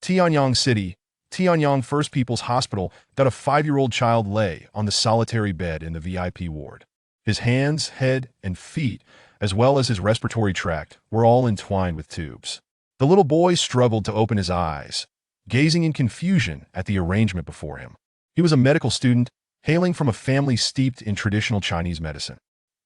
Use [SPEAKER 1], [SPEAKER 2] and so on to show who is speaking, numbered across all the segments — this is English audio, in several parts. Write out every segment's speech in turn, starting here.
[SPEAKER 1] Tianyang City, Tianyang First People's Hospital, that a 5-year-old child lay on the solitary bed in the VIP ward. His hands, head, and feet, as well as his respiratory tract, were all entwined with tubes. The little boy struggled to open his eyes, gazing in confusion at the arrangement before him. He was a medical student, hailing from a family steeped in traditional Chinese medicine.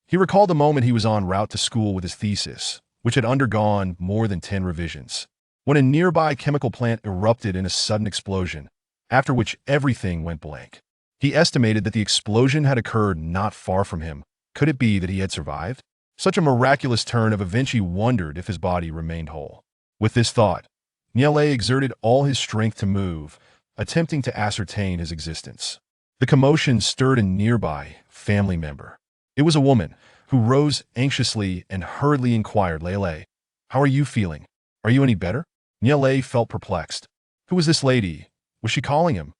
[SPEAKER 1] He recalled the moment he was en route to school with his thesis, which had undergone more than 10 revisions, when a nearby chemical plant erupted in a sudden explosion, after which everything went blank. He estimated that the explosion had occurred not far from him. Could it be that he had survived? Such a miraculous turn of events, he wondered if his body remained whole. With this thought, Niele exerted all his strength to move, attempting to ascertain his existence. The commotion stirred a nearby family member. It was a woman, who rose anxiously and hurriedly inquired, "Lele, how are you feeling? Are you any better?" Niele felt perplexed. Who was this lady? Was she calling him?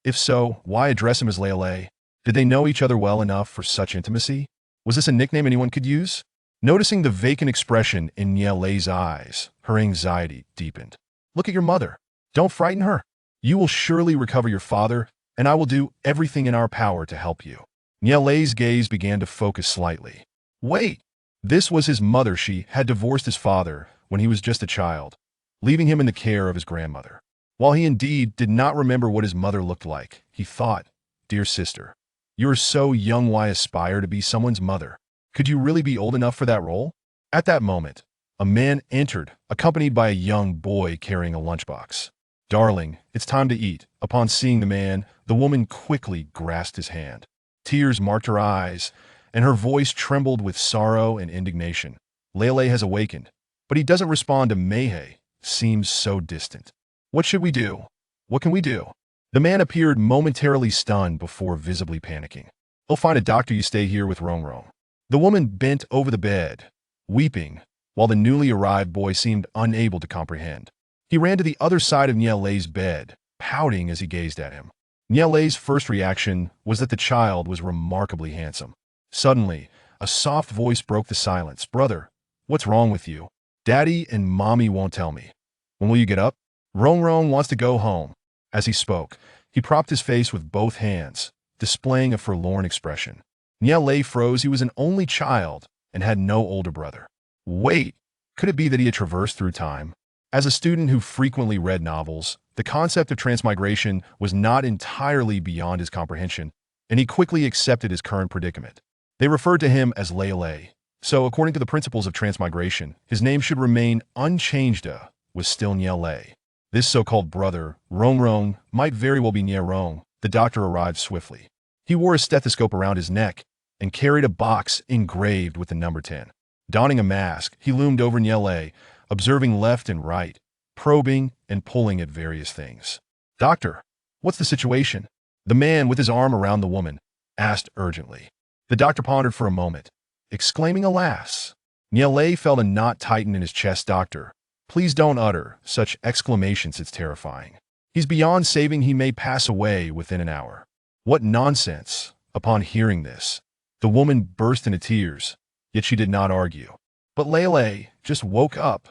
[SPEAKER 1] If so, why address him as Lele? Did they know each other well enough for such intimacy? Was this a nickname anyone could use? Noticing the vacant expression in Niele's eyes, her anxiety deepened. "Look at your mother. Don't frighten her. You will surely recover your father, and I will do everything in our power to help you." Niele's gaze began to focus slightly. Wait! This was his mother. She had divorced his father when he was just a child, leaving him in the care of his grandmother. While he indeed did not remember what his mother looked like, he thought, "Dear sister, you are so young. Why aspire to be someone's mother? Could you really be old enough for that role?" At that moment, a man entered, accompanied by a young boy carrying a lunchbox. "Darling, it's time to eat." Upon seeing the man, the woman quickly grasped his hand. Tears marked her eyes, and her voice trembled with sorrow and indignation. "Lele has awakened, but he doesn't respond to Mehe. Seems so distant. What should we do? What can we do?" The man appeared momentarily stunned before visibly panicking. "I'll find a doctor. You stay here with Rong." The woman bent over the bed, weeping, while the newly arrived boy seemed unable to comprehend. He ran to the other side of Niele's bed, pouting as he gazed at him. Niele's first reaction was that the child was remarkably handsome. Suddenly, a soft voice broke the silence. "Brother, what's wrong with you? Daddy and Mommy won't tell me. When will you get up? Rong wants to go home." As he spoke, he propped his face with both hands, displaying a forlorn expression. Niele froze. He was an only child and had no older brother. Wait, could it be that he had traversed through time? As a student who frequently read novels, the concept of transmigration was not entirely beyond his comprehension, and he quickly accepted his current predicament. They referred to him as Lele, so according to the principles of transmigration, his name should remain unchanged, was still Niele. This so-called brother, Rong, might very well be Rong. The doctor arrived swiftly. He wore a stethoscope around his neck and carried a box engraved with the number 10. Donning a mask, he loomed over Niele, observing left and right, probing and pulling at various things. "Doctor, what's the situation?" The man, with his arm around the woman, asked urgently. The doctor pondered for a moment, exclaiming, "Alas!" Niele felt a knot tighten in his chest. "Doctor, please don't utter such exclamations. It's terrifying. He's beyond saving. He may pass away within an hour." "What nonsense!" Upon hearing this, the woman burst into tears, yet she did not argue. "But Lele just woke up.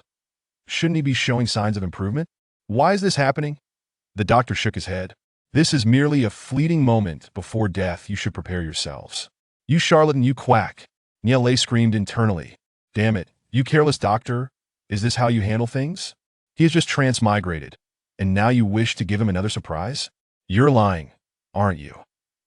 [SPEAKER 1] Shouldn't he be showing signs of improvement? Why is this happening?" The doctor shook his head. "This is merely a fleeting moment before death. You should prepare yourselves." "You charlatan, you quack!" Niele screamed internally. "Damn it, you careless doctor. Is this how you handle things? He has just transmigrated, and now you wish to give him another surprise? You're lying, aren't you?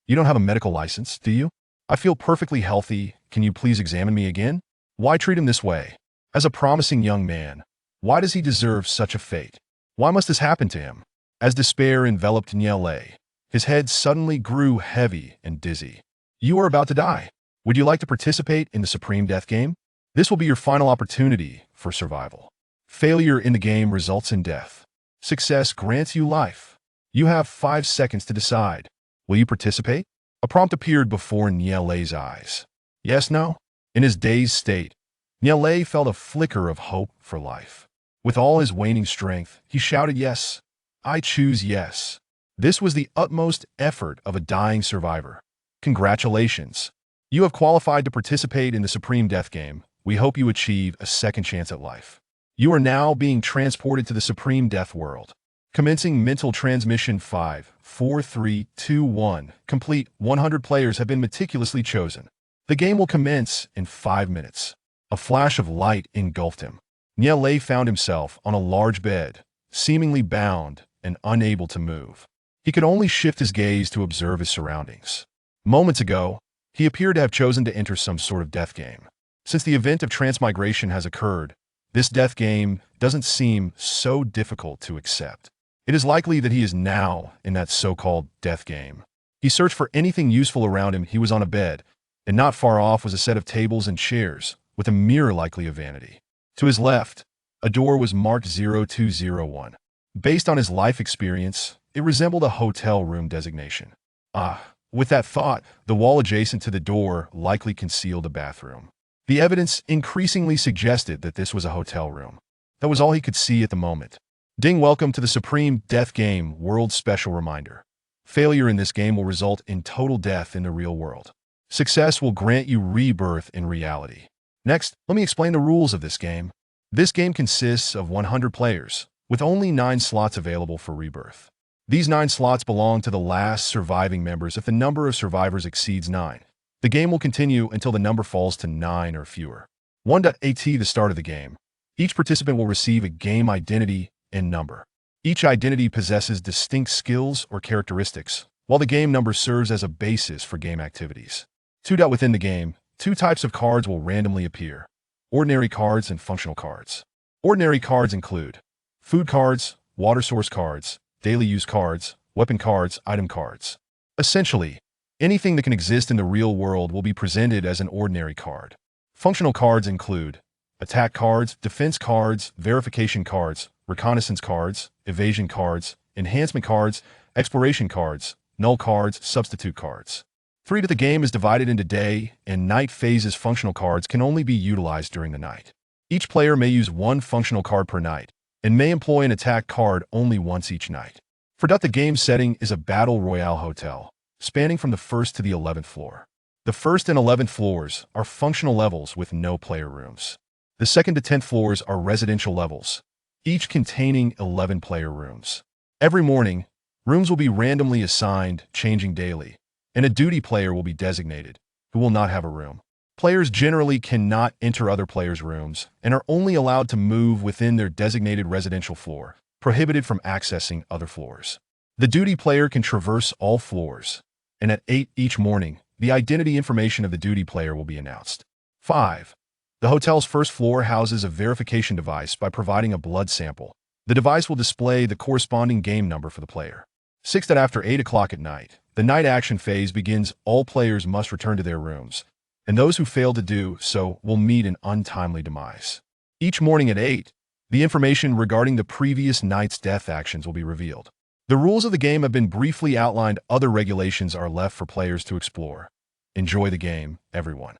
[SPEAKER 1] You don't have a medical license, do you? I feel perfectly healthy. Can you please examine me again? Why treat him this way? As a promising young man, why does he deserve such a fate? Why must this happen to him?" As despair enveloped Niele, his head suddenly grew heavy and dizzy. "You are about to die. Would you like to participate in the Supreme Death Game? This will be your final opportunity for survival. Failure in the game results in death. Success grants you life. You have 5 seconds to decide. Will you participate?" A prompt appeared before Niele's eyes. Yes, no? In his dazed state, Niele felt a flicker of hope for life. With all his waning strength, he shouted, "Yes, I choose yes." This was the utmost effort of a dying survivor. "Congratulations. You have qualified to participate in the Supreme Death Game. We hope you achieve a second chance at life. You are now being transported to the Supreme Death World. Commencing mental transmission 5, 4, 3, 2, 1. Complete. 100 players have been meticulously chosen. The game will commence in 5 minutes. A flash of light engulfed him. Niele found himself on a large bed, seemingly bound and unable to move. He could only shift his gaze to observe his surroundings. Moments ago, he appeared to have chosen to enter some sort of death game. Since the event of transmigration has occurred, this death game doesn't seem so difficult to accept. It is likely that he is now in that so-called death game. He searched for anything useful around him. He was on a bed, and not far off was a set of tables and chairs, with a mirror likely of vanity. To his left, a door was marked 0201. Based on his life experience, it resembled a hotel room designation. With that thought, the wall adjacent to the door likely concealed a bathroom. The evidence increasingly suggested that this was a hotel room. That was all he could see at the moment. Ding, welcome to the Supreme Death Game World Special Reminder. Failure in this game will result in total death in the real world. Success will grant you rebirth in reality. Next, let me explain the rules of this game. This game consists of 100 players, with only 9 slots available for rebirth. These 9 slots belong to the last surviving members. If the number of survivors exceeds 9, the game will continue until the number falls to 9 or fewer. 1.at the start of the game. Each participant will receive a game identity and number. Each identity possesses distinct skills or characteristics, while the game number serves as a basis for game activities. 2. Within the game, 2 types of cards will randomly appear: ordinary cards and functional cards. Ordinary cards include food cards, water source cards, daily use cards, weapon cards, item cards. Essentially, anything that can exist in the real world will be presented as an ordinary card. Functional cards include attack cards, defense cards, verification cards, reconnaissance cards, evasion cards, enhancement cards, exploration cards, null cards, substitute cards. 3. The game is divided into day and night phases. Functional cards can only be utilized during the night. Each player may use 1 functional card per night, and may employ an attack card only once each night. 4. The game setting is a battle royale hotel, spanning from the 1st to the 11th floor. The 1st and 11th floors are functional levels with no player rooms. The 2nd to 10th floors are residential levels, each containing 11 player rooms. Every morning, rooms will be randomly assigned, changing daily, and a duty player will be designated, who will not have a room. Players generally cannot enter other players' rooms and are only allowed to move within their designated residential floor, prohibited from accessing other floors. The duty player can traverse all floors, and at 8 each morning, the identity information of the duty player will be announced. 5. The hotel's first floor houses a verification device. By providing a blood sample, the device will display the corresponding game number for the player. 6. After 8 o'clock at night, the night action phase begins. All players must return to their rooms, and those who fail to do so will meet an untimely demise. Each morning at 8, the information regarding the previous night's death actions will be revealed. The rules of the game have been briefly outlined. Other regulations are left for players to explore. Enjoy the game, everyone.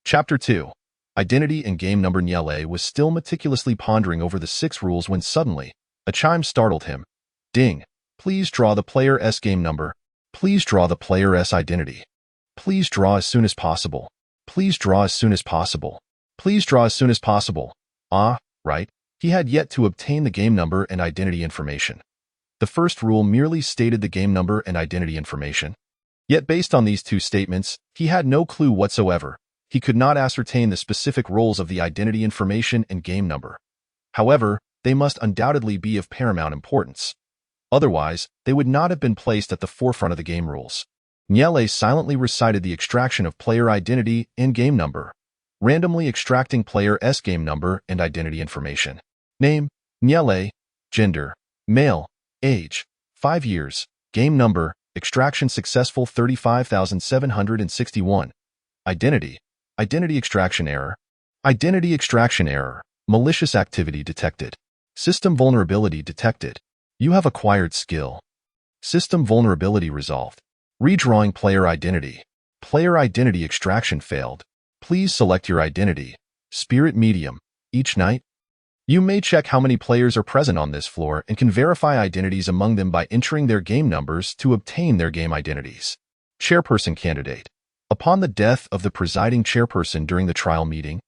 [SPEAKER 1] Chapter 2. Identity and Game Number. Niele was still meticulously pondering over the 6 rules when suddenly, a chime startled him. Ding. Please draw the player's game number. Please draw the player's identity. Please draw as soon as possible. Please draw as soon as possible. Please draw as soon as possible. Right. He had yet to obtain the game number and identity information. The first rule merely stated the game number and identity information. Yet based on these 2 statements, he had no clue whatsoever. He could not ascertain the specific roles of the identity information and game number. However, they must undoubtedly be of paramount importance. Otherwise, they would not have been placed at the forefront of the game rules. Niele silently recited the extraction of player identity and game number, randomly extracting player's game number and identity information. Name, Niele. Gender, male. Age, 5 years. Game number, extraction successful 35,761. Identity, identity extraction error. Identity extraction error, malicious activity detected. System vulnerability detected. You have acquired skill. System vulnerability resolved. Redrawing player identity. Player identity extraction failed. Please select your identity. Spirit medium. Each night, you may check how many players are present on this floor and can verify identities among them by entering their game numbers to obtain their game identities. Chairperson candidate. Upon the death of the presiding chairperson during the trial meeting,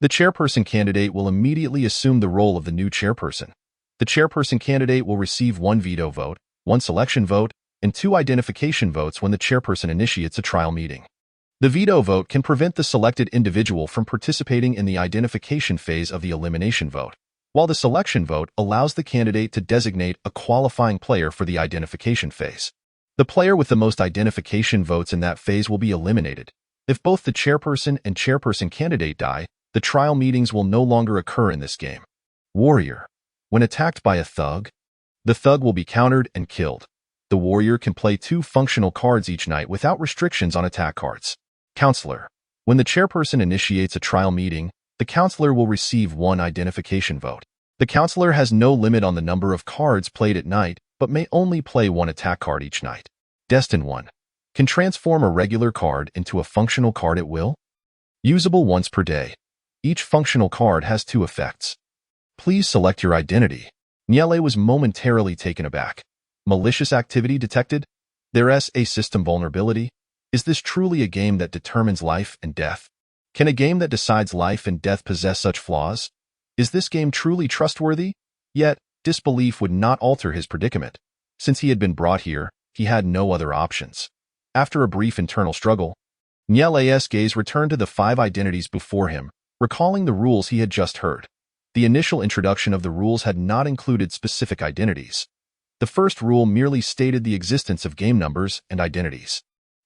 [SPEAKER 1] the chairperson candidate will immediately assume the role of the new chairperson. The chairperson candidate will receive 1 veto vote, 1 selection vote, and 2 identification votes when the chairperson initiates a trial meeting. The veto vote can prevent the selected individual from participating in the identification phase of the elimination vote, while the selection vote allows the candidate to designate a qualifying player for the identification phase. The player with the most identification votes in that phase will be eliminated. If both the chairperson and chairperson candidate die, the trial meetings will no longer occur in this game. Warrior. When attacked by a thug, the thug will be countered and killed. The warrior can play 2 functional cards each night without restrictions on attack cards. Counselor. When the chairperson initiates a trial meeting, the counselor will receive 1 identification vote. The counselor has no limit on the number of cards played at night, but may only play 1 attack card each night. Destined 1. Can transform a regular card into a functional card at will. Usable once per day. Each functional card has 2 effects. Please select your identity. Niele was momentarily taken aback. Malicious activity detected? There's a system vulnerability? Is this truly a game that determines life and death? Can a game that decides life and death possess such flaws? Is this game truly trustworthy? Yet, disbelief would not alter his predicament. Since he had been brought here, he had no other options. After a brief internal struggle, Niele's gaze returned to the 5 identities before him, recalling the rules he had just heard. The initial introduction of the rules had not included specific identities. The first rule merely stated the existence of game numbers and identities.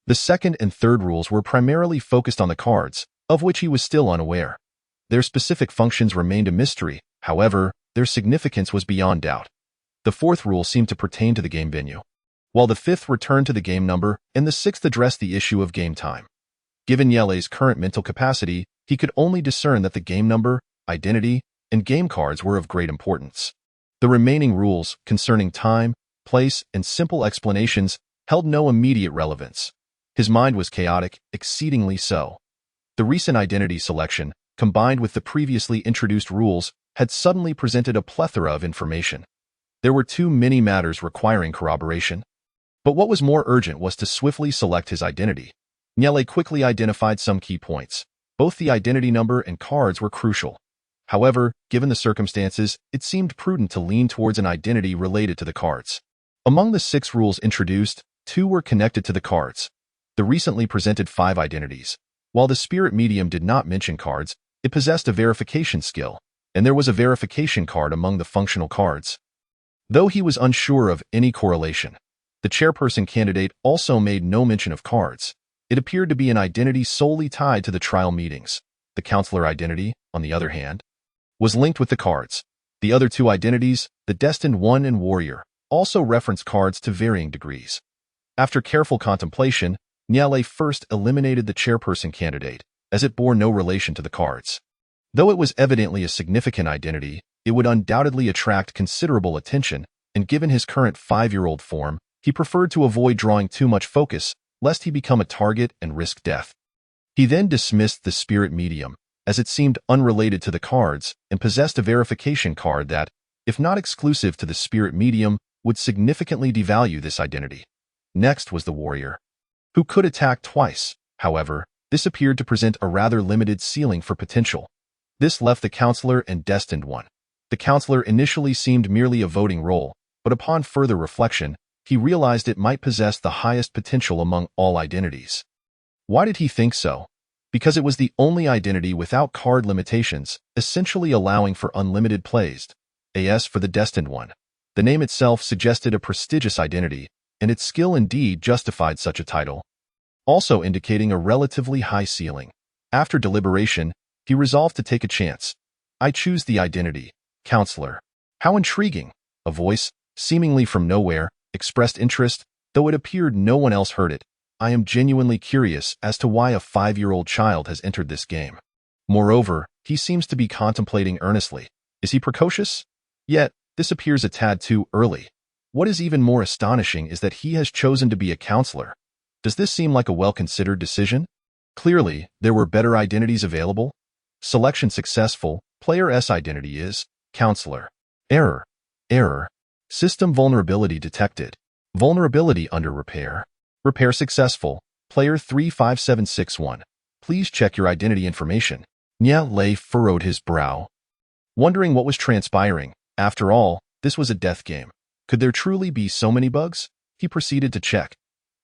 [SPEAKER 1] The second and third rules were primarily focused on the cards, of which he was still unaware. Their specific functions remained a mystery, however, their significance was beyond doubt. The fourth rule seemed to pertain to the game venue, while the fifth returned to the game number and the sixth addressed the issue of game time. Given Niele's current mental capacity, he could only discern that the game number, identity, and game cards were of great importance. The remaining rules, concerning time, place, and simple explanations, held no immediate relevance. His mind was chaotic, exceedingly so. The recent identity selection, combined with the previously introduced rules, had suddenly presented a plethora of information. There were too many matters requiring corroboration. But what was more urgent was to swiftly select his identity. Niele quickly identified some key points. Both the identity number and cards were crucial. However, given the circumstances, it seemed prudent to lean towards an identity related to the cards. Among the 6 rules introduced, 2 were connected to the cards. The recently presented 5 identities. While the spirit medium did not mention cards, it possessed a verification skill, and there was a verification card among the functional cards. Though he was unsure of any correlation, the chairperson candidate also made no mention of cards. It appeared to be an identity solely tied to the trial meetings. The counselor identity, on the other hand, was linked with the cards. The other 2 identities, the Destined 1 and Warrior, also reference cards to varying degrees. After careful contemplation, Niele first eliminated the chairperson candidate, as it bore no relation to the cards. Though it was evidently a significant identity, it would undoubtedly attract considerable attention, and given his current 5-year-old form, he preferred to avoid drawing too much focus, lest he become a target and risk death. He then dismissed the spirit medium, as it seemed unrelated to the cards and possessed a verification card that, if not exclusive to the spirit medium, would significantly devalue this identity. Next was the warrior, who could attack twice. However, this appeared to present a rather limited ceiling for potential. This left the counselor and Destined 1. The counselor initially seemed merely a voting role, but upon further reflection, he realized it might possess the highest potential among all identities. Why did he think so? Because it was the only identity without card limitations, essentially allowing for unlimited plays. As for the Destined 1, the name itself suggested a prestigious identity, and its skill indeed justified such a title, also indicating a relatively high ceiling. After deliberation, he resolved to take a chance. I choose the identity, counselor. How intriguing! A voice, seemingly from nowhere, expressed interest, though it appeared no one else heard it. I am genuinely curious as to why a 5-year-old child has entered this game. Moreover, he seems to be contemplating earnestly. Is he precocious? Yet, this appears a tad too early. What is even more astonishing is that he has chosen to be a counselor. Does this seem like a well-considered decision? Clearly, there were better identities available. Selection successful. Player S identity is counselor. Error. System vulnerability detected. Vulnerability under repair. Repair successful. Player 35761. Please check your identity information. Niele furrowed his brow, wondering what was transpiring. After all, This was a death game. Could there truly be so many bugs? He proceeded to check.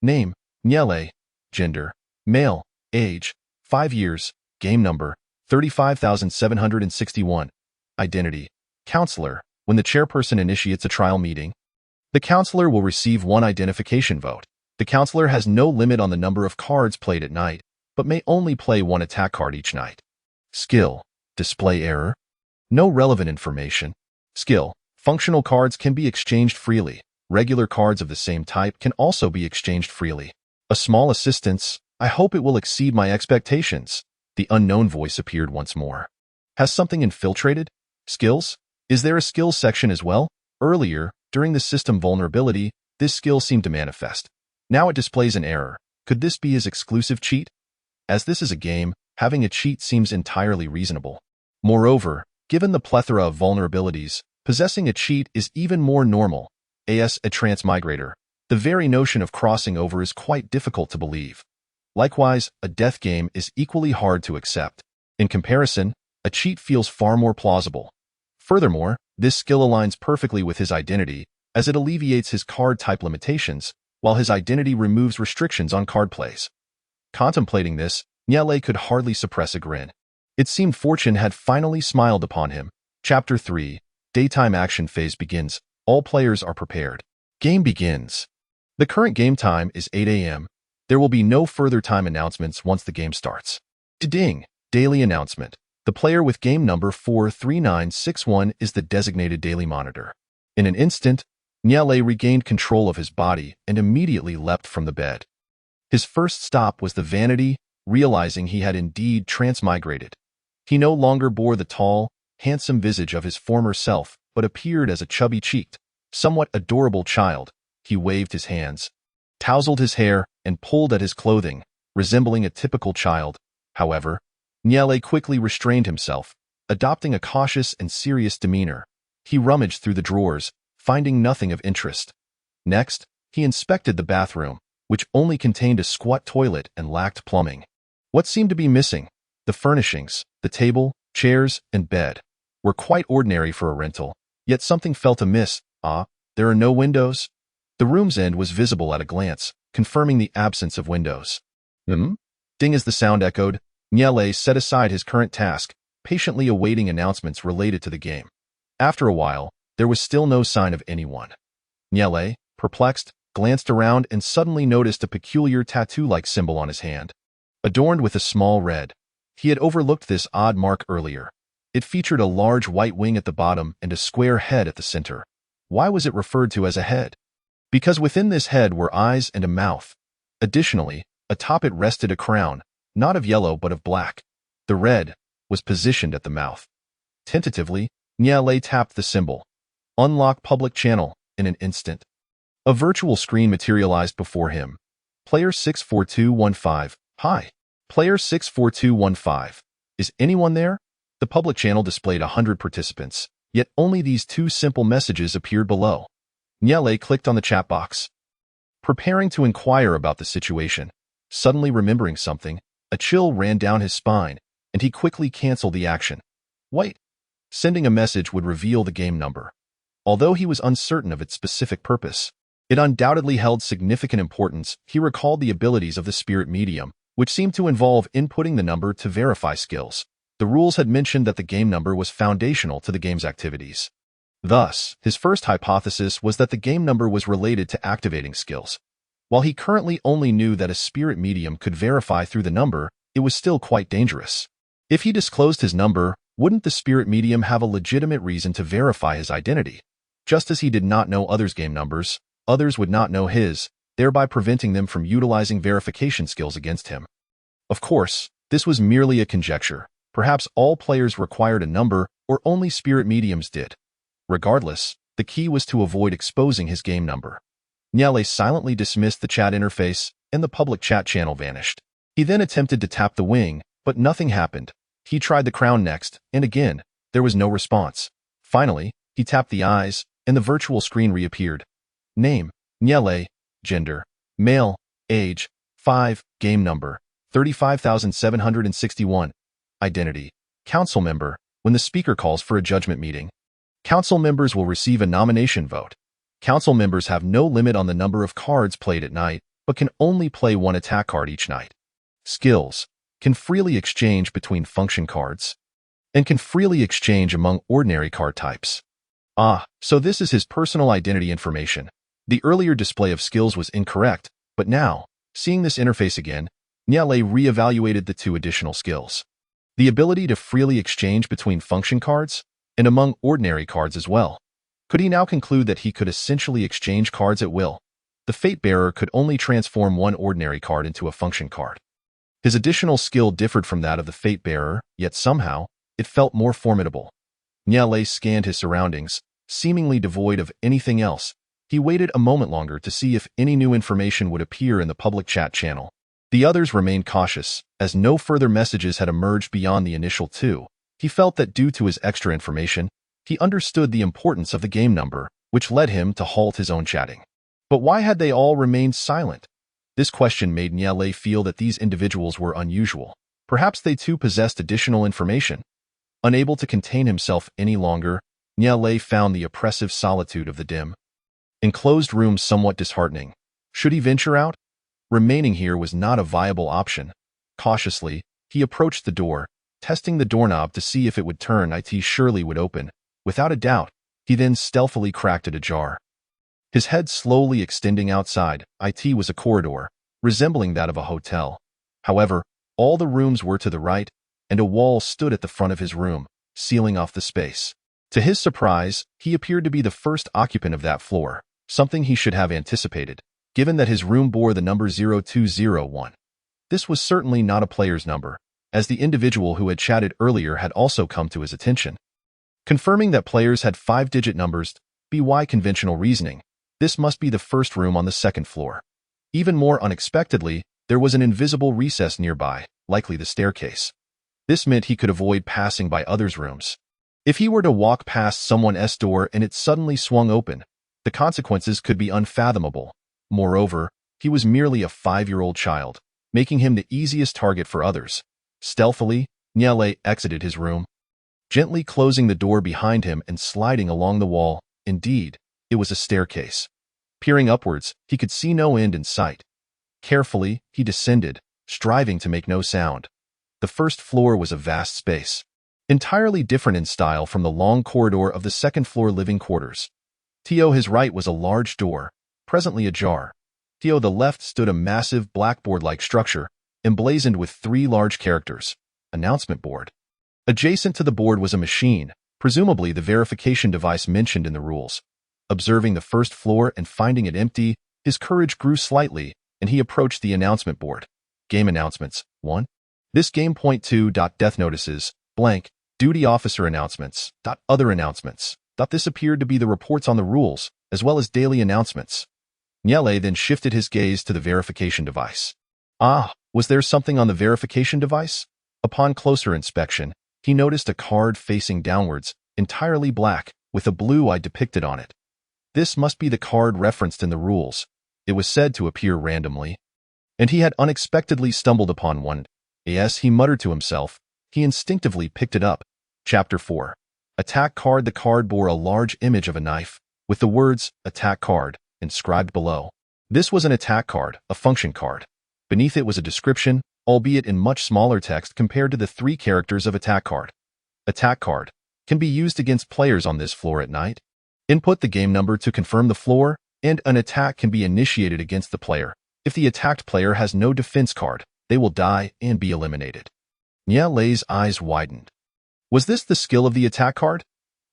[SPEAKER 1] Name, Nyele. Gender, male. Age, 5 years. Game number, 35,761. Identity, counselor. When the chairperson initiates a trial meeting, the counselor will receive one identification vote. The counselor has no limit on the number of cards played at night, but may only play one attack card each night. Skill, display error. No relevant information. Skill, functional cards can be exchanged freely. Regular cards of the same type can also be exchanged freely. A small assistance. I hope it will exceed my expectations. The unknown voice appeared once more. Has something infiltrated? Skills? Is there a skills section as well? Earlier, during the system vulnerability, this skill seemed to manifest. Now it displays an error. Could this be his exclusive cheat? As this is a game, having a cheat seems entirely reasonable. Moreover, given the plethora of vulnerabilities, possessing a cheat is even more normal. As a transmigrator, the very notion of crossing over is quite difficult to believe. Likewise, a death game is equally hard to accept. In comparison, a cheat feels far more plausible. Furthermore, this skill aligns perfectly with his identity, as it alleviates his card type limitations, while his identity removes restrictions on card plays. Contemplating this, Nyele could hardly suppress a grin. It seemed fortune had finally smiled upon him. Chapter 3. Daytime action phase begins. All players are prepared. Game begins. The current game time is 8 a.m. There will be no further time announcements once the game starts. Ding! Daily announcement. The player with game number 43961 is the designated daily monitor. In an instant, Nyele regained control of his body and immediately leapt from the bed. His first stop was the vanity, realizing he had indeed transmigrated. He no longer bore the tall, handsome visage of his former self, but appeared as a chubby-cheeked, somewhat adorable child. He waved his hands, tousled his hair, and pulled at his clothing, resembling a typical child. However, Nyele quickly restrained himself, adopting a cautious and serious demeanor. He rummaged through the drawers, finding nothing of interest. Next, he inspected the bathroom, which only contained a squat toilet and lacked plumbing. What seemed to be missing? The furnishings, the table, chairs, and bed, were quite ordinary for a rental, yet something felt amiss. There are no windows? The room's end was visible at a glance, confirming the absence of windows. Ding as the sound echoed, Nyele set aside his current task, patiently awaiting announcements related to the game. After a while, there was still no sign of anyone. Nyele, perplexed, glanced around and suddenly noticed a peculiar tattoo-like symbol on his hand, adorned with a small red. He had overlooked this odd mark earlier. It featured a large white wing at the bottom and a square head at the center. Why was it referred to as a head? Because within this head were eyes and a mouth. Additionally, atop it rested a crown, not of yellow but of black. The red was positioned at the mouth. Tentatively, Nyele tapped the symbol. Unlock public channel. In an instant, a virtual screen materialized before him. Player 64215. Hi. Player 64215. Is anyone there? The public channel displayed 100 participants, yet only these two simple messages appeared below. Nyele clicked on the chat box, preparing to inquire about the situation. Suddenly remembering something, a chill ran down his spine, and he quickly canceled the action. Wait. Sending a message would reveal the game number. Although he was uncertain of its specific purpose, it undoubtedly held significant importance. He recalled the abilities of the spirit medium, which seemed to involve inputting the number to verify skills. The rules had mentioned that the game number was foundational to the game's activities. Thus, his first hypothesis was that the game number was related to activating skills. While he currently only knew that a spirit medium could verify through the number, it was still quite dangerous. If he disclosed his number, wouldn't the spirit medium have a legitimate reason to verify his identity? Just as he did not know others' game numbers, others would not know his, thereby preventing them from utilizing verification skills against him. Of course, this was merely a conjecture. Perhaps all players required a number, or only spirit mediums did. Regardless, the key was to avoid exposing his game number. Nyele silently dismissed the chat interface, and the public chat channel vanished. He then attempted to tap the wing, but nothing happened. He tried the crown next, and again, there was no response. Finally, he tapped the eyes, and the virtual screen reappeared. Name, Nyele. Gender, male. Age, 5. Game number, 35,761. Identity, council member. When the speaker calls for a judgment meeting, Council members will receive a nomination vote. Council members have no limit on the number of cards played at night, but can only play one attack card each night. Skills can freely exchange between function cards and can freely exchange among ordinary card types. So this is his personal identity information. The earlier display of skills was incorrect, but now, seeing this interface again, Niale reevaluated the two additional skills. The ability to freely exchange between function cards and among ordinary cards as well. Could he now conclude that he could essentially exchange cards at will? The Fate Bearer could only transform one ordinary card into a function card. His additional skill differed from that of the Fate Bearer, yet somehow, it felt more formidable. Niale scanned his surroundings, seemingly devoid of anything else. He waited a moment longer to see if any new information would appear in the public chat channel. The others remained cautious, as no further messages had emerged beyond the initial two. He felt that due to his extra information, he understood the importance of the game number, which led him to halt his own chatting. But why had they all remained silent? This question made Niale feel that these individuals were unusual. Perhaps they too possessed additional information. Unable to contain himself any longer, Niale found the oppressive solitude of the dim, enclosed room somewhat disheartening. Should he venture out? Remaining here was not a viable option. Cautiously, he approached the door, testing the doorknob to see if it would turn. It surely would open. Without a doubt, he then stealthily cracked it ajar. His head slowly extending outside. It was a corridor, resembling that of a hotel. However, all the rooms were to the right, and a wall stood at the front of his room, sealing off the space. To his surprise, he appeared to be the first occupant of that floor, something he should have anticipated, given that his room bore the number 0201. This was certainly not a player's number, as the individual who had chatted earlier had also come to his attention. Confirming that players had 5-digit numbers, by conventional reasoning, this must be the first room on the second floor. Even more unexpectedly, there was an invisible recess nearby, likely the staircase. This meant he could avoid passing by others' rooms. If he were to walk past someone's door and it suddenly swung open, the consequences could be unfathomable. Moreover, he was merely a 5-year-old child, making him the easiest target for others. Stealthily, Niale exited his room, gently closing the door behind him and sliding along the wall. Indeed, it was a staircase. Peering upwards, he could see no end in sight. Carefully, he descended, striving to make no sound. The first floor was a vast space, entirely different in style from the long corridor of the second-floor living quarters. To his right was a large door, presently ajar. To the left stood a massive blackboard-like structure, emblazoned with 3 large characters. Announcement board. Adjacent to the board was a machine, presumably the verification device mentioned in the rules. Observing the first floor and finding it empty, his courage grew slightly, and he approached the announcement board. Game announcements. 1. This game. 2. Death notices. Blank. Duty officer announcements. Other announcements. This appeared to be the reports on the rules, as well as daily announcements. Niale then shifted his gaze to the verification device. Was there something on the verification device? Upon closer inspection, he noticed a card facing downwards, entirely black, with a blue eye depicted on it. This must be the card referenced in the rules. It was said to appear randomly, and he had unexpectedly stumbled upon one. Yes, he muttered to himself. He instinctively picked it up. Chapter 4. Attack card. The card bore a large image of a knife, with the words, attack card, inscribed below. This was an attack card, a function card. Beneath it was a description, albeit in much smaller text compared to the 3 characters of attack card. Attack card can be used against players on this floor at night. Input the game number to confirm the floor, and an attack can be initiated against the player. If the attacked player has no defense card, they will die and be eliminated. Niale's eyes widened. Was this the skill of the attack card?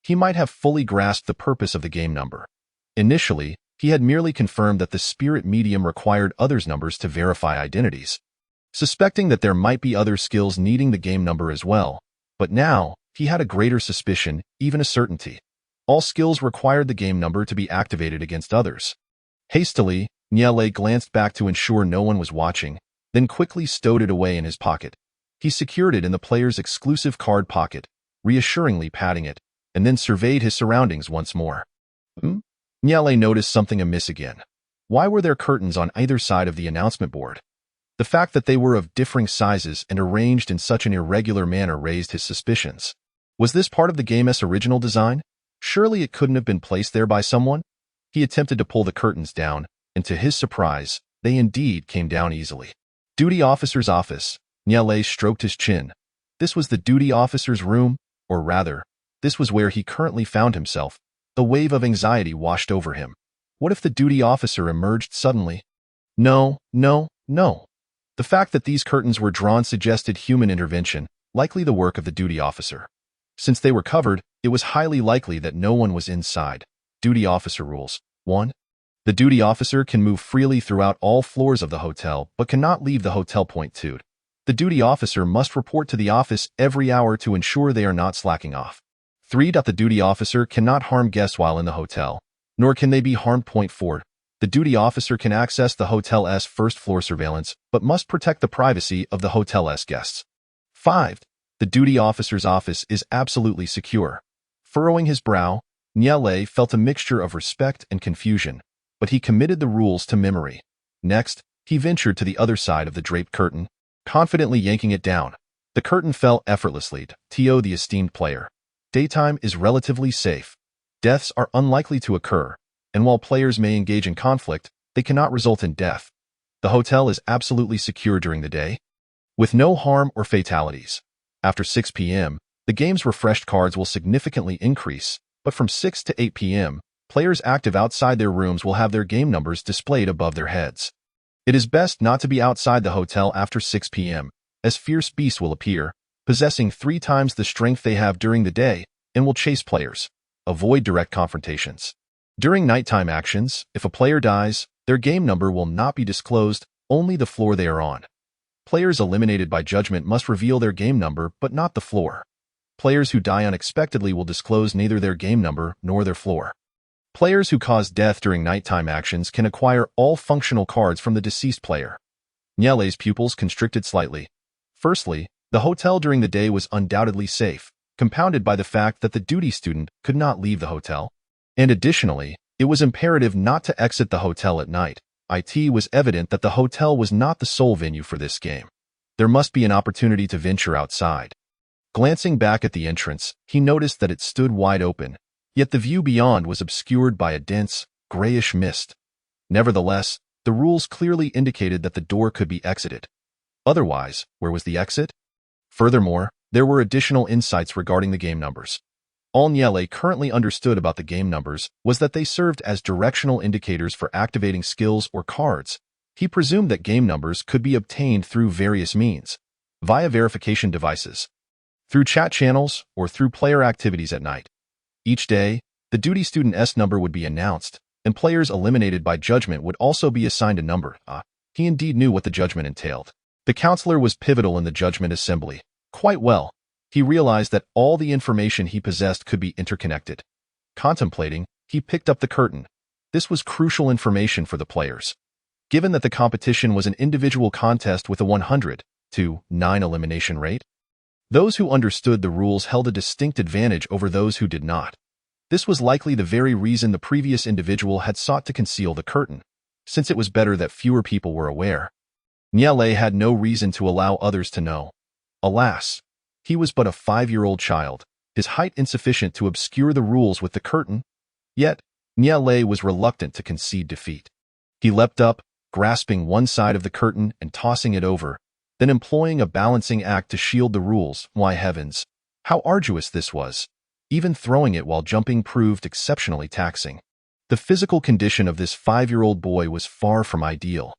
[SPEAKER 1] He might have fully grasped the purpose of the game number. Initially, he had merely confirmed that the spirit medium required others' numbers to verify identities, suspecting that there might be other skills needing the game number as well. But now, he had a greater suspicion, even a certainty. All skills required the game number to be activated against others. Hastily, Niale glanced back to ensure no one was watching, then quickly stowed it away in his pocket. He secured it in the player's exclusive card pocket, reassuringly patting it, and then surveyed his surroundings once more. Niale noticed something amiss again. Why were there curtains on either side of the announcement board? The fact that they were of differing sizes and arranged in such an irregular manner raised his suspicions. Was this part of the game's original design? Surely it couldn't have been placed there by someone? He attempted to pull the curtains down, and to his surprise, they indeed came down easily. Duty officer's office. Niele stroked his chin. This was the duty officer's room, or rather, this was where he currently found himself. A wave of anxiety washed over him. What if the duty officer emerged suddenly? No, no, no. The fact that these curtains were drawn suggested human intervention, likely the work of the duty officer. Since they were covered, it was highly likely that no one was inside. Duty officer rules. 1. The duty officer can move freely throughout all floors of the hotel, but cannot leave the hotel. 2. The duty officer must report to the office every hour to ensure they are not slacking off. 3. The duty officer cannot harm guests while in the hotel, nor can they be harmed. 4. The duty officer can access the hotel's first floor surveillance, but must protect the privacy of the hotel's guests. 5. The duty officer's office is absolutely secure. Furrowing his brow, Niele felt a mixture of respect and confusion, but he committed the rules to memory. Next, he ventured to the other side of the draped curtain, confidently yanking it down. The curtain fell effortlessly. To the esteemed player. Daytime is relatively safe. Deaths are unlikely to occur, and while players may engage in conflict, they cannot result in death. The hotel is absolutely secure during the day, with no harm or fatalities. After 6 p.m., the game's refreshed cards will significantly increase, but from 6 to 8 p.m., players active outside their rooms will have their game numbers displayed above their heads. It is best not to be outside the hotel after 6 p.m., as fierce beasts will appear, possessing 3 times the strength they have during the day, and will chase players. Avoid direct confrontations. During nighttime actions, if a player dies, their game number will not be disclosed, only the floor they are on. Players eliminated by judgment must reveal their game number but not the floor. Players who die unexpectedly will disclose neither their game number nor their floor. Players who cause death during nighttime actions can acquire all functional cards from the deceased player. Niele's pupils constricted slightly. Firstly, the hotel during the day was undoubtedly safe, compounded by the fact that the duty student could not leave the hotel. And additionally, it was imperative not to exit the hotel at night. It was evident that the hotel was not the sole venue for this game. There must be an opportunity to venture outside. Glancing back at the entrance, he noticed that it stood wide open, yet the view beyond was obscured by a dense, grayish mist. Nevertheless, the rules clearly indicated that the door could be exited. Otherwise, where was the exit? Furthermore, there were additional insights regarding the game numbers. All Niele currently understood about the game numbers was that they served as directional indicators for activating skills or cards. He presumed that game numbers could be obtained through various means, via verification devices, through chat channels, or through player activities at night. Each day, the duty student's number would be announced, and players eliminated by judgment would also be assigned a number. He indeed knew what the judgment entailed. The counselor was pivotal in the judgment assembly. Quite well. He realized that all the information he possessed could be interconnected. Contemplating, he picked up the curtain. This was crucial information for the players. Given that the competition was an individual contest with a 100 to 9 elimination rate, those who understood the rules held a distinct advantage over those who did not. This was likely the very reason the previous individual had sought to conceal the curtain, since it was better that fewer people were aware. Niele had no reason to allow others to know. Alas, he was but a 5-year-old child, his height insufficient to obscure the rules with the curtain. Yet, Niele was reluctant to concede defeat. He leapt up, grasping one side of the curtain and tossing it over, then employing a balancing act to shield the rules. Why heavens, how arduous this was! Even throwing it while jumping proved exceptionally taxing. The physical condition of this 5-year-old boy was far from ideal.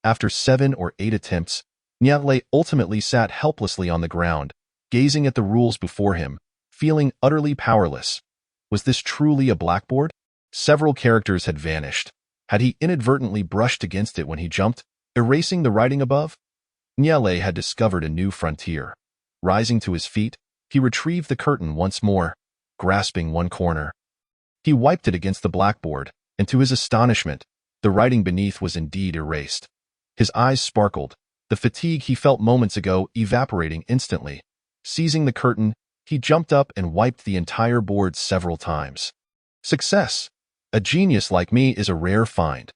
[SPEAKER 1] After 7 or 8 attempts, Niele ultimately sat helplessly on the ground, gazing at the rules before him, feeling utterly powerless. Was this truly a blackboard? Several characters had vanished. Had he inadvertently brushed against it when he jumped, erasing the writing above? Niele had discovered a new frontier. Rising to his feet, he retrieved the curtain once more, grasping one corner. He wiped it against the blackboard, and to his astonishment, the writing beneath was indeed erased. His eyes sparkled, the fatigue he felt moments ago evaporating instantly. Seizing the curtain, he jumped up and wiped the entire board several times. Success! A genius like me is a rare find.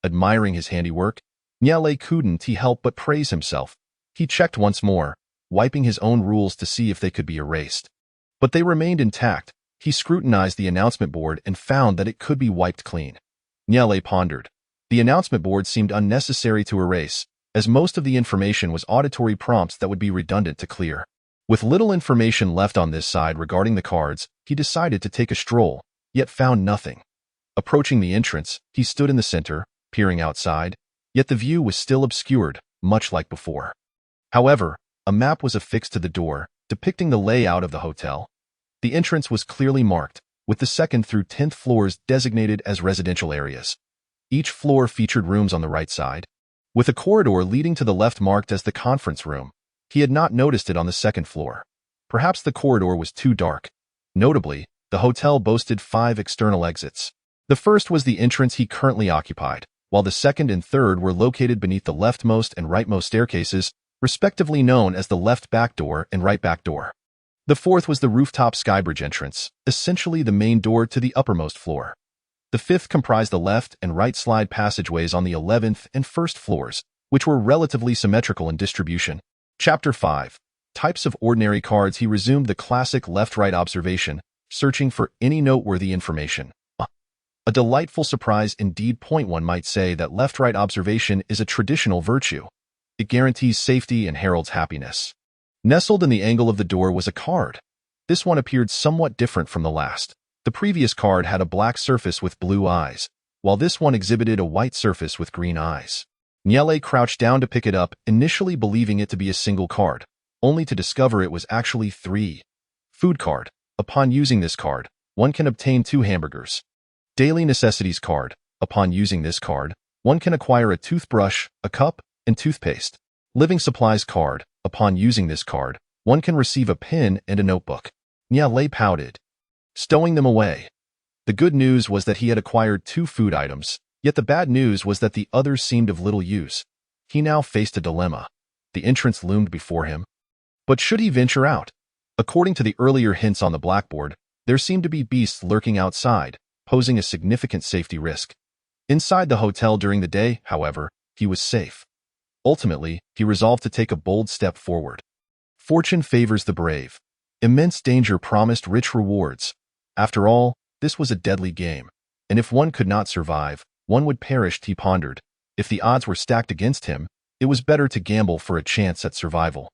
[SPEAKER 1] Admiring his handiwork, Niele couldn't help but praise himself. He checked once more, wiping his own rules to see if they could be erased. But they remained intact. He scrutinized the announcement board and found that it could be wiped clean. Niele pondered. The announcement board seemed unnecessary to erase, as most of the information was auditory prompts that would be redundant to clear. With little information left on this side regarding the cards, he decided to take a stroll, yet found nothing. Approaching the entrance, he stood in the center, peering outside, yet the view was still obscured, much like before. However, a map was affixed to the door, depicting the layout of the hotel. The entrance was clearly marked, with the 2nd through 10th floors designated as residential areas. Each floor featured rooms on the right side, with a corridor leading to the left marked as the conference room. He had not noticed it on the 2nd floor. Perhaps the corridor was too dark. Notably, the hotel boasted 5 external exits. The first was the entrance he currently occupied, while the 2nd and 3rd were located beneath the leftmost and rightmost staircases, respectively known as the left back door and right back door. The 4th was the rooftop skybridge entrance, essentially the main door to the uppermost floor. The 5th comprised the left and right slide passageways on the 11th and 1st floors, which were relatively symmetrical in distribution. Chapter 5. Types of ordinary cards. He resumed the classic left-right observation, searching for any noteworthy information. A delightful surprise indeed. One might say that left-right observation is a traditional virtue. It guarantees safety and heralds happiness. Nestled in the angle of the door was a card. This one appeared somewhat different from the last. The previous card had a black surface with blue eyes, while this one exhibited a white surface with green eyes. Niele crouched down to pick it up, initially believing it to be a single card, only to discover it was actually 3. Food card. Upon using this card, one can obtain 2 hamburgers. Daily necessities card. Upon using this card, one can acquire a toothbrush, a cup, and toothpaste. Living supplies card. Upon using this card, one can receive a pen and a notebook. Niele pouted, stowing them away. The good news was that he had acquired 2 food items, yet the bad news was that the others seemed of little use. He now faced a dilemma. The entrance loomed before him. But should he venture out? According to the earlier hints on the blackboard, there seemed to be beasts lurking outside, posing a significant safety risk. Inside the hotel during the day, however, he was safe. Ultimately, he resolved to take a bold step forward. Fortune favors the brave. Immense danger promised rich rewards. After all, this was a deadly game, and if one could not survive, one would perish. He pondered. If the odds were stacked against him, it was better to gamble for a chance at survival.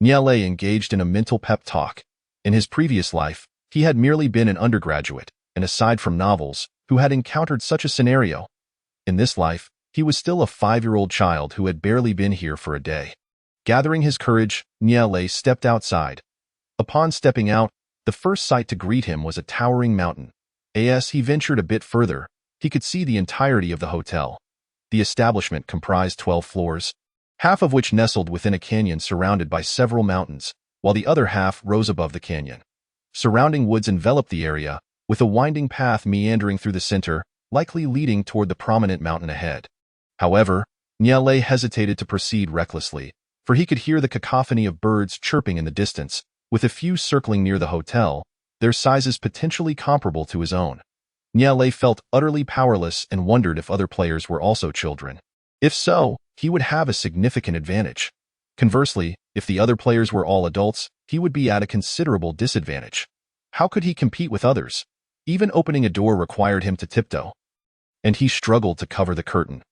[SPEAKER 1] Niele engaged in a mental pep talk. In his previous life, he had merely been an undergraduate, and aside from novels, who had encountered such a scenario. In this life, he was still a 5-year-old child who had barely been here for a day. Gathering his courage, Niele stepped outside. Upon stepping out, the first sight to greet him was a towering mountain. As he ventured a bit further, he could see the entirety of the hotel. The establishment comprised 12 floors, half of which nestled within a canyon surrounded by several mountains, while the other half rose above the canyon. Surrounding woods enveloped the area, with a winding path meandering through the center, likely leading toward the prominent mountain ahead. However, Niele hesitated to proceed recklessly, for he could hear the cacophony of birds chirping in the distance, with a few circling near the hotel, their sizes potentially comparable to his own. Niele felt utterly powerless and wondered if other players were also children. If so, he would have a significant advantage. Conversely, if the other players were all adults, he would be at a considerable disadvantage. How could he compete with others? Even opening a door required him to tiptoe, and he struggled to cover the curtain.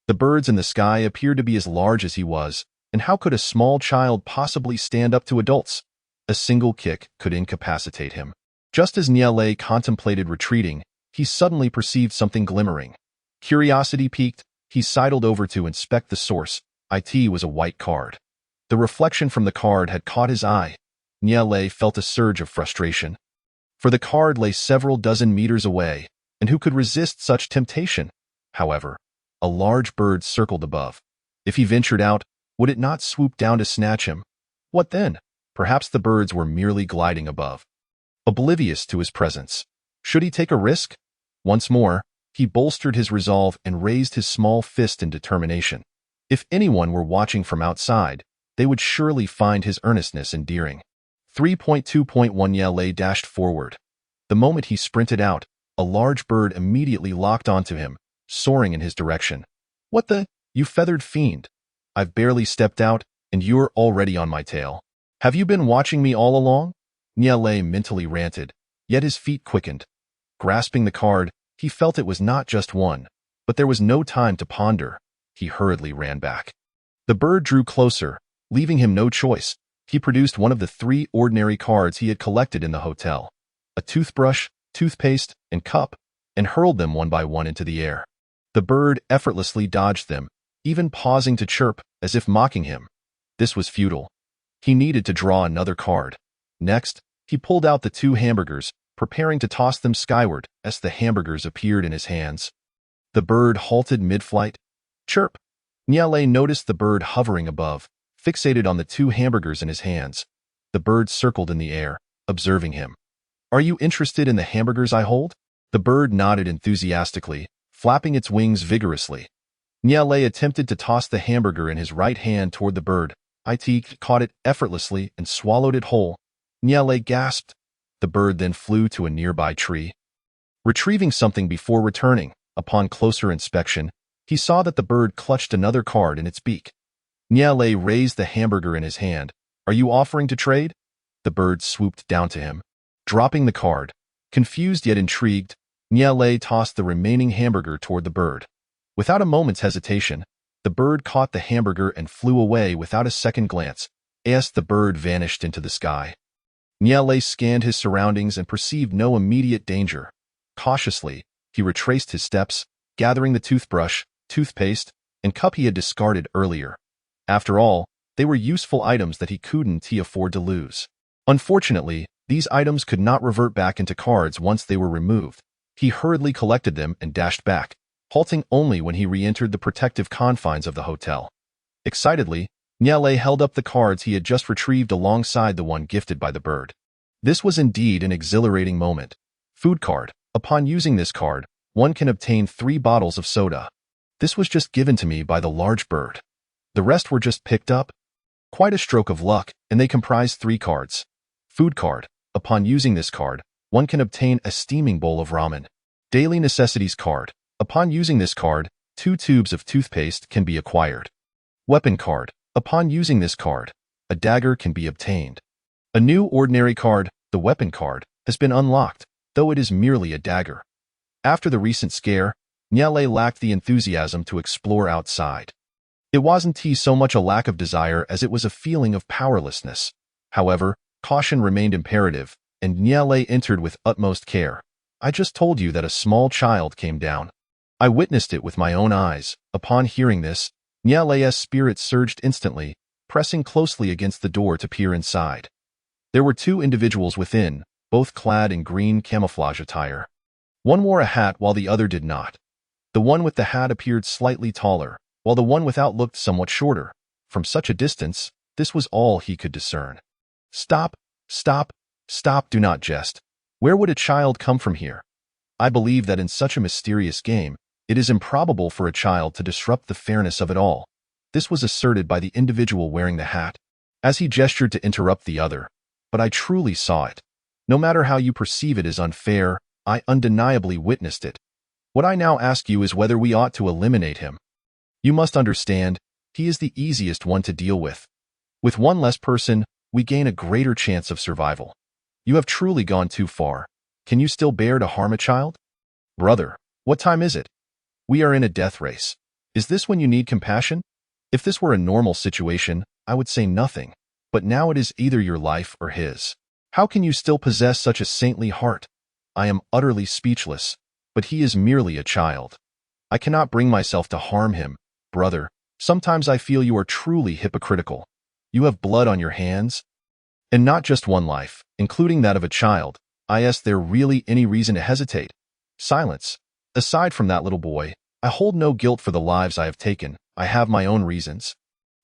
[SPEAKER 1] The birds in the sky appeared to be as large as he was, and how could a small child possibly stand up to adults? A single kick could incapacitate him. Just as Niele contemplated retreating, he suddenly perceived something glimmering. Curiosity piqued, he sidled over to inspect the source. It was a white card. The reflection from the card had caught his eye. Niele felt a surge of frustration. For the card lay several dozen meters away, and who could resist such temptation? However, a large bird circled above. If he ventured out, would it not swoop down to snatch him? What then? Perhaps the birds were merely gliding above, oblivious to his presence. Should he take a risk? Once more, he bolstered his resolve and raised his small fist in determination. If anyone were watching from outside, they would surely find his earnestness endearing. 3.2.1 Niele dashed forward. The moment he sprinted out, a large bird immediately locked onto him, soaring in his direction. What the? You feathered fiend. I've barely stepped out, and you're already on my tail. Have you been watching me all along? Niele mentally ranted, Yet his feet quickened. Grasping the card, he felt it was not just one, but there was no time to ponder. He hurriedly ran back. The bird drew closer, leaving him no choice. He produced one of the 3 ordinary cards he had collected in the hotel, a toothbrush, toothpaste, and cup, and hurled them one by one into the air. The bird effortlessly dodged them, even pausing to chirp as if mocking him. This was futile. He needed to draw another card. Next, he pulled out the 2 hamburgers, preparing to toss them skyward as the hamburgers appeared in his hands. The bird halted mid-flight. Chirp! Niale noticed the bird hovering above, fixated on the 2 hamburgers in his hands. The bird circled in the air, observing him. Are you interested in the hamburgers I hold? The bird nodded enthusiastically, flapping its wings vigorously. Niale attempted to toss the hamburger in his right hand toward the bird. It caught it effortlessly and swallowed it whole. Niale gasped. The bird then flew to a nearby tree. Retrieving something before returning, upon closer inspection, he saw that the bird clutched another card in its beak. Niale raised the hamburger in his hand. Are you offering to trade? The bird swooped down to him. Dropping the card, confused yet intrigued, Niale tossed the remaining hamburger toward the bird. Without a moment's hesitation, the bird caught the hamburger and flew away without a second glance. As the bird vanished into the sky. Niale scanned his surroundings and perceived no immediate danger. Cautiously, he retraced his steps, gathering the toothbrush, toothpaste, and cup he had discarded earlier. After all, they were useful items that he couldn't afford to lose. Unfortunately, these items could not revert back into cards once they were removed. He hurriedly collected them and dashed back, halting only when he re-entered the protective confines of the hotel. Excitedly, Niale held up the cards he had just retrieved alongside the one gifted by the bird. This was indeed an exhilarating moment. Food card. Upon using this card, one can obtain 3 bottles of soda. This was just given to me by the large bird. The rest were just picked up. Quite a stroke of luck, and they comprise 3 cards. Food card. Upon using this card, one can obtain a steaming bowl of ramen. Daily necessities card. Upon using this card, 2 tubes of toothpaste can be acquired. Weapon card. Upon using this card, a dagger can be obtained. A new ordinary card, the weapon card, has been unlocked, though it is merely a dagger. After the recent scare, Niale lacked the enthusiasm to explore outside. It wasn't so much a lack of desire as it was a feeling of powerlessness. However, caution remained imperative, and Niale entered with utmost care. I just told you that a small child came down. I witnessed it with my own eyes. Upon hearing this, Niale's spirit surged instantly, pressing closely against the door to peer inside. There were 2 individuals within, both clad in green camouflage attire. One wore a hat while the other did not. The one with the hat appeared slightly taller, while the one without looked somewhat shorter. From such a distance, this was all he could discern. Stop, stop, stop, do not jest. Where would a child come from here? I believe that in such a mysterious game, it is improbable for a child to disrupt the fairness of it all. This was asserted by the individual wearing the hat, as he gestured to interrupt the other. But I truly saw it. No matter how you perceive it as unfair, I undeniably witnessed it. What I now ask you is whether we ought to eliminate him. You must understand, he is the easiest one to deal with. With one less person, we gain a greater chance of survival. You have truly gone too far. Can you still bear to harm a child? Brother, what time is it? We are in a death race. Is this when you need compassion? If this were a normal situation, I would say nothing. But now it is either your life or his. How can you still possess such a saintly heart? I am utterly speechless, but he is merely a child. I cannot bring myself to harm him. Brother, sometimes I feel you are truly hypocritical. You have blood on your hands, and not just one life, including that of a child. Is there really any reason to hesitate? Silence. Aside from that little boy, I hold no guilt for the lives I have taken. I have my own reasons.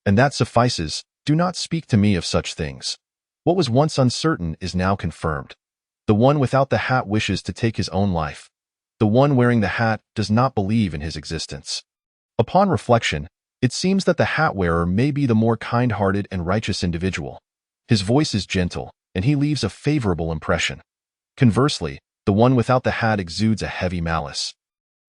[SPEAKER 1] And that suffices. Do not speak to me of such things. What was once uncertain is now confirmed. The one without the hat wishes to take his own life. The one wearing the hat does not believe in his existence. Upon reflection, it seems that the hat wearer may be the more kind-hearted and righteous individual. His voice is gentle, and he leaves a favorable impression. Conversely, the one without the hat exudes a heavy malice.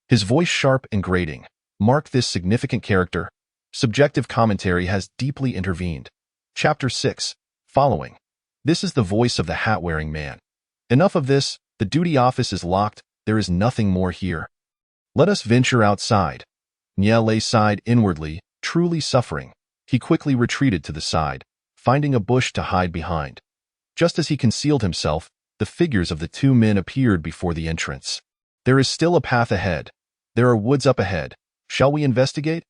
[SPEAKER 1] His voice sharp and grating. Mark this significant character. Subjective commentary has deeply intervened. Chapter 6. Following. This is the voice of the hat-wearing man. Enough of this. The duty office is locked. There is nothing more here. Let us venture outside. Niele sighed inwardly, truly suffering. He quickly retreated to the side, finding a bush to hide behind. Just as he concealed himself, the figures of the two men appeared before the entrance. There is still a path ahead. There are woods up ahead. Shall we investigate?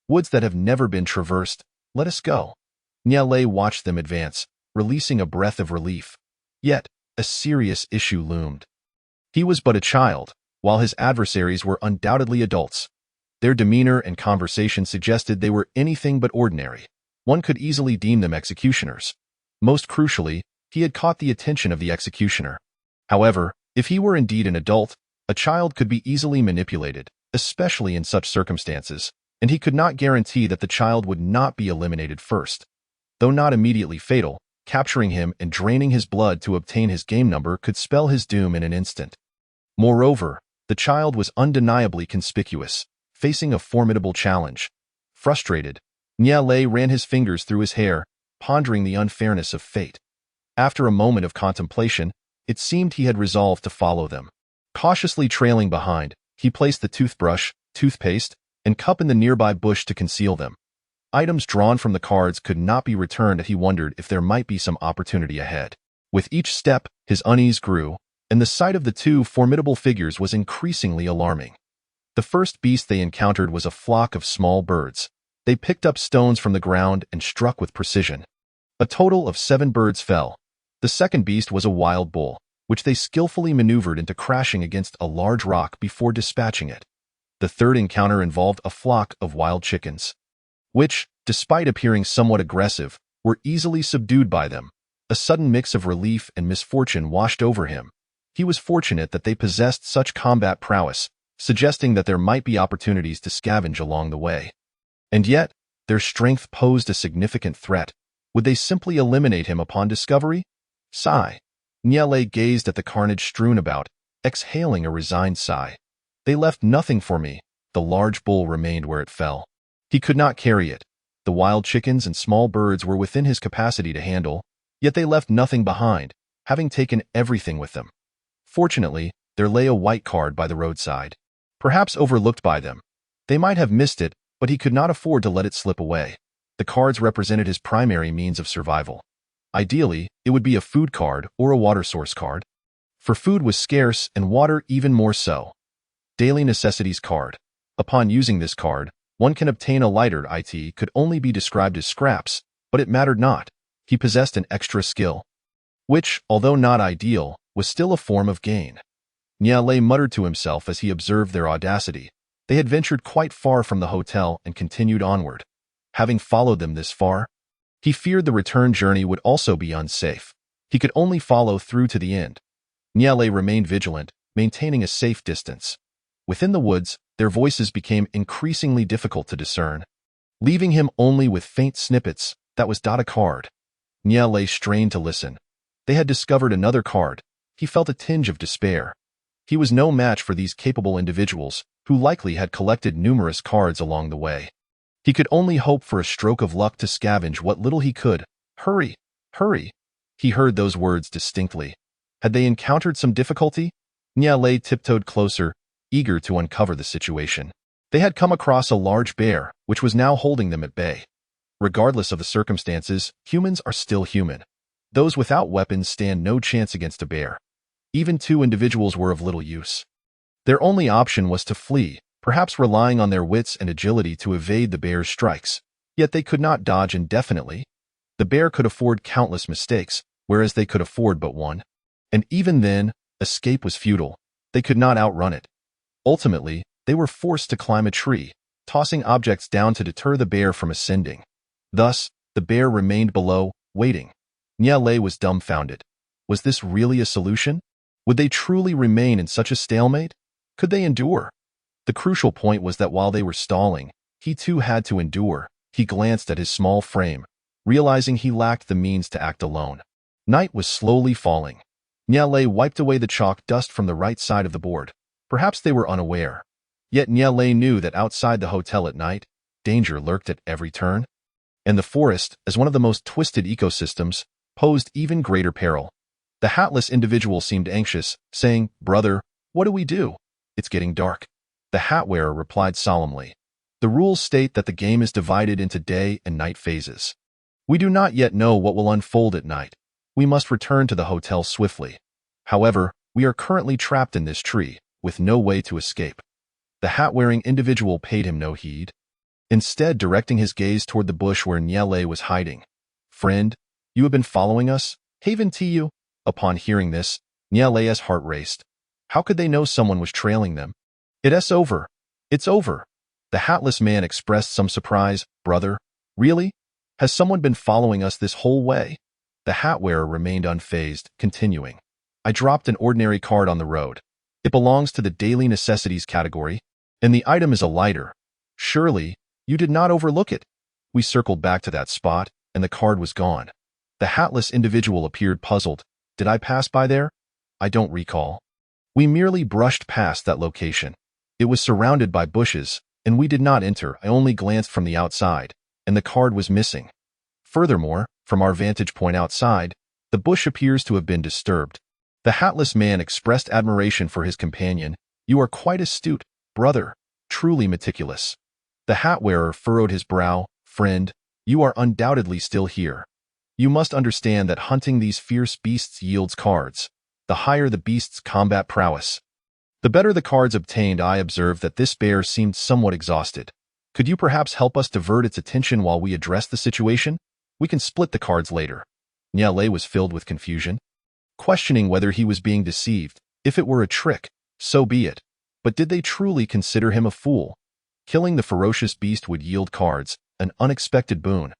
[SPEAKER 1] Woods that have never been traversed. Let us go. Niele watched them advance, releasing a breath of relief. Yet, a serious issue loomed. He was but a child, while his adversaries were undoubtedly adults. Their demeanor and conversation suggested they were anything but ordinary. One could easily deem them executioners. Most crucially, he had caught the attention of the executioner. However, if he were indeed an adult, a child could be easily manipulated, especially in such circumstances, and he could not guarantee that the child would not be eliminated first. Though not immediately fatal, capturing him and draining his blood to obtain his game number could spell his doom in an instant. Moreover, the child was undeniably conspicuous, facing a formidable challenge. Frustrated, Niele ran his fingers through his hair, pondering the unfairness of fate. After a moment of contemplation, it seemed he had resolved to follow them. Cautiously trailing behind, he placed the toothbrush, toothpaste, and cup in the nearby bush to conceal them. Items drawn from the cards could not be returned, and he wondered if there might be some opportunity ahead. With each step, his unease grew, and the sight of the two formidable figures was increasingly alarming. The first beast they encountered was a flock of small birds. They picked up stones from the ground and struck with precision. A total of 7 birds fell. The second beast was a wild bull, which they skillfully maneuvered into crashing against a large rock before dispatching it. The third encounter involved a flock of wild chickens, which, despite appearing somewhat aggressive, were easily subdued by them. A sudden mix of relief and misfortune washed over him. He was fortunate that they possessed such combat prowess, suggesting that there might be opportunities to scavenge along the way. And yet, their strength posed a significant threat. Would they simply eliminate him upon discovery? Sigh. Niele gazed at the carnage strewn about, exhaling a resigned sigh. They left nothing for me. The large bull remained where it fell. He could not carry it. The wild chickens and small birds were within his capacity to handle, yet they left nothing behind, having taken everything with them. Fortunately, there lay a white card by the roadside. Perhaps overlooked by them. They might have missed it, but he could not afford to let it slip away. The cards represented his primary means of survival. Ideally, it would be a food card or a water source card. For food was scarce and water even more so. Daily Necessities card. Upon using this card, one can obtain a lighter. It could only be described as scraps, but it mattered not. He possessed an extra skill, which, although not ideal, was still a form of gain. Niele muttered to himself as he observed their audacity. They had ventured quite far from the hotel and continued onward. Having followed them this far, he feared the return journey would also be unsafe. He could only follow through to the end. Niele remained vigilant, maintaining a safe distance. Within the woods, their voices became increasingly difficult to discern, leaving him only with faint snippets. That was a card. Niele strained to listen. They had discovered another card. He felt a tinge of despair. He was no match for these capable individuals, who likely had collected numerous cards along the way. He could only hope for a stroke of luck to scavenge what little he could. Hurry! Hurry! He heard those words distinctly. Had they encountered some difficulty? Niele tiptoed closer, eager to uncover the situation. They had come across a large bear, which was now holding them at bay. Regardless of the circumstances, humans are still human. Those without weapons stand no chance against a bear. Even 2 individuals were of little use. Their only option was to flee, perhaps relying on their wits and agility to evade the bear's strikes. Yet they could not dodge indefinitely. The bear could afford countless mistakes, whereas they could afford but one. And even then, escape was futile. They could not outrun it. Ultimately, they were forced to climb a tree, tossing objects down to deter the bear from ascending. Thus, the bear remained below, waiting. Niele was dumbfounded. Was this really a solution? Would they truly remain in such a stalemate? Could they endure? The crucial point was that while they were stalling, he too had to endure. He glanced at his small frame, realizing he lacked the means to act alone. Night was slowly falling. Niele wiped away the chalk dust from the right side of the board. Perhaps they were unaware. Yet Niele knew that outside the hotel at night, danger lurked at every turn. And the forest, as one of the most twisted ecosystems, posed even greater peril. The hatless individual seemed anxious, saying, "Brother, what do we do? It's getting dark." The hat wearer replied solemnly, "The rules state that the game is divided into day and night phases. We do not yet know what will unfold at night. We must return to the hotel swiftly. However, we are currently trapped in this tree, with no way to escape." The hat-wearing individual paid him no heed, instead directing his gaze toward the bush where Nyele was hiding. "Friend, you have been following us? Haven to you?" Upon hearing this, Nyele's heart raced. How could they know someone was trailing them? "It's over. It's over." The hatless man expressed some surprise. "Brother, really? Has someone been following us this whole way?" The hat-wearer remained unfazed, continuing, "I dropped an ordinary card on the road. It belongs to the daily necessities category, and the item is a lighter. Surely, you did not overlook it." We circled back to that spot, and the card was gone. The hatless individual appeared puzzled. "Did I pass by there? I don't recall. We merely brushed past that location. It was surrounded by bushes, and we did not enter. I only glanced from the outside, and the card was missing. Furthermore, from our vantage point outside, the bush appears to have been disturbed." The hatless man expressed admiration for his companion. "You are quite astute, brother, truly meticulous." The hat-wearer furrowed his brow. "Friend, you are undoubtedly still here. You must understand that hunting these fierce beasts yields cards. The higher the beast's combat prowess, the better the cards obtained." I observed that this bear seemed somewhat exhausted. "Could you perhaps help us divert its attention while we address the situation? We can split the cards later." Nyele was filled with confusion, questioning whether he was being deceived. If it were a trick, so be it. But did they truly consider him a fool? Killing the ferocious beast would yield cards, an unexpected boon.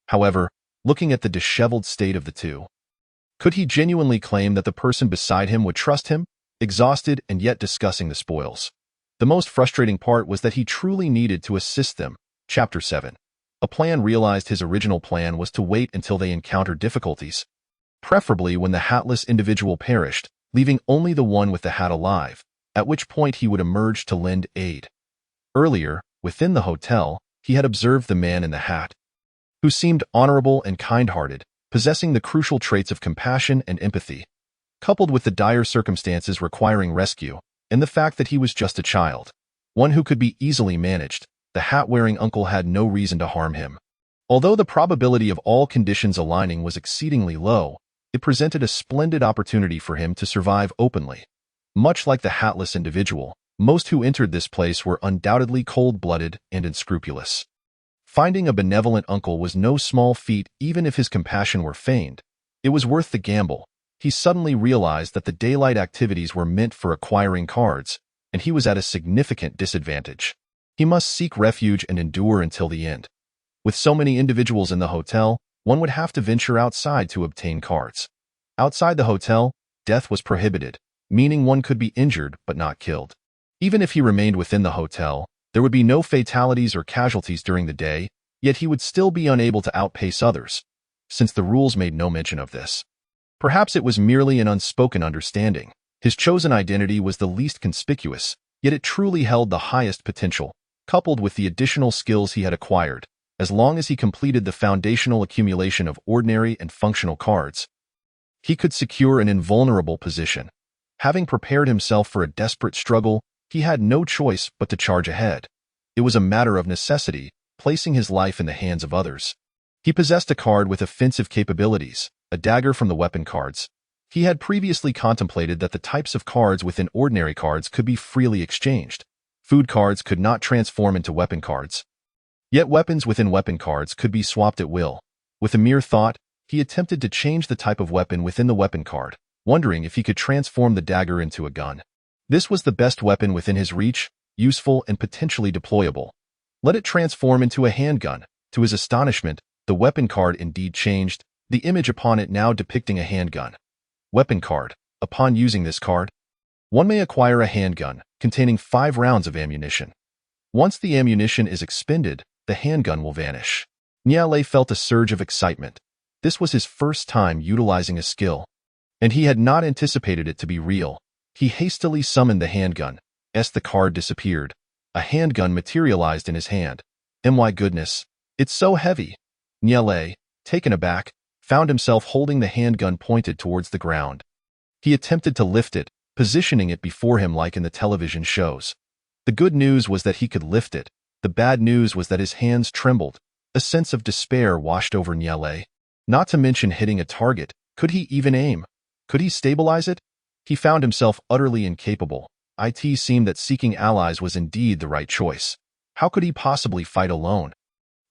[SPEAKER 1] However, looking at the disheveled state of the two, could he genuinely claim that the person beside him would trust him, exhausted and yet discussing the spoils? The most frustrating part was that he truly needed to assist them. Chapter 7. A plan realized. His original plan was to wait until they encountered difficulties, preferably when the hatless individual perished, leaving only the one with the hat alive, at which point he would emerge to lend aid. Earlier, within the hotel, he had observed the man in the hat, who seemed honorable and kind-hearted, possessing the crucial traits of compassion and empathy. Coupled with the dire circumstances requiring rescue, and the fact that he was just a child, one who could be easily managed, the hat-wearing uncle had no reason to harm him. Although the probability of all conditions aligning was exceedingly low, it presented a splendid opportunity for him to survive openly. Much like the hatless individual, most who entered this place were undoubtedly cold-blooded and unscrupulous. Finding a benevolent uncle was no small feat, even if his compassion were feigned. It was worth the gamble. He suddenly realized that the daylight activities were meant for acquiring cards, and he was at a significant disadvantage. He must seek refuge and endure until the end. With so many individuals in the hotel, one would have to venture outside to obtain cards. Outside the hotel, death was prohibited, meaning one could be injured but not killed. Even if he remained within the hotel, there would be no fatalities or casualties during the day, yet he would still be unable to outpace others, since the rules made no mention of this. Perhaps it was merely an unspoken understanding. His chosen identity was the least conspicuous, yet it truly held the highest potential, coupled with the additional skills he had acquired. As long as he completed the foundational accumulation of ordinary and functional cards, he could secure an invulnerable position. Having prepared himself for a desperate struggle, he had no choice but to charge ahead. It was a matter of necessity, placing his life in the hands of others. He possessed a card with offensive capabilities, a dagger from the weapon cards. He had previously contemplated that the types of cards within ordinary cards could be freely exchanged. Food cards could not transform into weapon cards. Yet weapons within weapon cards could be swapped at will. With a mere thought, he attempted to change the type of weapon within the weapon card, wondering if he could transform the dagger into a gun. This was the best weapon within his reach, useful and potentially deployable. Let it transform into a handgun. To his astonishment, the weapon card indeed changed, the image upon it now depicting a handgun. Weapon card. Upon using this card, one may acquire a handgun containing 5 rounds of ammunition. Once the ammunition is expended, the handgun will vanish. Nyele felt a surge of excitement. This was his first time utilizing a skill, and he had not anticipated it to be real. He hastily summoned the handgun. As the card disappeared, a handgun materialized in his hand. My goodness, it's so heavy. Nyele, taken aback, found himself holding the handgun pointed towards the ground. He attempted to lift it, positioning it before him like in the television shows. The good news was that he could lift it. The bad news was that his hands trembled. A sense of despair washed over Niele. Not to mention hitting a target. Could he even aim? Could he stabilize it? He found himself utterly incapable. It seemed that seeking allies was indeed the right choice. How could he possibly fight alone?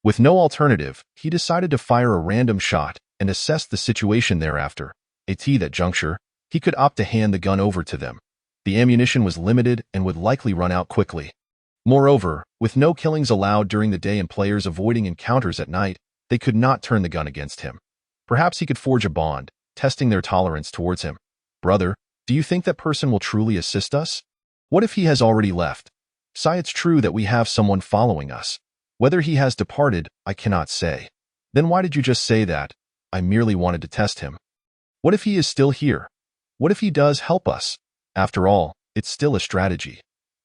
[SPEAKER 1] With no alternative, he decided to fire a random shot and assess the situation thereafter. At that juncture, he could opt to hand the gun over to them. The ammunition was limited and would likely run out quickly. Moreover, with no killings allowed during the day and players avoiding encounters at night, they could not turn the gun against him. Perhaps he could forge a bond, testing their tolerance towards him. Brother, do you think that person will truly assist us? What if he has already left? Say it's true that we have someone following us. Whether he has departed, I cannot say. Then why did you just say that? I merely wanted to test him. What if he is still here? What if he does help us? After all, it's still a strategy.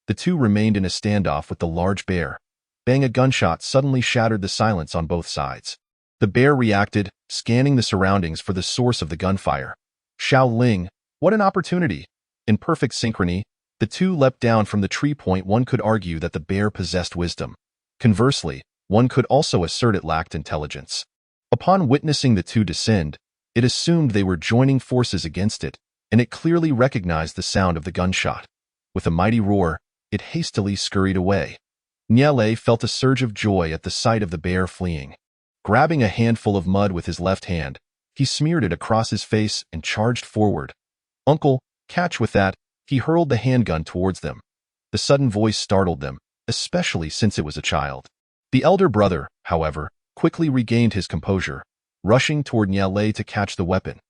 [SPEAKER 1] The two remained in a standoff with the large bear. Bang! A gunshot suddenly shattered the silence on both sides. The bear reacted, scanning the surroundings for the source of the gunfire. Xiao Ling, what an opportunity! In perfect synchrony, the two leapt down from the tree point. One could argue that the bear possessed wisdom. Conversely, one could also assert it lacked intelligence. Upon witnessing the two descend, it assumed they were joining forces against it, and it clearly recognized the sound of the gunshot. With a mighty roar, it hastily scurried away. Niele felt a surge of joy at the sight of the bear fleeing. Grabbing a handful of mud with his left hand, he smeared it across his face and charged forward. Uncle, catch with that! He hurled the handgun towards them. The sudden voice startled them, especially since it was a child. The elder brother, however, quickly regained his composure, rushing toward Niele to catch the weapon.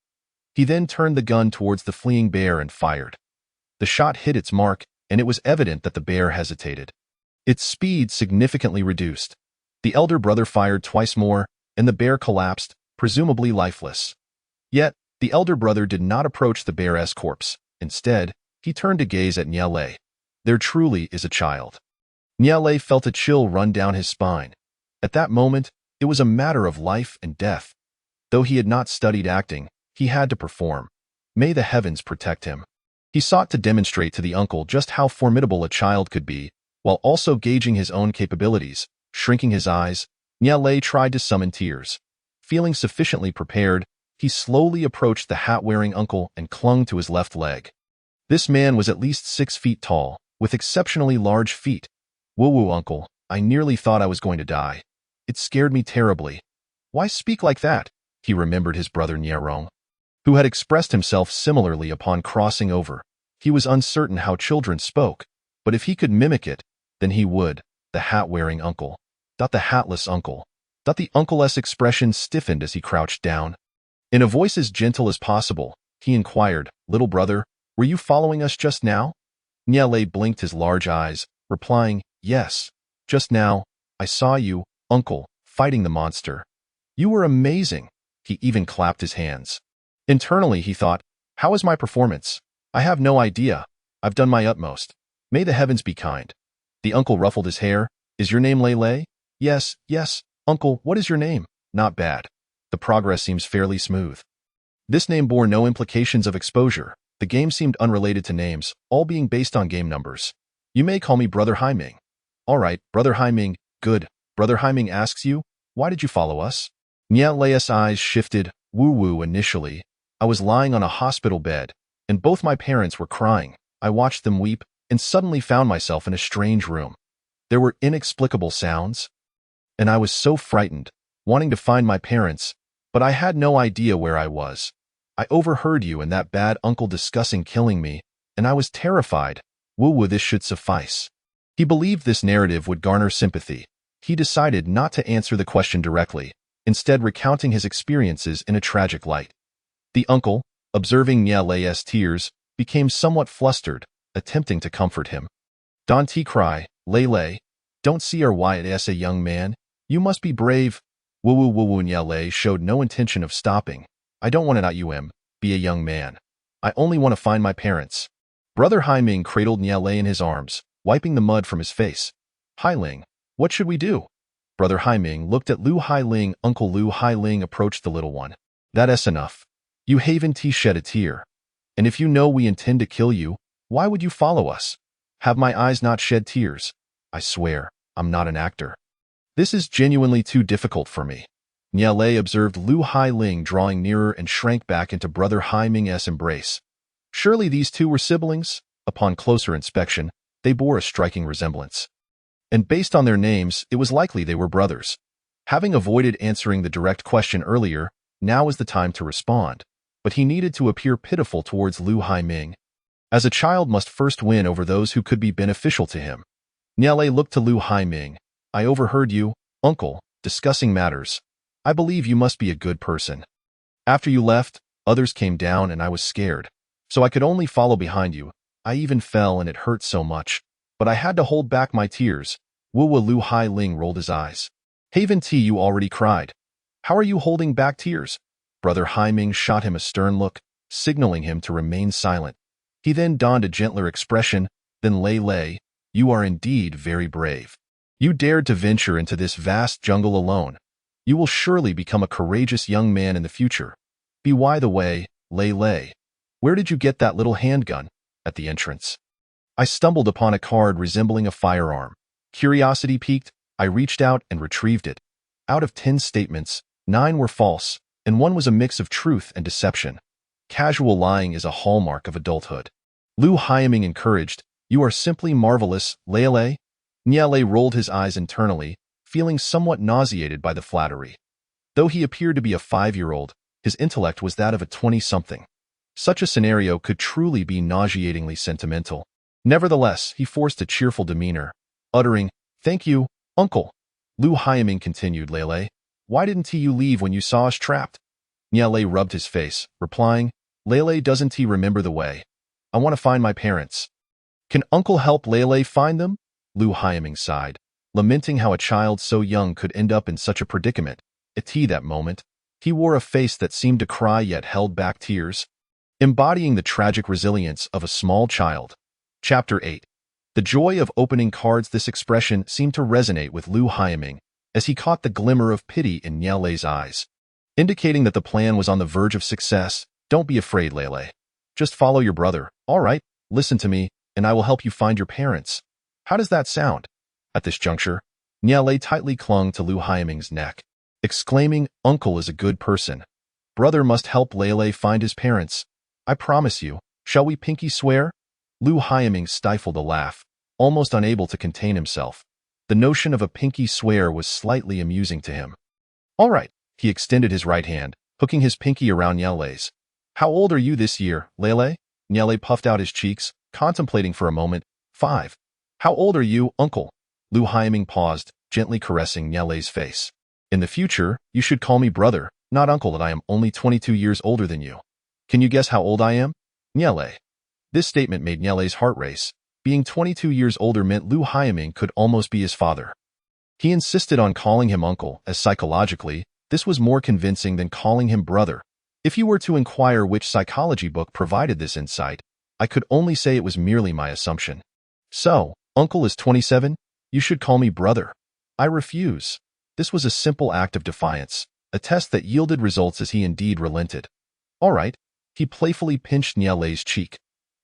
[SPEAKER 1] He then turned the gun towards the fleeing bear and fired. The shot hit its mark, and it was evident that the bear hesitated. Its speed significantly reduced. The elder brother fired twice more, and the bear collapsed, presumably lifeless. Yet, the elder brother did not approach the bear's corpse. Instead, he turned to gaze at Niele. There truly is a child. Niele felt a chill run down his spine. At that moment, it was a matter of life and death. Though he had not studied acting, he had to perform. May the heavens protect him. He sought to demonstrate to the uncle just how formidable a child could be, while also gauging his own capabilities. Shrinking his eyes, Niele tried to summon tears. Feeling sufficiently prepared, he slowly approached the hat-wearing uncle and clung to his left leg. This man was at least 6 feet tall, with exceptionally large feet. Woo-woo, uncle, I nearly thought I was going to die. It scared me terribly. Why speak like that? He remembered his brother Nyerong, who had expressed himself similarly upon crossing over. He was uncertain how children spoke, but if he could mimic it, then he would. The hat-wearing uncle. The hatless uncle. The uncle's expression stiffened as he crouched down. In a voice as gentle as possible, he inquired, Little brother, were you following us just now? Niele blinked his large eyes, replying, Yes. Just now, I saw you, uncle, fighting the monster. You were amazing. He even clapped his hands. Internally, he thought, How is my performance? I have no idea. I've done my utmost. May the heavens be kind. The uncle ruffled his hair. Is your name Lele? Yes, yes. Uncle, what is your name? Not bad. The progress seems fairly smooth. This name bore no implications of exposure. The game seemed unrelated to names, all being based on game numbers. You may call me Brother Haiming. All right, Brother Haiming, good. Brother Haiming asks you, why did you follow us? Niele's eyes shifted. Woo-woo initially. I was lying on a hospital bed, and both my parents were crying. I watched them weep, and suddenly found myself in a strange room. There were inexplicable sounds, and I was so frightened, wanting to find my parents, but I had no idea where I was. I overheard you and that bad uncle discussing killing me, and I was terrified. Woo-woo, this should suffice. He believed this narrative would garner sympathy. He decided not to answer the question directly, instead recounting his experiences in a tragic light. The uncle, observing Niele's tears, became somewhat flustered, attempting to comfort him. Don't cry, Lele. Don't see or why it is a young man. You must be brave. Woo-woo. Niele showed no intention of stopping. I don't want to not be a young man. I only want to find my parents. Brother Haiming cradled Niele in his arms, wiping the mud from his face. Hailing, what should we do? Brother Haiming looked at Lu Hailing. Uncle Lu Hailing approached the little one. That is enough. You haven't shed a tear. And if you know we intend to kill you, why would you follow us? Have my eyes not shed tears? I swear, I'm not an actor. This is genuinely too difficult for me. Niale observed Lu Hailing drawing nearer and shrank back into brother Haiming's embrace. Surely these two were siblings? Upon closer inspection, they bore a striking resemblance. And based on their names, it was likely they were brothers. Having avoided answering the direct question earlier, now was the time to respond. But he needed to appear pitiful towards Lu Haiming, as a child must first win over those who could be beneficial to him. Niale looked to Lu Haiming. I overheard you, uncle, discussing matters. I believe you must be a good person. After you left, others came down and I was scared. So I could only follow behind you. I even fell and it hurt so much. But I had to hold back my tears. Wuwa Lu Hailing rolled his eyes. Haven T, you already cried. How are you holding back tears? Brother Haiming shot him a stern look, signaling him to remain silent. He then donned a gentler expression. Then Lei, you are indeed very brave. You dared to venture into this vast jungle alone. You will surely become a courageous young man in the future. By the way, Lei, where did you get that little handgun? At the entrance. I stumbled upon a card resembling a firearm. Curiosity piqued, I reached out and retrieved it. Out of 10 statements, 9 were false, and 1 was a mix of truth and deception. Casual lying is a hallmark of adulthood. Lu Haiming encouraged, you are simply marvelous, Lei. Niale rolled his eyes internally, feeling somewhat nauseated by the flattery. Though he appeared to be a 5-year-old, his intellect was that of a 20-something. Such a scenario could truly be nauseatingly sentimental. Nevertheless, he forced a cheerful demeanor, uttering, thank you, uncle. Lu Haiming continued, Lei, why didn't you leave when you saw us trapped? Niale rubbed his face, replying, Lei, doesn't he remember the way? I want to find my parents. Can uncle help Lei find them? Lu Haiming sighed, lamenting how a child so young could end up in such a predicament. At that moment, he wore a face that seemed to cry yet held back tears, embodying the tragic resilience of a small child. Chapter 8. The joy of opening cards. This expression seemed to resonate with Lu Haiming as he caught the glimmer of pity in Niale's eyes, indicating that the plan was on the verge of success. Don't be afraid, Lei. Just follow your brother, all right? Listen to me, and I will help you find your parents. How does that sound? At this juncture, Niale tightly clung to Lu Haiming's neck, exclaiming, Uncle is a good person. Brother must help Lei find his parents. I promise you. Shall we pinky swear? Lu Haiming stifled a laugh, almost unable to contain himself. The notion of a pinky swear was slightly amusing to him. All right, he extended his right hand, hooking his pinky around Niale's. How old are you this year, Lei? Niale puffed out his cheeks, contemplating for a moment. 5. How old are you, uncle? Lu Haiming paused, gently caressing Niale's face. In the future, you should call me brother, not uncle, and I am only 22 years older than you. Can you guess how old I am? Niale. This statement made Niale's heart race. Being 22 years older meant Lu Haiming could almost be his father. He insisted on calling him uncle, as psychologically, this was more convincing than calling him brother. If you were to inquire which psychology book provided this insight, I could only say it was merely my assumption. So, uncle is 27? You should call me brother. I refuse. This was a simple act of defiance, a test that yielded results as he indeed relented. All right. He playfully pinched Niale's cheek.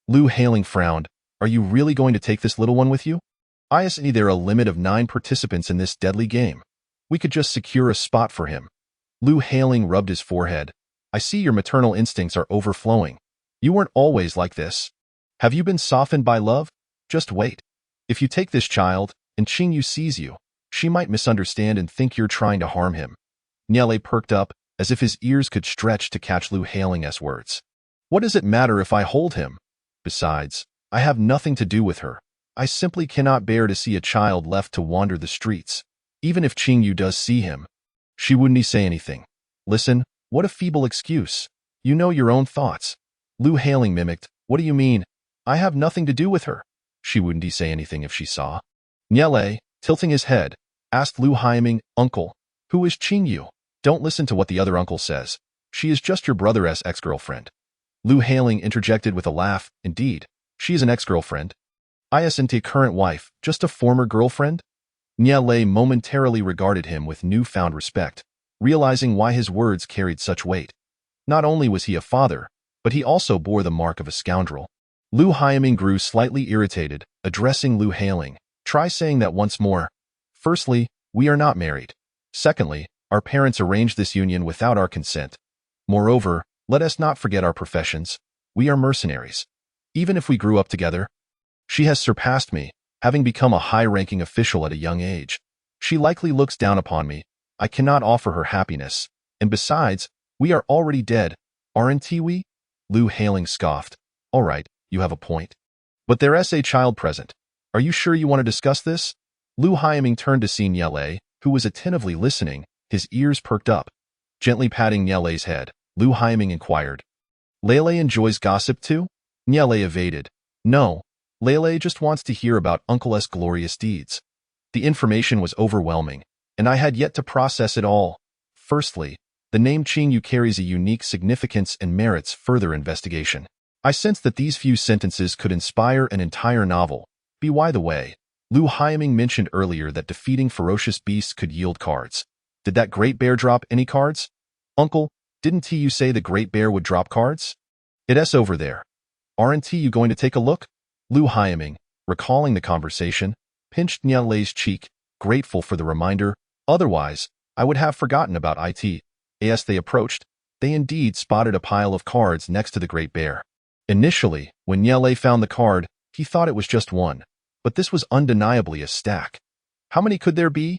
[SPEAKER 1] Lu Hailing frowned. Are you really going to take this little one with you? I see there are a limit of 9 participants in this deadly game. We could just secure a spot for him. Lu Hailing rubbed his forehead. I see your maternal instincts are overflowing. You weren't always like this. Have you been softened by love? Just wait. If you take this child, and Qingyu sees you, she might misunderstand and think you're trying to harm him. Niale perked up, as if his ears could stretch to catch Lu Hailing's words. What does it matter if I hold him? Besides, I have nothing to do with her. I simply cannot bear to see a child left to wander the streets. Even if Qingyu does see him, she wouldn't say anything. Listen, what a feeble excuse. You know your own thoughts. Lu Hailing mimicked. What do you mean? I have nothing to do with her. She wouldn't say anything if she saw. Niale, tilting his head, asked Lu Haiming, Uncle, who is Qingyu? Don't listen to what the other uncle says. She is just your brother's ex-girlfriend. Lu Hailing interjected with a laugh. Indeed, she is an ex-girlfriend. I isn't a current wife, just a former girlfriend? Niale momentarily regarded him with newfound respect, realizing why his words carried such weight. Not only was he a father, but he also bore the mark of a scoundrel. Lu Haiming grew slightly irritated, addressing Lu Hailing. Try saying that once more. Firstly, we are not married. Secondly, our parents arranged this union without our consent. Moreover, let us not forget our professions. We are mercenaries. Even if we grew up together, she has surpassed me, having become a high-ranking official at a young age. She likely looks down upon me. I cannot offer her happiness. And besides, we are already dead, aren't we? Lu Hailing scoffed. All right, you have a point. But there's a child present. Are you sure you want to discuss this? Lu Haiming turned to see Niele, who was attentively listening, his ears perked up. Gently patting Niele's head, Lu Haiming inquired. Lele enjoys gossip too? Niele evaded. No, Lele just wants to hear about Uncle's glorious deeds. The information was overwhelming, and I had yet to process it all. Firstly, the name Qing Yu carries a unique significance and merits further investigation. I sensed that these few sentences could inspire an entire novel. By the way, Lu Haiming mentioned earlier that defeating ferocious beasts could yield cards. Did that great bear drop any cards? Uncle, didn't you say the great bear would drop cards? It's over there. Aren't you going to take a look? Lu Haiming, recalling the conversation, pinched Niele's cheek, grateful for the reminder. Otherwise, I would have forgotten about it. As they approached, they indeed spotted a pile of cards next to the great bear. Initially, when Niele found the card, he thought it was just one, but this was undeniably a stack. How many could there be?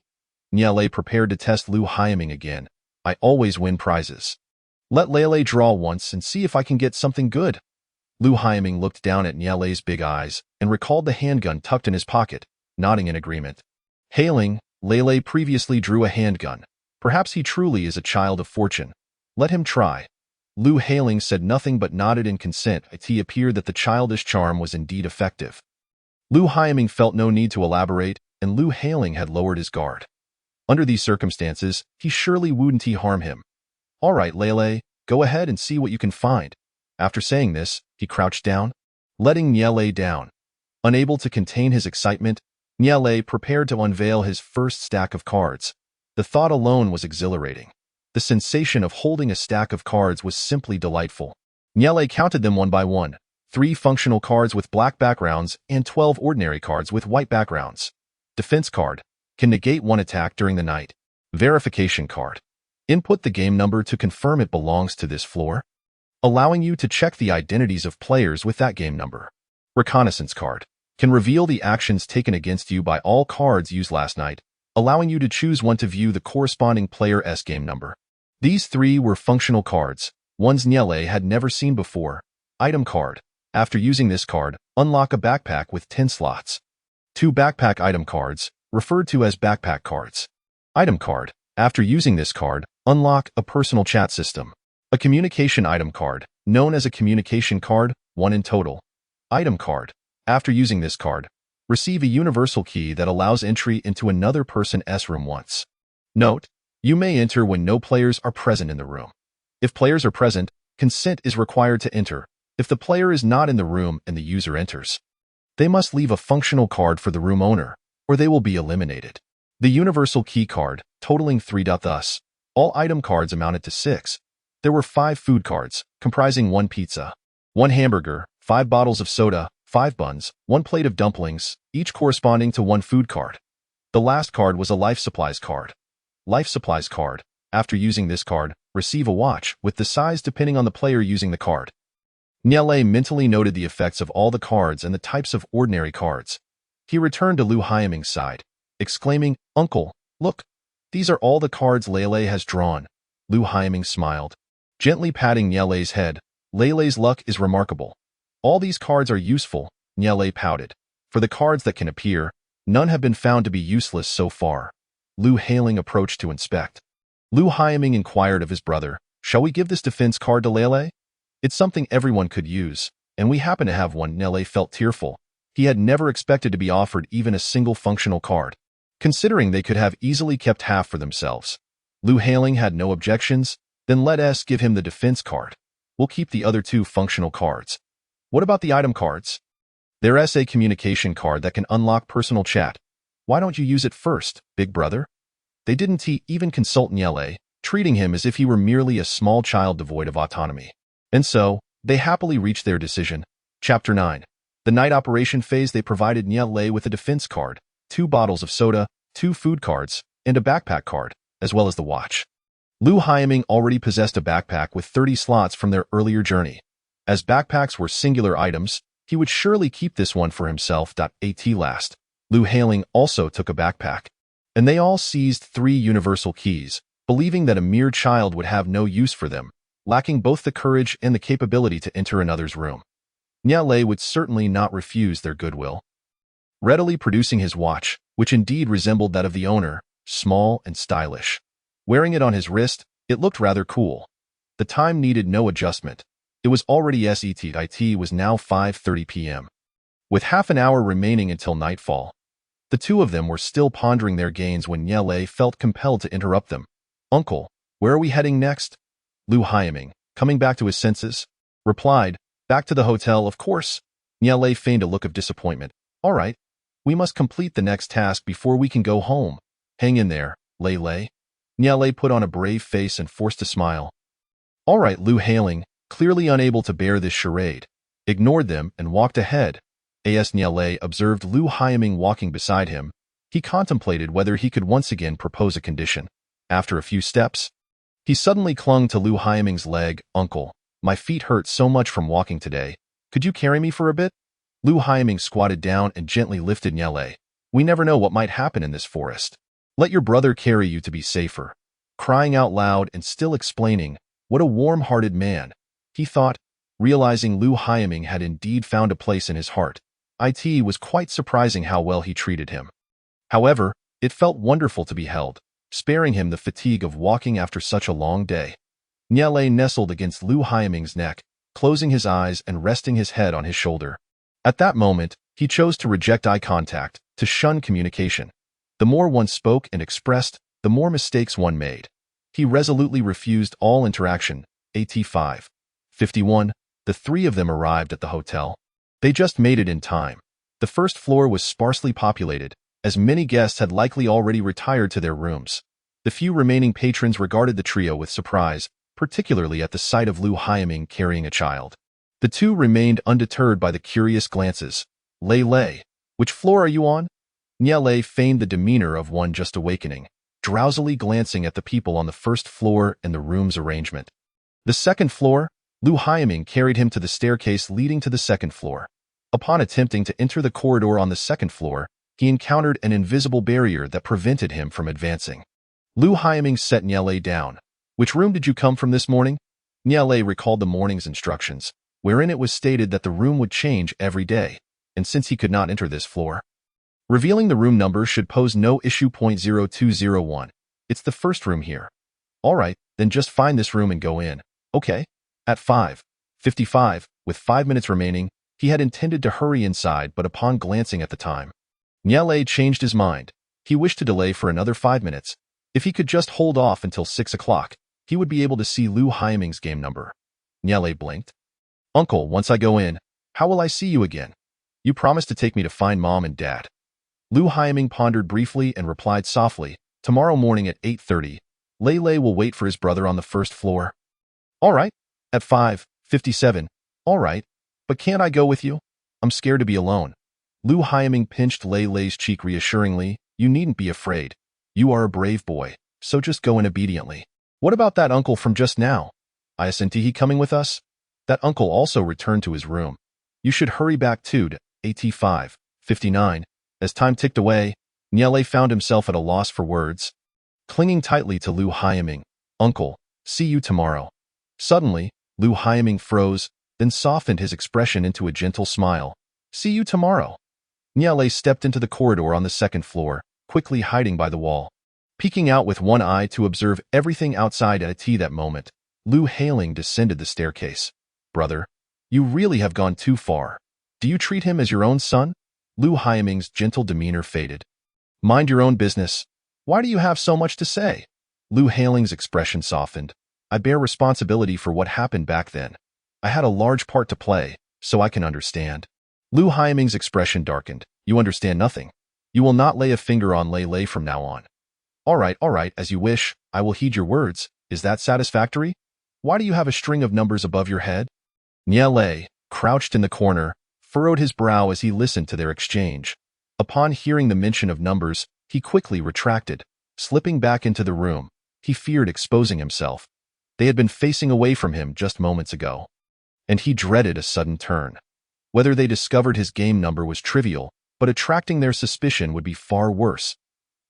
[SPEAKER 1] Niele prepared to test Lu Haiming again. I always win prizes. Let Lele draw once and see if I can get something good. Lu Haiming looked down at Niele's big eyes and recalled the handgun tucked in his pocket, nodding in agreement. Hailing, Lele previously drew a handgun. Perhaps he truly is a child of fortune. Let him try. Lu Hailing said nothing but nodded in consent. It appeared that the childish charm was indeed effective. Lu Haiming felt no need to elaborate, and Lu Hailing had lowered his guard. Under these circumstances, he surely wouldn't harm him. All right, Lele, go ahead and see what you can find. After saying this, he crouched down, letting Niele down. Unable to contain his excitement, Niele prepared to unveil his first stack of cards. The thought alone was exhilarating. The sensation of holding a stack of cards was simply delightful. Niele counted them one by one, 3 functional cards with black backgrounds and 12 ordinary cards with white backgrounds. Defense card. Can negate 1 attack during the night. Verification card. Input the game number to confirm it belongs to this floor, allowing you to check the identities of players with that game number. Reconnaissance card. Can reveal the actions taken against you by all cards used last night, allowing you to choose one to view the corresponding player's game number. These 3 were functional cards, ones Niele had never seen before. Item card. After using this card, unlock a backpack with 10 slots. 2 backpack item cards, referred to as backpack cards. Item card. After using this card, unlock a personal chat system. A communication item card, known as a communication card, 1 in total. Item card. After using this card, receive a universal key that allows entry into another person's room once. Note, you may enter when no players are present in the room. If players are present, consent is required to enter. If the player is not in the room and the user enters, they must leave a functional card for the room owner, or they will be eliminated. The universal key card, totaling 3. Thus, all item cards amounted to 6. There were 5 food cards, comprising 1 pizza, 1 hamburger, 5 bottles of soda, 5 buns, 1 plate of dumplings, each corresponding to 1 food card. The last card was a life supplies card. Life supplies card. After using this card, receive a watch, with the size depending on the player using the card. Niele mentally noted the effects of all the cards and the types of ordinary cards. He returned to Lu Haiming's side, exclaiming, Uncle, look, these are all the cards Lele has drawn. Lu Haiming smiled, gently patting Niele's head. Lele's luck is remarkable. All these cards are useful, Niele pouted. For the cards that can appear, none have been found to be useless so far. Lu Hailing approached to inspect. Lu Haiming inquired of his brother, shall we give this defense card to Lele? It's something everyone could use, and we happen to have one. Niele felt tearful. He had never expected to be offered even a single functional card, considering they could have easily kept half for themselves. Lu Hailing had no objections. Then let us give him the defense card. We'll keep the other 2 functional cards. What about the item cards? There's a communication card that can unlock personal chat. Why don't you use it first, big brother? They didn't even consult Niele, treating him as if he were merely a small child devoid of autonomy. And so, They happily reached their decision. Chapter 9. The night operation phase. They provided Nya Lei with a defense card, 2 bottles of soda, 2 food cards, and a backpack card, as well as the watch. Lu Haiming already possessed a backpack with 30 slots from their earlier journey. As backpacks were singular items, he would surely keep this one for himself. At last, Lu Haiming also took a backpack. And they all seized 3 universal keys, believing that a mere child would have no use for them, lacking both the courage and the capability to enter another's room. Nya Lei would certainly not refuse their goodwill. Readily producing his watch, which indeed resembled that of the owner, small and stylish. Wearing it on his wrist, it looked rather cool. The time needed no adjustment. It was already set. It was now 5:30 p.m. With half an hour remaining until nightfall. The two of them were still pondering their gains when Nya Lei felt compelled to interrupt them. "Uncle, where are we heading next?" Lu Haiming, coming back to his senses, replied, "Back to the hotel, of course." Nya Lei feigned a look of disappointment. "All right, we must complete the next task before we can go home. Hang in there, Lei Lei." Nya Lei put on a brave face and forced a smile. "All right," Lu Haiming, clearly unable to bear this charade, ignored them and walked ahead. As Nya Lei observed Lu Haiming walking beside him, he contemplated whether he could once again propose a condition. After a few steps, he suddenly clung to Lu Haiming's leg. "Uncle, my feet hurt so much from walking today. Could you carry me for a bit?" Lu Haiming squatted down and gently lifted Nya Lei. "We never know what might happen in this forest. Let your brother carry you to be safer." Crying out loud and still explaining, what a warm-hearted man, he thought, realizing Lu Haiming had indeed found a place in his heart. It was quite surprising how well he treated him. However, it felt wonderful to be held, sparing him the fatigue of walking after such a long day. Nya Lei nestled against Lu Haiming's neck, closing his eyes and resting his head on his shoulder. At that moment, he chose to reject eye contact, to shun communication. The more one spoke and expressed, the more mistakes one made. He resolutely refused all interaction. At 5:51, the 3 of them arrived at the hotel. They just made it in time. The first floor was sparsely populated, as many guests had likely already retired to their rooms. The few remaining patrons regarded the trio with surprise, particularly at the sight of Lu Haiming carrying a child. The 2 remained undeterred by the curious glances. "Lei Lei, which floor are you on?" Nya Lei feigned the demeanor of one just awakening, drowsily glancing at the people on the first floor and the room's arrangement. "The second floor." Lu Haiming carried him to the staircase leading to the second floor. Upon attempting to enter the corridor on the second floor, he encountered an invisible barrier that prevented him from advancing. Lu Haiming set Nya Lei down. "Which room did you come from this morning?" Nya Lei recalled the morning's instructions, wherein it was stated that the room would change every day, and since he could not enter this floor, revealing the room number should pose no issue. 0201. "It's the first room here." "All right, then just find this room and go in." "Okay." At 5:55, with 5 minutes remaining, he had intended to hurry inside, but upon glancing at the time, Nya Lei changed his mind. He wished to delay for another 5 minutes. If he could just hold off until 6 o'clock, he would be able to see Lu Haiming's game number. Nya Lei blinked. "Uncle, once I go in, how will I see you again? You promised to take me to find Mom and Dad." Lu Haiming pondered briefly and replied softly, "Tomorrow morning at 8:30, Lei Lei will wait for his brother on the first floor." "All right." At 5:57, "All right, but can't I go with you? I'm scared to be alone." Lu Haiming pinched Lei Lei's cheek reassuringly. "You needn't be afraid. You are a brave boy, so just go in obediently." "What about that uncle from just now? Isn't he coming with us?" That uncle also returned to his room. "You should hurry back too." At 5:59, as time ticked away, Nya Lei found himself at a loss for words. Clinging tightly to Lu Haiming, "Uncle, see you tomorrow." Suddenly, Lu Haiming froze, then softened his expression into a gentle smile. "See you tomorrow." Nya Lei stepped into the corridor on the second floor, quickly hiding by the wall. Peeking out with one eye to observe everything outside at that moment, Lu Haiming descended the staircase. "Brother, you really have gone too far. Do you treat him as your own son?" Lu Haiming's gentle demeanor faded. "Mind your own business. Why do you have so much to say?" Lu Haiming's expression softened. "I bear responsibility for what happened back then. I had a large part to play, so I can understand." Lu Haiming's expression darkened. "You understand nothing. You will not lay a finger on Lei Lei from now on." All right, as you wish. I will heed your words. Is that satisfactory? Why do you have a string of numbers above your head?" Niele, crouched in the corner, furrowed his brow as he listened to their exchange. Upon hearing the mention of numbers, he quickly retracted, slipping back into the room. He feared exposing himself. They had been facing away from him just moments ago, and he dreaded a sudden turn. Whether they discovered his game number was trivial, but attracting their suspicion would be far worse.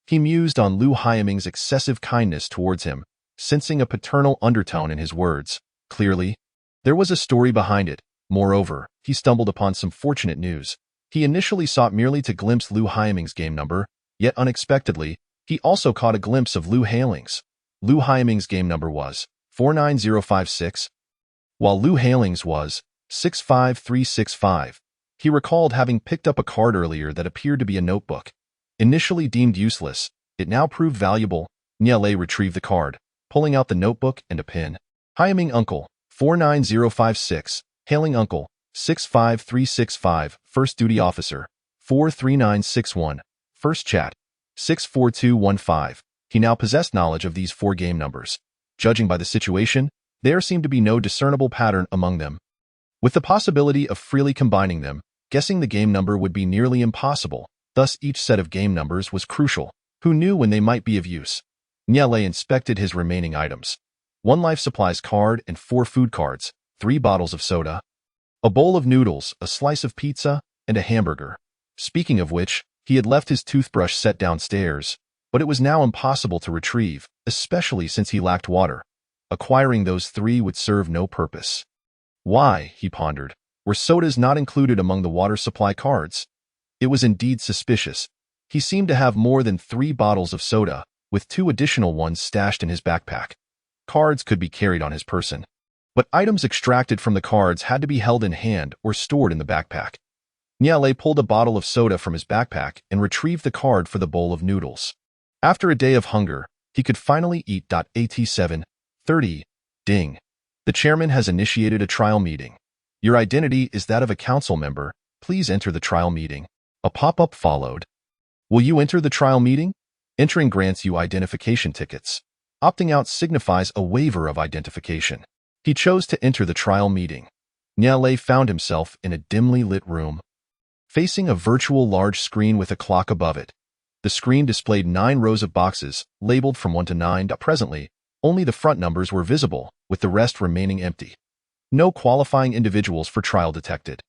[SPEAKER 1] He mused on Lu Haiming's excessive kindness towards him, sensing a paternal undertone in his words. Clearly, there was a story behind it. Moreover, he stumbled upon some fortunate news. He initially sought merely to glimpse Lu Haiming's game number, yet unexpectedly, he also caught a glimpse of Lu Hailing's. Lu Haiming's game number was 49056, while Lu Hailing's was 65365. He recalled having picked up a card earlier that appeared to be a notebook. Initially deemed useless, it now proved valuable. Niele retrieved the card, pulling out the notebook and a pen. Haiming Uncle, 49056. Hailing Uncle, 65365. First Duty Officer, 43961. First Chat, 64215. He now possessed knowledge of these 4 game numbers. Judging by the situation, there seemed to be no discernible pattern among them. With the possibility of freely combining them, guessing the game number would be nearly impossible. Thus, each set of game numbers was crucial. Who knew when they might be of use? Niele inspected his remaining items. 1 life supplies card and 4 food cards, 3 bottles of soda, a bowl of noodles, a slice of pizza, and a hamburger. Speaking of which, he had left his toothbrush set downstairs, but it was now impossible to retrieve, especially since he lacked water. Acquiring those 3 would serve no purpose. Why, he pondered, were sodas not included among the water supply cards? It was indeed suspicious. He seemed to have more than 3 bottles of soda, with 2 additional ones stashed in his backpack. Cards could be carried on his person, but items extracted from the cards had to be held in hand or stored in the backpack. Niele pulled a bottle of soda from his backpack and retrieved the card for the bowl of noodles. After a day of hunger, he could finally eat. At 7:30, ding. The chairman has initiated a trial meeting. Your identity is that of a council member. Please enter the trial meeting. A pop-up followed. Will you enter the trial meeting? Entering grants you identification tickets. Opting out signifies a waiver of identification. He chose to enter the trial meeting. Niele found himself in a dimly lit room, facing a virtual large screen with a clock above it. The screen displayed 9 rows of boxes, labeled from 1 to 9. Presently, only the front numbers were visible, with the rest remaining empty. No qualifying individuals for trial detected.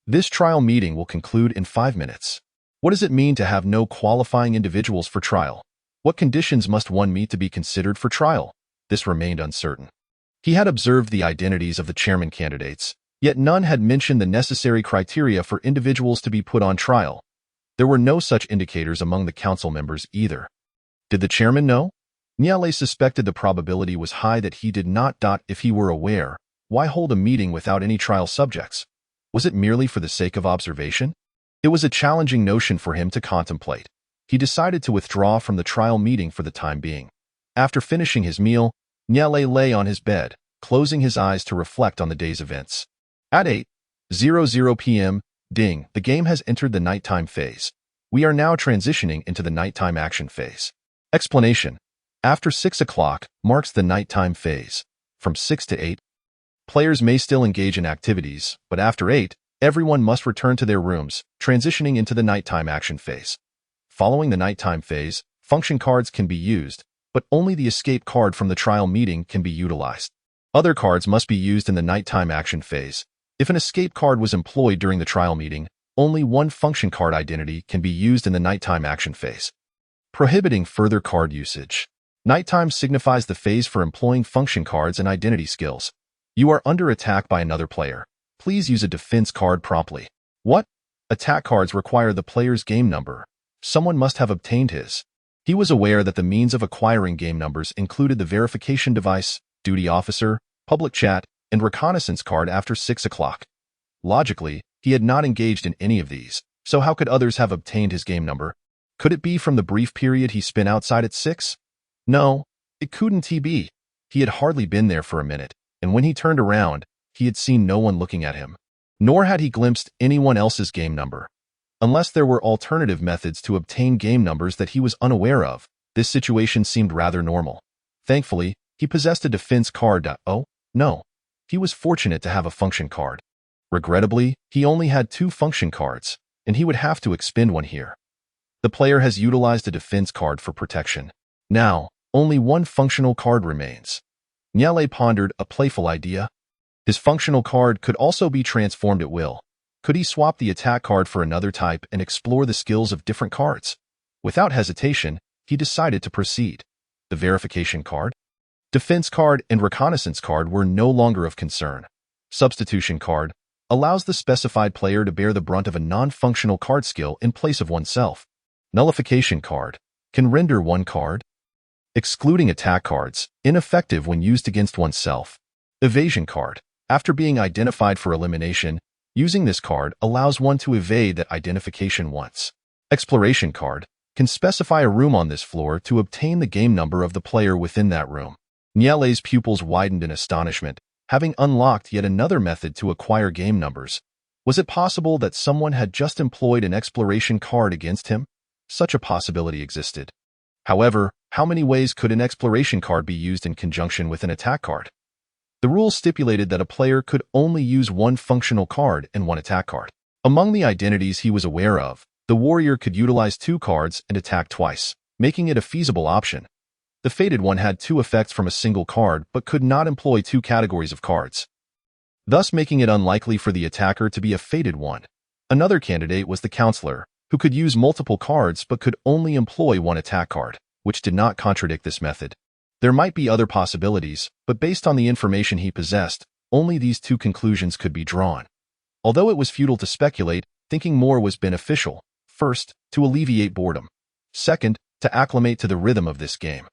[SPEAKER 1] This trial meeting will conclude in 5 minutes. What does it mean to have no qualifying individuals for trial? What conditions must one meet to be considered for trial? This remained uncertain. He had observed the identities of the chairman candidates, yet none had mentioned the necessary criteria for individuals to be put on trial. There were no such indicators among the council members either. Did the chairman know? Niele suspected the probability was high that he did not. If he were aware, why hold a meeting without any trial subjects? Was it merely for the sake of observation? It was a challenging notion for him to contemplate. He decided to withdraw from the trial meeting for the time being. After finishing his meal, Niele lay on his bed, closing his eyes to reflect on the day's events. At 8:00 p.m., ding, the game has entered the nighttime phase. We are now transitioning into the nighttime action phase. Explanation. After 6 o'clock marks the nighttime phase. From 6 to 8, players may still engage in activities, but after 8, everyone must return to their rooms, transitioning into the nighttime action phase. Following the nighttime phase, function cards can be used, but only the escape card from the trial meeting can be utilized. Other cards must be used in the nighttime action phase. If an escape card was employed during the trial meeting, only one function card identity can be used in the nighttime action phase. Prohibiting further card usage. Nighttime signifies the phase for employing function cards and identity skills. You are under attack by another player. Please use a defense card promptly. What? Attack cards require the player's game number. Someone must have obtained his. He was aware that the means of acquiring game numbers included the verification device, duty officer, public chat, and reconnaissance card after 6 o'clock. Logically, he had not engaged in any of these, so how could others have obtained his game number? Could it be from the brief period he spent outside at 6? No, it couldn't be. He had hardly been there for a minute, and when he turned around, he had seen no one looking at him. Nor had he glimpsed anyone else's game number. Unless there were alternative methods to obtain game numbers that he was unaware of, this situation seemed rather normal. Thankfully, he possessed a defense card. Oh, no. he was fortunate to have a function card. Regrettably, he only had 2 function cards, and he would have to expend one here. The player has utilized a defense card for protection. Now, only 1 functional card remains. Nyale pondered a playful idea. His functional card could also be transformed at will. Could he swap the attack card for another type and explore the skills of different cards? Without hesitation, he decided to proceed. The verification card, defense card, and reconnaissance card were no longer of concern. Substitution card allows the specified player to bear the brunt of a non-functional card skill in place of oneself. Nullification card can render 1 card, excluding attack cards, ineffective when used against oneself. Evasion card. After being identified for elimination, using this card allows one to evade that identification once. Exploration card can specify a room on this floor to obtain the game number of the player within that room. Nyale's pupils widened in astonishment, having unlocked yet another method to acquire game numbers. Was it possible that someone had just employed an exploration card against him? Such a possibility existed. However, how many ways could an exploration card be used in conjunction with an attack card? The rules stipulated that a player could only use 1 functional card and 1 attack card. Among the identities he was aware of, the warrior could utilize 2 cards and attack twice, making it a feasible option. The fated one had 2 effects from a single card but could not employ 2 categories of cards, thus making it unlikely for the attacker to be a fated one. Another candidate was the counselor, who could use multiple cards but could only employ 1 attack card, which did not contradict this method. There might be other possibilities, but based on the information he possessed, only these 2 conclusions could be drawn. Although it was futile to speculate, thinking more was beneficial. First, to alleviate boredom. Second, to acclimate to the rhythm of this game.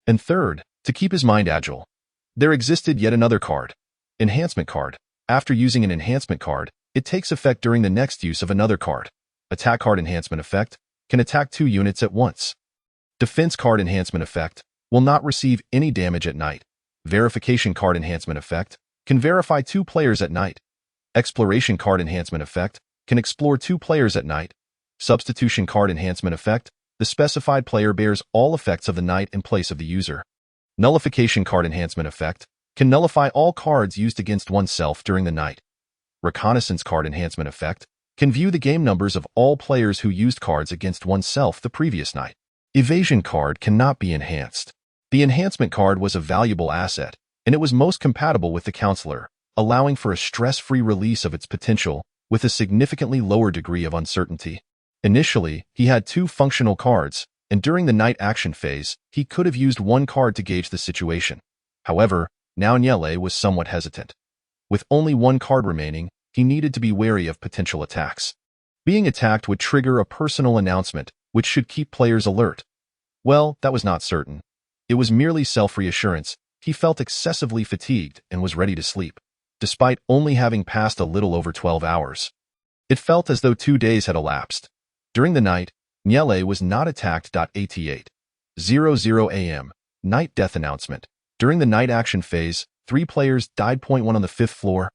[SPEAKER 1] And third, to keep his mind agile. There existed yet another card. Enhancement card. After using an enhancement card, it takes effect during the next use of another card. Attack card enhancement effect can attack 2 units at once. Defense card enhancement effect will not receive any damage at night. Verification card enhancement effect can verify 2 players at night. Exploration card enhancement effect can explore 2 players at night. Substitution card enhancement effect, the specified player bears all effects of the night in place of the user. Nullification card enhancement effect can nullify all cards used against oneself during the night. Reconnaissance card enhancement effect can view the game numbers of all players who used cards against oneself the previous night. Evasion card cannot be enhanced. The enhancement card was a valuable asset, and it was most compatible with the counselor, allowing for a stress-free release of its potential with a significantly lower degree of uncertainty. Initially, he had 2 functional cards, and during the night action phase, he could have used 1 card to gauge the situation. However, now Nyale was somewhat hesitant. With only 1 card remaining, he needed to be wary of potential attacks. Being attacked would trigger a personal announcement, which should keep players alert. Well, that was not certain. It was merely self-reassurance. He felt excessively fatigued and was ready to sleep, despite only having passed a little over 12 hours. It felt as though 2 days had elapsed. During the night, Nyale was not attacked. 88:00 a.m. Night death announcement. During the night action phase, 3 players died. 1 on the 5th floor,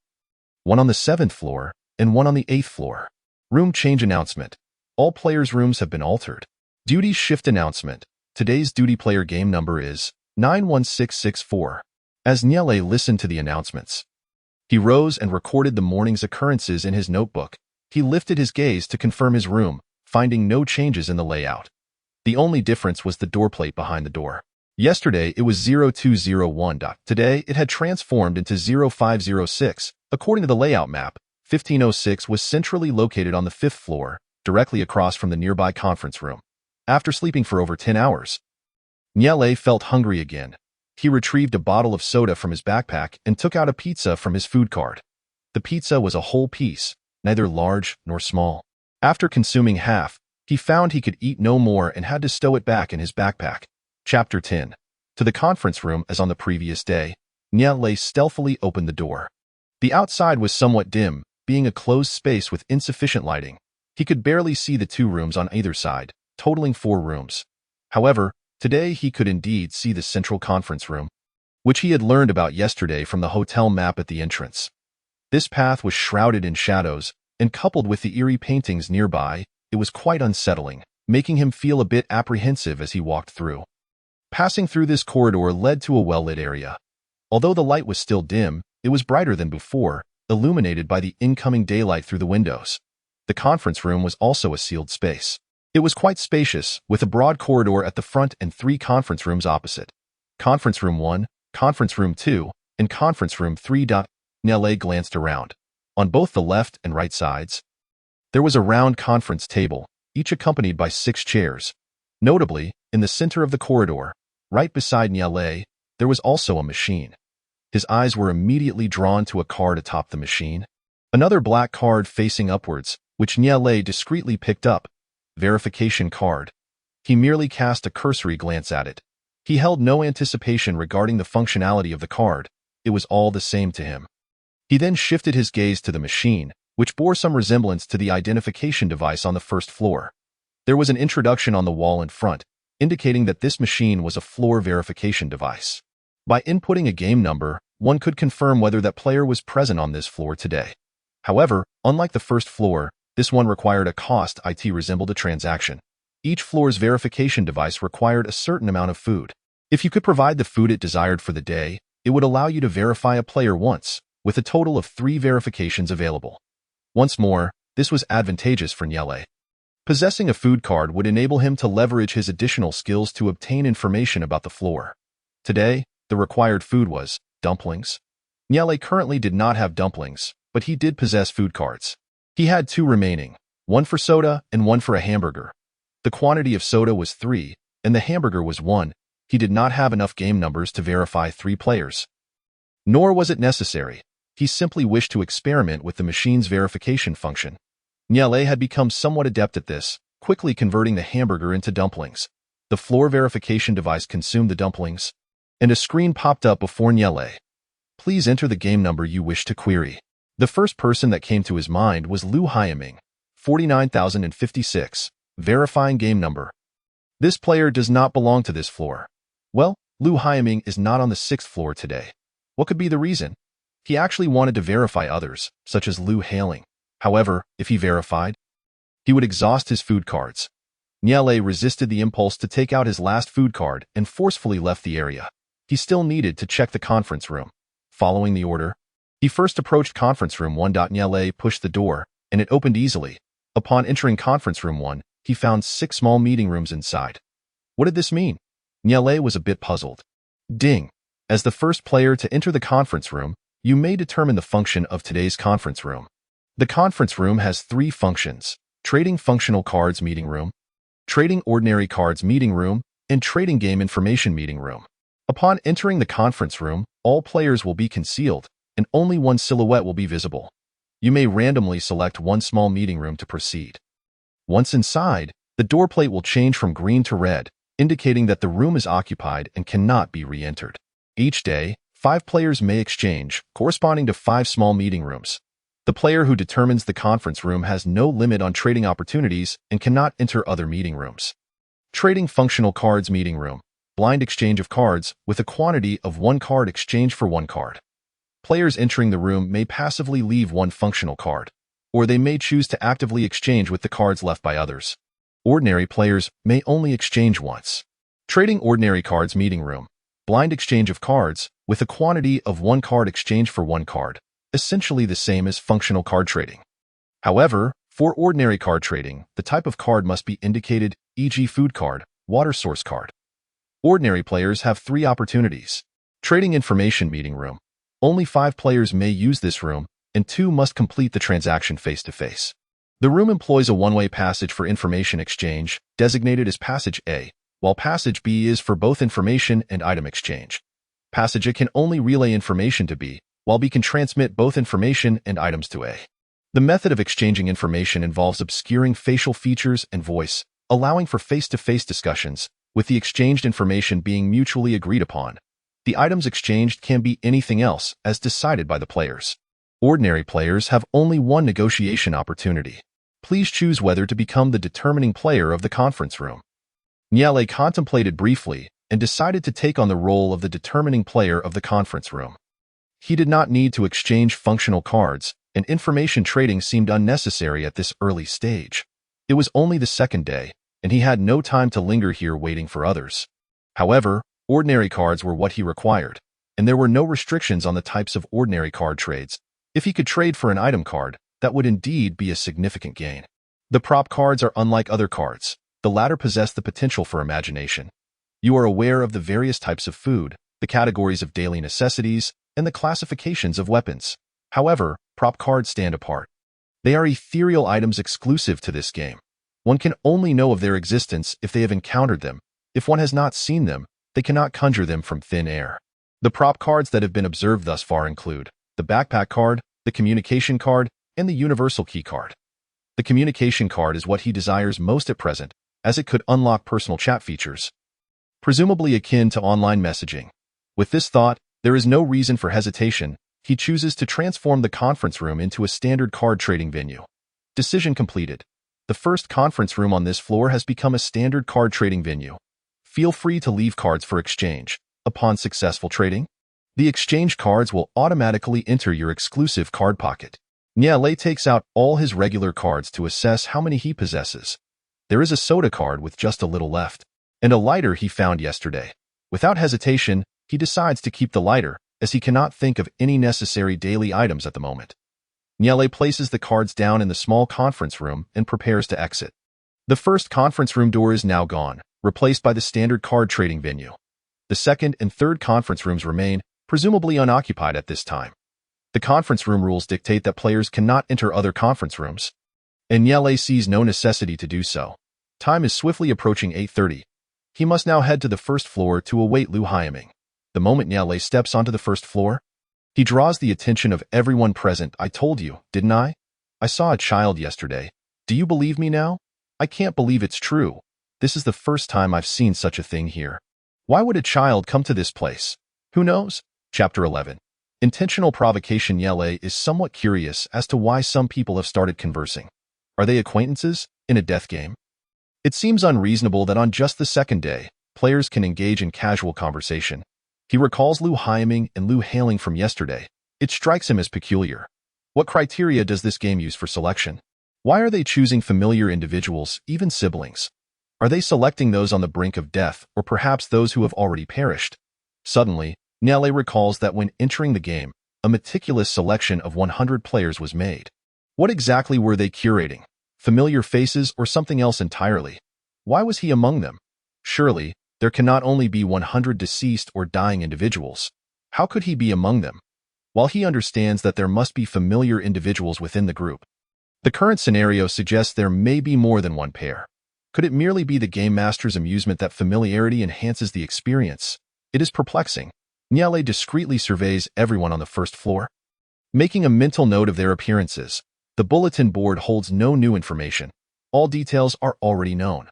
[SPEAKER 1] 1 on the 7th floor, and 1 on the 8th floor. Room change announcement. All players' rooms have been altered. Duty shift announcement. Today's duty player game number is 91664. As Nyale listened to the announcements, he rose and recorded the morning's occurrences in his notebook. He lifted his gaze to confirm his room, finding no changes in the layout. The only difference was the door plate behind the door. Yesterday, it was 0201. Today, it had transformed into 0506. According to the layout map, 1506 was centrally located on the 5th floor, directly across from the nearby conference room. After sleeping for over 10 hours, Nyale felt hungry again. He retrieved a bottle of soda from his backpack and took out a pizza from his food cart. The pizza was a whole piece, neither large nor small. After consuming half, he found he could eat no more and had to stow it back in his backpack. Chapter 10. To the conference room as on the previous day, Nyale stealthily opened the door. The outside was somewhat dim, being a closed space with insufficient lighting. He could barely see the 2 rooms on either side, totaling 4 rooms. However, today he could indeed see the central conference room, which he had learned about yesterday from the hotel map at the entrance. This path was shrouded in shadows, and coupled with the eerie paintings nearby, it was quite unsettling, making him feel a bit apprehensive as he walked through. Passing through this corridor led to a well-lit area. Although the light was still dim, It was brighter than before, illuminated by the incoming daylight through the windows. The conference room was also a sealed space. It was quite spacious, with a broad corridor at the front and 3 conference rooms opposite. Conference Room 1, Conference Room 2, and Conference Room 3. Nelle glanced around. On both the left and right sides, there was a round conference table, each accompanied by 6 chairs. Notably, in the center of the corridor, right beside Nelle, there was also a machine. His eyes were immediately drawn to a card atop the machine. Another black card facing upwards, which Nelle discreetly picked up. Verification card. He merely cast a cursory glance at it. He held no anticipation regarding the functionality of the card. It was all the same to him. He then shifted his gaze to the machine, which bore some resemblance to the identification device on the first floor. There was an introduction on the wall in front, indicating that this machine was a floor verification device. By inputting a game number, one could confirm whether that player was present on this floor today. However, unlike the first floor, this one required a cost. It resembled a transaction. Each floor's verification device required a certain amount of food. If you could provide the food it desired for the day, it would allow you to verify a player once, with a total of 3 verifications available. Once more, this was advantageous for Nelle. Possessing a food card would enable him to leverage his additional skills to obtain information about the floor. Today, the required food was dumplings. Nelle currently did not have dumplings, but he did possess food cards. He had 2 remaining, one for soda and one for a hamburger. The quantity of soda was 3, and the hamburger was 1. He did not have enough game numbers to verify 3 players. Nor was it necessary. He simply wished to experiment with the machine's verification function. Nelle had become somewhat adept at this, quickly converting the hamburger into dumplings. The floor verification device consumed the dumplings, and a screen popped up before Nelle. Please enter the game number you wish to query. The first person that came to his mind was Lu Hyaming, 49,056, verifying game number. This player does not belong to this floor. Well, Lu Hyaming is not on the 6th floor today. What could be the reason? He actually wanted to verify others, such as Lu Hailing. However, if he verified, he would exhaust his food cards. Nelle resisted the impulse to take out his last food card and forcefully left the area. He still needed to check the conference room. Following the order, he first approached Conference Room 1. Nelle pushed the door, and it opened easily. Upon entering Conference Room 1, he found 6 small meeting rooms inside. What did this mean? Nelle was a bit puzzled. Ding! As the first player to enter the conference room, you may determine the function of today's conference room. The conference room has 3 functions: Trading Functional Cards Meeting Room, Trading Ordinary Cards Meeting Room, and Trading Game Information Meeting Room. Upon entering the conference room, all players will be concealed, and only one silhouette will be visible. You may randomly select one small meeting room to proceed. Once inside, the door plate will change from green to red, indicating that the room is occupied and cannot be re-entered. Each day, 5 players may exchange, corresponding to 5 small meeting rooms. The player who determines the conference room has no limit on trading opportunities and cannot enter other meeting rooms. Trading Functional Cards Meeting Room. Blind exchange of cards with a quantity of 1 card exchanged for 1 card. Players entering the room may passively leave 1 functional card, or they may choose to actively exchange with the cards left by others. Ordinary players may only exchange once. Trading Ordinary Cards Meeting Room. Blind exchange of cards with a quantity of 1 card exchanged for 1 card, essentially the same as functional card trading. However, for ordinary card trading, the type of card must be indicated, e.g. food card, water source card. Ordinary players have 3 opportunities. Trading Information Meeting Room. Only 5 players may use this room, and 2 must complete the transaction face-to-face. The room employs a one-way passage for information exchange, designated as Passage A, while Passage B is for both information and item exchange. Passage A can only relay information to B, while B can transmit both information and items to A. The method of exchanging information involves obscuring facial features and voice, allowing for face-to-face discussions, with the exchanged information being mutually agreed upon. The items exchanged can be anything else, as decided by the players. Ordinary players have only 1 negotiation opportunity. Please choose whether to become the determining player of the conference room. Nelle contemplated briefly and decided to take on the role of the determining player of the conference room. He did not need to exchange functional cards, and information trading seemed unnecessary at this early stage. It was only the 2nd day, and he had no time to linger here waiting for others. However, ordinary cards were what he required, and there were no restrictions on the types of ordinary card trades. If he could trade for an item card, that would indeed be a significant gain. The prop cards are unlike other cards. The latter possess the potential for imagination. You are aware of the various types of food, the categories of daily necessities, and the classifications of weapons. However, prop cards stand apart. They are ethereal items exclusive to this game. One can only know of their existence if they have encountered them. If one has not seen them, they cannot conjure them from thin air. The prop cards that have been observed thus far include the backpack card, the communication card, and the universal key card. The communication card is what he desires most at present, as it could unlock personal chat features, presumably akin to online messaging. With this thought, there is no reason for hesitation. He chooses to transform the conference room into a standard card trading venue. Decision completed. The first conference room on this floor has become a standard card trading venue. Feel free to leave cards for exchange. Upon successful trading, the exchange cards will automatically enter your exclusive card pocket. Niale takes out all his regular cards to assess how many he possesses. There is a soda card with just a little left, and a lighter he found yesterday. Without hesitation, he decides to keep the lighter, as he cannot think of any necessary daily items at the moment. Niale places the cards down in the small conference room and prepares to exit. The first conference room door is now gone, replaced by the standard card trading venue. The second and third conference rooms remain, presumably unoccupied at this time. The conference room rules dictate that players cannot enter other conference rooms, and Niale sees no necessity to do so. Time is swiftly approaching 8:30. He must now head to the first floor to await Lu Haiming. The moment Niale steps onto the first floor, he draws the attention of everyone present. I told you, didn't I? I saw a child yesterday. Do you believe me now? I can't believe it's true. This is the first time I've seen such a thing here. Why would a child come to this place? Who knows? Chapter 11. Intentional provocation. Niale is somewhat curious as to why some people have started conversing. Are they acquaintances in a death game? It seems unreasonable that on just the second day, players can engage in casual conversation. He recalls Lu Haiming and Lu hailing from yesterday. It strikes him as peculiar. What criteria does this game use for selection? Why are they choosing familiar individuals, even siblings? Are they selecting those on the brink of death, or perhaps those who have already perished? Suddenly, Niale recalls that when entering the game, a meticulous selection of 100 players was made. What exactly were they curating? Familiar faces or something else entirely? Why was he among them? Surely, there cannot only be 100 deceased or dying individuals. How could he be among them? While he understands that there must be familiar individuals within the group, the current scenario suggests there may be more than one pair. Could it merely be the game master's amusement that familiarity enhances the experience? It is perplexing. Niale discreetly surveys everyone on the first floor, making a mental note of their appearances. The bulletin board holds no new information. All details are already known.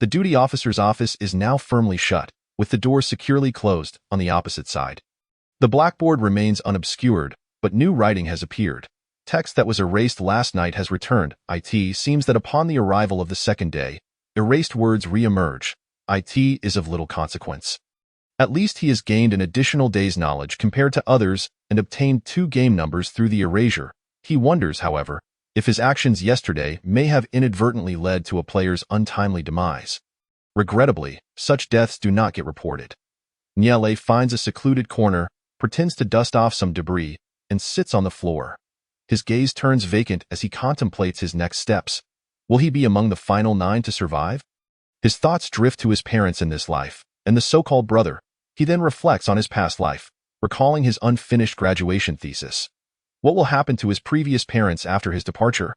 [SPEAKER 1] The duty officer's office is now firmly shut, with the door securely closed on the opposite side. The blackboard remains unobscured, but new writing has appeared. Text that was erased last night has returned. It seems that upon the arrival of the second day, erased words re-emerge. It is of little consequence. At least he has gained an additional day's knowledge compared to others and obtained 2 game numbers through the erasure. He wonders, however, if his actions yesterday may have inadvertently led to a player's untimely demise. Regrettably, such deaths do not get reported. Niale finds a secluded corner, pretends to dust off some debris, and sits on the floor. His gaze turns vacant as he contemplates his next steps. Will he be among the final 9 to survive? His thoughts drift to his parents in this life, and the so-called brother. He then reflects on his past life, recalling his unfinished graduation thesis. What will happen to his previous parents after his departure?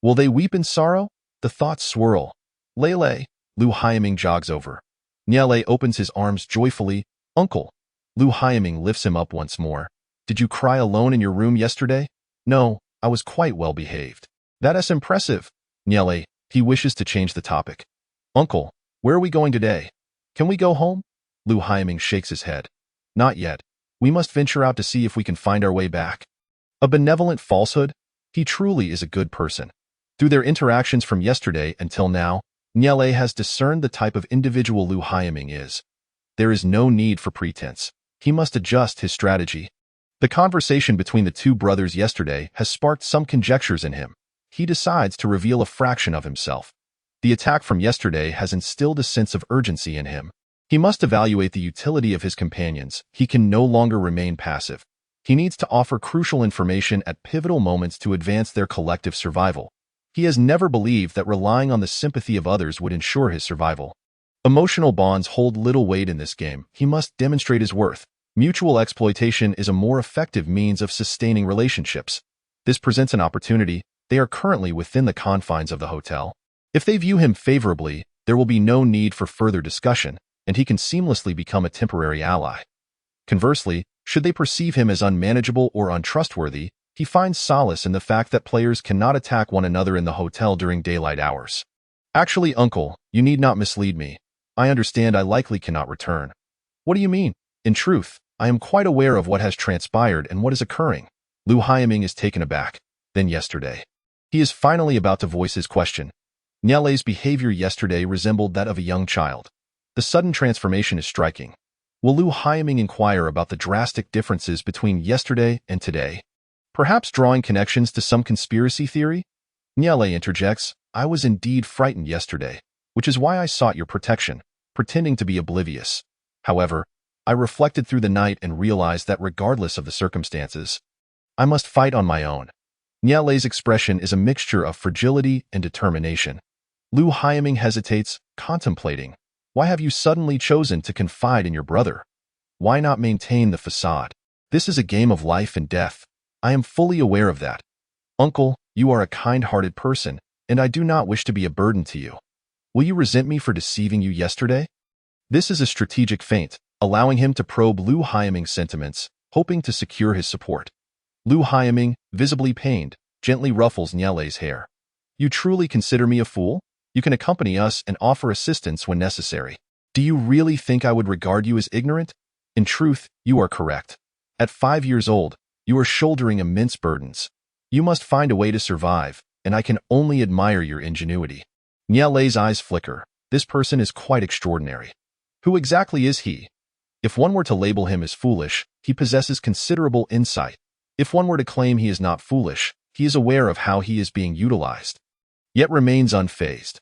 [SPEAKER 1] Will they weep in sorrow? The thoughts swirl. Lele, Lu Haiming jogs over. Niale opens his arms joyfully. Uncle. Lu Haiming lifts him up once more. Did you cry alone in your room yesterday? No, I was quite well behaved. That's impressive. Niale, he wishes to change the topic. Uncle, where are we going today? Can we go home? Lu Haiming shakes his head. Not yet. We must venture out to see if we can find our way back. A benevolent falsehood? He truly is a good person. Through their interactions from yesterday until now, Niale has discerned the type of individual Lu Haiming is. There is no need for pretense. He must adjust his strategy. The conversation between the 2 brothers yesterday has sparked some conjectures in him. He decides to reveal a fraction of himself. The attack from yesterday has instilled a sense of urgency in him. He must evaluate the utility of his companions. He can no longer remain passive. He needs to offer crucial information at pivotal moments to advance their collective survival. He has never believed that relying on the sympathy of others would ensure his survival. Emotional bonds hold little weight in this game. He must demonstrate his worth. Mutual exploitation is a more effective means of sustaining relationships. This presents an opportunity. They are currently within the confines of the hotel. If they view him favorably, there will be no need for further discussion, and he can seamlessly become a temporary ally. Conversely, should they perceive him as unmanageable or untrustworthy, he finds solace in the fact that players cannot attack one another in the hotel during daylight hours. Actually, uncle, you need not mislead me. I understand I likely cannot return. What do you mean? In truth, I am quite aware of what has transpired and what is occurring. Lu Haiming is taken aback. Then yesterday. He is finally about to voice his question. Niele's behavior yesterday resembled that of a young child. The sudden transformation is striking. Will Lu Haiming inquire about the drastic differences between yesterday and today? Perhaps drawing connections to some conspiracy theory? Niele interjects, I was indeed frightened yesterday, which is why I sought your protection, pretending to be oblivious. However, I reflected through the night and realized that regardless of the circumstances, I must fight on my own. Niele's expression is a mixture of fragility and determination. Lu Haiming hesitates, contemplating. Why have you suddenly chosen to confide in your brother? Why not maintain the facade? This is a game of life and death. I am fully aware of that. Uncle, you are a kind-hearted person, and I do not wish to be a burden to you. Will you resent me for deceiving you yesterday? This is a strategic feint, allowing him to probe Lu Haiming's sentiments, hoping to secure his support. Lu Haiming, visibly pained, gently ruffles Niele's hair. You truly consider me a fool? You can accompany us and offer assistance when necessary. Do you really think I would regard you as ignorant? In truth, you are correct. At 5 years old, you are shouldering immense burdens. You must find a way to survive, and I can only admire your ingenuity. Niele's eyes flicker. This person is quite extraordinary. Who exactly is he? If one were to label him as foolish, he possesses considerable insight. If one were to claim he is not foolish, he is aware of how he is being utilized, yet remains unfazed.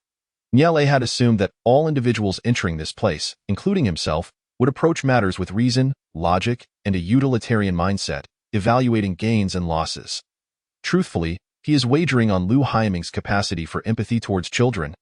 [SPEAKER 1] Niele had assumed that all individuals entering this place, including himself, would approach matters with reason, logic, and a utilitarian mindset, evaluating gains and losses. Truthfully, he is wagering on Lu Haiming's capacity for empathy towards children,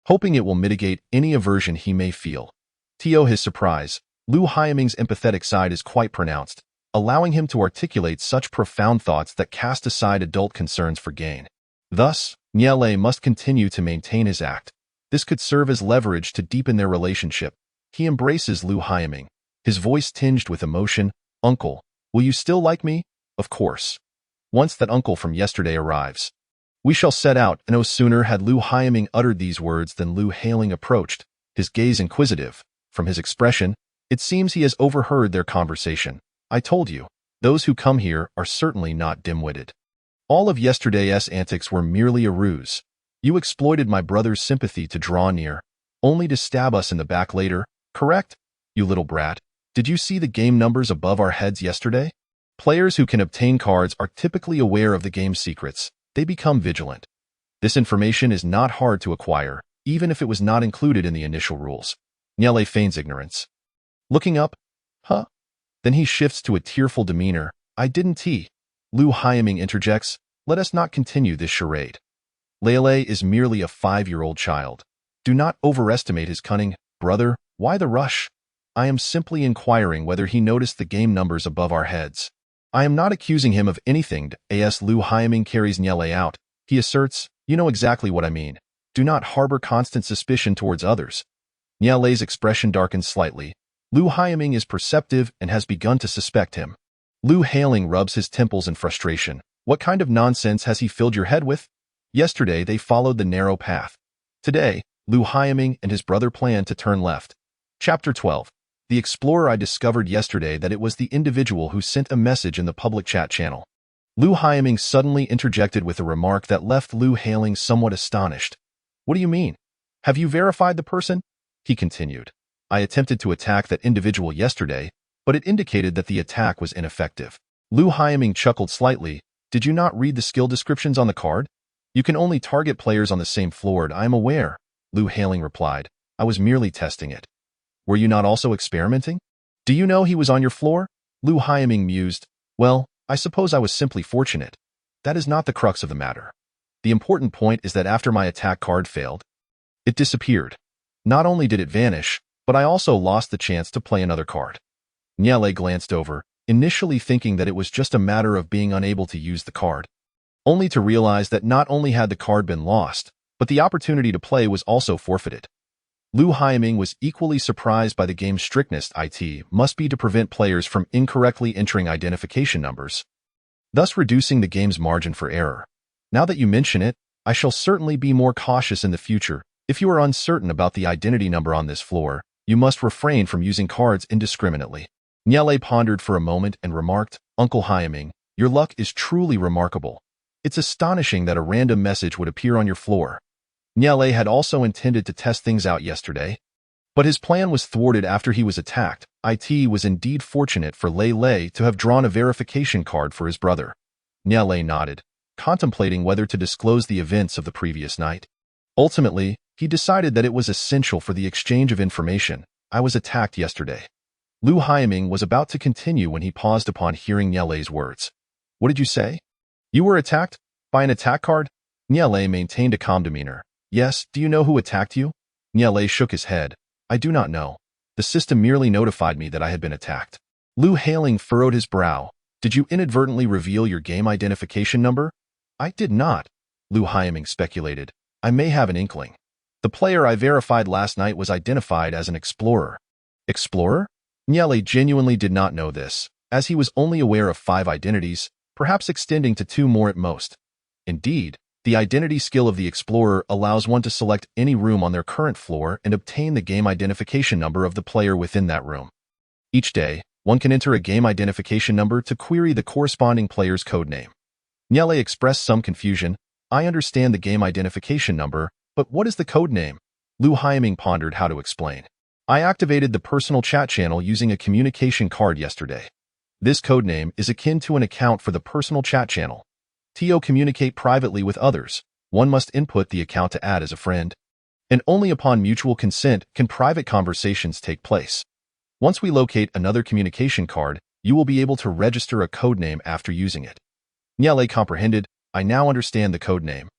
[SPEAKER 1] hoping it will mitigate any aversion he may feel. To his surprise, Lu Haiming's empathetic side is quite pronounced, allowing him to articulate such profound thoughts that cast aside adult concerns for gain. Thus, Niele must continue to maintain his act. This could serve as leverage to deepen their relationship. He embraces Lu Haiming, his voice tinged with emotion. Uncle, will you still like me? Of course. Once that uncle from yesterday arrives, we shall set out. No sooner had Lu Haiming uttered these words than Lu Haiming approached, his gaze inquisitive. From his expression, it seems he has overheard their conversation. I told you, those who come here are certainly not dim-witted. All of yesterday's antics were merely a ruse. You exploited my brother's sympathy to draw near, only to stab us in the back later, correct? You little brat. Did you see the game numbers above our heads yesterday? Players who can obtain cards are typically aware of the game's secrets. They become vigilant. This information is not hard to acquire, even if it was not included in the initial rules. Niele feigns ignorance. Looking up, huh? Then he shifts to a tearful demeanor. I didn't he? Lu Haiming interjects, let us not continue this charade. Lele is merely a 5-year-old child. Do not overestimate his cunning. Brother, why the rush? I am simply inquiring whether he noticed the game numbers above our heads. I am not accusing him of anything. As Lu Haiming carries Niele out, he asserts, you know exactly what I mean. Do not harbor constant suspicion towards others. Niele's expression darkens slightly. Lu Haiming is perceptive and has begun to suspect him. Lu Haiming rubs his temples in frustration. What kind of nonsense has he filled your head with? Yesterday they followed the narrow path. Today, Lu Haiming and his brother plan to turn left. Chapter 12. The explorer I discovered yesterday that it was the individual who sent a message in the public chat channel. Lu Haiming suddenly interjected with a remark that left Lu Haiming somewhat astonished. What do you mean? Have you verified the person? He continued. I attempted to attack that individual yesterday, but it indicated that the attack was ineffective. Lu Haiming chuckled slightly. Did you not read the skill descriptions on the card? You can only target players on the same floor. I am aware, Lu Haiming replied. I was merely testing it. Were you not also experimenting? Do you know he was on your floor? Lu Haiming mused. Well, I suppose I was simply fortunate. That is not the crux of the matter. The important point is that after my attack card failed, it disappeared. Not only did it vanish, but I also lost the chance to play another card. Niele glanced over, initially thinking that it was just a matter of being unable to use the card, only to realize that not only had the card been lost, but the opportunity to play was also forfeited. Lu Haiming was equally surprised by the game's strictness. It must be to prevent players from incorrectly entering identification numbers, thus reducing the game's margin for error. Now that you mention it, I shall certainly be more cautious in the future. If you are uncertain about the identity number on this floor, you must refrain from using cards indiscriminately. Niele pondered for a moment and remarked, Uncle Haiming, your luck is truly remarkable. It's astonishing that a random message would appear on your floor. Niele had also intended to test things out yesterday, but his plan was thwarted after he was attacked. It was indeed fortunate for Lei Lei to have drawn a verification card for his brother. Niele nodded, contemplating whether to disclose the events of the previous night. Ultimately, he decided that it was essential for the exchange of information. I was attacked yesterday. Lu Haiming was about to continue when he paused upon hearing Niele's words. What did you say? You were attacked? By an attack card? Niele maintained a calm demeanor. Yes, do you know who attacked you? Niele shook his head. I do not know. The system merely notified me that I had been attacked. Lu Haiming furrowed his brow. Did you inadvertently reveal your game identification number? I did not, Lu Haiming speculated. I may have an inkling. The player I verified last night was identified as an explorer. Explorer? Niele genuinely did not know this, as he was only aware of 5 identities, perhaps extending to 2 more at most. Indeed, the identity skill of the explorer allows one to select any room on their current floor and obtain the game identification number of the player within that room. Each day, one can enter a game identification number to query the corresponding player's codename. Niele expressed some confusion. I understand the game identification number, but what is the codename? Lu Haiming pondered how to explain. I activated the personal chat channel using a communication card yesterday. This codename is akin to an account for the personal chat channel. To communicate privately with others, one must input the account to add as a friend, and only upon mutual consent can private conversations take place. Once we locate another communication card, you will be able to register a codename after using it. Niele comprehended. I now understand the codename.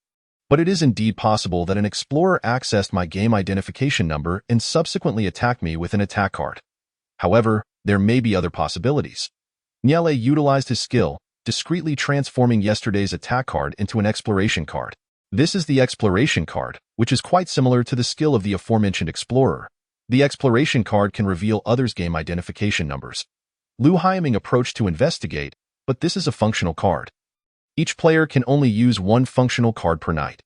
[SPEAKER 1] But it is indeed possible that an explorer accessed my game identification number and subsequently attacked me with an attack card. However, there may be other possibilities. Niele utilized his skill, discreetly transforming yesterday's attack card into an exploration card. This is the exploration card, which is quite similar to the skill of the aforementioned explorer. The exploration card can reveal others' game identification numbers. Lu Haiming approached to investigate, but this is a functional card. Each player can only use 1 functional card per night.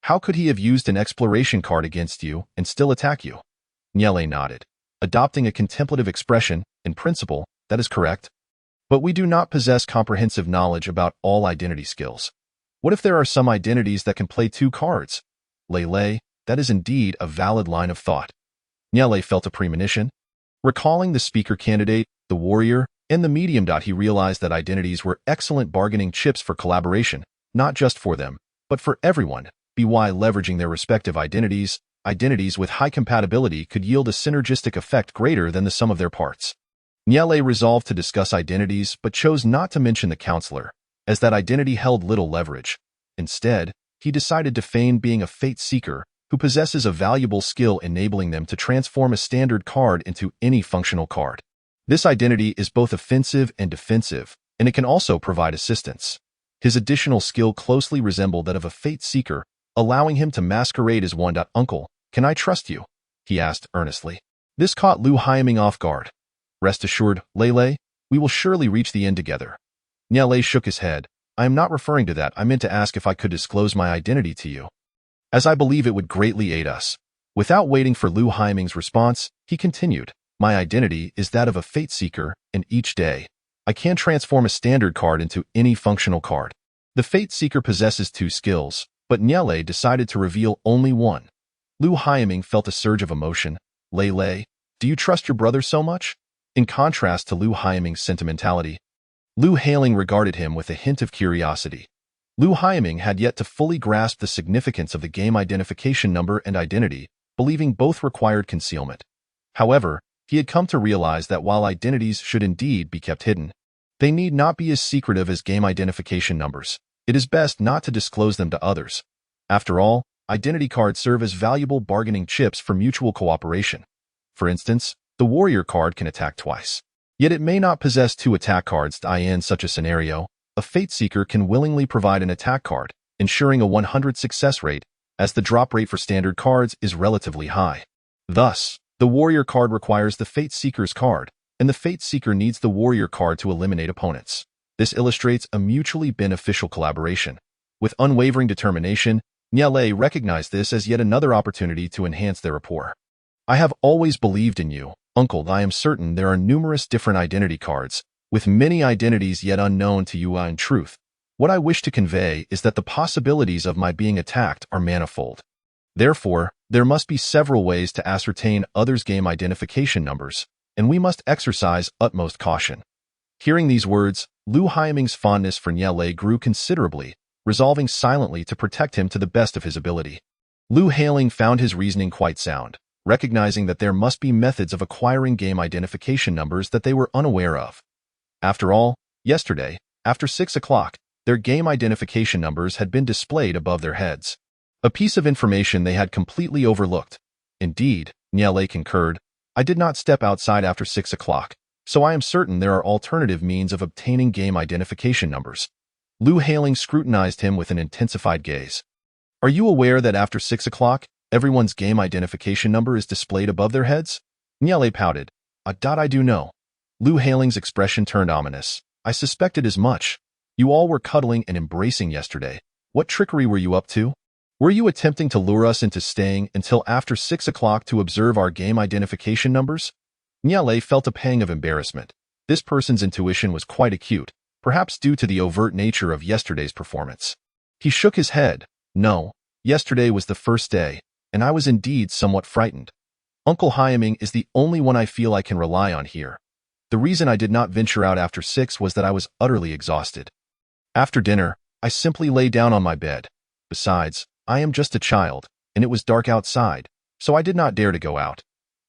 [SPEAKER 1] How could he have used an exploration card against you and still attack you? Niele nodded, adopting a contemplative expression. In principle, that is correct. But we do not possess comprehensive knowledge about all identity skills. What if there are some identities that can play 2 cards? Lei, that is indeed a valid line of thought. Niele felt a premonition. Recalling the speaker candidate, the warrior, and the medium. He realized that identities were excellent bargaining chips for collaboration, not just for them, but for everyone. By leveraging their respective identities with high compatibility could yield a synergistic effect greater than the sum of their parts. Niele resolved to discuss identities but chose not to mention the counselor, as that identity held little leverage. Instead, he decided to feign being a fate seeker who possesses a valuable skill enabling them to transform a standard card into any functional card. This identity is both offensive and defensive, and it can also provide assistance. His additional skill closely resembled that of a fate seeker, allowing him to masquerade as one. Uncle, can I trust you? He asked earnestly. This caught Lu Haiming off guard. Rest assured, Lei, we will surely reach the end together. Niele shook his head. I am not referring to that. I meant to ask if I could disclose my identity to you, as I believe it would greatly aid us. Without waiting for Lu Haiming's response, he continued. My identity is that of a fate seeker, and each day, I can transform a standard card into any functional card. The fate seeker possesses 2 skills, but Niele decided to reveal only 1. Lu Haiming felt a surge of emotion. Lei, do you trust your brother so much? In contrast to Lu Haiming's sentimentality, Lu Haiming regarded him with a hint of curiosity. Lu Haiming had yet to fully grasp the significance of the game identification number and identity, believing both required concealment. However, He had come to realize that while identities should indeed be kept hidden, they need not be as secretive as game identification numbers. It is best not to disclose them to others. After all, identity cards serve as valuable bargaining chips for mutual cooperation. For instance, the warrior card can attack twice. Yet it may not possess two attack cards. In such a scenario, a Fate Seeker can willingly provide an attack card, ensuring a 100 success rate, as the drop rate for standard cards is relatively high. Thus, the warrior card requires the Fate Seeker's card, and the Fate Seeker needs the warrior card to eliminate opponents. This illustrates a mutually beneficial collaboration. With unwavering determination, Niale recognized this as yet another opportunity to enhance their rapport. I have always believed in you, Uncle. I am certain there are numerous different identity cards, with many identities yet unknown to you. In truth, what I wish to convey is that the possibilities of my being attacked are manifold. Therefore, there must be several ways to ascertain others' game identification numbers, and we must exercise utmost caution. Hearing these words, Lu Haiming's fondness for Niale grew considerably, resolving silently to protect him to the best of his ability. Lu Hailing found his reasoning quite sound, recognizing that there must be methods of acquiring game identification numbers that they were unaware of. After all, yesterday, after 6 o'clock, their game identification numbers had been displayed above their heads. A piece of information they had completely overlooked. Indeed, Niale concurred, I did not step outside after 6 o'clock, so I am certain there are alternative means of obtaining game identification numbers. Lu Hailing scrutinized him with an intensified gaze. Are you aware that after 6 o'clock, everyone's game identification number is displayed above their heads? Niale pouted. I do know. Lu Hailing's expression turned ominous. I suspected as much. You all were cuddling and embracing yesterday. What trickery were you up to? Were you attempting to lure us into staying until after 6 o'clock to observe our game identification numbers? Niale felt a pang of embarrassment. This person's intuition was quite acute, perhaps due to the overt nature of yesterday's performance. He shook his head. No, yesterday was the first day, and I was indeed somewhat frightened. Uncle Haiming is the only one I feel I can rely on here. The reason I did not venture out after 6 was that I was utterly exhausted. After dinner, I simply lay down on my bed. Besides, I am just a child, and it was dark outside, so I did not dare to go out.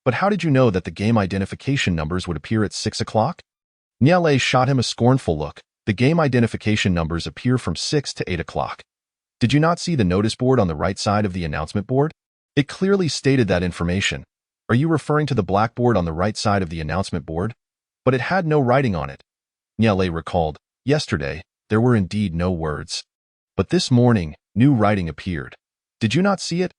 [SPEAKER 1] But how did you know that the game identification numbers would appear at 6 o'clock? Niale shot him a scornful look. The game identification numbers appear from 6 to 8 o'clock. Did you not see the notice board on the right side of the announcement board? It clearly stated that information. Are you referring to the blackboard on the right side of the announcement board? But it had no writing on it. Niale recalled, yesterday, there were indeed no words. But this morning, new writing appeared. Did you not see it?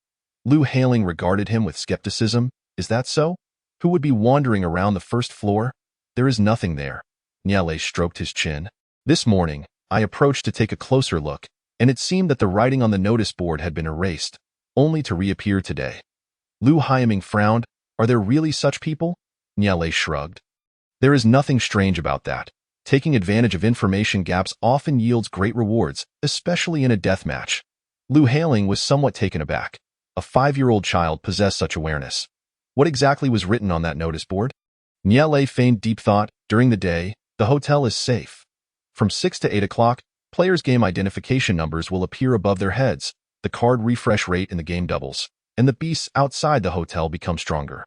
[SPEAKER 1] Lu Hailing regarded him with skepticism. Is that so? Who would be wandering around the first floor? There is nothing there. Niale stroked his chin. This morning, I approached to take a closer look, and it seemed that the writing on the notice board had been erased, only to reappear today. Lu Haiming frowned. Are there really such people? Niale shrugged. There is nothing strange about that. Taking advantage of information gaps often yields great rewards, especially in a death match. Lu Hailing was somewhat taken aback. A 5-year-old child possessed such awareness. What exactly was written on that notice board? Niale feigned deep thought. During the day, the hotel is safe. From 6 to 8 o'clock, players' game identification numbers will appear above their heads, the card refresh rate in the game doubles, and the beasts outside the hotel become stronger.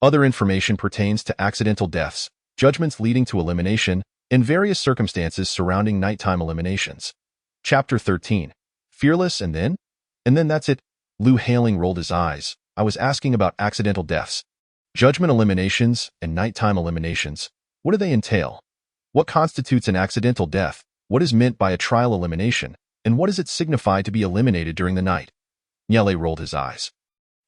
[SPEAKER 1] Other information pertains to accidental deaths, judgments leading to elimination, and various circumstances surrounding nighttime eliminations. Chapter 13. Fearless and then? And then that's it. Lu Hailing rolled his eyes. I was asking about accidental deaths. Judgment eliminations and nighttime eliminations. What do they entail? What constitutes an accidental death? What is meant by a trial elimination? And what does it signify to be eliminated during the night? Niale rolled his eyes.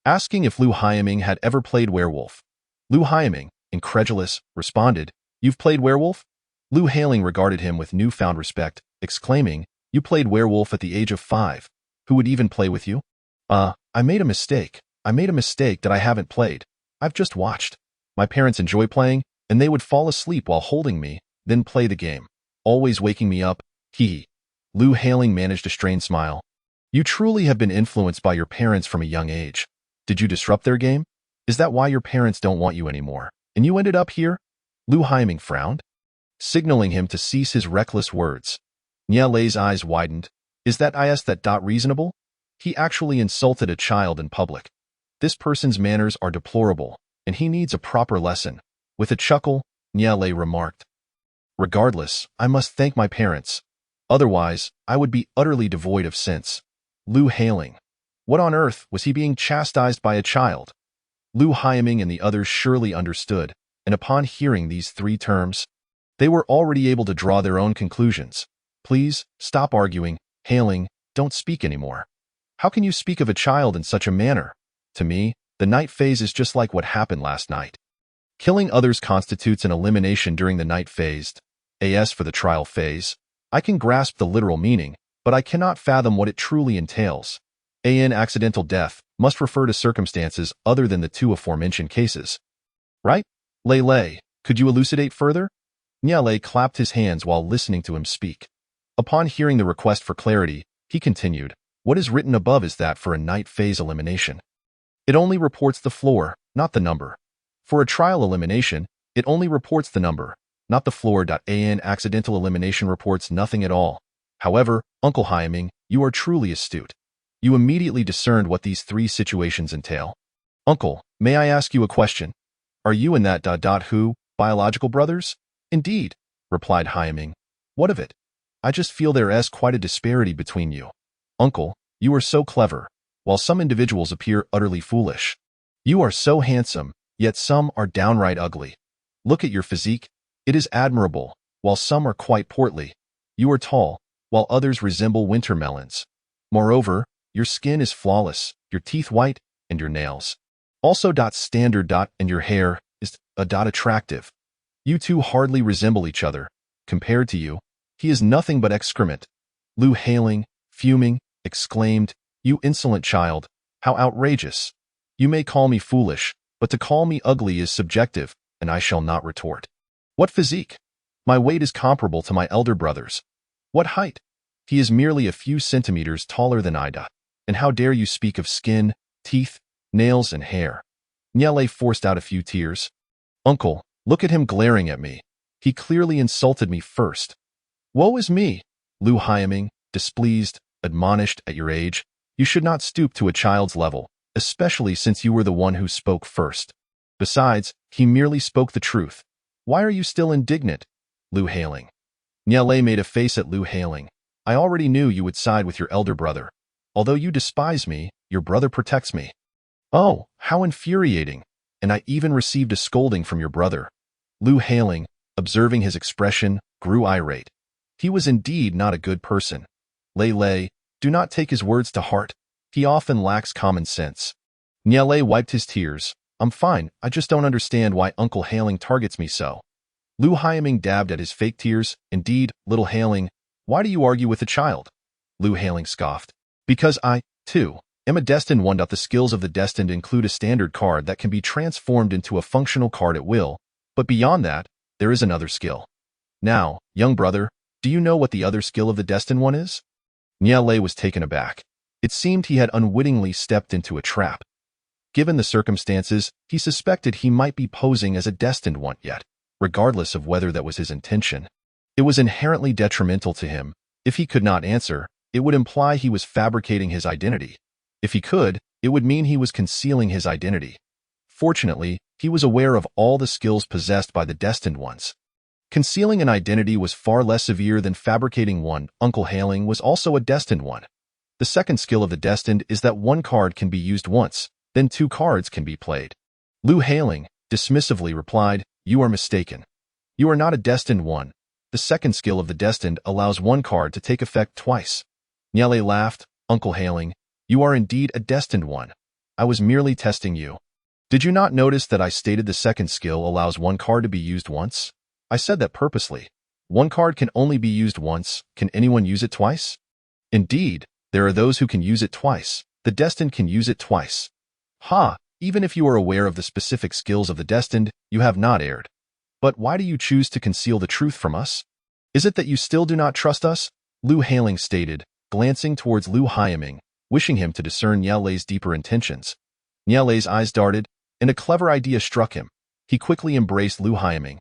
[SPEAKER 1] Asking if Lu Haiming had ever played werewolf. Lu Haiming, incredulous, responded, You've played werewolf? Lu Hailing regarded him with newfound respect, exclaiming, You played werewolf at the age of 5. Who would even play with you? I made a mistake. I made a mistake that I haven't played. I've just watched. My parents enjoy playing, and they would fall asleep while holding me, then play the game, always waking me up. Hee. Lu Hailing managed a strained smile. You truly have been influenced by your parents from a young age. Did you disrupt their game? Is that why your parents don't want you anymore, and you ended up here? Lu Haiming frowned, signaling him to cease his reckless words. Niale's eyes widened. Is that reasonable? He actually insulted a child in public. This person's manners are deplorable. and he needs a proper lesson. With a chuckle, Niale remarked, "Regardless, I must thank my parents. Otherwise, I would be utterly devoid of sense." Lu Hailing. What on earth was he being chastised by a child? Lu Haiming and the others surely understood, and upon hearing these three terms, they were already able to draw their own conclusions. Please, stop arguing. Hailing, don't speak anymore. How can you speak of a child in such a manner? To me, the night phase is just like what happened last night. Killing others constitutes an elimination during the night phase. As for the trial phase, I can grasp the literal meaning, but I cannot fathom what it truly entails. An accidental death must refer to circumstances other than the two aforementioned cases. Right? Lei, could you elucidate further? Niale clapped his hands while listening to him speak. Upon hearing the request for clarity, he continued, "What is written above is that for a night phase elimination, it only reports the floor, not the number. For a trial elimination, it only reports the number, not the floor. An accidental elimination reports nothing at all. However, Uncle Haiming, you are truly astute. You immediately discerned what these three situations entail. Uncle, may I ask you a question? Are you and that who biological brothers?" "Indeed," replied Haiming. "What of it? I just feel there is quite a disparity between you. Uncle, you are so clever, while some individuals appear utterly foolish. You are so handsome, yet some are downright ugly. Look at your physique. It is admirable, while some are quite portly. You are tall, while others resemble winter melons. Moreover, your skin is flawless, your teeth white, and your nails also standard. And your hair is attractive. You two hardly resemble each other. Compared to you, he is nothing but excrement." Lu Hailing, fuming, exclaimed, "You insolent child, how outrageous! You may call me foolish, but to call me ugly is subjective, and I shall not retort. What physique? My weight is comparable to my elder brother's. What height? He is merely a few centimeters taller than Ida. And how dare you speak of skin, teeth, nails, and hair?" Niale forced out a few tears. "Uncle, look at him glaring at me. He clearly insulted me first." "Woe is me!" Lu Haiming, displeased, admonished, "At your age, you should not stoop to a child's level, especially since you were the one who spoke first. Besides, he merely spoke the truth. Why are you still indignant?" Lu Hailing. Niale made a face at Lu Hailing. "I already knew you would side with your elder brother. Although you despise me, your brother protects me." "Oh, how infuriating! And I even received a scolding from your brother." Lu Hailing, observing his expression, grew irate. He was indeed not a good person. Lei, do not take his words to heart. He often lacks common sense. Niale wiped his tears. "I'm fine, I just don't understand why Uncle Hailing targets me so." Lu Haiming dabbed at his fake tears. "Indeed, little Hailing, why do you argue with a child?" Lu Hailing scoffed. "Because I, too, am a destined one. The skills of the destined include a standard card that can be transformed into a functional card at will, but beyond that, there is another skill. Now, young brother, do you know what the other skill of the destined one is?" Niale was taken aback. It seemed he had unwittingly stepped into a trap. Given the circumstances, he suspected he might be posing as a destined one, yet, regardless of whether that was his intention, it was inherently detrimental to him. If he could not answer, it would imply he was fabricating his identity. If he could, it would mean he was concealing his identity. Fortunately, he was aware of all the skills possessed by the destined ones. Concealing an identity was far less severe than fabricating one. Uncle Hailing was also a destined one. The second skill of the destined is that one card can be used once, then two cards can be played. Lu Hailing dismissively replied, "You are mistaken. You are not a destined one. The second skill of the destined allows one card to take effect twice." Niale laughed. "Uncle Hailing, you are indeed a destined one. I was merely testing you. Did you not notice that I stated the second skill allows one card to be used once? I said that purposely. One card can only be used once. Can anyone use it twice? Indeed, there are those who can use it twice. The destined can use it twice." "Ha! Even if you are aware of the specific skills of the destined, you have not erred. But why do you choose to conceal the truth from us? Is it that you still do not trust us?" Lu Hailing stated, glancing towards Lu Haiming, wishing him to discern Niale's deeper intentions. Niale's eyes darted, and a clever idea struck him. He quickly embraced Lu Haiming.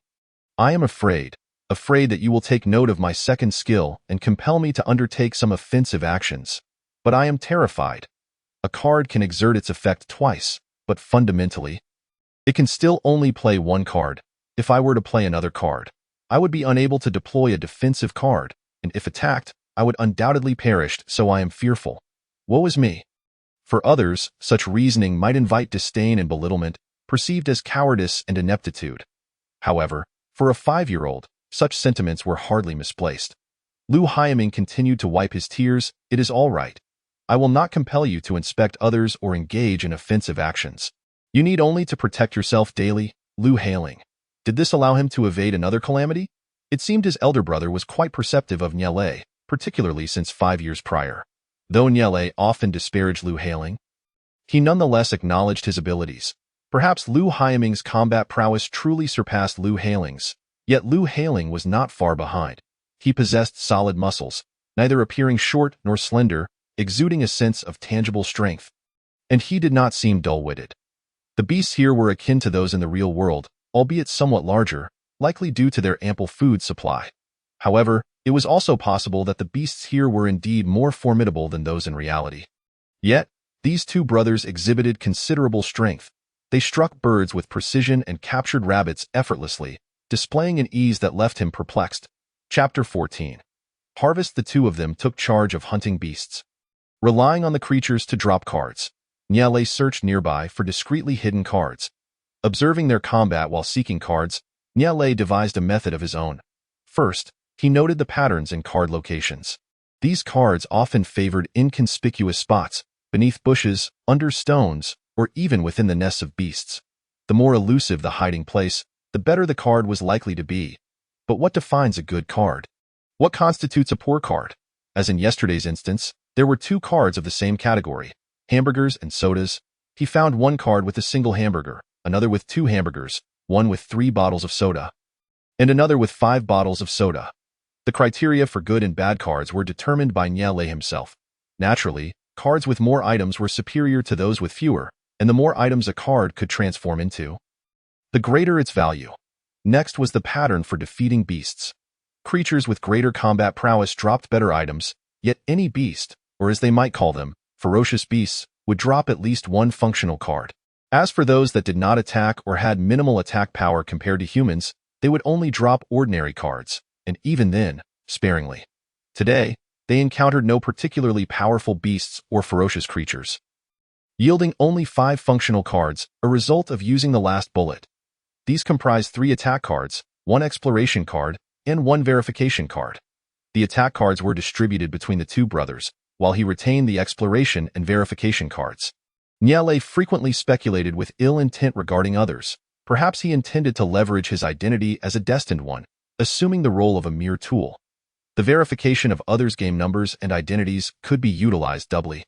[SPEAKER 1] "I am afraid that you will take note of my second skill and compel me to undertake some offensive actions. But I am terrified. A card can exert its effect twice, but fundamentally, It can still only play one card. If I were to play another card, I would be unable to deploy a defensive card, and if attacked, I would undoubtedly perish, so I am fearful. Woe is me. For others, such reasoning might invite disdain and belittlement, perceived as cowardice and ineptitude. However, for a 5-year-old, such sentiments were hardly misplaced. Lu Hyaming continued to wipe his tears. It is all right. I will not compel you to inspect others or engage in offensive actions. You need only to protect yourself daily. Lu Hailing. Did this allow him to evade another calamity? It seemed his elder brother was quite perceptive of Niele, particularly since 5 years prior. Though Niele often disparaged Lu Hailing, he nonetheless acknowledged his abilities. Perhaps Lu Hyaming's combat prowess truly surpassed Lu Hailing's, yet Lu Hailing was not far behind. He possessed solid muscles, neither appearing short nor slender, exuding a sense of tangible strength. And he did not seem dull-witted. The beasts here were akin to those in the real world, albeit somewhat larger, likely due to their ample food supply. However, it was also possible that the beasts here were indeed more formidable than those in reality. Yet, these two brothers exhibited considerable strength. They struck birds with precision and captured rabbits effortlessly, displaying an ease that left him perplexed. Chapter 14. Harvest. The two of them took charge of hunting beasts. Relying on the creatures to drop cards, Niele searched nearby for discreetly hidden cards. Observing their combat while seeking cards, Niele devised a method of his own. First, he noted the patterns in card locations. These cards often favored inconspicuous spots, beneath bushes, under stones, or even within the nests of beasts. The more elusive the hiding place, the better the card was likely to be. But what defines a good card? What constitutes a poor card? As in yesterday's instance, there were 2 cards of the same category, hamburgers and sodas. He found one card with a single hamburger, another with 2 hamburgers, one with 3 bottles of soda, and another with 5 bottles of soda. The criteria for good and bad cards were determined by Niele himself. Naturally, cards with more items were superior to those with fewer, and the more items a card could transform into, the greater its value. Next was the pattern for defeating beasts. Creatures with greater combat prowess dropped better items, yet any beast, or as they might call them, ferocious beasts, would drop at least one functional card. As for those that did not attack or had minimal attack power compared to humans, they would only drop ordinary cards, and even then, sparingly. Today, they encountered no particularly powerful beasts or ferocious creatures, yielding only 5 functional cards, a result of using the last bullet. These comprise 3 attack cards, 1 exploration card, and 1 verification card. The attack cards were distributed between the 2 brothers, while he retained the exploration and verification cards. Niele frequently speculated with ill intent regarding others. Perhaps he intended to leverage his identity as a destined one, assuming the role of a mere tool. The verification of others' game numbers and identities could be utilized doubly.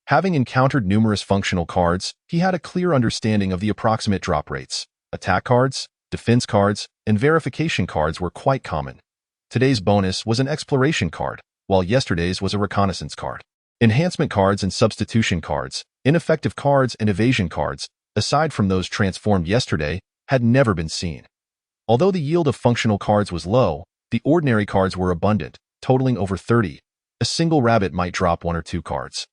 [SPEAKER 1] Having encountered numerous functional cards, he had a clear understanding of the approximate drop rates. Attack cards, defense cards, and verification cards were quite common. Today's bonus was an exploration card, while yesterday's was a reconnaissance card. Enhancement cards and substitution cards, ineffective cards and evasion cards, aside from those transformed yesterday, had never been seen. Although the yield of functional cards was low, the ordinary cards were abundant, totaling over 30. A single rabbit might drop 1 or 2 cards,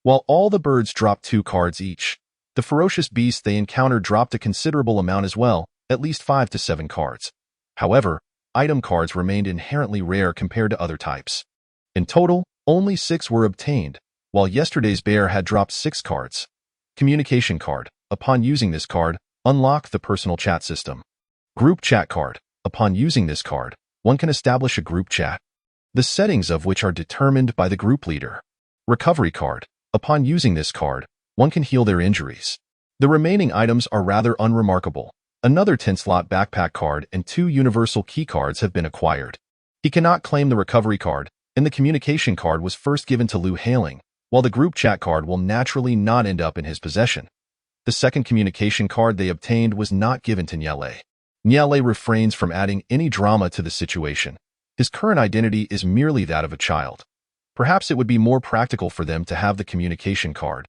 [SPEAKER 1] while all the birds dropped 2 cards each. The ferocious beasts they encountered dropped a considerable amount as well, at least 5 to 7 cards. However, item cards remained inherently rare compared to other types. In total, only 6 were obtained, while yesterday's bear had dropped 6 cards. Communication card. Upon using this card, unlock the personal chat system. Group chat card. Upon using this card, one can establish a group chat, the settings of which are determined by the group leader. Recovery card. Upon using this card, one can heal their injuries. The remaining items are rather unremarkable. Another 10-slot backpack card and 2 universal key cards have been acquired. He cannot claim the recovery card, and the communication card was first given to Lu Hailing, while the group chat card will naturally not end up in his possession. The second communication card they obtained was not given to Niele. Niele refrains from adding any drama to the situation. His current identity is merely that of a child. Perhaps it would be more practical for them to have the communication card.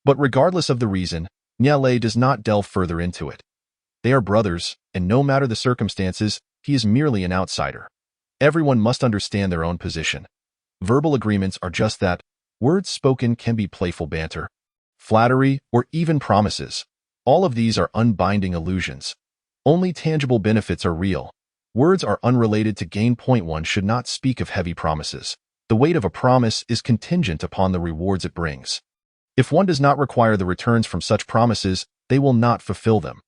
[SPEAKER 1] But regardless of the reason, Niele does not delve further into it. They are brothers, and no matter the circumstances, he is merely an outsider. Everyone must understand their own position. Verbal agreements are just that. Words spoken can be playful banter, flattery, or even promises. All of these are unbinding illusions. Only tangible benefits are real. Words are unrelated to gain. Point 1 should not speak of heavy promises. The weight of a promise is contingent upon the rewards it brings. If one does not require the returns from such promises, they will not fulfill them.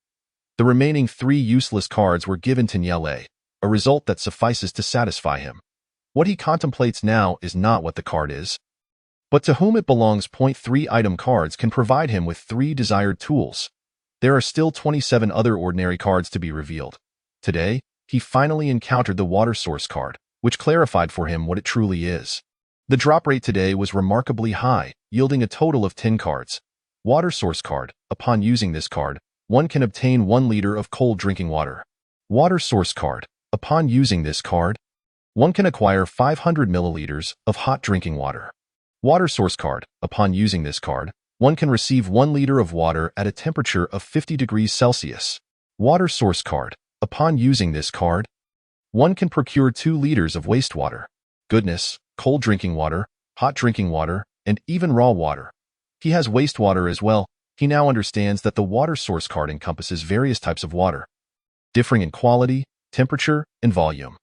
[SPEAKER 1] The remaining 3 useless cards were given to Nyele, a result that suffices to satisfy him. What he contemplates now is not what the card is, but to whom it belongs. Point 3 item cards can provide him with 3 desired tools. There are still 27 other ordinary cards to be revealed. Today, he finally encountered the water source card, which clarified for him what it truly is. The drop rate today was remarkably high, yielding a total of 10 cards. Water source card. Upon using this card, one can obtain 1 liter of cold drinking water. Water source card. Upon using this card, one can acquire 500 milliliters of hot drinking water. Water source card. Upon using this card, one can receive 1 liter of water at a temperature of 50 degrees Celsius. Water source card. Upon using this card, one can procure 2 liters of wastewater. Goodness, cold drinking water, hot drinking water, and even raw water. He has wastewater as well. He now understands that the water source card encompasses various types of water, differing in quality, temperature, and volume.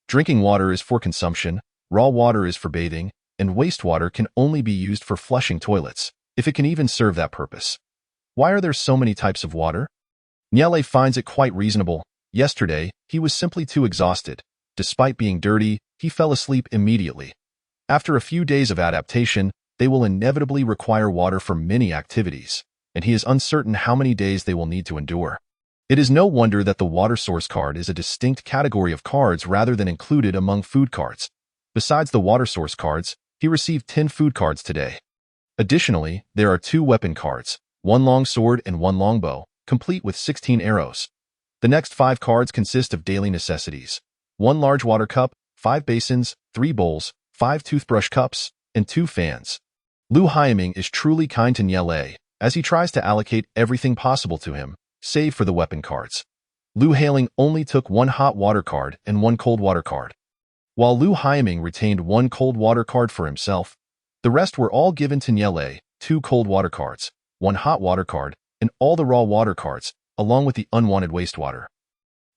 [SPEAKER 1] Drinking water is for consumption, raw water is for bathing, and wastewater can only be used for flushing toilets, if it can even serve that purpose. Why are there so many types of water? Nyele finds it quite reasonable. Yesterday, he was simply too exhausted. Despite being dirty, he fell asleep immediately. After a few days of adaptation, they will inevitably require water for many activities, and he is uncertain how many days they will need to endure. It is no wonder that the water source card is a distinct category of cards rather than included among food cards. Besides the water source cards, he received 10 food cards today. Additionally, there are 2 weapon cards, 1 long sword and 1 longbow, complete with 16 arrows. The next 5 cards consist of daily necessities: 1 large water cup, 5 basins, 3 bowls, 5 toothbrush cups, and 2 fans. Lu Hyaming is truly kind to Nyele, as he tries to allocate everything possible to him, save for the weapon cards. Lu Hailing only took 1 hot water card and 1 cold water card. While Lu Hyaming retained 1 cold water card for himself, the rest were all given to Nyele: 2 cold water cards, 1 hot water card, and all the raw water cards, along with the unwanted wastewater.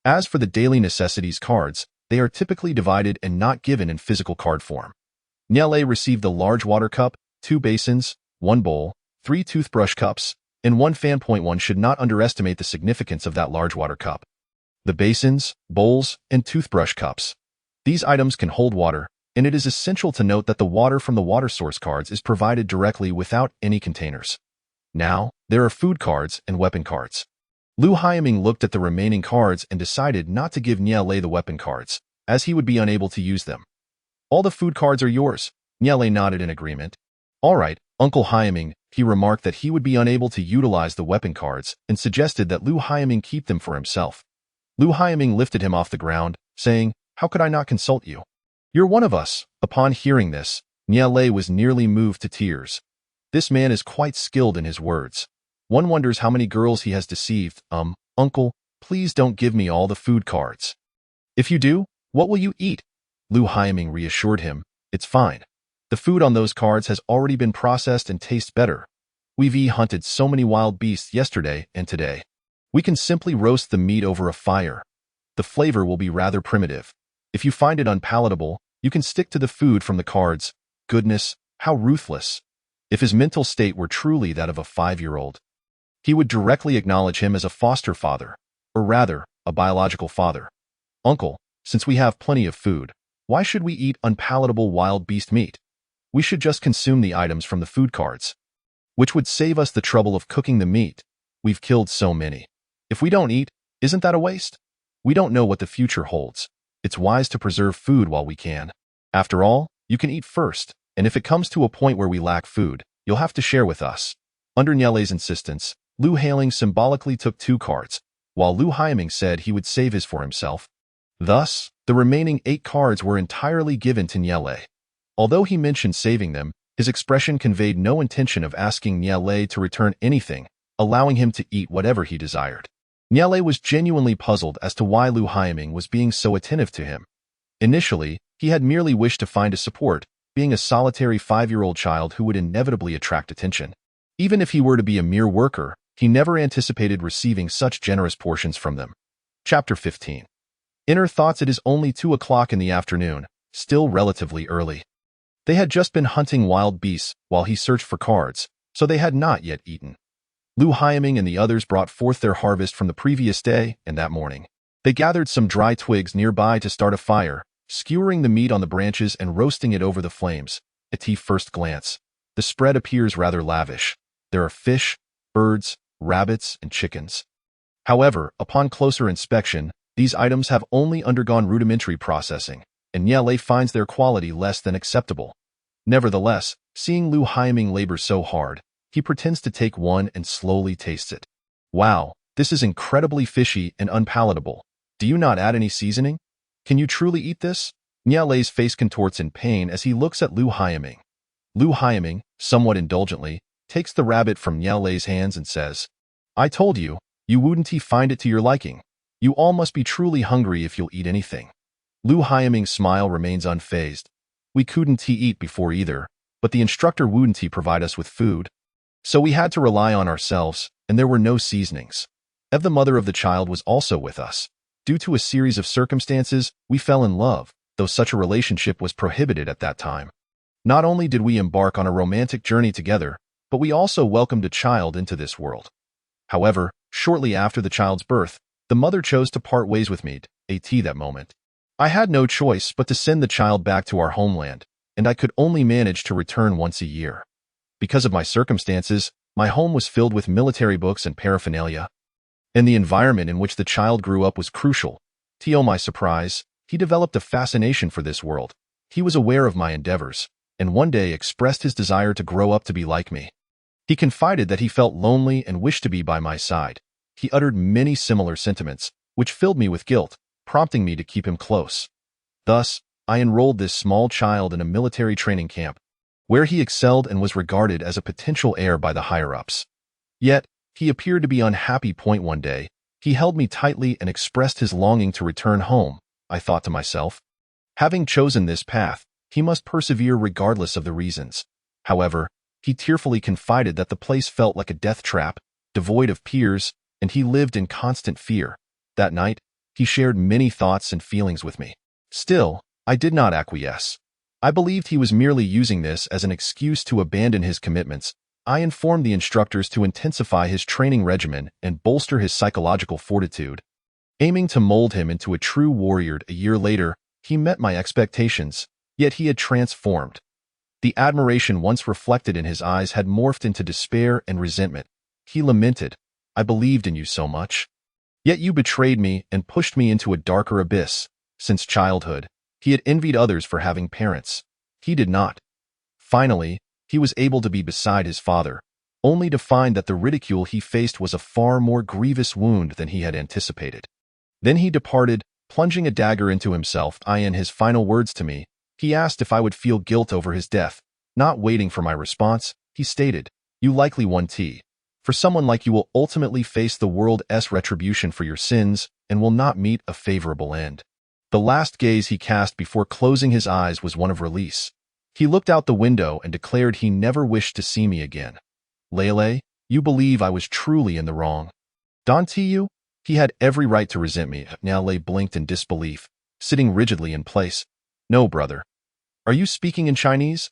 [SPEAKER 1] As for the daily necessities cards, they are typically divided and not given in physical card form. Nyele received the large water cup, 2 basins, 1 bowl, 3 toothbrush cups, and 1 fan. Point 1 should not underestimate the significance of that large water cup. The basins, bowls, and toothbrush cups. These items can hold water, and it is essential to note that the water from the water source cards is provided directly without any containers. Now, there are food cards and weapon cards. Lu Hyaming looked at the remaining cards and decided not to give Nyele the weapon cards, as he would be unable to use them. All the food cards are yours. Nyele nodded in agreement. All right, Uncle Hyaming. He remarked that he would be unable to utilize the weapon cards and suggested that Lu Hyaming keep them for himself. Lu Hyaming lifted him off the ground, saying, "How could I not consult you? You're one of us." Upon hearing this, Nyele was nearly moved to tears. This man is quite skilled in his words. One wonders how many girls he has deceived. Uncle, please don't give me all the food cards. If you do, what will you eat? Lu Hyaming reassured him. It's fine. The food on those cards has already been processed and tastes better. We've hunted so many wild beasts yesterday and today. We can simply roast the meat over a fire. The flavor will be rather primitive. If you find it unpalatable, you can stick to the food from the cards. Goodness, how ruthless. If his mental state were truly that of a 5-year-old, he would directly acknowledge him as a foster father, or rather, a biological father. Uncle, since we have plenty of food, why should we eat unpalatable wild beast meat? We should just consume the items from the food cards, which would save us the trouble of cooking the meat. We've killed so many. If we don't eat, isn't that a waste? We don't know what the future holds. It's wise to preserve food while we can. After all, you can eat first, and if it comes to a point where we lack food, you'll have to share with us. Under Nyele's insistence, Lu Hailing symbolically took 2 cards, while Lu Hyaming said he would save his for himself. Thus, the remaining 8 cards were entirely given to Nyele. Although he mentioned saving them, his expression conveyed no intention of asking Nyele to return anything, allowing him to eat whatever he desired. Nyele was genuinely puzzled as to why Lu Hyaming was being so attentive to him. Initially, he had merely wished to find a support, being a solitary 5-year-old child who would inevitably attract attention. Even if he were to be a mere worker, He never anticipated receiving such generous portions from them. Chapter 15. Inner thoughts. It is only 2 o'clock in the afternoon, still relatively early. They had just been hunting wild beasts while he searched for cards, so they had not yet eaten. Lu Hyaming and the others brought forth their harvest from the previous day and that morning. They gathered some dry twigs nearby to start a fire, skewering the meat on the branches and roasting it over the flames. At first glance, the spread appears rather lavish. There are fish, birds, rabbits, and chickens. However, upon closer inspection, these items have only undergone rudimentary processing, and Niele finds their quality less than acceptable. Nevertheless, seeing Lu Hyaming labor so hard, he pretends to take one and slowly tastes it. Wow, this is incredibly fishy and unpalatable. Do you not add any seasoning? Can you truly eat this? Niele's face contorts in pain as he looks at Lu Hyaming. Lu Hyaming, somewhat indulgently, takes the rabbit from Niele's hands and says, I told you, you wouldn't find it to your liking. You all must be truly hungry if you'll eat anything. Lu Hyaming's smile remains unfazed. We couldn't eat before either, but the instructor wouldn't provide us with food. So we had to rely on ourselves, and there were no seasonings. Ev, the mother of the child, was also with us. Due to a series of circumstances, we fell in love, though such a relationship was prohibited at that time. Not only did we embark on a romantic journey together, but we also welcomed a child into this world. However, shortly after the child's birth, the mother chose to part ways with me, that moment. I had no choice but to send the child back to our homeland, and I could only manage to return once a year. Because of my circumstances, my home was filled with military books and paraphernalia. And the environment in which the child grew up was crucial. To my surprise, he developed a fascination for this world. He was aware of my endeavors, and one day expressed his desire to grow up to be like me. He confided that he felt lonely and wished to be by my side. He uttered many similar sentiments, which filled me with guilt, prompting me to keep him close. Thus, I enrolled this small child in a military training camp, where he excelled and was regarded as a potential heir by the higher-ups. Yet, he appeared to be unhappy. One day, he held me tightly and expressed his longing to return home. I thought to myself, having chosen this path, he must persevere regardless of the reasons. However, he tearfully confided that the place felt like a death trap, devoid of peers, and he lived in constant fear. That night, he shared many thoughts and feelings with me. Still, I did not acquiesce. I believed he was merely using this as an excuse to abandon his commitments. I informed the instructors to intensify his training regimen and bolster his psychological fortitude, aiming to mold him into a true warrior. A year later, he met my expectations, yet he had transformed. The admiration once reflected in his eyes had morphed into despair and resentment. He lamented, I believed in you so much. Yet you betrayed me and pushed me into a darker abyss. Since childhood, he had envied others for having parents. He did not. Finally, he was able to be beside his father, only to find that the ridicule he faced was a far more grievous wound than he had anticipated. Then he departed, plunging a dagger into himself. In his final words to me, he asked if I would feel guilt over his death. Not waiting for my response, he stated, You likely won't. For someone like you will ultimately face the world's retribution for your sins and will not meet a favorable end. The last gaze he cast before closing his eyes was one of release. He looked out the window and declared he never wished to see me again. Lele, you believe I was truly in the wrong. Don't you? He had every right to resent me. Niele blinked in disbelief, sitting rigidly in place. No, brother. Are you speaking in Chinese?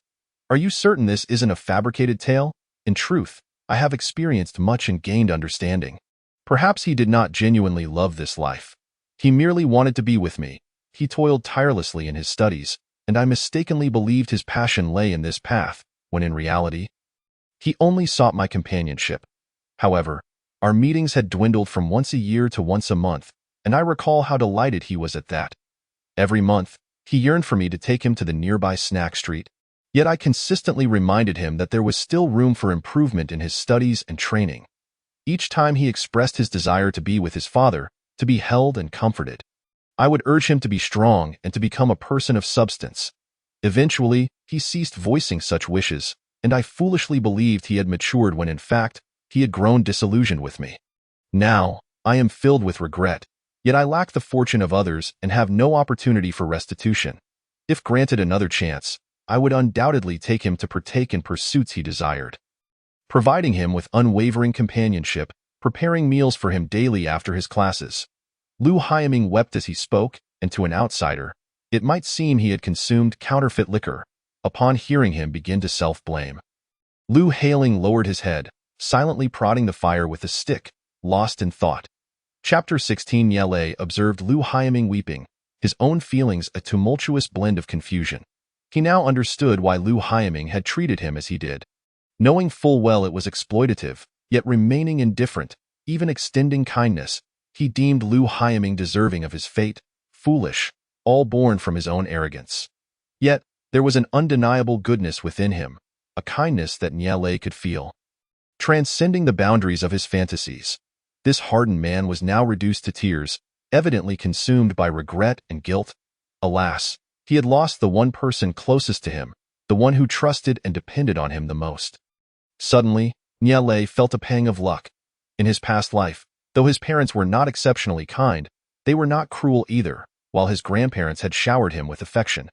[SPEAKER 1] Are you certain this isn't a fabricated tale? In truth, I have experienced much and gained understanding. Perhaps he did not genuinely love this life. He merely wanted to be with me. He toiled tirelessly in his studies, and I mistakenly believed his passion lay in this path, when in reality, he only sought my companionship. However, our meetings had dwindled from once a year to once a month, and I recall how delighted he was at that. Every month, he yearned for me to take him to the nearby snack street, yet I consistently reminded him that there was still room for improvement in his studies and training. Each time he expressed his desire to be with his father, to be held and comforted, I would urge him to be strong and to become a person of substance. Eventually, he ceased voicing such wishes, and I foolishly believed he had matured when in fact, he had grown disillusioned with me. Now, I am filled with regret, yet I lack the fortune of others and have no opportunity for restitution. If granted another chance, I would undoubtedly take him to partake in pursuits he desired. providing him with unwavering companionship, preparing meals for him daily after his classes. Lu Haiming wept as he spoke, and to an outsider, it might seem he had consumed counterfeit liquor. Upon hearing him begin to self-blame, Lu Haiming lowered his head, silently prodding the fire with a stick, lost in thought. Chapter 16. Niele observed Lu Haiming weeping, his own feelings a tumultuous blend of confusion. He now understood why Lu Haiming had treated him as he did. Knowing full well it was exploitative, yet remaining indifferent, even extending kindness, he deemed Lu Haiming deserving of his fate, foolish, all born from his own arrogance. Yet, there was an undeniable goodness within him, a kindness that Niele could feel, transcending the boundaries of his fantasies. This hardened man was now reduced to tears, evidently consumed by regret and guilt. Alas, he had lost the one person closest to him, the one who trusted and depended on him the most. Suddenly, Niele felt a pang of luck. In his past life, though his parents were not exceptionally kind, they were not cruel either, while his grandparents had showered him with affection.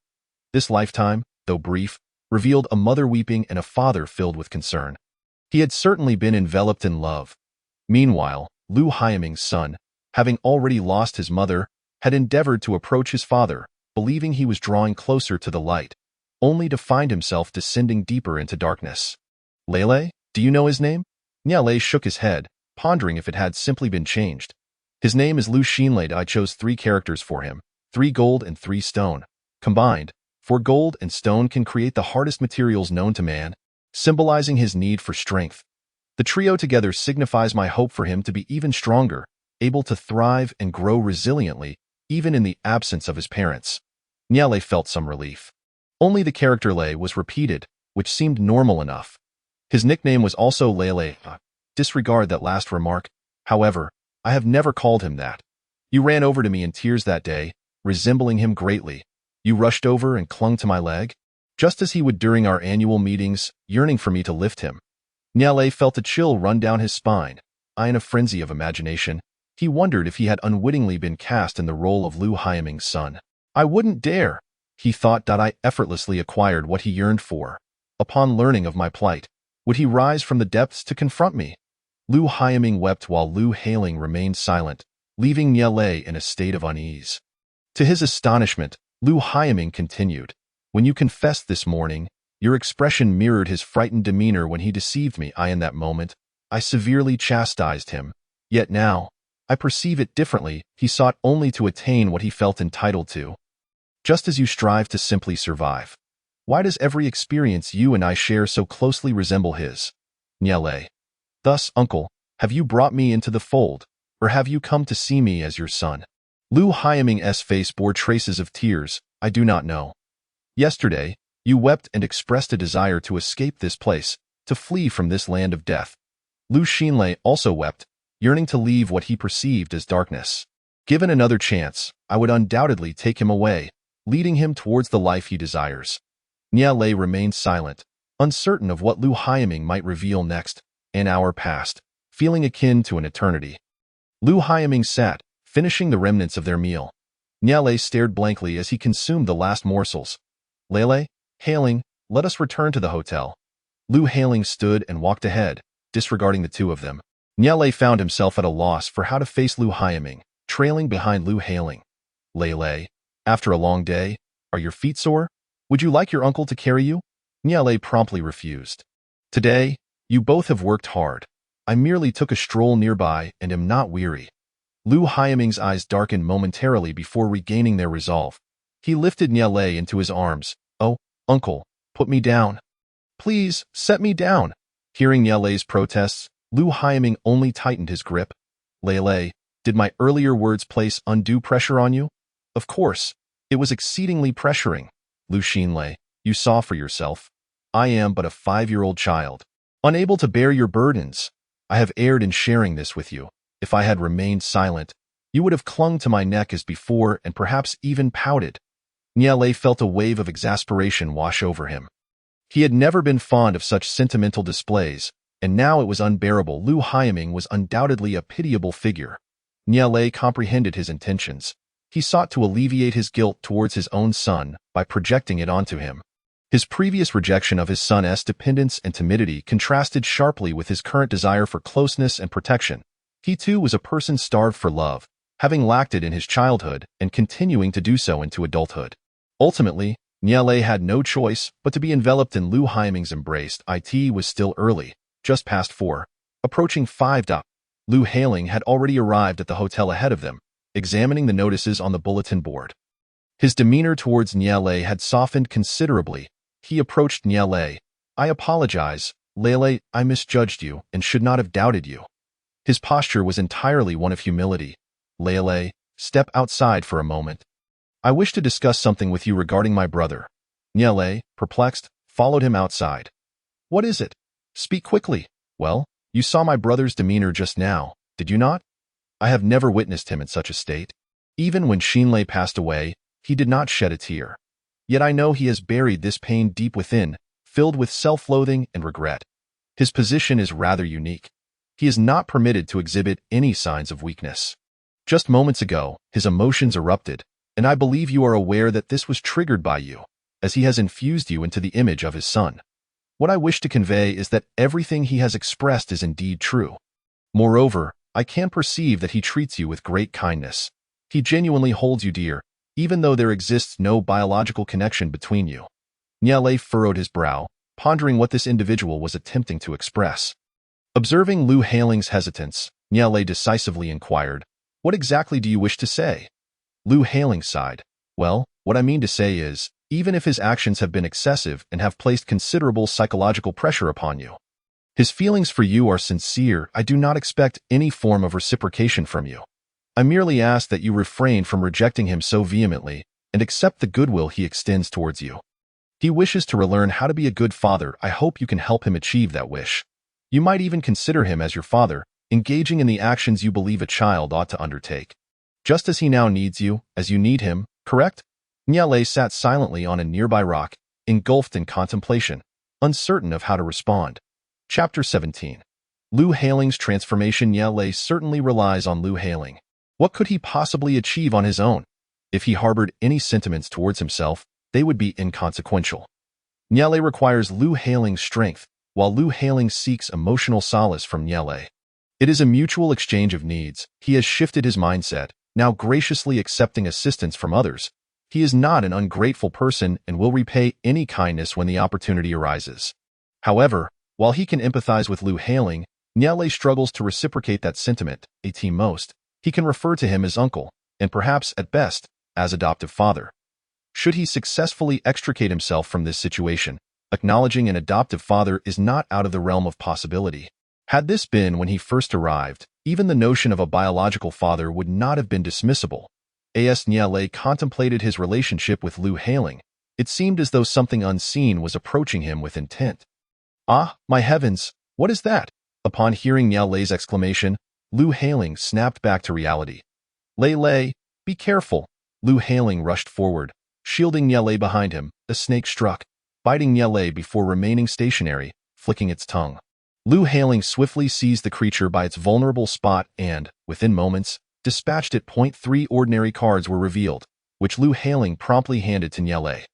[SPEAKER 1] This lifetime, though brief, revealed a mother weeping and a father filled with concern. He had certainly been enveloped in love. Meanwhile, Lu Haiming's son, having already lost his mother, had endeavored to approach his father, believing he was drawing closer to the light, only to find himself descending deeper into darkness. Lele, do you know his name? Niele shook his head, pondering if it had simply been changed. His name is Lu Xinlei. I chose 3 characters for him, 3 gold and 3 stone. Combined, for gold and stone can create the hardest materials known to man, symbolizing his need for strength. The trio together signifies my hope for him to be even stronger, able to thrive and grow resiliently, even in the absence of his parents. Niele felt some relief. Only the character Lei was repeated, which seemed normal enough. His nickname was also Lele. Disregard that last remark. However, I have never called him that. You ran over to me in tears that day, resembling him greatly. You rushed over and clung to my leg, just as he would during our annual meetings, yearning for me to lift him. Niele felt a chill run down his spine. In a frenzy of imagination, he wondered if he had unwittingly been cast in the role of Lu Haiming's son. I wouldn't dare, he thought. I effortlessly acquired what he yearned for. Upon learning of my plight, would he rise from the depths to confront me? Lu Haiming wept while Lu Haiming remained silent, leaving Niele in a state of unease. To his astonishment, Lu Haiming continued, when you confessed this morning, your expression mirrored his frightened demeanor when he deceived me. In that moment, I severely chastised him. Yet now, I perceive it differently. He sought only to attain what he felt entitled to. Just as you strive to simply survive. Why does every experience you and I share so closely resemble his? Niele. Thus, uncle, have you brought me into the fold, or have you come to see me as your son? Lu Haiming's face bore traces of tears. I do not know. Yesterday, you wept and expressed a desire to escape this place, to flee from this land of death. Lu Xinlei also wept, yearning to leave what he perceived as darkness. Given another chance, I would undoubtedly take him away, leading him towards the life he desires. Niele remained silent, uncertain of what Lu Haiming might reveal next. An hour passed, feeling akin to an eternity. Lu Haiming sat, finishing the remnants of their meal. Niele stared blankly as he consumed the last morsels. Lele, Hailing, let us return to the hotel. Lu Hailing stood and walked ahead, disregarding the two of them. Niele found himself at a loss for how to face Lu Haiming, trailing behind Lu Hailing. Lele, after a long day, are your feet sore? Would you like your uncle to carry you? Niele promptly refused. Today, you both have worked hard. I merely took a stroll nearby and am not weary. Lu Haiming's eyes darkened momentarily before regaining their resolve. He lifted Niele into his arms. Oh, uncle, put me down. Please, set me down. Hearing Niele's protests, Lu Haiming only tightened his grip. Lele, did my earlier words place undue pressure on you? Of course, it was exceedingly pressuring. Lu Xinlei, you saw for yourself. I am but a 5-year-old child, unable to bear your burdens. I have erred in sharing this with you. If I had remained silent, you would have clung to my neck as before and perhaps even pouted. Niele felt a wave of exasperation wash over him. He had never been fond of such sentimental displays, and now it was unbearable. Lu Haiming was undoubtedly a pitiable figure. Niele comprehended his intentions. He sought to alleviate his guilt towards his own son by projecting it onto him. His previous rejection of his son's dependence and timidity contrasted sharply with his current desire for closeness and protection. He too was a person starved for love, having lacked it in his childhood and continuing to do so into adulthood. Ultimately, Niele had no choice but to be enveloped in Lu Haiming's embrace. It was still early, just past 4, approaching 5. Lu Hailing had already arrived at the hotel ahead of them, examining the notices on the bulletin board. His demeanor towards Niele had softened considerably. He approached Niele. "I apologize, Lele, I misjudged you and should not have doubted you." His posture was entirely one of humility. "Lele, step outside for a moment. I wish to discuss something with you regarding my brother." Niele, perplexed, followed him outside. "What is it? Speak quickly." "Well, you saw my brother's demeanor just now, did you not? I have never witnessed him in such a state. Even when Xinlei passed away, he did not shed a tear. Yet I know he has buried this pain deep within, filled with self-loathing and regret. His position is rather unique. He is not permitted to exhibit any signs of weakness. Just moments ago, his emotions erupted, and I believe you are aware that this was triggered by you, as he has infused you into the image of his son. What I wish to convey is that everything he has expressed is indeed true. Moreover, I can perceive that he treats you with great kindness. He genuinely holds you dear, even though there exists no biological connection between you." Niele furrowed his brow, pondering what this individual was attempting to express. Observing Lu Hailing's hesitance, Niele decisively inquired, "What exactly do you wish to say?" Lu Hailing sighed. "Well, what I mean to say is, even if his actions have been excessive and have placed considerable psychological pressure upon you, his feelings for you are sincere. I do not expect any form of reciprocation from you. I merely ask that you refrain from rejecting him so vehemently and accept the goodwill he extends towards you. He wishes to relearn how to be a good father. I hope you can help him achieve that wish. You might even consider him as your father, engaging in the actions you believe a child ought to undertake. Just as he now needs you, as you need him, correct?" Niele sat silently on a nearby rock, engulfed in contemplation, uncertain of how to respond. Chapter 17. Lu Hailing's transformation. Niele certainly relies on Lu Hailing. What could he possibly achieve on his own? If he harbored any sentiments towards himself, they would be inconsequential. Niele requires Lu Hailing's strength, while Lu Hailing seeks emotional solace from Niele. It is a mutual exchange of needs. He has shifted his mindset, now graciously accepting assistance from others. He is not an ungrateful person and will repay any kindness when the opportunity arises. However, while he can empathize with Lu Hailing, Niele struggles to reciprocate that sentiment. Most, he can refer to him as uncle, and perhaps, at best, as adoptive father. Should he successfully extricate himself from this situation, acknowledging an adoptive father is not out of the realm of possibility. Had this been when he first arrived, even the notion of a biological father would not have been dismissible. As Niele contemplated his relationship with Lu Hailing, it seemed as though something unseen was approaching him with intent. "Ah, my heavens, what is that?" Upon hearing Niele's exclamation, Lu Hailing snapped back to reality. "Lele, be careful." Lu Hailing rushed forward, shielding Niele behind him. A snake struck, biting Niele before remaining stationary, flicking its tongue. Lu Hailing swiftly seized the creature by its vulnerable spot and, within moments, dispatched it. 3 ordinary cards were revealed, which Lu Hailing promptly handed to Niele.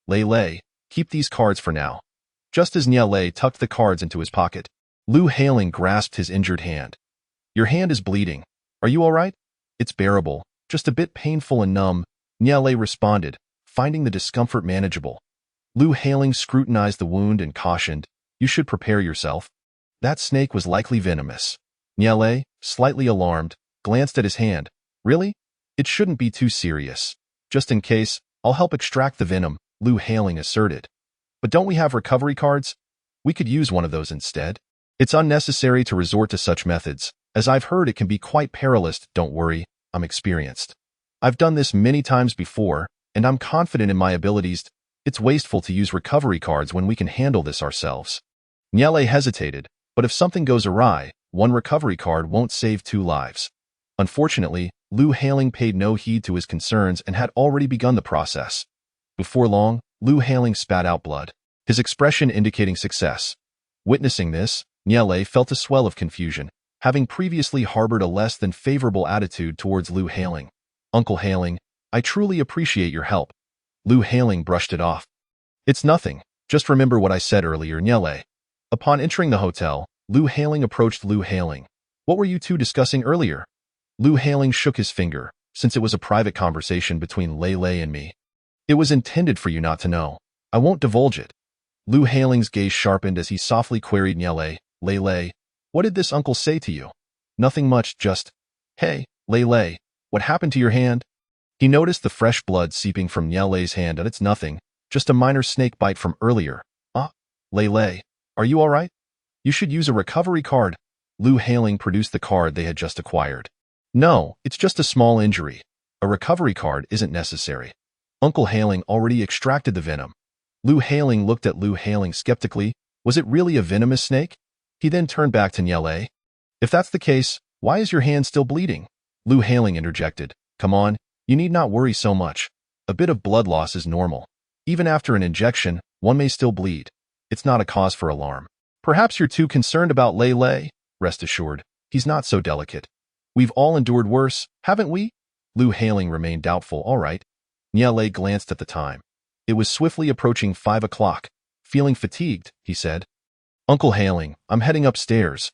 [SPEAKER 1] "Lele, keep these cards for now." Just as Niele tucked the cards into his pocket, Lu Hailing grasped his injured hand. "Your hand is bleeding. Are you all right?" "It's bearable, just a bit painful and numb," Niele responded, finding the discomfort manageable. Lu Hailing scrutinized the wound and cautioned, "You should prepare yourself. That snake was likely venomous." Niele, slightly alarmed, glanced at his hand. "Really? It shouldn't be too serious. Just in case, I'll help extract the venom," Lu Hailing asserted. "But don't we have recovery cards? We could use one of those instead." "It's unnecessary to resort to such methods, as I've heard it can be quite perilous." "Don't worry, I'm experienced. I've done this many times before, and I'm confident in my abilities. It's wasteful to use recovery cards when we can handle this ourselves." Niele hesitated, but if something goes awry, one recovery card won't save 2 lives. Unfortunately, Lu Hailing paid no heed to his concerns and had already begun the process. Before long, Lu Hailing spat out blood, his expression indicating success. Witnessing this, Niele felt a swell of confusion, having previously harbored a less than favorable attitude towards Lu Hailing. "Uncle Hailing, I truly appreciate your help." Lu Hailing brushed it off. It's nothing. Just remember what I said earlier, Nyele. Upon entering the hotel, Lu Haling approached Lu Haling. What were you two discussing earlier? Lu Haling shook his finger, since it was a private conversation between Lei and me. It was intended for you not to know. I won't divulge it. Lu Haling's gaze sharpened as he softly queried Nyele, Lei, what did this uncle say to you? Nothing much, just, hey, Lei, what happened to your hand? He noticed the fresh blood seeping from Nyele's hand and it's nothing, just a minor snake bite from earlier. Lei, are you alright? You should use a recovery card. Lu Haling produced the card they had just acquired. No, it's just a small injury. A recovery card isn't necessary. Uncle Haling already extracted the venom. Lu Haling looked at Lu Haling skeptically. Was it really a venomous snake? He then turned back to Nyele. If that's the case, why is your hand still bleeding? Lu Haling interjected. Come on, you need not worry so much. A bit of blood loss is normal. Even after an injection, one may still bleed. It's not a cause for alarm. Perhaps you're too concerned about Lei. Rest assured, he's not so delicate. We've all endured worse, haven't we? Lu Haling remained doubtful. All right. Nyele glanced at the time. It was swiftly approaching 5 o'clock. Feeling fatigued, he said. Uncle Haling, I'm heading upstairs.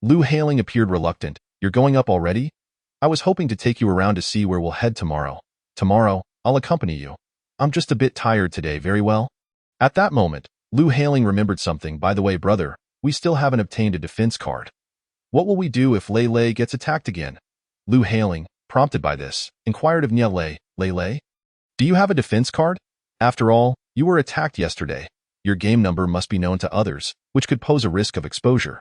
[SPEAKER 1] Lu Haling appeared reluctant. You're going up already? I was hoping to take you around to see where we'll head tomorrow. Tomorrow, I'll accompany you. I'm just a bit tired today, very well. At that moment, Lu Haling remembered something. By the way, brother, we still haven't obtained a defense card. What will we do if Lei gets attacked again? Lu Haling, prompted by this, inquired of Nyele, Lei, do you have a defense card? After all, you were attacked yesterday. Your game number must be known to others, which could pose a risk of exposure.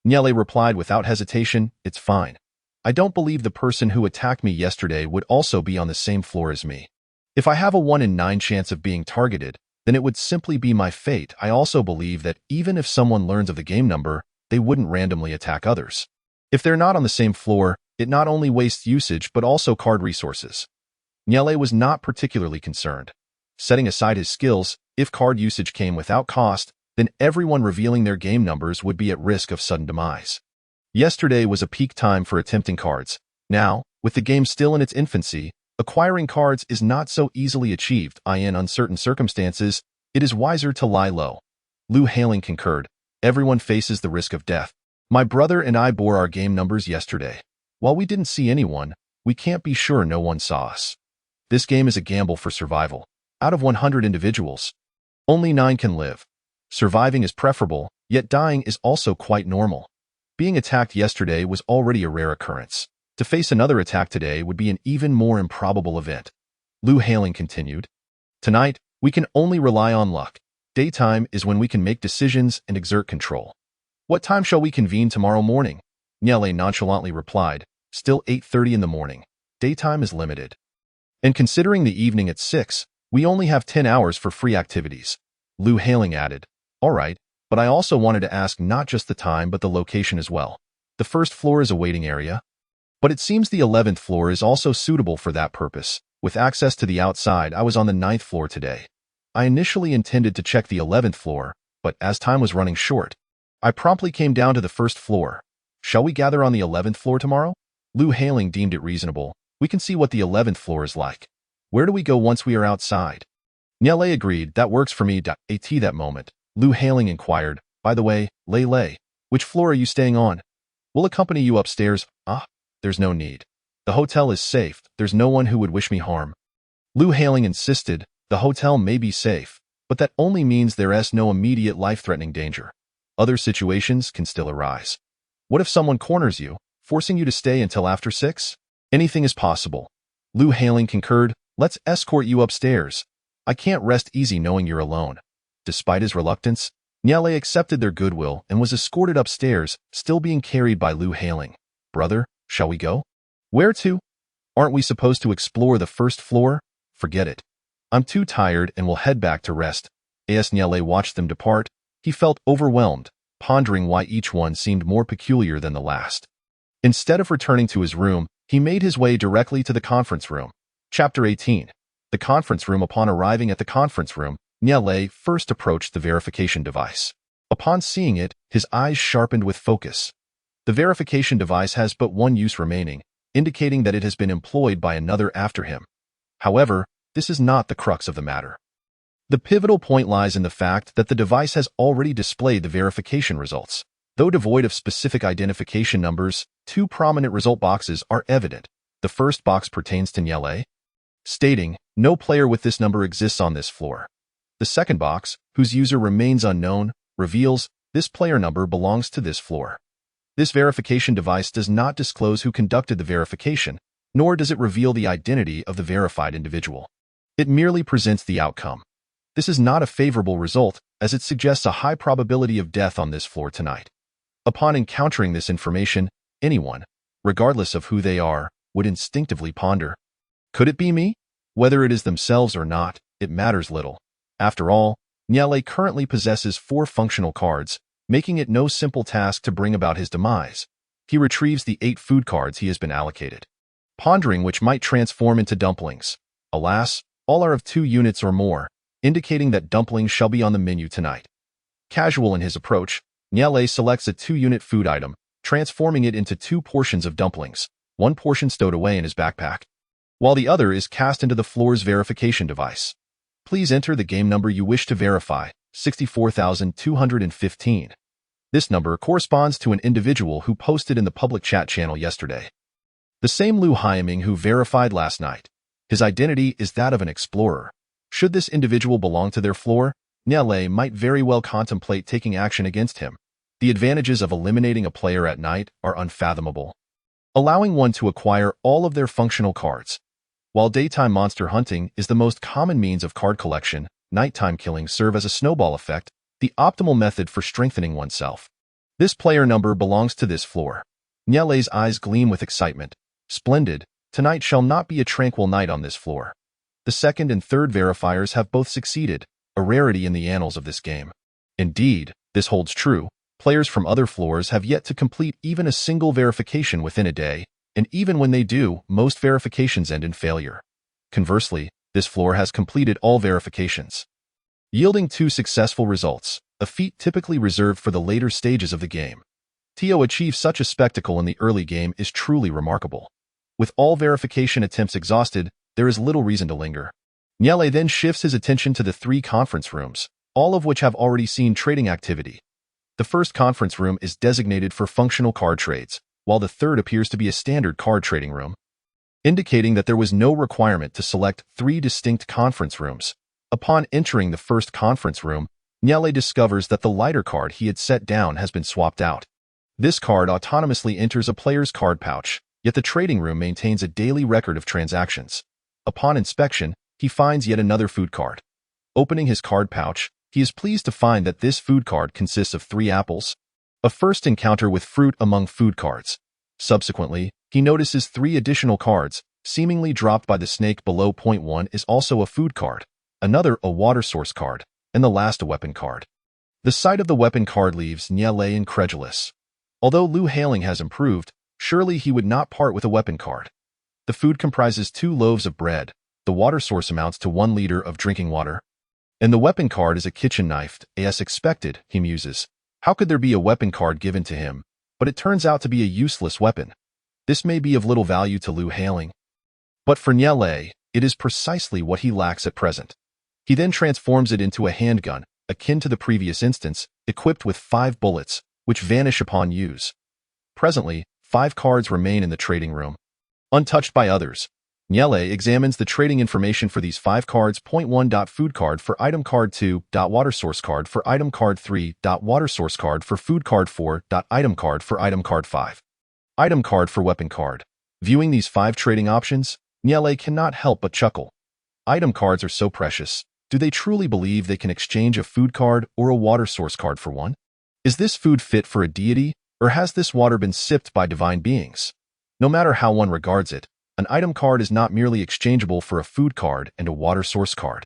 [SPEAKER 1] Nyele replied without hesitation, it's fine. I don't believe the person who attacked me yesterday would also be on the same floor as me. If I have a 1 in 9 chance of being targeted, then it would simply be my fate. I also believe that even if someone learns of the game number, they wouldn't randomly attack others. If they're not on the same floor, it not only wastes usage but also card resources. Nyele was not particularly concerned. Setting aside his skills, if card usage came without cost, then everyone revealing their game numbers would be at risk of sudden demise. Yesterday was a peak time for attempting cards. Now, with the game still in its infancy, acquiring cards is not so easily achieved. In uncertain circumstances, it is wiser to lie low. Lu Haling concurred. Everyone faces the risk of death. My brother and I bore our game numbers yesterday. While we didn't see anyone, we can't be sure no one saw us. This game is a gamble for survival. Out of 100 individuals, only 9 can live. Surviving is preferable, yet dying is also quite normal. Being attacked yesterday was already a rare occurrence. To face another attack today would be an even more improbable event. Lu Haling continued. Tonight, we can only rely on luck. Daytime is when we can make decisions and exert control. What time shall we convene tomorrow morning? Nyele nonchalantly replied. Still 8:30 in the morning. Daytime is limited. And considering the evening at 6, we only have 10 hours for free activities. Lu Haling added. All right, but I also wanted to ask not just the time but the location as well. The first floor is a waiting area, but it seems the 11th floor is also suitable for that purpose. With access to the outside, I was on the 9th floor today. I initially intended to check the 11th floor, but as time was running short, I promptly came down to the first floor. Shall we gather on the 11th floor tomorrow? Lu Haling deemed it reasonable. We can see what the 11th floor is like. Where do we go once we are outside? Nyele agreed. That works for me. At that moment, Lu Haling inquired, by the way, Lei, which floor are you staying on? We'll accompany you upstairs. There's no need. The hotel is safe. There's no one who would wish me harm. Lu Haling insisted. The hotel may be safe, but that only means there is no immediate life-threatening danger. Other situations can still arise. What if someone corners you, forcing you to stay until after 6? Anything is possible. Lu Haling concurred. Let's escort you upstairs. I can't rest easy knowing you're alone. Despite his reluctance, Nyele accepted their goodwill and was escorted upstairs, still being carried by Lu Haling. Brother, shall we go? Where to? Aren't we supposed to explore the first floor? Forget it. I'm too tired and will head back to rest. As Nyele watched them depart, he felt overwhelmed, pondering why each one seemed more peculiar than the last. Instead of returning to his room, he made his way directly to the conference room. Chapter 18. The conference room. Upon arriving at the conference room, Nyele first approached the verification device. Upon seeing it, his eyes sharpened with focus. The verification device has but one use remaining, indicating that it has been employed by another after him. However, this is not the crux of the matter. The pivotal point lies in the fact that the device has already displayed the verification results. Though devoid of specific identification numbers, two prominent result boxes are evident. The first box pertains to Nyele, stating, "No player with this number exists on this floor." The second box, whose user remains unknown, reveals, "This player number belongs to this floor." This verification device does not disclose who conducted the verification, nor does it reveal the identity of the verified individual. It merely presents the outcome. This is not a favorable result, as it suggests a high probability of death on this floor tonight. Upon encountering this information, anyone, regardless of who they are, would instinctively ponder, "Could it be me?" Whether it is themselves or not, it matters little. After all, Nyele currently possesses 4 functional cards, making it no simple task to bring about his demise. He retrieves the 8 food cards he has been allocated, pondering which might transform into dumplings. Alas, all are of 2 units or more, indicating that dumplings shall be on the menu tonight. Casual in his approach, Nyele selects a 2-unit food item, transforming it into 2 portions of dumplings, 1 portion stowed away in his backpack, while the other is cast into the floor's verification device. Please enter the game number you wish to verify, 64,215. This number corresponds to an individual who posted in the public chat channel yesterday. The same Lu Hyaming who verified last night. His identity is that of an explorer. Should this individual belong to their floor, Nyele might very well contemplate taking action against him. The advantages of eliminating a player at night are unfathomable, allowing one to acquire all of their functional cards. While daytime monster hunting is the most common means of card collection, nighttime killings serve as a snowball effect, the optimal method for strengthening oneself. This player number belongs to this floor. Nyele's eyes gleam with excitement. Splendid, tonight shall not be a tranquil night on this floor. The second and third verifiers have both succeeded, a rarity in the annals of this game. Indeed, this holds true. Players from other floors have yet to complete even a single verification within a day, and even when they do, most verifications end in failure. Conversely, this floor has completed all verifications, yielding 2 successful results, a feat typically reserved for the later stages of the game. To achieve such a spectacle in the early game is truly remarkable. With all verification attempts exhausted, there is little reason to linger. Nyele then shifts his attention to the 3 conference rooms, all of which have already seen trading activity. The first conference room is designated for functional card trades, while the third appears to be a standard card trading room, indicating that there was no requirement to select 3 distinct conference rooms. Upon entering the first conference room, Nyele discovers that the lighter card he had set down has been swapped out. This card autonomously enters a player's card pouch, yet the trading room maintains a daily record of transactions. Upon inspection, he finds yet another food card. Opening his card pouch, he is pleased to find that this food card consists of 3 apples, a first encounter with fruit among food cards. Subsequently, he notices 3 additional cards, seemingly dropped by the snake below. Point 1 is also a food card, another a water source card, and the last a weapon card. The sight of the weapon card leaves Nyele incredulous. Although Lu Hailing has improved, surely he would not part with a weapon card. The food comprises 2 loaves of bread, the water source amounts to 1 liter of drinking water, and the weapon card is a kitchen knife. As expected, he muses. How could there be a weapon card given to him? But it turns out to be a useless weapon. This may be of little value to Lu Hailing, but for Nyele, it is precisely what he lacks at present. He then transforms it into a handgun, akin to the previous instance, equipped with 5 bullets, which vanish upon use. Presently, 5 cards remain in the trading room, untouched by others. Nyele examines the trading information for these 5 cards. Point 1. Food card for item card 2. Water source card for item card 3. Water source card for food card 4. Item card for item card 5. Item card for weapon card. Viewing these 5 trading options, Nyele cannot help but chuckle. Item cards are so precious. Do they truly believe they can exchange a food card or a water source card for one? Is this food fit for a deity, or has this water been sipped by divine beings? No matter how one regards it, an item card is not merely exchangeable for a food card and a water source card,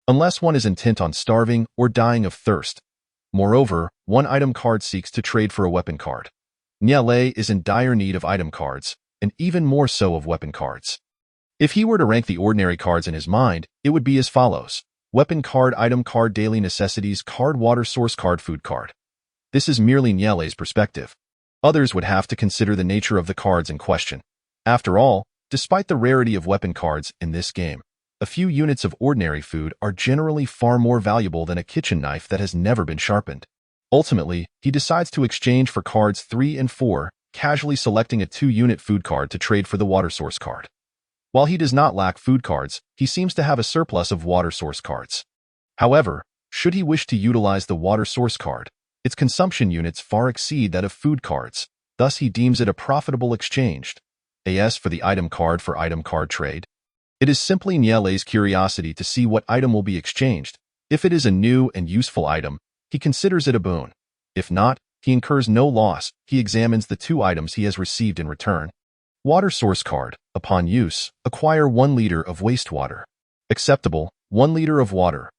[SPEAKER 1] unless one is intent on starving or dying of thirst. Moreover, one item card seeks to trade for a weapon card. Nyele is in dire need of item cards, and even more so of weapon cards. If he were to rank the ordinary cards in his mind, it would be as follows: weapon card, item card, daily necessities card, water source card, food card. This is merely Nyele's perspective. Others would have to consider the nature of the cards in question. After all, despite the rarity of weapon cards in this game, A few units of ordinary food are generally far more valuable than a kitchen knife that has never been sharpened. Ultimately, he decides to exchange for cards 3 and 4, casually selecting a 2-unit food card to trade for the water source card. While he does not lack food cards, he seems to have a surplus of water source cards. However, should he wish to utilize the water source card, its consumption units far exceed that of food cards, thus he deems it a profitable exchange. As for the item card for item card trade, it is simply Niele's curiosity to see what item will be exchanged. If it is a new and useful item, he considers it a boon. If not, he incurs no loss. He examines the 2 items he has received in return. Water source card. Upon use, acquire 1 liter of wastewater. Acceptable, 1 liter of water.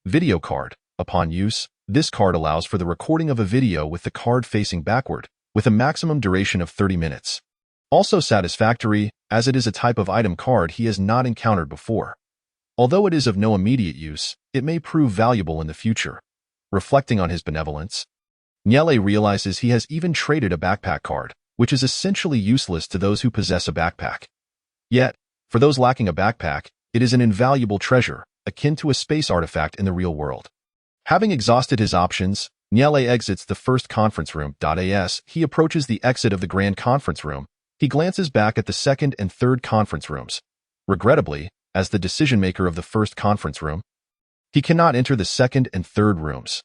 [SPEAKER 1] Video card. Upon use, this card allows for the recording of a video with the card facing backward, with a maximum duration of 30 minutes. Also satisfactory, as it is a type of item card he has not encountered before. Although it is of no immediate use, it may prove valuable in the future. Reflecting on his benevolence, Niele realizes he has even traded a backpack card, which is essentially useless to those who possess a backpack. Yet, for those lacking a backpack, it is an invaluable treasure, akin to a space artifact in the real world. Having exhausted his options, Niele exits the first conference room. As he approaches the exit of the grand conference room, he glances back at the second and third conference rooms. Regrettably, as the decision-maker of the first conference room, he cannot enter the second and third rooms.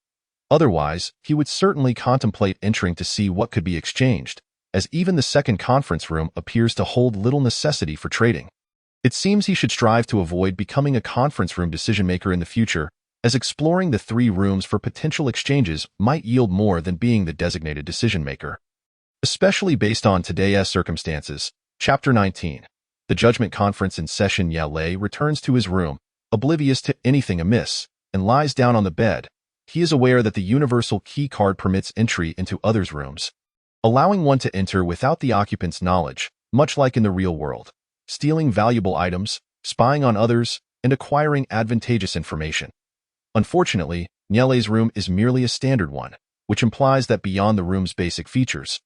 [SPEAKER 1] Otherwise, he would certainly contemplate entering to see what could be exchanged, as even the second conference room appears to hold little necessity for trading. It seems he should strive to avoid becoming a conference room decision-maker in the future, as exploring the 3 rooms for potential exchanges might yield more than being the designated decision-maker. Especially based on today's circumstances. Chapter 19. The Judgment Conference in session. Niele returns to his room, oblivious to anything amiss, and lies down on the bed. He is aware that the universal key card permits entry into others' rooms, allowing one to enter without the occupant's knowledge, much like in the real world, stealing valuable items, spying on others, and acquiring advantageous information. Unfortunately, Niele's room is merely a standard one, which implies that beyond the room's basic features,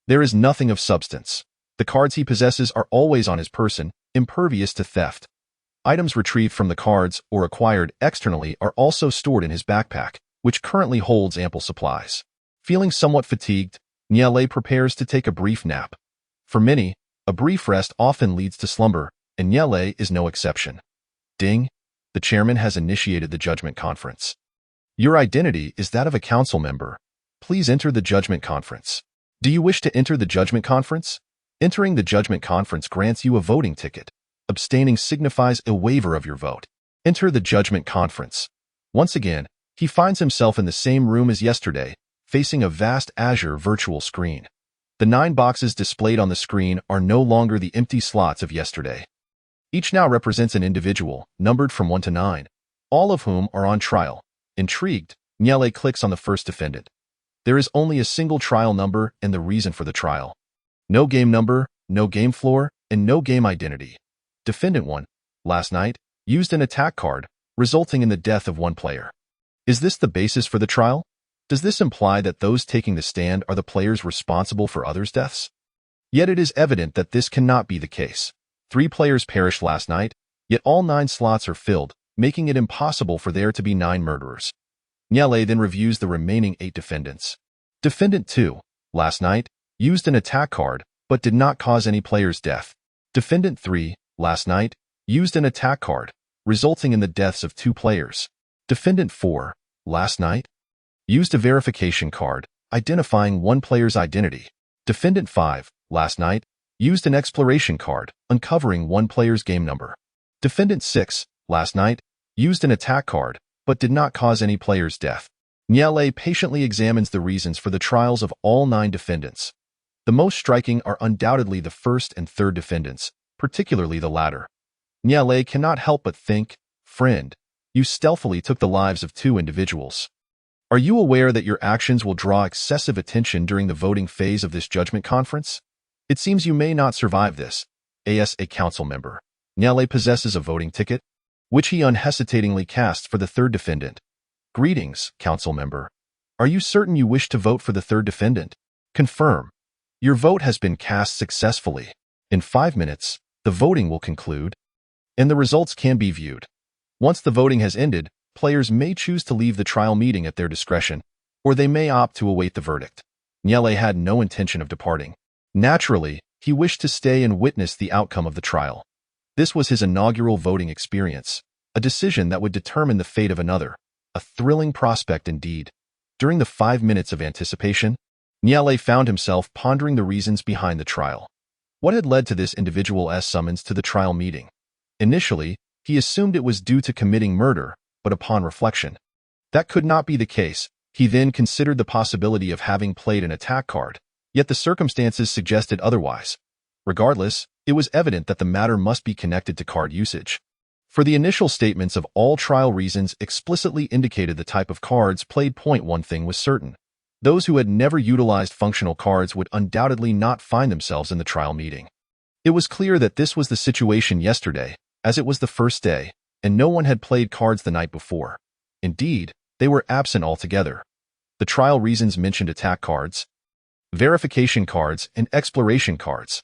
[SPEAKER 1] there is nothing of substance. The cards he possesses are always on his person, impervious to theft. Items retrieved from the cards or acquired externally are also stored in his backpack, which currently holds ample supplies. Feeling somewhat fatigued, Niele prepares to take a brief nap. For many, a brief rest often leads to slumber, and Niele is no exception. Ding! The chairman has initiated the judgment conference. Your identity is that of a council member. Please enter the judgment conference. Do you wish to enter the judgment conference? Entering the judgment conference grants you a voting ticket. Abstaining signifies a waiver of your vote. Enter the judgment conference. Once again, he finds himself in the same room as yesterday, facing a vast azure virtual screen. The 9 boxes displayed on the screen are no longer the empty slots of yesterday. Each now represents an individual, numbered from 1 to 9, all of whom are on trial. Intrigued, Niele clicks on the first defendant. There is only a single trial number and the reason for the trial. No game number, no game floor, and no game identity. Defendant 1, last night, used an attack card, resulting in the death of 1 player. Is this the basis for the trial? Does this imply that those taking the stand are the players responsible for others' deaths? Yet it is evident that this cannot be the case. 3 players perished last night, yet all 9 slots are filled, making it impossible for there to be 9 murderers. Niele then reviews the remaining 8 defendants. Defendant 2, last night, used an attack card, but did not cause any player's death. Defendant 3, last night, used an attack card, resulting in the deaths of 2 players. Defendant 4, last night, used a verification card, identifying 1 player's identity. Defendant 5, last night, used an exploration card, uncovering 1 player's game number. Defendant 6, last night, used an attack card, but did not cause any player's death. Niele patiently examines the reasons for the trials of all 9 defendants. The most striking are undoubtedly the first and third defendants, particularly the latter. Niele cannot help but think, friend, you stealthily took the lives of 2 individuals. Are you aware that your actions will draw excessive attention during the voting phase of this judgment conference? It seems you may not survive this. As a council member, Niele possesses a voting ticket, which he unhesitatingly casts for the third defendant. Greetings, council member. Are you certain you wish to vote for the third defendant? Confirm. Your vote has been cast successfully. In 5 minutes, the voting will conclude. and the results can be viewed. Once the voting has ended, players may choose to leave the trial meeting at their discretion, or they may opt to await the verdict. Nyele had no intention of departing. Naturally, he wished to stay and witness the outcome of the trial. This was his inaugural voting experience, a decision that would determine the fate of another, a thrilling prospect indeed. During the 5 minutes of anticipation, Nyele found himself pondering the reasons behind the trial. What had led to this individual's summons to the trial meeting? Initially, he assumed it was due to committing murder, but upon reflection, that could not be the case. He then considered the possibility of having played an attack card, yet the circumstances suggested otherwise. Regardless, it was evident that the matter must be connected to card usage. For the initial statements of all trial reasons explicitly indicated the type of cards played. One thing was certain. Those who had never utilized functional cards would undoubtedly not find themselves in the trial meeting. It was clear that this was the situation yesterday, as it was the first day, and no one had played cards the night before. Indeed, they were absent altogether. The trial reasons mentioned attack cards, verification cards, and exploration cards.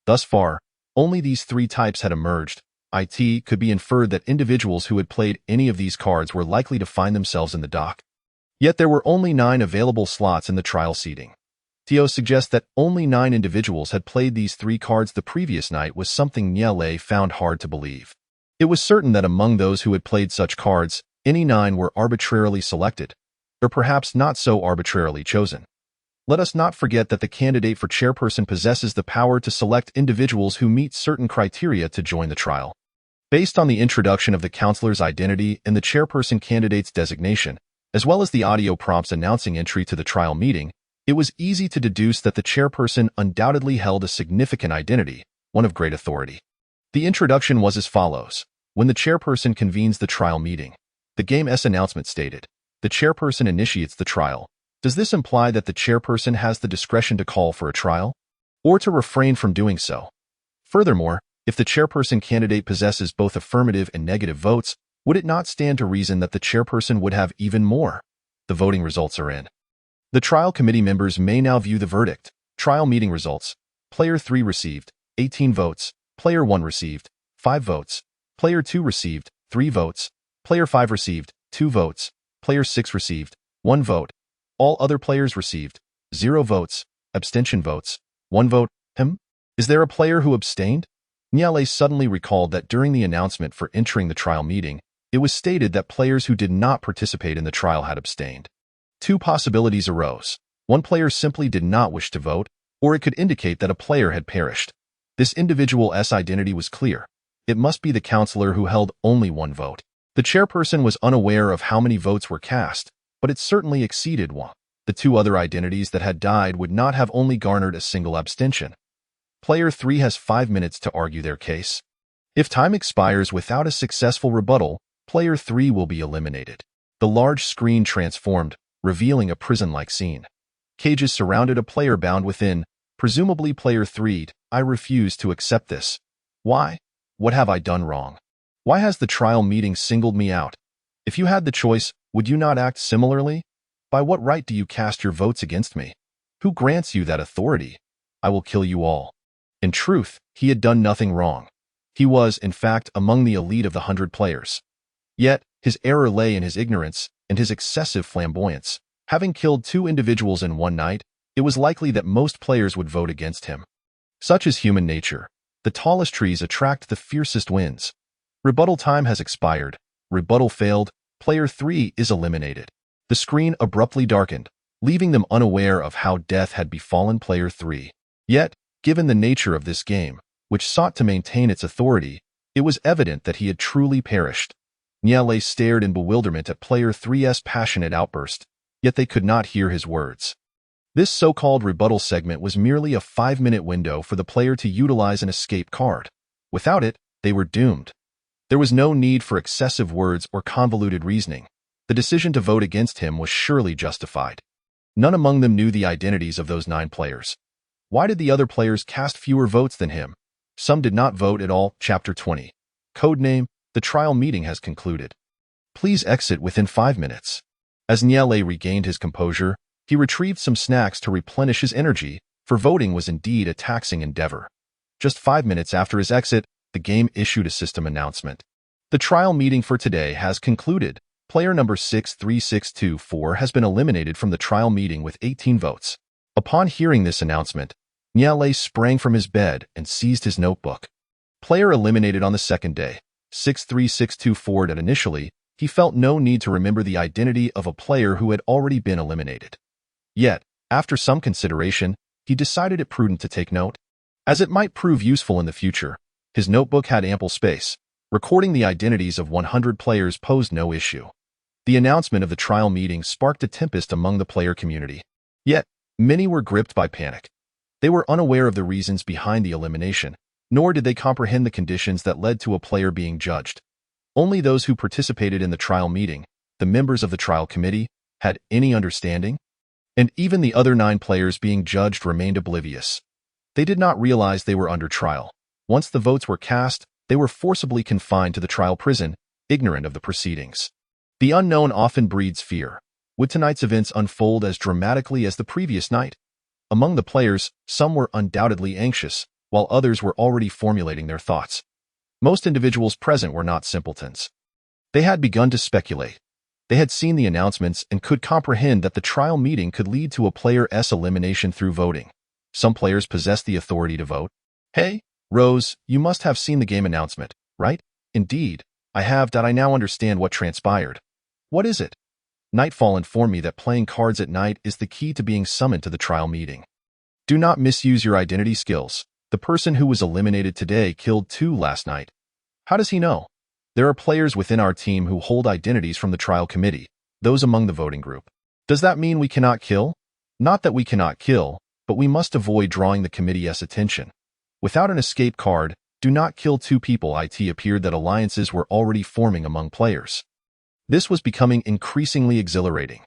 [SPEAKER 1] Thus far, only these three types had emerged. It could be inferred that individuals who had played any of these cards were likely to find themselves in the dock. Yet there were only 9 available slots in the trial seating. Tio suggests that only 9 individuals had played these 3 cards the previous night was something Nyele found hard to believe. It was certain that among those who had played such cards, any 9 were arbitrarily selected, or perhaps not so arbitrarily chosen. Let us not forget that the candidate for chairperson possesses the power to select individuals who meet certain criteria to join the trial. Based on the introduction of the counselor's identity and the chairperson candidate's designation, as well as the audio prompts announcing entry to the trial meeting, it was easy to deduce that the chairperson undoubtedly held a significant identity, one of great authority. The introduction was as follows. When the chairperson convenes the trial meeting, the game's announcement stated, the chairperson initiates the trial. Does this imply that the chairperson has the discretion to call for a trial, or to refrain from doing so? Furthermore, if the chairperson candidate possesses both affirmative and negative votes, would it not stand to reason that the chairperson would have even more? The voting results are in. The trial committee members may now view the verdict. Trial meeting results. Player 3 received 18 votes. Player 1 received 5 votes. Player 2 received 3 votes. Player 5 received 2 votes. Player 6 received 1 vote. All other players received 0 votes. Abstention votes 1 vote. Is there a player who abstained? Nyele suddenly recalled that during the announcement for entering the trial meeting, it was stated that players who did not participate in the trial had abstained. 2 possibilities arose. One player simply did not wish to vote, or it could indicate that a player had perished. This individual's identity was clear. It must be the counselor who held only 1 vote. The chairperson was unaware of how many votes were cast, but it certainly exceeded 1. The 2 other identities that had died would not have only garnered a single abstention. Player 3 has 5 minutes to argue their case. If time expires without a successful rebuttal, Player 3 will be eliminated. The large screen transformed, revealing a prison-like scene. Cages surrounded a player bound within, presumably Player 3. I refuse to accept this. Why? What have I done wrong? Why has the trial meeting singled me out? If you had the choice, would you not act similarly? By what right do you cast your votes against me? Who grants you that authority? I will kill you all. In truth, he had done nothing wrong. He was, in fact, among the elite of the 100 players. Yet, his error lay in his ignorance and his excessive flamboyance. Having killed 2 individuals in one night, it was likely that most players would vote against him. Such is human nature. The tallest trees attract the fiercest winds. Rebuttal time has expired. Rebuttal failed. Player 3 is eliminated. The screen abruptly darkened, leaving them unaware of how death had befallen Player 3. Yet, given the nature of this game, which sought to maintain its authority, it was evident that he had truly perished. Nyele stared in bewilderment at Player 3's passionate outburst, yet they could not hear his words. This so-called rebuttal segment was merely a 5-minute window for the player to utilize an escape card. Without it, they were doomed. There was no need for excessive words or convoluted reasoning. The decision to vote against him was surely justified. None among them knew the identities of those 9 players. Why did the other players cast fewer votes than him? Some did not vote at all. Chapter 20. Codename: The trial meeting has concluded. Please exit within 5 minutes. As Nyele regained his composure, he retrieved some snacks to replenish his energy, for voting was indeed a taxing endeavor. Just 5 minutes after his exit, the the game issued a system announcement. The trial meeting for today has concluded. Player number 63624 has been eliminated from the trial meeting with 18 votes. Upon hearing this announcement, Nyale sprang from his bed and seized his notebook. Player eliminated on the second day, 63624. That initially, he felt no need to remember the identity of a player who had already been eliminated. Yet, after some consideration, he decided it prudent to take note. As it might prove useful in the future, his notebook had ample space. Recording the identities of 100 players posed no issue. The announcement of the trial meeting sparked a tempest among the player community. Yet, many were gripped by panic. They were unaware of the reasons behind the elimination, nor did they comprehend the conditions that led to a player being judged. Only those who participated in the trial meeting, the members of the trial committee, had any understanding, and even the other 9 players being judged remained oblivious. They did not realize they were under trial. Once the votes were cast, they were forcibly confined to the trial prison, ignorant of the proceedings. The unknown often breeds fear. Would tonight's events unfold as dramatically as the previous night? Among the players, some were undoubtedly anxious, while others were already formulating their thoughts. Most individuals present were not simpletons. They had begun to speculate. They had seen the announcements and could comprehend that the trial meeting could lead to a player's elimination through voting. Some players possessed the authority to vote. Hey, Rose, you must have seen the game announcement, right? Indeed, I have. I now understand what transpired. What is it? Nightfall informed me that playing cards at night is the key to being summoned to the trial meeting. Do not misuse your identity skills. The person who was eliminated today killed 2 last night. How does he know? There are players within our team who hold identities from the trial committee, those among the voting group. Does that mean we cannot kill? Not that we cannot kill, but we must avoid drawing the committee's attention. Without an escape card, do not kill 2 people. It appeared that alliances were already forming among players. This was becoming increasingly exhilarating.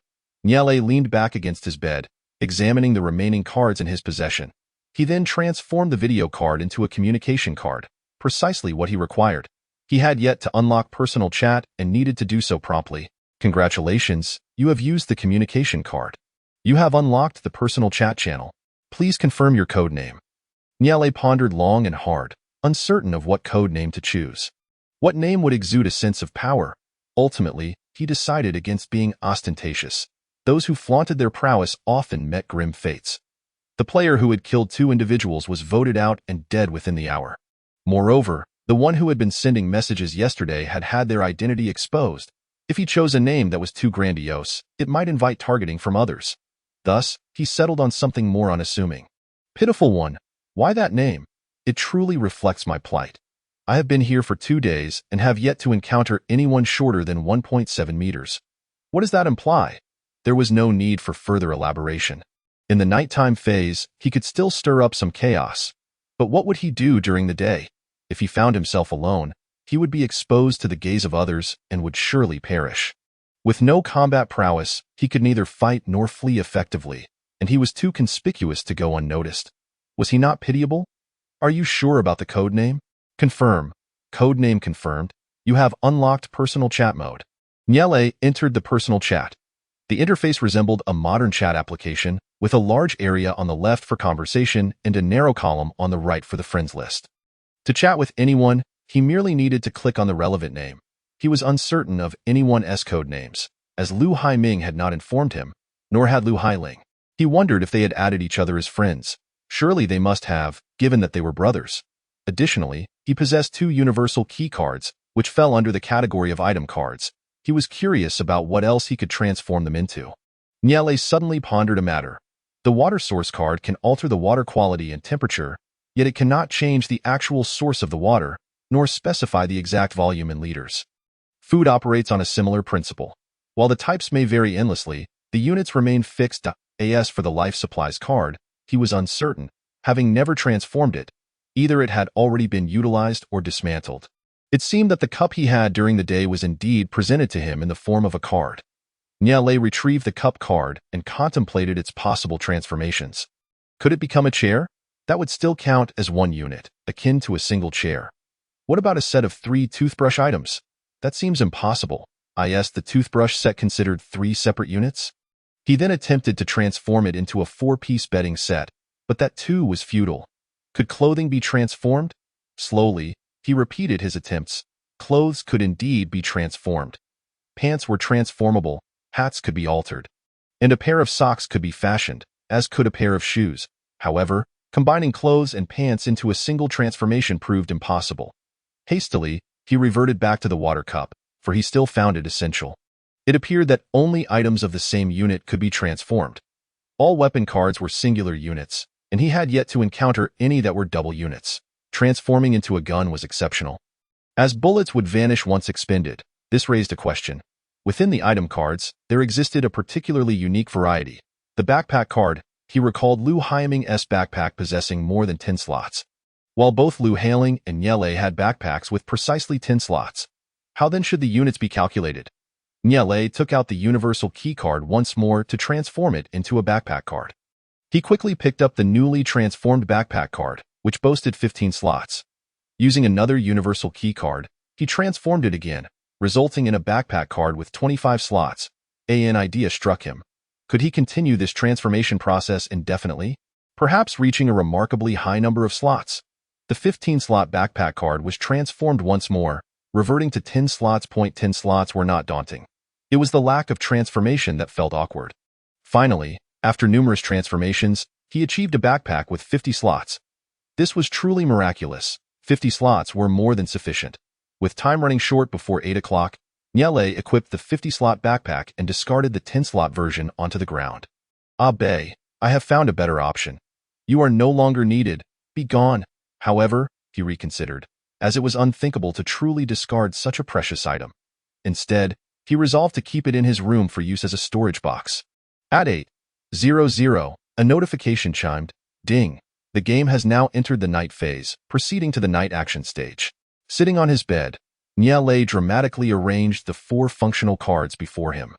[SPEAKER 1] Nyale leaned back against his bed, examining the remaining cards in his possession. He then transformed the video card into a communication card, precisely what he required. He had yet to unlock personal chat and needed to do so promptly. Congratulations, you have used the communication card. You have unlocked the personal chat channel. Please confirm your code name. Nyale pondered long and hard, uncertain of what code name to choose. What name would exude a sense of power? Ultimately, he decided against being ostentatious. Those who flaunted their prowess often met grim fates. The player who had killed 2 individuals was voted out and dead within the hour. Moreover, the one who had been sending messages yesterday had had their identity exposed. If he chose a name that was too grandiose, it might invite targeting from others. Thus, he settled on something more unassuming. Pitiful one, why that name? It truly reflects my plight. I have been here for 2 days and have yet to encounter anyone shorter than 1.7 meters. What does that imply? There was no need for further elaboration. In the nighttime phase, he could still stir up some chaos. But what would he do during the day? If he found himself alone, he would be exposed to the gaze of others and would surely perish. With no combat prowess, he could neither fight nor flee effectively, and he was too conspicuous to go unnoticed. Was he not pitiable? Are you sure about the code name? Confirm. Codename confirmed. You have unlocked personal chat mode. Nyale entered the personal chat. The interface resembled a modern chat application, with a large area on the left for conversation and a narrow column on the right for the friends list. To chat with anyone, he merely needed to click on the relevant name. He was uncertain of anyone's code names, as Lu Haiming had not informed him, nor had Lu Hailing. He wondered if they had added each other as friends. Surely they must have, given that they were brothers. Additionally, he possessed 2 universal key cards, which fell under the category of item cards. He was curious about what else he could transform them into. Nyale suddenly pondered a matter. The water source card can alter the water quality and temperature, yet it cannot change the actual source of the water, nor specify the exact volume in liters. Food operates on a similar principle. While the types may vary endlessly, the units remain fixed. As for the life supplies card, he was uncertain, having never transformed it. Either it had already been utilized or dismantled. It seemed that the cup he had during the day was indeed presented to him in the form of a card. Nyale retrieved the cup card and contemplated its possible transformations. Could it become a chair? That would still count as 1 unit, akin to a single chair. What about a set of 3 toothbrush items? That seems impossible. The toothbrush set considered 3 separate units? He then attempted to transform it into a 4-piece bedding set, but that too was futile. Could clothing be transformed? Slowly, He repeated his attempts. Clothes could indeed be transformed. Pants were transformable, hats could be altered, and a pair of socks could be fashioned, as could a pair of shoes. However, combining clothes and pants into a single transformation proved impossible. Hastily, he reverted back to the water cup, for he still found it essential. It appeared that only items of the same unit could be transformed. All weapon cards were singular units, and he had yet to encounter any that were double units. Transforming into a gun was exceptional. As bullets would vanish once expended, this raised a question. Within the item cards, there existed a particularly unique variety. The backpack card, he recalled Liu Haiming's backpack possessing more than 10 slots, while both Liu Haling and Niele had backpacks with precisely 10 slots. How then should the units be calculated? Niele took out the universal key card once more to transform it into a backpack card. He quickly picked up the newly transformed backpack card, which boasted 15 slots. Using another universal key card, he transformed it again, resulting in a backpack card with 25 slots. An idea struck him. Could he continue this transformation process indefinitely, perhaps reaching a remarkably high number of slots? The 15-slot backpack card was transformed once more, reverting to 10 slots. 10 slots were not daunting. It was the lack of transformation that felt awkward. Finally, after numerous transformations, he achieved a backpack with 50 slots. This was truly miraculous. 50 slots were more than sufficient. With time running short before 8 o'clock, Niele equipped the 50-slot backpack and discarded the 10-slot version onto the ground. Ah, Bei, I have found a better option. You are no longer needed. Be gone. However, he reconsidered, as it was unthinkable to truly discard such a precious item. Instead, he resolved to keep it in his room for use as a storage box. At 8:00, a notification chimed. Ding. The game has now entered the night phase, proceeding to the night action stage. Sitting on his bed, Niele dramatically arranged the 4 functional cards before him.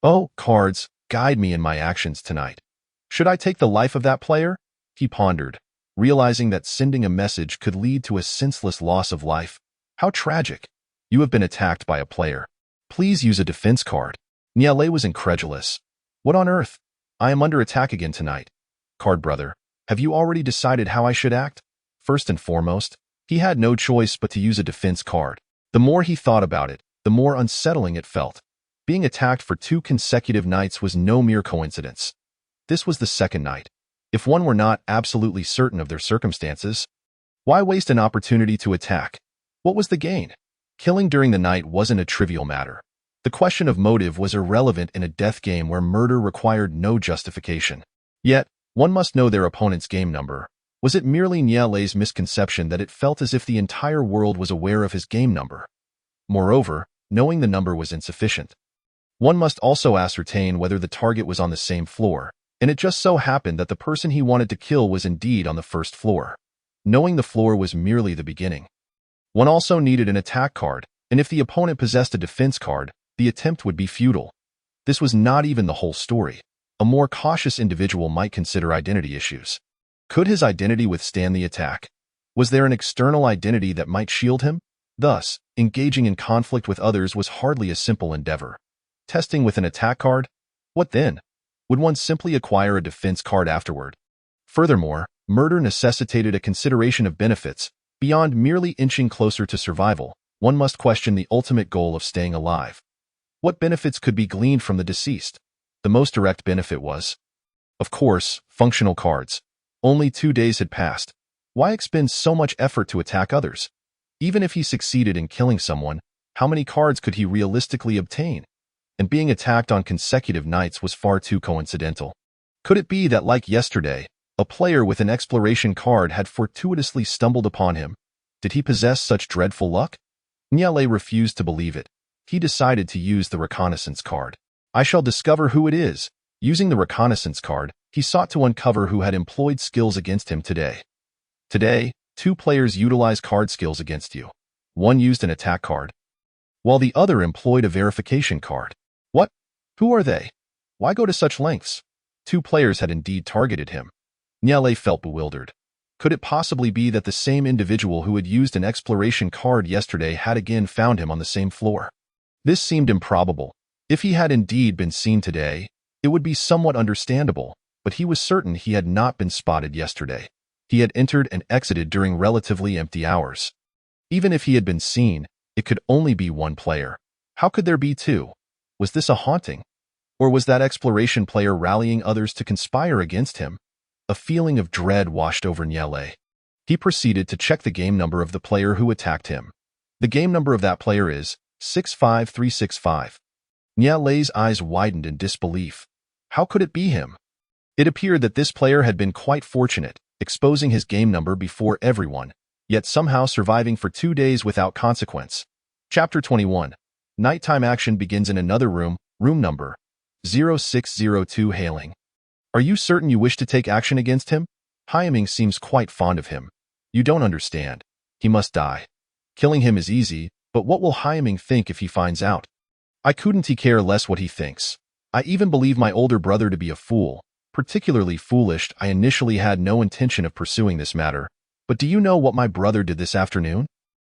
[SPEAKER 1] Oh, cards, guide me in my actions tonight. Should I take the life of that player? He pondered, realizing that sending a message could lead to a senseless loss of life. How tragic. You have been attacked by a player. Please use a defense card. Niele was incredulous. What on earth? I am under attack again tonight. Card brother, have you already decided how I should act? First and foremost, he had no choice but to use a defense card. The more he thought about it, the more unsettling it felt. Being attacked for 2 consecutive nights was no mere coincidence. This was the second night. If one were not absolutely certain of their circumstances, why waste an opportunity to attack? What was the gain? Killing during the night wasn't a trivial matter. The question of motive was irrelevant in a death game where murder required no justification. Yet, one must know their opponent's game number. Was it merely Niele's misconception that it felt as if the entire world was aware of his game number? Moreover, knowing the number was insufficient. One must also ascertain whether the target was on the same floor, and it just so happened that the person he wanted to kill was indeed on the first floor. Knowing the floor was merely the beginning. One also needed an attack card, and if the opponent possessed a defense card, the attempt would be futile. This was not even the whole story. A more cautious individual might consider identity issues. Could his identity withstand the attack? Was there an external identity that might shield him? Thus, engaging in conflict with others was hardly a simple endeavor. Testing with an attack card? What then? Would one simply acquire a defense card afterward? Furthermore, murder necessitated a consideration of benefits. Beyond merely inching closer to survival, one must question the ultimate goal of staying alive. What benefits could be gleaned from the deceased? The most direct benefit was, of course, functional cards. Only 2 days had passed. Why expend so much effort to attack others? Even if he succeeded in killing someone, how many cards could he realistically obtain? And being attacked on consecutive nights was far too coincidental. Could it be that, like yesterday, a player with an exploration card had fortuitously stumbled upon him? Did he possess such dreadful luck? Niele refused to believe it. He decided to use the reconnaissance card. I shall discover who it is. Using the reconnaissance card, he sought to uncover who had employed skills against him today. Today, 2 players utilized card skills against you. One used an attack card, while the other employed a verification card. What? Who are they? Why go to such lengths? 2 players had indeed targeted him. Niele felt bewildered. Could it possibly be that the same individual who had used an exploration card yesterday had again found him on the same floor? This seemed improbable. If he had indeed been seen today, it would be somewhat understandable, but he was certain he had not been spotted yesterday. He had entered and exited during relatively empty hours. Even if he had been seen, it could only be one player. How could there be two? Was this a haunting? Or was that exploration player rallying others to conspire against him? A feeling of dread washed over Nyele. He proceeded to check the game number of the player who attacked him. The game number of that player is 65365. Nyele's eyes widened in disbelief. How could it be him? It appeared that this player had been quite fortunate, exposing his game number before everyone, yet somehow surviving for 2 days without consequence. Chapter 21. Nighttime action begins in another room, room number 0602 hailing. Are you certain you wish to take action against him? Hyaming seems quite fond of him. You don't understand. He must die. Killing him is easy, but what will Hyaming think if he finds out? I couldn't care less what he thinks. I even believe my older brother to be a fool. Particularly foolish, I initially had no intention of pursuing this matter. But do you know what my brother did this afternoon?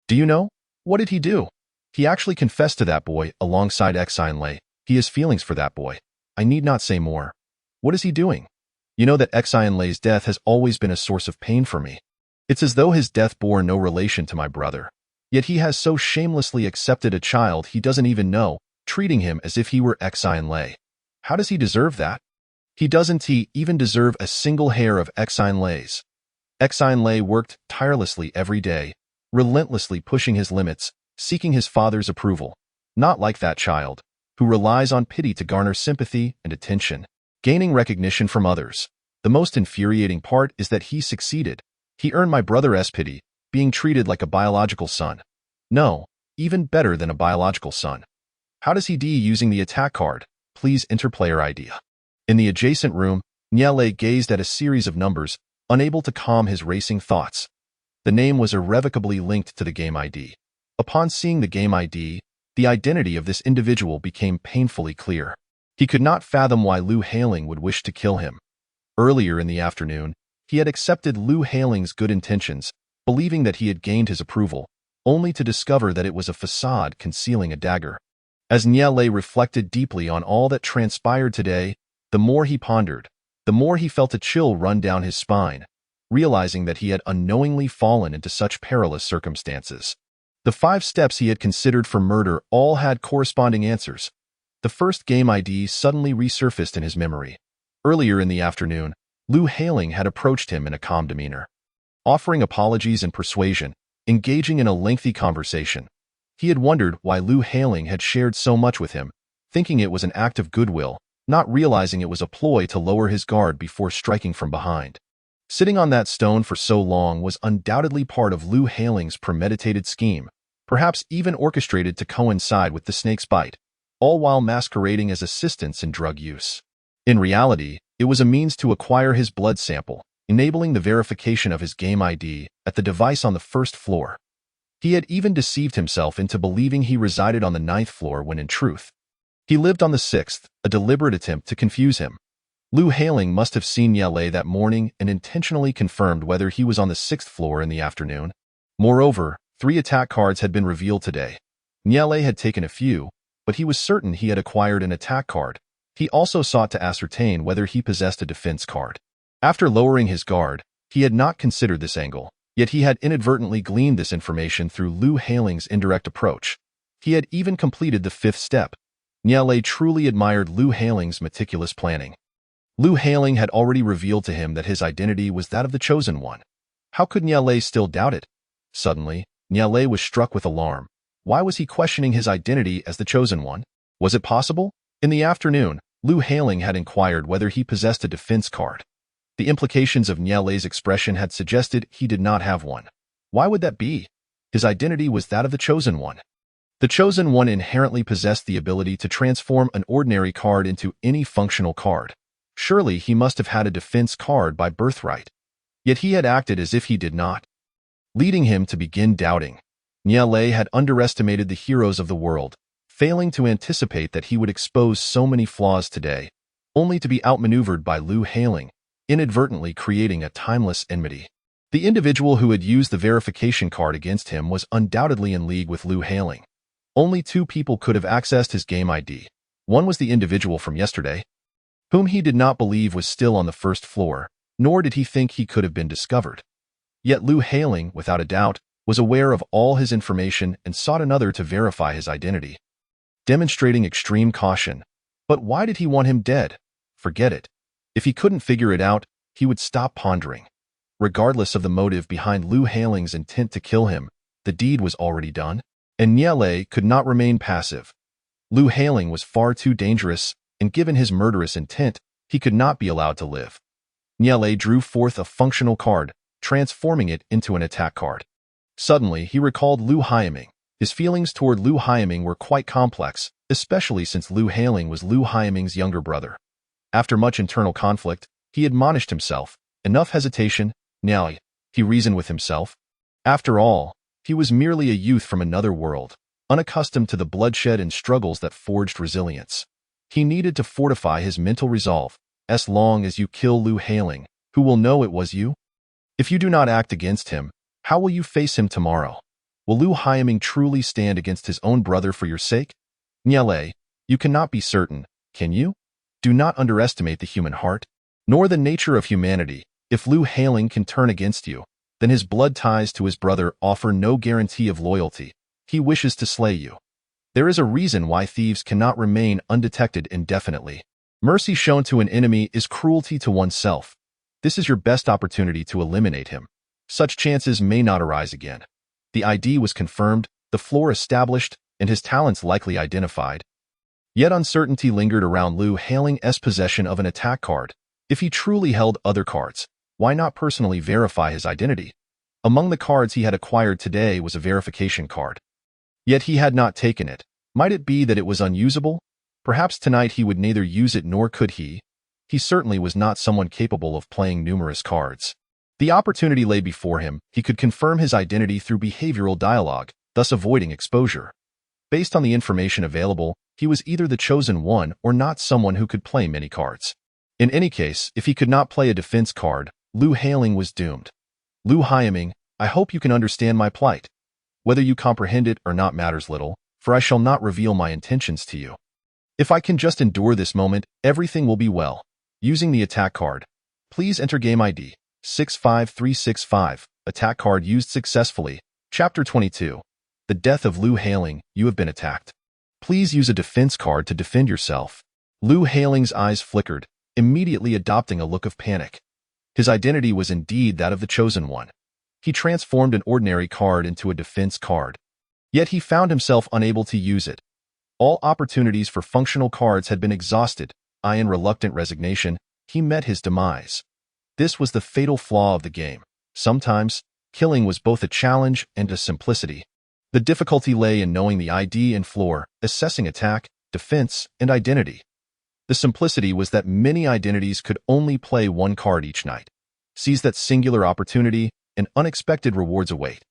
[SPEAKER 1] Do you know? What did he do? He actually confessed to that boy alongside Exinlay. He has feelings for that boy. I need not say more. What is he doing? You know that Exinlay's death has always been a source of pain for me. It's as though his death bore no relation to my brother. Yet he has so shamelessly accepted a child he doesn't even know, treating him as if he were Exinlay. How does he deserve that? He doesn't even deserve a single hair of Exinlay's. Exinlay worked tirelessly every day, relentlessly pushing his limits, seeking his father's approval. Not like that child, who relies on pity to garner sympathy and attention, gaining recognition from others. The most infuriating part is that he succeeded. He earned my brother's pity, being treated like a biological son. No, even better than a biological son. How does he do using the attack card? Please enter player ID. In the adjacent room, Nyele gazed at a series of numbers, unable to calm his racing thoughts. The name was irrevocably linked to the game ID. Upon seeing the game ID, the identity of this individual became painfully clear. He could not fathom why Lu Hailing would wish to kill him. Earlier in the afternoon, he had accepted Lu Hailing's good intentions, believing that he had gained his approval, only to discover that it was a facade concealing a dagger. As Nyele reflected deeply on all that transpired today, the more he pondered, the more he felt a chill run down his spine, realizing that he had unknowingly fallen into such perilous circumstances. The 5 steps he had considered for murder all had corresponding answers. The first game ID suddenly resurfaced in his memory. Earlier in the afternoon, Lu Hailing had approached him in a calm demeanor, offering apologies and persuasion, engaging in a lengthy conversation. He had wondered why Lu Hailing had shared so much with him, thinking it was an act of goodwill, not realizing it was a ploy to lower his guard before striking from behind. Sitting on that stone for so long was undoubtedly part of Lu Hailing's premeditated scheme, perhaps even orchestrated to coincide with the snake's bite, all while masquerading as assistance in drug use. In reality, it was a means to acquire his blood sample, enabling the verification of his game ID at the device on the 1st floor. He had even deceived himself into believing he resided on the 9th floor when in truth, he lived on the 6th, a deliberate attempt to confuse him. Lu Hailing must have seen Nyele that morning and intentionally confirmed whether he was on the 6th floor in the afternoon. Moreover, 3 attack cards had been revealed today. Nyele had taken a few, but he was certain he had acquired an attack card. He also sought to ascertain whether he possessed a defense card. After lowering his guard, he had not considered this angle, yet he had inadvertently gleaned this information through Lu Hailing's indirect approach. He had even completed the 5th step. Nyele truly admired Lu Hailing's meticulous planning. Lu Hailing had already revealed to him that his identity was that of the Chosen One. How could Nyele still doubt it? Suddenly, Nyele was struck with alarm. Why was he questioning his identity as the Chosen One? Was it possible? In the afternoon, Lu Hailing had inquired whether he possessed a defense card. The implications of Nyele's expression had suggested he did not have one. Why would that be? His identity was that of the Chosen One. The Chosen One inherently possessed the ability to transform an ordinary card into any functional card. Surely he must have had a defense card by birthright. Yet he had acted as if he did not, leading him to begin doubting. Nyele had underestimated the heroes of the world, failing to anticipate that he would expose so many flaws today, only to be outmaneuvered by Lu Hailing, inadvertently creating a timeless enmity. The individual who had used the verification card against him was undoubtedly in league with Lu Hailing. Only 2 people could have accessed his game ID. One was the individual from yesterday, whom he did not believe was still on the 1st floor, nor did he think he could have been discovered. Yet Lu Hailing, without a doubt, was aware of all his information and sought another to verify his identity, demonstrating extreme caution. But why did he want him dead? Forget it. If he couldn't figure it out, he would stop pondering. Regardless of the motive behind Liu Hailing's intent to kill him, the deed was already done, and Niele could not remain passive. Liu Hailing was far too dangerous, and given his murderous intent, he could not be allowed to live. Niele drew forth a functional card, transforming it into an attack card. Suddenly, he recalled Liu Haiming. His feelings toward Liu Haiming were quite complex, especially since Liu Hailing was Liu Haiming's younger brother. After much internal conflict, he admonished himself. Enough hesitation, Niele, he reasoned with himself. After all, he was merely a youth from another world, unaccustomed to the bloodshed and struggles that forged resilience. He needed to fortify his mental resolve. As long as you kill Liu Hailing, who will know it was you? If you do not act against him, how will you face him tomorrow? Will Liu Haiming truly stand against his own brother for your sake? Niele, you cannot be certain, can you? Do not underestimate the human heart, nor the nature of humanity. If Liu Hailing can turn against you, then his blood ties to his brother offer no guarantee of loyalty. He wishes to slay you. There is a reason why thieves cannot remain undetected indefinitely. Mercy shown to an enemy is cruelty to oneself. This is your best opportunity to eliminate him. Such chances may not arise again. The ID was confirmed, the floor established, and his talents likely identified. Yet uncertainty lingered around Liu Hailing's possession of an attack card. If he truly held other cards, why not personally verify his identity? Among the cards he had acquired today was a verification card. Yet he had not taken it. Might it be that it was unusable? Perhaps tonight he would neither use it nor could he. He certainly was not someone capable of playing numerous cards. The opportunity lay before him. He could confirm his identity through behavioral dialogue, thus avoiding exposure. Based on the information available, he was either the chosen one or not someone who could play many cards. In any case, if he could not play a defense card, Liu Hailing was doomed. Liu Haiming, I hope you can understand my plight. Whether you comprehend it or not matters little, for I shall not reveal my intentions to you. If I can just endure this moment, everything will be well. Using the attack card. Please enter game ID 65365. Attack card used successfully. Chapter 22. The death of Liu Hailing. You have been attacked. Please use a defense card to defend yourself. Liu Hailing's eyes flickered, immediately adopting a look of panic. His identity was indeed that of the chosen one. He transformed an ordinary card into a defense card. Yet he found himself unable to use it. All opportunities for functional cards had been exhausted. In reluctant resignation, he met his demise. This was the fatal flaw of the game. Sometimes, killing was both a challenge and a simplicity. The difficulty lay in knowing the ID and floor, assessing attack, defense, and identity. The simplicity was that many identities could only play one card each night. Seize that singular opportunity, and unexpected rewards await.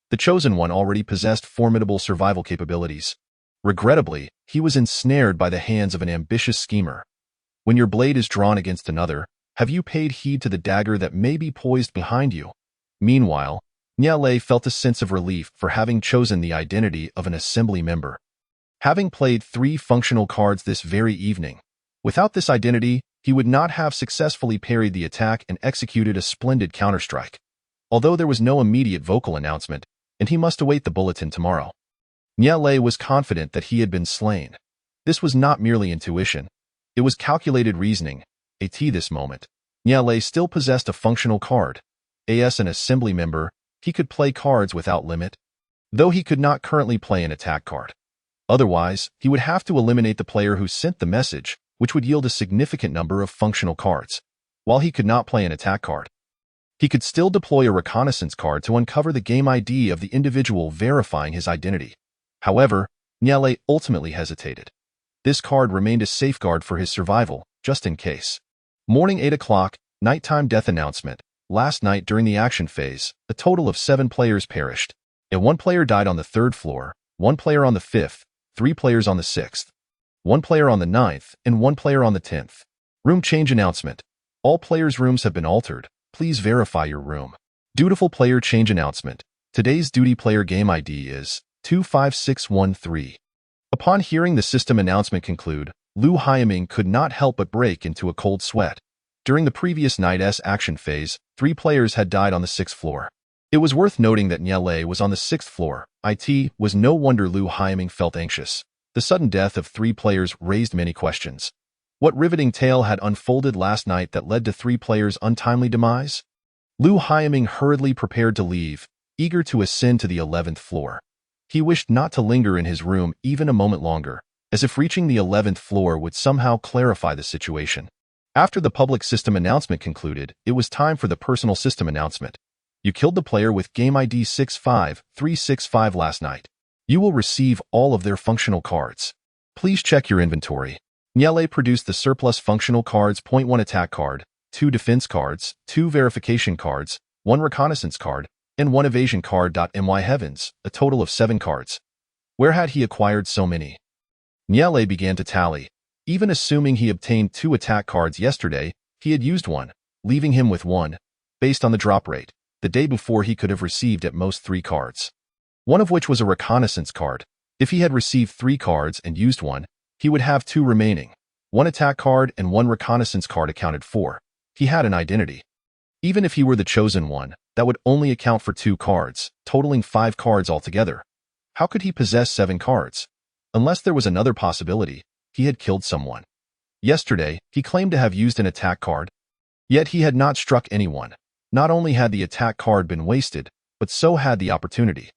[SPEAKER 1] The chosen one already possessed formidable survival capabilities. Regrettably, he was ensnared by the hands of an ambitious schemer. When your blade is drawn against another, have you paid heed to the dagger that may be poised behind you? Meanwhile, Niele felt a sense of relief for having chosen the identity of an assembly member. Having played 3 functional cards this very evening, without this identity, he would not have successfully parried the attack and executed a splendid counterstrike. Although there was no immediate vocal announcement, and he must await the bulletin tomorrow. Niele was confident that he had been slain. This was not merely intuition. It was calculated reasoning. At this moment, Niele still possessed a functional card. As an assembly member, he could play cards without limit, though he could not currently play an attack card. Otherwise, he would have to eliminate the player who sent the message, which would yield a significant number of functional cards. While he could not play an attack card, he could still deploy a reconnaissance card to uncover the game ID of the individual verifying his identity. However, Niele ultimately hesitated. This card remained a safeguard for his survival, just in case. Morning 8 o'clock, nighttime death announcement. Last night during the action phase, a total of 7 players perished. And 1 player died on the 3rd floor, 1 player on the 5th, 3 players on the 6th, 1 player on the 9th, and 1 player on the 10th. Room change announcement. All players' rooms have been altered. Please verify your room. Dutiful player change announcement. Today's duty player game ID is 25613. Upon hearing the system announcement conclude, Liu Haiming could not help but break into a cold sweat. During the previous night's action phase, 3 players had died on the 6th floor. It was worth noting that Nyele was on the 6th floor. It was no wonder Lu Haiming felt anxious. The sudden death of 3 players raised many questions. What riveting tale had unfolded last night that led to 3 players' untimely demise? Lu Haiming hurriedly prepared to leave, eager to ascend to the 11th floor. He wished not to linger in his room even a moment longer, as if reaching the 11th floor would somehow clarify the situation. After the public system announcement concluded, it was time for the personal system announcement. You killed the player with game ID 65365 last night. You will receive all of their functional cards. Please check your inventory. Nyele produced the surplus functional cards: 1 attack card, 2 defense cards, 2 verification cards, 1 reconnaissance card, and 1 evasion card. My heavens, a total of 7 cards. Where had he acquired so many? Nyele began to tally. Even assuming he obtained 2 attack cards yesterday, he had used 1, leaving him with 1. Based on the drop rate, the day before he could have received at most 3 cards. One of which was a reconnaissance card. If he had received 3 cards and used 1, he would have 2 remaining. 1 attack card and 1 reconnaissance card accounted for. He had an identity. Even if he were the chosen one, that would only account for 2 cards, totaling 5 cards altogether. How could he possess 7 cards? Unless there was another possibility, he had killed someone. Yesterday, he claimed to have used an attack card. Yet he had not struck anyone. Not only had the attack card been wasted, but so had the opportunity.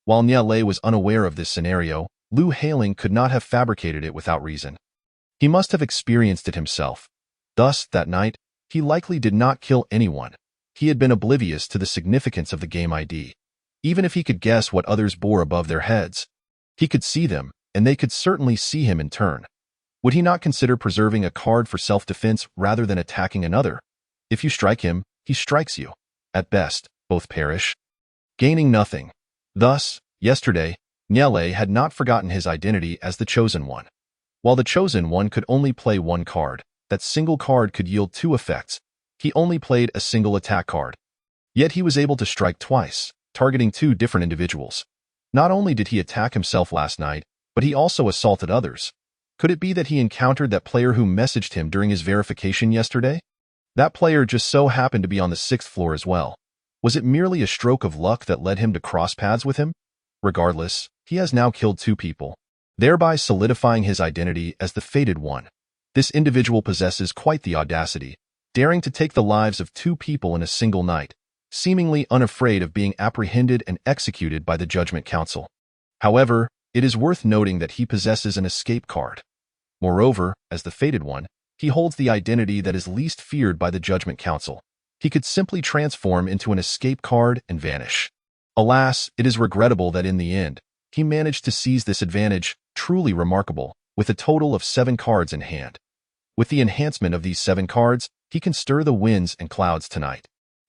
[SPEAKER 1] While Nyele was unaware of this scenario, Lu Haiming could not have fabricated it without reason. He must have experienced it himself. Thus, that night, he likely did not kill anyone. He had been oblivious to the significance of the game ID. Even if he could guess what others bore above their heads, he could see them, and they could certainly see him in turn. Would he not consider preserving a card for self-defense rather than attacking another? If you strike him, he strikes you. At best, both perish, gaining nothing. Thus, yesterday, Nyele had not forgotten his identity as the Chosen One. While the Chosen One could only play 1 card, that single card could yield 2 effects. He only played a single attack card. Yet he was able to strike twice, targeting 2 different individuals. Not only did he attack himself last night, but he also assaulted others. Could it be that he encountered that player who messaged him during his verification yesterday? That player just so happened to be on the 6th floor as well. Was it merely a stroke of luck that led him to cross paths with him? Regardless, he has now killed 2 people, thereby solidifying his identity as the Fated One. This individual possesses quite the audacity, daring to take the lives of 2 people in a single night, seemingly unafraid of being apprehended and executed by the Judgment Council. However, it is worth noting that he possesses an escape card. Moreover, as the Fated One, he holds the identity that is least feared by the Judgment Council. He could simply transform into an escape card and vanish. Alas, it is regrettable that in the end, he managed to seize this advantage, truly remarkable, with a total of 7 cards in hand. With the enhancement of these 7 cards, he can stir the winds and clouds tonight.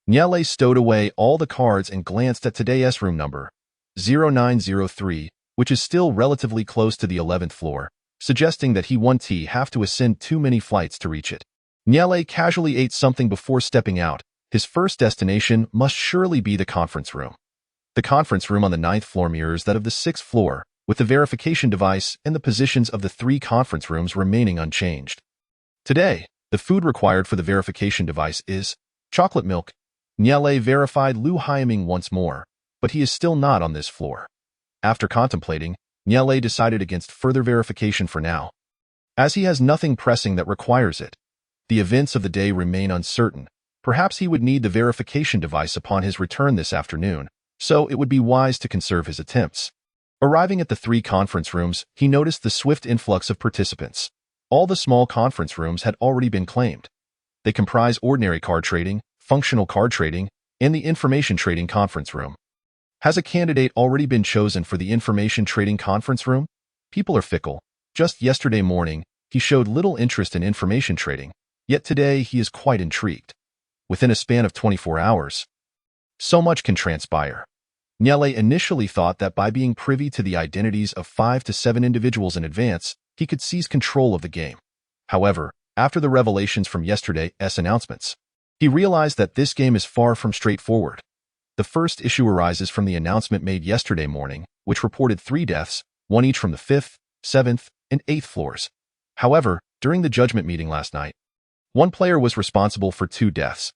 [SPEAKER 1] Nyele stowed away all the cards and glanced at today's room number 0903, which is still relatively close to the 11th floor, suggesting that he won't have to ascend too many flights to reach it. Nyele casually ate something before stepping out. His first destination must surely be the conference room. The conference room on the 9th floor mirrors that of the 6th floor, with the verification device and the positions of the 3 conference rooms remaining unchanged. Today, the food required for the verification device is chocolate milk. Nyele verified Lu Haiming once more, but he is still not on this floor. After contemplating, Nyele decided against further verification for now, as he has nothing pressing that requires it. The events of the day remain uncertain. Perhaps he would need the verification device upon his return this afternoon, so it would be wise to conserve his attempts. Arriving at the 3 conference rooms, he noticed the swift influx of participants. All the small conference rooms had already been claimed. They comprise ordinary card trading, functional card trading, and the information trading conference room. Has a candidate already been chosen for the information trading conference room? People are fickle. Just yesterday morning, he showed little interest in information trading, yet today he is quite intrigued. Within a span of 24 hours, so much can transpire. Nyele initially thought that by being privy to the identities of 5 to 7 individuals in advance, he could seize control of the game. However, after the revelations from yesterday's announcements, he realized that this game is far from straightforward. The first issue arises from the announcement made yesterday morning, which reported 3 deaths, 1 each from the 5th, 7th, and 8th floors. However, during the judgment meeting last night, 1 player was responsible for 2 deaths.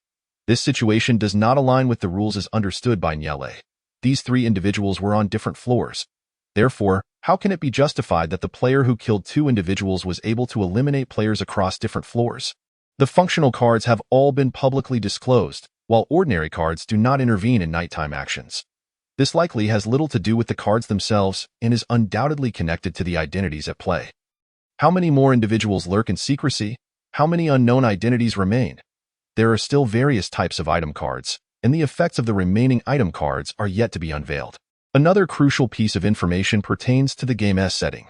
[SPEAKER 1] This situation does not align with the rules as understood by Nyele. These three individuals were on different floors. Therefore, how can it be justified that the player who killed two individuals was able to eliminate players across different floors? The functional cards have all been publicly disclosed, while ordinary cards do not intervene in nighttime actions. This likely has little to do with the cards themselves and is undoubtedly connected to the identities at play. How many more individuals lurk in secrecy? How many unknown identities remain? There are still various types of item cards, and the effects of the remaining item cards are yet to be unveiled. Another crucial piece of information pertains to the game's setting.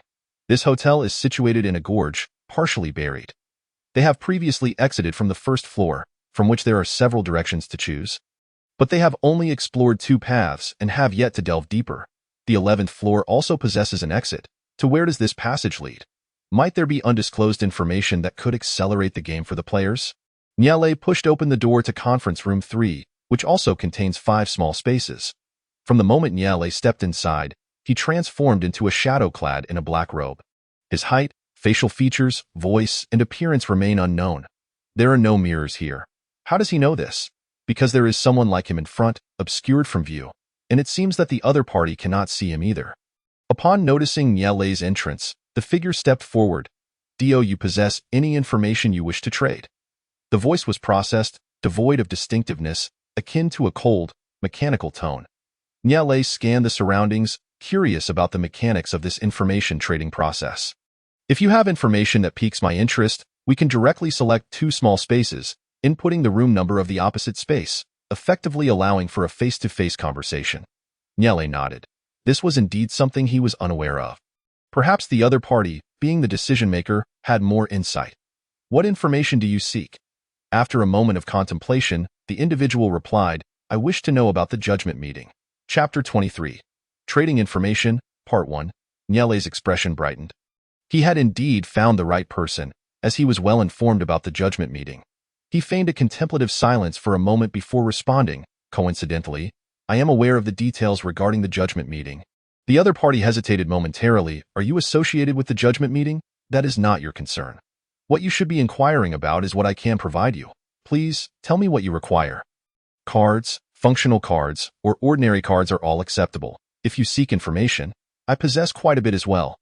[SPEAKER 1] This hotel is situated in a gorge, partially buried. They have previously exited from the first floor, from which there are several directions to choose. But they have only explored two paths and have yet to delve deeper. The 11th floor also possesses an exit. To where does this passage lead? Might there be undisclosed information that could accelerate the game for the players? Nyele pushed open the door to Conference Room 3, which also contains 5 small spaces. From the moment Nyele stepped inside, he transformed into a shadow clad in a black robe. His height, facial features, voice, and appearance remain unknown. There are no mirrors here. How does he know this? Because there is someone like him in front, obscured from view, and it seems that the other party cannot see him either. Upon noticing Nyele's entrance, the figure stepped forward. Do you possess any information you wish to trade? The voice was processed, devoid of distinctiveness, akin to a cold, mechanical tone. Nyele scanned the surroundings, curious about the mechanics of this information trading process. If you have information that piques my interest, we can directly select 2 small spaces, inputting the room number of the opposite space, effectively allowing for a face-to-face conversation. Nyele nodded. This was indeed something he was unaware of. Perhaps the other party, being the decision-maker, had more insight. What information do you seek? After a moment of contemplation, the individual replied, I wish to know about the judgment meeting. Chapter 23. Trading Information, Part 1. Nyele's expression brightened. He had indeed found the right person, as he was well informed about the judgment meeting. He feigned a contemplative silence for a moment before responding, coincidentally, I am aware of the details regarding the judgment meeting. The other party hesitated momentarily. Are you associated with the judgment meeting? That is not your concern. What you should be inquiring about is what I can provide you. Please, tell me what you require. Cards, functional cards, or ordinary cards are all acceptable. If you seek information, I possess quite a bit as well.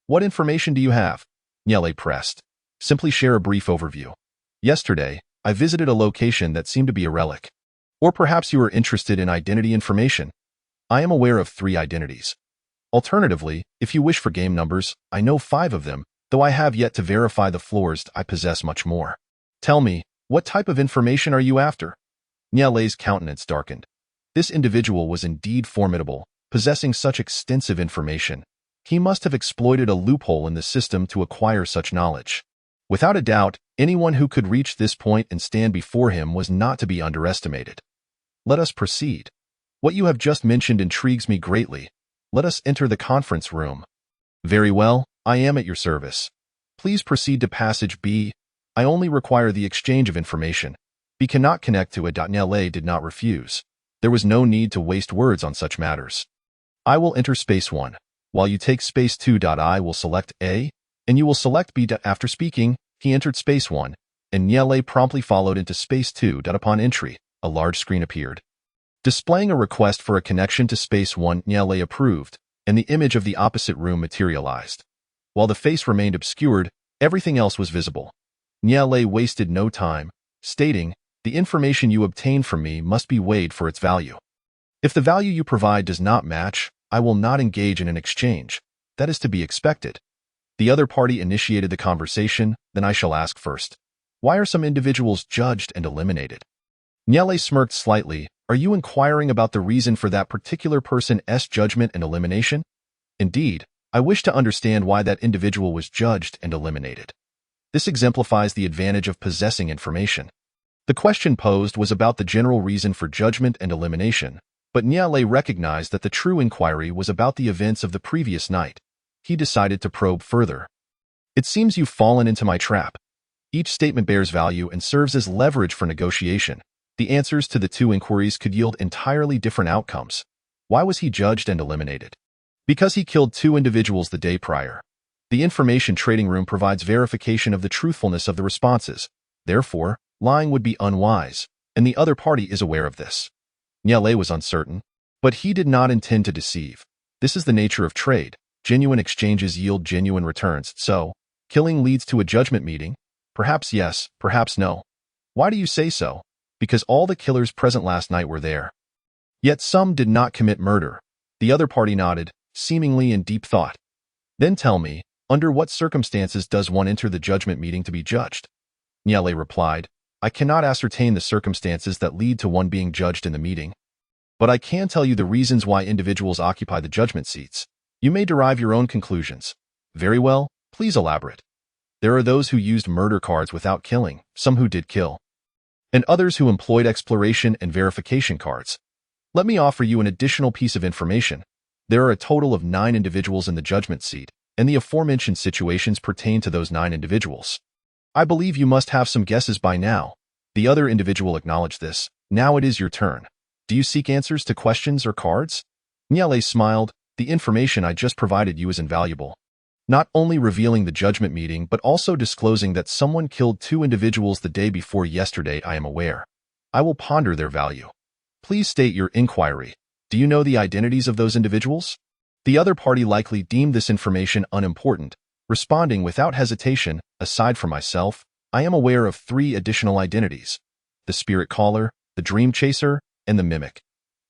[SPEAKER 1] What information do you have? Nyele pressed. Simply share a brief overview. Yesterday, I visited a location that seemed to be a relic. Or perhaps you are interested in identity information. I am aware of 3 identities. Alternatively, if you wish for game numbers, I know 5 of them, though I have yet to verify the floors. I possess much more. Tell me, what type of information are you after? Nyele's countenance darkened. This individual was indeed formidable, possessing such extensive information. He must have exploited a loophole in the system to acquire such knowledge. Without a doubt, anyone who could reach this point and stand before him was not to be underestimated. Let us proceed. What you have just mentioned intrigues me greatly. Let us enter the conference room. Very well, I am at your service. Please proceed to passage B. I only require the exchange of information. B cannot connect to it. Nyele did not refuse. There was no need to waste words on such matters. I will enter space 1. While you take space 2. I will select A, and you will select B. After speaking, he entered space 1, and Nyele promptly followed into space 2. Upon entry, a large screen appeared. Displaying a request for a connection to space 1, Nyele approved, and the image of the opposite room materialized. While the face remained obscured, everything else was visible. Nyele wasted no time, stating, the information you obtain from me must be weighed for its value. If the value you provide does not match, I will not engage in an exchange. That is to be expected. The other party initiated the conversation, then I shall ask first. Why are some individuals judged and eliminated? Nyele smirked slightly. Are you inquiring about the reason for that particular person's judgment and elimination? Indeed, I wish to understand why that individual was judged and eliminated. This exemplifies the advantage of possessing information. The question posed was about the general reason for judgment and elimination, but Nyele recognized that the true inquiry was about the events of the previous night. He decided to probe further. It seems you've fallen into my trap. Each statement bears value and serves as leverage for negotiation. The answers to the 2 inquiries could yield entirely different outcomes. Why was he judged and eliminated? Because he killed 2 individuals the day prior. The information trading room provides verification of the truthfulness of the responses. Therefore, lying would be unwise. and the other party is aware of this. Niale was uncertain, but he did not intend to deceive. This is the nature of trade. Genuine exchanges yield genuine returns, so killing leads to a judgment meeting? Perhaps yes, perhaps no. Why do you say so? Because all the killers present last night were there. Yet some did not commit murder. The other party nodded, seemingly in deep thought. Then tell me, under what circumstances does one enter the judgment meeting to be judged? Niale replied, I cannot ascertain the circumstances that lead to one being judged in the meeting. But I can tell you the reasons why individuals occupy the judgment seats. You may derive your own conclusions. Very well, please elaborate. There are those who used murder cards without killing, some who did kill, and others who employed exploration and verification cards. Let me offer you an additional piece of information. There are a total of 9 individuals in the judgment seat, and the aforementioned situations pertain to those 9 individuals. I believe you must have some guesses by now. The other individual acknowledged this. Now it is your turn. Do you seek answers to questions or cards? Niale smiled. The information I just provided you is invaluable. Not only revealing the judgment meeting, but also disclosing that someone killed 2 individuals the day before yesterday. I am aware. I will ponder their value. Please state your inquiry. Do you know the identities of those individuals? The other party likely deemed this information unimportant, responding without hesitation, aside from myself, I am aware of 3 additional identities: the spirit caller, the dream chaser, and the mimic.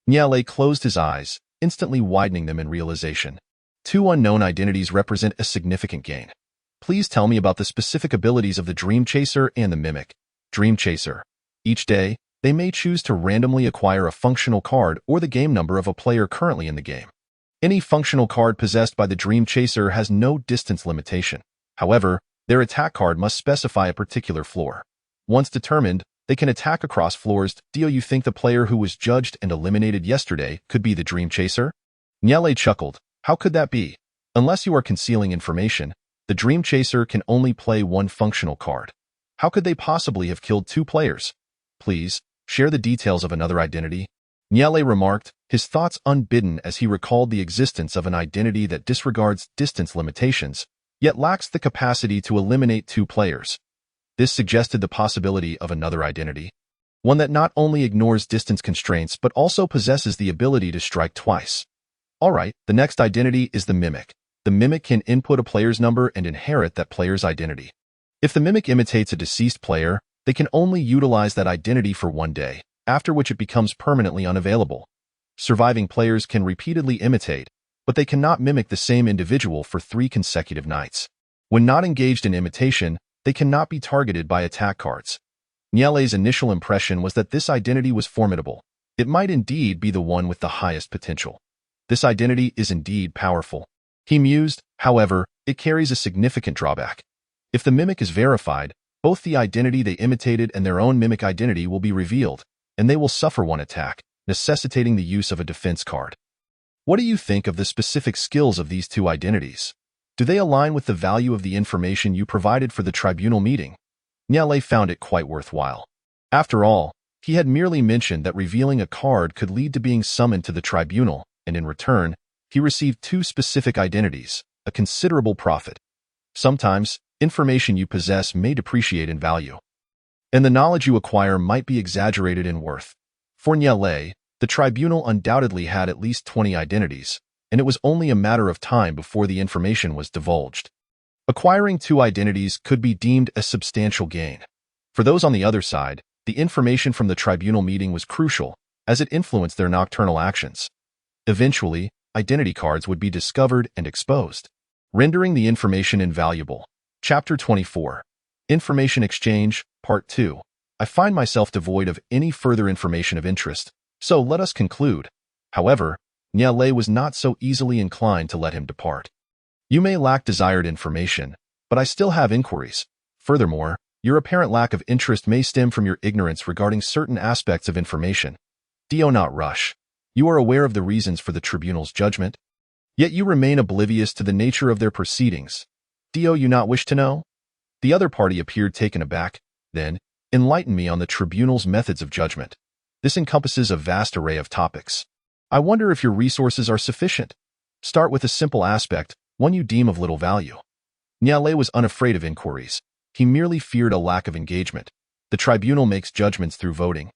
[SPEAKER 1] Niale closed his eyes, instantly widening them in realization. 2 unknown identities represent a significant gain. Please tell me about the specific abilities of the dream chaser and the mimic. Dream chaser. Each day, they may choose to randomly acquire a functional card or the game number of a player currently in the game. Any functional card possessed by the Dream Chaser has no distance limitation. However, their attack card must specify a particular floor. Once determined, they can attack across floors. Do you think the player who was judged and eliminated yesterday could be the Dream Chaser? Niale chuckled. How could that be? Unless you are concealing information, the Dream Chaser can only play 1 functional card. How could they possibly have killed 2 players? Please, share the details of another identity. Niale remarked, his thoughts unbidden as he recalled the existence of an identity that disregards distance limitations, yet lacks the capacity to eliminate 2 players. This suggested the possibility of another identity, one that not only ignores distance constraints but also possesses the ability to strike twice. Alright, the next identity is the Mimic. The Mimic can input a player's number and inherit that player's identity. If the Mimic imitates a deceased player, they can only utilize that identity for 1 day, after which it becomes permanently unavailable. Surviving players can repeatedly imitate, but they cannot mimic the same individual for 3 consecutive nights. When not engaged in imitation, they cannot be targeted by attack cards. Niale's initial impression was that this identity was formidable. It might indeed be the one with the highest potential. This identity is indeed powerful. He mused, however, it carries a significant drawback. If the Mimic is verified, both the identity they imitated and their own Mimic identity will be revealed, and they will suffer 1 attack, necessitating the use of a defense card. What do you think of the specific skills of these 2 identities? Do they align with the value of the information you provided for the tribunal meeting? Niale found it quite worthwhile. After all, he had merely mentioned that revealing a card could lead to being summoned to the tribunal, and in return, he received 2 specific identities, a considerable profit. Sometimes, information you possess may depreciate in value, and the knowledge you acquire might be exaggerated in worth. For Niale, the tribunal undoubtedly had at least 20 identities, and it was only a matter of time before the information was divulged. Acquiring 2 identities could be deemed a substantial gain. For those on the other side, the information from the tribunal meeting was crucial, as it influenced their nocturnal actions. Eventually, identity cards would be discovered and exposed, rendering the information invaluable. Chapter 24. Information Exchange, Part 2. I find myself devoid of any further information of interest, so let us conclude. However, Niale was not so easily inclined to let him depart. You may lack desired information, but I still have inquiries. Furthermore, your apparent lack of interest may stem from your ignorance regarding certain aspects of information. Do not rush. You are aware of the reasons for the tribunal's judgment, yet you remain oblivious to the nature of their proceedings. Do you not wish to know? The other party appeared taken aback. Then, enlighten me on the tribunal's methods of judgment. This encompasses a vast array of topics. I wonder if your resources are sufficient. Start with a simple aspect, one you deem of little value. Niale was unafraid of inquiries. He merely feared a lack of engagement. The tribunal makes judgments through voting.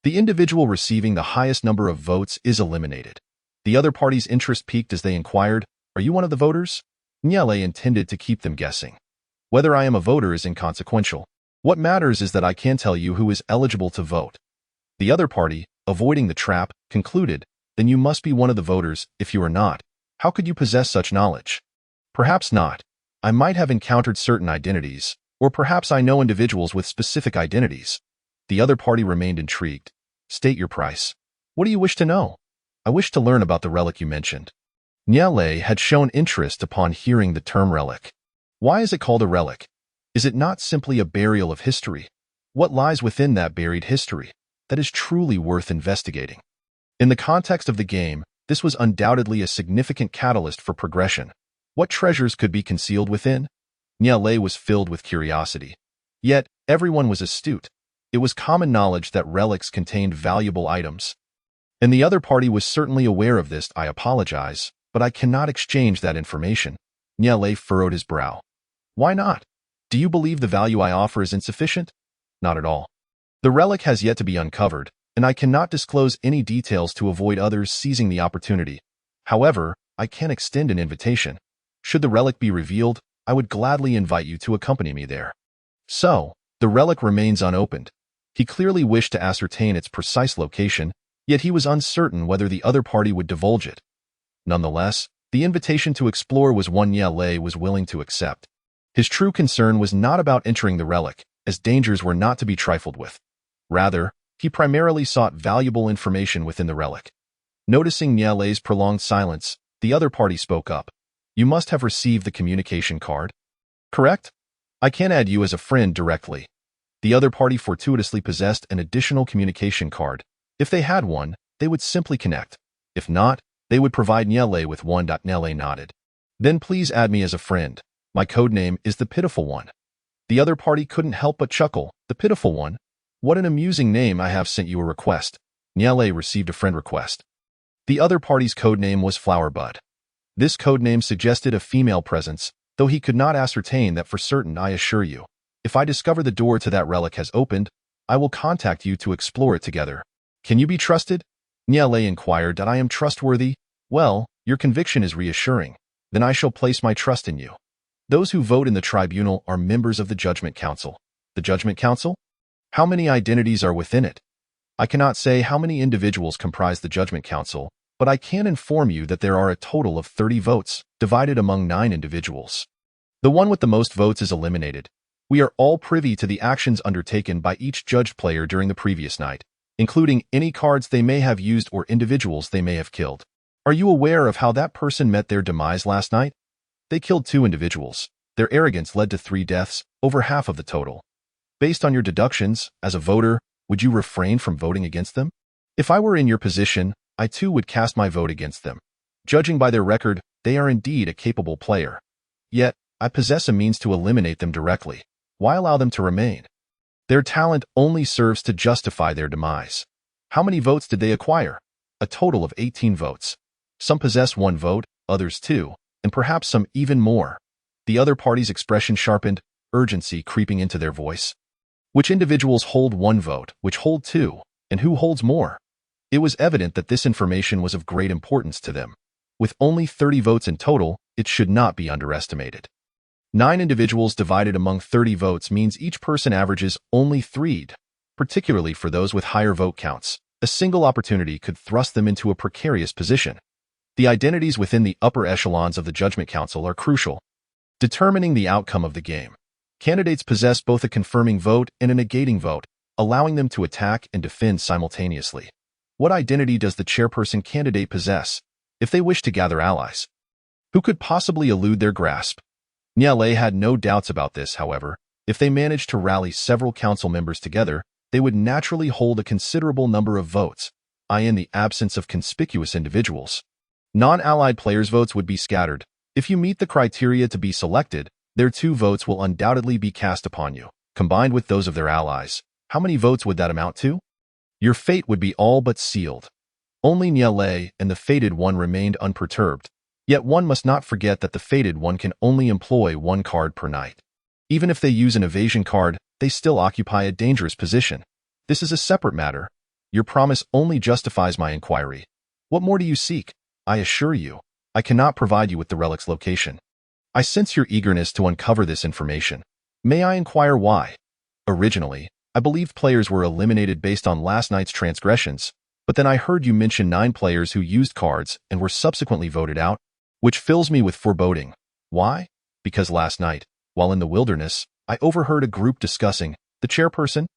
[SPEAKER 1] The individual receiving the highest number of votes is eliminated. The other party's interest peaked as they inquired, "Are you one of the voters?" Nyele intended to keep them guessing. "Whether I am a voter is inconsequential. What matters is that I can tell you who is eligible to vote." The other party, avoiding the trap, concluded, "Then you must be one of the voters. If you are not, how could you possess such knowledge?" "Perhaps not. I might have encountered certain identities, or perhaps I know individuals with specific identities." The other party remained intrigued. "State your price. What do you wish to know?" "I wish to learn about the relic you mentioned." Nyele had shown interest upon hearing the term relic. Why is it called a relic? Is it not simply a burial of history? What lies within that buried history that is truly worth investigating? In the context of the game, this was undoubtedly a significant catalyst for progression. What treasures could be concealed within? Nyele was filled with curiosity. Yet, everyone was astute. It was common knowledge that relics contained valuable items. And the other party was certainly aware of this. "I apologize, but I cannot exchange that information." Nyele furrowed his brow. "Why not? Do you believe the value I offer is insufficient?" "Not at all. The relic has yet to be uncovered, and I cannot disclose any details to avoid others seizing the opportunity. However, I can extend an invitation. Should the relic be revealed, I would gladly invite you to accompany me there." So, the relic remains unopened. He clearly wished to ascertain its precise location, yet he was uncertain whether the other party would divulge it. Nonetheless, the invitation to explore was one Nyele was willing to accept. His true concern was not about entering the relic, as dangers were not to be trifled with. Rather, he primarily sought valuable information within the relic. Noticing Nyele's prolonged silence, the other party spoke up. "You must have received the communication card." "Correct? I can add you as a friend directly." The other party fortuitously possessed an additional communication card. If they had one, they would simply connect. If not, they would provide Nyele with one. Nyele nodded. "Then please add me as a friend. My codename is the Pitiful One." The other party couldn't help but chuckle. "The Pitiful One? What an amusing name. I have sent you a request." Nyele received a friend request. The other party's codename was Flowerbud. This codename suggested a female presence, though he could not ascertain that for certain. "I assure you, if I discover the door to that relic has opened, I will contact you to explore it together." "Can you be trusted?" Nyele inquired. "I am trustworthy." "Well, your conviction is reassuring. Then I shall place my trust in you." Those who vote in the tribunal are members of the Judgment Council. The Judgment Council? How many identities are within it? I cannot say how many individuals comprise the Judgment Council, but I can inform you that there are a total of 30 votes, divided among 9 individuals. The one with the most votes is eliminated. We are all privy to the actions undertaken by each judged player during the previous night, including any cards they may have used or individuals they may have killed. Are you aware of how that person met their demise last night? They killed 2 individuals. Their arrogance led to 3 deaths, over half of the total. Based on your deductions, as a voter, would you refrain from voting against them? If I were in your position, I too would cast my vote against them. Judging by their record, they are indeed a capable player. Yet, I possess a means to eliminate them directly. Why allow them to remain? Their talent only serves to justify their demise. How many votes did they acquire? A total of 18 votes. Some possess 1 vote, others 2, and perhaps some even more. The other party's expression sharpened, urgency creeping into their voice. Which individuals hold 1 vote, which hold 2, and who holds more? It was evident that this information was of great importance to them. With only 30 votes in total, it should not be underestimated. 9 individuals divided among 30 votes means each person averages only 3, particularly for those with higher vote counts. A single opportunity could thrust them into a precarious position. The identities within the upper echelons of the Judgment Council are crucial, determining the outcome of the game. Candidates possess both a confirming vote and a negating vote, allowing them to attack and defend simultaneously. What identity does the chairperson candidate possess, if they wish to gather allies? Who could possibly elude their grasp? Nyele had no doubts about this, however. If they managed to rally several council members together, they would naturally hold a considerable number of votes, i.e. in the absence of conspicuous individuals. Non-allied players' votes would be scattered. If you meet the criteria to be selected, their 2 votes will undoubtedly be cast upon you, combined with those of their allies. How many votes would that amount to? Your fate would be all but sealed. Only Nyele and the Fated One remained unperturbed. Yet one must not forget that the Fated One can only employ 1 card per night. Even if they use an evasion card, they still occupy a dangerous position. This is a separate matter. Your promise only justifies my inquiry. What more do you seek? I assure you, I cannot provide you with the relic's location. I sense your eagerness to uncover this information. May I inquire why? Originally, I believed players were eliminated based on last night's transgressions, but then I heard you mention 9 players who used cards and were subsequently voted out, which fills me with foreboding. Why? Because last night, while in the wilderness, I overheard a group discussing the chairperson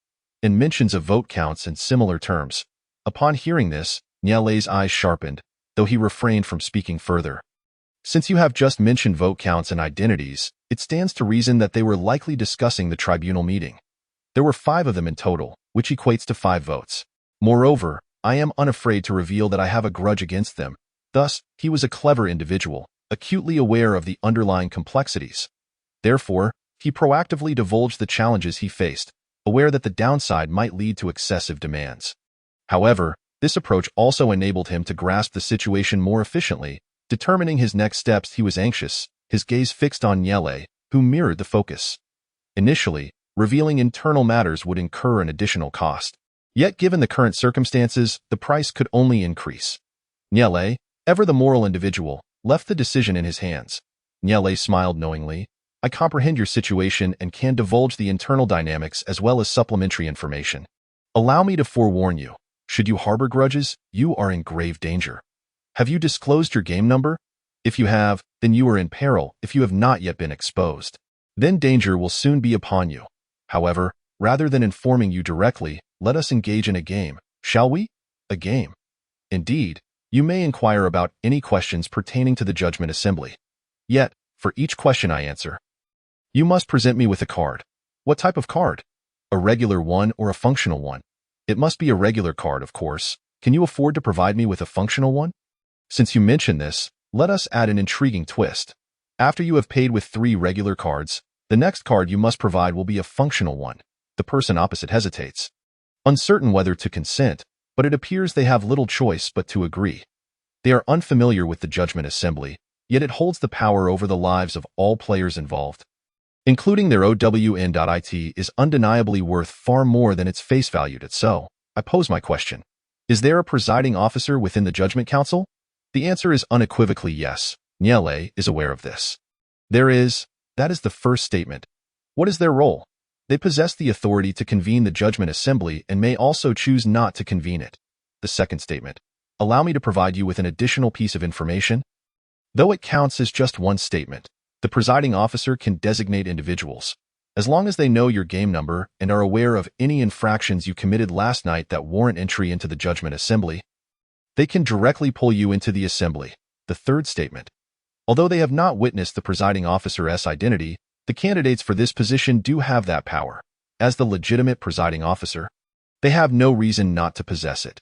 [SPEAKER 1] and mentions of vote counts and similar terms. Upon hearing this, Niale's eyes sharpened, though he refrained from speaking further. Since you have just mentioned vote counts and identities, it stands to reason that they were likely discussing the tribunal meeting. There were 5 of them in total, which equates to 5 votes. Moreover, I am unafraid to reveal that I have a grudge against them. Thus, he was a clever individual, acutely aware of the underlying complexities. Therefore, he proactively divulged the challenges he faced, aware that the downside might lead to excessive demands. However, this approach also enabled him to grasp the situation more efficiently. Determining his next steps, he was anxious, his gaze fixed on Niale, who mirrored the focus. Initially, revealing internal matters would incur an additional cost. Yet given the current circumstances, the price could only increase. Niale, ever the moral individual, left the decision in his hands. Niale smiled knowingly. I comprehend your situation and can divulge the internal dynamics as well as supplementary information. Allow me to forewarn you. Should you harbor grudges, you are in grave danger. Have you disclosed your game number? If you have, then you are in peril. If you have not yet been exposed, then danger will soon be upon you. However, rather than informing you directly, let us engage in a game, shall we? A game. Indeed, you may inquire about any questions pertaining to the Judgment Assembly. Yet, for each question I answer, you must present me with a card. What type of card? A regular one or a functional one? It must be a regular card, of course. Can you afford to provide me with a functional one? Since you mentioned this, let us add an intriguing twist. After you have paid with 3 regular cards, the next card you must provide will be a functional one. The person opposite hesitates, uncertain whether to consent, but it appears they have little choice but to agree. They are unfamiliar with the Judgment Assembly, yet it holds the power over the lives of all players involved. Including their OWN.IT is undeniably worth far more than its face value. So, I pose my question. Is there a presiding officer within the Judgment Council? The answer is unequivocally yes. Niale is aware of this. There is. That is the first statement. What is their role? They possess the authority to convene the Judgment Assembly and may also choose not to convene it. The second statement. Allow me to provide you with an additional piece of information. Though it counts as just one statement, the presiding officer can designate individuals. As long as they know your game number and are aware of any infractions you committed last night that warrant entry into the Judgment Assembly, they can directly pull you into the Assembly. The third statement. Although they have not witnessed the presiding officer's identity, the candidates for this position do have that power. As the legitimate presiding officer, they have no reason not to possess it.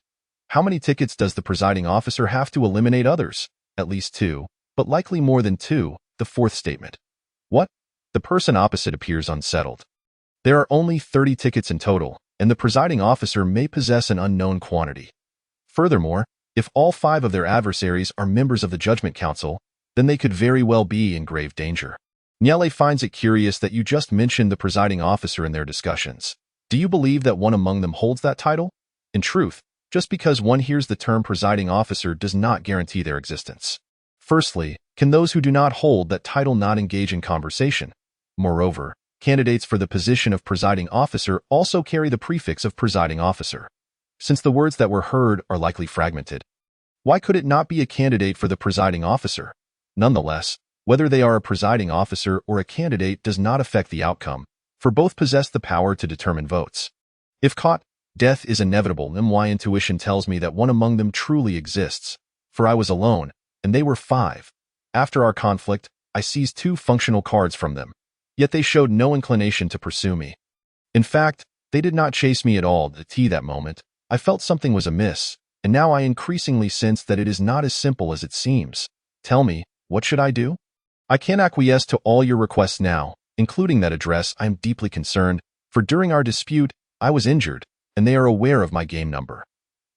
[SPEAKER 1] How many tickets does the presiding officer have to eliminate others? At least 2, but likely more than 2. The fourth statement. What? The person opposite appears unsettled. There are only 30 tickets in total, and the presiding officer may possess an unknown quantity. Furthermore, if all 5 of their adversaries are members of the Judgment Council, then they could very well be in grave danger. Niale finds it curious that you just mentioned the presiding officer in their discussions. Do you believe that one among them holds that title? In truth, just because one hears the term presiding officer does not guarantee their existence. Firstly, can those who do not hold that title not engage in conversation? Moreover, candidates for the position of presiding officer also carry the prefix of presiding officer. Since the words that were heard are likely fragmented, why could it not be a candidate for the presiding officer? Nonetheless, whether they are a presiding officer or a candidate does not affect the outcome, for both possess the power to determine votes. If caught, death is inevitable, and my intuition tells me that one among them truly exists, for I was alone, and they were 5. After our conflict, I seized 2 functional cards from them, yet they showed no inclination to pursue me. In fact, they did not chase me at all. That moment, I felt something was amiss, and now I increasingly sense that it is not as simple as it seems. Tell me, what should I do? I can acquiesce to all your requests now, including that address. I am deeply concerned, for during our dispute, I was injured, and they are aware of my game number.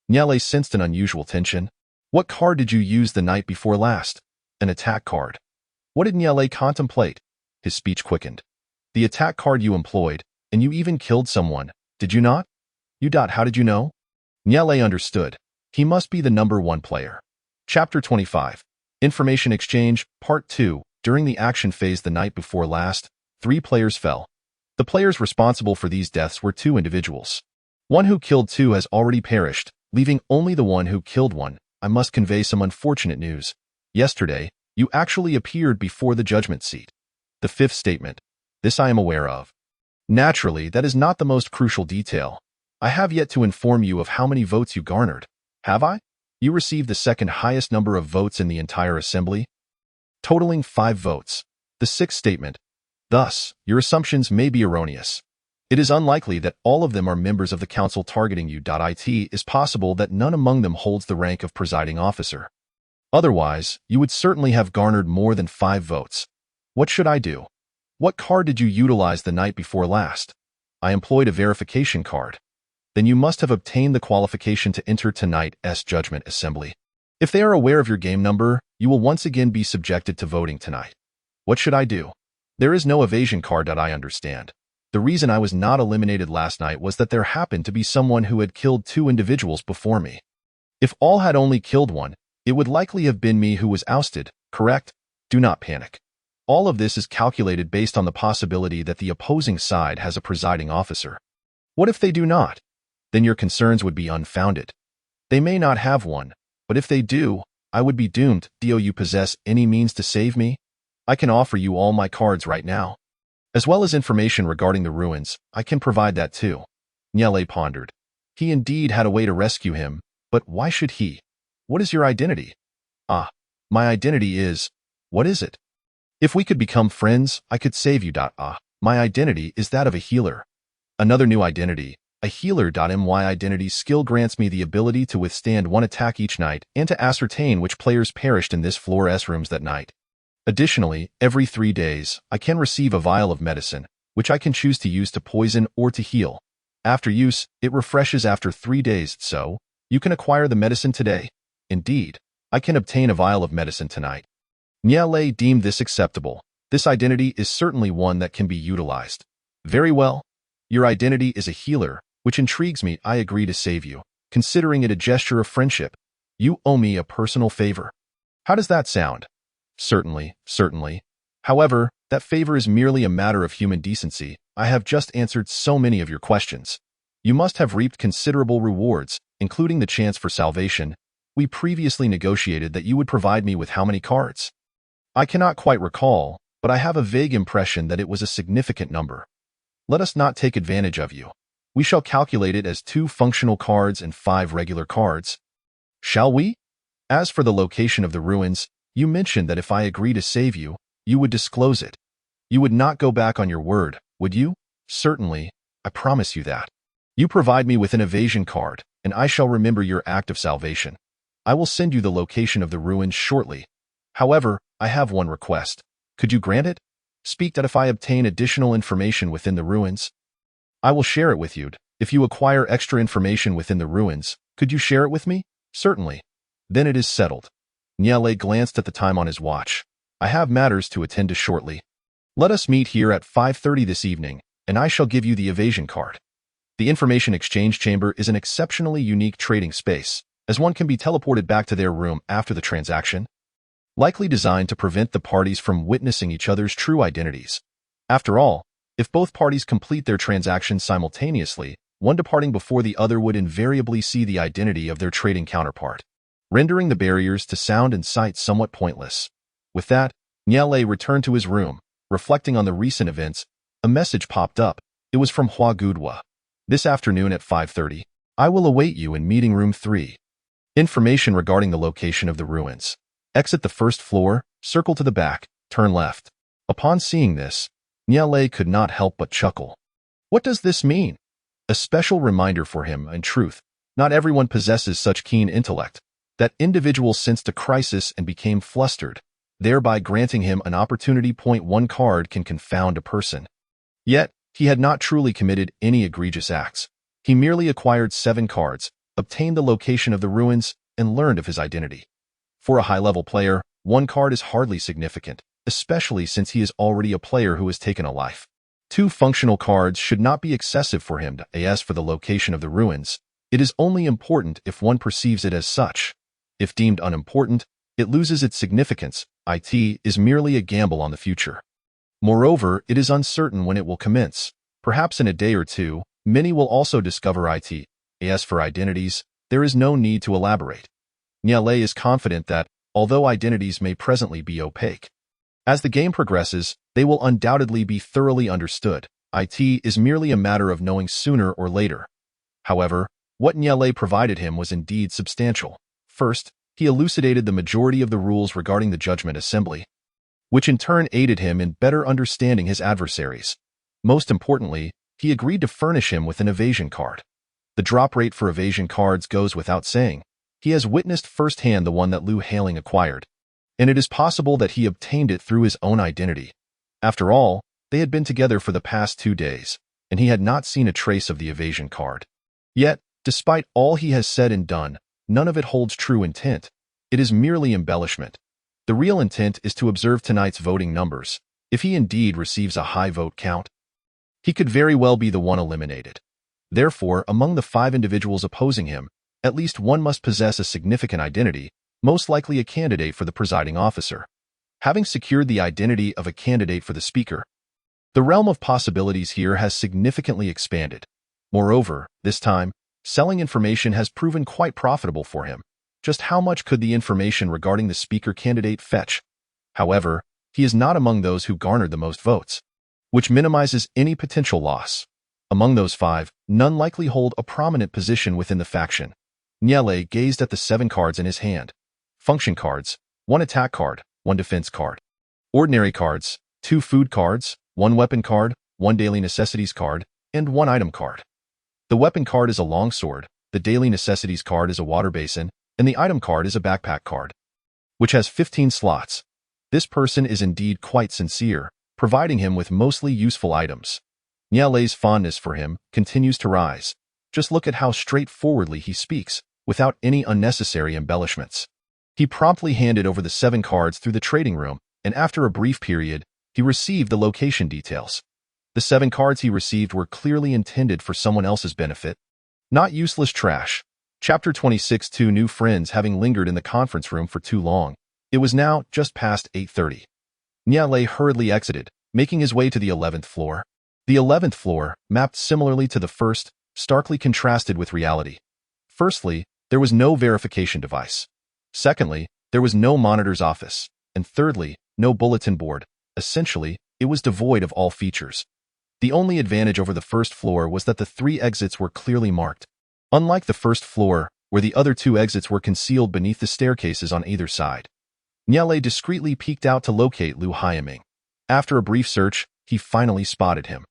[SPEAKER 1] Niale sensed an unusual tension. What card did you use the night before last? An attack card. What did Niale contemplate? His speech quickened. The attack card you employed, and you even killed someone, did you not? How did you know? Nyele understood. He must be the #1 player. Chapter 25. Information Exchange, Part 2. During the action phase the night before last, 3 players fell. The players responsible for these deaths were 2 individuals. One who killed 2 has already perished, leaving only the one who killed 1. I must convey some unfortunate news. Yesterday, you actually appeared before the judgment seat. The 5th statement. This I am aware of. Naturally, that is not the most crucial detail. I have yet to inform you of how many votes you garnered. Have I? You received the 2nd highest number of votes in the entire assembly, totaling 5 votes. The 6th statement. Thus, your assumptions may be erroneous. It is unlikely that all of them are members of the council targeting you. It is possible that none among them holds the rank of presiding officer. Otherwise, you would certainly have garnered more than 5 votes. What should I do? What card did you utilize the night before last? I employed a verification card. Then you must have obtained the qualification to enter tonight's judgment assembly. If they are aware of your game number, you will once again be subjected to voting tonight. What should I do? There is no evasion card that I understand. The reason I was not eliminated last night was that there happened to be someone who had killed 2 individuals before me. If all had only killed 1, it would likely have been me who was ousted, correct? Do not panic. All of this is calculated based on the possibility that the opposing side has a presiding officer. What if they do not? Then your concerns would be unfounded. They may not have one, but if they do, I would be doomed. Do you possess any means to save me? I can offer you all my cards right now. As well as information regarding the ruins, I can provide that too. Nyele pondered. He indeed had a way to rescue him, but why should he? What is your identity? My identity is… What is it? If we could become friends, I could save you. My identity is that of a healer. Another new identity, a healer. My identity skill grants me the ability to withstand 1 attack each night and to ascertain which players perished in this floor's rooms that night. Additionally, every 3 days, I can receive a vial of medicine, which I can choose to use to poison or to heal. After use, it refreshes after 3 days, so you can acquire the medicine today. Indeed, I can obtain a vial of medicine tonight. Nyele deemed this acceptable. This identity is certainly one that can be utilized. Very well. Your identity is a healer, which intrigues me. I agree to save you, considering it a gesture of friendship. You owe me a personal favor. How does that sound? Certainly, certainly. However, that favor is merely a matter of human decency. I have just answered so many of your questions. You must have reaped considerable rewards, including the chance for salvation. We previously negotiated that you would provide me with how many cards? I cannot quite recall, but I have a vague impression that it was a significant number. Let us not take advantage of you. We shall calculate it as 2 functional cards and 5 regular cards. Shall we? As for the location of the ruins, you mentioned that if I agree to save you, you would disclose it. You would not go back on your word, would you? Certainly, I promise you that. You provide me with an evasion card, and I shall remember your act of salvation. I will send you the location of the ruins shortly. However, I have one request. Could you grant it? Speak that if I obtain additional information within the ruins, I will share it with you. If you acquire extra information within the ruins, could you share it with me? Certainly. Then it is settled. Nyele glanced at the time on his watch. I have matters to attend to shortly. Let us meet here at 5:30 this evening, and I shall give you the evasion card. The information exchange chamber is an exceptionally unique trading space, as one can be teleported back to their room after the transaction, likely designed to prevent the parties from witnessing each other's true identities. After all, if both parties complete their transactions simultaneously, one departing before the other would invariably see the identity of their trading counterpart, rendering the barriers to sound and sight somewhat pointless. With that, Nyele returned to his room. Reflecting on the recent events, a message popped up. It was from Hua Gudwa. This afternoon at 5:30, I will await you in meeting room 3. Information regarding the location of the ruins. Exit the first floor, circle to the back, turn left. Upon seeing this, Nyele could not help but chuckle. What does this mean? A special reminder for him, in truth. Not everyone possesses such keen intellect. That individual sensed a crisis and became flustered, thereby granting him an opportunity. One card can confound a person. Yet, he had not truly committed any egregious acts. He merely acquired 7 cards, obtained the location of the ruins, and learned of his identity. For a high-level player, 1 card is hardly significant, especially since he is already a player who has taken a life. 2 functional cards should not be excessive for him. As for the location of the ruins, It is only important if one perceives it as such. If deemed unimportant, it loses its significance. It is merely a gamble on the future. Moreover, it is uncertain when it will commence. Perhaps in a day or two, many will also discover it. As for identities, there is no need to elaborate. Niale is confident that, although identities may presently be opaque, as the game progresses, they will undoubtedly be thoroughly understood. It is merely a matter of knowing sooner or later. However, what Niale provided him was indeed substantial. First, he elucidated the majority of the rules regarding the Judgment Assembly, which in turn aided him in better understanding his adversaries. Most importantly, he agreed to furnish him with an evasion card. The drop rate for evasion cards goes without saying. He has witnessed firsthand the one that Liu Haling acquired, and it is possible that he obtained it through his own identity. After all, they had been together for the past 2 days, and he had not seen a trace of the evasion card. Yet, despite all he has said and done, none of it holds true intent. It is merely embellishment. The real intent is to observe tonight's voting numbers. If he indeed receives a high vote count, he could very well be the one eliminated. Therefore, among the 5 individuals opposing him, at least one must possess a significant identity, most likely a candidate for the presiding officer. Having secured the identity of a candidate for the speaker, the realm of possibilities here has significantly expanded. Moreover, this time, selling information has proven quite profitable for him. Just how much could the information regarding the speaker candidate fetch? However, he is not among those who garnered the most votes, which minimizes any potential loss. Among those 5, none likely hold a prominent position within the faction. Niale gazed at the 7 cards in his hand. Function cards, 1 attack card, 1 defense card. Ordinary cards, 2 food cards, 1 weapon card, 1 daily necessities card, and 1 item card. The weapon card is a longsword, the daily necessities card is a water basin, and the item card is a backpack card, which has 15 slots. This person is indeed quite sincere, providing him with mostly useful items. Niale's fondness for him continues to rise. Just look at how straightforwardly he speaks, without any unnecessary embellishments. He promptly handed over the 7 cards through the trading room, and after a brief period, he received the location details. The 7 cards he received were clearly intended for someone else's benefit, not useless trash. Chapter 26. 2 new friends having lingered in the conference room for too long. It was now just past 8:30. Niale hurriedly exited, making his way to the 11th floor. The 11th floor, mapped similarly to the first, starkly contrasted with reality. Firstly, there was no verification device. Secondly, there was no monitor's office. And thirdly, no bulletin board. Essentially, it was devoid of all features. The only advantage over the first floor was that the 3 exits were clearly marked. Unlike the first floor, where the other 2 exits were concealed beneath the staircases on either side. Niale discreetly peeked out to locate Liu Haiming. After a brief search, he finally spotted him.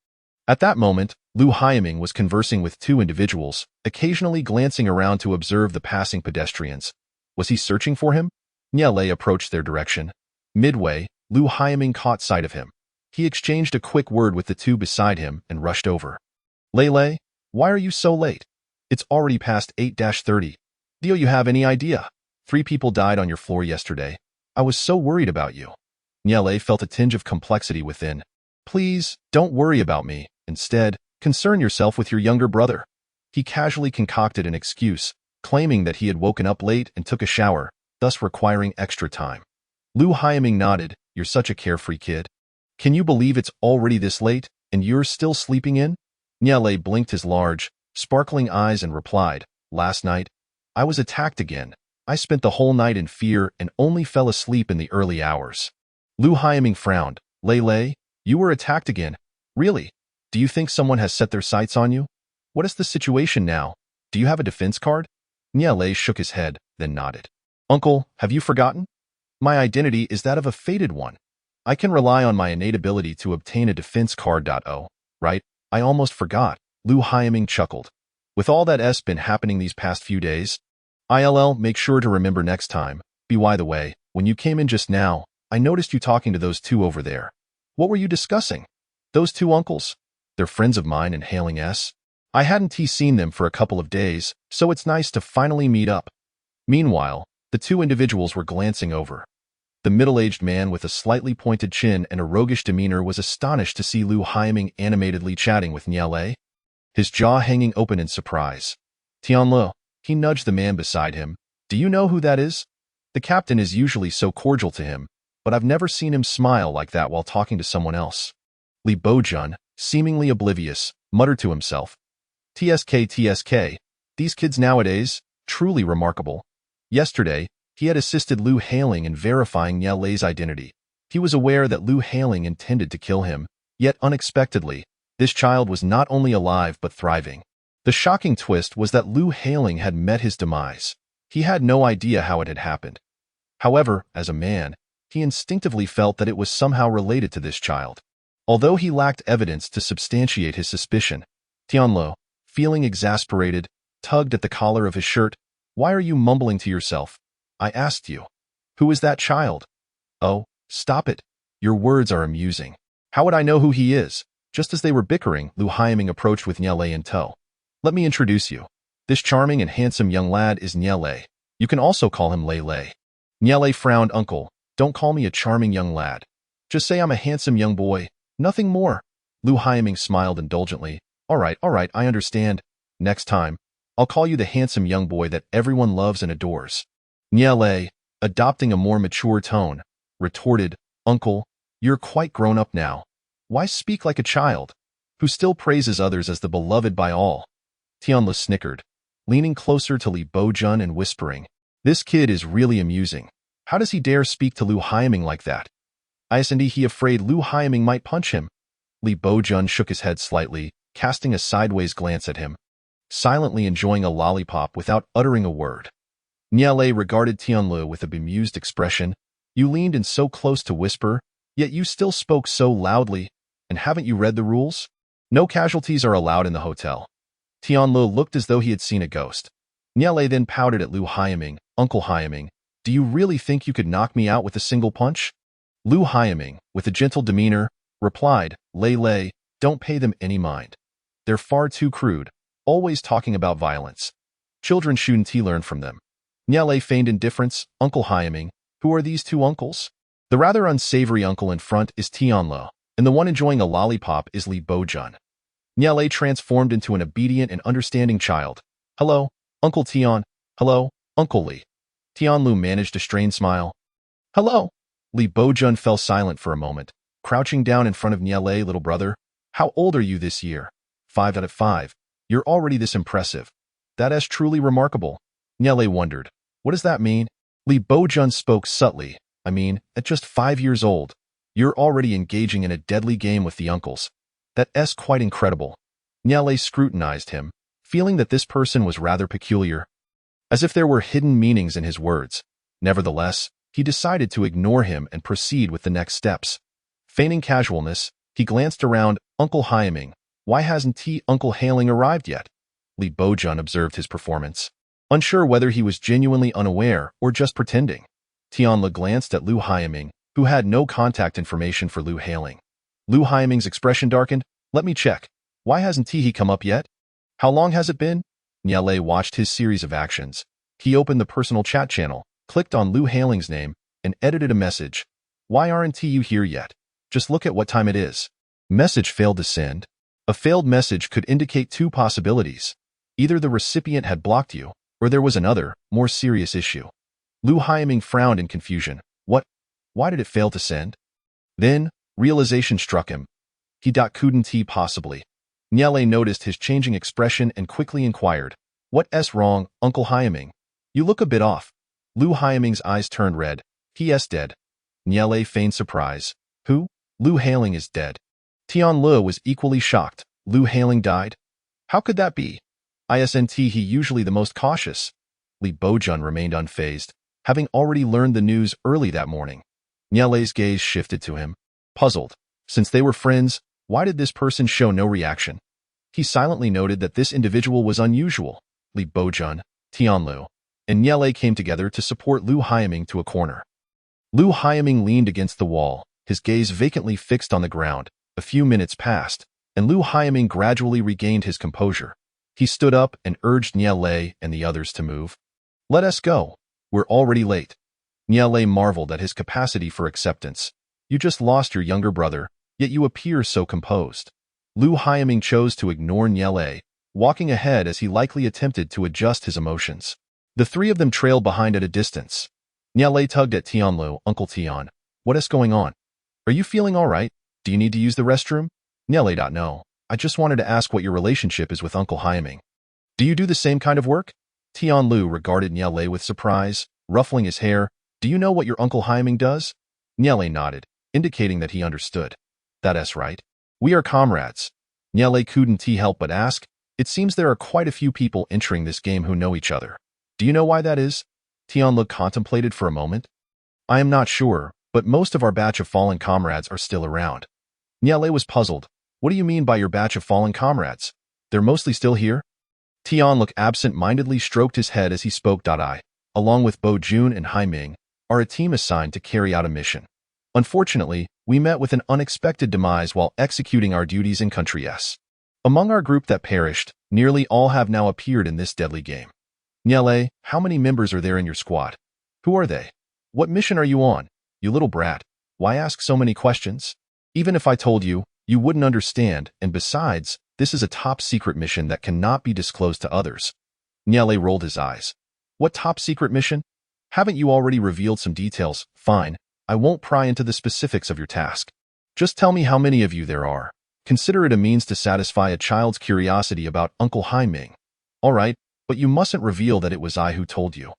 [SPEAKER 1] At that moment, Liu Haiming was conversing with 2 individuals, occasionally glancing around to observe the passing pedestrians. Was he searching for him? Niale approached their direction. Midway, Liu Haiming caught sight of him. He exchanged a quick word with the 2 beside him and rushed over. Lele, why are you so late? It's already past 8:30. Do you have any idea? 3 people died on your floor yesterday. I was so worried about you. Niale felt a tinge of complexity within. Please, don't worry about me. Instead, concern yourself with your younger brother. He casually concocted an excuse, claiming that he had woken up late and took a shower, thus requiring extra time. Liu Haiming nodded. You're such a carefree kid. Can you believe it's already this late, and you're still sleeping in? Niale blinked his large, sparkling eyes and replied, last night, I was attacked again. I spent the whole night in fear and only fell asleep in the early hours. Liu Haiming frowned. Lele, you were attacked again? Really? Do you think someone has set their sights on you? What is the situation now? Do you have a defense card? Niale shook his head, then nodded. Uncle, have you forgotten? My identity is that of a fated one. I can rely on my innate ability to obtain a defense card. Oh, right, I almost forgot. Liu Haiming chuckled. With all that's been happening these past few days, ILL, make sure to remember next time. By the way, when you came in just now, I noticed you talking to those 2 over there. What were you discussing? Those 2 uncles? They're friends of mine and Hailing S. I hadn't seen them for a couple of days, so it's nice to finally meet up. Meanwhile, the 2 individuals were glancing over. The middle-aged man with a slightly pointed chin and a roguish demeanor was astonished to see Liu Haiming animatedly chatting with Niale, his jaw hanging open in surprise. Tianlu. He nudged the man beside him. Do you know who that is? The captain is usually so cordial to him, but I've never seen him smile like that while talking to someone else. Li Bojun, seemingly oblivious, muttered to himself. TSK, these kids nowadays, truly remarkable. Yesterday, he had assisted Lu Hailing in verifying Nye Lei's identity. He was aware that Lu Hailing intended to kill him, yet unexpectedly, this child was not only alive but thriving. The shocking twist was that Lu Hailing had met his demise. He had no idea how it had happened. However, as a man, he instinctively felt that it was somehow related to this child. Although he lacked evidence to substantiate his suspicion, Tianlu, feeling exasperated, tugged at the collar of his shirt. Why are you mumbling to yourself? I asked you. Who is that child? Oh, stop it. Your words are amusing. How would I know who he is? Just as they were bickering, Lu Haiming approached with Nye Lei in tow. Let me introduce you. This charming and handsome young lad is Nye Lei. You can also call him Lei Lei. Nye Lei frowned. Uncle, don't call me a charming young lad. Just say I'm a handsome young boy. Nothing more. Lu Haiming smiled indulgently. All right, I understand. Next time, I'll call you the handsome young boy that everyone loves and adores. Nye Lei, adopting a more mature tone, retorted, Uncle, you're quite grown up now. Why speak like a child, who still praises others as the beloved by all? Tianlu snickered, leaning closer to Li Bojun and whispering, This kid is really amusing. How does he dare speak to Lu Haiming like that? Isn't he afraid Lu Haiming might punch him? Li Bojun shook his head slightly, casting a sideways glance at him, silently enjoying a lollipop without uttering a word. Nye Lei regarded Tianlu with a bemused expression. You leaned in so close to whisper, yet you still spoke so loudly, and haven't you read the rules? No casualties are allowed in the hotel. Tianlu looked as though he had seen a ghost. Nye Lei then pouted at Lu Haiming. Uncle Haiming, do you really think you could knock me out with a single punch? Lu Haiming, with a gentle demeanor, replied, Lei Lei, don't pay them any mind. They're far too crude, always talking about violence. Children shouldn't learn from them. Nye Lei feigned indifference. Uncle Haiming, who are these two uncles? The rather unsavory uncle in front is Tianlu, and the one enjoying a lollipop is Li Bojun. Nye Lei transformed into an obedient and understanding child. Hello, Uncle Tian. Hello, Uncle Li. Tianlu managed a strained smile. Hello. Li Bojun fell silent for a moment, crouching down in front of Nye Lei. Little brother, how old are you this year? 5 out of 5. You're already this impressive. That is truly remarkable. Nye Lei wondered. What does that mean? Li Bojun spoke subtly. I mean, at just 5 years old, you're already engaging in a deadly game with the uncles. That's quite incredible. Nye Lei scrutinized him, feeling that this person was rather peculiar, as if there were hidden meanings in his words. Nevertheless, he decided to ignore him and proceed with the next steps. Feigning casualness, he glanced around. Uncle Haiming, why hasn't Uncle Hailing arrived yet? Li Bojun observed his performance, unsure whether he was genuinely unaware or just pretending. Tianlu glanced at Lu Haiming, who had no contact information for Lu Hailing. Lu Haiming's expression darkened. Let me check. Why hasn't he come up yet? How long has it been? Nye Lei watched his series of actions. He opened the personal chat channel, clicked on Lu Hailing's name, and edited a message. Why aren't you here yet? Just look at what time it is. Message failed to send. A failed message could indicate two possibilities. Either the recipient had blocked you, or there was another, more serious issue. Lu Haiming frowned in confusion. What? Why did it fail to send? Then, realization struck him. Couldn't he possibly? Nye Lei noticed his changing expression and quickly inquired. What's wrong, Uncle Haiming? You look a bit off. Lu Haiming's eyes turned red. He's dead. Nye Lei feigned surprise. Who? Lu Hailing is dead. Tianlu was equally shocked. Lu Hailing died? How could that be? Isn't he usually the most cautious? Li Bojun remained unfazed, having already learned the news early that morning. Nye Lei's gaze shifted to him. Puzzled, since they were friends, why did this person show no reaction? He silently noted that this individual was unusual. Li Bojun, Tianlu, and Nye Lei came together to support Lu Haiming to a corner. Lu Haiming leaned against the wall, his gaze vacantly fixed on the ground. A few minutes passed, and Lu Haiming gradually regained his composure. He stood up and urged Nye Lei and the others to move. Let us go. We're already late. Nye Lei marveled at his capacity for acceptance. You just lost your younger brother, yet you appear so composed. Lu Haiming chose to ignore Nye Lei, walking ahead as he likely attempted to adjust his emotions. The three of them trailed behind at a distance. Niale tugged at Tianlu. Uncle Tian, what is going on? Are you feeling all right? Do you need to use the restroom? Niale. No. I just wanted to ask what your relationship is with Uncle Haiming. Do you do the same kind of work? Tianlu regarded Niale with surprise, ruffling his hair. Do you know what your Uncle Haiming does? Niale nodded, indicating that he understood. That's right. We are comrades. Niale couldn't help but ask. It seems there are quite a few people entering this game who know each other. Do you know why that is? Tianlu contemplated for a moment. I am not sure, but most of our batch of fallen comrades are still around. Niale was puzzled. What do you mean by your batch of fallen comrades? They're mostly still here? Tianlu absent-mindedly stroked his head as he spoke. I, along with Bo Jun and Haiming, are a team assigned to carry out a mission. Unfortunately, we met with an unexpected demise while executing our duties in Country S. Among our group that perished, nearly all have now appeared in this deadly game. Niale, how many members are there in your squad? Who are they? What mission are you on? You little brat. Why ask so many questions? Even if I told you, you wouldn't understand, and besides, this is a top-secret mission that cannot be disclosed to others. Niale rolled his eyes. What top-secret mission? Haven't you already revealed some details? Fine, I won't pry into the specifics of your task. Just tell me how many of you there are. Consider it a means to satisfy a child's curiosity about Uncle Haiming. All right, but you mustn't reveal that it was I who told you.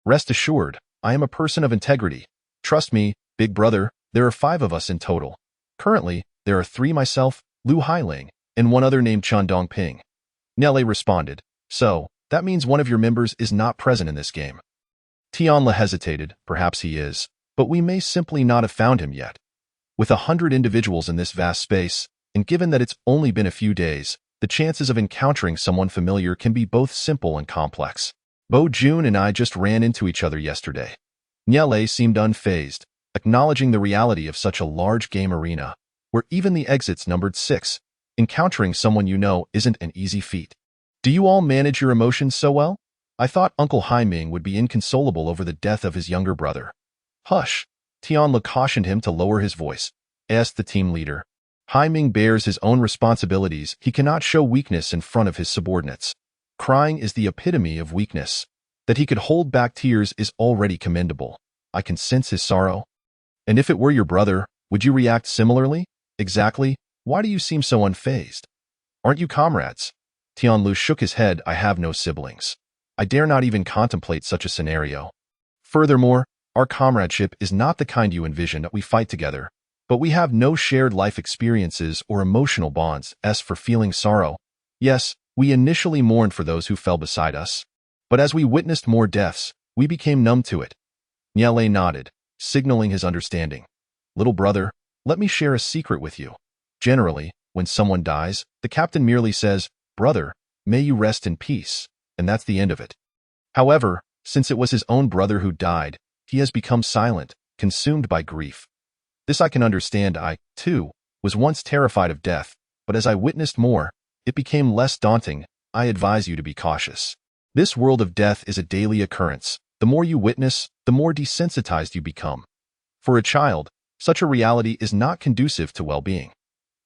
[SPEAKER 1] Rest assured, I am a person of integrity. Trust me, big brother, there are 5 of us in total. Currently, there are 3 myself, Lu Hailing, and 1 other named Chun Dongping. Niale responded. So, that means one of your members is not present in this game. Tianla hesitated. Perhaps he is, but we may simply not have found him yet. With 100 individuals in this vast space, and given that it's only been a few days, the chances of encountering someone familiar can be both simple and complex. Bo Jun and I just ran into each other yesterday. Niale seemed unfazed, acknowledging the reality of such a large game arena, where even the exits numbered 6. Encountering someone you know isn't an easy feat. Do you all manage your emotions so well? I thought Uncle Haiming would be inconsolable over the death of his younger brother. Hush! Tianlu cautioned him to lower his voice. Asked the team leader. Haiming bears his own responsibilities. He cannot show weakness in front of his subordinates. Crying is the epitome of weakness. That he could hold back tears is already commendable. I can sense his sorrow. And if it were your brother, would you react similarly? Exactly. Why do you seem so unfazed? Aren't you comrades? Tianlu shook his head. I have no siblings. I dare not even contemplate such a scenario. Furthermore, our comradeship is not the kind you envision. We fight together, but we have no shared life experiences or emotional bonds. As for feeling sorrow, yes, we initially mourned for those who fell beside us, but as we witnessed more deaths, we became numb to it. Niale nodded, signaling his understanding. Little brother, let me share a secret with you. Generally, when someone dies, the captain merely says, "Brother, may you rest in peace," and that's the end of it. However, since it was his own brother who died, he has become silent, consumed by grief. This I can understand. I, too, was once terrified of death, but as I witnessed more, it became less daunting. I advise you to be cautious. This world of death is a daily occurrence. The more you witness, the more desensitized you become. For a child, such a reality is not conducive to well-being.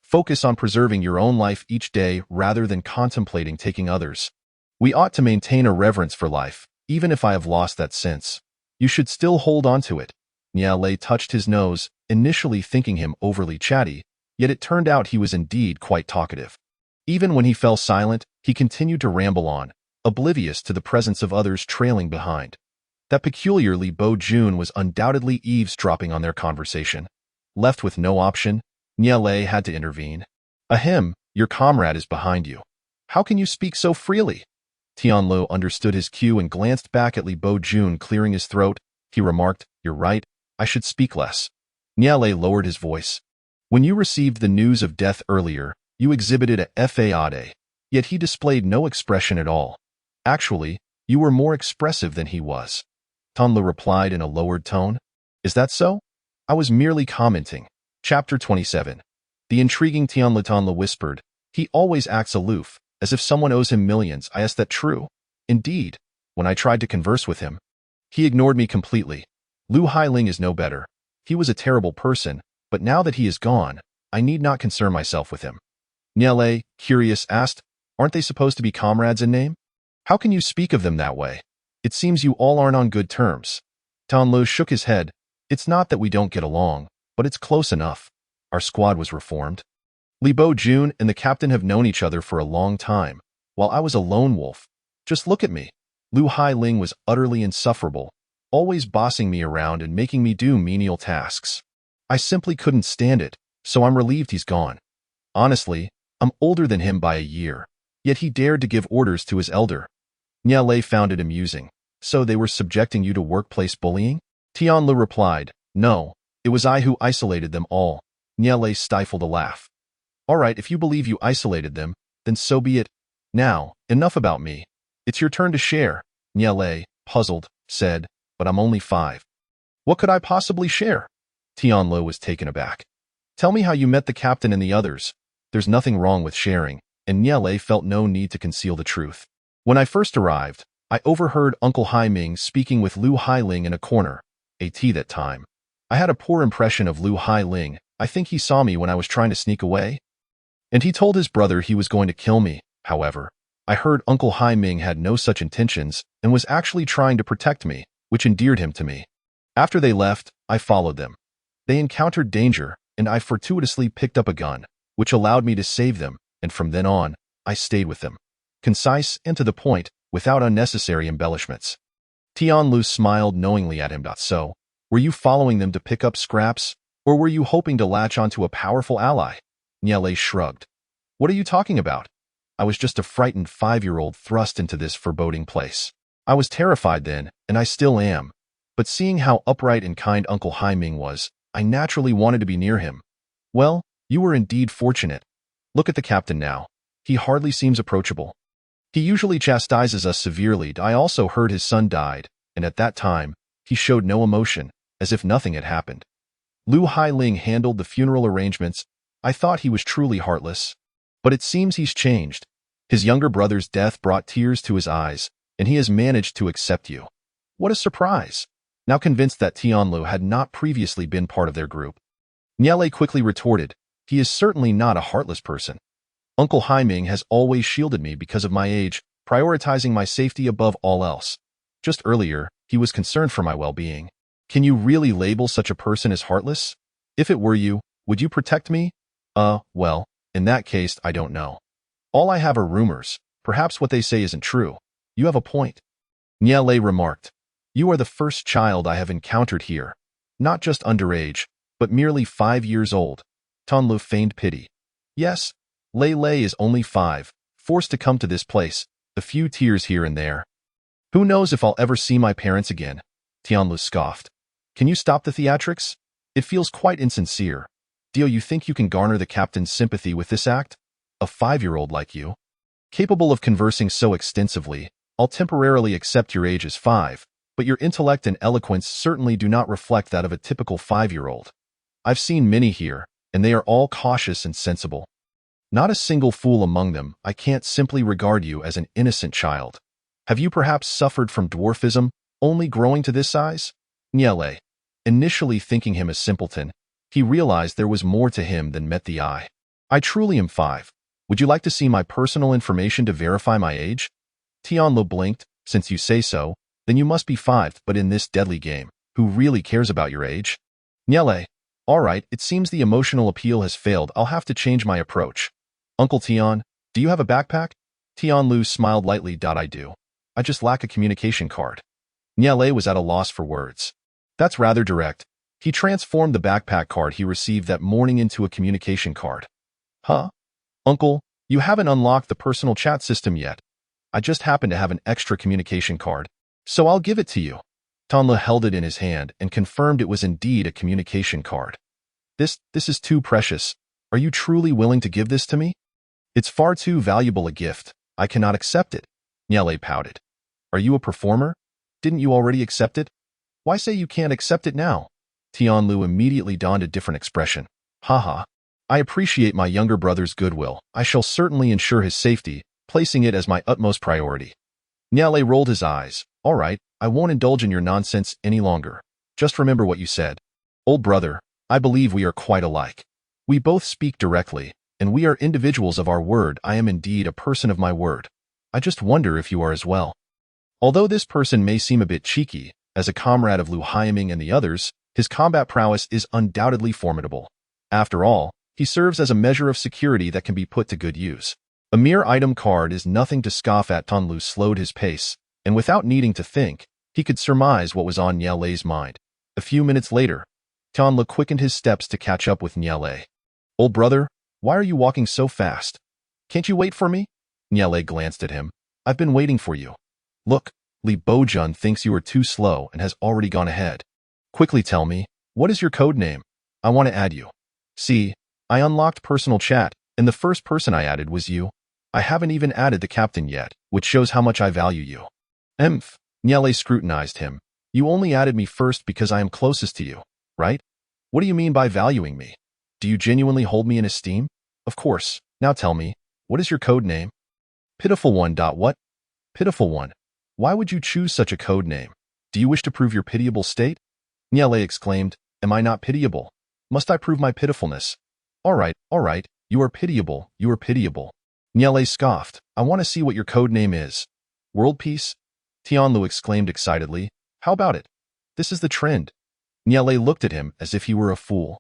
[SPEAKER 1] Focus on preserving your own life each day rather than contemplating taking others. We ought to maintain a reverence for life, even if I have lost that sense. You should still hold on to it. Niale touched his nose, initially thinking him overly chatty, yet it turned out he was indeed quite talkative. Even when he fell silent, he continued to ramble on, oblivious to the presence of others trailing behind. That peculiarly Bo Jun was undoubtedly eavesdropping on their conversation. Left with no option, Niale had to intervene. Ahem, your comrade is behind you. How can you speak so freely? Tianlu understood his cue and glanced back at Li Bo Jun, clearing his throat. He remarked, You're right, I should speak less. Niale lowered his voice. When you received the news of death earlier, you exhibited a fade, yet he displayed no expression at all. Actually, you were more expressive than he was. Tianlu replied in a lowered tone. Is that so? I was merely commenting. Chapter 27. The intriguing Tianlu whispered. He always acts aloof, as if someone owes him millions. I asked that true. Indeed, when I tried to converse with him, he ignored me completely. Lu Hailing is no better. He was a terrible person, but now that he is gone, I need not concern myself with him. Niale, curious, asked, Aren't they supposed to be comrades in name? How can you speak of them that way? It seems you all aren't on good terms. Tianlu shook his head. It's not that we don't get along, but it's close enough. Our squad was reformed. Li Bo Jun and the captain have known each other for a long time, while I was a lone wolf. Just look at me. Lu Hailing was utterly insufferable, always bossing me around and making me do menial tasks. I simply couldn't stand it, so I'm relieved he's gone. Honestly, I'm older than him by a year, yet he dared to give orders to his elder. Niale found it amusing. So they were subjecting you to workplace bullying? Tianlu replied, no, it was I who isolated them all. Niale stifled a laugh. All right, if you believe you isolated them, then so be it. Now, enough about me. It's your turn to share. Niale, puzzled, said, but I'm only 5. What could I possibly share? Tianlu was taken aback. Tell me how you met the captain and the others. There's nothing wrong with sharing, and Niale felt no need to conceal the truth. When I first arrived, I overheard Uncle Haiming speaking with Lu Hailing in a corner, that time. I had a poor impression of Lu Hailing. I think he saw me when I was trying to sneak away. And he told his brother he was going to kill me. However, I heard Uncle Haiming had no such intentions and was actually trying to protect me, which endeared him to me. After they left, I followed them. They encountered danger, and I fortuitously picked up a gun, which allowed me to save them, and from then on, I stayed with them. Concise and to the point, without unnecessary embellishments. Tianlu smiled knowingly at him. So, were you following them to pick up scraps, or were you hoping to latch onto a powerful ally? Niale shrugged. What are you talking about? I was just a frightened 5-year-old thrust into this foreboding place. I was terrified then, and I still am. But seeing how upright and kind Uncle Haiming was, I naturally wanted to be near him. Well, you were indeed fortunate. Look at the captain now. He hardly seems approachable. He usually chastises us severely. I also heard his son died, and at that time, he showed no emotion, as if nothing had happened. Lu Hailing handled the funeral arrangements. I thought he was truly heartless. But it seems he's changed. His younger brother's death brought tears to his eyes, and he has managed to accept you. What a surprise! Now convinced that Tianlu had not previously been part of their group. Niale quickly retorted, he is certainly not a heartless person. Uncle Haiming has always shielded me because of my age, prioritizing my safety above all else. Just earlier, he was concerned for my well-being. Can you really label such a person as heartless? If it were you, would you protect me? Well, in that case, I don't know. All I have are rumors. Perhaps what they say isn't true. You have a point. Niale remarked. You are the first child I have encountered here. Not just underage, but merely 5 years old. Tianlu feigned pity. Yes, Lei Lei is only 5, forced to come to this place, a few tears here and there. Who knows if I'll ever see my parents again? Tianlu scoffed. Can you stop the theatrics? It feels quite insincere. Do you think you can garner the captain's sympathy with this act? A 5-year-old like you? Capable of conversing so extensively, I'll temporarily accept your age as 5, but your intellect and eloquence certainly do not reflect that of a typical 5-year-old. I've seen many here, and they are all cautious and sensible. Not a single fool among them. I can't simply regard you as an innocent child. Have you perhaps suffered from dwarfism, only growing to this size? Niale. Initially thinking him a simpleton, he realized there was more to him than met the eye. I truly am 5. Would you like to see my personal information to verify my age? Tianlu blinked. Since you say so, then you must be 5, but in this deadly game, who really cares about your age? Niale. All right, it seems the emotional appeal has failed. I'll have to change my approach. Uncle Tian, do you have a backpack? Tianlu smiled lightly. I do. I just lack a communication card. Niale was at a loss for words. That's rather direct. He transformed the backpack card he received that morning into a communication card. Huh? Uncle, you haven't unlocked the personal chat system yet. I just happen to have an extra communication card, so I'll give it to you. Tianlu held it in his hand and confirmed it was indeed a communication card. This is too precious. Are you truly willing to give this to me? It's far too valuable a gift. I cannot accept it. Niale pouted. Are you a performer? Didn't you already accept it? Why say you can't accept it now? Tianlu immediately donned a different expression. Haha. I appreciate my younger brother's goodwill. I shall certainly ensure his safety, placing it as my utmost priority. Niale rolled his eyes. All right, I won't indulge in your nonsense any longer. Just remember what you said. Old brother, I believe we are quite alike. We both speak directly, and we are individuals of our word. I am indeed a person of my word. I just wonder if you are as well. Although this person may seem a bit cheeky, as a comrade of Lu Haiming and the others, his combat prowess is undoubtedly formidable. After all, he serves as a measure of security that can be put to good use. A mere item card is nothing to scoff at. Tianlu slowed his pace, and without needing to think, he could surmise what was on Nialei's mind. A few minutes later, Tianlu quickened his steps to catch up with Nialei. Old brother, why are you walking so fast? Can't you wait for me? Nialei glanced at him. I've been waiting for you. Look, Li Bojun thinks you are too slow and has already gone ahead. Quickly tell me, what is your code name? I want to add you. See, I unlocked personal chat, and the first person I added was you. I haven't even added the captain yet, which shows how much I value you. Emph, Nialei scrutinized him. You only added me first because I am closest to you, right? What do you mean by valuing me? Do you genuinely hold me in esteem? Of course. Now tell me, what is your code name? Pitiful one. What? Pitiful one. Why would you choose such a code name? Do you wish to prove your pitiable state? Nialei exclaimed. Am I not pitiable? Must I prove my pitifulness? All right, you are pitiable, you are pitiable. Nialei scoffed. I want to see what your code name is. World peace? Tianlu exclaimed excitedly. How about it? This is the trend. Nialei looked at him as if he were a fool.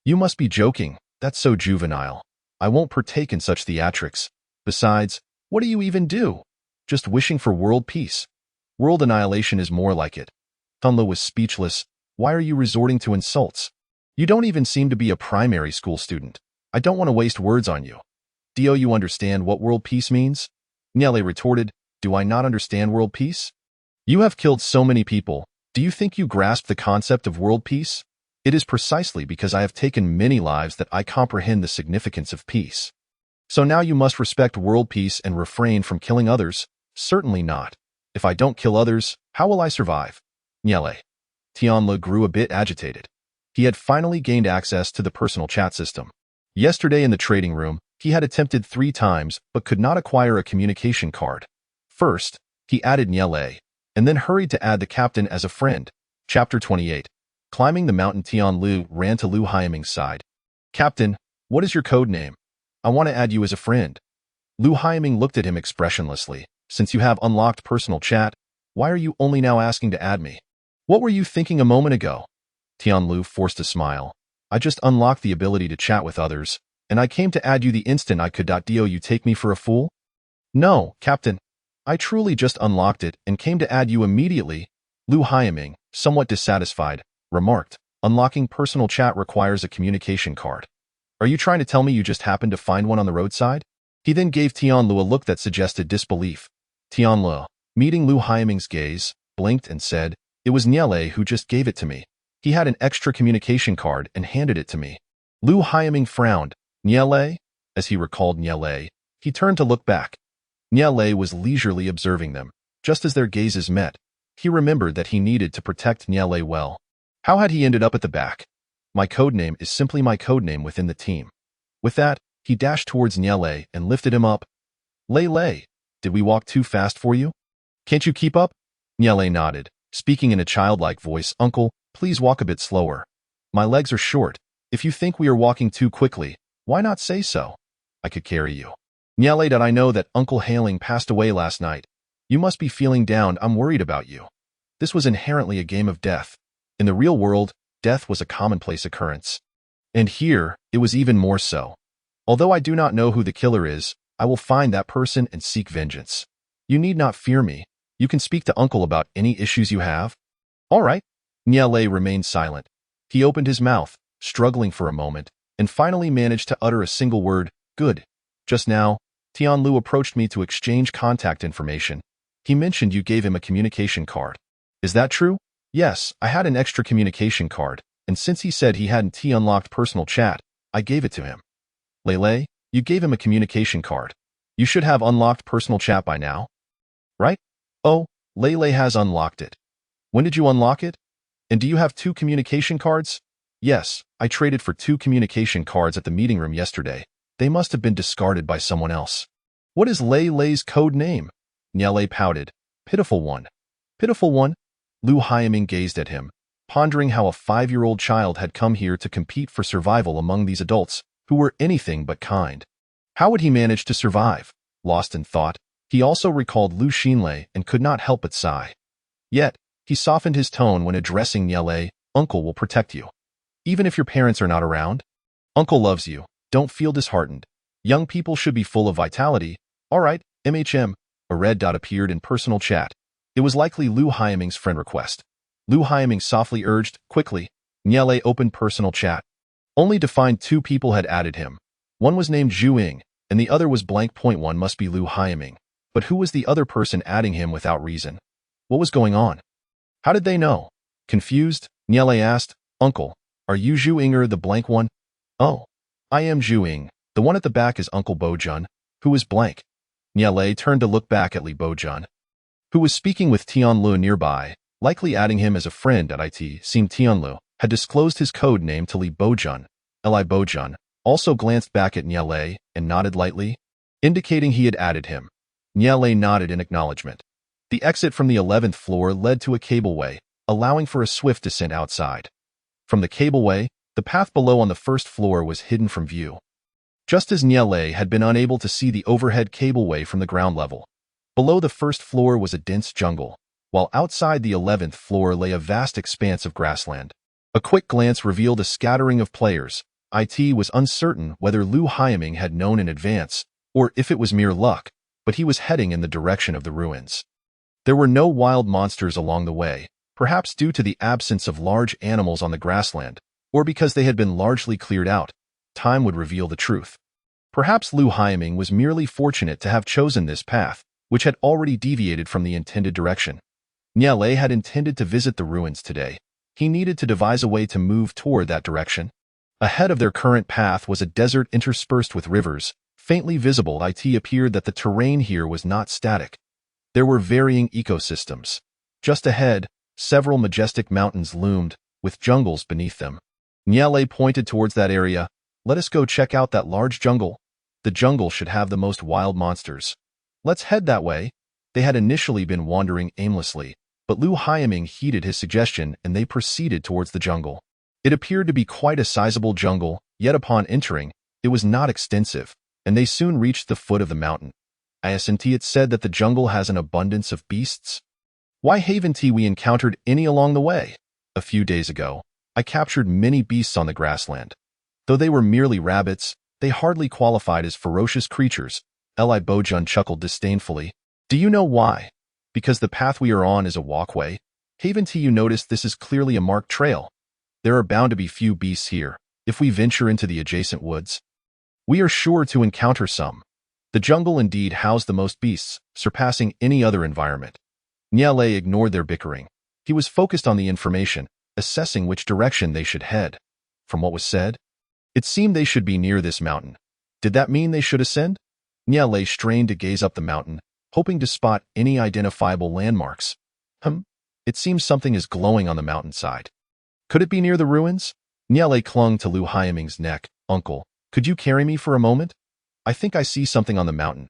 [SPEAKER 1] You must be joking. That's so juvenile. I won't partake in such theatrics. Besides, what do you even do? Just wishing for world peace. World annihilation is more like it. Tianlu was speechless. Why are you resorting to insults? You don't even seem to be a primary school student. I don't want to waste words on you. Do you understand what world peace means? Nialei retorted. Do I not understand world peace? You have killed so many people. Do you think you grasp the concept of world peace? It is precisely because I have taken many lives that I comprehend the significance of peace. So now you must respect world peace and refrain from killing others? Certainly not. If I don't kill others, how will I survive? Nialei. Tianlu grew a bit agitated. He had finally gained access to the personal chat system. Yesterday in the trading room, he had attempted 3 times but could not acquire a communication card. First, he added Nialei, and then hurried to add the captain as a friend. Chapter 28. Climbing the mountain. Tianlu ran to Lu Haiming's side. Captain, what is your code name? I want to add you as a friend. Lu Haiming looked at him expressionlessly. Since you have unlocked personal chat, why are you only now asking to add me? What were you thinking a moment ago? Tianlu forced a smile. I just unlocked the ability to chat with others, and I came to add you the instant I could. Do you take me for a fool? No, Captain. I truly just unlocked it and came to add you immediately. Lu Haiming, somewhat dissatisfied, remarked. Unlocking personal chat requires a communication card. Are you trying to tell me you just happened to find one on the roadside? He then gave Tianlu a look that suggested disbelief. Tianlu, meeting Lu Haiming's gaze, blinked and said, It was Nialei who just gave it to me. He had an extra communication card and handed it to me. Lu Haiming frowned. Nialei? As he recalled Nialei, he turned to look back. Nialei was leisurely observing them. Just as their gazes met, he remembered that he needed to protect Nialei well. How had he ended up at the back? My codename is simply my codename within the team. With that, he dashed towards Nialei and lifted him up. Lei, did we walk too fast for you? Can't you keep up? Nialei nodded, speaking in a childlike voice. Uncle, please walk a bit slower. My legs are short. If you think we are walking too quickly, why not say so? I could carry you. Nialei, I know that Uncle Hailing passed away last night. You must be feeling down. I'm worried about you. This was inherently a game of death. In the real world, death was a commonplace occurrence. And here, it was even more so. Although I do not know who the killer is, I will find that person and seek vengeance. You need not fear me. You can speak to Uncle about any issues you have. All right. Nialei remained silent. He opened his mouth, struggling for a moment, and finally managed to utter a single word, good. Just now, Tianlu approached me to exchange contact information. He mentioned you gave him a communication card. Is that true? Yes, I had an extra communication card, and since he said he hadn't unlocked personal chat, I gave it to him. Lei, you gave him a communication card. You should have unlocked personal chat by now. Right? Oh, Lei has unlocked it. When did you unlock it? And do you have 2 communication cards? Yes, I traded for 2 communication cards at the meeting room yesterday. They must have been discarded by someone else. What is Lei's code name? Nialei pouted. Pitiful one. Pitiful one? Lu Haiming gazed at him, pondering how a 5-year-old child had come here to compete for survival among these adults, who were anything but kind. How would he manage to survive? Lost in thought, he also recalled Lu Xinlei and could not help but sigh. Yet, he softened his tone when addressing Nielei. Uncle will protect you. Even if your parents are not around? Uncle loves you. Don't feel disheartened. Young people should be full of vitality. All right, MHM. A red dot appeared in personal chat. It was likely Lu Haiming's friend request. Lu Haiming softly urged, quickly. Nielei opened personal chat. Only to find 2 people had added him. One was named Zhu Ying, and the other was blank. One must be Lu Haiming. But who was the other person adding him without reason? What was going on? How did they know? Confused, Nielei asked, Uncle, are you Zhu Yinger the blank one? Oh, I am Zhu Ying. The one at the back is Uncle Bojun, who is blank. Nielei turned to look back at Li Bojun, who was speaking with Tianlu nearby, likely adding him as a friend at it. Seemed Tianlu had disclosed his code name to Li Bojun. Li Bojun also glanced back at Nielei and nodded lightly, indicating he had added him. Nielei nodded in acknowledgement. The exit from the 11th floor led to a cableway, allowing for a swift descent outside. From the cableway, the path below on the 1st floor was hidden from view. Just as Nielei had been unable to see the overhead cableway from the ground level, below the 1st floor was a dense jungle, while outside the 11th floor lay a vast expanse of grassland. A quick glance revealed a scattering of players. It was uncertain whether Lu Haiming had known in advance, or if it was mere luck, but he was heading in the direction of the ruins. There were no wild monsters along the way, perhaps due to the absence of large animals on the grassland, or because they had been largely cleared out. Time would reveal the truth. Perhaps Lu Haiming was merely fortunate to have chosen this path, which had already deviated from the intended direction. Nielei had intended to visit the ruins today. He needed to devise a way to move toward that direction. Ahead of their current path was a desert interspersed with rivers, faintly visible. It appeared that the terrain here was not static. There were varying ecosystems. Just ahead, several majestic mountains loomed, with jungles beneath them. Nielei pointed towards that area. Let us go check out that large jungle. The jungle should have the most wild monsters. Let's head that way. They had initially been wandering aimlessly, but Lu Haiming heeded his suggestion and they proceeded towards the jungle. It appeared to be quite a sizable jungle, yet upon entering, it was not extensive, and they soon reached the foot of the mountain. Isn't it said that the jungle has an abundance of beasts? Why haven't we encountered any along the way? A few days ago, I captured many beasts on the grassland. Though they were merely rabbits, they hardly qualified as ferocious creatures. Li Bojun chuckled disdainfully. Do you know why? Because the path we are on is a walkway. Haven't you noticed this is clearly a marked trail? There are bound to be few beasts here. If we venture into the adjacent woods, we are sure to encounter some. The jungle indeed housed the most beasts, surpassing any other environment. Nielei ignored their bickering. He was focused on the information, assessing which direction they should head. From what was said, it seemed they should be near this mountain. Did that mean they should ascend? Nielei strained to gaze up the mountain, hoping to spot any identifiable landmarks. It seems something is glowing on the mountainside. Could it be near the ruins? Nielei clung to Lu Haiming's neck. Uncle, could you carry me for a moment? I think I see something on the mountain.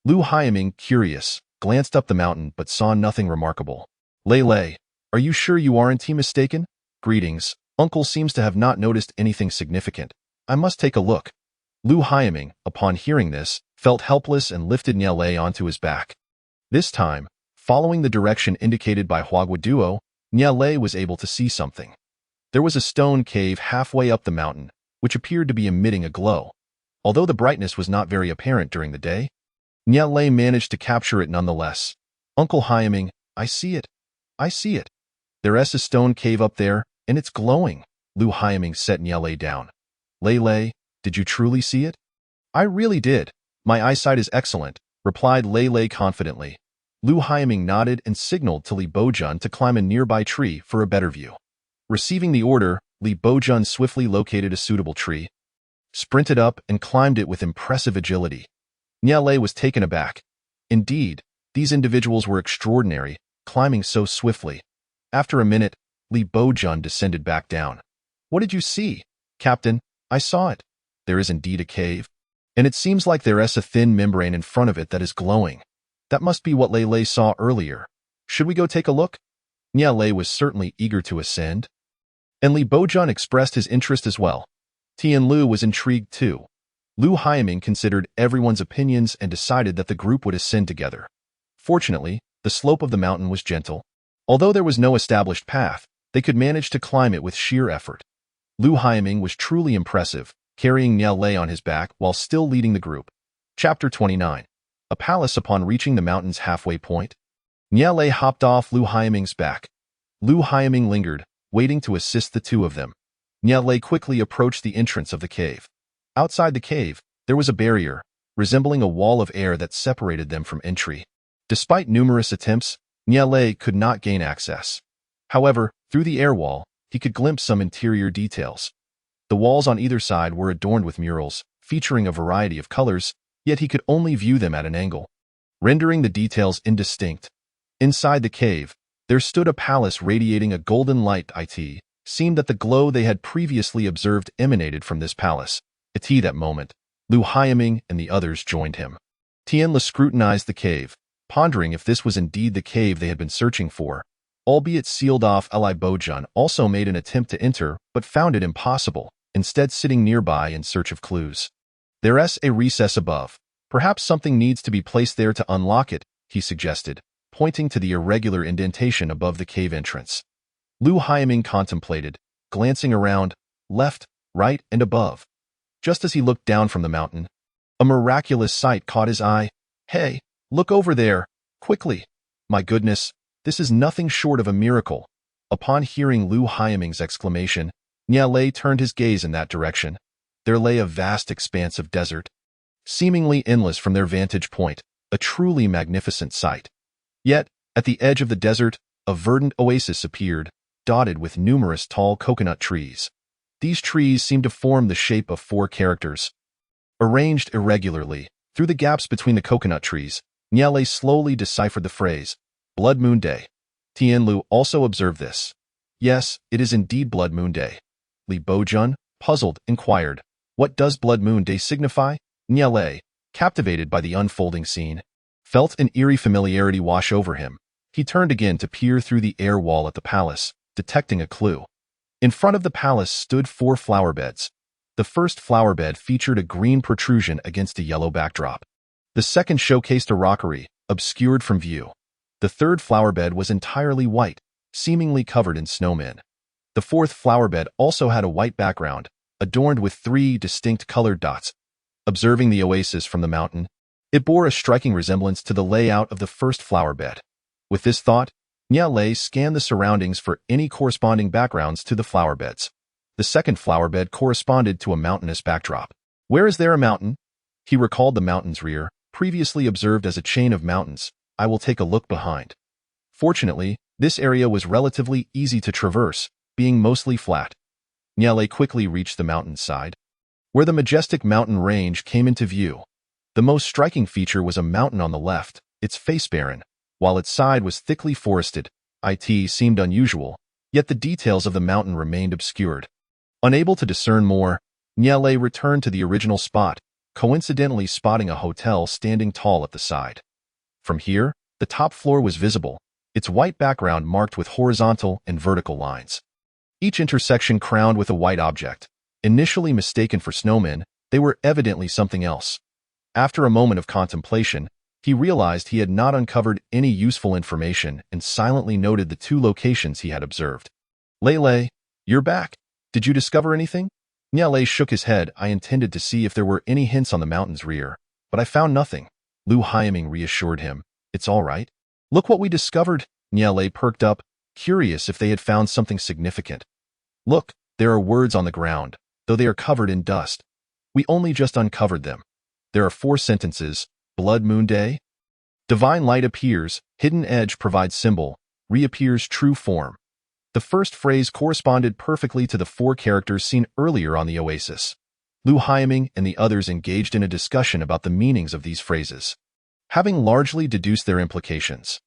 [SPEAKER 1] Lu Haiming, curious, glanced up the mountain but saw nothing remarkable. Lei, are you sure you aren't mistaken? Greetings. Uncle seems to have not noticed anything significant. I must take a look. Lu Haiming, upon hearing this, felt helpless and lifted Nielei onto his back. This time, following the direction indicated by Huagua Duo, Nielei was able to see something. There was a stone cave halfway up the mountain, which appeared to be emitting a glow. Although the brightness was not very apparent during the day, Nielei managed to capture it nonetheless. Uncle Haiming, I see it. I see it. There's a stone cave up there, and it's glowing. Lu Haiming set Nielei down. Lei, did you truly see it? I really did. My eyesight is excellent, replied Lei confidently. Lu Haiming nodded and signaled to Li Bojun to climb a nearby tree for a better view. Receiving the order, Li Bojun swiftly located a suitable tree, sprinted up and climbed it with impressive agility. Nielei was taken aback. Indeed, these individuals were extraordinary, climbing so swiftly. After a minute, Li Bojun descended back down. What did you see? Captain, I saw it. There is indeed a cave, and it seems like there is a thin membrane in front of it that is glowing. That must be what Lei saw earlier. Should we go take a look? Nielei was certainly eager to ascend, and Li Bojun expressed his interest as well. Tian Lu was intrigued too. Lu Haiming considered everyone's opinions and decided that the group would ascend together. Fortunately, the slope of the mountain was gentle. Although there was no established path, they could manage to climb it with sheer effort. Lu Haiming was truly impressive, carrying Niao Lei on his back while still leading the group. Chapter 29. A Palace upon reaching the mountain's halfway point. Niao Lei hopped off Lu Haiming's back. Lu Haiming lingered, waiting to assist the two of them. Niao Lei quickly approached the entrance of the cave. Outside the cave, there was a barrier, resembling a wall of air that separated them from entry. Despite numerous attempts, Niao Lei could not gain access. However, through the air wall, he could glimpse some interior details. The walls on either side were adorned with murals, featuring a variety of colors, yet he could only view them at an angle, rendering the details indistinct. Inside the cave, there stood a palace radiating a golden light. It seemed that the glow they had previously observed emanated from this palace. At that moment, Lu Haiming and the others joined him. Tian Lu scrutinized the cave, pondering if this was indeed the cave they had been searching for. Albeit sealed off, Li Bojun also made an attempt to enter, but found it impossible, instead sitting nearby in search of clues. There's a recess above. Perhaps something needs to be placed there to unlock it, he suggested, pointing to the irregular indentation above the cave entrance. Lu Haiming contemplated, glancing around, left, right, and above. Just as he looked down from the mountain, a miraculous sight caught his eye. Hey, look over there, quickly. My goodness, this is nothing short of a miracle. Upon hearing Lu Haiming's exclamation, Niao Lei turned his gaze in that direction. There lay a vast expanse of desert, seemingly endless from their vantage point, a truly magnificent sight. Yet, at the edge of the desert, a verdant oasis appeared, dotted with numerous tall coconut trees. These trees seemed to form the shape of 4 characters. Arranged irregularly, through the gaps between the coconut trees, Niao Lei slowly deciphered the phrase, Blood Moon Day. Tian Lu also observed this. Yes, it is indeed Blood Moon Day. Li Bojun, puzzled, inquired, what does Blood Moon Day signify? Niao Lei, captivated by the unfolding scene, felt an eerie familiarity wash over him. He turned again to peer through the air wall at the palace, detecting a clue. In front of the palace stood 4 flower beds. The first flower bed featured a green protrusion against a yellow backdrop. The second showcased a rockery, obscured from view. The third flower bed was entirely white, seemingly covered in snowmen. The fourth flower bed also had a white background, adorned with 3 distinct colored dots. Observing the oasis from the mountain, it bore a striking resemblance to the layout of the first flower bed. With this thought, Niao Lei scanned the surroundings for any corresponding backgrounds to the flower beds. The second flower bed corresponded to a mountainous backdrop. Where is there a mountain? He recalled the mountain's rear, previously observed as a chain of mountains. I will take a look behind. Fortunately, this area was relatively easy to traverse, being mostly flat. Niao Lei quickly reached the mountain's side, where the majestic mountain range came into view. The most striking feature was a mountain on the left, its face barren, while its side was thickly forested. It seemed unusual, yet the details of the mountain remained obscured. Unable to discern more, Niao Lei returned to the original spot, coincidentally spotting a hotel standing tall at the side. From here, the top floor was visible, its white background marked with horizontal and vertical lines. Each intersection crowned with a white object. Initially mistaken for snowmen, they were evidently something else. After a moment of contemplation, he realized he had not uncovered any useful information and silently noted the 2 locations he had observed. Lei, you're back. Did you discover anything? Niao Lei shook his head. I intended to see if there were any hints on the mountain's rear, but I found nothing. Lu Haiming reassured him. It's all right. Look what we discovered. Niao Lei perked up, curious if they had found something significant. Look, there are words on the ground, though they are covered in dust. We only just uncovered them. There are 4 sentences. Blood Moon Day. Divine light appears, hidden edge provides symbol, reappears true form. The first phrase corresponded perfectly to the 4 characters seen earlier on the oasis. Lu Haiming and the others engaged in a discussion about the meanings of these phrases, having largely deduced their implications.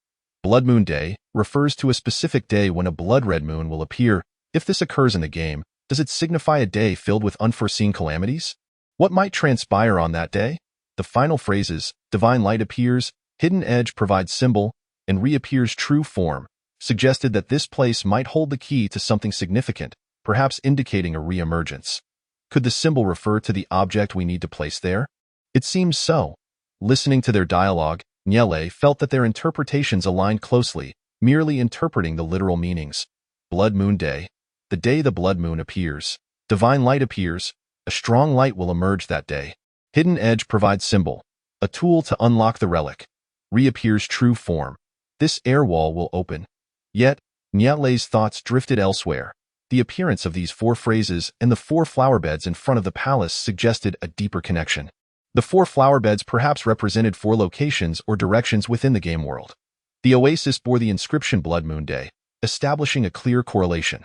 [SPEAKER 1] Blood Moon Day refers to a specific day when a blood red moon will appear. If this occurs in the game, does it signify a day filled with unforeseen calamities? What might transpire on that day? The final phrases, divine light appears, hidden edge provides symbol, and reappears true form, suggested that this place might hold the key to something significant, perhaps indicating a re-emergence. Could the symbol refer to the object we need to place there? It seems so. Listening to their dialogue, Nyele felt that their interpretations aligned closely, merely interpreting the literal meanings. Blood Moon Day. The day the blood moon appears. Divine light appears. A strong light will emerge that day. Hidden Edge provides symbol. A tool to unlock the relic. Reappears true form. This air wall will open. Yet, Nyele's thoughts drifted elsewhere. The appearance of these 4 phrases and the 4 flower beds in front of the palace suggested a deeper connection. The 4 flower beds perhaps represented 4 locations or directions within the game world. The oasis bore the inscription Blood Moon Day, establishing a clear correlation.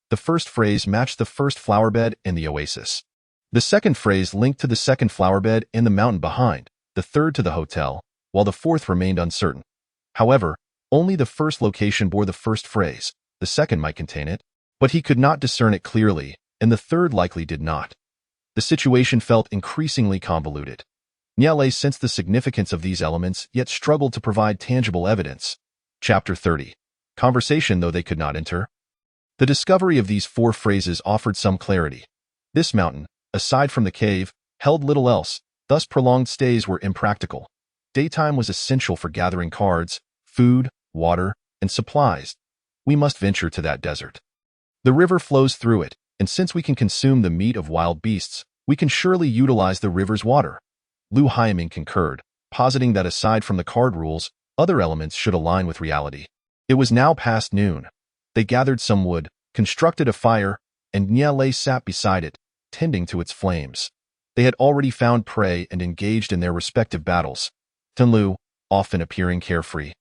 [SPEAKER 1] The first phrase matched the first flower bed and the oasis. The second phrase linked to the second flower bed and the mountain behind, the third to the hotel, while the fourth remained uncertain. However, only the first location bore the first phrase. The second might contain it, but he could not discern it clearly, and the third likely did not. The situation felt increasingly convoluted. Nyele sensed the significance of these elements, yet struggled to provide tangible evidence. Chapter 30. Conversation though they could not enter. The discovery of these 4 phrases offered some clarity. This mountain, aside from the cave, held little else, thus prolonged stays were impractical. Daytime was essential for gathering cards, food, water, and supplies. We must venture to that desert. The river flows through it, and since we can consume the meat of wild beasts, we can surely utilize the river's water. Lu Haiming concurred, positing that aside from the card rules, other elements should align with reality. It was now past noon. They gathered some wood, constructed a fire, and Nyele sat beside it, tending to its flames. They had already found prey and engaged in their respective battles. Tenlu, often appearing carefree,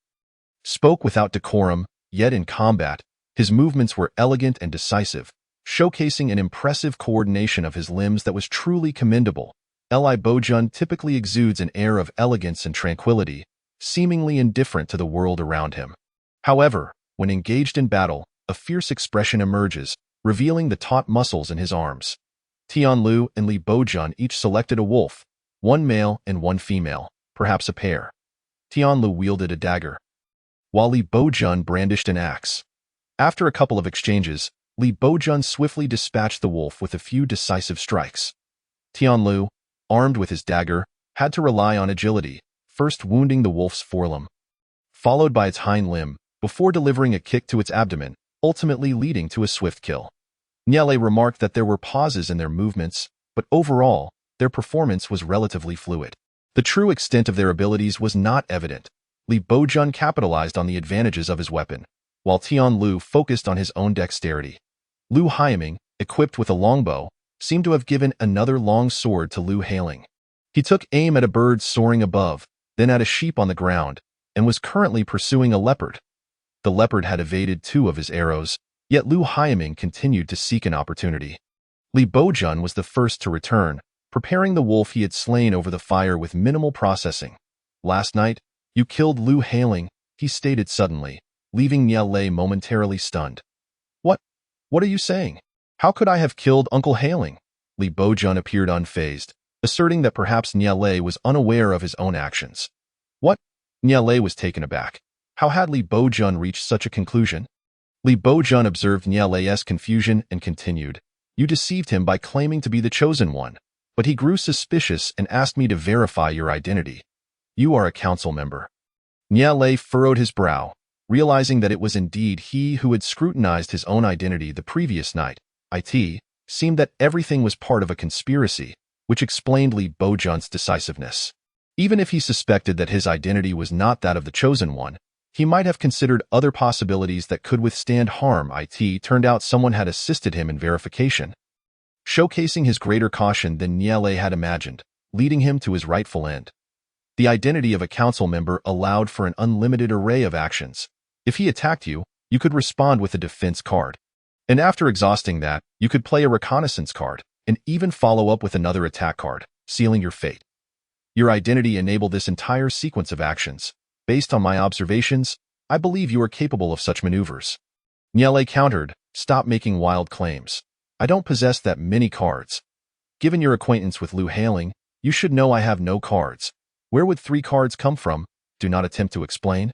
[SPEAKER 1] spoke without decorum, yet in combat, his movements were elegant and decisive, showcasing an impressive coordination of his limbs that was truly commendable. Li Bojun typically exudes an air of elegance and tranquility, seemingly indifferent to the world around him. However, when engaged in battle, a fierce expression emerges, revealing the taut muscles in his arms. Tianlu and Li Bojun each selected a wolf, 1 male and 1 female, perhaps a pair. Tianlu wielded a dagger, while Li Bojun brandished an axe. After a couple of exchanges, Li Bojun swiftly dispatched the wolf with a few decisive strikes. Tianlu, armed with his dagger, had to rely on agility, first wounding the wolf's forelimb, followed by its hind limb, before delivering a kick to its abdomen, ultimately leading to a swift kill. Nyele remarked that there were pauses in their movements, but overall, their performance was relatively fluid. The true extent of their abilities was not evident. Li Bojun capitalized on the advantages of his weapon, while Tianlu focused on his own dexterity. Lu Haiming, equipped with a longbow, seemed to have given another long sword to Lu Hailing. He took aim at a bird soaring above, then at a sheep on the ground, and was currently pursuing a leopard. The leopard had evaded 2 of his arrows, yet Lu Haiming continued to seek an opportunity. Li Bojun was the first to return, preparing the wolf he had slain over the fire with minimal processing. "Last night, you killed Lu Hailing," he stated suddenly, leaving Nyele momentarily stunned. What are you saying? How could I have killed Uncle Hailing?" Li Bojun appeared unfazed, asserting that perhaps Nyele was unaware of his own actions. What? Nyele was taken aback. How had Li Bojun reached such a conclusion? Li Bojun observed Nyele's confusion and continued, "You deceived him by claiming to be the chosen one, but he grew suspicious and asked me to verify your identity. You are a council member." Nyele furrowed his brow, realizing that it was indeed he who had scrutinized his own identity the previous night. It seemed that everything was part of a conspiracy, which explained Li Bojun's decisiveness. Even if he suspected that his identity was not that of the chosen one, he might have considered other possibilities that could withstand harm. It turned out someone had assisted him in verification, showcasing his greater caution than Nyele had imagined, leading him to his rightful end. The identity of a council member allowed for an unlimited array of actions. If he attacked you, you could respond with a defense card. And after exhausting that, you could play a reconnaissance card, and even follow up with another attack card, sealing your fate. Your identity enabled this entire sequence of actions. Based on my observations, I believe you are capable of such maneuvers. Nyele countered, "Stop making wild claims. I don't possess that many cards. Given your acquaintance with Lu Hailing, you should know I have no cards. Where would 3 cards come from? Do not attempt to explain."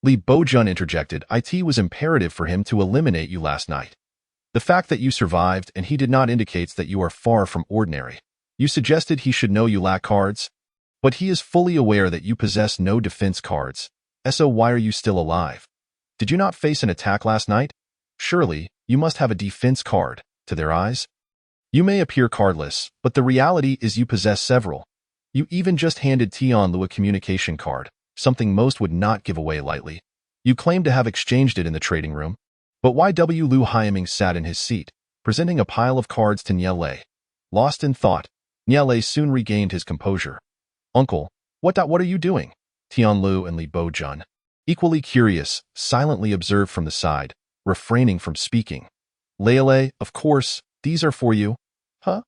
[SPEAKER 1] Li Bojun interjected, "It was imperative for him to eliminate you last night." The fact that you survived and he did not indicates that you are far from ordinary. You suggested he should know you lack cards, but he is fully aware that you possess no defense cards. So why are you still alive? Did you not face an attack last night? Surely, you must have a defense card, to their eyes. You may appear cardless, but the reality is you possess several. You even just handed Tianlu a communication card, something most would not give away lightly. You claim to have exchanged it in the trading room. But why Lu Haiming sat in his seat, presenting a pile of cards to Niele. Lost in thought, Niele soon regained his composure. Uncle, what are you doing? Tianlu and Li Bojun, equally curious, silently observed from the side, refraining from speaking. Lele, of course, these are for you. Huh?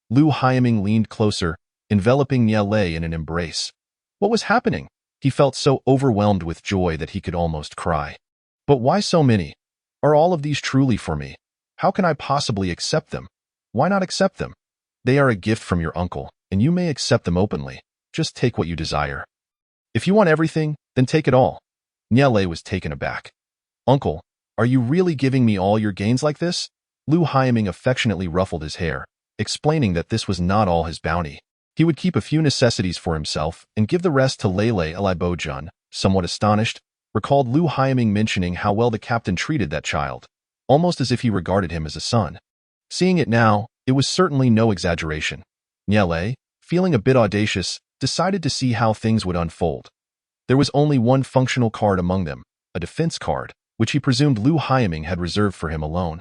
[SPEAKER 1] Lu Haiming leaned closer, enveloping Niele in an embrace. What was happening? He felt so overwhelmed with joy that he could almost cry. But why so many? Are all of these truly for me? How can I possibly accept them? Why not accept them? They are a gift from your uncle, and you may accept them openly. Just take what you desire. If you want everything, then take it all. Niele was taken aback. Uncle, are you really giving me all your gains like this? Lu Haiming affectionately ruffled his hair, explaining that this was not all his bounty. He would keep a few necessities for himself and give the rest to Lele Elibojun, somewhat astonished, recalled Lu Haiming mentioning how well the captain treated that child, almost as if he regarded him as a son. Seeing it now, it was certainly no exaggeration. Niele, feeling a bit audacious, decided to see how things would unfold. There was only one functional card among them, a defense card, which he presumed Lu Haiming had reserved for him alone.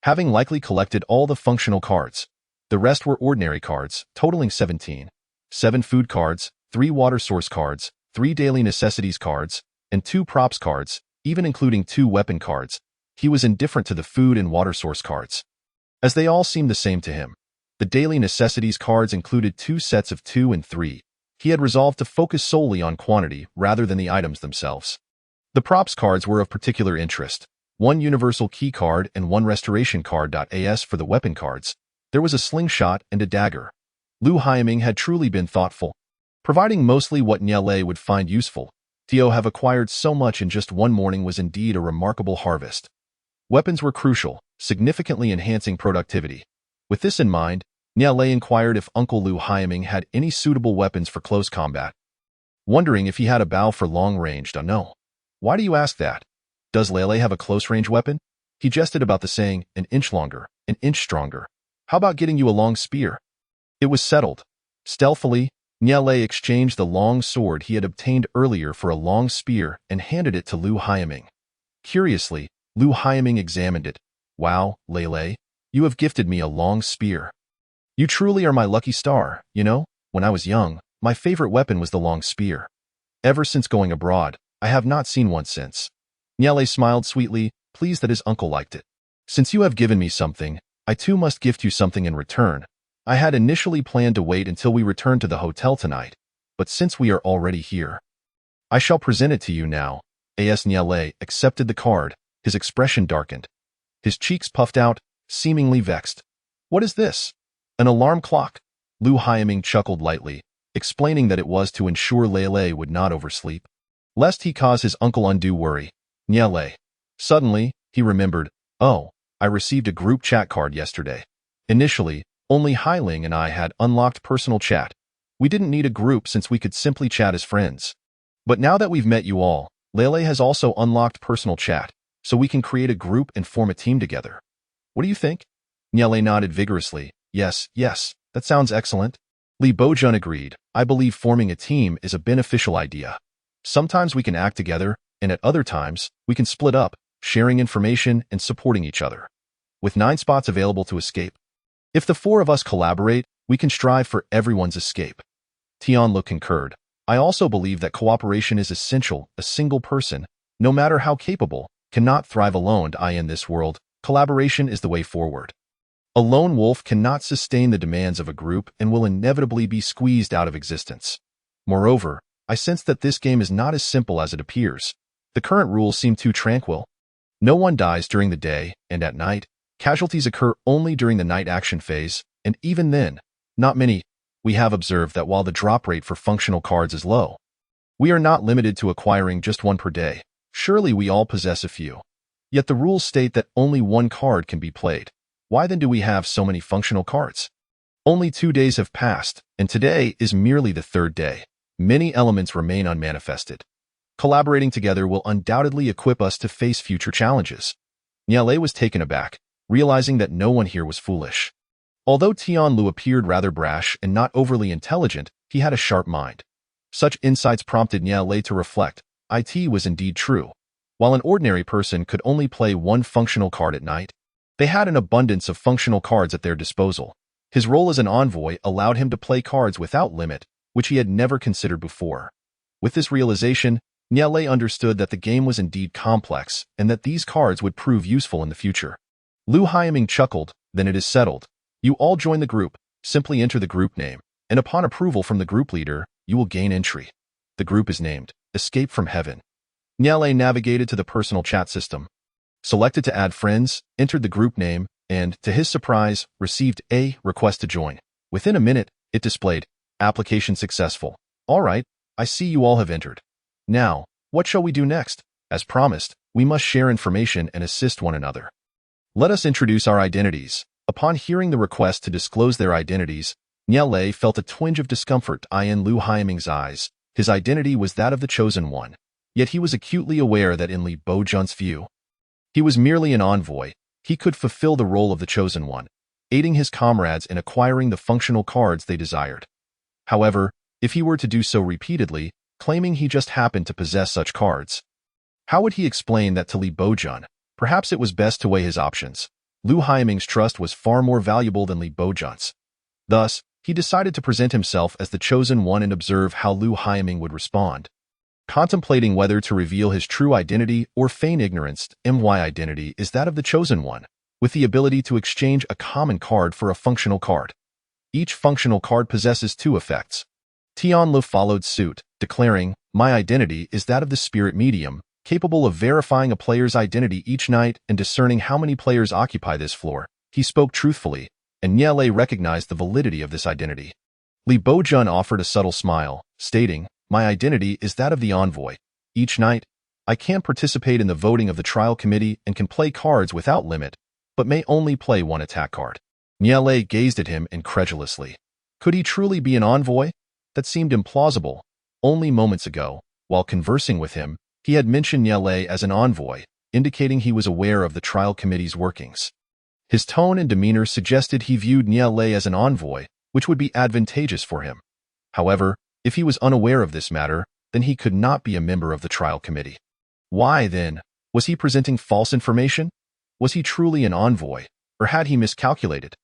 [SPEAKER 1] Having likely collected all the functional cards, the rest were ordinary cards, totaling 17. 7 food cards, 3 water source cards, 3 daily necessities cards, and 2 props cards, even including 2 weapon cards. He was indifferent to the food and water source cards, as they all seemed the same to him. The daily necessities cards included 2 sets of 2 and 3. He had resolved to focus solely on quantity rather than the items themselves. The props cards were of particular interest. 1 universal key card and 1 restoration card. As for the weapon cards, there was a slingshot and a dagger. Lu Haiming had truly been thoughtful, providing mostly what Niele would find useful. To have acquired so much in just one morning was indeed a remarkable harvest. Weapons were crucial, significantly enhancing productivity. With this in mind, Niele inquired if Uncle Lu Haiming had any suitable weapons for close combat. Wondering if he had a bow for long-range. No. Why do you ask that? Does Lele have a close-range weapon? He jested about the saying, an inch longer, an inch stronger. How about getting you a long spear? It was settled. Stealthily, Niele exchanged the long sword he had obtained earlier for a long spear and handed it to Lu Haiming. Curiously, Lu Haiming examined it. Wow, Lele, you have gifted me a long spear. You truly are my lucky star. You know, when I was young, my favorite weapon was the long spear. Ever since going abroad, I have not seen one since. Niele smiled sweetly, pleased that his uncle liked it. Since you have given me something, I too must gift you something in return. I had initially planned to wait until we returned to the hotel tonight, but since we are already here, I shall present it to you now. As Niele accepted the card, his expression darkened. His cheeks puffed out, seemingly vexed. What is this? An alarm clock? Lu Haiming chuckled lightly, explaining that it was to ensure Lele would not oversleep, lest he cause his uncle undue worry. Niele. Suddenly, he remembered, oh, I received a group chat card yesterday. Initially, only Hailing and I had unlocked personal chat. We didn't need a group since we could simply chat as friends. But now that we've met you all, Lele has also unlocked personal chat, so we can create a group and form a team together. What do you think? Niele nodded vigorously. Yes, that sounds excellent. Li Bojun agreed. I believe forming a team is a beneficial idea. Sometimes we can act together, and at other times, we can split up, sharing information and supporting each other. With 9 spots available to escape. If the 4 of us collaborate, we can strive for everyone's escape. Tianlu concurred. I also believe that cooperation is essential. A single person, no matter how capable, cannot thrive alone. In this world, collaboration is the way forward. A lone wolf cannot sustain the demands of a group and will inevitably be squeezed out of existence. Moreover, I sense that this game is not as simple as it appears. The current rules seem too tranquil. No one dies during the day, and at night, casualties occur only during the night action phase, and even then, not many. We have observed that while the drop rate for functional cards is low, we are not limited to acquiring just one per day. Surely we all possess a few. Yet the rules state that only one card can be played. Why then do we have so many functional cards? Only 2 days have passed, and today is merely the third day. Many elements remain unmanifested. Collaborating together will undoubtedly equip us to face future challenges. Niale was taken aback, realizing that no one here was foolish. Although Tianlu appeared rather brash and not overly intelligent, he had a sharp mind. Such insights prompted Niale to reflect. It was indeed true. While an ordinary person could only play one functional card at night, they had an abundance of functional cards at their disposal. His role as an envoy allowed him to play cards without limit, which he had never considered before. With this realization, Niale understood that the game was indeed complex and that these cards would prove useful in the future. Lu Haiming chuckled. Then it is settled. You all join the group, simply enter the group name, and upon approval from the group leader, you will gain entry. The group is named Escape from Heaven. Niale navigated to the personal chat system, selected to add friends, entered the group name, and, to his surprise, received a request to join. Within a minute, it displayed, application successful. All right, I see you all have entered. Now, what shall we do next? As promised, we must share information and assist one another. Let us introduce our identities. Upon hearing the request to disclose their identities, Niale felt a twinge of discomfort in Lu Haiming's eyes. His identity was that of the Chosen One, yet he was acutely aware that in Li Bojun's view, he was merely an envoy. He could fulfill the role of the Chosen One, aiding his comrades in acquiring the functional cards they desired. However, if he were to do so repeatedly, claiming he just happened to possess such cards, how would he explain that to Li Bojun? Perhaps it was best to weigh his options. Lu Haiming's trust was far more valuable than Li Bojun's. Thus, he decided to present himself as the Chosen One and observe how Lu Haiming would respond. Contemplating whether to reveal his true identity or feign ignorance, my identity is that of the Chosen One, with the ability to exchange a common card for a functional card. Each functional card possesses 2 effects. Tianlu followed suit, declaring, my identity is that of the spirit medium, capable of verifying a player's identity each night and discerning how many players occupy this floor. He spoke truthfully, and Niale recognized the validity of this identity. Li Bojun offered a subtle smile, stating, my identity is that of the envoy. Each night, I can participate in the voting of the trial committee and can play cards without limit, but may only play one attack card. Niale gazed at him incredulously. Could he truly be an envoy? That seemed implausible. Only moments ago, while conversing with him, he had mentioned Niale as an envoy, indicating he was aware of the trial committee's workings. His tone and demeanor suggested he viewed Niale as an envoy, which would be advantageous for him. However, if he was unaware of this matter, then he could not be a member of the trial committee. Why, then? Was he presenting false information? Was he truly an envoy, or had he miscalculated?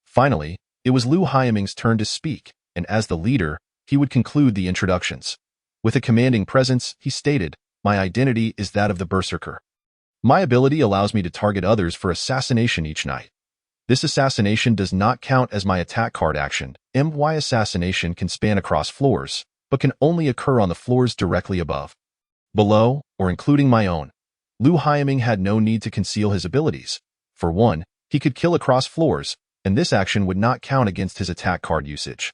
[SPEAKER 1] Finally, it was Lu Haiming's turn to speak, and as the leader, he would conclude the introductions. With a commanding presence, he stated, my identity is that of the Berserker. My ability allows me to target others for assassination each night. This assassination does not count as my attack card action. My assassination can span across floors, but can only occur on the floors directly above, below, or including my own. Lu Haiming had no need to conceal his abilities. For one, he could kill across floors, and this action would not count against his attack card usage.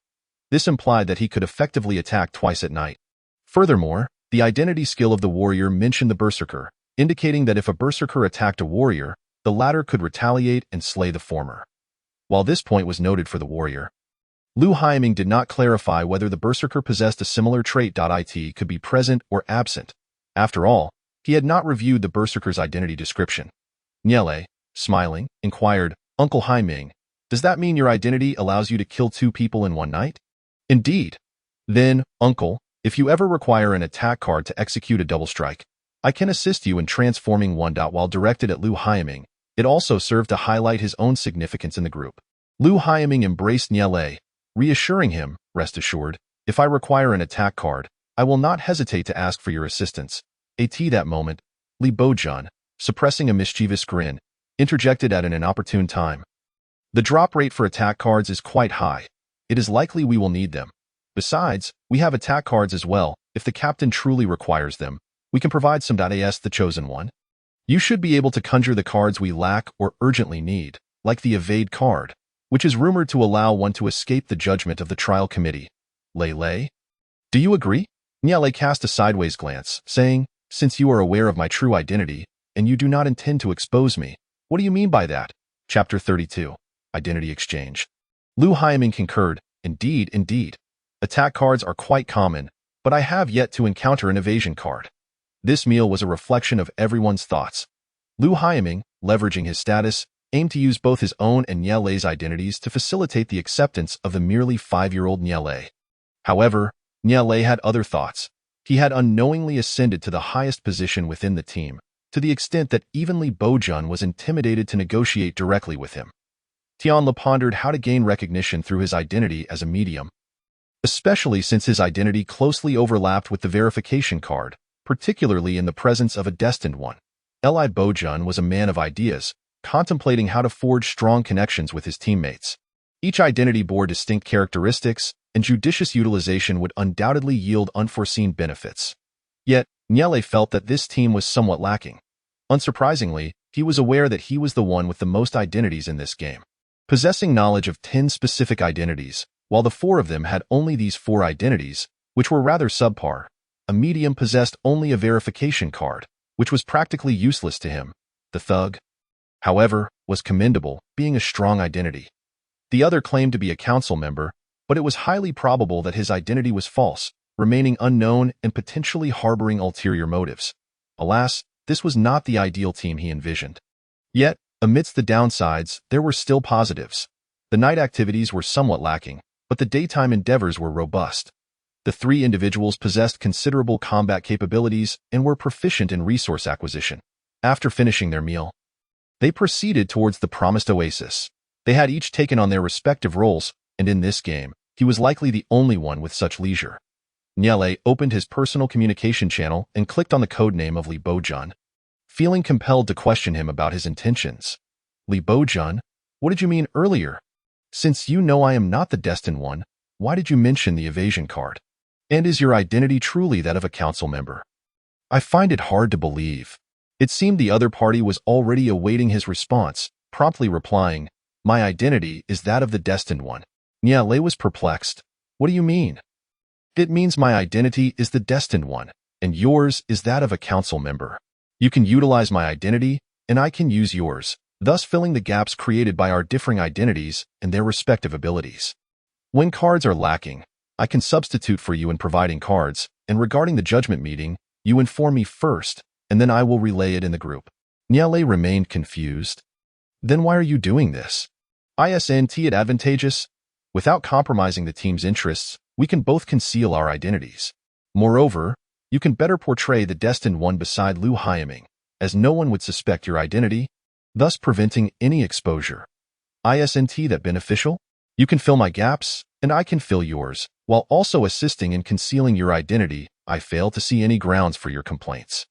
[SPEAKER 1] This implied that he could effectively attack twice at night. Furthermore, the identity skill of the warrior mentioned the Berserker, indicating that if a Berserker attacked a warrior, the latter could retaliate and slay the former. While this point was noted for the warrior, Lu Haiming did not clarify whether the Berserker possessed a similar trait. It could be present or absent. After all, he had not reviewed the Berserker's identity description. Niale, smiling, inquired, Uncle Haiming, does that mean your identity allows you to kill 2 people in one night? Indeed. Then, Uncle, if you ever require an attack card to execute a double strike, I can assist you in transforming one. While directed at Lu Haiming, it also served to highlight his own significance in the group. Lu Haiming embraced Niale, reassuring him, rest assured, if I require an attack card, I will not hesitate to ask for your assistance. At that moment, Li Bojun, suppressing a mischievous grin, interjected at an inopportune time. The drop rate for attack cards is quite high. It is likely we will need them. Besides, we have attack cards as well. If the captain truly requires them, we can provide some. As the Chosen One, you should be able to conjure the cards we lack or urgently need, like the evade card, which is rumored to allow one to escape the judgment of the trial committee. Lei? Do you agree? Niale cast a sideways glance, saying, since you are aware of my true identity, and you do not intend to expose me. What do you mean by that? Chapter 32. Identity Exchange. Lu Haiming concurred. Indeed, indeed. Attack cards are quite common, but I have yet to encounter an evasion card. This meal was a reflection of everyone's thoughts. Lu Haiming, leveraging his status, aimed to use both his own and Nie Lei's identities to facilitate the acceptance of the merely 5-year-old Nie Lei. However, Nie Lei had other thoughts. He had unknowingly ascended to the highest position within the team, to the extent that even Li Bojun was intimidated to negotiate directly with him. Tianle pondered how to gain recognition through his identity as a medium, especially since his identity closely overlapped with the verification card, particularly in the presence of a destined one. Li Bojun was a man of ideas, contemplating how to forge strong connections with his teammates. Each identity bore distinct characteristics, and judicious utilization would undoubtedly yield unforeseen benefits. Yet, Nie Lei felt that this team was somewhat lacking. Unsurprisingly, he was aware that he was the one with the most identities in this game. Possessing knowledge of 10 specific identities, while the 4 of them had only these 4 identities, which were rather subpar, a medium possessed only a verification card, which was practically useless to him. The thug, however, was commendable, being a strong identity. The other claimed to be a council member, but it was highly probable that his identity was false, remaining unknown and potentially harboring ulterior motives. Alas, this was not the ideal team he envisioned. Yet, amidst the downsides, there were still positives. The night activities were somewhat lacking, but the daytime endeavors were robust. The 3 individuals possessed considerable combat capabilities and were proficient in resource acquisition. After finishing their meal, they proceeded towards the promised oasis. They had each taken on their respective roles, and in this game, he was likely the only one with such leisure. Nie Lei opened his personal communication channel and clicked on the codename of Li Bojun, feeling compelled to question him about his intentions. Li Bojun, what did you mean earlier? Since you know I am not the destined one, why did you mention the evasion card? And is your identity truly that of a council member? I find it hard to believe. It seemed the other party was already awaiting his response, promptly replying, my identity is that of the destined one. Nie Lei was perplexed. What do you mean? It means my identity is the destined one, and yours is that of a council member. You can utilize my identity, and I can use yours, thus filling the gaps created by our differing identities and their respective abilities. When cards are lacking, I can substitute for you in providing cards, and regarding the judgment meeting, you inform me first, and then I will relay it in the group. Nie Lei remained confused. Then why are you doing this? Isn't it advantageous? Without compromising the team's interests, we can both conceal our identities. Moreover, you can better portray the destined one beside Lu Haiming, as no one would suspect your identity, thus preventing any exposure. Isn't that beneficial? You can fill my gaps, and I can fill yours, while also assisting in concealing your identity. I fail to see any grounds for your complaints.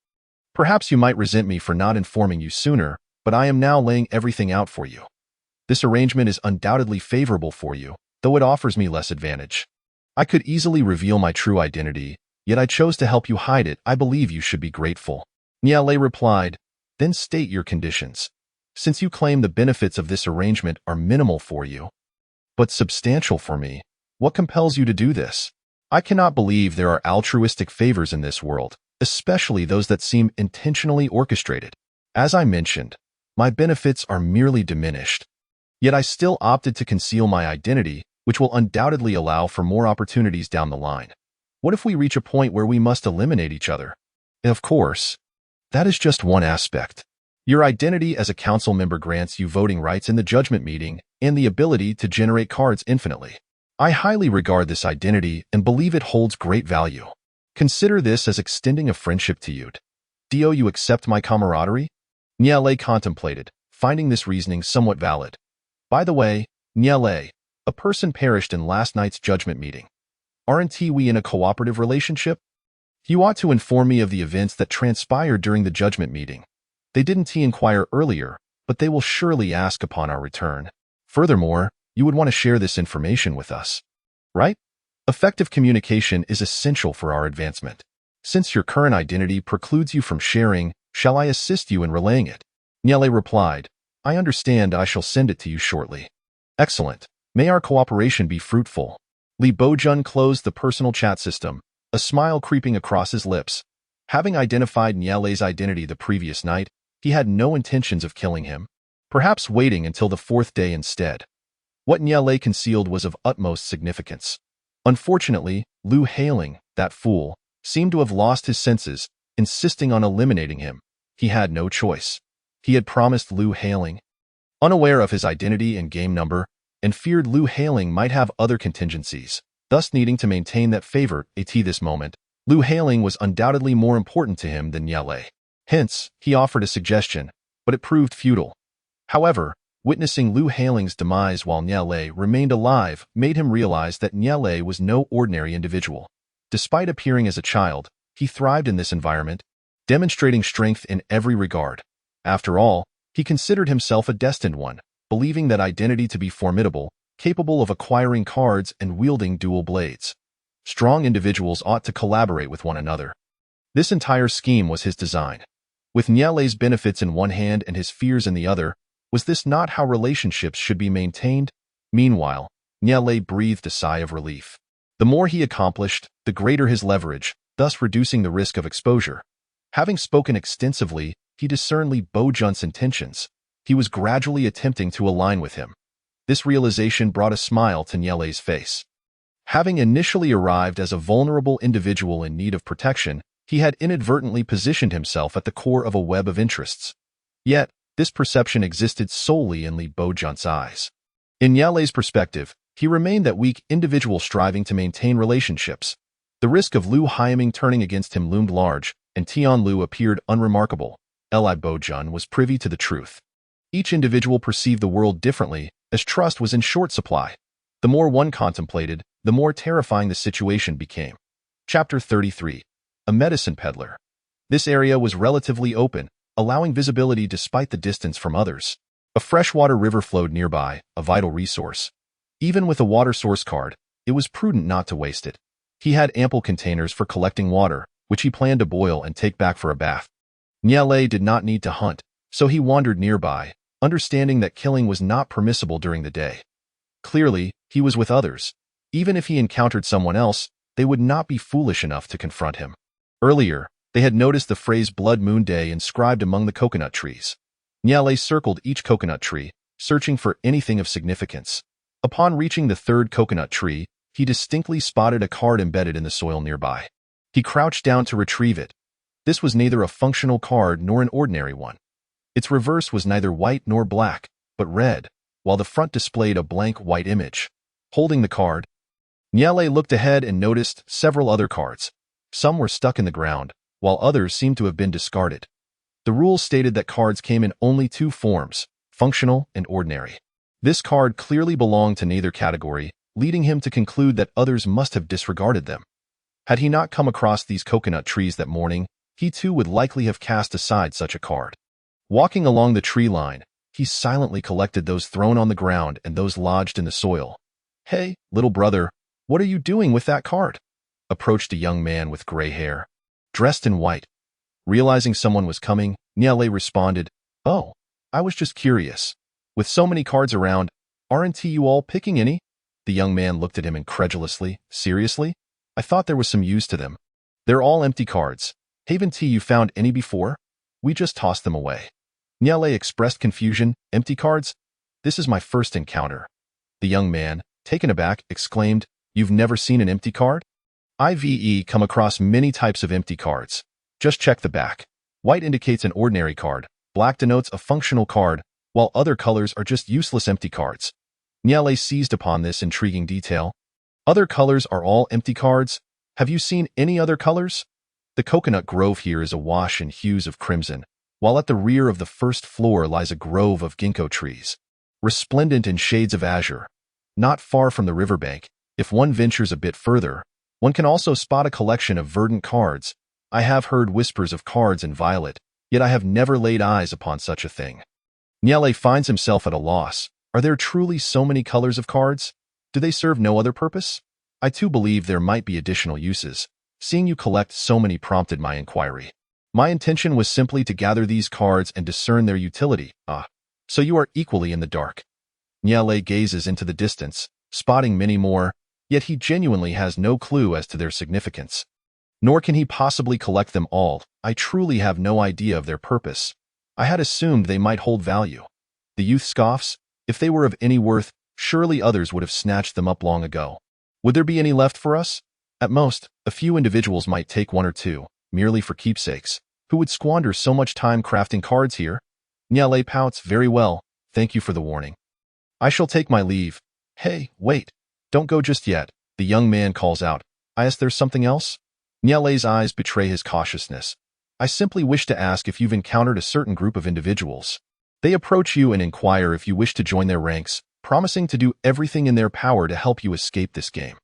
[SPEAKER 1] Perhaps you might resent me for not informing you sooner, but I am now laying everything out for you. This arrangement is undoubtedly favorable for you, though it offers me less advantage. I could easily reveal my true identity, yet I chose to help you hide it. I believe you should be grateful. Nie Lei replied, then state your conditions. Since you claim the benefits of this arrangement are minimal for you, but substantial for me, what compels you to do this? I cannot believe there are altruistic favors in this world, especially those that seem intentionally orchestrated. As I mentioned, my benefits are merely diminished. Yet I still opted to conceal my identity, which will undoubtedly allow for more opportunities down the line. What if we reach a point where we must eliminate each other? Of course, that is just one aspect. Your identity as a council member grants you voting rights in the judgment meeting and the ability to generate cards infinitely. I highly regard this identity and believe it holds great value. Consider this as extending a friendship to you. Do you accept my camaraderie? Nie Lei contemplated, finding this reasoning somewhat valid. By the way, Nie Lei, a person perished in last night's judgment meeting. Aren't we in a cooperative relationship? You ought to inform me of the events that transpired during the judgment meeting. They didn't inquire earlier, but they will surely ask upon our return. Furthermore, you would want to share this information with us, right? Effective communication is essential for our advancement. Since your current identity precludes you from sharing, shall I assist you in relaying it? Nie Lei replied, I understand. I shall send it to you shortly. Excellent. May our cooperation be fruitful. Li Bojun closed the personal chat system, a smile creeping across his lips. Having identified Nie Lei's identity the previous night, He had no intentions of killing him, perhaps waiting until the fourth day instead. What Niele concealed was of utmost significance. Unfortunately, Lu Hailing, that fool, seemed to have lost his senses, insisting on eliminating him. He had no choice. He had promised Lu Hailing, unaware of his identity and game number, and feared Lu Hailing might have other contingencies, thus needing to maintain that favor. At this moment, Lu Hailing was undoubtedly more important to him than Niele. Hence, he offered a suggestion, but it proved futile. However, witnessing Lu Hailing's demise while Niele remained alive made him realize that Niele was no ordinary individual. Despite appearing as a child, he thrived in this environment, demonstrating strength in every regard. After all, he considered himself a destined one, believing that identity to be formidable, capable of acquiring cards and wielding dual blades. Strong individuals ought to collaborate with one another. This entire scheme was his design. With Niele's benefits in one hand and his fears in the other, was this not how relationships should be maintained? Meanwhile, Niele breathed a sigh of relief. The more he accomplished, the greater his leverage, thus reducing the risk of exposure. Having spoken extensively, he discerned Li Bojunt's intentions. He was gradually attempting to align with him. This realization brought a smile to Niele's face. Having initially arrived as a vulnerable individual in need of protection, he had inadvertently positioned himself at the core of a web of interests. Yet, this perception existed solely in Li Bojunt's eyes. In Niele's perspective, he remained that weak individual striving to maintain relationships. The risk of Lu Haiming turning against him loomed large, and Tian Lu appeared unremarkable. Li Bojunt was privy to the truth. Each individual perceived the world differently, as trust was in short supply. The more one contemplated, the more terrifying the situation became. Chapter 33. A Medicine Peddler. This area was relatively open, allowing visibility despite the distance from others. A freshwater river flowed nearby, a vital resource. Even with a water source card, it was prudent not to waste it. He had ample containers for collecting water, which he planned to boil and take back for a bath. Niele did not need to hunt, so he wandered nearby, understanding that killing was not permissible during the day. Clearly, he was with others. Even if he encountered someone else, they would not be foolish enough to confront him. Earlier, they had noticed the phrase Blood Moon Day inscribed among the coconut trees. Niele circled each coconut tree, searching for anything of significance. Upon reaching the third coconut tree, he distinctly spotted a card embedded in the soil nearby. He crouched down to retrieve it. This was neither a functional card nor an ordinary one. Its reverse was neither white nor black, but red, while the front displayed a blank white image. Holding the card, Niele looked ahead and noticed several other cards. Some were stuck in the ground, while others seemed to have been discarded. The rules stated that cards came in only two forms, functional and ordinary. This card clearly belonged to neither category, leading him to conclude that others must have disregarded them. Had he not come across these coconut trees that morning, he too would likely have cast aside such a card. Walking along the tree line, he silently collected those thrown on the ground and those lodged in the soil. "Hey, little brother, what are you doing with that card?" approached a young man with gray hair, dressed in white. Realizing someone was coming, Niele responded, "Oh, I was just curious. With so many cards around, aren't you all picking any?" The young man looked at him incredulously. "Seriously? I thought there was some use to them. They're all empty cards. Haven't you found any before? We just tossed them away." Niele expressed confusion. "Empty cards? This is my first encounter." The young man, taken aback, exclaimed, "You've never seen an empty card?" "I've come across many types of empty cards. Just check the back. White indicates an ordinary card, black denotes a functional card, while other colors are just useless empty cards." Niele seized upon this intriguing detail. "Other colors are all empty cards? Have you seen any other colors?" The coconut grove here is awash in hues of crimson, while at the rear of the first floor lies a grove of ginkgo trees, resplendent in shades of azure. Not far from the riverbank, if one ventures a bit further, one can also spot a collection of verdant cards. I have heard whispers of cards in violet, yet I have never laid eyes upon such a thing. Niele finds himself at a loss. Are there truly so many colors of cards? Do they serve no other purpose? I too believe there might be additional uses. Seeing you collect so many prompted my inquiry. My intention was simply to gather these cards and discern their utility. Ah, so you are equally in the dark. Niele gazes into the distance, spotting many more, yet he genuinely has no clue as to their significance. Nor can he possibly collect them all. I truly have no idea of their purpose. I had assumed they might hold value. The youth scoffs. If they were of any worth, surely others would have snatched them up long ago. Would there be any left for us? At most, a few individuals might take one or two, merely for keepsakes. Who would squander so much time crafting cards here? Niale pouts. Very well, thank you for the warning. I shall take my leave. Hey, wait. Don't go just yet, the young man calls out. I ask, there's something else? Niale's eyes betray his cautiousness. I simply wish to ask if you've encountered a certain group of individuals. They approach you and inquire if you wish to join their ranks, promising to do everything in their power to help you escape this game.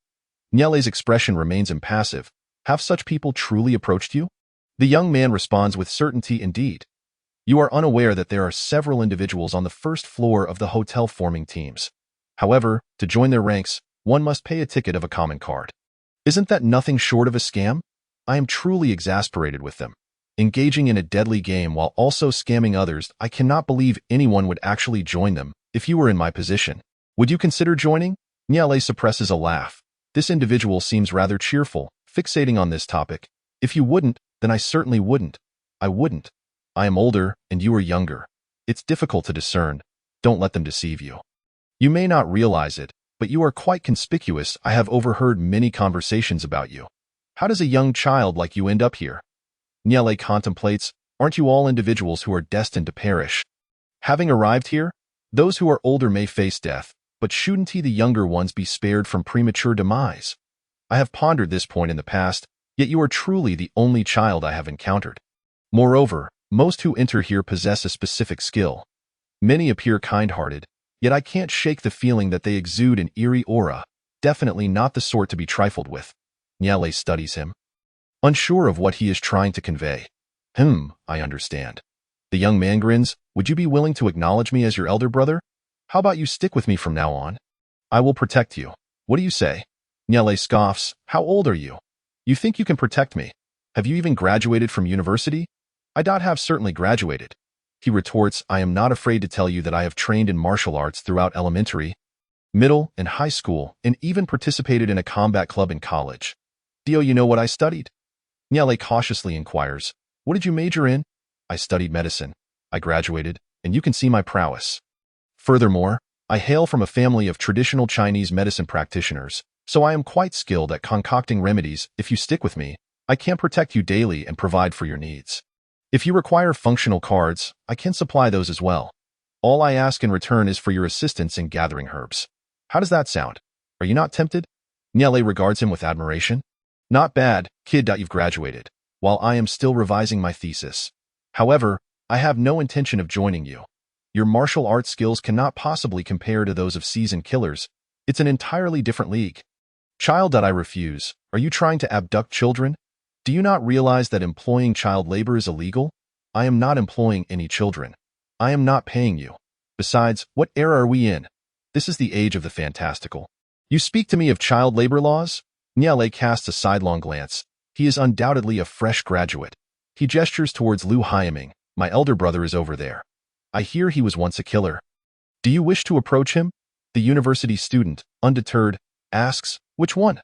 [SPEAKER 1] Niale's expression remains impassive. Have such people truly approached you? The young man responds with certainty. Indeed. You are unaware that there are several individuals on the first floor of the hotel forming teams. However, to join their ranks, one must pay a ticket of a common card. Isn't that nothing short of a scam? I am truly exasperated with them. Engaging in a deadly game while also scamming others, I cannot believe anyone would actually join them. If you were in my position, would you consider joining? Niale suppresses a laugh. This individual seems rather cheerful, fixating on this topic. If you wouldn't, then I certainly wouldn't. I wouldn't. I am older, and you are younger. It's difficult to discern. Don't let them deceive you. You may not realize it, but you are quite conspicuous. I have overheard many conversations about you. How does a young child like you end up here? Niale contemplates. Aren't you all individuals who are destined to perish? Having arrived here, those who are older may face death, but shouldn't the younger ones be spared from premature demise? I have pondered this point in the past, yet you are truly the only child I have encountered. Moreover, most who enter here possess a specific skill. Many appear kind-hearted, yet I can't shake the feeling that they exude an eerie aura, definitely not the sort to be trifled with. Niale studies him, unsure of what he is trying to convey. I understand. The young man grins. Would you be willing to acknowledge me as your elder brother? How about you stick with me from now on? I will protect you. What do you say? Niale scoffs. How old are you? You think you can protect me? Have you even graduated from university? I have certainly graduated. He retorts. I am not afraid to tell you that I have trained in martial arts throughout elementary, middle, and high school, and even participated in a combat club in college. Do you know what I studied? Niale cautiously inquires. What did you major in? I studied medicine. I graduated, and you can see my prowess. Furthermore, I hail from a family of traditional Chinese medicine practitioners, so I am quite skilled at concocting remedies. If you stick with me, I can protect you daily and provide for your needs. If you require functional cards, I can supply those as well. All I ask in return is for your assistance in gathering herbs. How does that sound? Are you not tempted? Niale regards him with admiration. Not bad, kid. You've graduated, while I am still revising my thesis. However, I have no intention of joining you. Your martial arts skills cannot possibly compare to those of seasoned killers. It's an entirely different league. Child. I refuse. Are you trying to abduct children? Do you not realize that employing child labor is illegal? I am not employing any children. I am not paying you. Besides, what era are we in? This is the age of the fantastical. You speak to me of child labor laws? Niale casts a sidelong glance. He is undoubtedly a fresh graduate. He gestures towards Lu Hyaming. My elder brother is over there. I hear he was once a killer. Do you wish to approach him? The university student, undeterred, asks. Which one?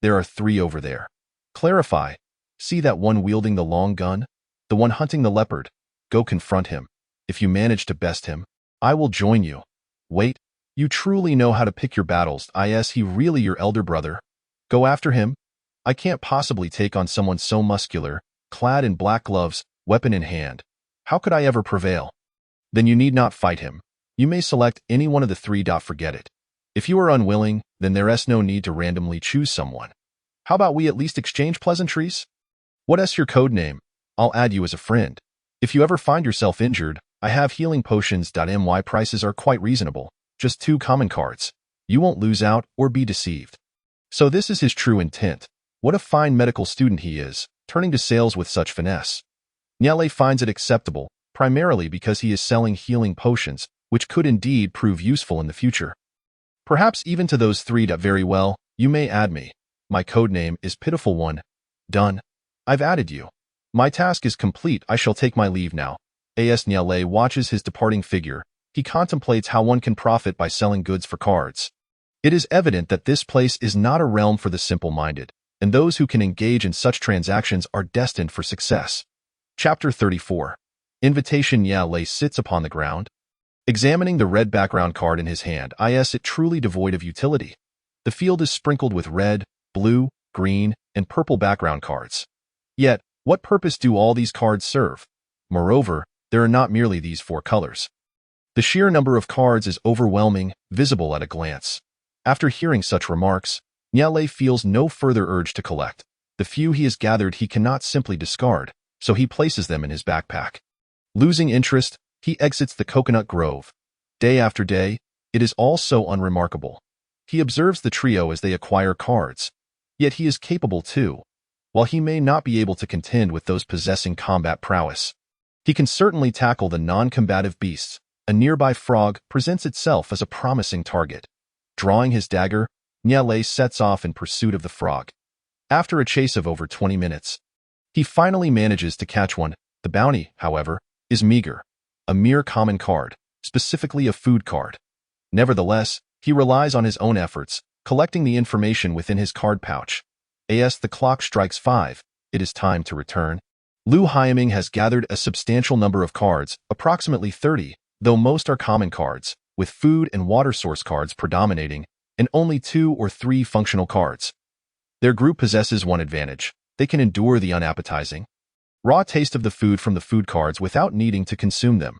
[SPEAKER 1] There are 3 over there. Clarify. See that one wielding the long gun? The one hunting the leopard. Go confront him. If you manage to best him, I will join you. Wait, you truly know how to pick your battles. Is he really your elder brother? Go after him. I can't possibly take on someone so muscular, clad in black gloves, weapon in hand. How could I ever prevail? Then you need not fight him. You may select any one of the 3. Forget it. If you are unwilling, then there's no need to randomly choose someone. How about we at least exchange pleasantries? What's your code name? I'll add you as a friend. If you ever find yourself injured, I have healing potions. My prices are quite reasonable. Just 2 common cards. You won't lose out or be deceived. So this is his true intent. What a fine medical student he is, turning to sales with such finesse. Niale finds it acceptable, primarily because he is selling healing potions, which could indeed prove useful in the future. Perhaps even to those 3. Very well, you may add me. My code name is Pitiful One. Done. I've added you. My task is complete. I shall take my leave now. As Niale watches his departing figure, he contemplates how one can profit by selling goods for cards. It is evident that this place is not a realm for the simple-minded, and those who can engage in such transactions are destined for success. Chapter 34. Invitation Niale sits upon the ground, examining the red background card in his hand. It truly devoid of utility. The field is sprinkled with red, blue, green, and purple background cards. Yet, what purpose do all these cards serve? Moreover, there are not merely these 4 colors. The sheer number of cards is overwhelming, visible at a glance. After hearing such remarks, Niale feels no further urge to collect. The few he has gathered he cannot simply discard, so he places them in his backpack. Losing interest, he exits the coconut grove. Day after day, it is all so unremarkable. He observes the trio as they acquire cards. Yet he is capable too. While he may not be able to contend with those possessing combat prowess, he can certainly tackle the non-combative beasts. A nearby frog presents itself as a promising target. Drawing his dagger, Niale sets off in pursuit of the frog. After a chase of over 20 minutes, he finally manages to catch one. The bounty, however, is meager. A mere common card, specifically a food card. Nevertheless, he relies on his own efforts, collecting the information within his card pouch. As the clock strikes 5, it is time to return. Lu Haiming has gathered a substantial number of cards, approximately 30, though most are common cards, with food and water source cards predominating, and only 2 or 3 functional cards. Their group possesses one advantage: they can endure the unappetizing, raw taste of the food from the food cards without needing to consume them.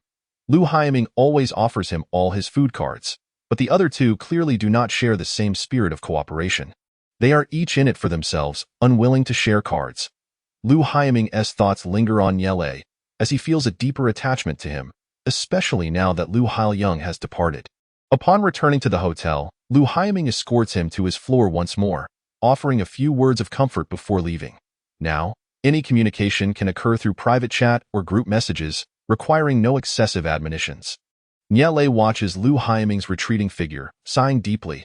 [SPEAKER 1] Lu Haiming always offers him all his food cards, but the other 2 clearly do not share the same spirit of cooperation. They are each in it for themselves, unwilling to share cards. Lu Haiming's thoughts linger on Niale, as he feels a deeper attachment to him, especially now that Lu Haiyang has departed. Upon returning to the hotel, Lu Haiming escorts him to his floor once more, offering a few words of comfort before leaving. Now, any communication can occur through private chat or group messages, requiring no excessive admonitions. Niale watches Lu Haiming's retreating figure, sighing deeply.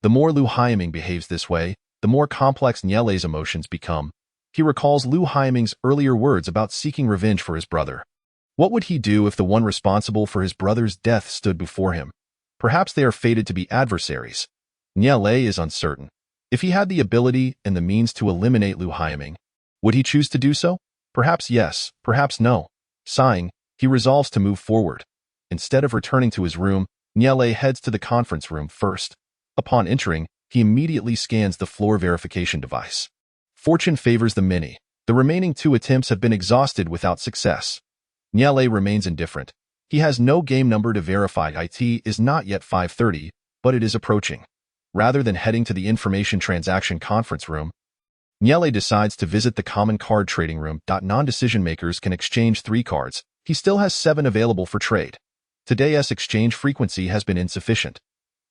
[SPEAKER 1] The more Lu Haiming behaves this way, the more complex Niale's emotions become. He recalls Lu Haiming's earlier words about seeking revenge for his brother. What would he do if the one responsible for his brother's death stood before him? Perhaps they are fated to be adversaries. Niale is uncertain. If he had the ability and the means to eliminate Lu Haiming, would he choose to do so? Perhaps yes, perhaps no. Sighing, he resolves to move forward. Instead of returning to his room, Niale heads to the conference room first. Upon entering, he immediately scans the floor verification device. Fortune favors the many. The remaining 2 attempts have been exhausted without success. Niale remains indifferent. He has no game number to verify. It is not yet 5:30, but it is approaching. Rather than heading to the information transaction conference room, Niale decides to visit the common card trading room. Non-decision makers can exchange 3 cards. He still has 7 available for trade. Today's exchange frequency has been insufficient.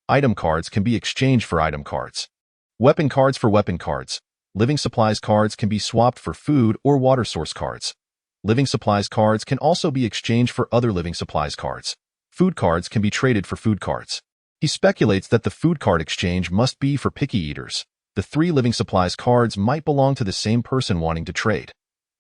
[SPEAKER 1] Item cards can be exchanged for item cards. Weapon cards for weapon cards. Living supplies cards can be swapped for food or water source cards. Living supplies cards can also be exchanged for other living supplies cards. Food cards can be traded for food cards. He speculates that the food card exchange must be for picky eaters. The 3 living supplies cards might belong to the same person wanting to trade.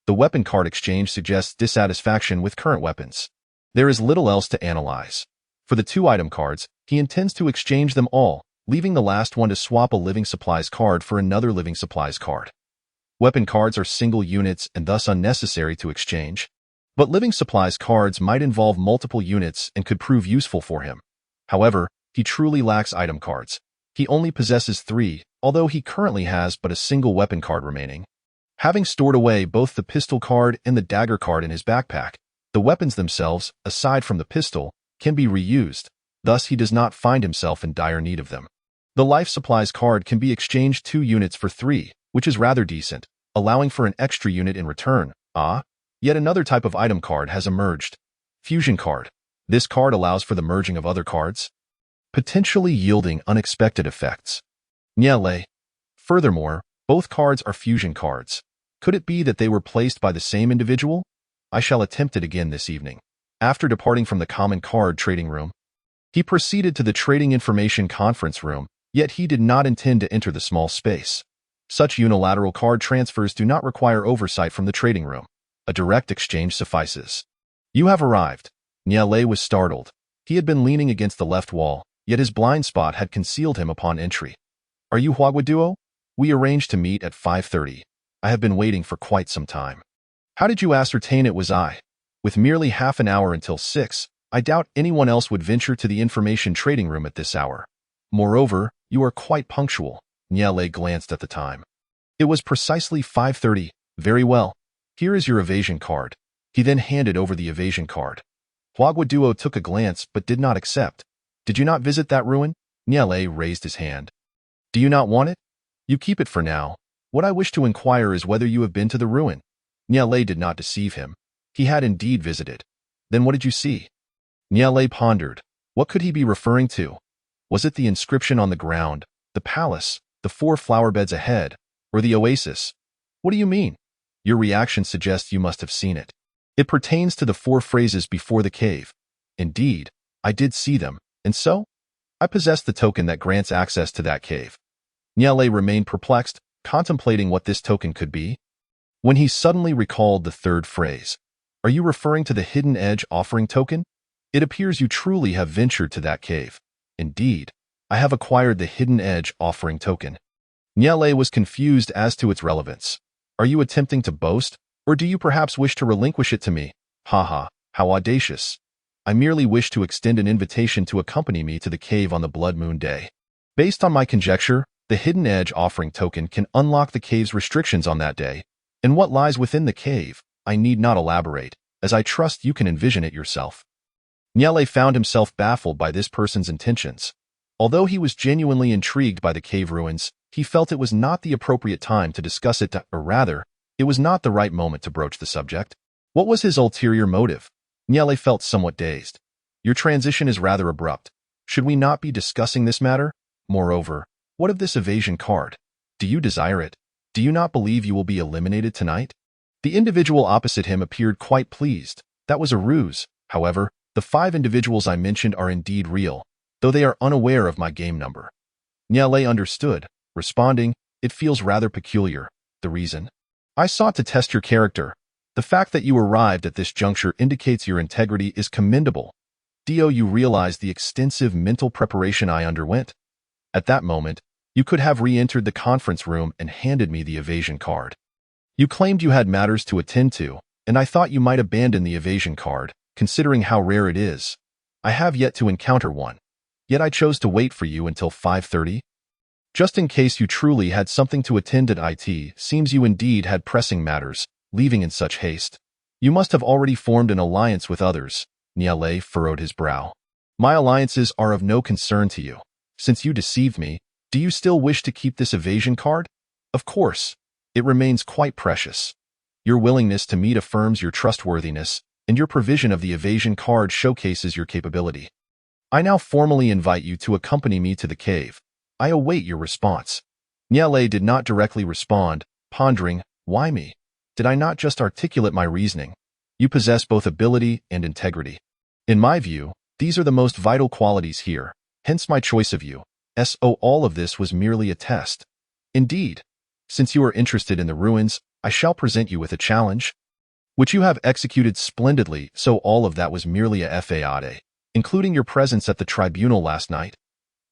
[SPEAKER 1] The weapon card exchange suggests dissatisfaction with current weapons. There is little else to analyze. For the 2 item cards, he intends to exchange them all, leaving the last one to swap a living supplies card for another living supplies card. Weapon cards are single units and thus unnecessary to exchange, but living supplies cards might involve multiple units and could prove useful for him. However, he truly lacks item cards. He only possesses 3, although he currently has but a single weapon card remaining. Having stored away both the pistol card and the dagger card in his backpack, the weapons themselves, aside from the pistol, can be reused. Thus, he does not find himself in dire need of them. The life supplies card can be exchanged 2 units for 3, which is rather decent, allowing for an extra unit in return. Yet another type of item card has emerged. Fusion card. This card allows for the merging of other cards, potentially yielding unexpected effects. Niale. Furthermore, both cards are fusion cards. Could it be that they were placed by the same individual? I shall attempt it again this evening. After departing from the common card trading room, he proceeded to the trading information conference room, yet he did not intend to enter the small space. Such unilateral card transfers do not require oversight from the trading room. A direct exchange suffices. You have arrived. Niale was startled. He had been leaning against the left wall, yet his blind spot had concealed him upon entry. Are you Huagua Duo? We arranged to meet at 5:30. I have been waiting for quite some time. How did you ascertain it was I? With merely half an hour until 6, I doubt anyone else would venture to the information trading room at this hour. Moreover, you are quite punctual. Niele glanced at the time. It was precisely 5:30. Very well. Here is your evasion card. He then handed over the evasion card. Huaguaduo took a glance but did not accept. Did you not visit that ruin? Niele raised his hand. Do you not want it? You keep it for now. What I wish to inquire is whether you have been to the ruin. Niele did not deceive him. He had indeed visited. Then what did you see? Niele pondered. What could he be referring to? Was it the inscription on the ground, the palace, the 4 flower beds ahead, or the oasis? What do you mean? Your reaction suggests you must have seen it. It pertains to the 4 phrases before the cave. Indeed, I did see them, and so? I possess the token that grants access to that cave. Niele remained perplexed, contemplating what this token could be, when he suddenly recalled the 3rd phrase. Are you referring to the hidden edge offering token? It appears you truly have ventured to that cave. Indeed, I have acquired the hidden edge offering token. Niele was confused as to its relevance. Are you attempting to boast, or do you perhaps wish to relinquish it to me? Haha, how audacious. I merely wish to extend an invitation to accompany me to the cave on the Blood Moon Day. Based on my conjecture, the hidden edge offering token can unlock the cave's restrictions on that day, and what lies within the cave, I need not elaborate, as I trust you can envision it yourself. Niele found himself baffled by this person's intentions. Although he was genuinely intrigued by the cave ruins, he felt it was not the appropriate time to discuss it, or rather, it was not the right moment to broach the subject. What was his ulterior motive? Niele felt somewhat dazed. Your transition is rather abrupt. Should we not be discussing this matter? Moreover, what of this evasion card? Do you desire it? Do you not believe you will be eliminated tonight? The individual opposite him appeared quite pleased. That was a ruse. However, the 5 individuals I mentioned are indeed real, though they are unaware of my game number. Niele understood, responding, it feels rather peculiar. The reason? I sought to test your character. The fact that you arrived at this juncture indicates your integrity is commendable. Do you realize the extensive mental preparation I underwent? At that moment, you could have re-entered the conference room and handed me the evasion card. You claimed you had matters to attend to, and I thought you might abandon the evasion card, considering how rare it is. I have yet to encounter one. Yet I chose to wait for you until 5:30. Just in case you truly had something to attend at IT, seems you indeed had pressing matters, leaving in such haste. You must have already formed an alliance with others. Niele furrowed his brow. My alliances are of no concern to you. Since you deceived me, do you still wish to keep this evasion card? Of course. It remains quite precious. Your willingness to meet affirms your trustworthiness, and your provision of the evasion card showcases your capability. I now formally invite you to accompany me to the cave. I await your response. Niele did not directly respond, pondering, why me? Did I not just articulate my reasoning? You possess both ability and integrity. In my view, these are the most vital qualities here, hence my choice of you. All of this was merely a test. Indeed, since you are interested in the ruins, I shall present you with a challenge, which you have executed splendidly, so all of that was merely a fade, including your presence at the tribunal last night.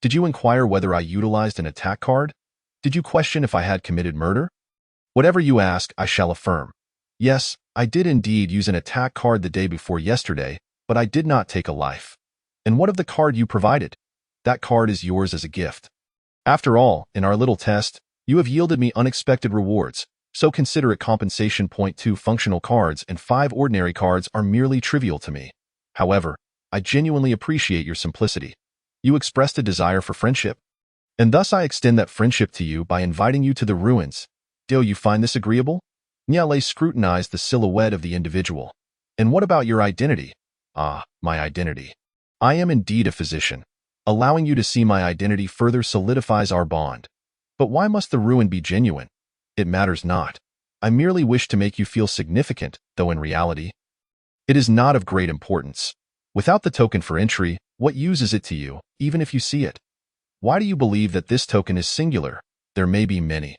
[SPEAKER 1] Did you inquire whether I utilized an attack card? Did you question if I had committed murder? Whatever you ask, I shall affirm. Yes, I did indeed use an attack card the day before yesterday, but I did not take a life. And what of the card you provided? That card is yours as a gift. After all, in our little test, you have yielded me unexpected rewards, so consider it compensation. 2 functional cards and 5 ordinary cards are merely trivial to me. However, I genuinely appreciate your simplicity. You expressed a desire for friendship, and thus I extend that friendship to you by inviting you to the ruins. Do you find this agreeable? Niele scrutinized the silhouette of the individual. And what about your identity? Ah, my identity. I am indeed a physician. Allowing you to see my identity further solidifies our bond. But why must the ruin be genuine? It matters not. I merely wish to make you feel significant, though in reality, it is not of great importance. Without the token for entry, what use is it to you, even if you see it? Why do you believe that this token is singular? There may be many.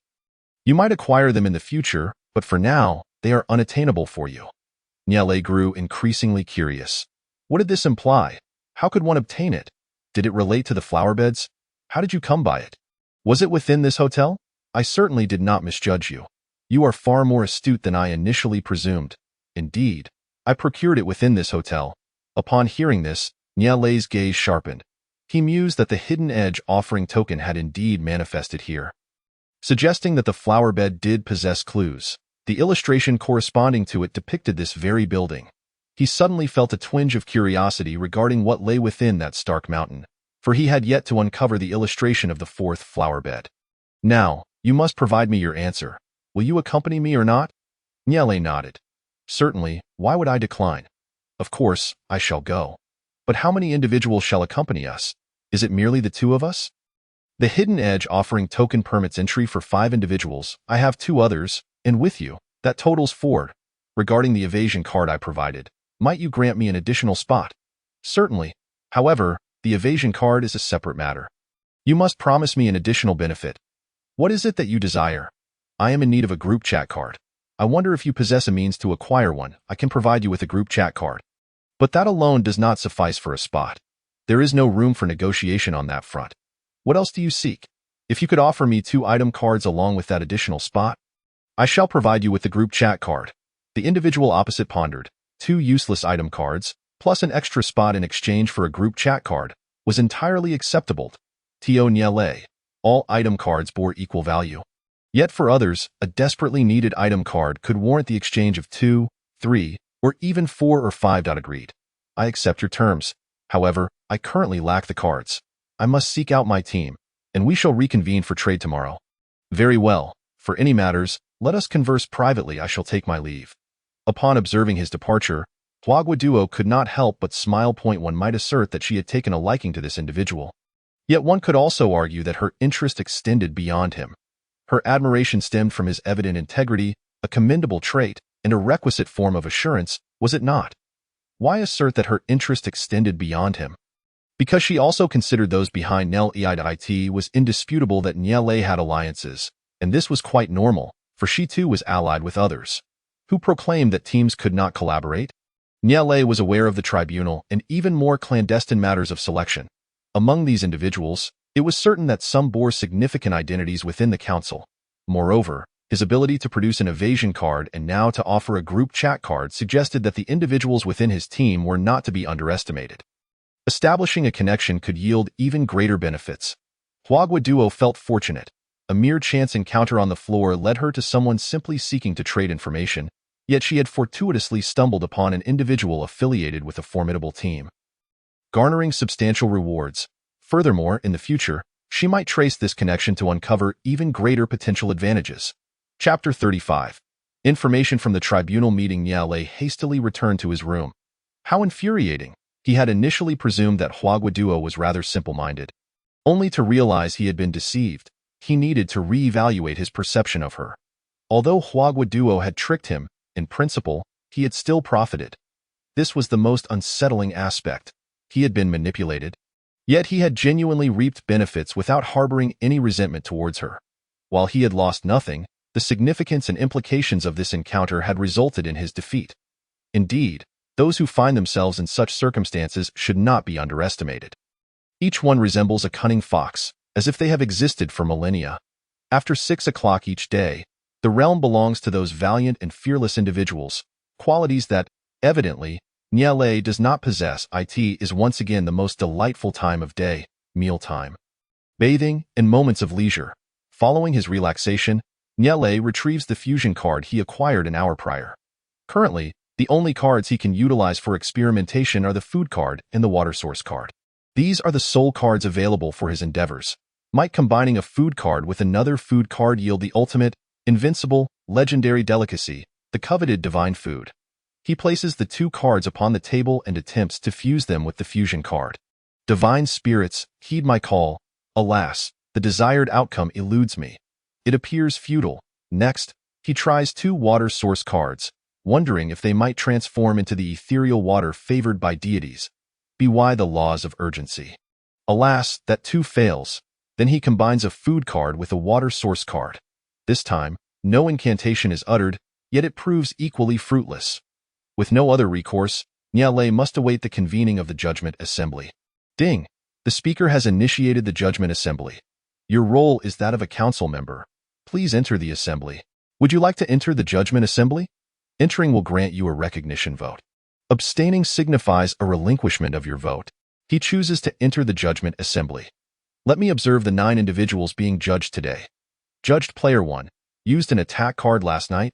[SPEAKER 1] You might acquire them in the future, but for now, they are unattainable for you. Niele grew increasingly curious. What did this imply? How could one obtain it? Did it relate to the flower beds? How did you come by it? Was it within this hotel? I certainly did not misjudge you. You are far more astute than I initially presumed. Indeed, I procured it within this hotel. Upon hearing this, Nya Lei's gaze sharpened. He mused that the hidden edge offering token had indeed manifested here, suggesting that the flower bed did possess clues. The illustration corresponding to it depicted this very building. He suddenly felt a twinge of curiosity regarding what lay within that stark mountain, for he had yet to uncover the illustration of the fourth flower bed. Now, you must provide me your answer. Will you accompany me or not? Nya Lei nodded. Certainly, why would I decline? Of course, I shall go. But how many individuals shall accompany us? Is it merely the two of us? The hidden edge offering token permits entry for 5 individuals. I have 2 others, and with you, that totals 4. Regarding the evasion card I provided, might you grant me an additional spot? Certainly. However, the evasion card is a separate matter. You must promise me an additional benefit. What is it that you desire? I am in need of a group chat card. I wonder if you possess a means to acquire one. I can provide you with a group chat card. But that alone does not suffice for a spot. There is no room for negotiation on that front. What else do you seek? If you could offer me 2 item cards along with that additional spot, I shall provide you with the group chat card. The individual opposite pondered. 2 useless item cards, plus an extra spot in exchange for a group chat card, was entirely acceptable. To Nya Lei, all item cards bore equal value. Yet for others, a desperately needed item card could warrant the exchange of 2, 3, or even 4 or 5. Agreed. I accept your terms. However, I currently lack the cards. I must seek out my team, and we shall reconvene for trade tomorrow. Very well. For any matters, let us converse privately. I shall take my leave. Upon observing his departure, Huagua Duo could not help but smile. One might assert that she had taken a liking to this individual. Yet one could also argue that her interest extended beyond him. Her admiration stemmed from his evident integrity, a commendable trait, and a requisite form of assurance, was it not? Why assert that her interest extended beyond him? Because she also considered those behind Nel It was indisputable that Nya Lei had alliances, and this was quite normal, for she too was allied with others, who proclaimed that teams could not collaborate. Nya Lei was aware of the tribunal and even more clandestine matters of selection. Among these individuals, it was certain that some bore significant identities within the council. Moreover, his ability to produce an evasion card and now to offer a group chat card suggested that the individuals within his team were not to be underestimated. Establishing a connection could yield even greater benefits. Huagua Duo felt fortunate. A mere chance encounter on the floor led her to someone simply seeking to trade information, yet she had fortuitously stumbled upon an individual affiliated with a formidable team, garnering substantial rewards. Furthermore, in the future, she might trace this connection to uncover even greater potential advantages. Chapter 35. Information from the tribunal meeting. Nya Lei hastily returned to his room. How infuriating! He had initially presumed that Huagua Duo was rather simple-minded, only to realize he had been deceived. He needed to reevaluate his perception of her. Although Huagua Duo had tricked him, in principle, he had still profited. This was the most unsettling aspect. He had been manipulated, yet he had genuinely reaped benefits without harboring any resentment towards her. While he had lost nothing, the significance and implications of this encounter had resulted in his defeat. Indeed, those who find themselves in such circumstances should not be underestimated. Each one resembles a cunning fox, as if they have existed for millennia. After 6 o'clock each day, the realm belongs to those valiant and fearless individuals, qualities that, evidently, Nya Lei does not possess. It is once again the most delightful time of day, mealtime, bathing, and moments of leisure. Following his relaxation, Nya Lei retrieves the fusion card he acquired an hour prior. Currently, the only cards he can utilize for experimentation are the food card and the water source card. These are the sole cards available for his endeavors. Might combining a food card with another food card yield the ultimate, invincible, legendary delicacy, the coveted divine food? He places the 2 cards upon the table and attempts to fuse them with the fusion card. Divine spirits, heed my call. Alas, the desired outcome eludes me. It appears futile. Next, he tries 2 water source cards, wondering if they might transform into the ethereal water favored by deities. Why the laws of urgency? Alas, that too fails. Then he combines a food card with a water source card. This time, no incantation is uttered, yet it proves equally fruitless. With no other recourse, Nya Lei must await the convening of the Judgment Assembly. Ding! The speaker has initiated the Judgment Assembly. Your role is that of a council member. Please enter the assembly. Would you like to enter the Judgment Assembly? Entering will grant you a recognition vote. Abstaining signifies a relinquishment of your vote. He chooses to enter the judgment assembly. Let me observe the 9 individuals being judged today. Judged Player 1 used an attack card last night,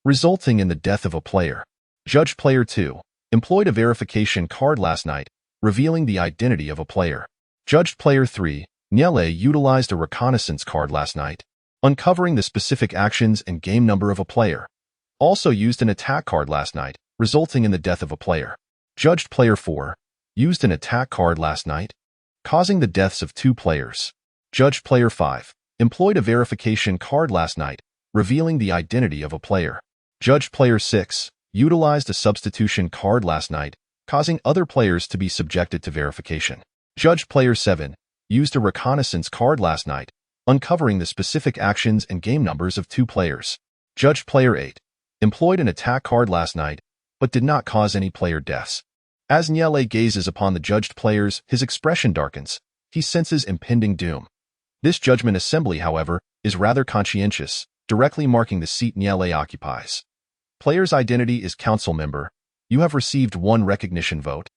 [SPEAKER 1] resulting in the death of a player. Judged Player 2 employed a verification card last night, revealing the identity of a player. Judged Player 3 Nyele utilized a reconnaissance card last night, uncovering the specific actions and game number of a player. Also used an attack card last night, resulting in the death of a player. Judged Player 4 used an attack card last night, causing the deaths of 2 players. Judged Player 5 employed a verification card last night, revealing the identity of a player. Judged Player 6 utilized a substitution card last night, causing other players to be subjected to verification. Judged Player 7 used a reconnaissance card last night, uncovering the specific actions and game numbers of 2 players. Judged Player 8 employed an attack card last night, but did not cause any player deaths. As Nyele gazes upon the judged players, his expression darkens. He senses impending doom. This judgment assembly, however, is rather conscientious, directly marking the seat Nyele occupies. Player's identity is council member. You have received 1 recognition vote.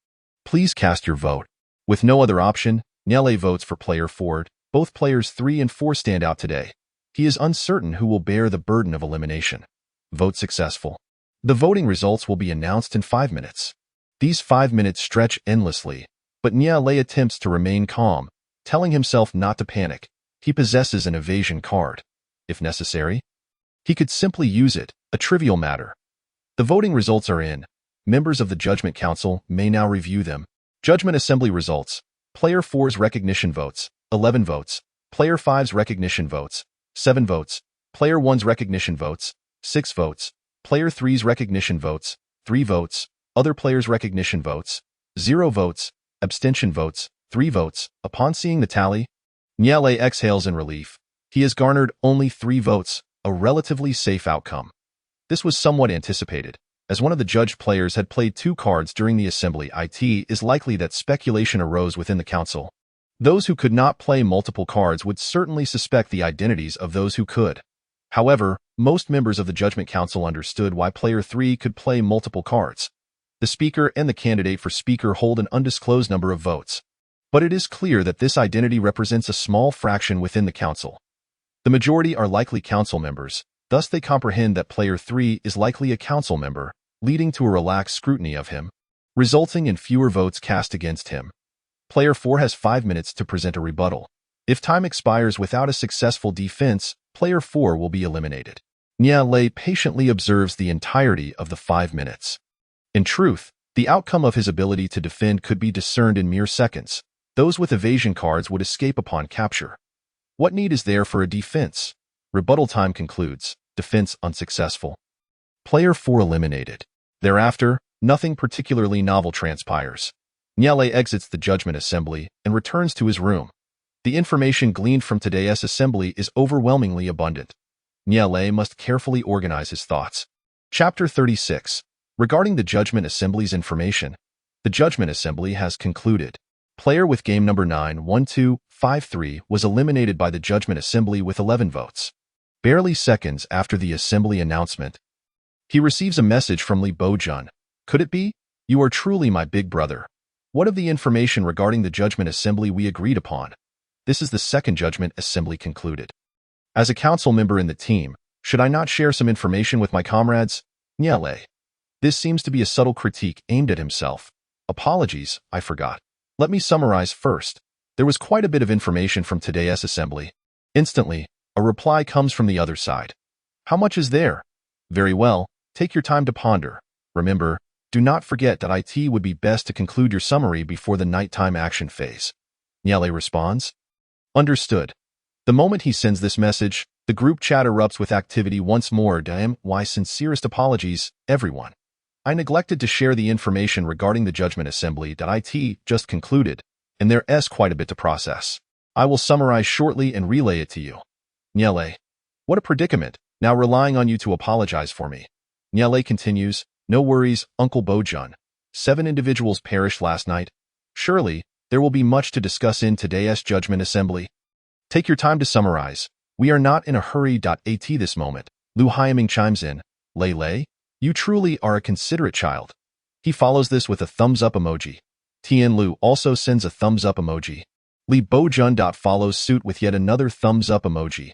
[SPEAKER 1] Please cast your vote. With no other option, Nyele votes for Player 4. Both players 3 and 4 stand out today. He is uncertain who will bear the burden of elimination. Vote successful. The voting results will be announced in 5 minutes. These 5 minutes stretch endlessly, but Nyele attempts to remain calm, telling himself not to panic. He possesses an evasion card. If necessary, he could simply use it, a trivial matter. The voting results are in. Members of the Judgment Council may now review them. Judgment Assembly results. Player 4's recognition votes, 11 votes. Player 5's recognition votes, 7 votes. Player 1's recognition votes, 6 votes. Player 3's recognition votes, 3 votes. Other players' recognition votes, 0 votes. Abstention votes, 3 votes. Upon seeing the tally, Nyele exhales in relief. He has garnered only 3 votes, a relatively safe outcome. This was somewhat anticipated. As one of the judged players had played 2 cards during the assembly, it is likely that speculation arose within the council. Those who could not play multiple cards would certainly suspect the identities of those who could. However, most members of the Judgment Council understood why Player 3 could play multiple cards. The Speaker and the candidate for Speaker hold an undisclosed number of votes. But it is clear that this identity represents a small fraction within the council. The majority are likely council members, thus they comprehend that Player 3 is likely a council member, leading to a relaxed scrutiny of him, resulting in fewer votes cast against him. Player 4 has 5 minutes to present a rebuttal. If time expires without a successful defense, Player 4 will be eliminated. Nyele patiently observes the entirety of the 5 minutes. In truth, the outcome of his ability to defend could be discerned in mere seconds. Those with evasion cards would escape upon capture. What need is there for a defense? Rebuttal time concludes. Defense unsuccessful. Player 4 eliminated. Thereafter, nothing particularly novel transpires. Nyele exits the Judgment Assembly and returns to his room. The information gleaned from today's assembly is overwhelmingly abundant. Nyele must carefully organize his thoughts. Chapter 36. Regarding the Judgment Assembly's information, the Judgment Assembly has concluded. Player with game number 91253 was eliminated by the Judgment Assembly with 11 votes. Barely seconds after the assembly announcement, he receives a message from Lee Bo-jun. Could it be? You are truly my big brother. What of the information regarding the Judgment Assembly we agreed upon? This is the second Judgment Assembly concluded. As a council member in the team, should I not share some information with my comrades? Nyele. This seems to be a subtle critique aimed at himself. Apologies, I forgot. Let me summarize first. There was quite a bit of information from today's assembly. Instantly, a reply comes from the other side. How much is there? Very well, take your time to ponder. Remember, do not forget that it would be best to conclude your summary before the nighttime action phase. Nyele responds. Understood. The moment he sends this message, the group chat erupts with activity once more. My sincerest apologies, everyone. I neglected to share the information regarding the Judgment Assembly that it just concluded, and there's quite a bit to process. I will summarize shortly and relay it to you. Nyele. What a predicament, now relying on you to apologize for me. Nyele continues, no worries, Uncle Bo-jun. 7 individuals perished last night. Surely, there will be much to discuss in today's Judgment Assembly. Take your time to summarize. We are not in a hurry. At this moment, Lu Hyaming chimes in. Lei, you truly are a considerate child. He follows this with a thumbs up emoji. Tian Lu also sends a thumbs up emoji. Li Bojun follows suit with yet another thumbs up emoji.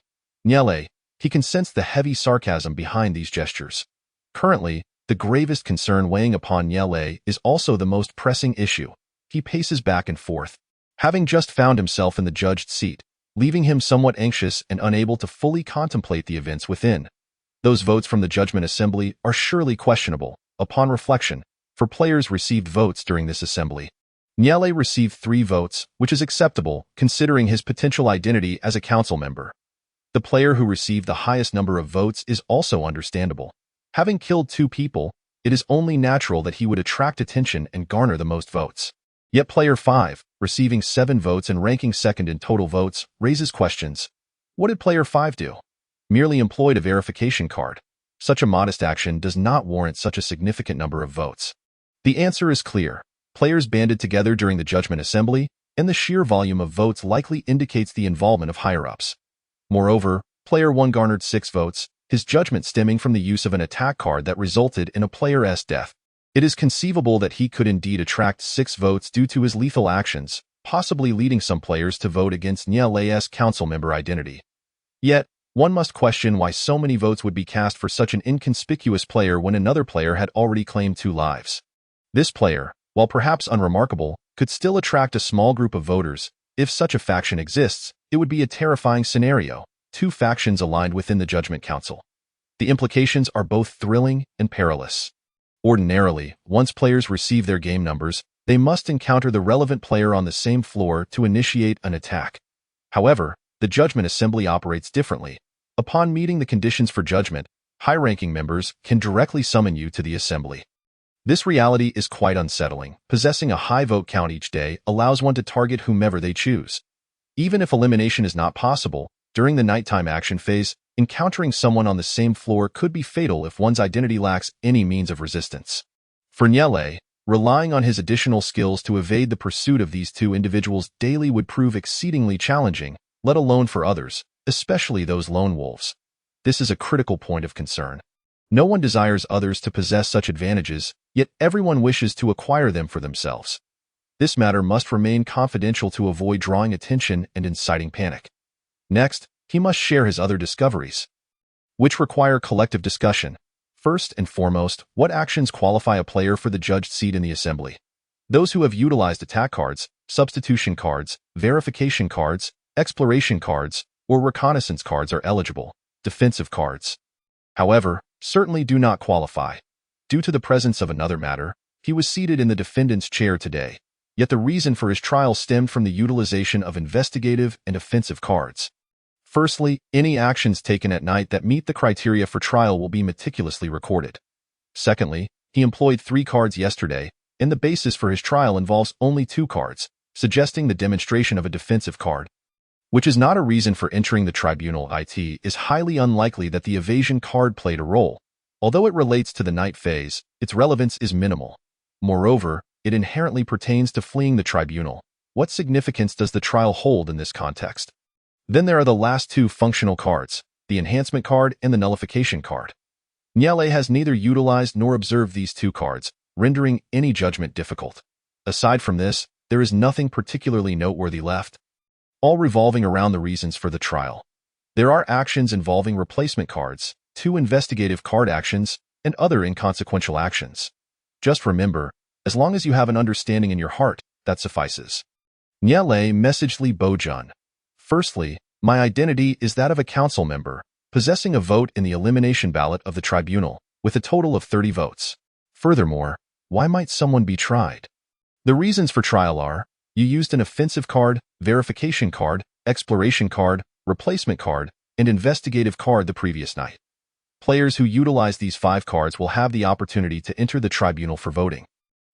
[SPEAKER 1] Niele, he can sense the heavy sarcasm behind these gestures. Currently, the gravest concern weighing upon Niele is also the most pressing issue. He paces back and forth, having just found himself in the judged seat, leaving him somewhat anxious and unable to fully contemplate the events within. Those votes from the Judgment Assembly are surely questionable, upon reflection, for players received votes during this assembly. Niele received 3 votes, which is acceptable considering his potential identity as a council member. The player who received the highest number of votes is also understandable. Having killed 2 people, it is only natural that he would attract attention and garner the most votes. Yet player 5, receiving 7 votes and ranking second in total votes, raises questions. What did player 5 do? Merely employed a verification card. Such a modest action does not warrant such a significant number of votes. The answer is clear. Players banded together during the Judgment Assembly, and the sheer volume of votes likely indicates the involvement of higher-ups. Moreover, player 1 garnered 6 votes, his judgment stemming from the use of an attack card that resulted in a player's death. It is conceivable that he could indeed attract 6 votes due to his lethal actions, possibly leading some players to vote against Niele's council member identity. Yet, one must question why so many votes would be cast for such an inconspicuous player when another player had already claimed 2 lives. This player, while perhaps unremarkable, could still attract a small group of voters. If such a faction exists, it would be a terrifying scenario, 2 factions aligned within the Judgment Council. The implications are both thrilling and perilous. Ordinarily, once players receive their game numbers, they must encounter the relevant player on the same floor to initiate an attack. However, the Judgment Assembly operates differently. Upon meeting the conditions for judgment, high-ranking members can directly summon you to the assembly. This reality is quite unsettling. Possessing a high vote count each day allows one to target whomever they choose. Even if elimination is not possible, during the nighttime action phase, encountering someone on the same floor could be fatal if one's identity lacks any means of resistance. For Niele, relying on his additional skills to evade the pursuit of these 2 individuals daily would prove exceedingly challenging, let alone for others, especially those lone wolves. This is a critical point of concern. No one desires others to possess such advantages, yet everyone wishes to acquire them for themselves. This matter must remain confidential to avoid drawing attention and inciting panic. Next, he must share his other discoveries, which require collective discussion. First and foremost, what actions qualify a player for the judged seat in the assembly? Those who have utilized attack cards, substitution cards, verification cards, exploration cards, or reconnaissance cards are eligible. Defensive cards, however, certainly do not qualify. Due to the presence of another matter, he was seated in the defendant's chair today, yet the reason for his trial stemmed from the utilization of investigative and offensive cards. Firstly, any actions taken at night that meet the criteria for trial will be meticulously recorded. Secondly, he employed 3 cards yesterday, and the basis for his trial involves only 2 cards, suggesting the demonstration of a defensive card, which is not a reason for entering the tribunal. It is highly unlikely that the evasion card played a role. Although it relates to the night phase, its relevance is minimal. Moreover, it inherently pertains to fleeing the tribunal. What significance does the trial hold in this context? Then there are the last 2 functional cards, the enhancement card and the nullification card. Niele has neither utilized nor observed these 2 cards, rendering any judgment difficult. Aside from this, there is nothing particularly noteworthy left, all revolving around the reasons for the trial. There are actions involving replacement cards, 2 investigative card actions, and other inconsequential actions. Just remember, as long as you have an understanding in your heart, that suffices. Niele messaged Li Bojun. Firstly, my identity is that of a council member, possessing a vote in the elimination ballot of the tribunal, with a total of 30 votes. Furthermore, why might someone be tried? The reasons for trial are, you used an offensive card, verification card, exploration card, replacement card, and investigative card the previous night. Players who utilize these 5 cards will have the opportunity to enter the tribunal for voting.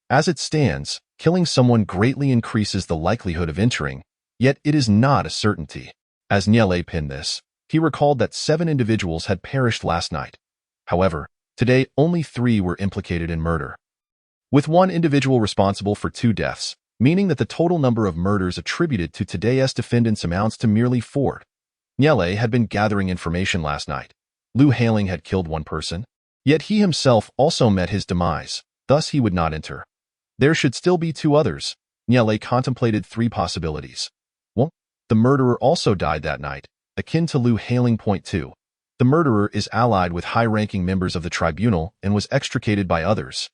[SPEAKER 1] As it stands, killing someone greatly increases the likelihood of entering, yet it is not a certainty. As Niele pinned this, he recalled that 7 individuals had perished last night. However, today only 3 were implicated in murder, with 1 individual responsible for 2 deaths, meaning that the total number of murders attributed to today's defendants amounts to merely 4. Niele had been gathering information last night. Lu Hailing had killed 1 person, yet he himself also met his demise. Thus he would not enter. There should still be two others. Niele contemplated three possibilities. 1. The murderer also died that night, akin to Liu Hailing. Point 2. The murderer is allied with high-ranking members of the tribunal and was extricated by others.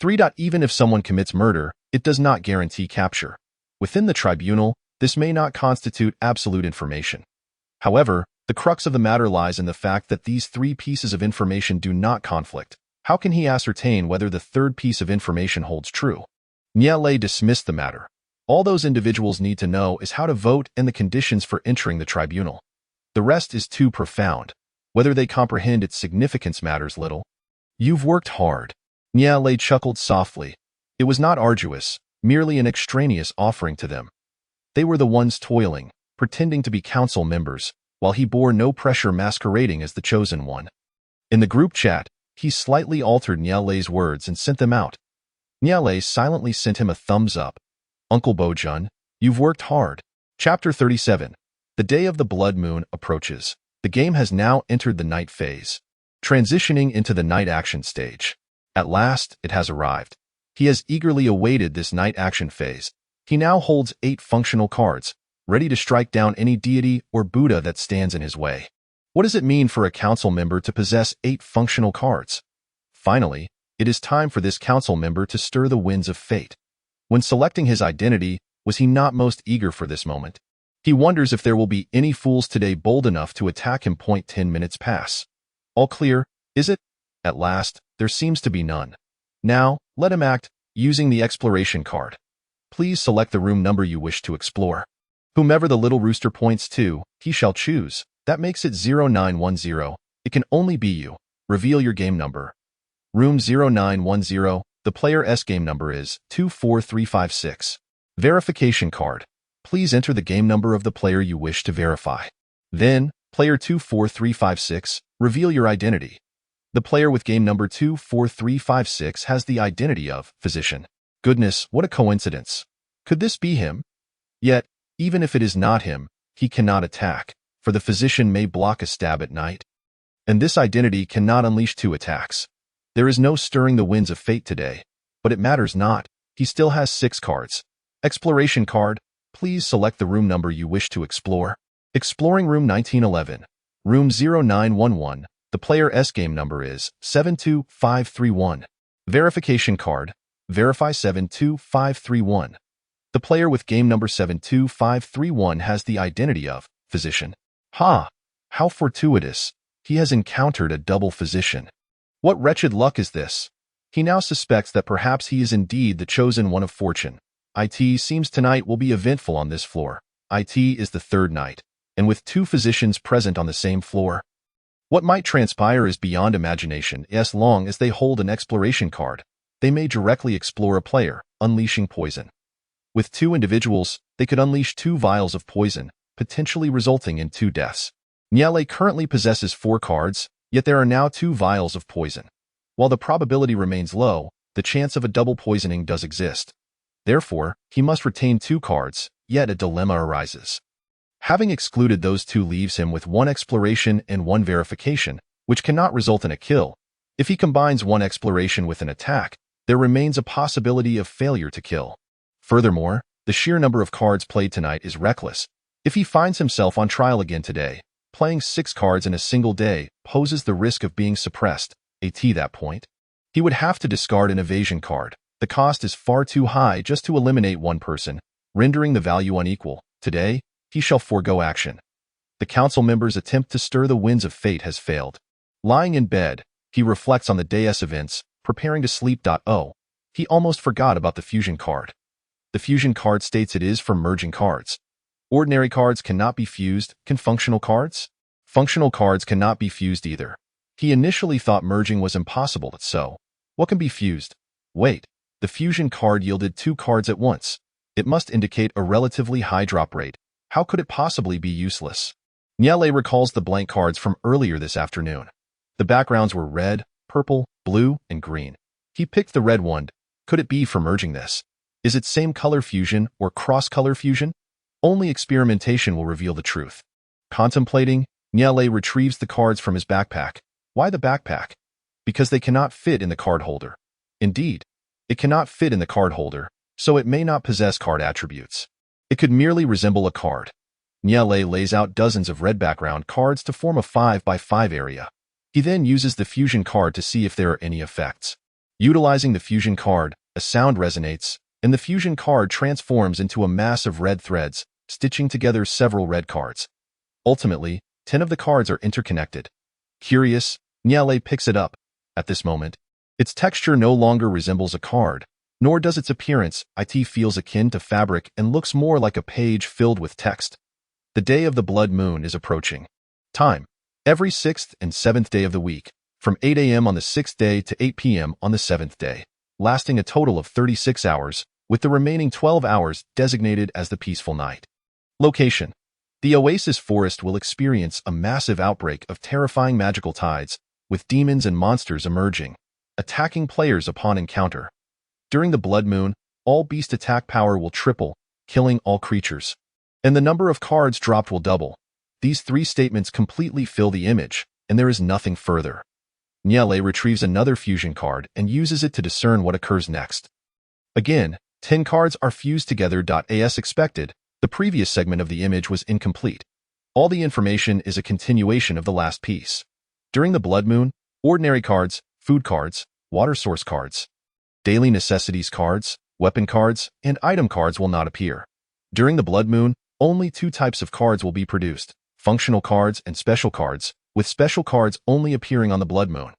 [SPEAKER 1] 3. Even if someone commits murder, it does not guarantee capture. Within the tribunal, this may not constitute absolute information. However, the crux of the matter lies in the fact that these three pieces of information do not conflict. How can he ascertain whether the third piece of information holds true? Niele dismissed the matter. All those individuals need to know is how to vote and the conditions for entering the tribunal. The rest is too profound. Whether they comprehend its significance matters little. You've worked hard. Niele chuckled softly. It was not arduous, merely an extraneous offering to them. They were the ones toiling, pretending to be council members, while he bore no pressure masquerading as the chosen one. In the group chat, he slightly altered Niele's words and sent them out. Niele silently sent him a thumbs up. Uncle Bojun, you've worked hard. Chapter 37. The day of the blood moon approaches. The game has now entered the night phase, transitioning into the night action stage. At last, it has arrived. He has eagerly awaited this night action phase. He now holds 8 functional cards, ready to strike down any deity or Buddha that stands in his way. What does it mean for a council member to possess 8 functional cards? Finally, it is time for this council member to stir the winds of fate. When selecting his identity, was he not most eager for this moment? He wonders if there will be any fools today bold enough to attack him. 10 minutes pass. All clear, is it? At last, there seems to be none. Now, let him act, using the exploration card. Please select the room number you wish to explore. Whomever the little rooster points to, he shall choose. That makes it 0910. It can only be you. Reveal your game number. Room 0910, the player's game number is 24356. Verification card. Please enter the game number of the player you wish to verify. Then, player 24356, reveal your identity. The player with game number 24356 has the identity of physician. Goodness, what a coincidence. Could this be him? Yet, even if it is not him, he cannot attack, for the physician may block a stab at night. And this identity cannot unleash 2 attacks. There is no stirring the winds of fate today, but it matters not. He still has 6 cards. Exploration card. Please select the room number you wish to explore. Exploring room 1911. Room 0911. The player's game number is 72531. Verification card. Verify 72531. The player with game number 72531 has the identity of physician. Ha! How fortuitous. He has encountered a double physician. What wretched luck is this? He now suspects that perhaps he is indeed the chosen one of fortune. It seems tonight will be eventful on this floor. It is the 3rd night, and with 2 physicians present on the same floor. What might transpire is beyond imagination. As long as they hold an exploration card, they may directly explore a player, unleashing poison. With 2 individuals, they could unleash 2 vials of poison, potentially resulting in 2 deaths. Niele currently possesses 4 cards, yet there are now 2 vials of poison. While the probability remains low, the chance of a double poisoning does exist. Therefore, he must retain 2 cards, yet a dilemma arises. Having excluded those 2 leaves him with 1 exploration and 1 verification, which cannot result in a kill. If he combines 1 exploration with an attack, there remains a possibility of failure to kill. Furthermore, the sheer number of cards played tonight is reckless. If he finds himself on trial again today, playing 6 cards in a single day poses the risk of being suppressed. At that point, he would have to discard an evasion card. The cost is far too high just to eliminate 1 person, rendering the value unequal. Today, he shall forego action. The council member's attempt to stir the winds of fate has failed. Lying in bed, he reflects on the day's events, preparing to sleep. He almost forgot about the fusion card. The fusion card states it is for merging cards. Ordinary cards cannot be fused. Can functional cards? Functional cards cannot be fused either. He initially thought merging was impossible, so what can be fused? Wait, the fusion card yielded 2 cards at once. It must indicate a relatively high drop rate. How could it possibly be useless? Niele recalls the blank cards from earlier this afternoon. The backgrounds were red, purple, blue, and green. He picked the red one. Could it be for merging this? Is it same color fusion or cross-color fusion? Only experimentation will reveal the truth. Contemplating, Niele retrieves the cards from his backpack. Why the backpack? Because they cannot fit in the card holder. Indeed, It cannot fit in the card holder, so it may not possess card attributes. It could merely resemble a card. Nyele lays out dozens of red background cards to form a 5x5 area. He then uses the fusion card to see if there are any effects. Utilizing the fusion card, a sound resonates, and the fusion card transforms into a mass of red threads, stitching together several red cards. Ultimately, 10 of the cards are interconnected. Curious, Nyele picks it up. At this moment, its texture no longer resembles a card, nor does its appearance. It feels akin to fabric and looks more like a page filled with text. The day of the blood moon is approaching. Time: every 6th and 7th day of the week, from 8 a.m. on the 6th day to 8 p.m. on the 7th day, lasting a total of 36 hours, with the remaining 12 hours designated as the peaceful night. Location: the Oasis Forest will experience a massive outbreak of terrifying magical tides, with demons and monsters emerging, attacking players upon encounter. During the blood moon, all beast attack power will triple, killing all creatures, and the number of cards dropped will double. These three statements completely fill the image, and there is nothing further. Nyele retrieves another fusion card and uses it to discern what occurs next. Again, 10 cards are fused together. As expected, the previous segment of the image was incomplete. All the information is a continuation of the last piece. During the blood moon, ordinary cards, food cards, water source cards, daily necessities cards, weapon cards, and item cards will not appear. During the blood moon, only 2 types of cards will be produced: functional cards and special cards, with special cards only appearing on the blood moon.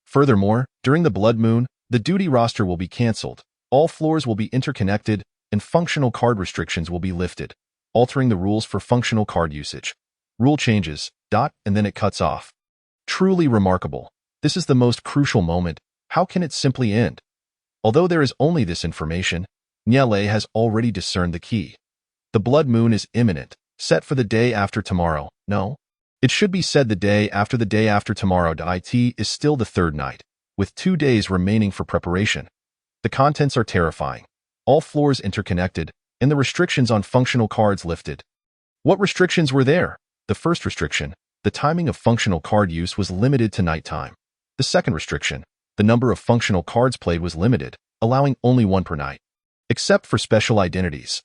[SPEAKER 1] Furthermore, during the blood moon, the duty roster will be cancelled, all floors will be interconnected, and functional card restrictions will be lifted, altering the rules for functional card usage. Rule changes, and then it cuts off. Truly remarkable. This is the most crucial moment. How can it simply end? Although there is only this information, Nyele has already discerned the key. The blood moon is imminent, set for the day after tomorrow. No, it should be said the day after tomorrow. It is still the 3rd night, with 2 days remaining for preparation. The contents are terrifying. All floors interconnected, and the restrictions on functional cards lifted. What restrictions were there? The first restriction: the timing of functional card use was limited to nighttime. The second restriction: the number of functional cards played was limited, allowing only 1 per night. Except for special identities.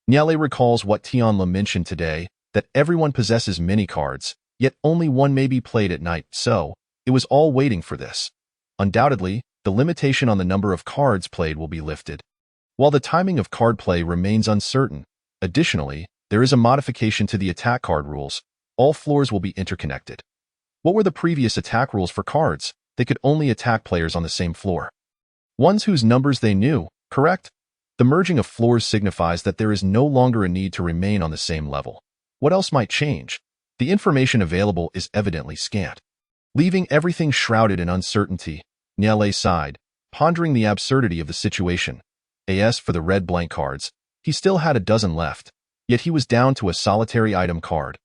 [SPEAKER 1] Nyele recalls what Tianla mentioned today, that everyone possesses many cards, yet only 1 may be played at night, so it was all waiting for this. Undoubtedly, the limitation on the number of cards played will be lifted, while the timing of card play remains uncertain. Additionally, there is a modification to the attack card rules. All floors will be interconnected. What were the previous attack rules for cards? They could only attack players on the same floor, ones whose numbers they knew, correct? The merging of floors signifies that there is no longer a need to remain on the same level. What else might change? The information available is evidently scant. Leaving everything shrouded in uncertainty, Nyele sighed, pondering the absurdity of the situation. As for the red blank cards, he still had a dozen left, yet he was down to a solitary item card,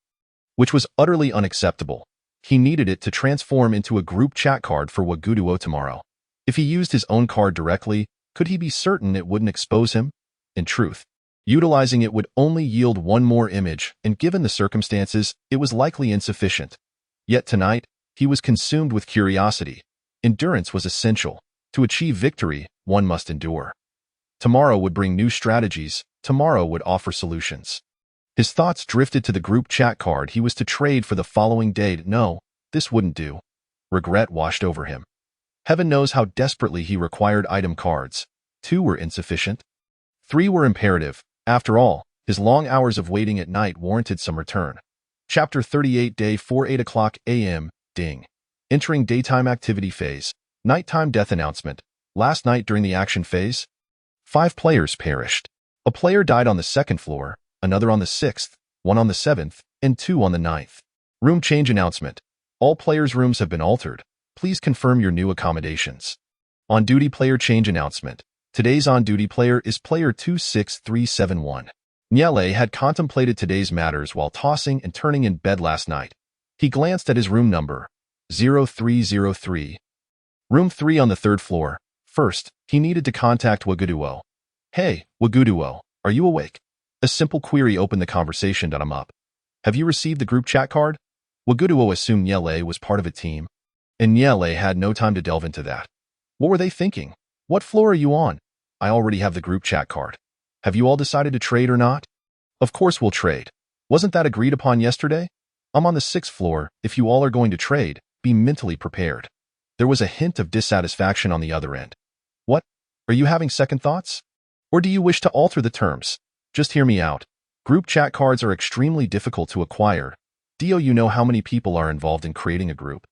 [SPEAKER 1] which was utterly unacceptable. He needed it to transform into a group chat card for Waguduo tomorrow. If he used his own card directly, could he be certain it wouldn't expose him? In truth, utilizing it would only yield 1 more image, and given the circumstances, it was likely insufficient. Yet tonight, he was consumed with curiosity. Endurance was essential. To achieve victory, one must endure. Tomorrow would bring new strategies. Tomorrow would offer solutions. His thoughts drifted to the group chat card he was to trade for the following day. No, this wouldn't do. Regret washed over him. Heaven knows how desperately he required item cards. 2 were insufficient. 3 were imperative. After all, his long hours of waiting at night warranted some return. Chapter 38, Day 4, 8 o'clock a.m. Ding. Entering daytime activity phase. Nighttime death announcement. Last night during the action phase, 5 players perished. A player died on the 2nd floor, another on the 6th, 1 on the 7th, and 2 on the 9th. Room change announcement. All players' rooms have been altered. Please confirm your new accommodations. On-duty player change announcement. Today's on-duty player is player 26371. Nyele had contemplated today's matters while tossing and turning in bed last night. He glanced at his room number, 0303. Room 3 on the 3rd floor. First, he needed to contact Waguduo. Hey, Waguduo, are you awake? A simple query opened the conversation. I'm up. Have you received the group chat card? Waguduo assumed Nyele was part of a team, and Nyele had no time to delve into that. What were they thinking? What floor are you on? I already have the group chat card. Have you all decided to trade or not? Of course we'll trade. Wasn't that agreed upon yesterday? I'm on the 6th floor. If you all are going to trade, be mentally prepared. There was a hint of dissatisfaction on the other end. What? Are you having second thoughts? Or do you wish to alter the terms? Just hear me out. Group chat cards are extremely difficult to acquire. Do you know how many people are involved in creating a group?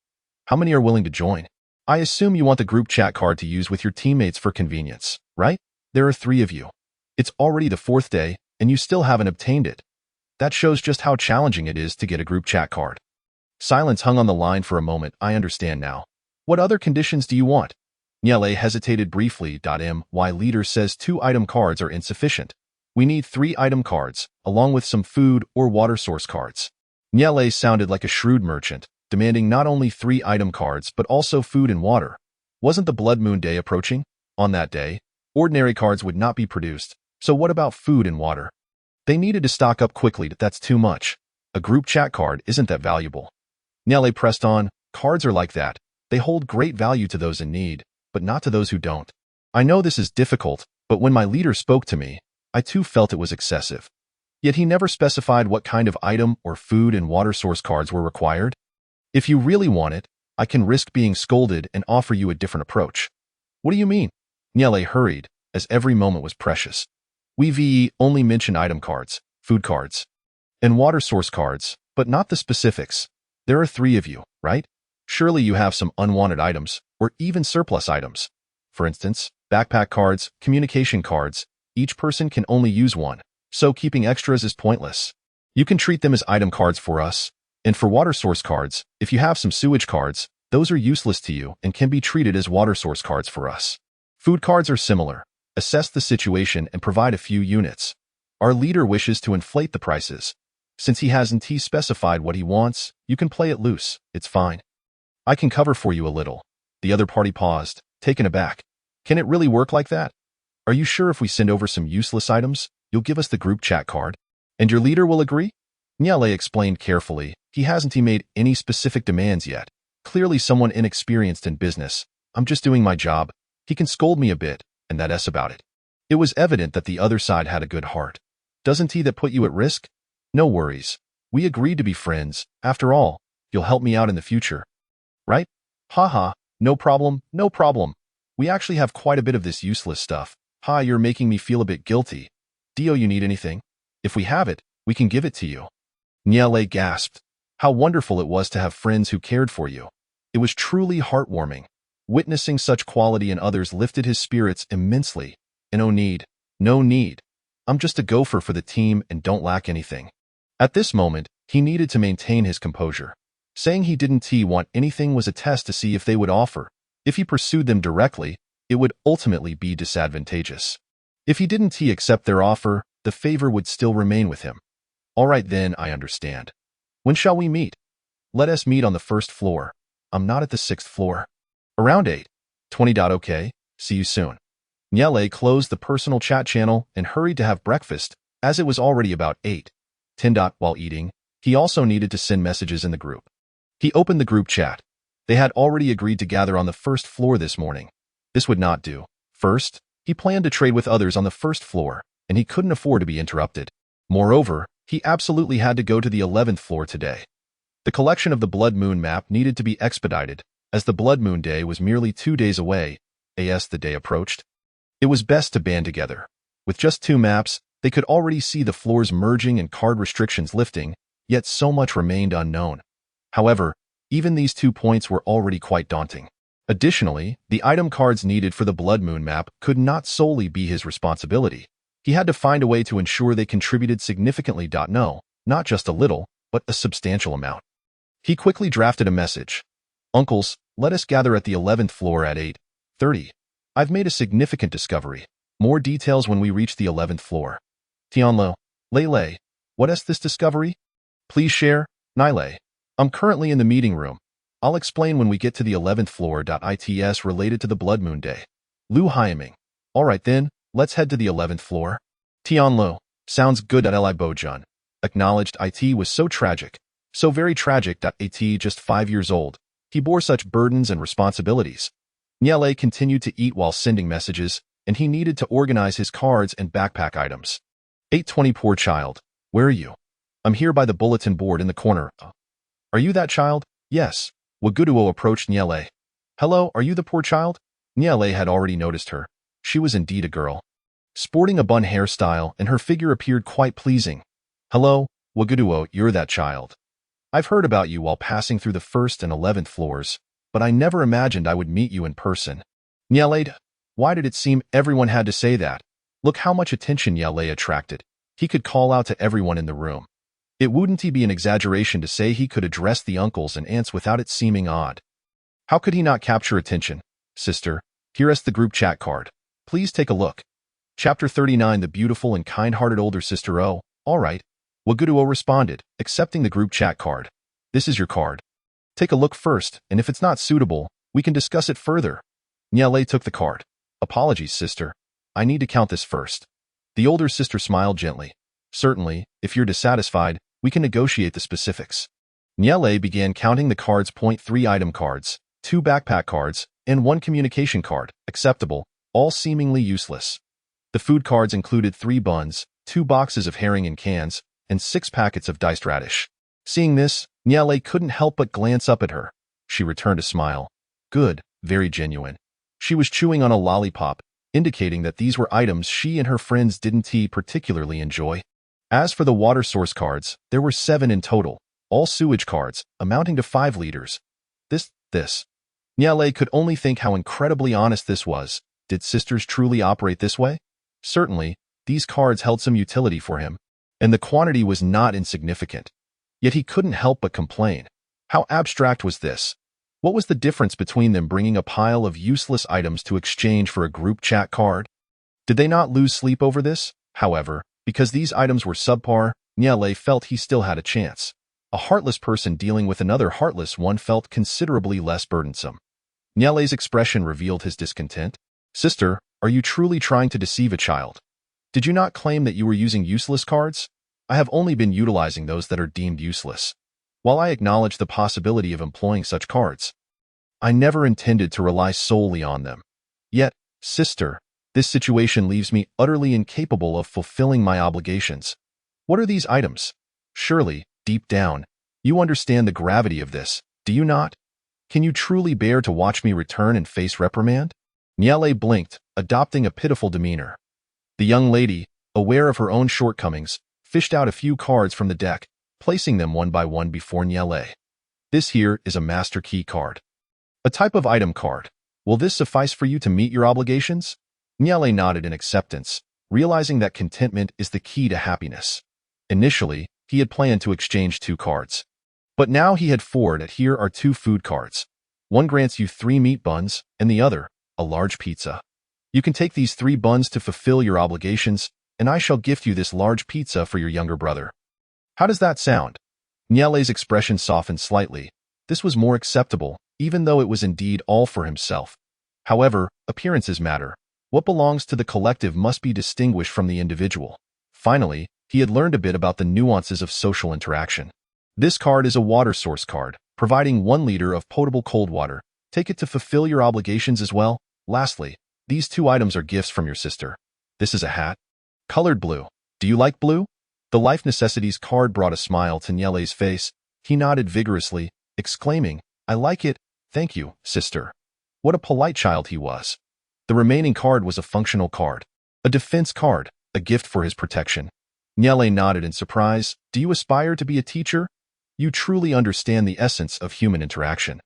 [SPEAKER 1] How many are willing to join? I assume you want the group chat card to use with your teammates for convenience, right? There are 3 of you. It's already the 4th day, and you still haven't obtained it. That shows just how challenging it is to get a group chat card. Silence hung on the line for a moment. I understand now. What other conditions do you want? Nyele hesitated briefly. My leader says 2 item cards are insufficient. We need 3 item cards, along with some food or water source cards. Nyele sounded like a shrewd merchant, demanding not only 3 item cards but also food and water. Wasn't the Blood Moon Day approaching? On that day, ordinary cards would not be produced, so what about food and water? They needed to stock up quickly. That's too much. A group chat card isn't that valuable. Nyele pressed on. Cards are like that. They hold great value to those in need, but not to those who don't. I know this is difficult, but when my leader spoke to me, I too felt it was excessive. Yet he never specified what kind of item or food and water source cards were required. If you really want it, I can risk being scolded and offer you a different approach. What do you mean? Nyele hurried, as every moment was precious. We only mention item cards, food cards, and water source cards, but not the specifics. There are 3 of you, right? Surely you have some unwanted items, or even surplus items. For instance, backpack cards, communication cards. Each person can only use one, so keeping extras is pointless. You can treat them as item cards for us. And for water source cards, if you have some sewage cards, those are useless to you and can be treated as water source cards for us. Food cards are similar. Assess the situation and provide a few units. Our leader wishes to inflate the prices. Since he hasn't specified what he wants, you can play it loose. It's fine. I can cover for you a little. The other party paused, taken aback. Can it really work like that? Are you sure if we send over some useless items, you'll give us the group chat card? And your leader will agree? Nyele explained carefully. He hasn't made any specific demands yet. Clearly someone inexperienced in business. I'm just doing my job. He can scold me a bit, and that's about it. It was evident that the other side had a good heart. Doesn't he that put you at risk? No worries. We agreed to be friends. After all, you'll help me out in the future. Right? Haha, no problem, no problem. We actually have quite a bit of this useless stuff. You're making me feel a bit guilty. Do you need anything? If we have it, we can give it to you. Nyele gasped. How wonderful it was to have friends who cared for you. It was truly heartwarming. Witnessing such quality in others lifted his spirits immensely. And no need. I'm just a gopher for the team and don't lack anything. At this moment, he needed to maintain his composure. Saying he didn't want anything was a test to see if they would offer. If he pursued them directly, it would ultimately be disadvantageous. If he didn't accept their offer, the favor would still remain with him. All right then, I understand. When shall we meet? Let us meet on the 1st floor. I'm not at the 6th floor. Around 8:20. Okay, see you soon. Nyele closed the personal chat channel and hurried to have breakfast, as it was already about 8:10. While eating, he also needed to send messages in the group. He opened the group chat. They had already agreed to gather on the 1st floor this morning. This would not do. First, he planned to trade with others on the 1st floor, and he couldn't afford to be interrupted. Moreover, he absolutely had to go to the 11th floor today. The collection of the Blood Moon map needed to be expedited, as the Blood Moon Day was merely 2 days away, as the day approached. It was best to band together. With just 2 maps, they could already see the floors merging and card restrictions lifting, yet so much remained unknown. However, even these 2 points were already quite daunting. Additionally, the item cards needed for the Blood Moon map could not solely be his responsibility. He had to find a way to ensure they contributed significantly. No, not just a little, but a substantial amount. He quickly drafted a message. Uncles, let us gather at the 11th floor at 8:30. I've made a significant discovery. More details when we reach the 11th floor. Tianlo, Lele, what is this discovery? Please share, Nile. I'm currently in the meeting room. I'll explain when we get to the 11th floor. It's related to the Blood Moon Day. Lu Hyaming. All right then, let's head to the 11th floor. Tianlo, sounds good. Li Bojun. Acknowledged. It was so tragic. So very tragic. At just 5 years old. He bore such burdens and responsibilities. Nyele continued to eat while sending messages, and he needed to organize his cards and backpack items. 820 Poor child. Where are you? I'm here by the bulletin board in the corner. Are you that child? Yes. Waguduo approached Nyele. Hello, are you the poor child? Nyele had already noticed her. She was indeed a girl. Sporting a bun hairstyle, and her figure appeared quite pleasing. Hello, Waguduo, you're that child. I've heard about you while passing through the 1st and 11th floors, but I never imagined I would meet you in person. Nyele, why did it seem everyone had to say that? Look how much attention Nyele attracted. He could call out to everyone in the room. It wouldn't be an exaggeration to say he could address the uncles and aunts without it seeming odd. How could he not capture attention? Sister, here is the group chat card. Please take a look. Chapter 39 The beautiful and kind-hearted older sister. Oh, all right. Waguduo responded, accepting the group chat card. This is your card. Take a look first, and if it's not suitable, we can discuss it further. Nyele took the card. Apologies, sister. I need to count this first. The older sister smiled gently. Certainly, if you're dissatisfied, we can negotiate the specifics. Nyele began counting the cards. 3 item cards, 2 backpack cards, and 1 communication card, acceptable, all seemingly useless. The food cards included 3 buns, 2 boxes of herring in cans, and 6 packets of diced radish. Seeing this, Nyele couldn't help but glance up at her. She returned a smile. Good, very genuine. She was chewing on a lollipop, indicating that these were items she and her friends didn't particularly enjoy. As for the water source cards, there were 7 in total, all sewage cards, amounting to 5 liters. This. Nyele could only think how incredibly honest this was. Did sisters truly operate this way? Certainly, these cards held some utility for him, and the quantity was not insignificant. Yet he couldn't help but complain. How abstract was this? What was the difference between them bringing a pile of useless items to exchange for a group chat card? Did they not lose sleep over this? However, because these items were subpar, Nyele felt he still had a chance. A heartless person dealing with another heartless one felt considerably less burdensome. Nyele's expression revealed his discontent. Sister, are you truly trying to deceive a child? Did you not claim that you were using useless cards? I have only been utilizing those that are deemed useless. While I acknowledge the possibility of employing such cards, I never intended to rely solely on them. Yet, sister, this situation leaves me utterly incapable of fulfilling my obligations. What are these items? Surely, deep down, you understand the gravity of this, do you not? Can you truly bear to watch me return and face reprimand? Nyele blinked, adopting a pitiful demeanor. The young lady, aware of her own shortcomings, fished out a few cards from the deck, placing them one by one before Nyele. This here is a master key card. A type of item card. Will this suffice for you to meet your obligations? Nyele nodded in acceptance, realizing that contentment is the key to happiness. Initially, he had planned to exchange 2 cards. But now he had 4, and here are 2 food cards. One grants you 3 meat buns, and the other, a large pizza. You can take these 3 buns to fulfill your obligations, and I shall gift you this large pizza for your younger brother. How does that sound? Nyele's expression softened slightly. This was more acceptable, even though it was indeed all for himself. However, appearances matter. What belongs to the collective must be distinguished from the individual. Finally, he had learned a bit about the nuances of social interaction. This card is a water source card, providing 1 liter of potable cold water. Take it to fulfill your obligations as well. Lastly, these 2 items are gifts from your sister. This is a hat. Colored blue. Do you like blue? The life necessities card brought a smile to Nyele's face. He nodded vigorously, exclaiming, I like it. Thank you, sister. What a polite child he was. The remaining card was a functional card. A defense card, a gift for his protection. Nyele nodded in surprise. Do you aspire to be a teacher? You truly understand the essence of human interaction.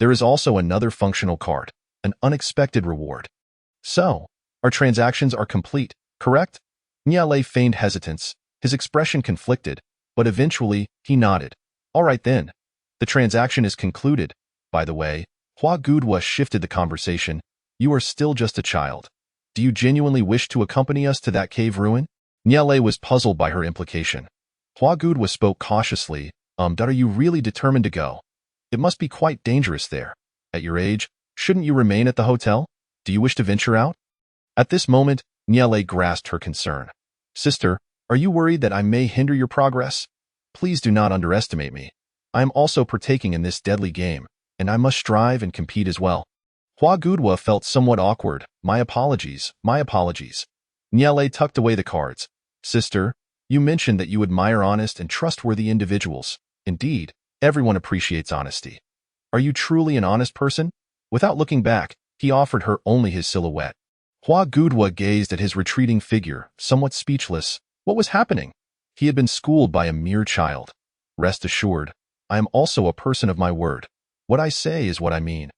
[SPEAKER 1] There is also another functional card, an unexpected reward. So, our transactions are complete, correct? Nyele feigned hesitance. His expression conflicted, but eventually, he nodded. All right then. The transaction is concluded. By the way, Hua Gudwa shifted the conversation. You are still just a child. Do you genuinely wish to accompany us to that cave ruin? Nyele was puzzled by her implication. Hua Gudwa spoke cautiously. Are you really determined to go? It must be quite dangerous there. At your age, shouldn't you remain at the hotel? Do you wish to venture out? At this moment, Nyele grasped her concern. Sister, are you worried that I may hinder your progress? Please do not underestimate me. I am also partaking in this deadly game, and I must strive and compete as well. Hua Gudwa felt somewhat awkward. My apologies, my apologies. Niele tucked away the cards. Sister, you mentioned that you admire honest and trustworthy individuals. Indeed, everyone appreciates honesty. Are you truly an honest person? Without looking back, he offered her only his silhouette. Hua Gudwa gazed at his retreating figure, somewhat speechless. What was happening? He had been schooled by a mere child. Rest assured, I am also a person of my word. What I say is what I mean.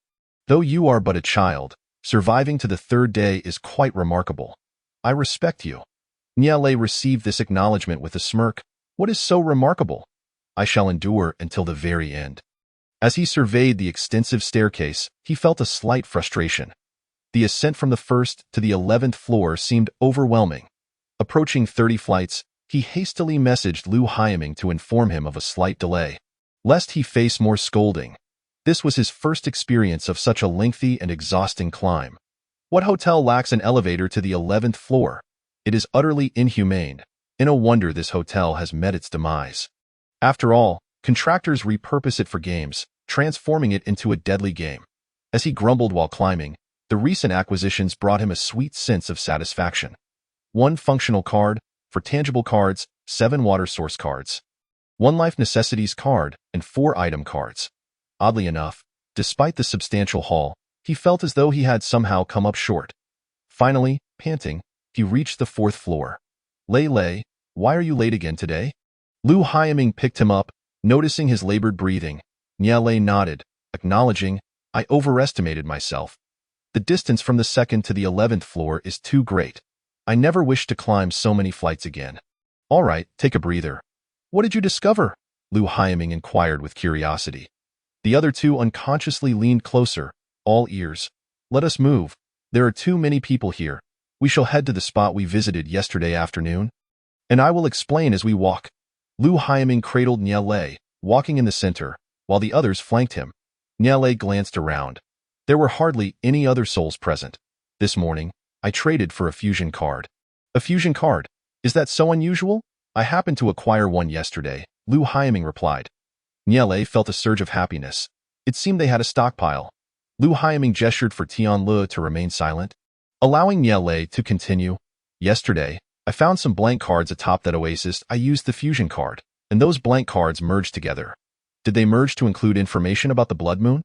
[SPEAKER 1] Though you are but a child, surviving to the third day is quite remarkable. I respect you. Niele received this acknowledgement with a smirk. What is so remarkable? I shall endure until the very end. As he surveyed the extensive staircase, he felt a slight frustration. The ascent from the 1st to the 11th floor seemed overwhelming. Approaching 30 flights, he hastily messaged Lu Haiming to inform him of a slight delay, lest he face more scolding. This was his first experience of such a lengthy and exhausting climb. What hotel lacks an elevator to the 11th floor? It is utterly inhumane, and no wonder this hotel has met its demise. After all, contractors repurpose it for games, transforming it into a deadly game. As he grumbled while climbing, the recent acquisitions brought him a sweet sense of satisfaction. 1 functional card, for tangible cards, 7 water source cards, 1 life necessities card, and 4 item cards. Oddly enough, despite the substantial haul, he felt as though he had somehow come up short. Finally, panting, he reached the 4th floor. Lei, why are you late again today? Lu Haiming picked him up, noticing his labored breathing. Niele nodded, acknowledging, I overestimated myself. The distance from the 2nd to the 11th floor is too great. I never wish to climb so many flights again. All right, take a breather. What did you discover? Lu Haiming inquired with curiosity. The other two unconsciously leaned closer, all ears. Let us move. There are too many people here. We shall head to the spot we visited yesterday afternoon, and I will explain as we walk. Lu Haiming cradled Niele, walking in the center, while the others flanked him. Niele glanced around. There were hardly any other souls present. This morning, I traded for a fusion card. A fusion card? Is that so unusual? I happened to acquire one yesterday, Lu Haiming replied. Niele felt a surge of happiness. It seemed they had a stockpile. Lu Haiming gestured for Tianlu to remain silent, allowing Niele to continue. Yesterday, I found some blank cards atop that oasis. I used the fusion card, and those blank cards merged together. Did they merge to include information about the blood moon?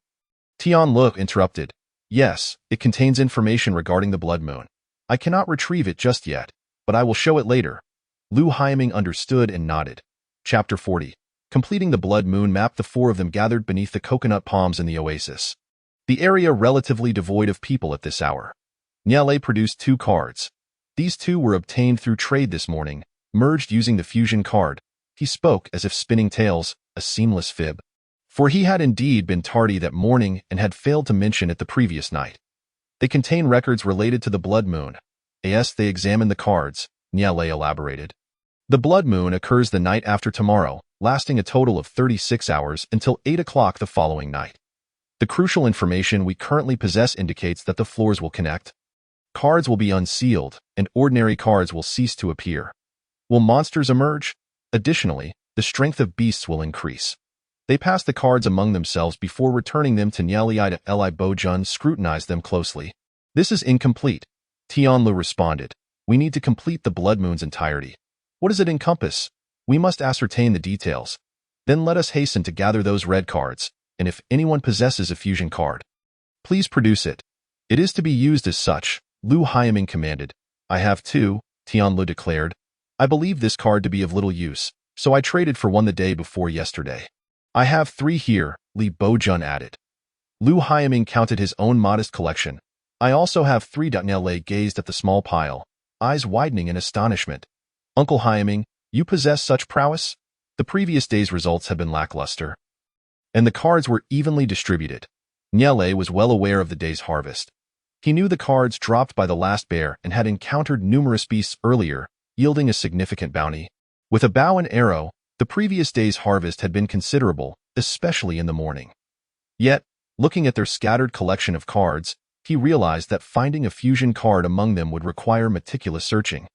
[SPEAKER 1] Tianlu interrupted. Yes, it contains information regarding the blood moon. I cannot retrieve it just yet, but I will show it later. Lu Haiming understood and nodded. Chapter 40. Completing the blood moon map. The 4 of them gathered beneath the coconut palms in the oasis. The area relatively devoid of people at this hour. Niele produced 2 cards. These 2 were obtained through trade this morning, merged using the fusion card. He spoke as if spinning tales, a seamless fib. For he had indeed been tardy that morning and had failed to mention it the previous night. They contain records related to the blood moon. As they examined the cards, Niele elaborated. The blood moon occurs the night after tomorrow, lasting a total of 36 hours until 8 o'clock the following night. The crucial information we currently possess indicates that the floors will connect. Cards will be unsealed, and ordinary cards will cease to appear. Will monsters emerge? Additionally, the strength of beasts will increase. They pass the cards among themselves before returning them to Niele. Li Bojun scrutinized them closely. This is incomplete. Tianlu responded. We need to complete the blood moon's entirety. What does it encompass? We must ascertain the details. Then let us hasten to gather those red cards, and if anyone possesses a fusion card, please produce it. It is to be used as such, Lu Haiming commanded. I have 2, Tianlu declared. I believe this card to be of little use, so I traded for one the day before yesterday. I have 3 here, Li Bojun added. Lu Haiming counted his own modest collection. I also have 3. Niele gazed at the small pile, eyes widening in astonishment. Uncle Haiming, you possess such prowess? The previous day's results have been lackluster, and the cards were evenly distributed. Niele was well aware of the day's harvest. He knew the cards dropped by the last bear and had encountered numerous beasts earlier, yielding a significant bounty. With a bow and arrow, the previous day's harvest had been considerable, especially in the morning. Yet, looking at their scattered collection of cards, he realized that finding a fusion card among them would require meticulous searching.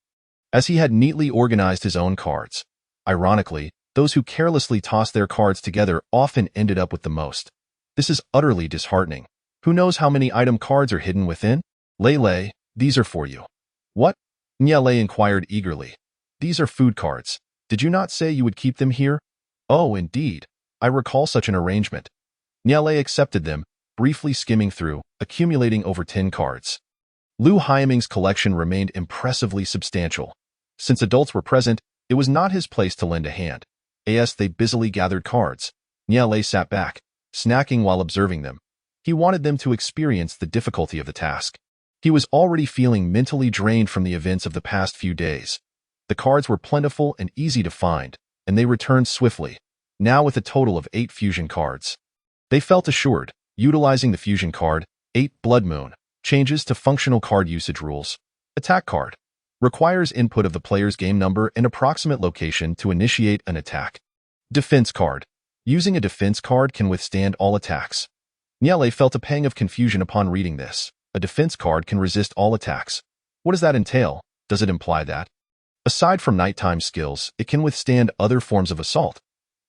[SPEAKER 1] As he had neatly organized his own cards, ironically, those who carelessly tossed their cards together often ended up with the most. This is utterly disheartening. Who knows how many item cards are hidden within? Lei, these are for you. What? Lei inquired eagerly. These are food cards. Did you not say you would keep them here? Oh, indeed. I recall such an arrangement. Lei accepted them, briefly skimming through, accumulating over 10 cards. Liu Haiming's collection remained impressively substantial. Since adults were present, it was not his place to lend a hand. As they busily gathered cards, Lei sat back, snacking while observing them. He wanted them to experience the difficulty of the task. He was already feeling mentally drained from the events of the past few days. The cards were plentiful and easy to find, and they returned swiftly, now with a total of 8 fusion cards. They felt assured, utilizing the fusion card, 8 Blood Moon, changes to functional card usage rules. Attack card. Requires input of the player's game number and approximate location to initiate an attack. Defense card. Using a defense card can withstand all attacks. Lei felt a pang of confusion upon reading this. A defense card can resist all attacks. What does that entail? Does it imply that, aside from nighttime skills, it can withstand other forms of assault?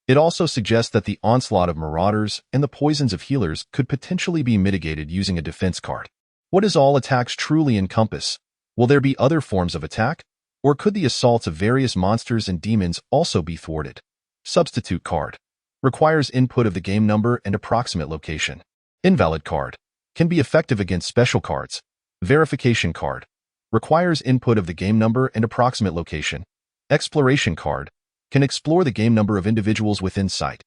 [SPEAKER 1] It also suggests that the onslaught of marauders and the poisons of healers could potentially be mitigated using a defense card. What does all attacks truly encompass? Will there be other forms of attack? Or could the assaults of various monsters and demons also be thwarted? Substitute card. Requires input of the game number and approximate location. Invalid card. Can be effective against special cards. Verification card. Requires input of the game number and approximate location. Exploration card. Can explore the game number of individuals within sight.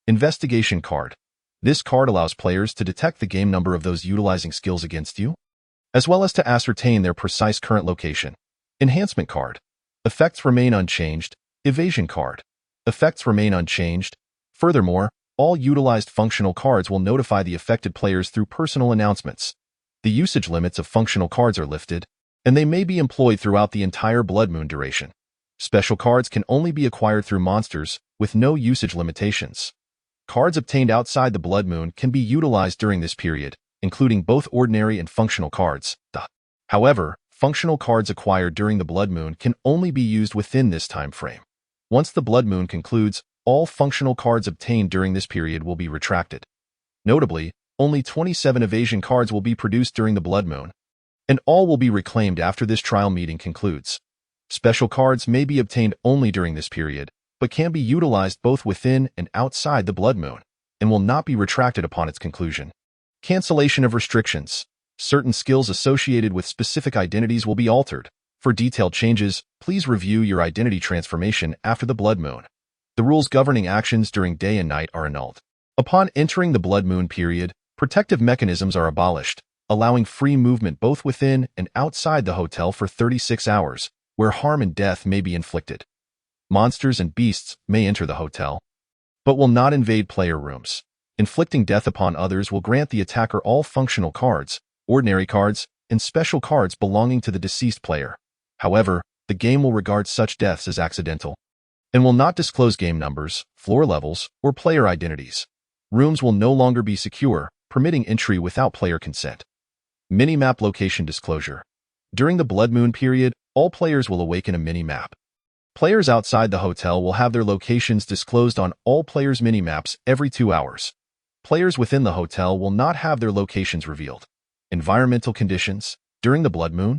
[SPEAKER 1] Investigation card. This card allows players to detect the game number of those utilizing skills against you, as well as to ascertain their precise current location. Enhancement card. Effects remain unchanged. Evasion card. Effects remain unchanged. Furthermore, all utilized functional cards will notify the affected players through personal announcements. The usage limits of functional cards are lifted, and they may be employed throughout the entire Blood Moon duration. Special cards can only be acquired through monsters, with no usage limitations. Cards obtained outside the Blood Moon can be utilized during this period, including both ordinary and functional cards. However, functional cards acquired during the Blood Moon can only be used within this time frame. Once the Blood Moon concludes, all functional cards obtained during this period will be retracted. Notably, only 27 evasion cards will be produced during the Blood Moon, and all will be reclaimed after this trial meeting concludes. Special cards may be obtained only during this period, but can be utilized both within and outside the Blood Moon, and will not be retracted upon its conclusion. Cancellation of restrictions. Certain skills associated with specific identities will be altered. For detailed changes, please review your identity transformation after the Blood Moon. The rules governing actions during day and night are annulled. Upon entering the Blood Moon period, protective mechanisms are abolished, allowing free movement both within and outside the hotel for 36 hours, where harm and death may be inflicted. Monsters and beasts may enter the hotel, but will not invade player rooms. Inflicting death upon others will grant the attacker all functional cards, ordinary cards, and special cards belonging to the deceased player. However, the game will regard such deaths as accidental, and will not disclose game numbers, floor levels, or player identities. Rooms will no longer be secure, permitting entry without player consent. Mini-map location disclosure. During the Blood Moon period, all players will awaken a mini-map. Players outside the hotel will have their locations disclosed on all players' mini-maps every 2 hours. Players within the hotel will not have their locations revealed. Environmental conditions. During the Blood Moon,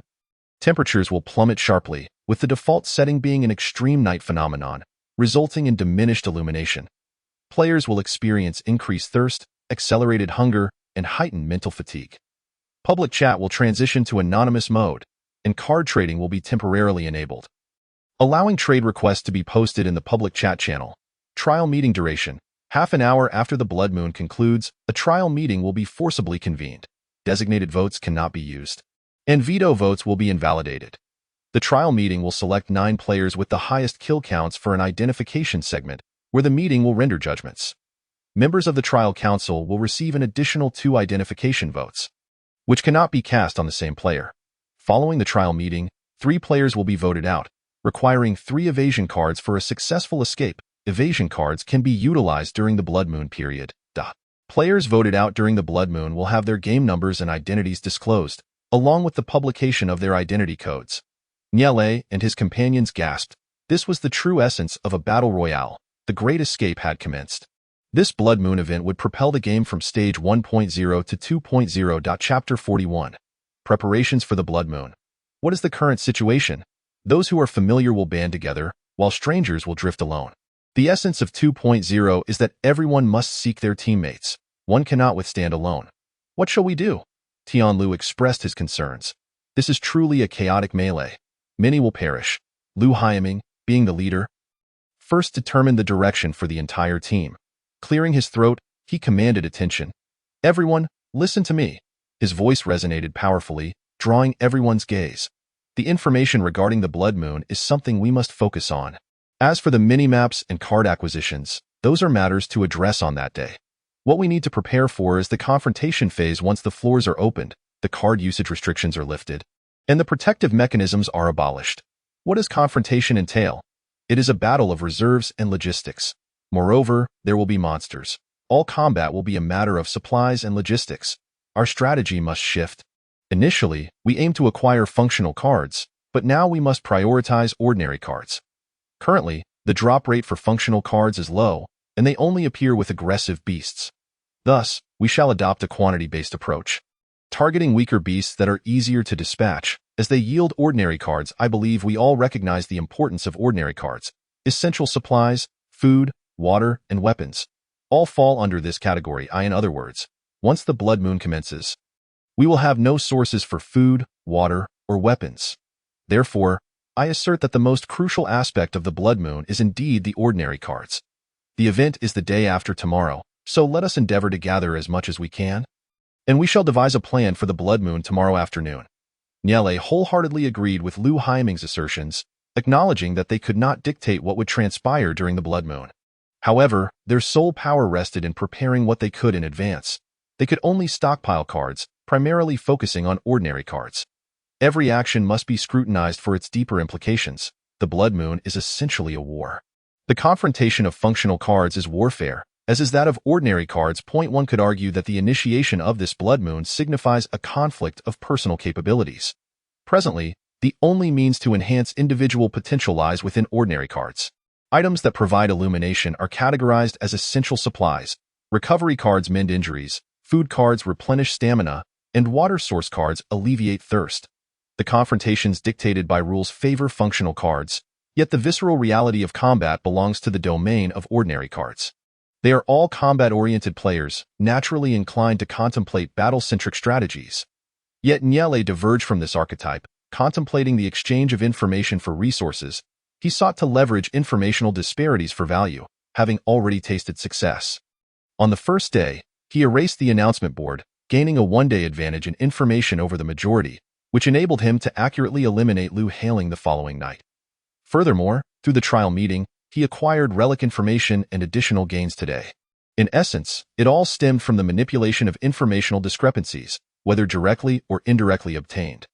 [SPEAKER 1] temperatures will plummet sharply, with the default setting being an extreme night phenomenon, resulting in diminished illumination. Players will experience increased thirst, accelerated hunger, and heightened mental fatigue. Public chat will transition to anonymous mode, and card trading will be temporarily enabled, allowing trade requests to be posted in the public chat channel. Trial meeting duration. Half an hour after the Blood Moon concludes, a trial meeting will be forcibly convened. Designated votes cannot be used, and veto votes will be invalidated. The trial meeting will select 9 players with the highest kill counts for an identification segment, where the meeting will render judgments. Members of the trial council will receive an additional 2 identification votes, which cannot be cast on the same player. Following the trial meeting, 3 players will be voted out, requiring 3 evasion cards for a successful escape. Evasion cards can be utilized during the Blood Moon period. Players voted out during the Blood Moon will have their game numbers and identities disclosed, along with the publication of their identity codes. Lei and his companions gasped. This was the true essence of a battle royale. The Great Escape had commenced. This Blood Moon event would propel the game from Stage 1.0 to 2.0. Chapter 41. Preparations for the Blood Moon. What is the current situation? Those who are familiar will band together, while strangers will drift alone. The essence of 2.0 is that everyone must seek their teammates. One cannot withstand alone. What shall we do? Tianlu expressed his concerns. This is truly a chaotic melee. Many will perish. Lu Haiming, being the leader, first determined the direction for the entire team. Clearing his throat, he commanded attention. Everyone, listen to me. His voice resonated powerfully, drawing everyone's gaze. The information regarding the Blood Moon is something we must focus on. As for the mini-maps and card acquisitions, those are matters to address on that day. What we need to prepare for is the confrontation phase. Once the floors are opened, the card usage restrictions are lifted, and the protective mechanisms are abolished. What does confrontation entail? It is a battle of reserves and logistics. Moreover, there will be monsters. All combat will be a matter of supplies and logistics. Our strategy must shift. Initially, we aim to acquire functional cards, but now we must prioritize ordinary cards. Currently, the drop rate for functional cards is low, and they only appear with aggressive beasts. Thus, we shall adopt a quantity-based approach, targeting weaker beasts that are easier to dispatch, as they yield ordinary cards. I believe we all recognize the importance of ordinary cards. Essential supplies, food, water, and weapons all fall under this category. In other words, once the Blood Moon commences, we will have no sources for food, water, or weapons. Therefore, I assert that the most crucial aspect of the Blood Moon is indeed the ordinary cards. The event is the day after tomorrow, so let us endeavor to gather as much as we can, and we shall devise a plan for the Blood Moon tomorrow afternoon. Niele wholeheartedly agreed with Lu Haiming's assertions, acknowledging that they could not dictate what would transpire during the Blood Moon. However, their sole power rested in preparing what they could in advance. They could only stockpile cards, primarily focusing on ordinary cards. Every action must be scrutinized for its deeper implications. The Blood Moon is essentially a war. The confrontation of functional cards is warfare, as is that of ordinary cards. One could argue that the initiation of this Blood Moon signifies a conflict of personal capabilities. Presently, the only means to enhance individual potential lies within ordinary cards. Items that provide illumination are categorized as essential supplies. Recovery cards mend injuries, food cards replenish stamina, and water source cards alleviate thirst. The confrontations dictated by rules favor functional cards, yet the visceral reality of combat belongs to the domain of ordinary cards. They are all combat-oriented players, naturally inclined to contemplate battle-centric strategies. Yet Niele diverged from this archetype, contemplating the exchange of information for resources. He sought to leverage informational disparities for value, having already tasted success. On the first day, he erased the announcement board, gaining a one-day advantage in information over the majority, which enabled him to accurately eliminate Lu Hailing the following night. Furthermore, through the trial meeting, he acquired relic information and additional gains today. In essence, it all stemmed from the manipulation of informational discrepancies, whether directly or indirectly obtained.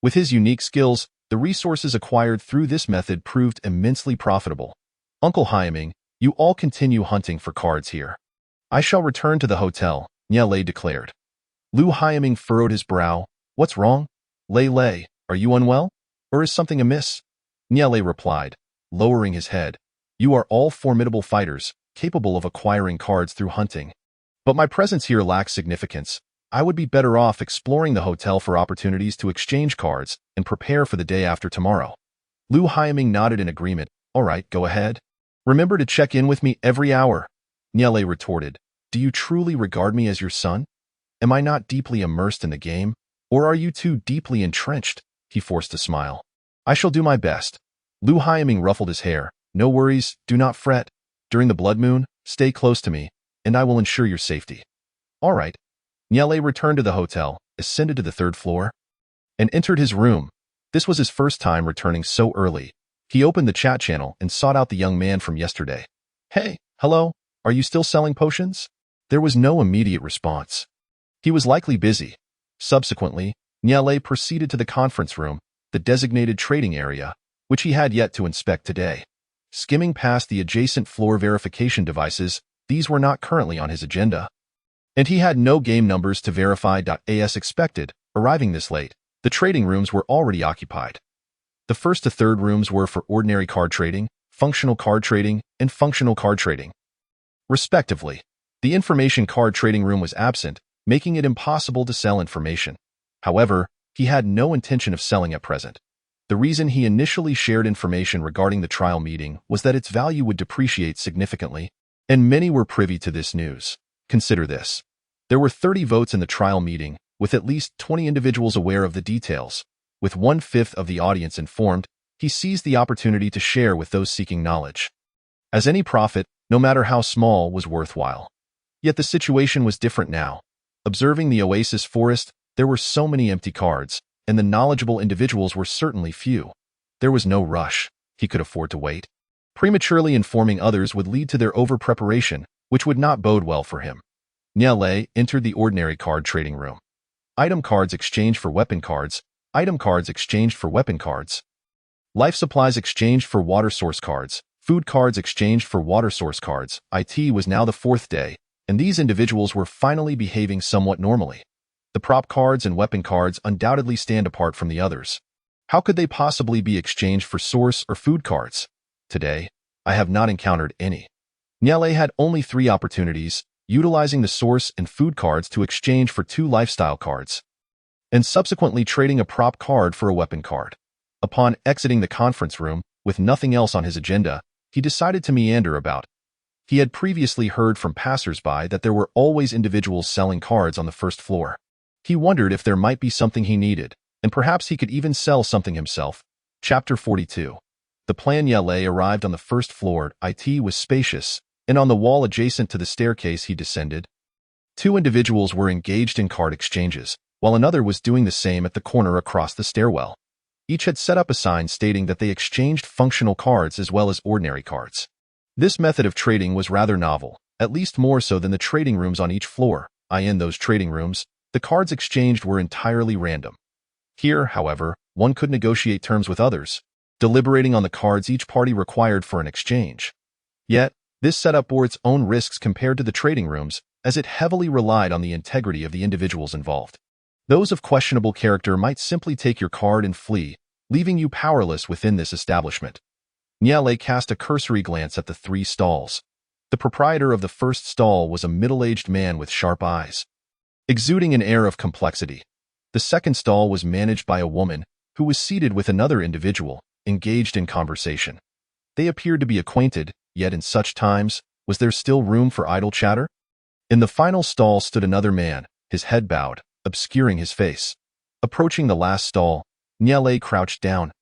[SPEAKER 1] With his unique skills, the resources acquired through this method proved immensely profitable. Uncle Haiming, you all continue hunting for cards here. I shall return to the hotel, Niele declared. Lu Haiming furrowed his brow. What's wrong? Lei, are you unwell? Or is something amiss? Niele replied, lowering his head. You are all formidable fighters, capable of acquiring cards through hunting. But my presence here lacks significance. I would be better off exploring the hotel for opportunities to exchange cards and prepare for the day after tomorrow. Lu Haiming nodded in agreement. All right, go ahead. Remember to check in with me every hour. Niele retorted. Do you truly regard me as your son? Am I not deeply immersed in the game? Or are you too deeply entrenched? He forced a smile. I shall do my best. Lu Haiming ruffled his hair. No worries, do not fret. During the Blood Moon, stay close to me, and I will ensure your safety. All right. Niele returned to the hotel, ascended to the third floor, and entered his room. This was his first time returning so early. He opened the chat channel and sought out the young man from yesterday. Hey, hello, are you still selling potions? There was no immediate response. He was likely busy. Subsequently, Niele proceeded to the conference room, the designated trading area, which he had yet to inspect today. Skimming past the adjacent floor verification devices, these were not currently on his agenda. And he had no game numbers to verify. As expected, arriving this late, the trading rooms were already occupied. The first to third rooms were for ordinary card trading, functional card trading, and functional card trading. respectively. The information card trading room was absent, making it impossible to sell information. However, he had no intention of selling at present. The reason he initially shared information regarding the trial meeting was that its value would depreciate significantly, and many were privy to this news. Consider this. There were 30 votes in the trial meeting, with at least 20 individuals aware of the details. With 1/5 of the audience informed, he seized the opportunity to share with those seeking knowledge. As any profit, no matter how small, was worthwhile. Yet the situation was different now. Observing the oasis forest, there were so many empty cards, and the knowledgeable individuals were certainly few. There was no rush. He could afford to wait. Prematurely informing others would lead to their over-preparation, which would not bode well for him. Niale entered the ordinary card trading room. Item cards exchanged for weapon cards. Item cards exchanged for weapon cards. Life supplies exchanged for water source cards. Food cards exchanged for water source cards. It was now the 4th day, and these individuals were finally behaving somewhat normally. The prop cards and weapon cards undoubtedly stand apart from the others. How could they possibly be exchanged for source or food cards? Today, I have not encountered any. Niale had only 3 opportunities, utilizing the source and food cards to exchange for 2 lifestyle cards, and subsequently trading a prop card for a weapon card. Upon exiting the conference room, with nothing else on his agenda, he decided to meander about. He had previously heard from passers-by that there were always individuals selling cards on the first floor. He wondered if there might be something he needed, and perhaps he could even sell something himself. Chapter 42. The plan. Niale arrived on the first floor. It was spacious, and on the wall adjacent to the staircase he descended, 2 individuals were engaged in card exchanges, while another was doing the same at the corner across the stairwell. Each had set up a sign stating that they exchanged functional cards as well as ordinary cards. This method of trading was rather novel, at least more so than the trading rooms on each floor. In those trading rooms, the cards exchanged were entirely random. Here, however, one could negotiate terms with others, deliberating on the cards each party required for an exchange. Yet, this setup bore its own risks compared to the trading rooms, as it heavily relied on the integrity of the individuals involved. Those of questionable character might simply take your card and flee, leaving you powerless within this establishment. Niale cast a cursory glance at the 3 stalls. The proprietor of the first stall was a middle-aged man with sharp eyes, exuding an air of complexity. The second stall was managed by a woman who was seated with another individual, engaged in conversation. They appeared to be acquainted, yet in such times, was there still room for idle chatter? In the final stall stood another man, his head bowed, obscuring his face. Approaching the last stall, Niale crouched down.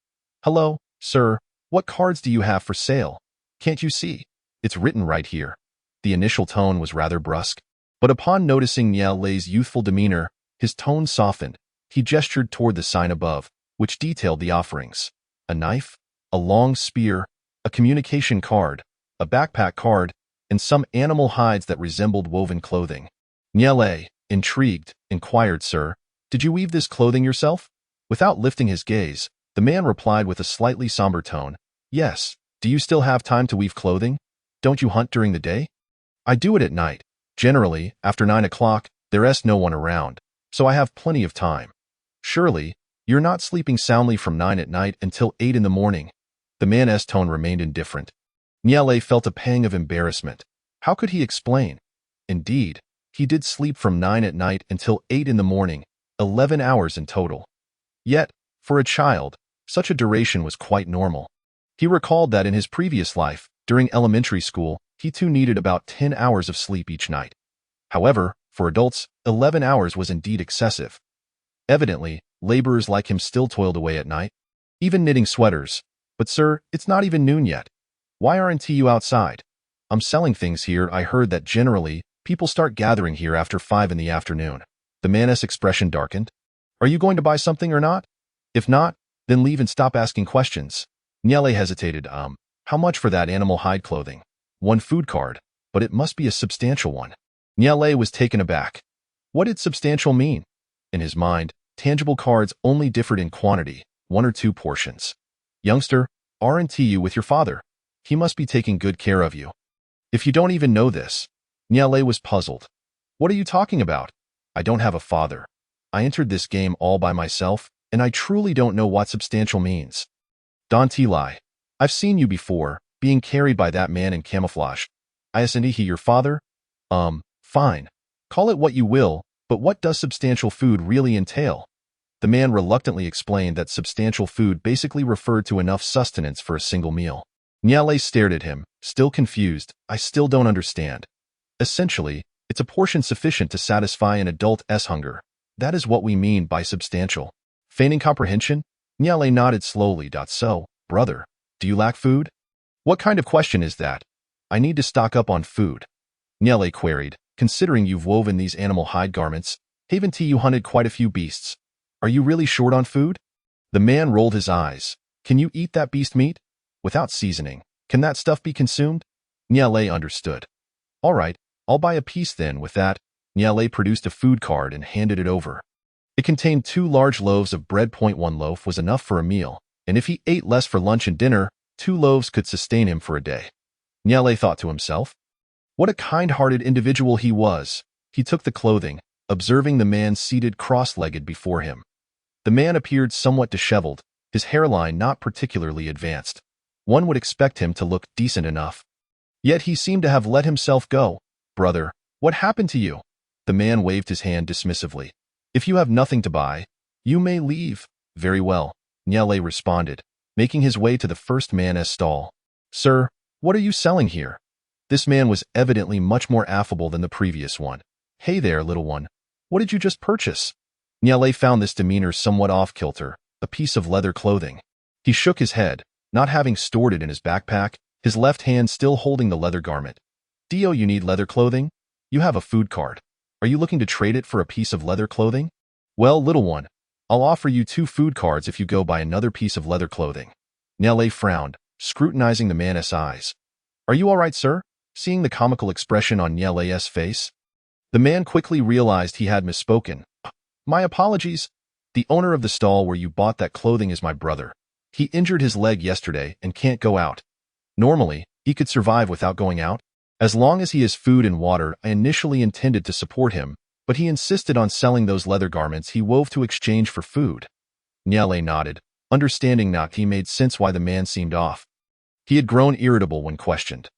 [SPEAKER 1] "Hello, sir, what cards do you have for sale? Can't you see? It's written right here." The initial tone was rather brusque, but upon noticing Niale's youthful demeanor, his tone softened. He gestured toward the sign above, which detailed the offerings. A knife, a long spear, a communication card, a backpack card, and some animal hides that resembled woven clothing. Niale, intrigued, inquired, "Sir, did you weave this clothing yourself?" Without lifting his gaze, the man replied with a slightly somber tone, "Yes. Do you still have time to weave clothing? Don't you hunt during the day?" "I do it at night. Generally, after 9 o'clock, there's no one around, so I have plenty of time." "Surely, you're not sleeping soundly from 9 at night until 8 in the morning." The man's tone remained indifferent. Niale felt a pang of embarrassment. How could he explain? Indeed, he did sleep from 9 at night until 8 in the morning, 11 hours in total. Yet, for a child, such a duration was quite normal. He recalled that in his previous life, during elementary school, he too needed about 10 hours of sleep each night. However, for adults, 11 hours was indeed excessive. Evidently, laborers like him still toiled away at night, even knitting sweaters. "But sir, it's not even noon yet. Why aren't you outside?" "I'm selling things here. I heard that generally, people start gathering here after 5 in the afternoon." The man's expression darkened. "Are you going to buy something or not? If not, then leave and stop asking questions." Niale hesitated. How much for that animal hide clothing?" "1 food card, but it must be a substantial one." Niale was taken aback. What did substantial mean? In his mind, tangible cards only differed in quantity, 1 or 2 portions. "Youngster, aren't you with your father? He must be taking good care of you." "If you don't even know this." Niale was puzzled. "What are you talking about? I don't have a father. I entered this game all by myself, and I truly don't know what substantial means." "Don't lie. I've seen you before, being carried by that man in camouflage." Isn't he your father? Fine. Call it what you will, but what does substantial food really entail? The man reluctantly explained that substantial food basically referred to enough sustenance for a single meal. Nyale stared at him, still confused. I still don't understand. Essentially, it's a portion sufficient to satisfy an adult's hunger. That is what we mean by substantial. Feigning comprehension, Nyale nodded slowly. So, brother, do you lack food? What kind of question is that? I need to stock up on food. Nyale queried, considering you've woven these animal hide garments, haven't you hunted quite a few beasts? Are you really short on food? The man rolled his eyes. Can you eat that beast meat? Without seasoning, can that stuff be consumed? Nyale understood. All right, I'll buy a piece then. With that, Nyale produced a food card and handed it over. It contained 2 large loaves of bread. 1 loaf was enough for a meal, and if he ate less for lunch and dinner, 2 loaves could sustain him for a day. Nyale thought to himself. What a kind-hearted individual he was. He took the clothing, observing the man seated cross-legged before him. The man appeared somewhat disheveled, his hairline not particularly advanced. One would expect him to look decent enough. Yet he seemed to have let himself go. Brother, what happened to you? The man waved his hand dismissively. If you have nothing to buy, you may leave. Very well, Nyale responded, making his way to the first man's stall. Sir, what are you selling here? This man was evidently much more affable than the previous one. Hey there, little one. What did you just purchase? Nyale found this demeanor somewhat off-kilter, a piece of leather clothing. He shook his head, not having stored it in his backpack, his left hand still holding the leather garment. Dio, you need leather clothing? You have a food card. Are you looking to trade it for a piece of leather clothing? Well, little one, I'll offer you 2 food cards if you go buy another piece of leather clothing. Nyale frowned, scrutinizing the man's eyes. Are you all right, sir? Seeing the comical expression on Nyale's face, the man quickly realized he had misspoken. My apologies. The owner of the stall where you bought that clothing is my brother. He injured his leg yesterday and can't go out. Normally, he could survive without going out. As long as he has food and water, I initially intended to support him, but he insisted on selling those leather garments he wove to exchange for food. Nyale nodded, understanding now he made sense why the man seemed off. He had grown irritable when questioned.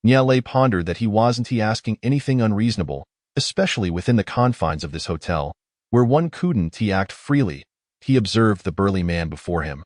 [SPEAKER 1] Nyale pondered that he wasn't asking anything unreasonable, especially within the confines of this hotel, where one couldn't act freely. He observed the burly man before him,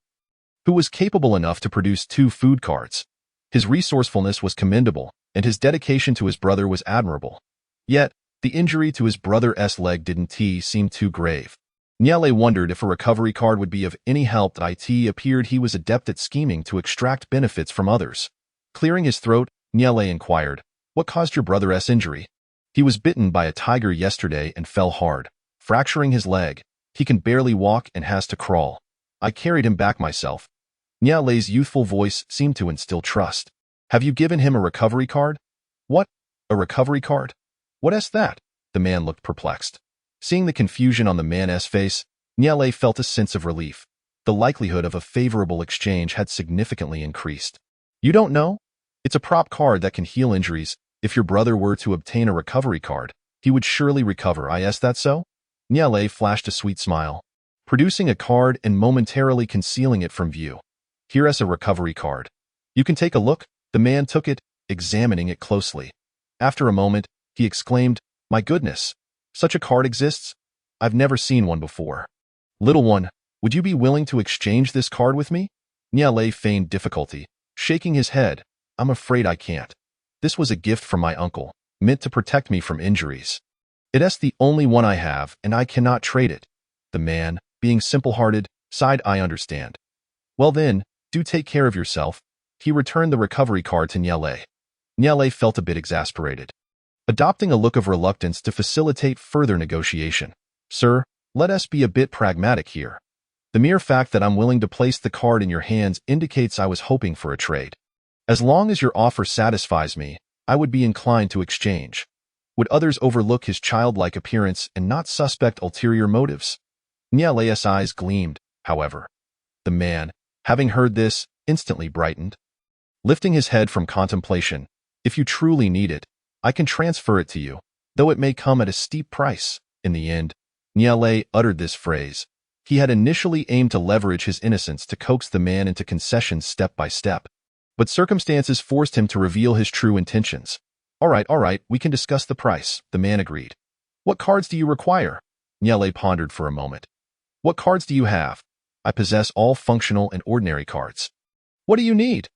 [SPEAKER 1] who was capable enough to produce 2 food cards. His resourcefulness was commendable, and his dedication to his brother was admirable. Yet, the injury to his brother's leg didn't seem too grave. Nyale wondered if a recovery card would be of any help. It appeared he was adept at scheming to extract benefits from others. Clearing his throat, Nyale inquired, what caused your brother's injury? He was bitten by a tiger yesterday and fell hard, fracturing his leg. He can barely walk and has to crawl. I carried him back myself. Nyale's youthful voice seemed to instill trust. Have you given him a recovery card? What? A recovery card? What's that? The man looked perplexed. Seeing the confusion on the man's face, Nyale felt a sense of relief. The likelihood of a favorable exchange had significantly increased. You don't know? It's a prop card that can heal injuries. If your brother were to obtain a recovery card, he would surely recover. Is that so? Nyale flashed a sweet smile, producing a card and momentarily concealing it from view. Here's a recovery card. You can take a look. The man took it, examining it closely. After a moment, he exclaimed, My goodness, such a card exists? I've never seen one before. Little one, would you be willing to exchange this card with me? Nyale feigned difficulty, shaking his head. I'm afraid I can't. This was a gift from my uncle, meant to protect me from injuries. It's the only one I have, and I cannot trade it. The man, being simple-hearted, sighed. I understand. Well then, do take care of yourself. He returned the recovery card to Nyale. Nyale felt a bit exasperated, adopting a look of reluctance to facilitate further negotiation. Sir, let us be a bit pragmatic here. The mere fact that I'm willing to place the card in your hands indicates I was hoping for a trade. As long as your offer satisfies me, I would be inclined to exchange. Would others overlook his childlike appearance and not suspect ulterior motives? Nyale's eyes gleamed, however. The man, having heard this, instantly brightened. Lifting his head from contemplation, if you truly need it, I can transfer it to you, though it may come at a steep price. In the end, Nyale uttered this phrase. He had initially aimed to leverage his innocence to coax the man into concessions step by step, but circumstances forced him to reveal his true intentions. All right, we can discuss the price, the man agreed. What cards do you require? Nyele pondered for a moment. What cards do you have? I possess all functional and ordinary cards. What do you need?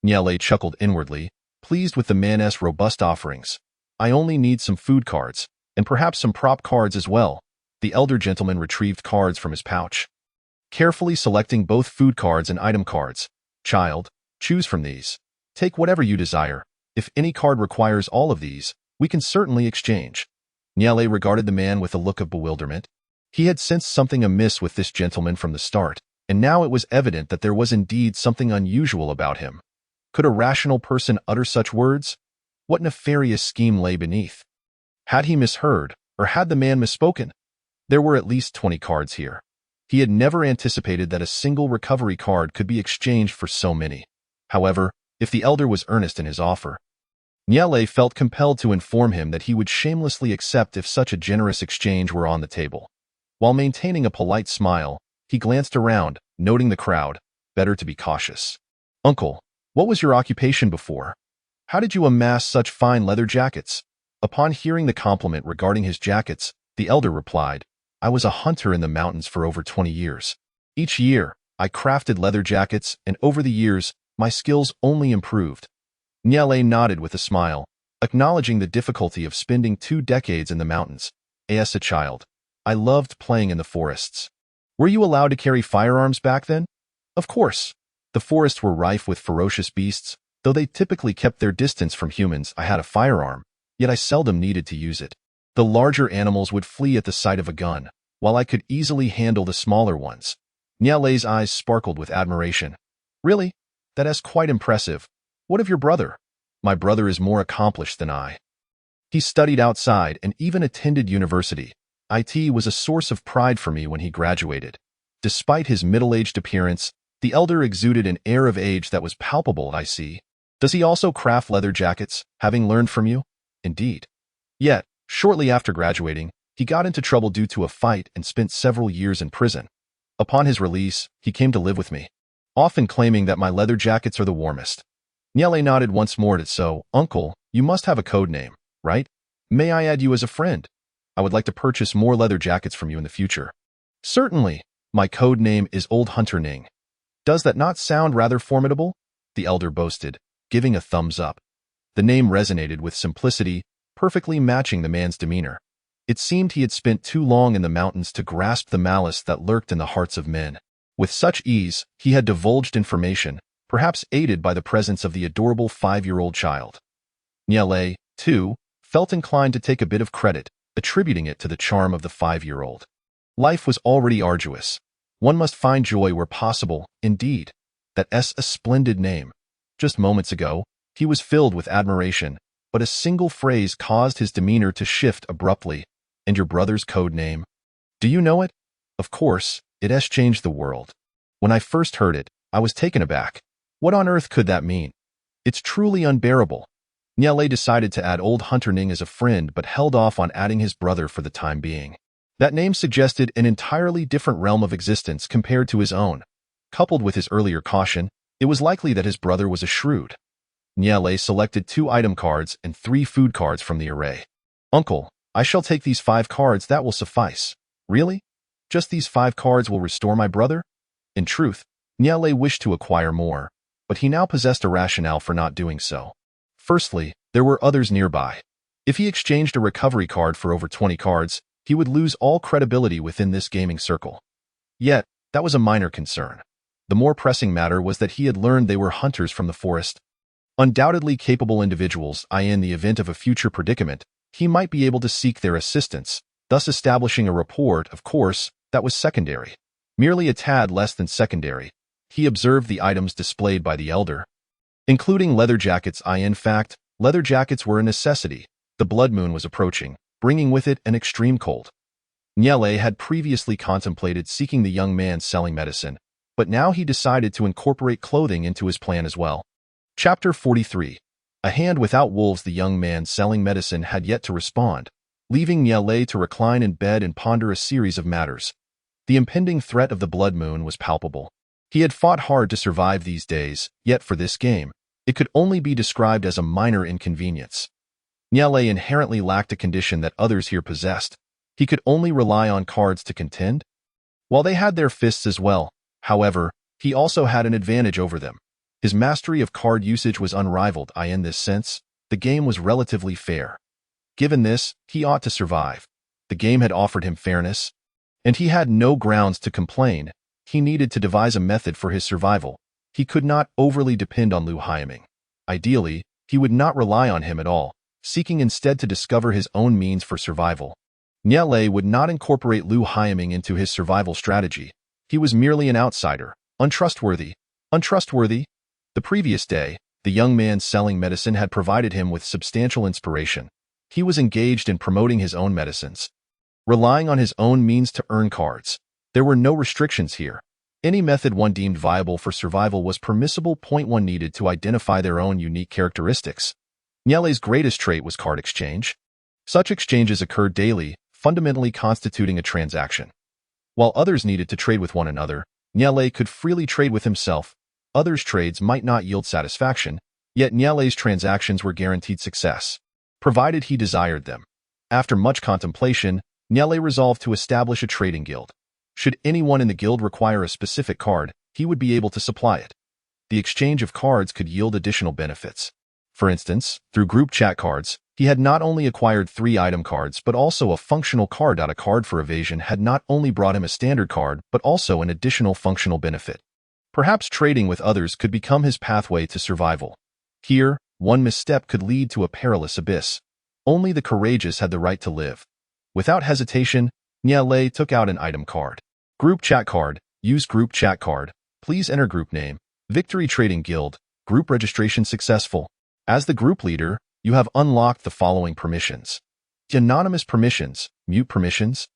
[SPEAKER 1] Nyele chuckled inwardly, pleased with the man's robust offerings. I only need some food cards, and perhaps some prop cards as well. The elder gentleman retrieved cards from his pouch. Carefully selecting both food cards and item cards. Child, choose from these. Take whatever you desire. If any card requires all of these, we can certainly exchange. Nyele regarded the man with a look of bewilderment. He had sensed something amiss with this gentleman from the start, and now it was evident that there was indeed something unusual about him. Could a rational person utter such words? What nefarious scheme lay beneath? Had he misheard, or had the man misspoken? There were at least 20 cards here. He had never anticipated that a single recovery card could be exchanged for so many. However, if the elder was earnest in his offer, Nyele felt compelled to inform him that he would shamelessly accept if such a generous exchange were on the table. While maintaining a polite smile, he glanced around, noting the crowd. Better to be cautious. Uncle, what was your occupation before? How did you amass such fine leather jackets? Upon hearing the compliment regarding his jackets, the elder replied, I was a hunter in the mountains for over 20 years. Each year, I crafted leather jackets, and over the years, my skills only improved. Nyele nodded with a smile, acknowledging the difficulty of spending 2 decades in the mountains. As a child, I loved playing in the forests. Were you allowed to carry firearms back then? Of course. The forests were rife with ferocious beasts. Though they typically kept their distance from humans, I had a firearm, yet I seldom needed to use it. The larger animals would flee at the sight of a gun, while I could easily handle the smaller ones. Nyele's eyes sparkled with admiration. Really? That is quite impressive. What of your brother? My brother is more accomplished than I. He studied outside and even attended university. It was a source of pride for me when he graduated. Despite his middle-aged appearance, the elder exuded an air of age that was palpable. I see. Does he also craft leather jackets, having learned from you? Indeed. Yet, shortly after graduating, he got into trouble due to a fight and spent several years in prison. Upon his release, he came to live with me, often claiming that my leather jackets are the warmest. Nyele nodded once more at so, Uncle, you must have a code name, right? May I add you as a friend? I would like to purchase more leather jackets from you in the future. Certainly. My code name is Old Hunter Ning. Does that not sound rather formidable? The elder boasted, giving a thumbs up. The name resonated with simplicity, perfectly matching the man's demeanor. It seemed he had spent too long in the mountains to grasp the malice that lurked in the hearts of men. With such ease, he had divulged information, perhaps aided by the presence of the adorable 5-year-old child. Nyele, too, felt inclined to take a bit of credit, attributing it to the charm of the 5-year-old. Life was already arduous. One must find joy where possible, indeed. That's a splendid name. Just moments ago, he was filled with admiration, but a single phrase caused his demeanor to shift abruptly. And your brother's code name? Do you know it? Of course, it has changed the world. When I first heard it, I was taken aback. What on earth could that mean? It's truly unbearable. Nyele decided to add Old Hunter Ning as a friend but held off on adding his brother for the time being. That name suggested an entirely different realm of existence compared to his own. Coupled with his earlier caution, it was likely that his brother was a shrewd. Nyele selected 2 item cards and 3 food cards from the array. Uncle, I shall take these 5 cards, that will suffice. Really? Just these 5 cards will restore my brother? In truth, Nyele wished to acquire more, but he now possessed a rationale for not doing so. Firstly, there were others nearby. If he exchanged a recovery card for over 20 cards, he would lose all credibility within this gaming circle. Yet, that was a minor concern. The more pressing matter was that he had learned they were hunters from the forest. Undoubtedly capable individuals, in the event of a future predicament, he might be able to seek their assistance, thus establishing a rapport. Of course, that was secondary. Merely a tad less than secondary. He observed the items displayed by the elder, including leather jackets. In fact, leather jackets were a necessity. The blood moon was approaching, bringing with it an extreme cold. Nyele had previously contemplated seeking the young man selling medicine, but now he decided to incorporate clothing into his plan as well. Chapter 43. A hand without wolves. The young man selling medicine had yet to respond, leaving Nyele to recline in bed and ponder a series of matters. The impending threat of the blood moon was palpable. He had fought hard to survive these days, yet for this game, it could only be described as a minor inconvenience. Niale inherently lacked a condition that others here possessed. He could only rely on cards to contend. While they had their fists as well, however, he also had an advantage over them. His mastery of card usage was unrivaled. In this sense, the game was relatively fair. Given this, he ought to survive. The game had offered him fairness, and he had no grounds to complain. He needed to devise a method for his survival. He could not overly depend on Lu Haiming. Ideally, he would not rely on him at all, seeking instead to discover his own means for survival. Niale would not incorporate Lu Haiming into his survival strategy. He was merely an outsider, untrustworthy. The previous day, the young man selling medicine had provided him with substantial inspiration. He was engaged in promoting his own medicines, relying on his own means to earn cards. There were no restrictions here. Any method one deemed viable for survival was permissible. Point one needed to identify their own unique characteristics. Niale's greatest trait was card exchange. Such exchanges occurred daily, fundamentally constituting a transaction. While others needed to trade with one another, Niale could freely trade with himself. Others' trades might not yield satisfaction, yet Niale's transactions were guaranteed success, provided he desired them. After much contemplation, Niale resolved to establish a trading guild. Should anyone in the guild require a specific card, he would be able to supply it. The exchange of cards could yield additional benefits. For instance, through group chat cards, he had not only acquired 3 item cards but also a functional card. A card for evasion had not only brought him a standard card but also an additional functional benefit. Perhaps trading with others could become his pathway to survival. Here, one misstep could lead to a perilous abyss. Only the courageous had the right to live. Without hesitation, Niale took out an item card. Group chat card. Use group chat card. Please enter group name. Victory Trading Guild. Group registration successful. As the group leader, you have unlocked the following permissions: anonymous permissions, mute permissions,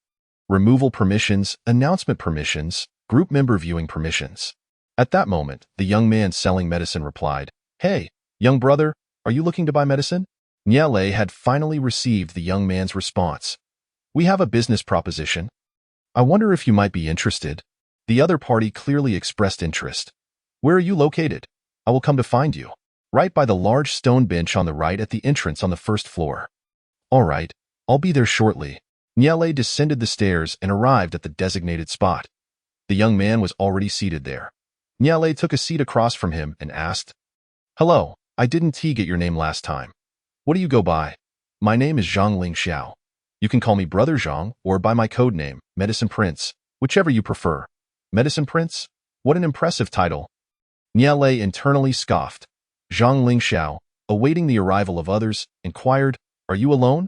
[SPEAKER 1] removal permissions, announcement permissions, group member viewing permissions. At that moment, the young man selling medicine replied, "Hey, young brother, are you looking to buy medicine?" Niale had finally received the young man's response. "We have a business proposition. I wonder if you might be interested." The other party clearly expressed interest. "Where are you located? I will come to find you." "Right by the large stone bench on the right at the entrance on the first floor." "All right, I'll be there shortly." Niale descended the stairs and arrived at the designated spot. The young man was already seated there. Niale took a seat across from him and asked, "Hello, I didn't get your name last time. What do you go by?" "My name is Zhang Ling Xiao. You can call me Brother Zhang or by my code name, Medicine Prince, whichever you prefer." "Medicine Prince? What an impressive title." Niale internally scoffed. Zhang Ling Xiao, awaiting the arrival of others, inquired, "Are you alone?"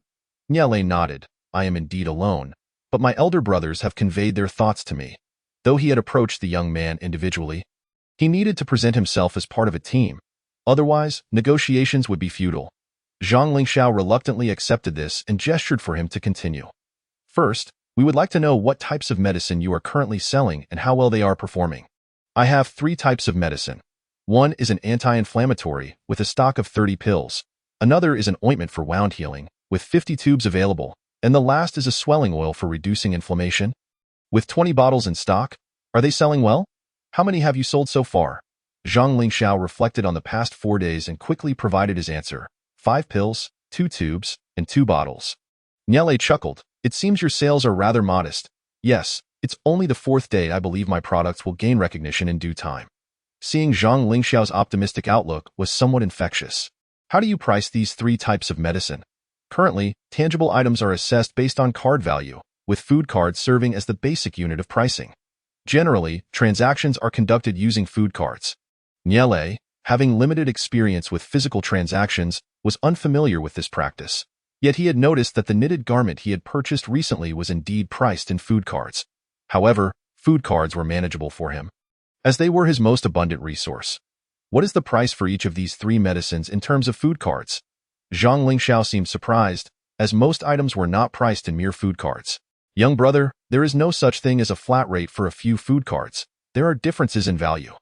[SPEAKER 1] Niale nodded. "I am indeed alone, but my elder brothers have conveyed their thoughts to me." Though he had approached the young man individually, he needed to present himself as part of a team. Otherwise, negotiations would be futile. Zhang Lingxiao reluctantly accepted this and gestured for him to continue. "First, we would like to know what types of medicine you are currently selling and how well they are performing." "I have 3 types of medicine. One is an anti-inflammatory with a stock of 30 pills. Another is an ointment for wound healing with 50 tubes available. And the last is a swelling oil for reducing inflammation. With 20 bottles in stock, are they selling well? How many have you sold so far?" Zhang Lingxiao reflected on the past 4 days and quickly provided his answer: 5 pills, 2 tubes, and 2 bottles. Niale chuckled. "It seems your sales are rather modest." "Yes, it's only the 4th day. I believe my products will gain recognition in due time." Seeing Zhang Lingxiao's optimistic outlook was somewhat infectious. "How do you price these 3 types of medicine?" "Currently, tangible items are assessed based on card value, with food cards serving as the basic unit of pricing. Generally, transactions are conducted using food cards." Niale, having limited experience with physical transactions, was unfamiliar with this practice. Yet he had noticed that the knitted garment he had purchased recently was indeed priced in food cards. However, food cards were manageable for him, as they were his most abundant resource. "What is the price for each of these 3 medicines in terms of food cards?" Zhang Lingxiao seemed surprised, as most items were not priced in mere food cards. "Young brother, there is no such thing as a flat rate for a few food cards. There are differences in value.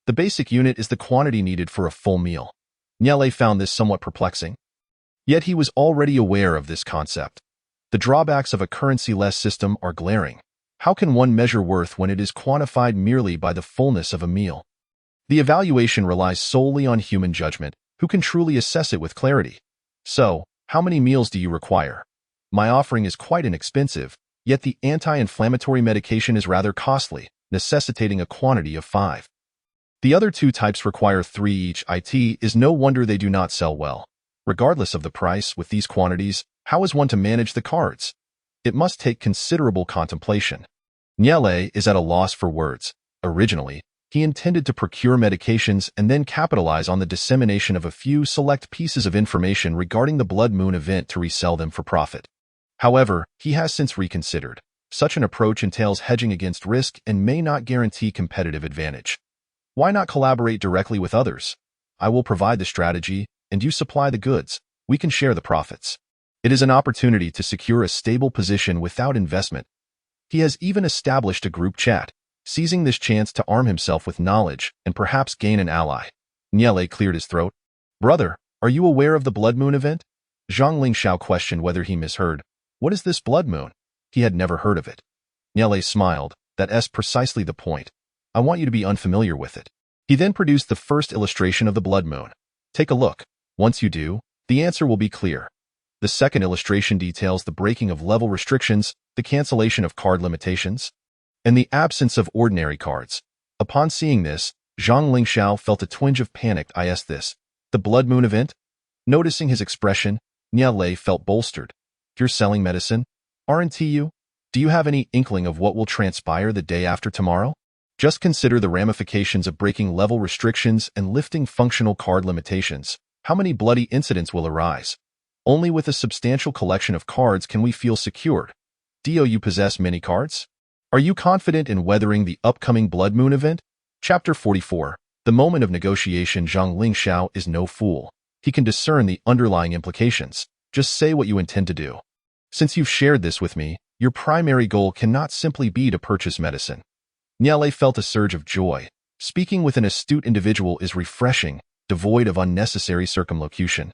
[SPEAKER 1] The basic unit is the quantity needed for a full meal." Niale found this somewhat perplexing. Yet he was already aware of this concept. The drawbacks of a currency-less system are glaring. How can one measure worth when it is quantified merely by the fullness of a meal? The evaluation relies solely on human judgment. Who can truly assess it with clarity? So, How many meals do you require? My offering is quite inexpensive, yet the anti-inflammatory medication is rather costly, necessitating a quantity of 5. The other 2 types require 3 each. It is no wonder they do not sell well. Regardless of the price, with these quantities, how is one to manage the cards? It must take considerable contemplation. Nyele is at a loss for words. Originally, he intended to procure medications and then capitalize on the dissemination of a few select pieces of information regarding the Blood Moon event to resell them for profit. However, he has since reconsidered. Such an approach entails hedging against risk and may not guarantee competitive advantage. Why not collaborate directly with others? I will provide the strategy, and you supply the goods. We can share the profits. It is an opportunity to secure a stable position without investment. He has even established a group chat, seizing this chance to arm himself with knowledge and perhaps gain an ally. Nyele cleared his throat. Brother, are you aware of the Blood Moon event? Zhang Lingxiao questioned whether he misheard. What is this Blood Moon? He had never heard of it. Nyele smiled. That's precisely the point. I want you to be unfamiliar with it. He then produced the first illustration of the Blood Moon. Take a look. Once you do, the answer will be clear. The second illustration details the breaking of level restrictions, the cancellation of card limitations, and the absence of ordinary cards. Upon seeing this, Zhang Lingxiao felt a twinge of panic. Is this the Blood Moon event? Noticing his expression, Nyele felt bolstered. You're selling medicine? Aren't you? Do you have any inkling of what will transpire the day after tomorrow? Just consider the ramifications of breaking level restrictions and lifting functional card limitations. How many bloody incidents will arise? Only with a substantial collection of cards can we feel secured. Do you possess many cards? Are you confident in weathering the upcoming Blood Moon event? Chapter 44. The moment of negotiation. Zhang Lingxiao is no fool. He can discern the underlying implications. Just say what you intend to do. Since you've shared this with me, your primary goal cannot simply be to purchase medicine. Nyele felt a surge of joy. Speaking with an astute individual is refreshing, devoid of unnecessary circumlocution.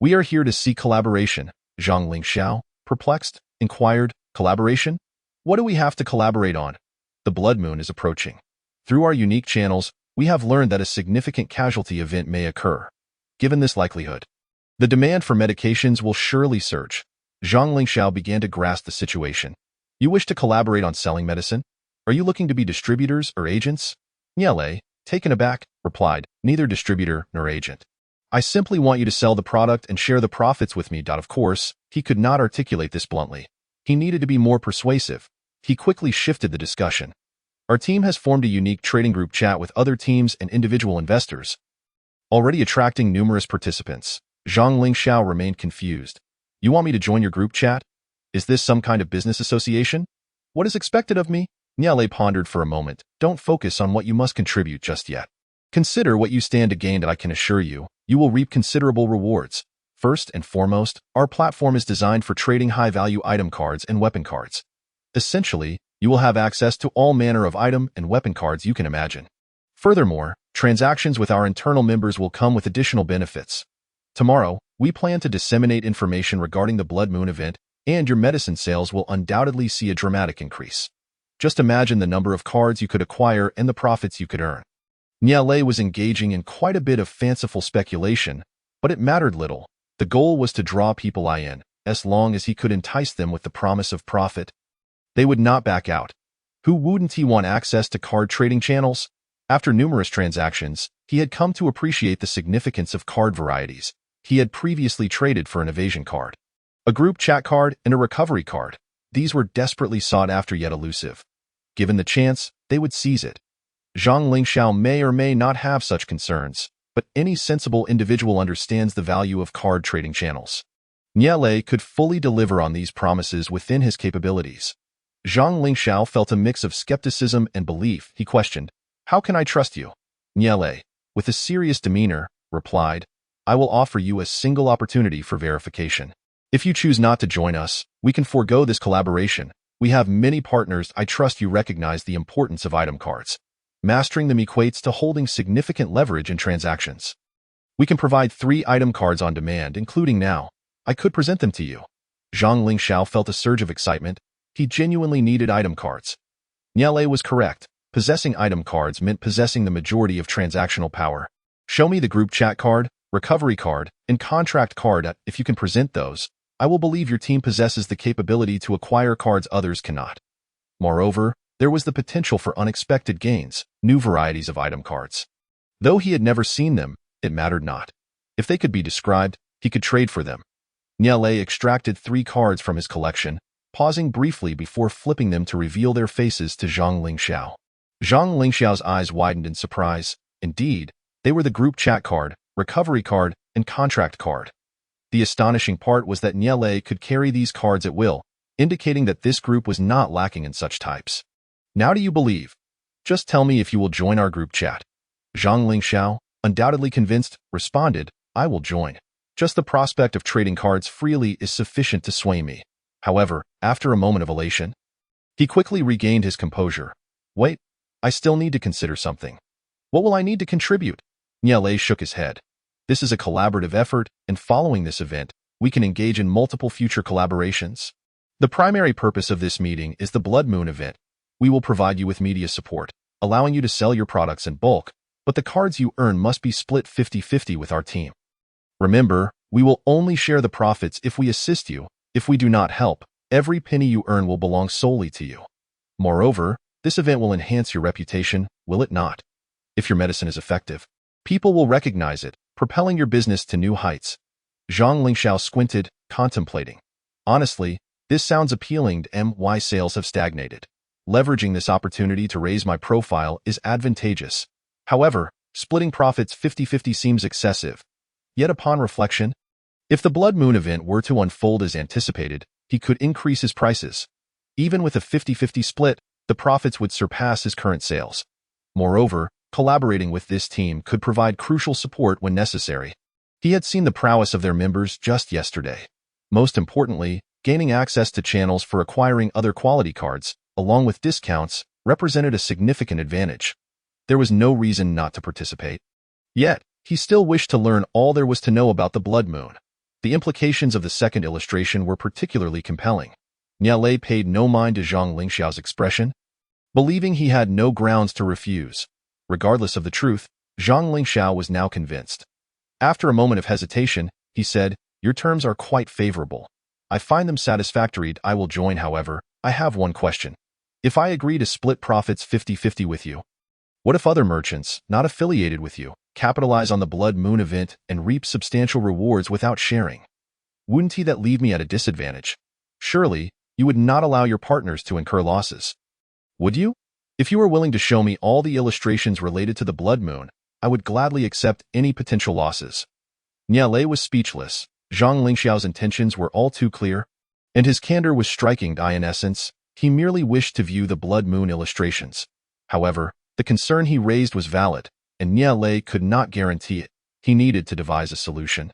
[SPEAKER 1] We are here to seek collaboration. Zhang Lingxiao, perplexed, inquired, collaboration? What do we have to collaborate on? The Blood Moon is approaching. Through our unique channels, we have learned that a significant casualty event may occur. Given this likelihood, the demand for medications will surely surge. Zhang Lingxiao began to grasp the situation. You wish to collaborate on selling medicine? Are you looking to be distributors or agents? Nyele, taken aback, replied, neither distributor nor agent. I simply want you to sell the product and share the profits with me. Of course, he could not articulate this bluntly. He needed to be more persuasive. He quickly shifted the discussion. Our team has formed a unique trading group chat with other teams and individual investors, already attracting numerous participants. Zhang Lingxiao remained confused. You want me to join your group chat? Is this some kind of business association? What is expected of me? Nyele pondered for a moment. Don't focus on what you must contribute just yet. Consider what you stand to gain, and I can assure you, you will reap considerable rewards. First and foremost, our platform is designed for trading high-value item cards and weapon cards. Essentially, you will have access to all manner of item and weapon cards you can imagine. Furthermore, transactions with our internal members will come with additional benefits. Tomorrow, we plan to disseminate information regarding the Blood Moon event, and your medicine sales will undoubtedly see a dramatic increase. Just imagine the number of cards you could acquire and the profits you could earn. Nyele was engaging in quite a bit of fanciful speculation, but it mattered little. The goal was to draw people in, as long as he could entice them with the promise of profit. They would not back out. Who wouldn't he want access to card trading channels? After numerous transactions, he had come to appreciate the significance of card varieties. He had previously traded for an evasion card, a group chat card, and a recovery card. These were desperately sought after yet elusive. Given the chance, they would seize it. Zhang Lingxiao may or may not have such concerns, but any sensible individual understands the value of card trading channels. Nyele could fully deliver on these promises within his capabilities. Zhang Lingxiao felt a mix of skepticism and belief. He questioned, "How can I trust you?" Nyele, with a serious demeanor, replied, "I will offer you a single opportunity for verification. If you choose not to join us, we can forego this collaboration. We have many partners. I trust you recognize the importance of item cards. Mastering them equates to holding significant leverage in transactions. We can provide 3 item cards on demand, including now. I could present them to you." Zhang Lingxiao felt a surge of excitement. He genuinely needed item cards. Nyele was correct. Possessing item cards meant possessing the majority of transactional power. "Show me the group chat card." recovery card, and contract card. If you can present those, I will believe your team possesses the capability to acquire cards others cannot. Moreover, there was the potential for unexpected gains, new varieties of item cards. Though he had never seen them, it mattered not. If they could be described, he could trade for them. Niale extracted 3 cards from his collection, pausing briefly before flipping them to reveal their faces to Zhang Lingxiao. Zhang Lingxiao's eyes widened in surprise. Indeed, they were the group chat card, recovery card, and contract card. The astonishing part was that Niale could carry these cards at will, indicating that this group was not lacking in such types. Now do you believe? Just tell me if you will join our group chat. Zhang Lingxiao, undoubtedly convinced, responded, I will join. Just the prospect of trading cards freely is sufficient to sway me. However, after a moment of elation, he quickly regained his composure. Wait, I still need to consider something. What will I need to contribute? Niale shook his head. This is a collaborative effort, and following this event, we can engage in multiple future collaborations. The primary purpose of this meeting is the Blood Moon event. We will provide you with media support, allowing you to sell your products in bulk, but the cards you earn must be split 50-50 with our team. Remember, we will only share the profits if we assist you. If we do not help, every penny you earn will belong solely to you. Moreover, this event will enhance your reputation, will it not? If your medicine is effective, people will recognize it, propelling your business to new heights. Zhang Lingxiao squinted, contemplating. Honestly, this sounds appealing. My sales have stagnated. Leveraging this opportunity to raise my profile is advantageous. However, splitting profits 50-50 seems excessive. Yet upon reflection, if the Blood Moon event were to unfold as anticipated, he could increase his prices. Even with a 50-50 split, the profits would surpass his current sales. Moreover, collaborating with this team could provide crucial support when necessary. He had seen the prowess of their members just yesterday. Most importantly, gaining access to channels for acquiring other quality cards, along with discounts, represented a significant advantage. There was no reason not to participate. Yet, he still wished to learn all there was to know about the Blood Moon. The implications of the second illustration were particularly compelling. Niale paid no mind to Zhang Lingxiao's expression, believing he had no grounds to refuse. Regardless of the truth, Zhang Lingxiao was now convinced. After a moment of hesitation, he said, Your terms are quite favorable. I find them satisfactory. I will join. However, I have one question. If I agree to split profits 50-50 with you, what if other merchants, not affiliated with you, capitalize on the Blood Moon event and reap substantial rewards without sharing? Wouldn't that leave me at a disadvantage? Surely, you would not allow your partners to incur losses. Would you? If you were willing to show me all the illustrations related to the Blood Moon, I would gladly accept any potential losses. Niale was speechless. Zhang Lingxiao's intentions were all too clear, and his candor was striking. In essence, he merely wished to view the Blood Moon illustrations. However, the concern he raised was valid, and Niale could not guarantee it. He needed to devise a solution.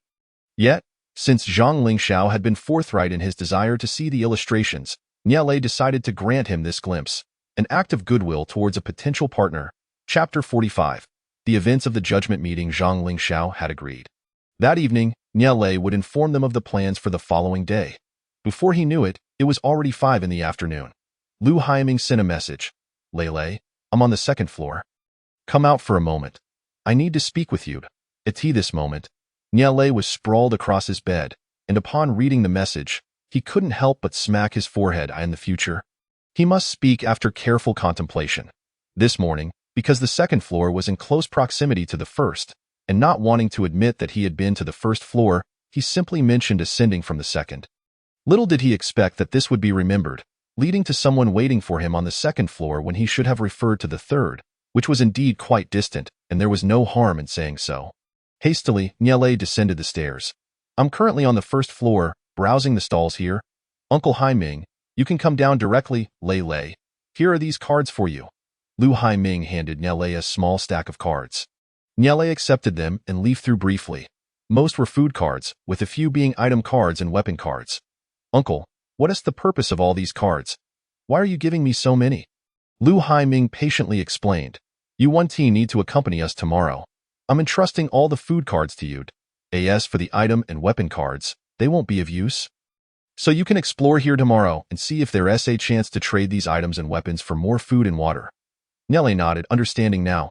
[SPEAKER 1] Yet, since Zhang Lingxiao had been forthright in his desire to see the illustrations, Niale decided to grant him this glimpse, an act of goodwill towards a potential partner. Chapter 45. The events of the judgment meeting. Zhang Lingxiao had agreed. That evening, Niale would inform them of the plans for the following day. Before he knew it, it was already 5 in the afternoon. Lu Haiming sent a message. Lele, I'm on the 2nd floor. Come out for a moment. I need to speak with you. At this moment, Niale was sprawled across his bed, and upon reading the message, he couldn't help but smack his forehead. In the future, he must speak after careful contemplation. This morning, because the 2nd floor was in close proximity to the 1st, and not wanting to admit that he had been to the 1st floor, he simply mentioned ascending from the 2nd. Little did he expect that this would be remembered, leading to someone waiting for him on the 2nd floor when he should have referred to the 3rd, which was indeed quite distant, and there was no harm in saying so. Hastily, Niale descended the stairs. I'm currently on the 1st floor, browsing the stalls here. Uncle Haiming, you can come down directly. Lele, here are these cards for you. Lu Haiming handed Niale a small stack of cards. Niale accepted them and leafed through briefly. Most were food cards, with a few being item cards and weapon cards. Uncle, what is the purpose of all these cards? Why are you giving me so many? Lu Haiming patiently explained. You need to accompany us tomorrow. I'm entrusting all the food cards to you. As for the item and weapon cards, they won't be of use. So you can explore here tomorrow and see if there is a chance to trade these items and weapons for more food and water. Niale nodded, understanding now.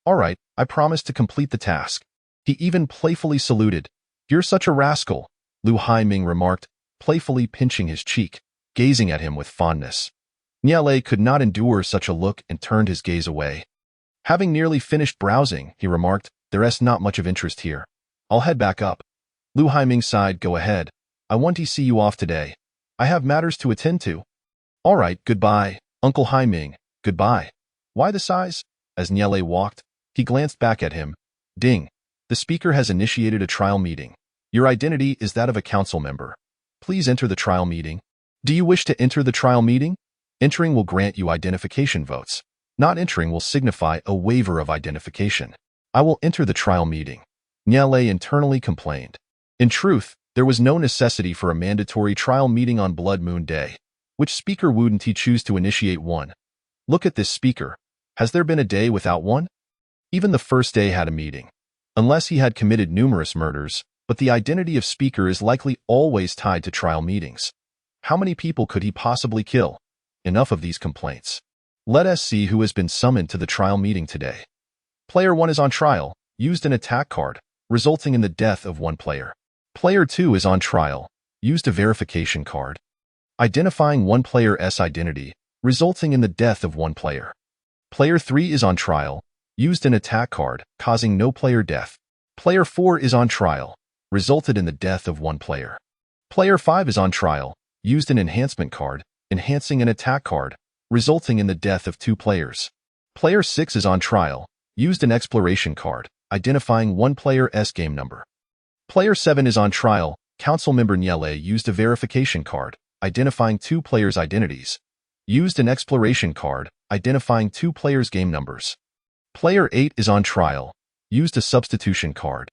[SPEAKER 1] All right, I promise to complete the task. He even playfully saluted. "You're such a rascal," Lu Haiming remarked, playfully pinching his cheek, gazing at him with fondness. Niale could not endure such a look and turned his gaze away. "Having nearly finished browsing," he remarked, "there's not much of interest here. I'll head back up." Lu Haiming sighed. "Go ahead. I want to see you off today. I have matters to attend to." "All right, goodbye, Uncle Haiming, goodbye." "Why the sighs?" As Niale walked, he glanced back at him. "Ding. The speaker has initiated a trial meeting. Your identity is that of a council member. Please enter the trial meeting." "Do you wish to enter the trial meeting?" "Entering will grant you identification votes. Not entering will signify a waiver of identification." "I will enter the trial meeting," Niale internally complained. In truth, there was no necessity for a mandatory trial meeting on Blood Moon Day. Which speaker wouldn't he choose to initiate one? Look at this speaker. Has there been a day without one? Even the first day had a meeting. Unless he had committed numerous murders, but the identity of speaker is likely always tied to trial meetings. How many people could he possibly kill? Enough of these complaints. Let us see who has been summoned to the trial meeting today. Player 1 is on trial, used an attack card, resulting in the death of one player. Player 2 is on trial, used a verification card, identifying one player's identity, resulting in the death of one player. Player 3 is on trial, used an attack card, causing no player death. Player 4 is on trial, resulted in the death of one player. Player 5 is on trial, used an enhancement card, enhancing an attack card, resulting in the death of two players. Player 6 is on trial, used an exploration card, identifying one player's game number. Player 7 is on trial, council member Niale used a verification card, identifying two players' identities, used an exploration card, identifying two players' game numbers. Player 8 is on trial, used a substitution card,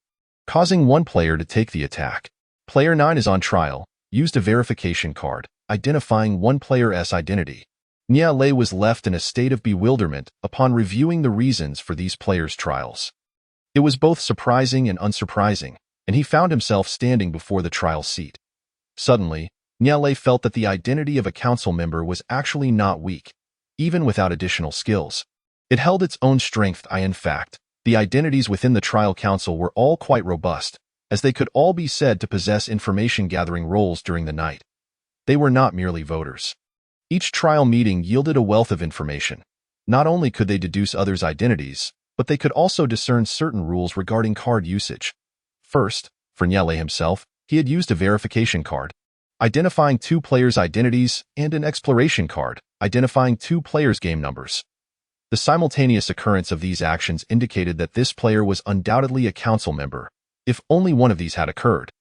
[SPEAKER 1] causing one player to take the attack. Player 9 is on trial, used a verification card, identifying one player's identity. Niale was left in a state of bewilderment upon reviewing the reasons for these players' trials. It was both surprising and unsurprising, and he found himself standing before the trial seat. Suddenly, Niale felt that the identity of a council member was actually not weak, even without additional skills. It held its own strength. In fact, the identities within the trial council were all quite robust, as they could all be said to possess information-gathering roles during the night. They were not merely voters. Each trial meeting yielded a wealth of information. Not only could they deduce others' identities, but they could also discern certain rules regarding card usage. First, for Niale himself, he had used a verification card, identifying two players' identities, and an exploration card, identifying two players' game numbers. The simultaneous occurrence of these actions indicated that this player was undoubtedly a council member. If only one of these had occurred,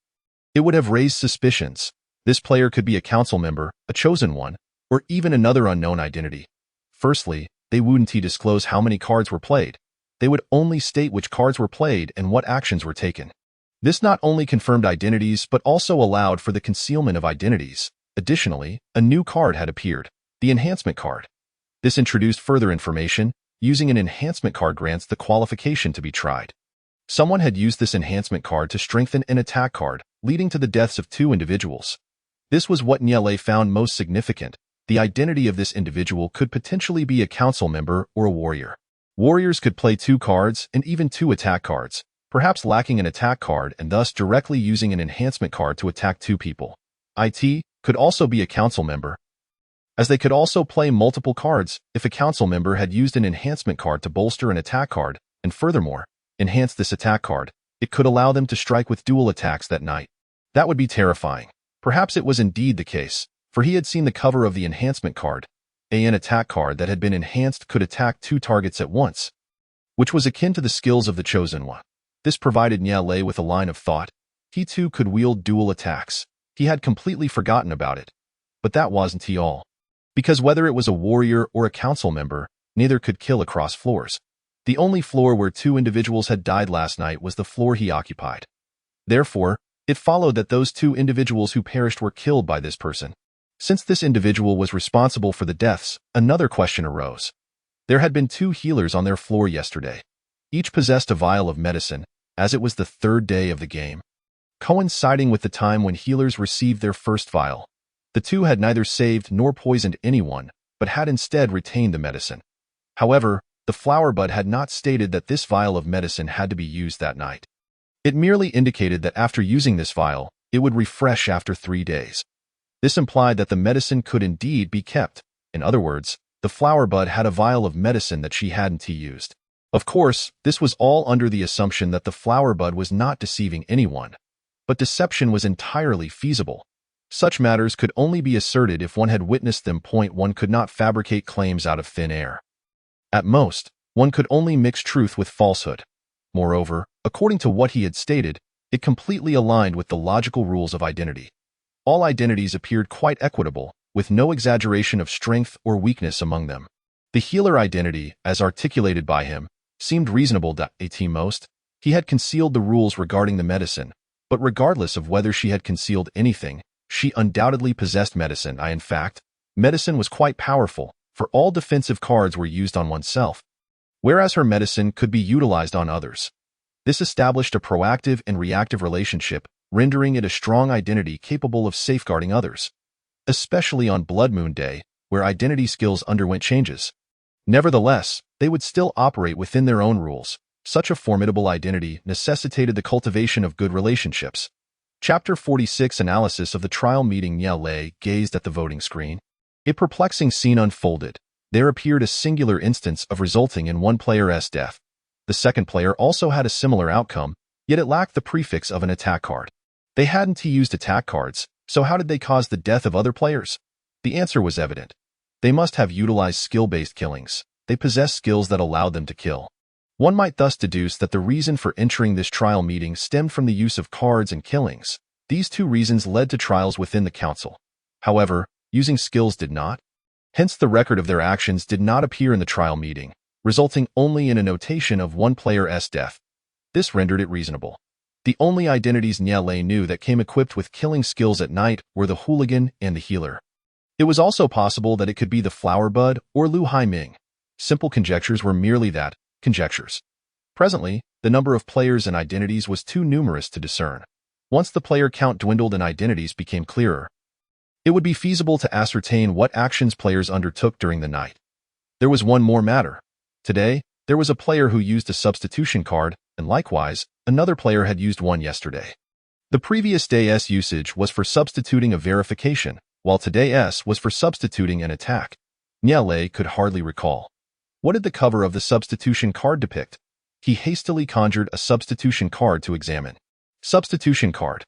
[SPEAKER 1] it would have raised suspicions. This player could be a council member, a chosen one, or even another unknown identity. Firstly, they wouldn't disclose how many cards were played. They would only state which cards were played and what actions were taken. This not only confirmed identities but also allowed for the concealment of identities. Additionally, a new card had appeared, the enhancement card. This introduced further information. Using an enhancement card grants the qualification to be tried. Someone had used this enhancement card to strengthen an attack card, leading to the deaths of two individuals. This was what Niale found most significant. The identity of this individual could potentially be a council member or a warrior. Warriors could play two cards and even two attack cards, perhaps lacking an attack card and thus directly using an enhancement card to attack two people. It could also be a council member, as they could also play multiple cards if a council member had used an enhancement card to bolster an attack card, and furthermore, enhance this attack card. It could allow them to strike with dual attacks that night. That would be terrifying. Perhaps it was indeed the case, for he had seen the cover of the enhancement card. An attack card that had been enhanced could attack two targets at once, which was akin to the skills of the Chosen One. This provided Niale with a line of thought. He too could wield dual attacks. He had completely forgotten about it. But that wasn't all. Because whether it was a warrior or a council member, neither could kill across floors. The only floor where two individuals had died last night was the floor he occupied. Therefore, it followed that those two individuals who perished were killed by this person. Since this individual was responsible for the deaths, another question arose. There had been two healers on their floor yesterday. Each possessed a vial of medicine, as it was the third day of the game, coinciding with the time when healers received their first vial. The two had neither saved nor poisoned anyone, but had instead retained the medicine. However, the flower bud had not stated that this vial of medicine had to be used that night. It merely indicated that after using this vial, it would refresh after 3 days. This implied that the medicine could indeed be kept. In other words, the flower bud had a vial of medicine that she hadn't used. Of course, this was all under the assumption that the flower bud was not deceiving anyone. But deception was entirely feasible. Such matters could only be asserted if one had witnessed them. One could not fabricate claims out of thin air. At most, one could only mix truth with falsehood. Moreover, according to what he had stated, it completely aligned with the logical rules of identity. All identities appeared quite equitable, with no exaggeration of strength or weakness among them. The healer identity, as articulated by him, seemed reasonable. At most, he had concealed the rules regarding the medicine, but regardless of whether she had concealed anything, she undoubtedly possessed medicine. In fact, medicine was quite powerful, for all defensive cards were used on oneself, whereas her medicine could be utilized on others. This established a proactive and reactive relationship, rendering it a strong identity capable of safeguarding others, especially on Blood Moon Day, where identity skills underwent changes. Nevertheless, they would still operate within their own rules. Such a formidable identity necessitated the cultivation of good relationships. Chapter 46 Analysis of the Trial Meeting. Nye Lei gazed at the voting screen. A perplexing scene unfolded. There appeared a singular instance of resulting in one player's death. The second player also had a similar outcome, yet it lacked the prefix of an attack card. They hadn't used attack cards, so how did they cause the death of other players? The answer was evident. They must have utilized skill-based killings. They possessed skills that allowed them to kill. One might thus deduce that the reason for entering this trial meeting stemmed from the use of cards and killings. These two reasons led to trials within the council. However, using skills did not. Hence, the record of their actions did not appear in the trial meeting, resulting only in a notation of one player's death. This rendered it reasonable. The only identities Nye Lei knew that came equipped with killing skills at night were the hooligan and the healer. It was also possible that it could be the flower bud or Lu Haiming. Simple conjectures were merely that, conjectures. Presently, the number of players and identities was too numerous to discern. Once the player count dwindled and identities became clearer, it would be feasible to ascertain what actions players undertook during the night. There was one more matter. Today, there was a player who used a substitution card, and likewise, another player had used one yesterday. The previous day's usage was for substituting a verification, while today's was for substituting an attack. Nye Lei could hardly recall. What did the cover of the substitution card depict? He hastily conjured a substitution card to examine. Substitution card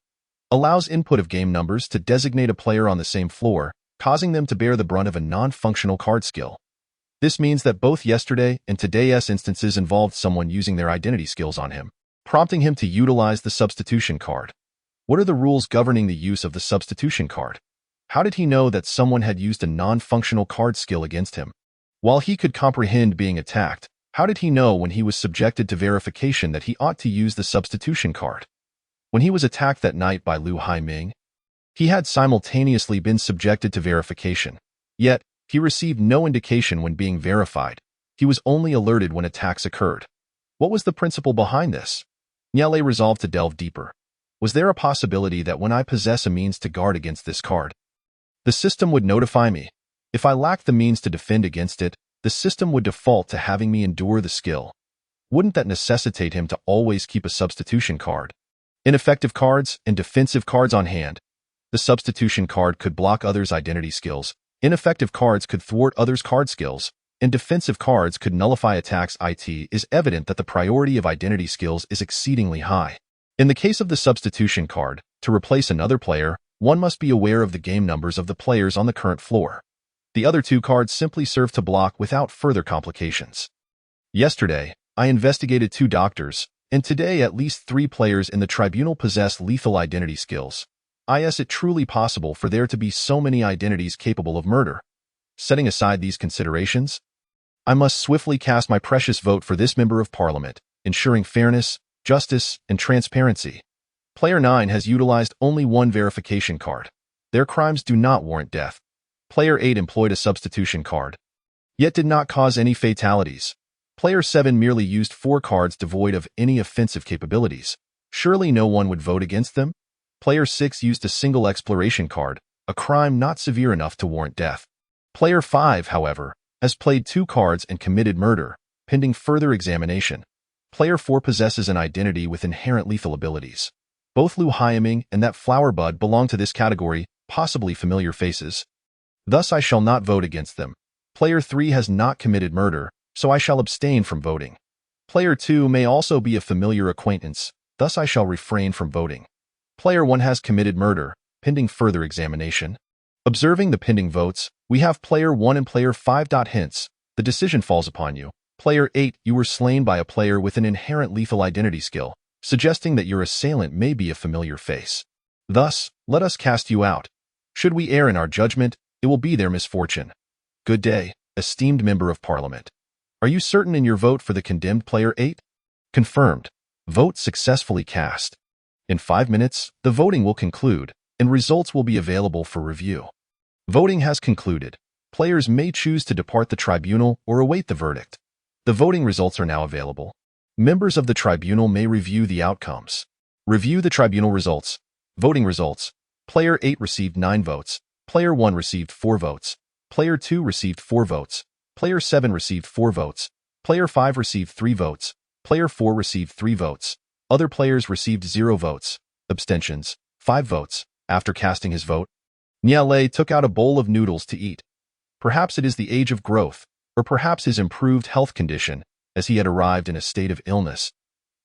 [SPEAKER 1] allows input of game numbers to designate a player on the same floor, causing them to bear the brunt of a non-functional card skill. This means that both yesterday and today's instances involved someone using their identity skills on him, prompting him to utilize the substitution card. What are the rules governing the use of the substitution card? How did he know that someone had used a non-functional card skill against him? While he could comprehend being attacked, how did he know when he was subjected to verification that he ought to use the substitution card? When he was attacked that night by Lu Haiming, he had simultaneously been subjected to verification. Yet, he received no indication when being verified. He was only alerted when attacks occurred. What was the principle behind this? Nye Lei resolved to delve deeper. Was there a possibility that when I possess a means to guard against this card, the system would notify me? If I lacked the means to defend against it, the system would default to having me endure the skill. Wouldn't that necessitate him to always keep a substitution card? Ineffective cards and defensive cards on hand. The substitution card could block others' identity skills. Ineffective cards could thwart others' card skills, and defensive cards could nullify attacks. It is evident that the priority of identity skills is exceedingly high. In the case of the substitution card, to replace another player, one must be aware of the game numbers of the players on the current floor. The other two cards simply serve to block without further complications. Yesterday, I investigated 2 doctors, and today at least 3 players in the tribunal possess lethal identity skills. Is it truly possible for there to be so many identities capable of murder? Setting aside these considerations, I must swiftly cast my precious vote for this member of parliament, ensuring fairness, justice, and transparency. Player 9 has utilized only one verification card. Their crimes do not warrant death. Player 8 employed a substitution card, yet did not cause any fatalities. Player 7 merely used 4 cards devoid of any offensive capabilities. Surely no one would vote against them? Player 6 used a single exploration card, a crime not severe enough to warrant death. Player 5, however, has played 2 cards and committed murder, pending further examination. Player 4 possesses an identity with inherent lethal abilities. Both Lu Haiming and that flower bud belong to this category, possibly familiar faces. Thus I shall not vote against them. Player 3 has not committed murder, so I shall abstain from voting. Player 2 may also be a familiar acquaintance, thus I shall refrain from voting. Player 1 has committed murder, pending further examination. Observing the pending votes, we have Player 1 and Player 5. Hints, the decision falls upon you. Player 8, you were slain by a player with an inherent lethal identity skill, suggesting that your assailant may be a familiar face. Thus, let us cast you out. Should we err in our judgment, it will be their misfortune. Good day, esteemed Member of Parliament. Are you certain in your vote for the condemned Player 8? Confirmed. Vote successfully cast. In 5 minutes, the voting will conclude, and results will be available for review. Voting has concluded. Players may choose to depart the tribunal or await the verdict. The voting results are now available. Members of the tribunal may review the outcomes. Review the tribunal results. Voting results. Player 8 received 9 votes. Player 1 received 4 votes. Player 2 received 4 votes. Player 7 received 4 votes. Player 5 received 3 votes. Player 4 received 3 votes. Other players received 0 votes. Abstentions, 5 votes. After casting his vote, Niale took out a bowl of noodles to eat. Perhaps it is the age of growth, or perhaps his improved health condition, as he had arrived in a state of illness.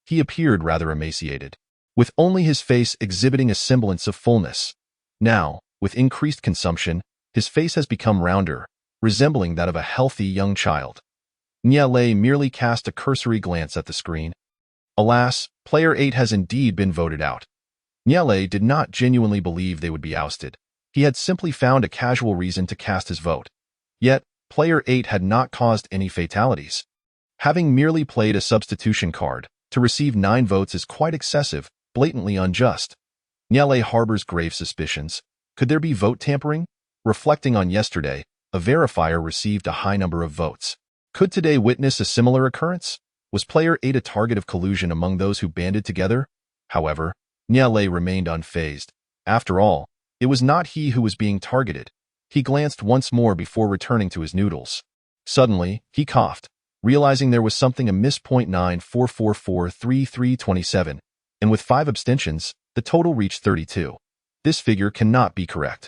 [SPEAKER 1] He appeared rather emaciated, with only his face exhibiting a semblance of fullness. Now, with increased consumption, his face has become rounder, resembling that of a healthy young child. Niale merely cast a cursory glance at the screen. Alas, Player 8 has indeed been voted out. Niale did not genuinely believe they would be ousted. He had simply found a casual reason to cast his vote. Yet, Player 8 had not caused any fatalities. Having merely played a substitution card, to receive 9 votes is quite excessive, blatantly unjust. Niale harbors grave suspicions. Could there be vote tampering? Reflecting on yesterday, a verifier received a high number of votes. Could today witness a similar occurrence? Was Player 8 a target of collusion among those who banded together? However, Niale remained unfazed. After all, it was not he who was being targeted. He glanced once more before returning to his noodles. Suddenly, he coughed, realizing there was something amiss. .94443327, and with 5 abstentions, the total reached 32. This figure cannot be correct.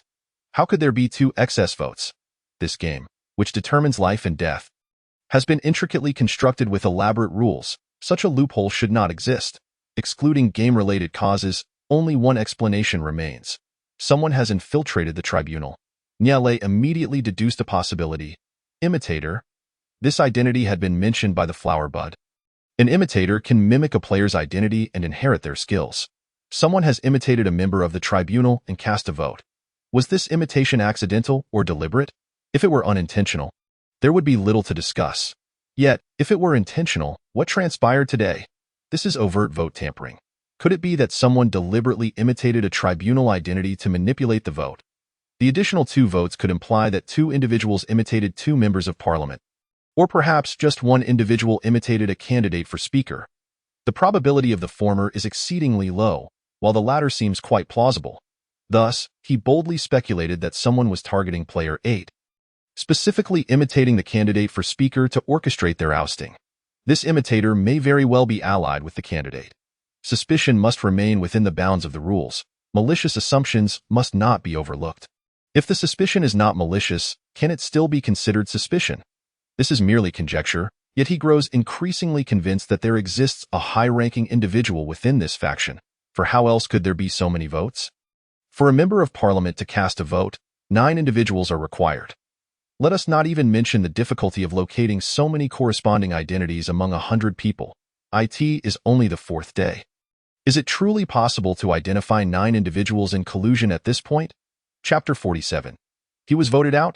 [SPEAKER 1] How could there be 2 excess votes? This game, which determines life and death, has been intricately constructed with elaborate rules. Such a loophole should not exist. Excluding game-related causes, only one explanation remains. Someone has infiltrated the tribunal. Niale immediately deduced a possibility. Imitator. This identity had been mentioned by the flower bud. An imitator can mimic a player's identity and inherit their skills. Someone has imitated a member of the tribunal and cast a vote. Was this imitation accidental or deliberate? If it were unintentional, there would be little to discuss. Yet, if it were intentional, what transpired today? This is overt vote tampering. Could it be that someone deliberately imitated a tribunal identity to manipulate the vote? The additional 2 votes could imply that 2 individuals imitated 2 members of parliament. Or perhaps just one individual imitated a candidate for speaker. The probability of the former is exceedingly low, while the latter seems quite plausible. Thus, he boldly speculated that someone was targeting Player 8, specifically imitating the candidate for speaker to orchestrate their ousting. This imitator may very well be allied with the candidate. Suspicion must remain within the bounds of the rules. Malicious assumptions must not be overlooked. If the suspicion is not malicious, can it still be considered suspicion? This is merely conjecture, yet he grows increasingly convinced that there exists a high-ranking individual within this faction. For how else could there be so many votes? For a member of parliament to cast a vote, 9 individuals are required. Let us not even mention the difficulty of locating so many corresponding identities among 100 people. It is only the 4th day. Is it truly possible to identify 9 individuals in collusion at this point? Chapter 47. He was voted out?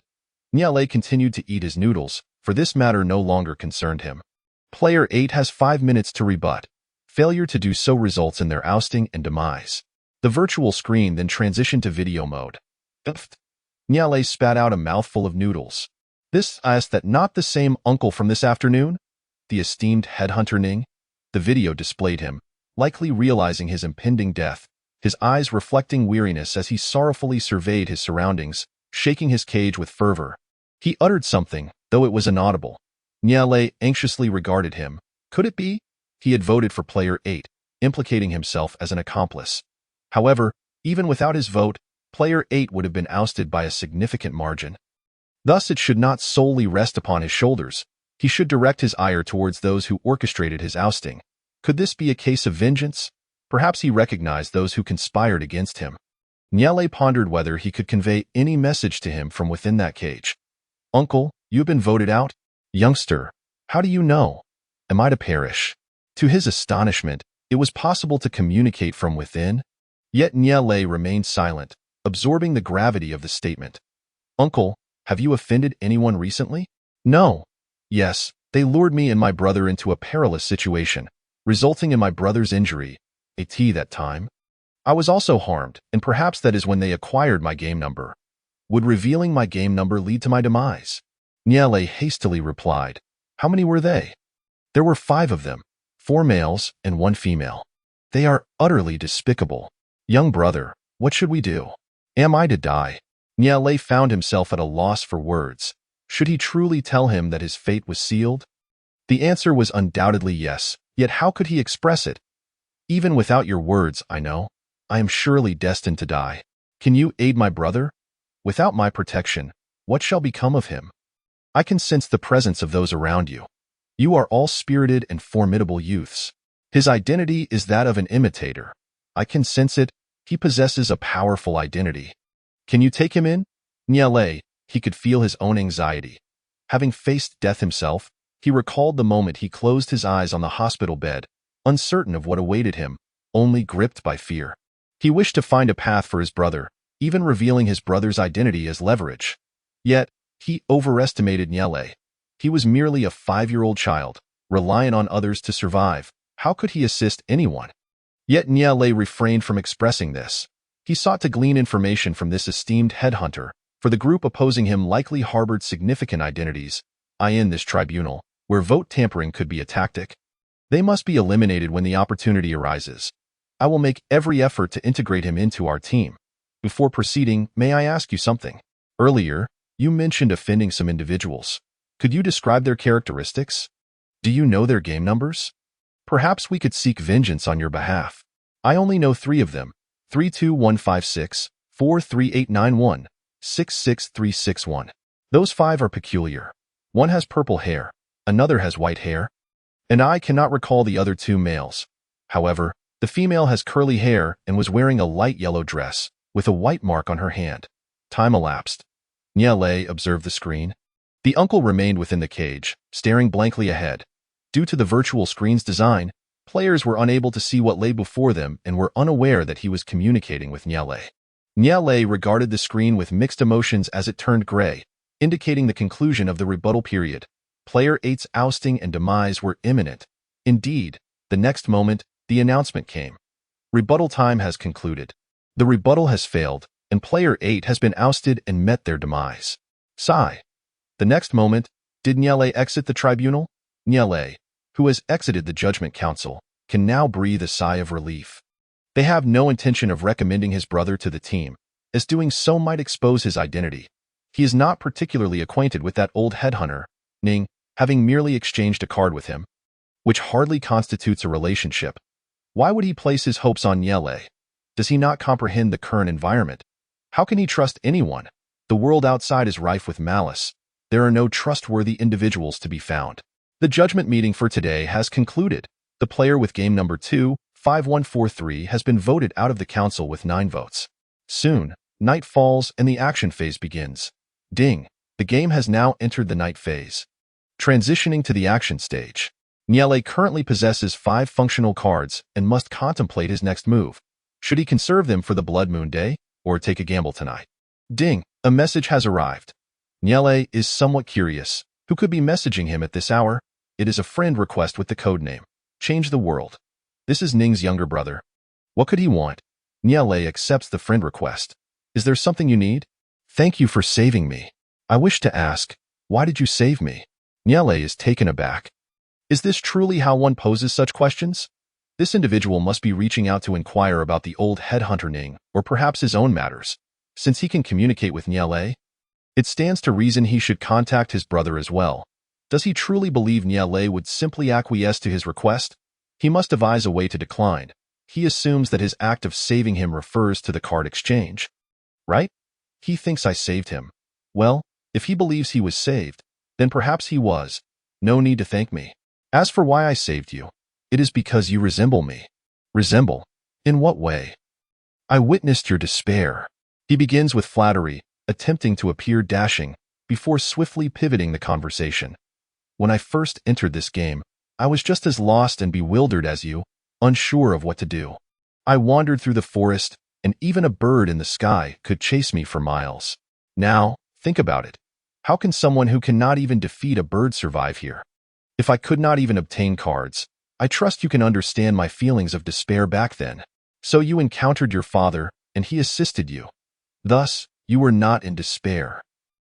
[SPEAKER 1] Niale continued to eat his noodles, for this matter no longer concerned him. Player 8 has 5 minutes to rebut. Failure to do so results in their ousting and demise. The virtual screen then transitioned to video mode. Niale spat out a mouthful of noodles. This is that not the same uncle from this afternoon? The esteemed headhunter Ning? The video displayed him, likely realizing his impending death, his eyes reflecting weariness as he sorrowfully surveyed his surroundings, shaking his cage with fervor. He uttered something, though it was inaudible. Niale anxiously regarded him. Could it be? He had voted for player 8, implicating himself as an accomplice. However, even without his vote, player 8 would have been ousted by a significant margin. Thus, it should not solely rest upon his shoulders. He should direct his ire towards those who orchestrated his ousting. Could this be a case of vengeance? Perhaps he recognized those who conspired against him. Nyele pondered whether he could convey any message to him from within that cage. "Uncle, you've been voted out? Youngster, how do you know? Am I to perish?" To his astonishment, it was possible to communicate from within. Yet Nyele remained silent, absorbing the gravity of the statement. "Uncle, have you offended anyone recently?" "No." "Yes, they lured me and my brother into a perilous situation, resulting in my brother's injury. That time. I was also harmed, and perhaps that is when they acquired my game number. Would revealing my game number lead to my demise?" Nyele hastily replied. "How many were they?" "There were 5 of them, 4 males and 1 female. They are utterly despicable. Young brother, what should we do? Am I to die?" Nyele found himself at a loss for words. Should he truly tell him that his fate was sealed? The answer was undoubtedly yes, yet how could he express it? "Even without your words, I know. I am surely destined to die. Can you aid my brother? Without my protection, what shall become of him? I can sense the presence of those around you. You are all spirited and formidable youths. His identity is that of an imitator. I can sense it. He possesses a powerful identity. Can you take him in?" Nyele, he could feel his own anxiety. Having faced death himself, he recalled the moment he closed his eyes on the hospital bed, uncertain of what awaited him, only gripped by fear. He wished to find a path for his brother, even revealing his brother's identity as leverage. Yet, he overestimated Nyele. He was merely a 5-year-old child, reliant on others to survive. How could he assist anyone? Yet Nyele refrained from expressing this. He sought to glean information from this esteemed headhunter, for the group opposing him likely harbored significant identities, in this tribunal, where vote tampering could be a tactic. They must be eliminated when the opportunity arises. I will make every effort to integrate him into our team. Before proceeding, may I ask you something? Earlier, you mentioned offending some individuals. Could you describe their characteristics? Do you know their game numbers? Perhaps we could seek vengeance on your behalf. I only know 3 of them: 32156, 43891, 66361. Those 5 are peculiar. One has purple hair, another has white hair, and I cannot recall the other 2 males. However, the female has curly hair and was wearing a light yellow dress, with a white mark on her hand. Time elapsed. Nyele observed the screen. The uncle remained within the cage, staring blankly ahead. Due to the virtual screen's design, players were unable to see what lay before them and were unaware that he was communicating with Nyele. Nyele regarded the screen with mixed emotions as it turned gray, indicating the conclusion of the rebuttal period. Player 8's ousting and demise were imminent. Indeed, the next moment, the announcement came. Rebuttal time has concluded. The rebuttal has failed, and player 8 has been ousted and met their demise. Sigh. The next moment, did Nyele exit the tribunal? Nyele, who has exited the Judgment Council, can now breathe a sigh of relief. They have no intention of recommending his brother to the team, as doing so might expose his identity. He is not particularly acquainted with that old headhunter, Ning, having merely exchanged a card with him, which hardly constitutes a relationship. Why would he place his hopes on Nyele? Does he not comprehend the current environment? How can he trust anyone? The world outside is rife with malice. There are no trustworthy individuals to be found. The judgment meeting for today has concluded. The player with game number 25143 has been voted out of the council with 9 votes. Soon, night falls and the action phase begins. Ding! The game has now entered the night phase. Transitioning to the action stage. Nyele currently possesses 5 functional cards and must contemplate his next move. Should he conserve them for the Blood Moon Day, or take a gamble tonight? Ding! A message has arrived. Nyele is somewhat curious. Who could be messaging him at this hour? It is a friend request with the codename Change the World. This is Ning's younger brother. What could he want? Nyele accepts the friend request. Is there something you need? Thank you for saving me. I wish to ask, why did you save me? Nyele is taken aback. Is this truly how one poses such questions? This individual must be reaching out to inquire about the old headhunter Ning, or perhaps his own matters. Since he can communicate with Nyele, it stands to reason he should contact his brother as well. Does he truly believe Nyele would simply acquiesce to his request? He must devise a way to decline. He assumes that his act of saving him refers to the card exchange. Right? He thinks I saved him. Well, if he believes he was saved, then perhaps he was. No need to thank me. As for why I saved you, it is because you resemble me. Resemble? In what way? I witnessed your despair. He begins with flattery, attempting to appear dashing, before swiftly pivoting the conversation. When I first entered this game, I was just as lost and bewildered as you, unsure of what to do. I wandered through the forest, and even a bird in the sky could chase me for miles. Now, think about it. How can someone who cannot even defeat a bird survive here? If I could not even obtain cards, I trust you can understand my feelings of despair back then. So you encountered your father, and he assisted you. Thus, you were not in despair.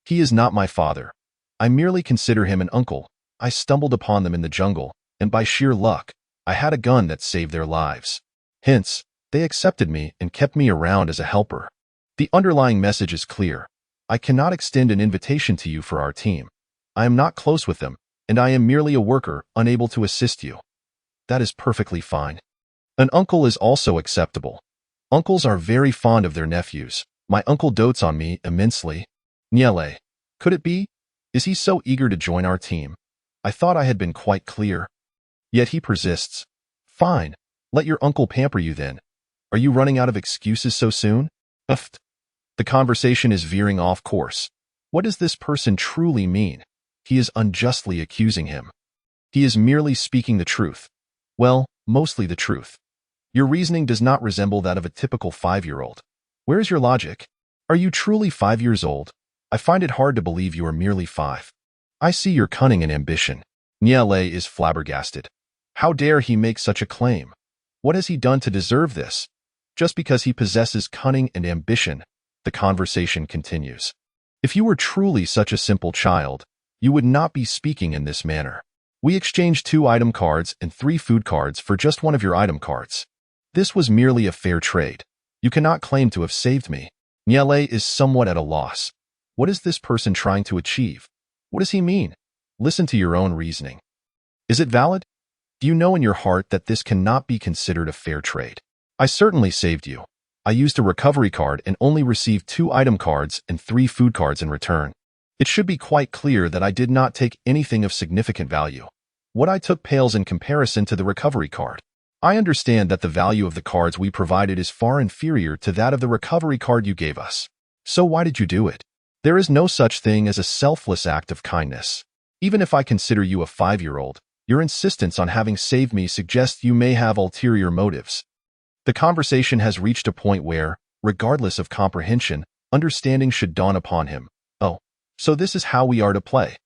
[SPEAKER 1] He is not my father. I merely consider him an uncle. I stumbled upon them in the jungle, and by sheer luck, I had a gun that saved their lives. Hence, they accepted me and kept me around as a helper. The underlying message is clear. I cannot extend an invitation to you for our team. I am not close with them, and I am merely a worker, unable to assist you. That is perfectly fine. An uncle is also acceptable. Uncles are very fond of their nephews. My uncle dotes on me immensely. Niele, could it be? Is he so eager to join our team? I thought I had been quite clear. Yet he persists. Fine, let your uncle pamper you then. Are you running out of excuses so soon? Uft. The conversation is veering off course. What does this person truly mean? He is unjustly accusing him. He is merely speaking the truth. Well, mostly the truth. Your reasoning does not resemble that of a typical 5-year-old. Where is your logic? Are you truly 5 years old? I find it hard to believe you are merely 5. I see your cunning and ambition. Niele is flabbergasted. How dare he make such a claim? What has he done to deserve this? Just because he possesses cunning and ambition, the conversation continues. If you were truly such a simple child, you would not be speaking in this manner. We exchanged 2 item cards and 3 food cards for just one of your item cards. This was merely a fair trade. You cannot claim to have saved me. Niele is somewhat at a loss. What is this person trying to achieve? What does he mean? Listen to your own reasoning. Is it valid? Do you know in your heart that this cannot be considered a fair trade? I certainly saved you. I used a recovery card and only received 2 item cards and 3 food cards in return. It should be quite clear that I did not take anything of significant value. What I took pales in comparison to the recovery card. I understand that the value of the cards we provided is far inferior to that of the recovery card you gave us. So why did you do it? There is no such thing as a selfless act of kindness. Even if I consider you a 5-year-old, your insistence on having saved me suggests you may have ulterior motives. The conversation has reached a point where, regardless of comprehension, understanding should dawn upon him. Oh, so this is how we are to play.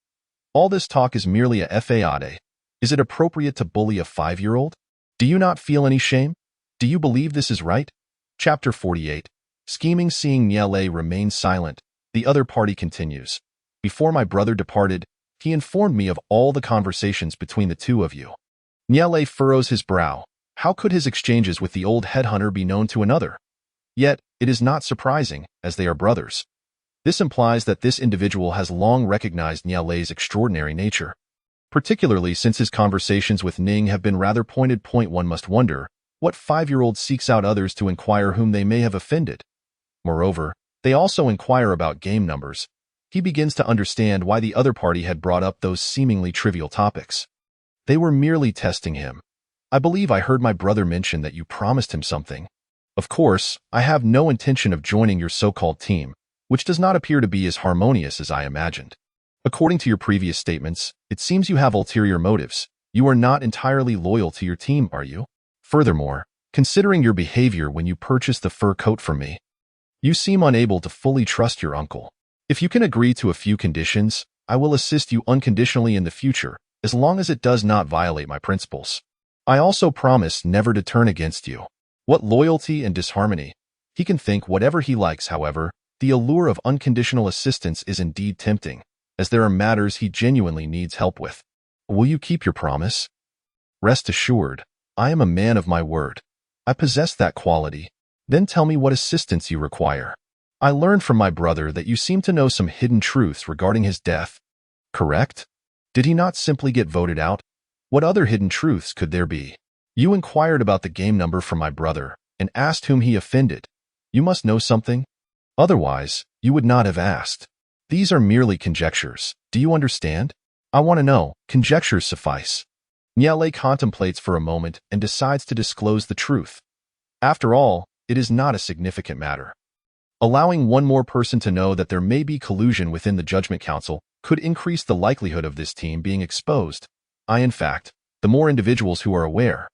[SPEAKER 1] All this talk is merely a fade. Is it appropriate to bully a 5-year-old? Do you not feel any shame? Do you believe this is right? Chapter 48. Scheming. Seeing Niele remain silent, the other party continues. Before my brother departed, he informed me of all the conversations between the two of you. Niele furrows his brow. How could his exchanges with the old headhunter be known to another? Yet, it is not surprising, as they are brothers. This implies that this individual has long recognized Niele's extraordinary nature. Particularly since his conversations with Ning have been rather pointed. One must wonder, what 5-year-old seeks out others to inquire whom they may have offended? Moreover, they also inquire about game numbers. He begins to understand why the other party had brought up those seemingly trivial topics. They were merely testing him. I believe I heard my brother mention that you promised him something. Of course, I have no intention of joining your so-called team, which does not appear to be as harmonious as I imagined. According to your previous statements, it seems you have ulterior motives. You are not entirely loyal to your team, are you? Furthermore, considering your behavior when you purchased the fur coat from me, you seem unable to fully trust your uncle. If you can agree to a few conditions, I will assist you unconditionally in the future, as long as it does not violate my principles. I also promise never to turn against you. What loyalty and disharmony! He can think whatever he likes, however, the allure of unconditional assistance is indeed tempting, as there are matters he genuinely needs help with. Will you keep your promise? Rest assured, I am a man of my word. I possess that quality. Then tell me what assistance you require. I learned from my brother that you seem to know some hidden truths regarding his death. Correct? Did he not simply get voted out? What other hidden truths could there be? You inquired about the game number from my brother and asked whom he offended. You must know something. Otherwise, you would not have asked. These are merely conjectures. Do you understand? I want to know. Conjectures suffice. Niele contemplates for a moment and decides to disclose the truth. After all, it is not a significant matter. Allowing one more person to know that there may be collusion within the Judgment Council could increase the likelihood of this team being exposed. In fact, the more individuals who are aware,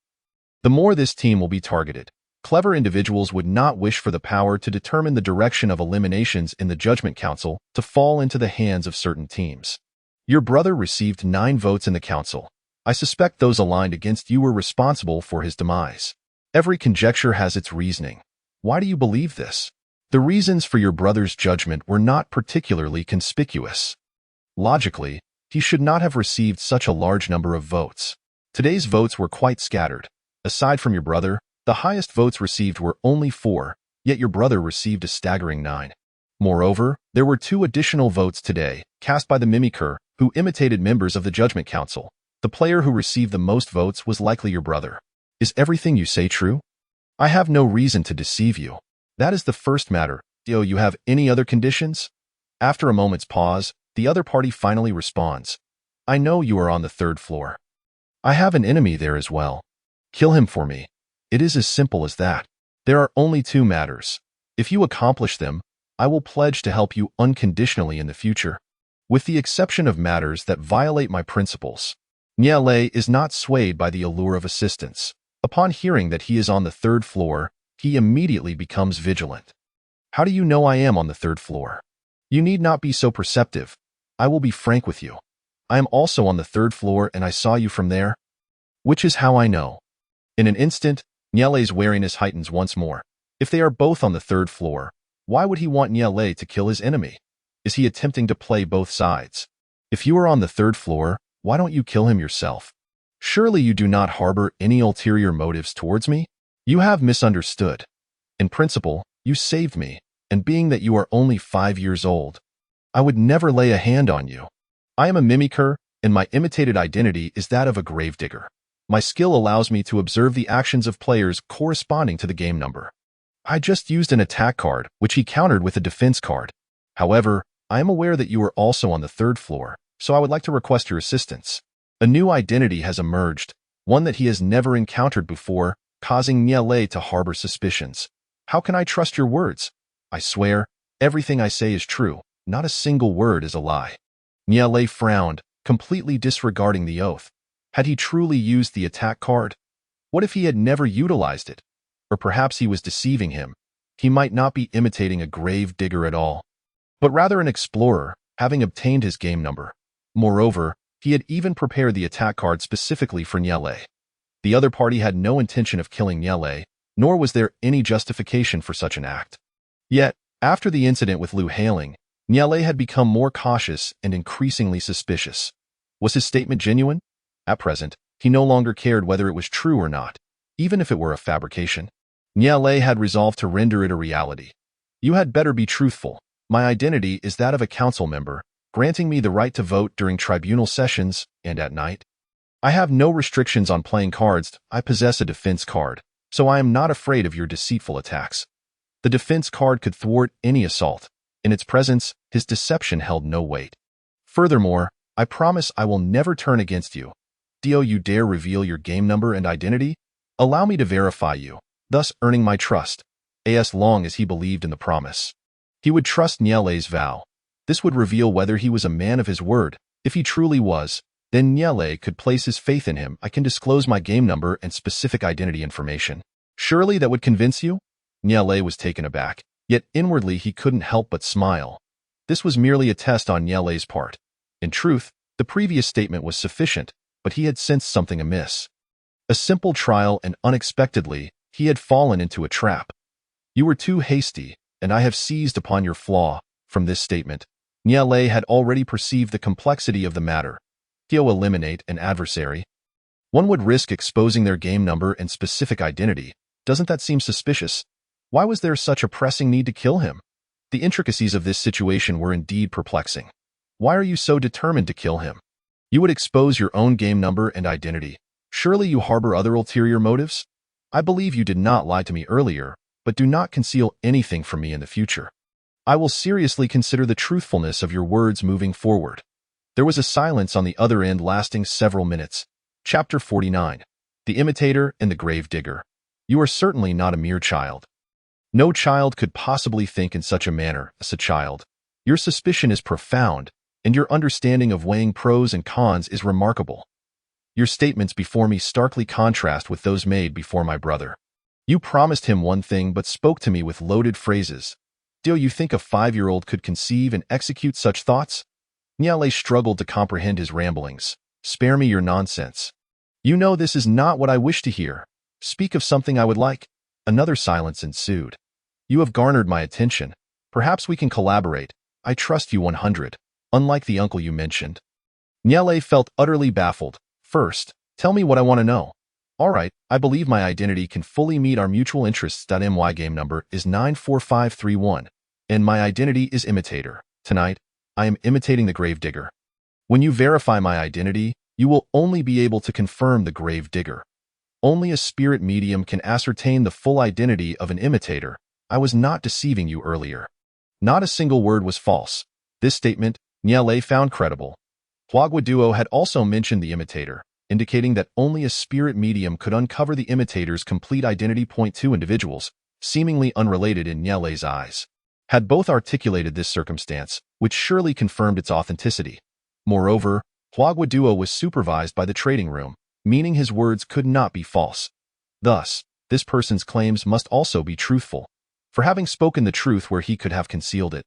[SPEAKER 1] the more this team will be targeted. Clever individuals would not wish for the power to determine the direction of eliminations in the Judgment Council to fall into the hands of certain teams. Your brother received 9 votes in the council. I suspect those aligned against you were responsible for his demise. Every conjecture has its reasoning. Why do you believe this? The reasons for your brother's judgment were not particularly conspicuous. Logically, he should not have received such a large number of votes. Today's votes were quite scattered. Aside from your brother, the highest votes received were only 4, yet your brother received a staggering 9. Moreover, there were 2 additional votes today, cast by the mimicker, who imitated members of the Judgment Council. The player who received the most votes was likely your brother. Is everything you say true? I have no reason to deceive you. That is the first matter. Do you have any other conditions? After a moment's pause, the other party finally responds. I know you are on the 3rd floor. I have an enemy there as well. Kill him for me. It is as simple as that. There are only 2 matters. If you accomplish them, I will pledge to help you unconditionally in the future. With the exception of matters that violate my principles, Niele is not swayed by the allure of assistance. Upon hearing that he is on the 3rd floor, he immediately becomes vigilant. How do you know I am on the 3rd floor? You need not be so perceptive. I will be frank with you. I am also on the 3rd floor and I saw you from there. Which is how I know. In an instant, Niele's wariness heightens once more. If they are both on the 3rd floor, why would he want Niele to kill his enemy? Is he attempting to play both sides? If you are on the 3rd floor, why don't you kill him yourself? Surely you do not harbor any ulterior motives towards me? You have misunderstood. In principle, you saved me, and being that you are only 5 years old, I would never lay a hand on you. I am a mimicker, and my imitated identity is that of a gravedigger. My skill allows me to observe the actions of players corresponding to the game number. I just used an attack card, which he countered with a defense card. However, I am aware that you are also on the 3rd floor, so I would like to request your assistance. A new identity has emerged, one that he has never encountered before, causing Niele to harbor suspicions. How can I trust your words? I swear, everything I say is true, not a single word is a lie. Niele frowned, completely disregarding the oath. Had he truly used the attack card? What if he had never utilized it? Or perhaps he was deceiving him. He might not be imitating a grave digger at all, but rather an explorer, having obtained his game number. Moreover, he had even prepared the attack card specifically for Niele. The other party had no intention of killing Niele, nor was there any justification for such an act. Yet, after the incident with Liu Hailing, Niele had become more cautious and increasingly suspicious. Was his statement genuine? At present, he no longer cared whether it was true or not, even if it were a fabrication. Niele had resolved to render it a reality. You had better be truthful. My identity is that of a council member, granting me the right to vote during tribunal sessions and at night. I have no restrictions on playing cards. I possess a defense card, so I am not afraid of your deceitful attacks. The defense card could thwart any assault. In its presence, his deception held no weight. Furthermore, I promise I will never turn against you. Do you dare reveal your game number and identity? Allow me to verify you, thus earning my trust, as long as he believed in the promise. He would trust Niele's vow. This would reveal whether he was a man of his word. If he truly was, then Niele could place his faith in him. I can disclose my game number and specific identity information. Surely that would convince you? Niele was taken aback, yet inwardly he couldn't help but smile. This was merely a test on Niele's part. In truth, the previous statement was sufficient, but he had sensed something amiss. A simple trial, and unexpectedly, he had fallen into a trap. You were too hasty, and I have seized upon your flaw. From this statement, Niele had already perceived the complexity of the matter. To eliminate an adversary, one would risk exposing their game number and specific identity. Doesn't that seem suspicious? Why was there such a pressing need to kill him? The intricacies of this situation were indeed perplexing. Why are you so determined to kill him? You would expose your own game number and identity. Surely you harbor other ulterior motives? I believe you did not lie to me earlier, but do not conceal anything from me in the future. I will seriously consider the truthfulness of your words moving forward. There was a silence on the other end lasting several minutes. Chapter 49. The Imitator and the Grave Digger. You are certainly not a mere child. No child could possibly think in such a manner as a child. Your suspicion is profound, and your understanding of weighing pros and cons is remarkable. Your statements before me starkly contrast with those made before my brother. You promised him one thing but spoke to me with loaded phrases. Do you think a 5-year-old could conceive and execute such thoughts? Nyale struggled to comprehend his ramblings. Spare me your nonsense. You know this is not what I wish to hear. Speak of something I would like. Another silence ensued. You have garnered my attention. Perhaps we can collaborate. I trust you 100, unlike the uncle you mentioned. Nyale felt utterly baffled. First, tell me what I want to know. All right, I believe my identity can fully meet our mutual interests. My game number is 94531, and my identity is Imitator. Tonight, I am imitating the Grave Digger. When you verify my identity, you will only be able to confirm the Grave Digger. Only a spirit medium can ascertain the full identity of an imitator. I was not deceiving you earlier. Not a single word was false. This statement, Nyale found credible. Huaguaduo had also mentioned the imitator, indicating that only a spirit medium could uncover the imitator's complete identity. Two individuals, seemingly unrelated in Nyale's eyes, had both articulated this circumstance, which surely confirmed its authenticity. Moreover, Huaguaduo was supervised by the trading room, meaning his words could not be false. Thus, this person's claims must also be truthful, for having spoken the truth where he could have concealed it.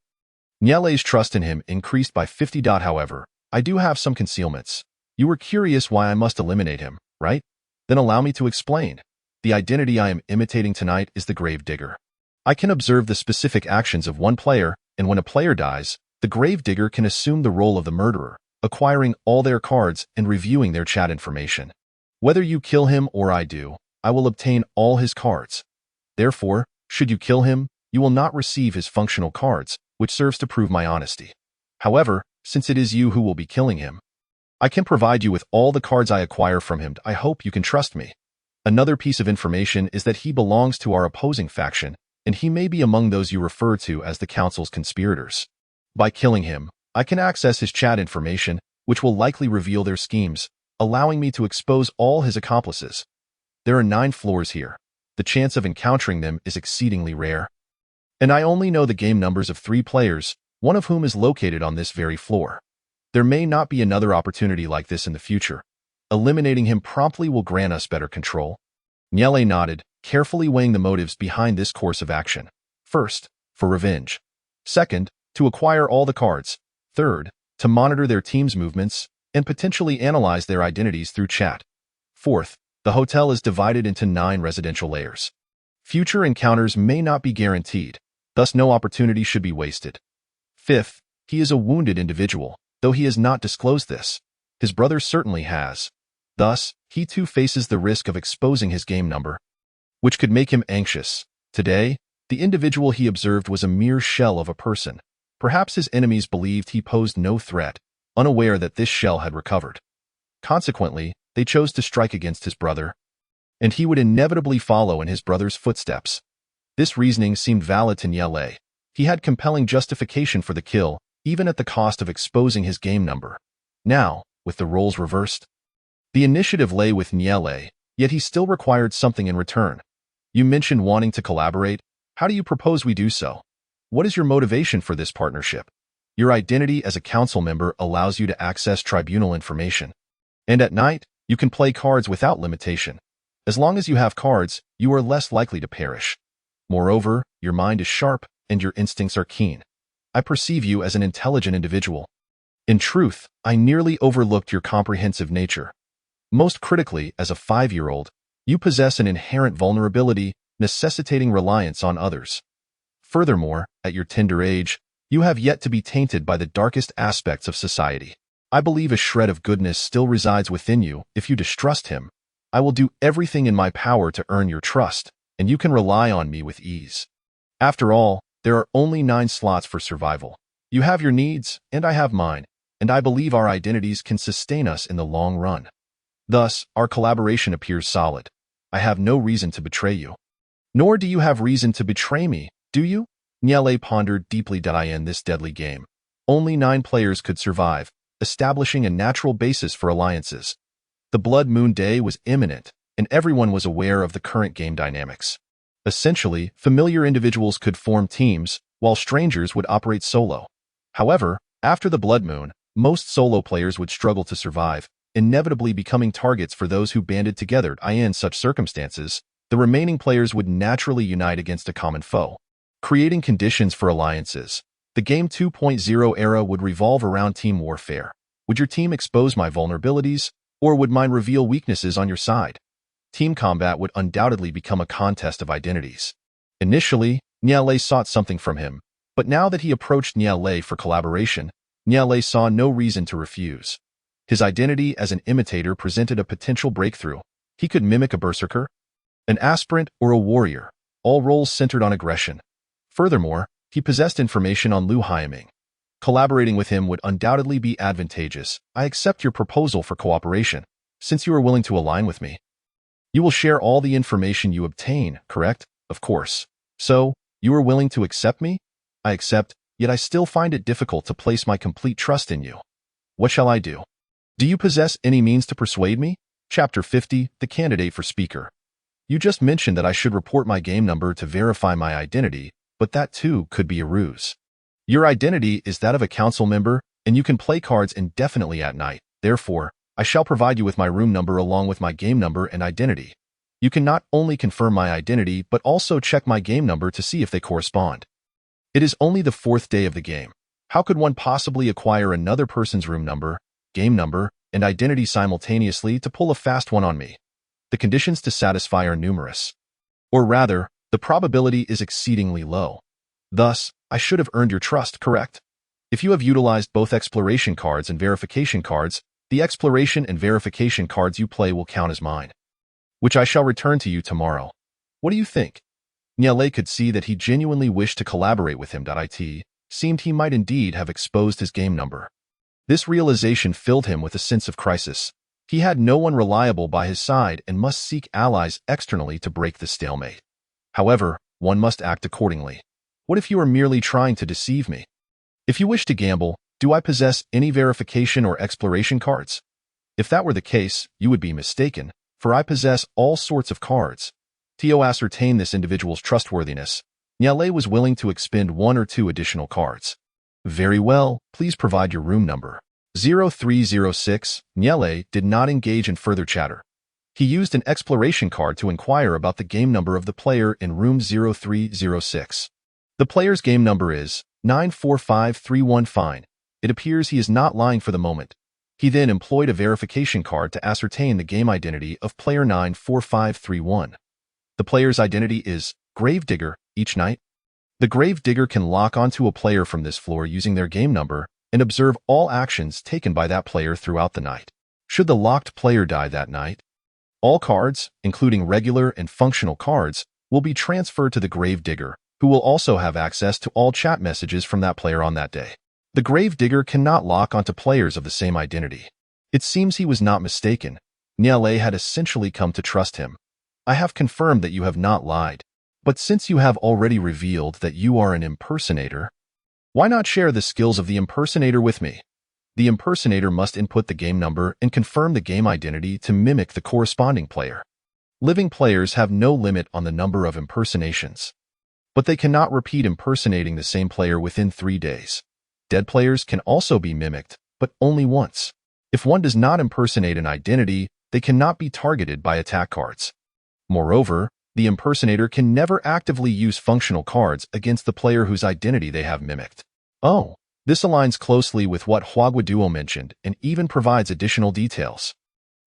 [SPEAKER 1] Nyale's trust in him increased by 50. However, I do have some concealments. You were curious why I must eliminate him, right? Then allow me to explain. The identity I am imitating tonight is the Grave Digger. I can observe the specific actions of one player, and when a player dies, the Grave Digger can assume the role of the murderer, acquiring all their cards and reviewing their chat information. Whether you kill him or I do, I will obtain all his cards. Therefore, should you kill him, you will not receive his functional cards, which serves to prove my honesty. However, since it is you who will be killing him, I can provide you with all the cards I acquire from him. I hope you can trust me. Another piece of information is that he belongs to our opposing faction, and he may be among those you refer to as the Council's conspirators. By killing him, I can access his chat information, which will likely reveal their schemes, allowing me to expose all his accomplices. There are 9 floors here. The chance of encountering them is exceedingly rare. And I only know the game numbers of 3 players, one of whom is located on this very floor. There may not be another opportunity like this in the future. Eliminating him promptly will grant us better control. Nyale nodded, carefully weighing the motives behind this course of action. First, for revenge. Second, to acquire all the cards. Third, to monitor their team's movements and potentially analyze their identities through chat. Fourth, the hotel is divided into 9 residential layers. Future encounters may not be guaranteed, thus no opportunity should be wasted. Fifth, he is a wounded individual, though he has not disclosed this. His brother certainly has. Thus, he too faces the risk of exposing his game number, which could make him anxious. Today, the individual he observed was a mere shell of a person. Perhaps his enemies believed he posed no threat, unaware that this shell had recovered. Consequently, they chose to strike against his brother, and he would inevitably follow in his brother's footsteps. This reasoning seemed valid to Nyale. He had compelling justification for the kill, even at the cost of exposing his game number. Now, with the roles reversed, the initiative lay with Nyale, yet he still required something in return. You mentioned wanting to collaborate. How do you propose we do so? What is your motivation for this partnership? Your identity as a council member allows you to access tribunal information. And at night, you can play cards without limitation. As long as you have cards, you are less likely to perish. Moreover, your mind is sharp and your instincts are keen. I perceive you as an intelligent individual. In truth, I nearly overlooked your comprehensive nature. Most critically, as a 5-year-old, you possess an inherent vulnerability, necessitating reliance on others. Furthermore, at your tender age, you have yet to be tainted by the darkest aspects of society. I believe a shred of goodness still resides within you. If you distrust him, I will do everything in my power to earn your trust, and you can rely on me with ease. After all, there are only 9 slots for survival. You have your needs, and I have mine, and I believe our identities can sustain us in the long run. Thus, our collaboration appears solid. I have no reason to betray you. Nor do you have reason to betray me, do you? Niele pondered deeply. In this deadly game, only 9 players could survive, establishing a natural basis for alliances. The Blood Moon Day was imminent, and everyone was aware of the current game dynamics. Essentially, familiar individuals could form teams, while strangers would operate solo. However, after the Blood Moon, most solo players would struggle to survive, inevitably becoming targets for those who banded together. In such circumstances, the remaining players would naturally unite against a common foe, creating conditions for alliances. The Game 2.0 era would revolve around team warfare. Would your team expose my vulnerabilities, or would mine reveal weaknesses on your side? Team combat would undoubtedly become a contest of identities. Initially, Niele sought something from him, but now that he approached Niele for collaboration, Niele saw no reason to refuse. His identity as an imitator presented a potential breakthrough. He could mimic a berserker, an aspirant, or a warrior, all roles centered on aggression. Furthermore, he possessed information on Liu Haiming. Collaborating with him would undoubtedly be advantageous. I accept your proposal for cooperation, since you are willing to align with me. You will share all the information you obtain, correct? Of course. So, you are willing to accept me? I accept, yet I still find it difficult to place my complete trust in you. What shall I do? Do you possess any means to persuade me? Chapter 50, The Candidate for Speaker. You just mentioned that I should report my game number to verify my identity, but that too could be a ruse. Your identity is that of a council member, and you can play cards indefinitely at night. Therefore, I shall provide you with my room number along with my game number and identity. You can not only confirm my identity, but also check my game number to see if they correspond. It is only the 4th day of the game. How could one possibly acquire another person's room number, game number, and identity simultaneously to pull a fast one on me? The conditions to satisfy are numerous. Or rather, the probability is exceedingly low. Thus, I should have earned your trust, correct? If you have utilized both exploration cards and verification cards, the exploration and verification cards you play will count as mine, which I shall return to you tomorrow. What do you think? Niele could see that he genuinely wished to collaborate with him. It seemed he might indeed have exposed his game number. This realization filled him with a sense of crisis. He had no one reliable by his side and must seek allies externally to break the stalemate. However, one must act accordingly. What if you are merely trying to deceive me? If you wish to gamble, do I possess any verification or exploration cards? If that were the case, you would be mistaken, for I possess all sorts of cards. To ascertain this individual's trustworthiness, Niele was willing to expend 1 or 2 additional cards. Very well, please provide your room number. 0306. Niele did not engage in further chatter. He used an exploration card to inquire about the game number of the player in room 0306. The player's game number is 94531. Fine. It appears he is not lying for the moment. He then employed a verification card to ascertain the game identity of player 94531. The player's identity is Gravedigger. Each night, the Gravedigger can lock onto a player from this floor using their game number and observe all actions taken by that player throughout the night. Should the locked player die that night, all cards, including regular and functional cards, will be transferred to the Gravedigger, who will also have access to all chat messages from that player on that day. The Gravedigger cannot lock onto players of the same identity. It seems he was not mistaken. Niele had essentially come to trust him. I have confirmed that you have not lied. But since you have already revealed that you are an impersonator, why not share the skills of the impersonator with me? The impersonator must input the game number and confirm the game identity to mimic the corresponding player. Living players have no limit on the number of impersonations, but they cannot repeat impersonating the same player within 3 days. Dead players can also be mimicked, but only once. If one does not impersonate an identity, they cannot be targeted by attack cards. Moreover, the impersonator can never actively use functional cards against the player whose identity they have mimicked. Oh, this aligns closely with what Huaguaduo mentioned and even provides additional details.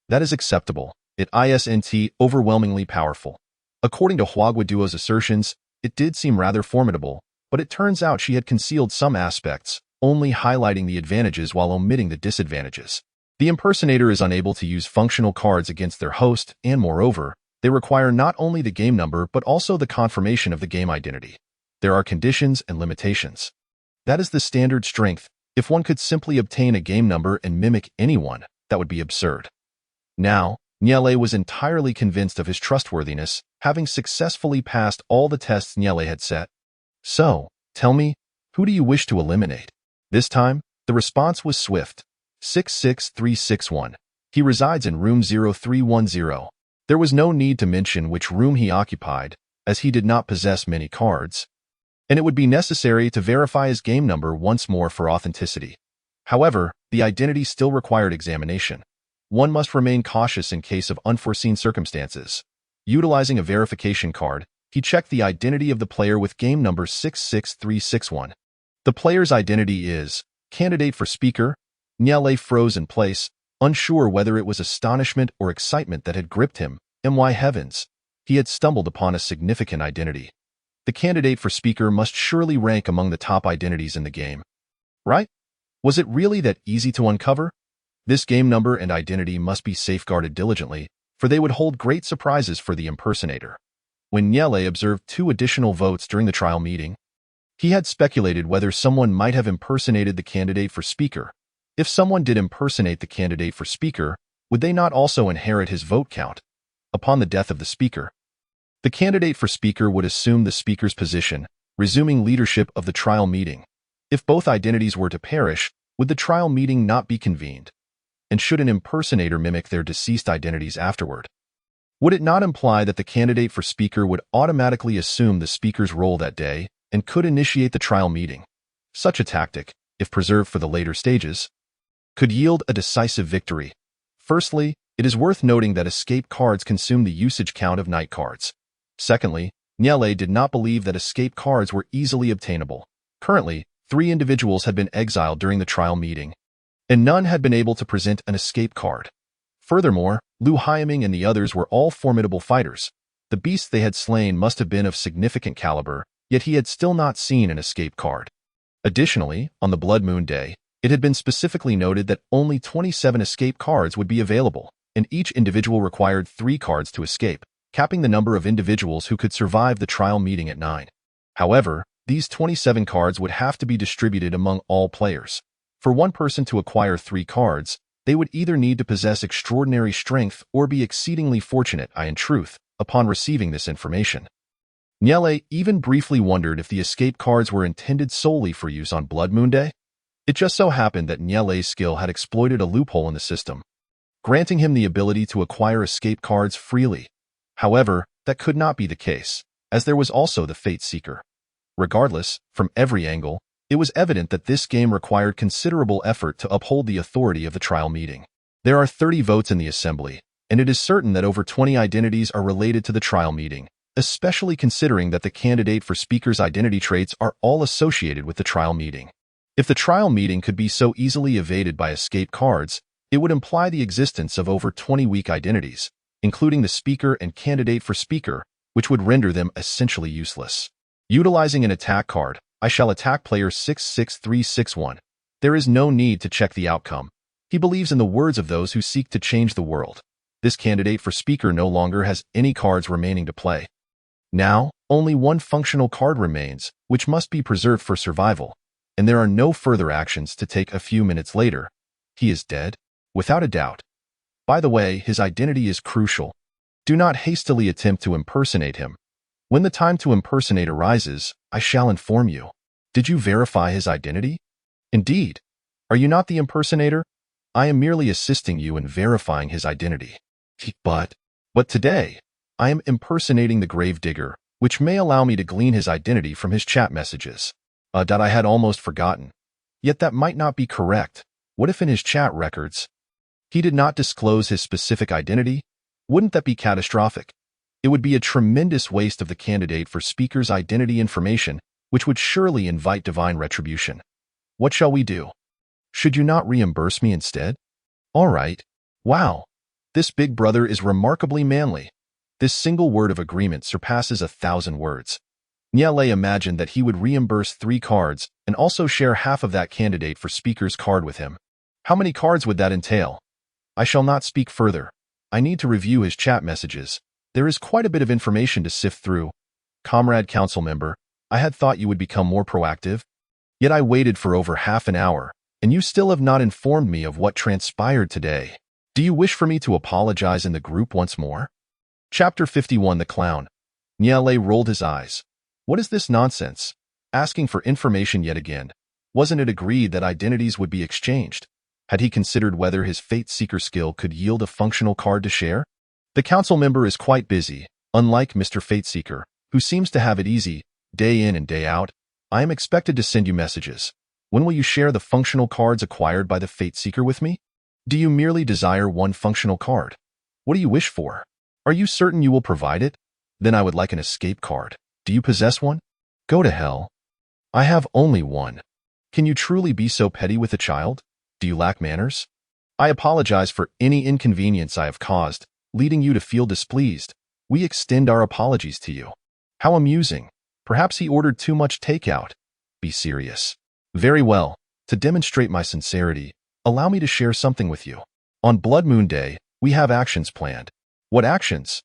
[SPEAKER 1] That is acceptable. It isn't overwhelmingly powerful. According to Huaguaduo's assertions, it did seem rather formidable, but it turns out she had concealed some aspects, only highlighting the advantages while omitting the disadvantages. The impersonator is unable to use functional cards against their host, and moreover, they require not only the game number but also the confirmation of the game identity. There are conditions and limitations. That is the standard strength. If one could simply obtain a game number and mimic anyone, that would be absurd. Now, Nyele was entirely convinced of his trustworthiness, having successfully passed all the tests Nyele had set. So, tell me, who do you wish to eliminate? This time, the response was swift. 66361. He resides in room 0310. There was no need to mention which room he occupied, as he did not possess many cards, and it would be necessary to verify his game number once more for authenticity. However, the identity still required examination. One must remain cautious in case of unforeseen circumstances. Utilizing a verification card, he checked the identity of the player with game number 66361. The player's identity is candidate for speaker. Nyele froze in place, unsure whether it was astonishment or excitement that had gripped him. My heavens! He had stumbled upon a significant identity. The candidate for speaker must surely rank among the top identities in the game. Right? Was it really that easy to uncover? This game number and identity must be safeguarded diligently, for they would hold great surprises for the impersonator. When Nyele observed 2 additional votes during the trial meeting, he had speculated whether someone might have impersonated the candidate for speaker. If someone did impersonate the candidate for speaker, would they not also inherit his vote count? Upon the death of the speaker, the candidate for speaker would assume the speaker's position, resuming leadership of the trial meeting. If both identities were to perish, would the trial meeting not be convened? And should an impersonator mimic their deceased identities afterward? Would it not imply that the candidate for speaker would automatically assume the speaker's role that day and could initiate the trial meeting? Such a tactic, if preserved for the later stages, could yield a decisive victory. Firstly, it is worth noting that escape cards consume the usage count of night cards. Secondly, Nyele did not believe that escape cards were easily obtainable. Currently, 3 individuals had been exiled during the trial meeting, and none had been able to present an escape card. Furthermore, Lu Hyaming and the others were all formidable fighters. The beasts they had slain must have been of significant caliber, yet he had still not seen an escape card. Additionally, on the Blood Moon Day, it had been specifically noted that only 27 escape cards would be available, and each individual required 3 cards to escape, capping the number of individuals who could survive the trial meeting at 9. However, these 27 cards would have to be distributed among all players. For one person to acquire 3 cards, they would either need to possess extraordinary strength or be exceedingly fortunate, in truth, upon receiving this information. Nyele even briefly wondered if the escape cards were intended solely for use on Blood Moon Day. It just so happened that Nyele's skill had exploited a loophole in the system, granting him the ability to acquire escape cards freely. However, that could not be the case, as there was also the Fate Seeker. Regardless, from every angle, it was evident that this game required considerable effort to uphold the authority of the trial meeting. There are 30 votes in the assembly, and it is certain that over 20 identities are related to the trial meeting, especially considering that the candidate for speaker's identity traits are all associated with the trial meeting. If the trial meeting could be so easily evaded by escape cards, it would imply the existence of over 20 weak identities, including the speaker and candidate for speaker, which would render them essentially useless. Utilizing an attack card, I shall attack player 66361. There is no need to check the outcome. He believes in the words of those who seek to change the world. This candidate for speaker no longer has any cards remaining to play. Now, only one functional card remains, which must be preserved for survival, and there are no further actions to take a few minutes later. He is dead, without a doubt. By the way, his identity is crucial. Do not hastily attempt to impersonate him. When the time to impersonate arises, I shall inform you. Did you verify his identity? Indeed. Are you not the impersonator? I am merely assisting you in verifying his identity. But today, I am impersonating the gravedigger, which may allow me to glean his identity from his chat messages. That I had almost forgotten. Yet that might not be correct. What if in his chat records he did not disclose his specific identity? Wouldn't that be catastrophic? It would be a tremendous waste of the candidate for speaker's identity information, which would surely invite divine retribution. What shall we do? Should you not reimburse me instead? All right. Wow. This big brother is remarkably manly. This single word of agreement surpasses 1,000 words. Nyele imagined that he would reimburse 3 cards and also share half of that candidate for speaker's card with him. How many cards would that entail? I shall not speak further. I need to review his chat messages. There is quite a bit of information to sift through. Comrade council member, I had thought you would become more proactive. Yet I waited for over half an hour, and you still have not informed me of what transpired today. Do you wish for me to apologize in the group once more? Chapter 51 The Clown. Niale rolled his eyes. What is this nonsense? Asking for information yet again. Wasn't it agreed that identities would be exchanged? Had he considered whether his Fate Seeker skill could yield a functional card to share? The council member is quite busy, unlike Mr. Fate Seeker, who seems to have it easy, day in and day out. I am expected to send you messages. When will you share the functional cards acquired by the Fate Seeker with me? Do you merely desire one functional card? What do you wish for? Are you certain you will provide it? Then I would like an escape card. Do you possess one? Go to hell. I have only one. Can you truly be so petty with a child? Do you lack manners? I apologize for any inconvenience I have caused, leading you to feel displeased. We extend our apologies to you. How amusing. Perhaps he ordered too much takeout. Be serious. Very well. To demonstrate my sincerity, allow me to share something with you. On Blood Moon Day, we have actions planned. What actions?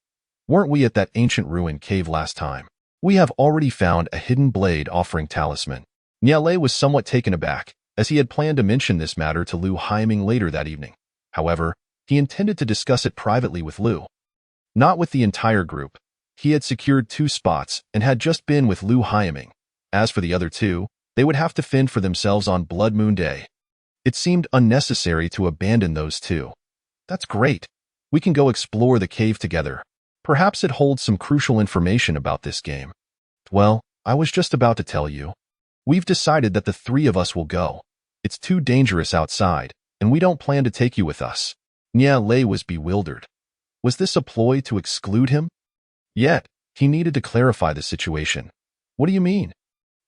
[SPEAKER 1] Weren't we at that ancient ruin cave last time? We have already found a hidden blade offering talisman. Niale was somewhat taken aback, as he had planned to mention this matter to Lu Haiming later that evening. However, he intended to discuss it privately with Lu. Not with the entire group. He had secured 2 spots and had just been with Lu Haiming. As for the other 2, they would have to fend for themselves on Blood Moon Day. It seemed unnecessary to abandon those 2. That's great. We can go explore the cave together. Perhaps it holds some crucial information about this game. Well, I was just about to tell you. We've decided that the 3 of us will go. It's too dangerous outside, and we don't plan to take you with us. Niale was bewildered. Was this a ploy to exclude him? Yet, he needed to clarify the situation. What do you mean?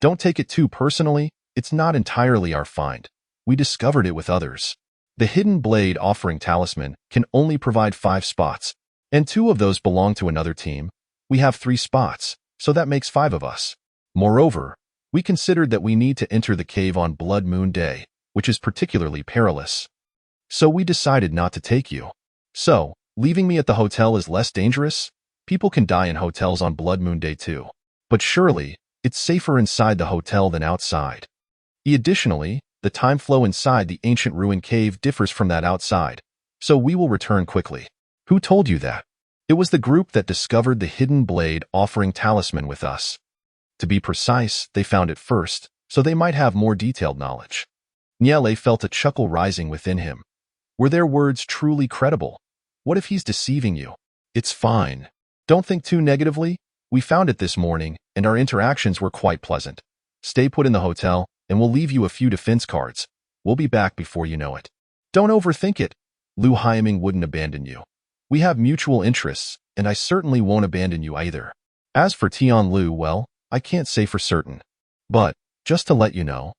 [SPEAKER 1] Don't take it too personally. It's not entirely our find. We discovered it with others. The hidden blade offering talisman can only provide 5 spots, and 2 of those belong to another team. We have 3 spots, so that makes 5 of us. Moreover, we considered that we need to enter the cave on Blood Moon Day, which is particularly perilous. So we decided not to take you. So, leaving me at the hotel is less dangerous? People can die in hotels on Blood Moon Day too. But surely, it's safer inside the hotel than outside. Additionally, the time flow inside the ancient ruin cave differs from that outside, so we will return quickly. Who told you that? It was the group that discovered the hidden blade offering talisman with us. To be precise, they found it first, so they might have more detailed knowledge. Niale felt a chuckle rising within him. Were their words truly credible? What if he's deceiving you? It's fine. Don't think too negatively. We found it this morning, and our interactions were quite pleasant. Stay put in the hotel, and we'll leave you a few defense cards. We'll be back before you know it. Don't overthink it. Lu Haiming wouldn't abandon you. We have mutual interests, and I certainly won't abandon you either. As for Tian Lu, well, I can't say for certain. But, just to let you know,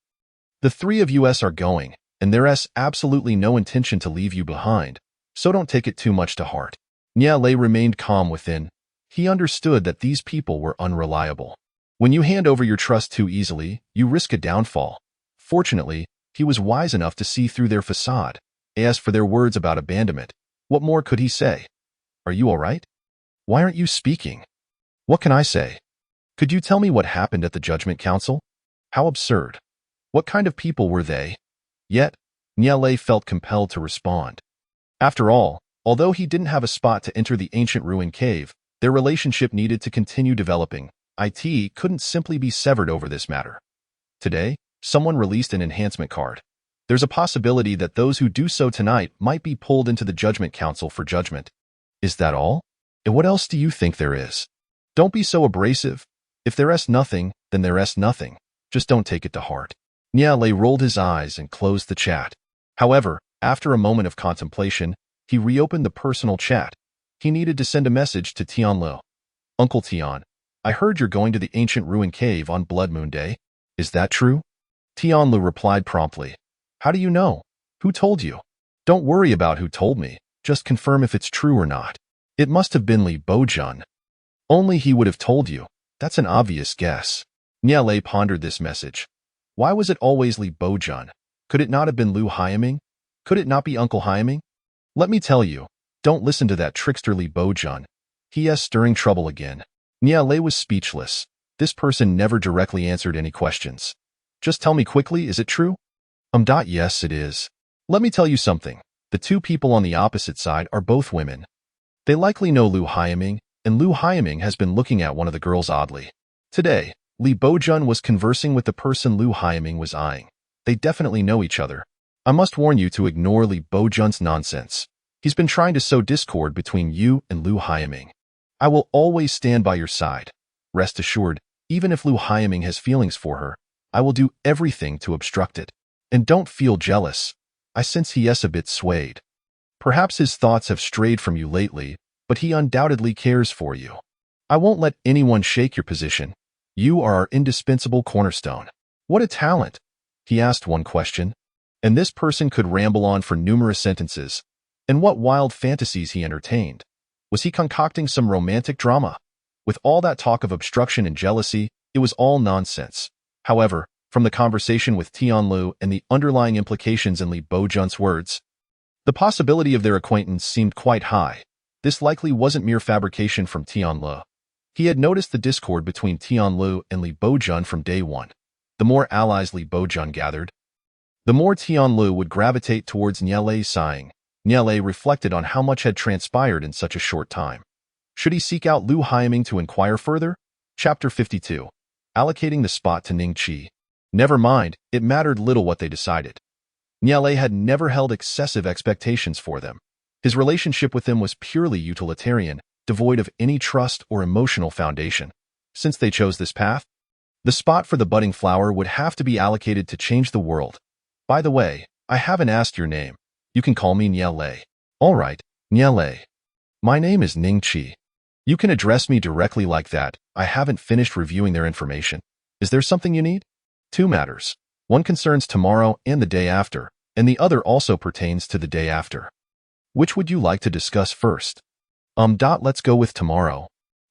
[SPEAKER 1] the 3 of us are going, and there's absolutely no intention to leave you behind, so don't take it too much to heart. Niale remained calm within. He understood that these people were unreliable. When you hand over your trust too easily, you risk a downfall. Fortunately, he was wise enough to see through their facade. As for their words about abandonment, what more could he say? Are you all right? Why aren't you speaking? What can I say? Could you tell me what happened at the Judgment Council? How absurd. What kind of people were they? Yet, Niale felt compelled to respond. After all, although he didn't have a spot to enter the ancient ruin cave, their relationship needed to continue developing. It couldn't simply be severed over this matter. Today, someone released an enhancement card. There's a possibility that those who do so tonight might be pulled into the Judgment Council for judgment. Is that all? And what else do you think there is? Don't be so abrasive. If there's nothing, then there's nothing. Just don't take it to heart. Niale rolled his eyes and closed the chat. However, after a moment of contemplation, he reopened the personal chat. He needed to send a message to Tian Lu. Uncle Tian, I heard you're going to the ancient ruin cave on Blood Moon Day. Is that true? Tian Lu replied promptly. How do you know? Who told you? Don't worry about who told me. Just confirm if it's true or not. It must have been Li Bojun. Only he would have told you. That's an obvious guess. Niale pondered this message. Why was it always Li Bojun? Could it not have been Lu Haiming? Could it not be Uncle Haiming? Let me tell you, don't listen to that trickster Li Bojun. He is stirring trouble again. Niale was speechless. This person never directly answered any questions. Just tell me quickly, is it true? Yes, it is. Let me tell you something. The two people on the opposite side are both women. They likely know Lu Haiming, and Lu Haiming has been looking at one of the girls oddly. Today, Li Bojun was conversing with the person Lu Haiming was eyeing. They definitely know each other. I must warn you to ignore Li Bojun's nonsense. He's been trying to sow discord between you and Lu Haiming. I will always stand by your side. Rest assured, even if Lu Haiming has feelings for her, I will do everything to obstruct it. And don't feel jealous. I sense he is a bit swayed. Perhaps his thoughts have strayed from you lately, but he undoubtedly cares for you. I won't let anyone shake your position. You are our indispensable cornerstone. What a talent! He asked one question, and this person could ramble on for numerous sentences. And what wild fantasies he entertained. Was he concocting some romantic drama? With all that talk of obstruction and jealousy, it was all nonsense. However, from the conversation with Tianlu and the underlying implications in Li Bojun's words, the possibility of their acquaintance seemed quite high. This likely wasn't mere fabrication from Tianlu. He had noticed the discord between Tianlu and Li Bojun from day one. The more allies Li Bojun gathered, the more Tianlu would gravitate towards Nielei sighing. Nielei reflected on how much had transpired in such a short time. Should he seek out Lu Haiming to inquire further? Chapter 52. Allocating the spot to Ning Qi. Never mind, it mattered little what they decided. Nielei had never held excessive expectations for them. His relationship with them was purely utilitarian, devoid of any trust or emotional foundation. Since they chose this path, the spot for the budding flower would have to be allocated to change the world. By the way, I haven't asked your name. You can call me Nielei. All right, Nielei. My name is Ning Qi. You can address me directly like that. I haven't finished reviewing their information. Is there something you need? Two matters. One concerns tomorrow and the day after, and the other also pertains to the day after. Which would you like to discuss first? Let's go with tomorrow.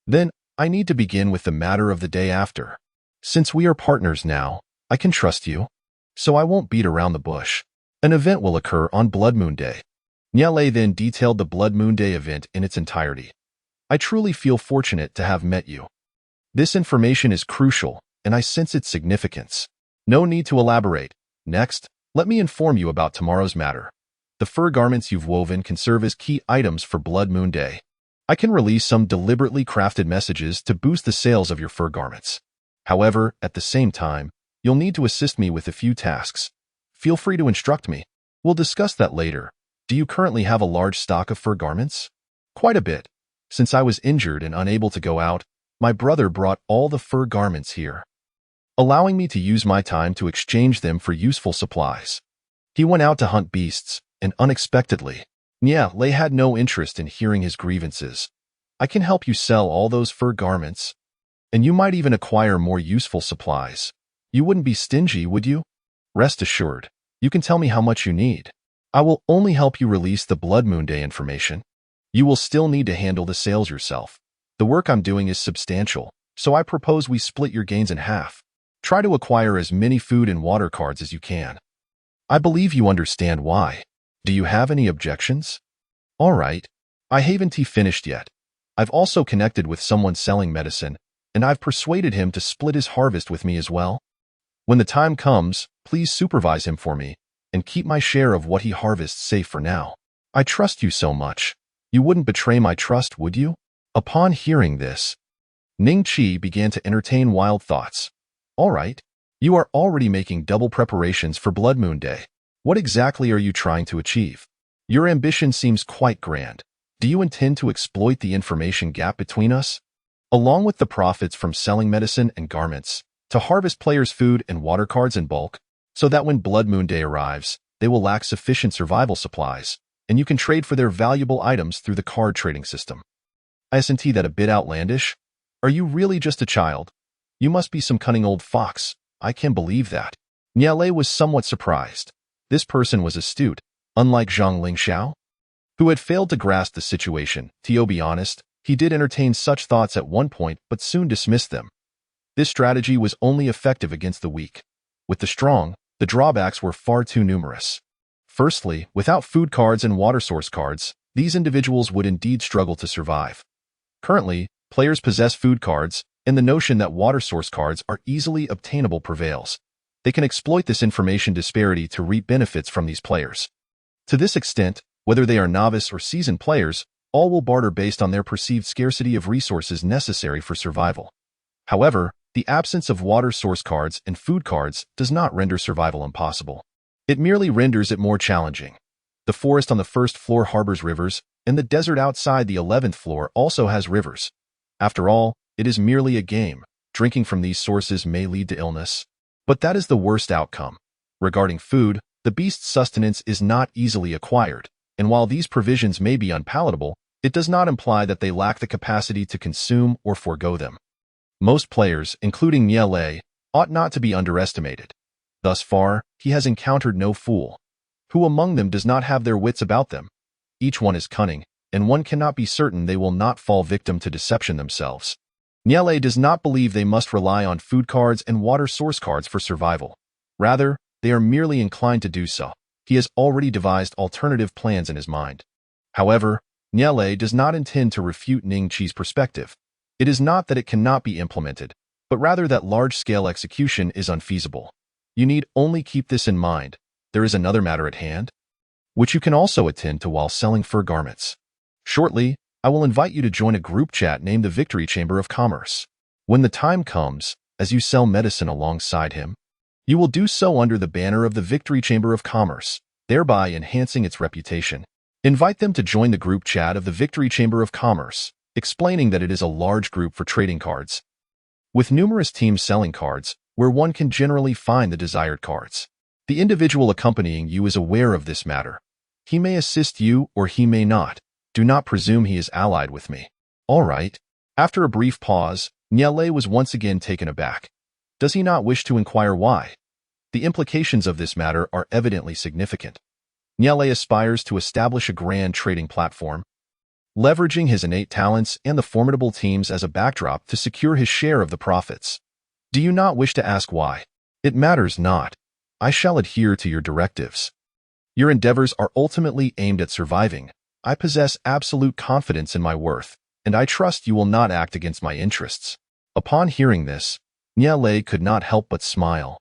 [SPEAKER 1] Then, I need to begin with the matter of the day after. Since we are partners now, I can trust you. So I won't beat around the bush. An event will occur on Blood Moon Day. Nielei then detailed the Blood Moon Day event in its entirety. I truly feel fortunate to have met you. This information is crucial, and I sense its significance. No need to elaborate. Next, let me inform you about tomorrow's matter. The fur garments you've woven can serve as key items for Blood Moon Day. I can release some deliberately crafted messages to boost the sales of your fur garments. However, at the same time, you'll need to assist me with a few tasks. Feel free to instruct me. We'll discuss that later. Do you currently have a large stock of fur garments? Quite a bit. Since I was injured and unable to go out, my brother brought all the fur garments here, allowing me to use my time to exchange them for useful supplies. He went out to hunt beasts, and unexpectedly, Nielei had no interest in hearing his grievances. I can help you sell all those fur garments, and you might even acquire more useful supplies. You wouldn't be stingy, would you? Rest assured, you can tell me how much you need. I will only help you release the Blood Moon Day information. You will still need to handle the sales yourself. The work I'm doing is substantial, so I propose we split your gains in half. Try to acquire as many food and water cards as you can. I believe you understand why. Do you have any objections? All right. I haven't finished yet. I've also connected with someone selling medicine, and I've persuaded him to split his harvest with me as well. When the time comes, please supervise him for me, and keep my share of what he harvests safe for now. I trust you so much. You wouldn't betray my trust, would you? Upon hearing this, Ning Qi began to entertain wild thoughts. All right. You are already making double preparations for Blood Moon Day. What exactly are you trying to achieve? Your ambition seems quite grand. Do you intend to exploit the information gap between us? Along with the profits from selling medicine and garments, to harvest players' food and water cards in bulk, so that when Blood Moon Day arrives, they will lack sufficient survival supplies, and you can trade for their valuable items through the card trading system. Isn't that a bit outlandish? Are you really just a child? You must be some cunning old fox. I can believe that. Nielei was somewhat surprised. This person was astute, unlike Zhang Lingxiao, who had failed to grasp the situation. To be honest, he did entertain such thoughts at one point but soon dismissed them. This strategy was only effective against the weak. With the strong, the drawbacks were far too numerous. Firstly, without food cards and water source cards, these individuals would indeed struggle to survive. Currently, players possess food cards, and the notion that water source cards are easily obtainable prevails. They can exploit this information disparity to reap benefits from these players. To this extent, Whether they are novice or seasoned players, all will barter based on their perceived scarcity of resources necessary for survival. However, the absence of water source cards and food cards does not render survival impossible. It merely renders it more challenging. The forest on the first floor harbors rivers, and the desert outside the 11th floor also has rivers. After all, it is merely a game. Drinking from these sources may lead to illness. But that is the worst outcome. Regarding food, the beast's sustenance is not easily acquired, and while these provisions may be unpalatable, it does not imply that they lack the capacity to consume or forego them. Most players, including Niele, ought not to be underestimated. Thus far, he has encountered no fool. Who among them does not have their wits about them? Each one is cunning, and one cannot be certain they will not fall victim to deception themselves. Niele does not believe they must rely on food cards and water source cards for survival. Rather, they are merely inclined to do so. He has already devised alternative plans in his mind. However, Niele does not intend to refute Ning Chi's perspective. It is not that it cannot be implemented, but rather that large-scale execution is unfeasible. You need only keep this in mind. There is another matter at hand, which you can also attend to while selling fur garments. Shortly, I will invite you to join a group chat named the Victory Chamber of Commerce. When the time comes, as you sell medicine alongside him, you will do so under the banner of the Victory Chamber of Commerce, thereby enhancing its reputation. Invite them to join the group chat of the Victory Chamber of Commerce, explaining that it is a large group for trading cards, with numerous teams selling cards, where one can generally find the desired cards. The individual accompanying you is aware of this matter. He may assist you or he may not. Do not presume he is allied with me. All right. After a brief pause, Niele was once again taken aback. Does he not wish to inquire why? The implications of this matter are evidently significant. Niele aspires to establish a grand trading platform, leveraging his innate talents and the formidable teams as a backdrop to secure his share of the profits. Do you not wish to ask why? It matters not. I shall adhere to your directives. Your endeavors are ultimately aimed at surviving. I possess absolute confidence in my worth, and I trust you will not act against my interests. Upon hearing this, Niele could not help but smile.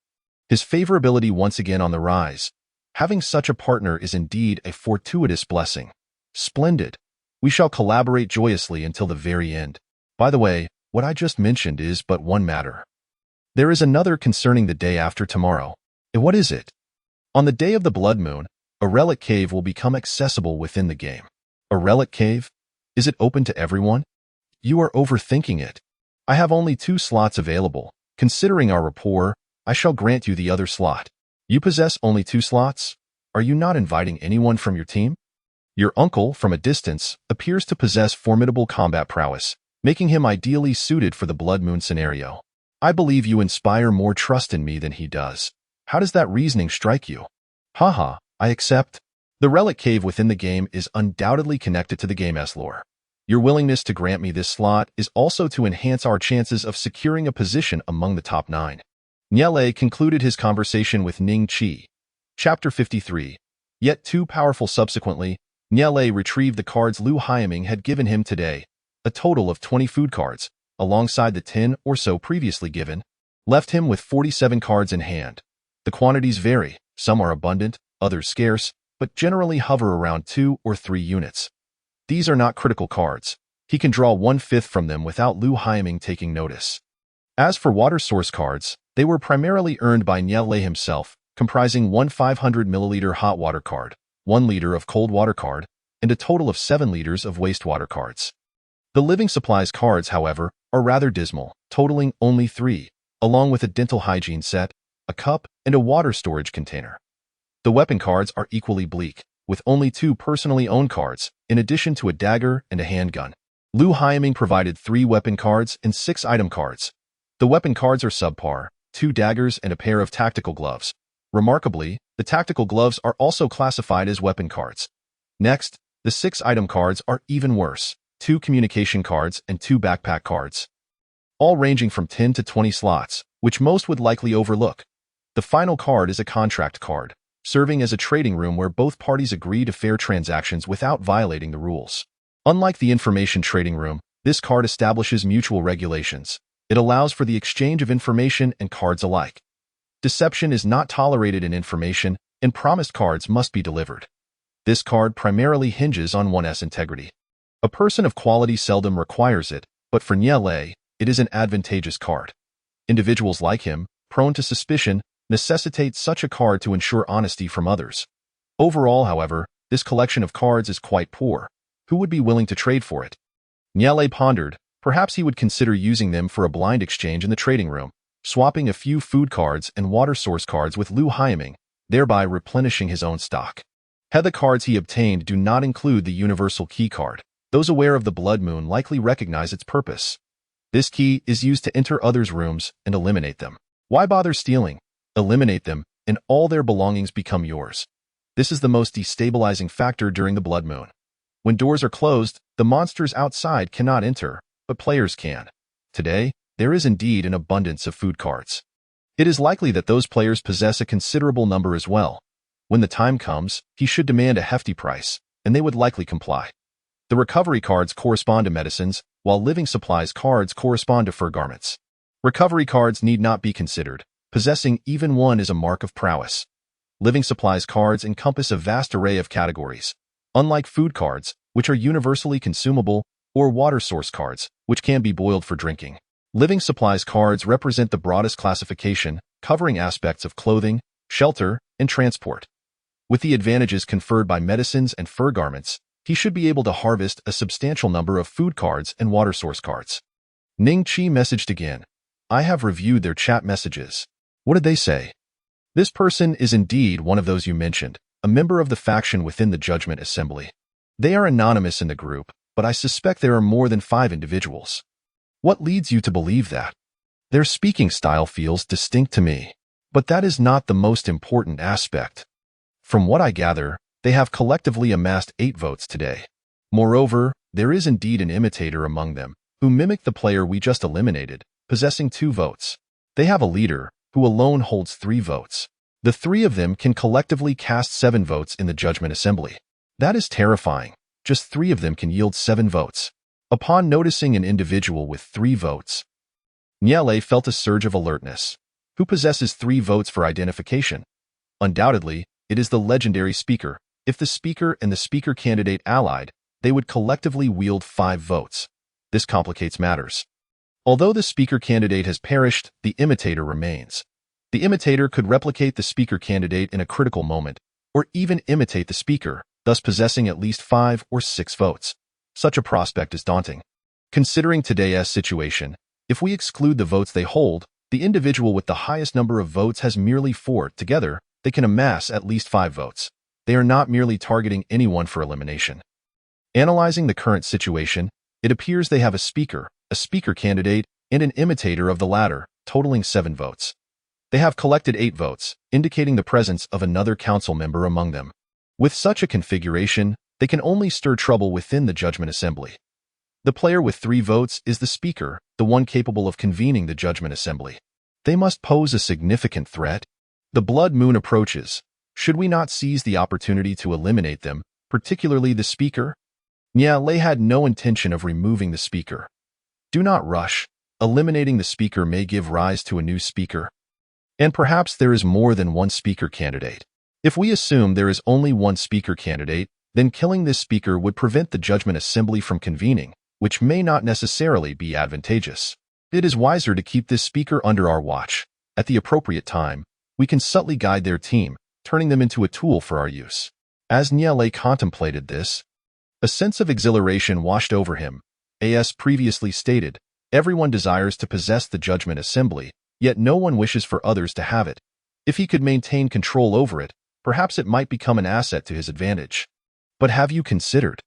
[SPEAKER 1] His favorability once again on the rise. Having such a partner is indeed a fortuitous blessing. Splendid. We shall collaborate joyously until the very end. By the way, what I just mentioned is but one matter. There is another concerning the day after tomorrow. And what is it? On the day of the blood moon, a relic cave will become accessible within the game. A relic cave? Is it open to everyone? You are overthinking it. I have only 2 slots available. Considering our rapport, I shall grant you the other slot. You possess only 2 slots? Are you not inviting anyone from your team? Your uncle, from a distance, appears to possess formidable combat prowess, making him ideally suited for the blood moon scenario. I believe you inspire more trust in me than he does. How does that reasoning strike you? Haha, I accept. The relic cave within the game is undoubtedly connected to the game's lore. Your willingness to grant me this slot is also to enhance our chances of securing a position among the top 9. Niele concluded his conversation with Ning Chi. Chapter 53. Yet too powerful. Subsequently, Niele retrieved the cards Lu Haiming had given him today, a total of 20 food cards, alongside the 10 or so previously given, left him with 47 cards in hand. The quantities vary, some are abundant, others scarce, but generally hover around 2 or 3 units. These are not critical cards. He can draw 1/5 from them without Lu Haiming taking notice. As for water source cards, they were primarily earned by Niele himself, comprising 1 500 milliliter hot water card, 1 liter of cold water card, and a total of 7 liters of wastewater cards. The living supplies cards, however, are rather dismal, totaling only 3, along with a dental hygiene set, a cup, and a water storage container. The weapon cards are equally bleak, with only 2 personally owned cards, in addition to a dagger and a handgun. Lu Haiming provided 3 weapon cards and 6 item cards. The weapon cards are subpar, 2 daggers and a pair of tactical gloves. Remarkably, the tactical gloves are also classified as weapon cards. Next, the 6 item cards are even worse, 2 communication cards and 2 backpack cards, all ranging from 10 to 20 slots, which most would likely overlook. The final card is a contract card, serving as a trading room where both parties agree to fair transactions without violating the rules. Unlike the information trading room, this card establishes mutual regulations. It allows for the exchange of information and cards alike. Deception is not tolerated in information, and promised cards must be delivered. This card primarily hinges on one's integrity. A person of quality seldom requires it, but for Niele, it is an advantageous card. Individuals like him, prone to suspicion, necessitate such a card to ensure honesty from others. Overall, however, this collection of cards is quite poor. Who would be willing to trade for it? Niele pondered. Perhaps he would consider using them for a blind exchange in the trading room, swapping a few food cards and water source cards with Lu Hyaming, thereby replenishing his own stock. The cards he obtained do not include the universal key card. Those aware of the blood moon likely recognize its purpose. This key is used to enter others' rooms and eliminate them. Why bother stealing? Eliminate them, and all their belongings become yours. This is the most destabilizing factor during the blood moon. When doors are closed, the monsters outside cannot enter, but players can. Today, there is indeed an abundance of food cards. It is likely that those players possess a considerable number as well. When the time comes, he should demand a hefty price, and they would likely comply. The recovery cards correspond to medicines, while living supplies cards correspond to fur garments. Recovery cards need not be considered. Possessing even one is a mark of prowess. Living supplies cards encompass a vast array of categories. Unlike food cards, which are universally consumable, or water source cards, which can be boiled for drinking. Living supplies cards represent the broadest classification, covering aspects of clothing, shelter, and transport. With the advantages conferred by medicines and fur garments, he should be able to harvest a substantial number of food cards and water source cards. Ning Chi messaged again. I have reviewed their chat messages. What did they say? This person is indeed one of those you mentioned, a member of the faction within the Judgment Assembly. They are anonymous in the group, but I suspect there are more than 5 individuals. What leads you to believe that? Their speaking style feels distinct to me, but that is not the most important aspect. From what I gather, they have collectively amassed 8 votes today. Moreover, there is indeed an imitator among them, who mimicked the player we just eliminated, possessing 2 votes. They have a leader, who alone holds 3 votes. The 3 of them can collectively cast 7 votes in the Judgment Assembly. That is terrifying. Just 3 of them can yield 7 votes. Upon noticing an individual with 3 votes, Niele felt a surge of alertness. Who possesses 3 votes for identification? Undoubtedly, it is the legendary speaker. If the speaker and the speaker candidate allied, they would collectively wield 5 votes. This complicates matters. Although the speaker candidate has perished, the imitator remains. The imitator could replicate the speaker candidate in a critical moment, or even imitate the speaker, thus possessing at least 5 or 6 votes. Such a prospect is daunting. Considering today's situation, if we exclude the votes they hold, the individual with the highest number of votes has merely 4. Together, they can amass at least 5 votes. They are not merely targeting anyone for elimination. Analyzing the current situation, it appears they have a speaker candidate, and an imitator of the latter, totaling 7 votes. They have collected 8 votes, indicating the presence of another council member among them. With such a configuration, they can only stir trouble within the Judgment Assembly. The player with 3 votes is the speaker, the one capable of convening the Judgment Assembly. They must pose a significant threat. The blood moon approaches. Should we not seize the opportunity to eliminate them, particularly the speaker? Niele had no intention of removing the speaker. Do not rush. Eliminating the speaker may give rise to a new speaker. And perhaps there is more than one speaker candidate. If we assume there is only one speaker candidate, then killing this speaker would prevent the Judgment Assembly from convening, which may not necessarily be advantageous. It is wiser to keep this speaker under our watch. At the appropriate time, we can subtly guide their team, turning them into a tool for our use. As Niele contemplated this, a sense of exhilaration washed over him. As previously stated, everyone desires to possess the Judgment Assembly, yet no one wishes for others to have it. If he could maintain control over it, perhaps it might become an asset to his advantage. But have you considered?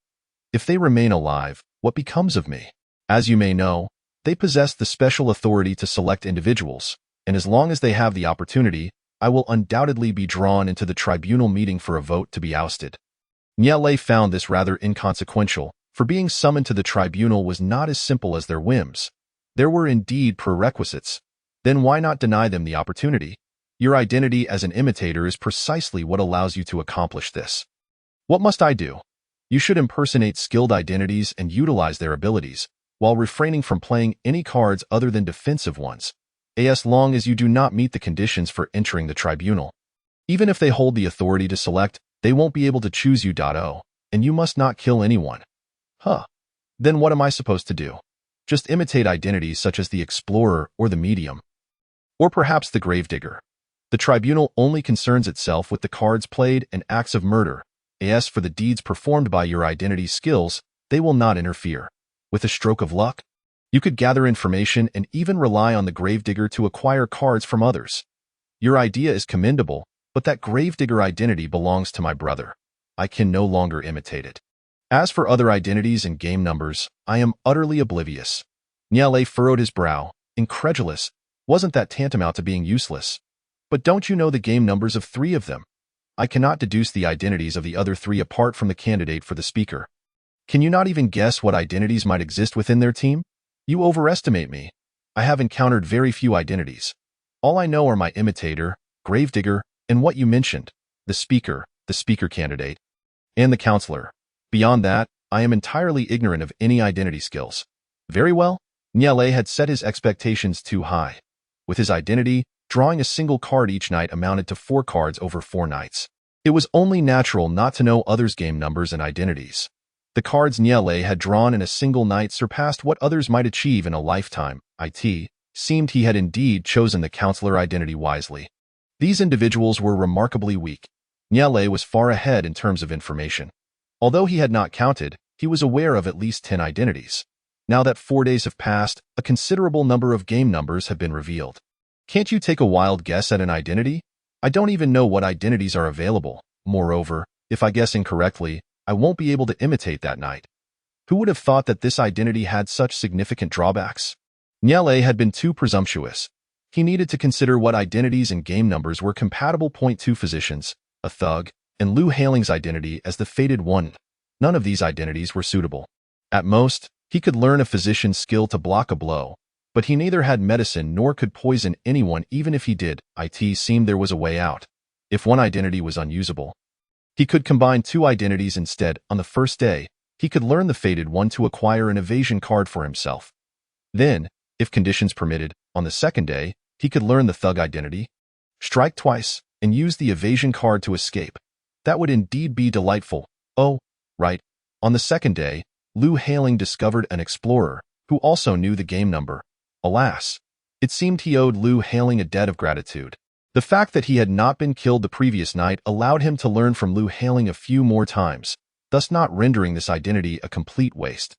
[SPEAKER 1] If they remain alive, what becomes of me? As you may know, they possess the special authority to select individuals, and as long as they have the opportunity, I will undoubtedly be drawn into the tribunal meeting for a vote to be ousted. Niele found this rather inconsequential, for being summoned to the tribunal was not as simple as their whims. There were indeed prerequisites. Then why not deny them the opportunity? Your identity as an imitator is precisely what allows you to accomplish this. What must I do? You should impersonate skilled identities and utilize their abilities, while refraining from playing any cards other than defensive ones, as long as you do not meet the conditions for entering the tribunal. Even if they hold the authority to select, They won't be able to choose you. Oh, and you must not kill anyone. Huh. Then what am I supposed to do? Just imitate identities such as the explorer or the medium. Or perhaps the gravedigger. The tribunal only concerns itself with the cards played and acts of murder. As for the deeds performed by your identity skills, they will not interfere. With a stroke of luck, you could gather information and even rely on the gravedigger to acquire cards from others. Your idea is commendable, but that gravedigger identity belongs to my brother. I can no longer imitate it. As for other identities and game numbers, I am utterly oblivious. Niale furrowed his brow, incredulous. Wasn't that tantamount to being useless? But don't you know the game numbers of 3 of them? I cannot deduce the identities of the other 3 apart from the candidate for the speaker. Can you not even guess what identities might exist within their team? You overestimate me. I have encountered very few identities. All I know are my imitator, gravedigger, and what you mentioned, the speaker candidate, and the counselor. Beyond that, I am entirely ignorant of any identity skills. Very well, Niale had set his expectations too high. With his identity, drawing a single card each night amounted to 4 cards over 4 nights. It was only natural not to know others' game numbers and identities. The cards Niale had drawn in a single night surpassed what others might achieve in a lifetime. It seemed he had indeed chosen the counselor identity wisely. These individuals were remarkably weak. Niale was far ahead in terms of information. Although he had not counted, he was aware of at least 10 identities. Now that 4 days have passed, a considerable number of game numbers have been revealed. Can't you take a wild guess at an identity? I don't even know what identities are available. Moreover, if I guess incorrectly, I won't be able to imitate that night. Who would have thought that this identity had such significant drawbacks? Niale had been too presumptuous. He needed to consider what identities and game numbers were compatible. 2 physicians, a thug, and Lou Haling's identity as the fated one. None of these identities were suitable. At most, he could learn a physician's skill to block a blow, but he neither had medicine nor could poison anyone. Even if he did, it seemed there was a way out. If one identity was unusable, he could combine 2 identities instead. On the first day, he could learn the fated one to acquire an evasion card for himself. Then, if conditions permitted, on the second day, he could learn the thug identity, strike twice, and use the evasion card to escape. That would indeed be delightful. Oh, right. On the second day, Lou Haling discovered an explorer, who also knew the game number. Alas, it seemed he owed Lou Haling a debt of gratitude. The fact that he had not been killed the previous night allowed him to learn from Lou Haling a few more times, thus not rendering this identity a complete waste.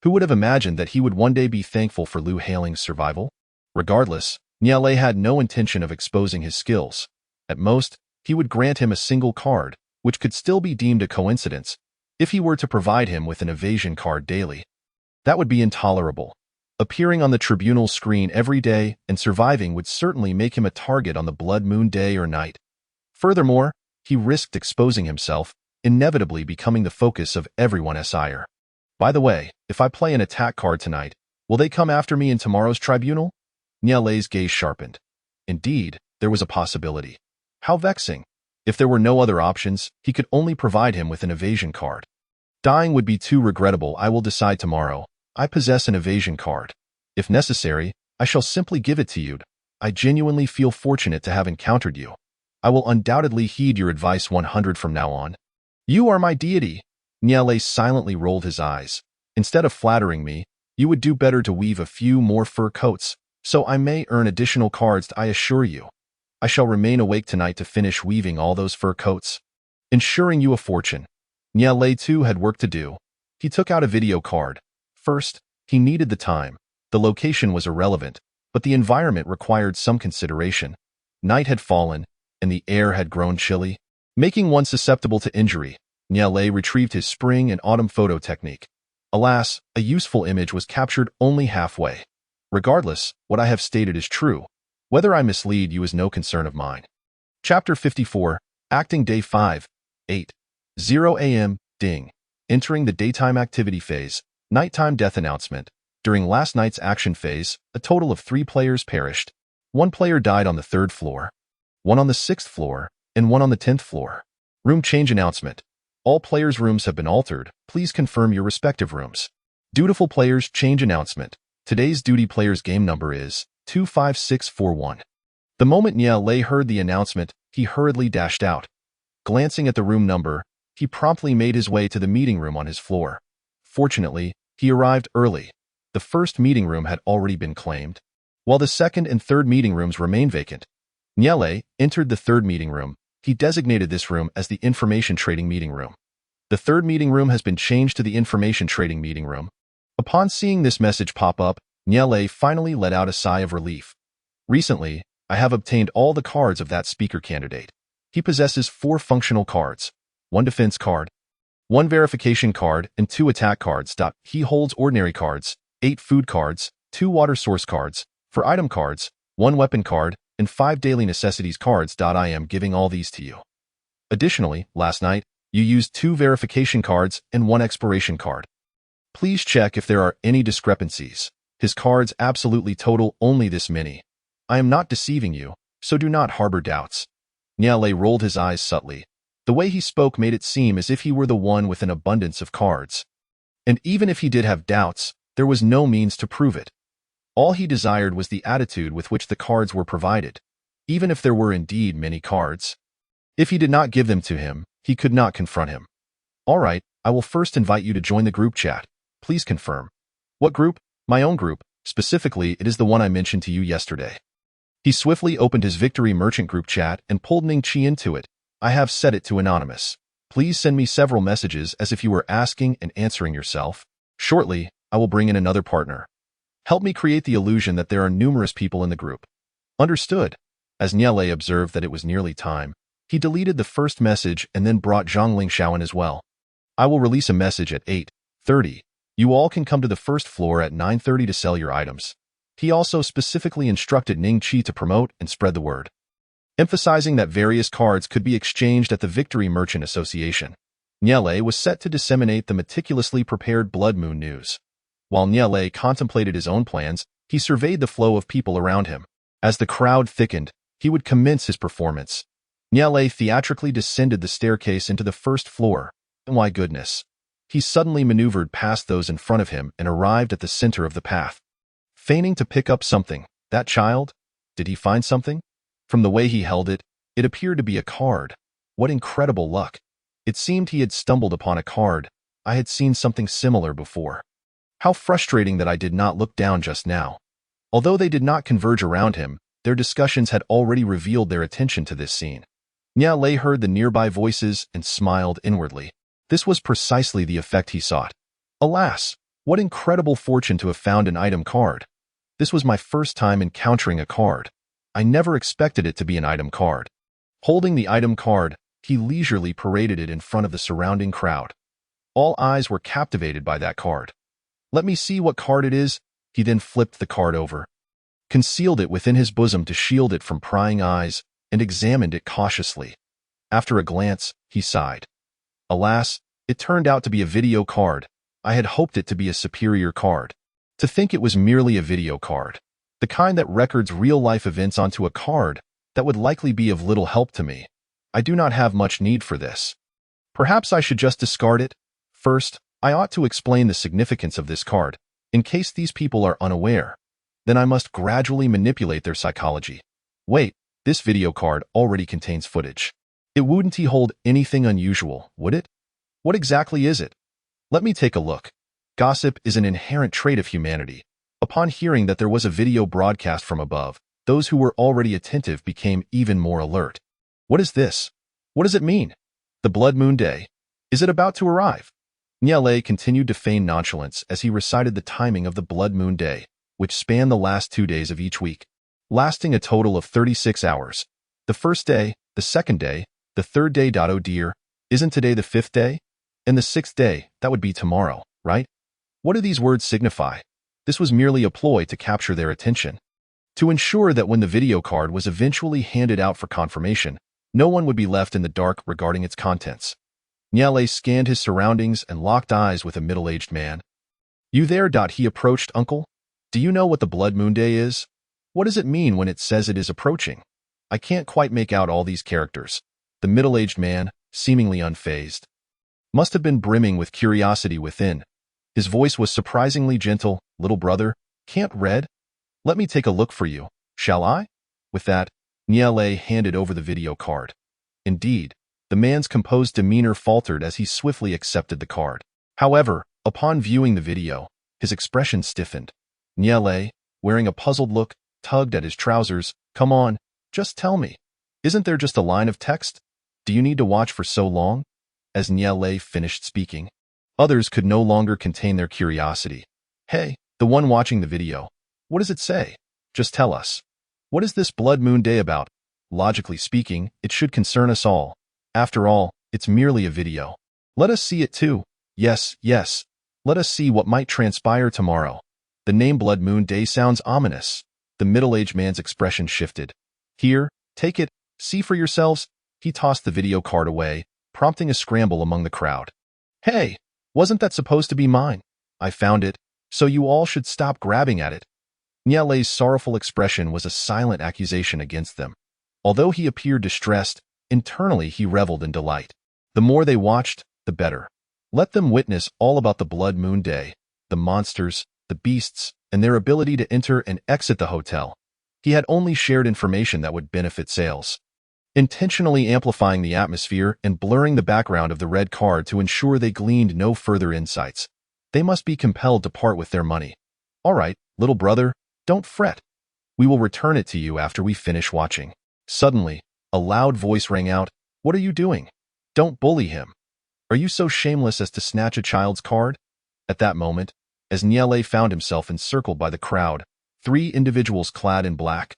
[SPEAKER 1] Who would have imagined that he would one day be thankful for Lou Haling's survival? Regardless, Niale had no intention of exposing his skills. At most, he would grant him a single card, which could still be deemed a coincidence, if he were to provide him with an evasion card daily. That would be intolerable. Appearing on the tribunal screen every day and surviving would certainly make him a target on the blood moon day or night. Furthermore, he risked exposing himself, inevitably becoming the focus of everyone's ire. By the way, if I play an attack card tonight, will they come after me in tomorrow's tribunal? Niale's gaze sharpened. Indeed, there was a possibility. How vexing. If there were no other options, he could only provide him with an evasion card. Dying would be too regrettable. I will decide tomorrow. I possess an evasion card. If necessary, I shall simply give it to you. I genuinely feel fortunate to have encountered you. I will undoubtedly heed your advice 100 from now on. You are my deity. Niale silently rolled his eyes. Instead of flattering me, you would do better to weave a few more fur coats, so I may earn additional cards. I assure you. I shall remain awake tonight to finish weaving all those fur coats, ensuring you a fortune. Niale too had work to do. He took out a video card. First, he needed the time. The location was irrelevant, but the environment required some consideration. Night had fallen, and the air had grown chilly, making one susceptible to injury. Niale retrieved his spring and autumn photo technique. Alas, a useful image was captured only halfway. Regardless, what I have stated is true. Whether I mislead you is no concern of mine. Chapter 54, Acting Day 5, 8:0 a.m. Ding. Entering the daytime activity phase. Nighttime death announcement. During last night's action phase, a total of 3 players perished. 1 player died on the 3rd floor, 1 on the 6th floor, and 1 on the 10th floor. Room change announcement. All players' rooms have been altered. Please confirm your respective rooms. Dutiful players change announcement. Today's duty player's game number is 25641. The moment Niale heard the announcement, he hurriedly dashed out. Glancing at the room number, he promptly made his way to the meeting room on his floor. Fortunately, he arrived early. The first meeting room had already been claimed, while the second and third meeting rooms remained vacant. Nyele entered the third meeting room. He designated this room as the Information Trading Meeting Room. The third meeting room has been changed to the Information Trading Meeting Room. Upon seeing this message pop up, Nyele finally let out a sigh of relief. Recently, I have obtained all the cards of that speaker candidate. He possesses 4 functional cards, 1 defense card, 1 verification card, and 2 attack cards. He holds ordinary cards, 8 food cards, 2 water source cards, 4 item cards, 1 weapon card, and 5 daily necessities cards. I am giving all these to you. Additionally, last night, you used 2 verification cards and 1 exploration card. Please check if there are any discrepancies. His cards absolutely total only this many. I am not deceiving you, so do not harbor doubts. Nyele rolled his eyes subtly. The way he spoke made it seem as if he were the one with an abundance of cards. And even if he did have doubts, there was no means to prove it. All he desired was the attitude with which the cards were provided, even if there were indeed many cards. If he did not give them to him, he could not confront him. All right, I will first invite you to join the group chat. Please confirm. What group? My own group. Specifically, it is the one I mentioned to you yesterday. He swiftly opened his Victory Merchant group chat and pulled Ning Chi into it. I have set it to anonymous. Please send me several messages as if you were asking and answering yourself. Shortly, I will bring in another partner. Help me create the illusion that there are numerous people in the group. Understood. As Nyele observed that it was nearly time, he deleted the first message and then brought Zhang Lingxiao in as well. I will release a message at 8:30. You all can come to the first floor at 9:30 to sell your items. He also specifically instructed Ning Chi to promote and spread the word, emphasizing that various cards could be exchanged at the Victory Merchant Association. Nyele was set to disseminate the meticulously prepared Blood Moon news. While Nyele contemplated his own plans, he surveyed the flow of people around him. As the crowd thickened, he would commence his performance. Nyele theatrically descended the staircase into the first floor. My goodness. He suddenly maneuvered past those in front of him and arrived at the center of the path. Feigning to pick up something, that child? Did he find something? From the way he held it, it appeared to be a card. What incredible luck. It seemed he had stumbled upon a card. I had seen something similar before. How frustrating that I did not look down just now. Although they did not converge around him, their discussions had already revealed their attention to this scene. Nyele heard the nearby voices and smiled inwardly. This was precisely the effect he sought. Alas, what incredible fortune to have found an item card. This was my first time encountering a card. I never expected it to be an item card. Holding the item card, he leisurely paraded it in front of the surrounding crowd. All eyes were captivated by that card. Let me see what card it is. He then flipped the card over, concealed it within his bosom to shield it from prying eyes, and examined it cautiously. After a glance, he sighed. Alas, it turned out to be a video card. I had hoped it to be a superior card. To think it was merely a video card. The kind that records real-life events onto a card, that would likely be of little help to me. I do not have much need for this. Perhaps I should just discard it? First, I ought to explain the significance of this card, in case these people are unaware. Then I must gradually manipulate their psychology. Wait, this video card already contains footage. It wouldn't hold anything unusual, would it? What exactly is it? Let me take a look. Gossip is an inherent trait of humanity. Upon hearing that there was a video broadcast from above, those who were already attentive became even more alert. What is this? What does it mean? The Blood Moon Day. Is it about to arrive? Nyele continued to feign nonchalance as he recited the timing of the Blood Moon Day, which spanned the last 2 days of each week, lasting a total of 36 hours. The first day, the second day, the third day. Oh dear, isn't today the 5th day? And the 6th day, that would be tomorrow, right? What do these words signify? This was merely a ploy to capture their attention. To ensure that when the video card was eventually handed out for confirmation, no one would be left in the dark regarding its contents. Nyele scanned his surroundings and locked eyes with a middle-aged man. You there? He approached. Uncle? Do you know what the Blood Moon Day is? What does it mean when it says it is approaching? I can't quite make out all these characters. The middle-aged man, seemingly unfazed, must have been brimming with curiosity within. His voice was surprisingly gentle. Little brother, can't read? Let me take a look for you, shall I? With that, Nyele handed over the video card. Indeed, The man's composed demeanor faltered as he swiftly accepted the card. However, upon viewing the video, his expression stiffened. Niele, wearing a puzzled look, tugged at his trousers. Come on, just tell me. Isn't there just a line of text? Do you need to watch for so long? As Niele finished speaking, others could no longer contain their curiosity. Hey, the one watching the video. What does it say? Just tell us. What is this Blood Moon Day about? Logically speaking, it should concern us all. After all, it's merely a video. Let us see it too. Yes, yes. Let us see what might transpire tomorrow. The name Blood Moon Day sounds ominous. The middle-aged man's expression shifted. Here, take it, see for yourselves. He tossed the video card away, prompting a scramble among the crowd. Hey, wasn't that supposed to be mine? I found it, so you all should stop grabbing at it. Niele's sorrowful expression was a silent accusation against them. Although he appeared distressed, internally he reveled in delight. The more they watched, the better. Let them witness all about the Blood Moon Day, the monsters, the beasts, and their ability to enter and exit the hotel. He had only shared information that would benefit sales, intentionally amplifying the atmosphere and blurring the background of the red card to ensure they gleaned no further insights. They must be compelled to part with their money. All right, little brother, don't fret. We will return it to you after we finish watching. Suddenly, a loud voice rang out. What are you doing? Don't bully him. Are you so shameless as to snatch a child's card? At that moment, as Niele found himself encircled by the crowd, 3 individuals clad in black,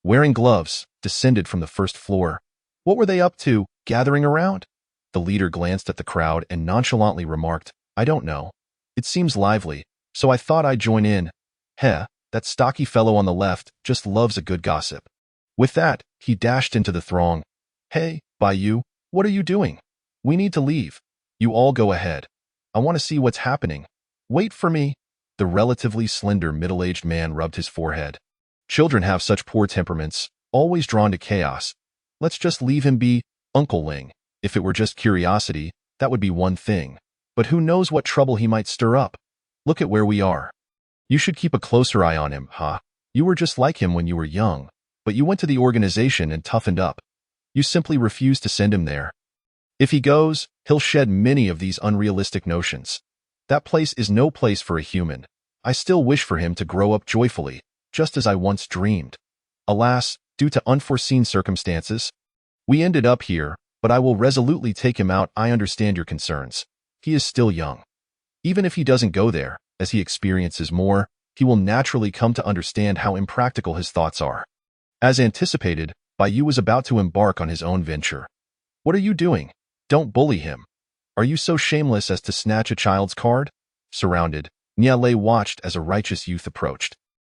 [SPEAKER 1] wearing gloves, descended from the first floor. What were they up to, gathering around? The leader glanced at the crowd and nonchalantly remarked, I don't know. It seems lively, so I thought I'd join in. Heh, that stocky fellow on the left just loves a good gossip. With that, he dashed into the throng. Hey, Bayou, what are you doing? We need to leave. You all go ahead. I want to see what's happening. Wait for me. The relatively slender middle-aged man rubbed his forehead. Children have such poor temperaments, always drawn to chaos. Let's just leave him be, Uncle Ling. If it were just curiosity, that would be one thing. But who knows what trouble he might stir up? Look at where we are. You should keep a closer eye on him, huh? You were just like him when you were young, but you went to the organization and toughened up. You simply refused to send him there. If he goes, he'll shed many of these unrealistic notions. That place is no place for a human. I still wish for him to grow up joyfully, just as I once dreamed. Alas, due to unforeseen circumstances, we ended up here, but I will resolutely take him out. I understand your concerns. He is still young. Even if he doesn't go there, as he experiences more, he will naturally come to understand how impractical his thoughts are. As anticipated, Bayou was about to embark on his own venture. What are you doing? Don't bully him. Are you so shameless as to snatch a child's card? Surrounded, Niele watched as a righteous youth approached.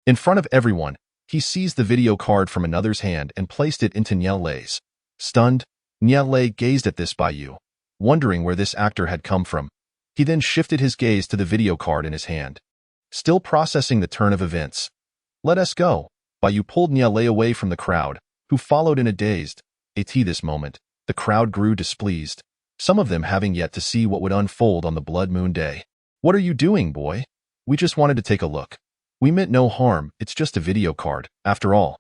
[SPEAKER 1] In front of everyone, he seized the video card from another's hand and placed it into Niele's. Stunned, Niele gazed at this Bayou, wondering where this actor had come from. He then shifted his gaze to the video card in his hand. Still processing the turn of events. Let us go. Bayou pulled Niele away from the crowd, who followed in a dazed. At this moment, the crowd grew displeased, some of them having yet to see what would unfold on the Blood Moon Day. What are you doing, boy? We just wanted to take a look. We meant no harm, it's just a video card, after all.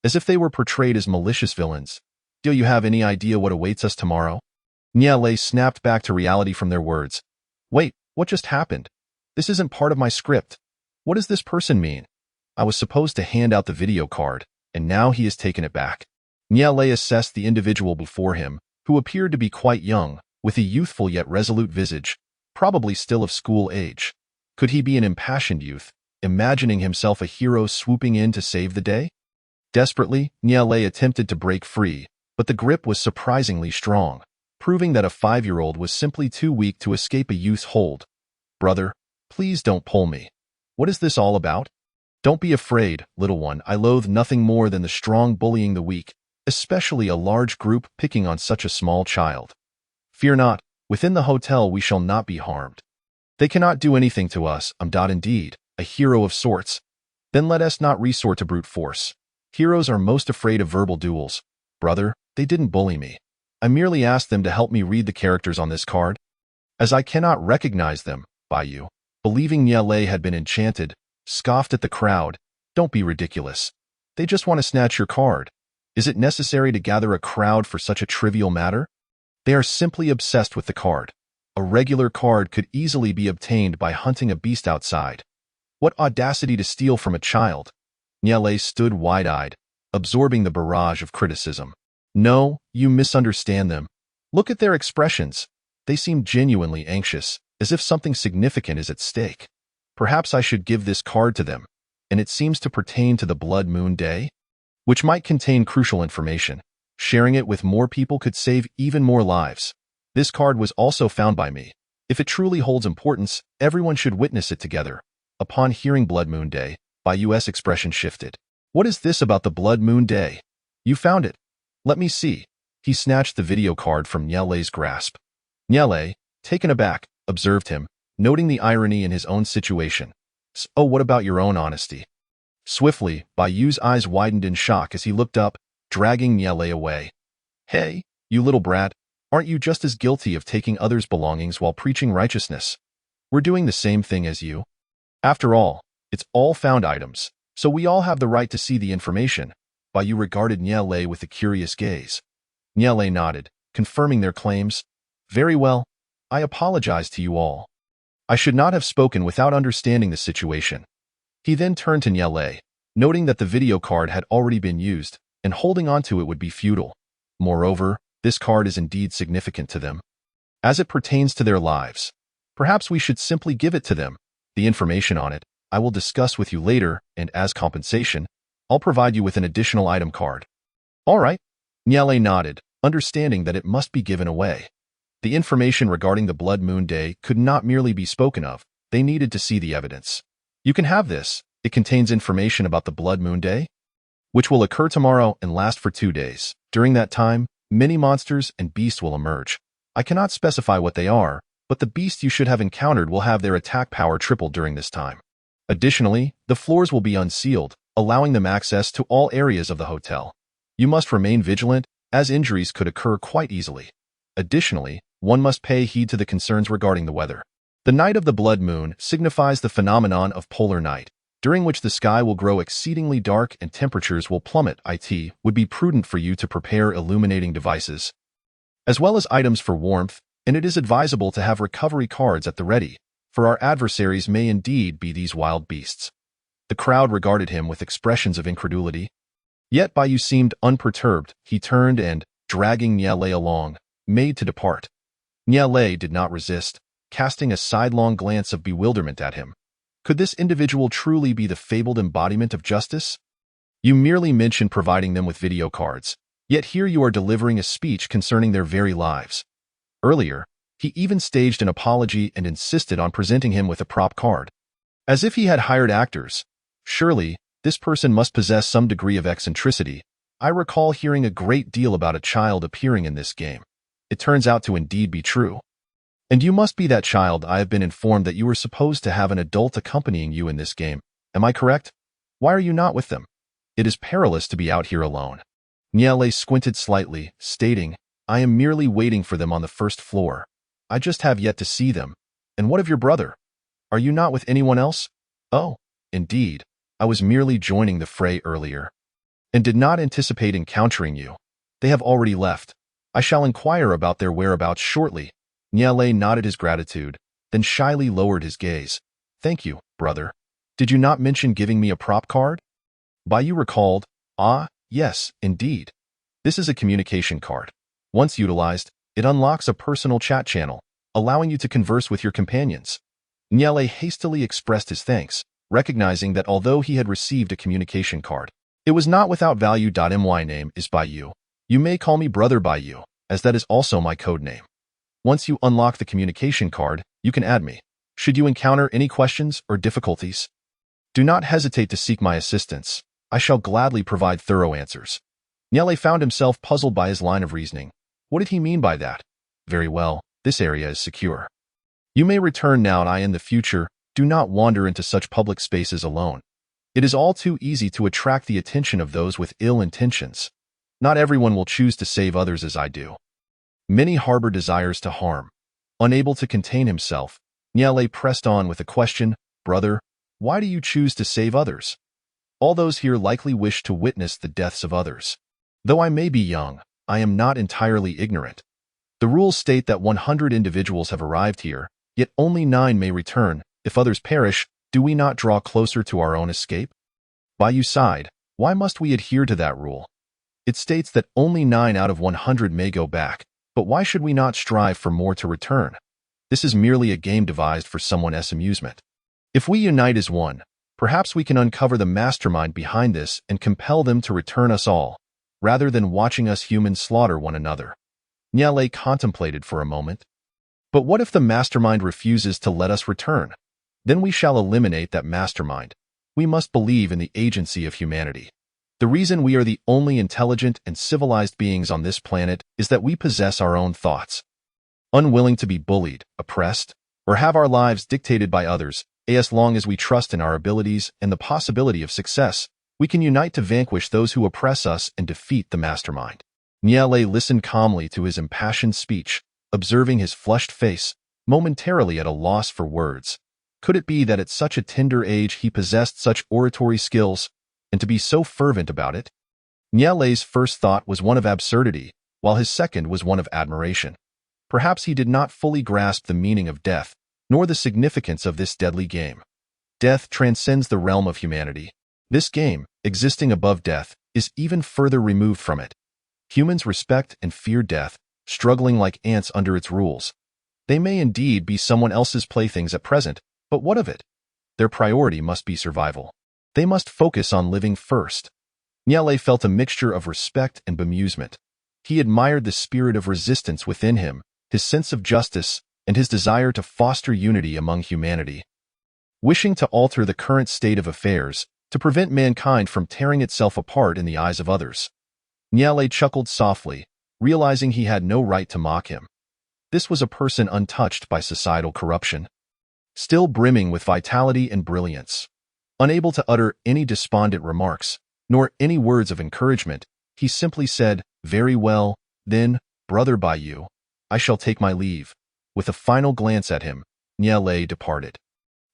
[SPEAKER 1] As if they were portrayed as malicious villains. Do you have any idea what awaits us tomorrow? Niele snapped back to reality from their words. Wait, what just happened? This isn't part of my script. What does this person mean? I was supposed to hand out the video card, and now he has taken it back. Niele assessed the individual before him, who appeared to be quite young, with a youthful yet resolute visage, probably still of school age. Could he be an impassioned youth, imagining himself a hero swooping in to save the day? Desperately, Niele attempted to break free, but the grip was surprisingly strong, proving that a 5-year-old was simply too weak to escape a youth's hold. Brother, please don't pull me. What is this all about? Don't be afraid, little one. I loathe nothing more than the strong bullying the weak, especially a large group picking on such a small child. Fear not, within the hotel we shall not be harmed. They cannot do anything to us. I'm indeed a hero of sorts. Then let us not resort to brute force. Heroes are most afraid of verbal duels. Brother, they didn't bully me. I merely asked them to help me read the characters on this card. As I cannot recognize them, Bayou, believing Niele had been enchanted, scoffed at the crowd. Don't be ridiculous. They just want to snatch your card. Is it necessary to gather a crowd for such a trivial matter? They are simply obsessed with the card. A regular card could easily be obtained by hunting a beast outside. What audacity to steal from a child! Niele stood wide-eyed, absorbing the barrage of criticism. No, you misunderstand them. Look at their expressions. They seem genuinely anxious, as if something significant is at stake. Perhaps I should give this card to them, and it seems to pertain to the Blood Moon Day, which might contain crucial information. Sharing it with more people could save even more lives. This card was also found by me. If it truly holds importance, everyone should witness it together. Upon hearing Blood Moon Day, Bayu's expression shifted. What is this about the Blood Moon Day? You found it. Let me see. He snatched the video card from Niele's grasp. Niele, taken aback, observed him, noting the irony in his own situation. Oh, what about your own honesty? Swiftly, Bayu's eyes widened in shock as he looked up, dragging Niele away. Hey, you little brat, aren't you just as guilty of taking others' belongings while preaching righteousness? We're doing the same thing as you. After all, it's all found items, so we all have the right to see the information. Bayu regarded Niele with a curious gaze. Niele nodded, confirming their claims. Very well, I apologize to you all. I should not have spoken without understanding the situation. He then turned to Niele, noting that the video card had already been used, and holding on to it would be futile. Moreover, this card is indeed significant to them, as it pertains to their lives. Perhaps we should simply give it to them. The information on it, I will discuss with you later, and as compensation, I'll provide you with an additional item card. All right. Niele nodded, understanding that it must be given away. The information regarding the Blood Moon Day could not merely be spoken of. They needed to see the evidence. You can have this. It contains information about the Blood Moon Day, which will occur tomorrow and last for 2 days. During that time, many monsters and beasts will emerge. I cannot specify what they are, but the beasts you should have encountered will have their attack power tripled during this time. Additionally, the floors will be unsealed, allowing them access to all areas of the hotel. You must remain vigilant, as injuries could occur quite easily. Additionally, one must pay heed to the concerns regarding the weather. The night of the blood moon signifies the phenomenon of polar night, during which the sky will grow exceedingly dark and temperatures will plummet. It would be prudent for you to prepare illuminating devices, as well as items for warmth, and it is advisable to have recovery cards at the ready, for our adversaries may indeed be these wild beasts. The crowd regarded him with expressions of incredulity. Yet Bayu seemed unperturbed. He turned and, dragging Niele along, made to depart. Niele did not resist, casting a sidelong glance of bewilderment at him. Could this individual truly be the fabled embodiment of justice? You merely mentioned providing them with video cards, yet here you are delivering a speech concerning their very lives. Earlier, he even staged an apology and insisted on presenting him with a prop card, as if he had hired actors. Surely, this person must possess some degree of eccentricity. I recall hearing a great deal about a child appearing in this game. It turns out to indeed be true. And you must be that child. I have been informed that you were supposed to have an adult accompanying you in this game. Am I correct? Why are you not with them? It is perilous to be out here alone. Niele squinted slightly, stating, I am merely waiting for them on the first floor. I just have yet to see them. And what of your brother? Are you not with anyone else? Oh, indeed. I was merely joining the fray earlier, and did not anticipate encountering you. They have already left. I shall inquire about their whereabouts shortly. Niele nodded his gratitude, then shyly lowered his gaze. Thank you, brother. Did you not mention giving me a prop card? Bayu recalled. Ah, yes, indeed. This is a communication card. Once utilized, it unlocks a personal chat channel, allowing you to converse with your companions. Niele hastily expressed his thanks, recognizing that although he had received a communication card, it was not without value. My name is Bayu. You may call me Brother Bayu, as that is also my code name. Once you unlock the communication card, you can add me. Should you encounter any questions or difficulties, do not hesitate to seek my assistance. I shall gladly provide thorough answers. Niele found himself puzzled by his line of reasoning. What did he mean by that? Very well, this area is secure. You may return now, and in the future, do not wander into such public spaces alone. It is all too easy to attract the attention of those with ill intentions. Not everyone will choose to save others as I do. Many harbor desires to harm. Unable to contain himself, Niele pressed on with a question. Brother, why do you choose to save others? All those here likely wish to witness the deaths of others. Though I may be young, I am not entirely ignorant. The rules state that 100 individuals have arrived here, yet only 9 may return. If others perish, do we not draw closer to our own escape? By you side, why must we adhere to that rule? It states that only 9 out of 100 may go back, but why should we not strive for more to return? This is merely a game devised for someone's amusement. If we unite as one, perhaps we can uncover the mastermind behind this and compel them to return us all, rather than watching us humans slaughter one another. Niale contemplated for a moment. But what if the mastermind refuses to let us return? Then we shall eliminate that mastermind. We must believe in the agency of humanity. The reason we are the only intelligent and civilized beings on this planet is that we possess our own thoughts. Unwilling to be bullied, oppressed, or have our lives dictated by others, as long as we trust in our abilities and the possibility of success, we can unite to vanquish those who oppress us and defeat the mastermind. Niale listened calmly to his impassioned speech, observing his flushed face, momentarily at a loss for words. Could it be that at such a tender age he possessed such oratory skills, and to be so fervent about it? Niale's first thought was one of absurdity, while his second was one of admiration. Perhaps he did not fully grasp the meaning of death, nor the significance of this deadly game. Death transcends the realm of humanity. This game, existing above death, is even further removed from it. Humans respect and fear death, struggling like ants under its rules. They may indeed be someone else's playthings at present, but what of it? Their priority must be survival. They must focus on living first. Niale felt a mixture of respect and bemusement. He admired the spirit of resistance within him, his sense of justice, and his desire to foster unity among humanity. Wishing to alter the current state of affairs, to prevent mankind from tearing itself apart in the eyes of others. Niale chuckled softly, realizing he had no right to mock him. This was a person untouched by societal corruption, still brimming with vitality and brilliance. Unable to utter any despondent remarks, nor any words of encouragement, he simply said, "Very well, then, brother by you, I shall take my leave." With a final glance at him, Niale departed.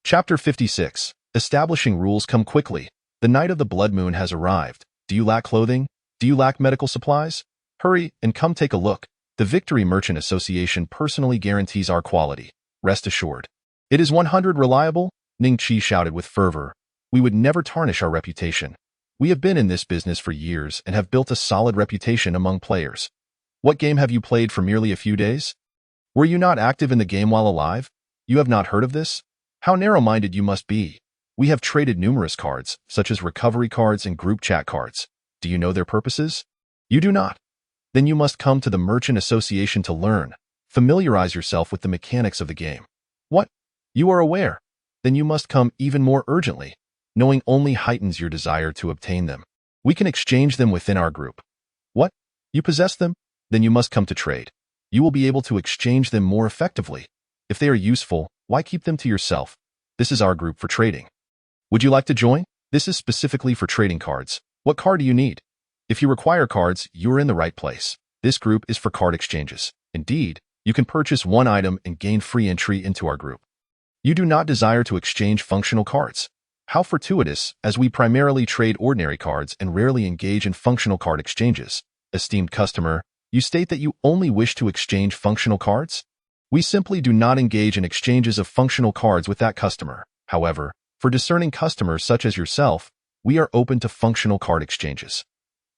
[SPEAKER 1] Chapter 56. Establishing rules come quickly. The night of the blood moon has arrived. Do you lack clothing? Do you lack medical supplies? Hurry and come take a look. The Victory Merchant Association personally guarantees our quality. Rest assured. It is 100 reliable, Ning Chi shouted with fervor. We would never tarnish our reputation. We have been in this business for years and have built a solid reputation among players. What game have you played for merely a few days? Were you not active in the game while alive? You have not heard of this? How narrow-minded you must be. We have traded numerous cards, such as recovery cards and group chat cards. Do you know their purposes? You do not. Then you must come to the Merchant Association to learn. Familiarize yourself with the mechanics of the game. What? You are aware? Then you must come even more urgently. Knowing only heightens your desire to obtain them. We can exchange them within our group. What? You possess them? Then you must come to trade. You will be able to exchange them more effectively. If they are useful, why keep them to yourself? This is our group for trading. Would you like to join? This is specifically for trading cards. What card do you need? If you require cards, you are in the right place. This group is for card exchanges. Indeed, you can purchase one item and gain free entry into our group. You do not desire to exchange functional cards. How fortuitous, as we primarily trade ordinary cards and rarely engage in functional card exchanges. Esteemed customer, you state that you only wish to exchange functional cards? We simply do not engage in exchanges of functional cards with that customer. However, for discerning customers such as yourself, we are open to functional card exchanges.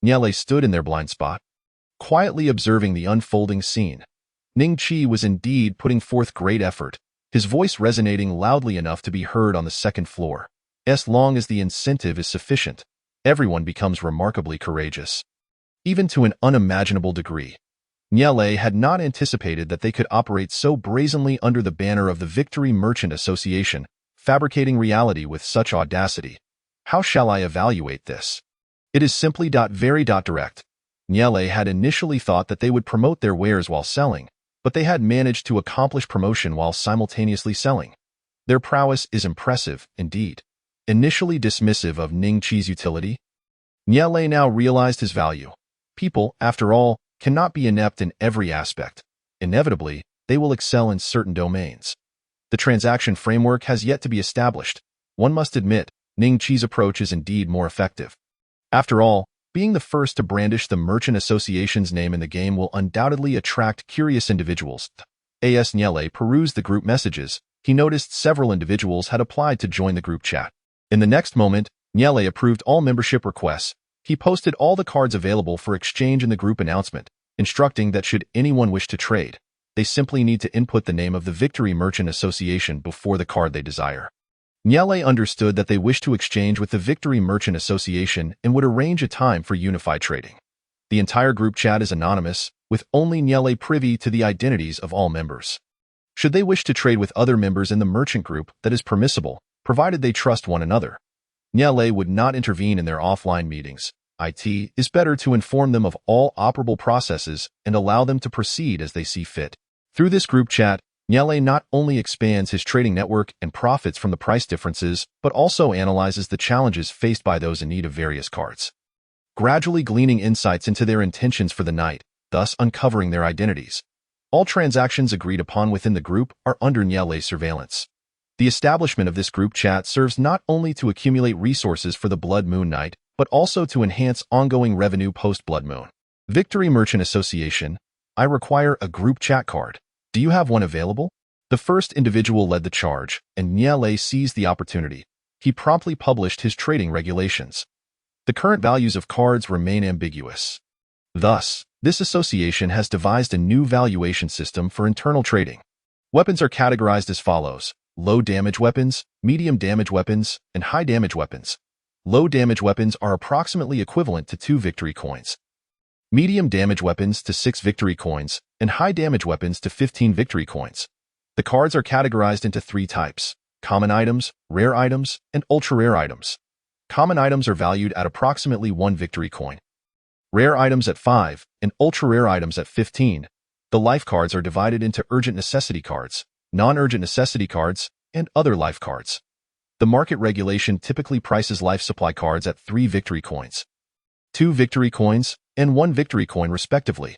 [SPEAKER 1] Niale stood in their blind spot, quietly observing the unfolding scene. Ning Chi was indeed putting forth great effort, his voice resonating loudly enough to be heard on the second floor. As long as the incentive is sufficient, everyone becomes remarkably courageous. Even to an unimaginable degree. Niale had not anticipated that they could operate so brazenly under the banner of the Victory Merchant Association, fabricating reality with such audacity. How shall I evaluate this? It is simply very direct. Niale had initially thought that they would promote their wares while selling, but they had managed to accomplish promotion while simultaneously selling. Their prowess is impressive, indeed. Initially dismissive of Ning Chi's utility, Niale now realized his value. People, after all, cannot be inept in every aspect. Inevitably, they will excel in certain domains. The transaction framework has yet to be established. One must admit, Ning Chi's approach is indeed more effective. After all, Being the first to brandish the Merchant Association's name in the game will undoubtedly attract curious individuals. As Nyele perused the group messages, he noticed several individuals had applied to join the group chat. In the next moment, Nyele approved all membership requests. He posted all the cards available for exchange in the group announcement, instructing that should anyone wish to trade, they simply need to input the name of the Victory Merchant Association before the card they desire. Nyele understood that they wished to exchange with the Victory Merchant Association and would arrange a time for unified trading. The entire group chat is anonymous, with only Nyele privy to the identities of all members. Should they wish to trade with other members in the merchant group, that is permissible, provided they trust one another. Nyele would not intervene in their offline meetings. It is better to inform them of all operable processes and allow them to proceed as they see fit. Through this group chat, Nyele not only expands his trading network and profits from the price differences, but also analyzes the challenges faced by those in need of various cards, gradually gleaning insights into their intentions for the night, thus uncovering their identities. All transactions agreed upon within the group are under Nyele's surveillance. The establishment of this group chat serves not only to accumulate resources for the Blood Moon Night, but also to enhance ongoing revenue post-Blood Moon. Victory Merchant Association, I require a group chat card. Do you have one available? The first individual led the charge, and Nyele seized the opportunity. He promptly published his trading regulations. The current values of cards remain ambiguous. Thus, this association has devised a new valuation system for internal trading. Weapons are categorized as follows: low damage weapons, medium damage weapons, and high damage weapons. Low damage weapons are approximately equivalent to 2 victory coins. Medium damage weapons to 6 victory coins, and high damage weapons to 15 victory coins. The cards are categorized into 3 types: common items, rare items, and ultra-rare items. Common items are valued at approximately 1 victory coin. Rare items at 5, and ultra-rare items at 15. The life cards are divided into urgent necessity cards, non-urgent necessity cards, and other life cards. The market regulation typically prices life supply cards at 3 victory coins, 2 victory coins, and 1 victory coin respectively.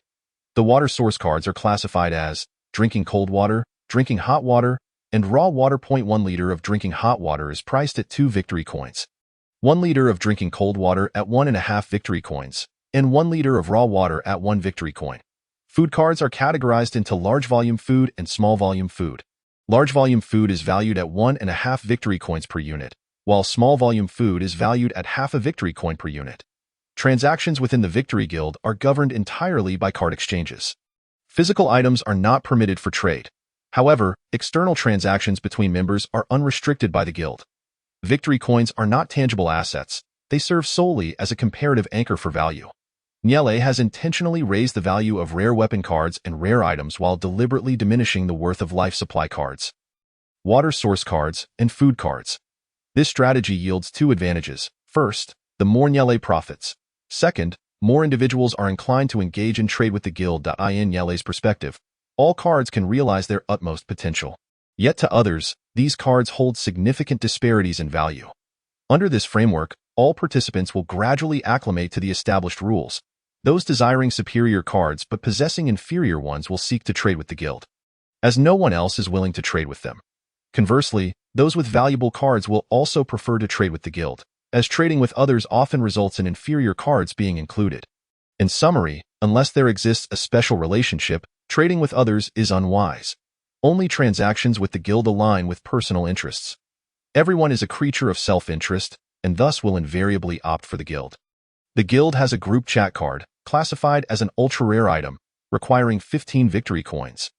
[SPEAKER 1] The water source cards are classified as drinking cold water, drinking hot water, and raw water. 1 liter of drinking hot water is priced at 2 victory coins. 1 liter of drinking cold water at 1.5 victory coins, and 1 liter of raw water at 1 victory coin. Food cards are categorized into large volume food and small volume food. Large volume food is valued at 1.5 victory coins per unit, while small volume food is valued at half a victory coin per unit. Transactions within the Victory Guild are governed entirely by card exchanges. Physical items are not permitted for trade. However, external transactions between members are unrestricted by the guild. Victory coins are not tangible assets. They serve solely as a comparative anchor for value. Nyele has intentionally raised the value of rare weapon cards and rare items while deliberately diminishing the worth of life supply cards, water source cards, and food cards. This strategy yields 2 advantages. First, the more Nyele profits. Second, more individuals are inclined to engage in trade with the guild. In Nyele's perspective, all cards can realize their utmost potential. Yet to others, these cards hold significant disparities in value. Under this framework, all participants will gradually acclimate to the established rules. Those desiring superior cards but possessing inferior ones will seek to trade with the guild, as no one else is willing to trade with them. Conversely, those with valuable cards will also prefer to trade with the guild, as trading with others often results in inferior cards being included. In summary, unless there exists a special relationship, trading with others is unwise. Only transactions with the guild align with personal interests. Everyone is a creature of self-interest, and thus will invariably opt for the guild. The guild has a group chat card, classified as an ultra-rare item, requiring 15 victory coins.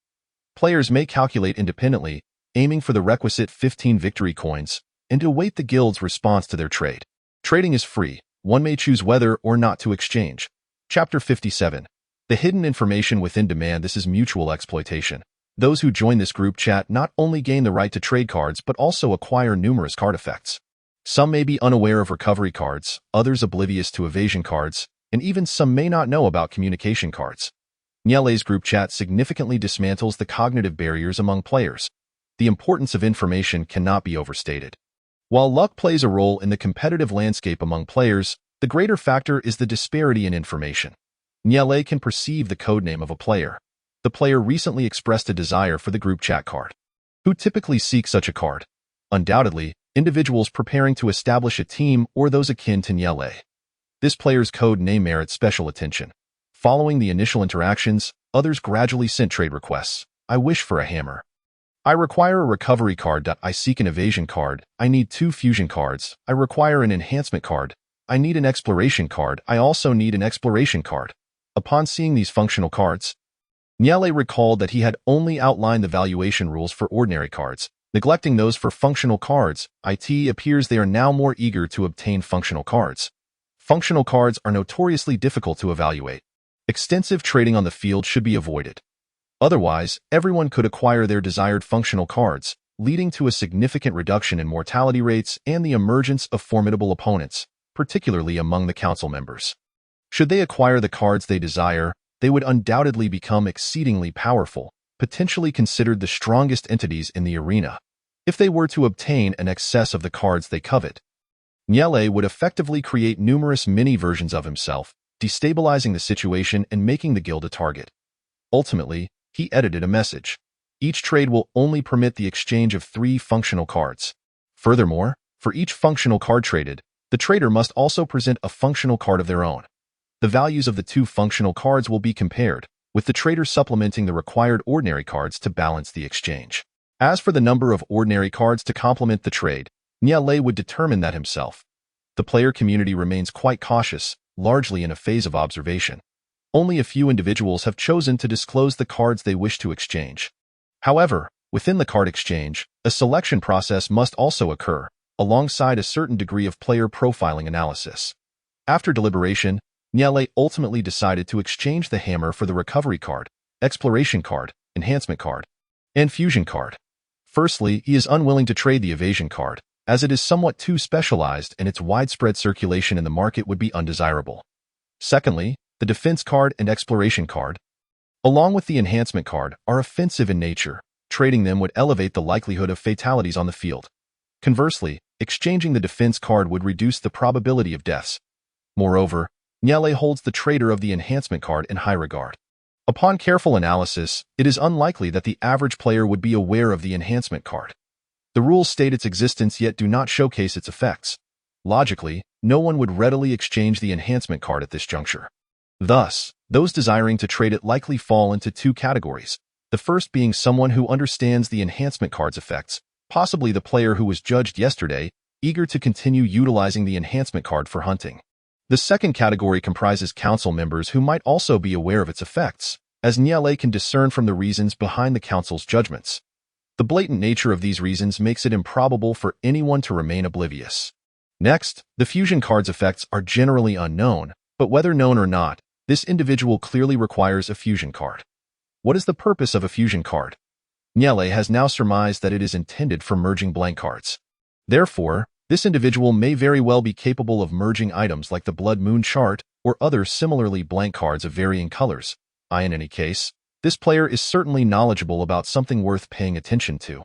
[SPEAKER 1] Players may calculate independently, aiming for the requisite 15 victory coins, and await the guild's response to their trade. Trading is free. One may choose whether or not to exchange. Chapter 57. The hidden information within demand. This is mutual exploitation. Those who join this group chat not only gain the right to trade cards but also acquire numerous card effects. Some may be unaware of recovery cards, others oblivious to evasion cards, and even some may not know about communication cards. Nyele's group chat significantly dismantles the cognitive barriers among players. The importance of information cannot be overstated. While luck plays a role in the competitive landscape among players, the greater factor is the disparity in information. Nyele can perceive the codename of a player. The player recently expressed a desire for the group chat card. Who typically seek such a card? Undoubtedly, individuals preparing to establish a team or those akin to Nyele. This player's code name merits special attention. Following the initial interactions, others gradually sent trade requests. I wish for a hammer. I require a recovery card. I seek an evasion card. I need 2 fusion cards. I require an enhancement card. I need an exploration card. I also need an exploration card. Upon seeing these functional cards, Niele recalled that he had only outlined the valuation rules for ordinary cards, neglecting those for functional cards. It appears they are now more eager to obtain functional cards. Functional cards are notoriously difficult to evaluate. Extensive trading on the field should be avoided. Otherwise, everyone could acquire their desired functional cards, leading to a significant reduction in mortality rates and the emergence of formidable opponents, particularly among the council members. Should they acquire the cards they desire, they would undoubtedly become exceedingly powerful, potentially considered the strongest entities in the arena. If they were to obtain an excess of the cards they covet, Niele would effectively create numerous mini-versions of himself, destabilizing the situation and making the guild a target. Ultimately, he edited a message. Each trade will only permit the exchange of 3 functional cards. Furthermore, for each functional card traded, the trader must also present a functional card of their own. The values of the 2 functional cards will be compared, with the trader supplementing the required ordinary cards to balance the exchange. As for the number of ordinary cards to complement the trade, Niele would determine that himself. The player community remains quite cautious, largely in a phase of observation. Only a few individuals have chosen to disclose the cards they wish to exchange. However, within the card exchange, a selection process must also occur, alongside a certain degree of player profiling analysis. After deliberation, Niele ultimately decided to exchange the hammer for the recovery card, exploration card, enhancement card, and fusion card. Firstly, he is unwilling to trade the evasion card, as it is somewhat too specialized and its widespread circulation in the market would be undesirable. Secondly, the defense card and exploration card, along with the enhancement card, are offensive in nature. Trading them would elevate the likelihood of fatalities on the field. Conversely, exchanging the defense card would reduce the probability of deaths. Moreover, Niele holds the trader of the enhancement card in high regard. Upon careful analysis, it is unlikely that the average player would be aware of the enhancement card. The rules state its existence yet do not showcase its effects. Logically, no one would readily exchange the enhancement card at this juncture. Thus, those desiring to trade it likely fall into 2 categories, the first being someone who understands the enhancement card's effects, possibly the player who was judged yesterday, eager to continue utilizing the enhancement card for hunting. The second category comprises council members who might also be aware of its effects, as Niele can discern from the reasons behind the council's judgments. The blatant nature of these reasons makes it improbable for anyone to remain oblivious. Next, the fusion card's effects are generally unknown, but whether known or not, this individual clearly requires a fusion card. What is the purpose of a fusion card? Niele has now surmised that it is intended for merging blank cards. Therefore, this individual may very well be capable of merging items like the Blood Moon chart or other similarly blank cards of varying colors. In any case, this player is certainly knowledgeable about something worth paying attention to.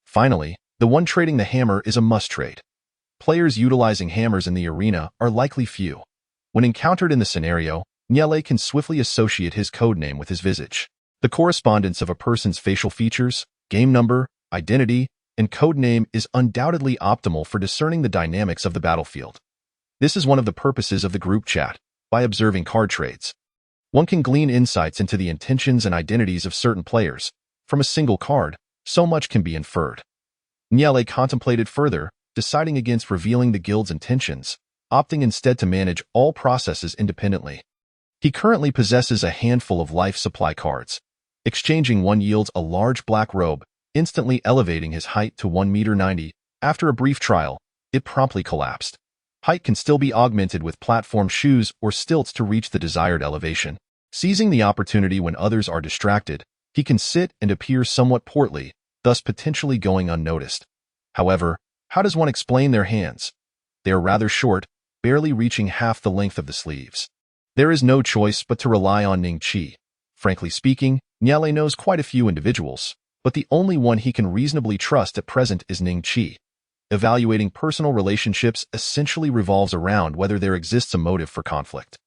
[SPEAKER 1] Finally, the one trading the hammer is a must-trade. Players utilizing hammers in the arena are likely few. When encountered in the scenario, Niele can swiftly associate his codename with his visage. The correspondence of a person's facial features, game number, identity, and codename is undoubtedly optimal for discerning the dynamics of the battlefield. This is one of the purposes of the group chat. By observing card trades, one can glean insights into the intentions and identities of certain players. From a single card, so much can be inferred. Niele contemplated further, deciding against revealing the guild's intentions, opting instead to manage all processes independently. He currently possesses a handful of life supply cards. Exchanging one yields a large black robe, instantly elevating his height to 1.90 m. After a brief trial, it promptly collapsed. Height can still be augmented with platform shoes or stilts to reach the desired elevation. Seizing the opportunity when others are distracted, he can sit and appear somewhat portly, thus potentially going unnoticed. However, how does one explain their hands? They are rather short, barely reaching half the length of the sleeves. There is no choice but to rely on Ning Qi. Frankly speaking, Niele knows quite a few individuals, but the only one he can reasonably trust at present is Ning Qi. Evaluating personal relationships essentially revolves around whether there exists a motive for conflict.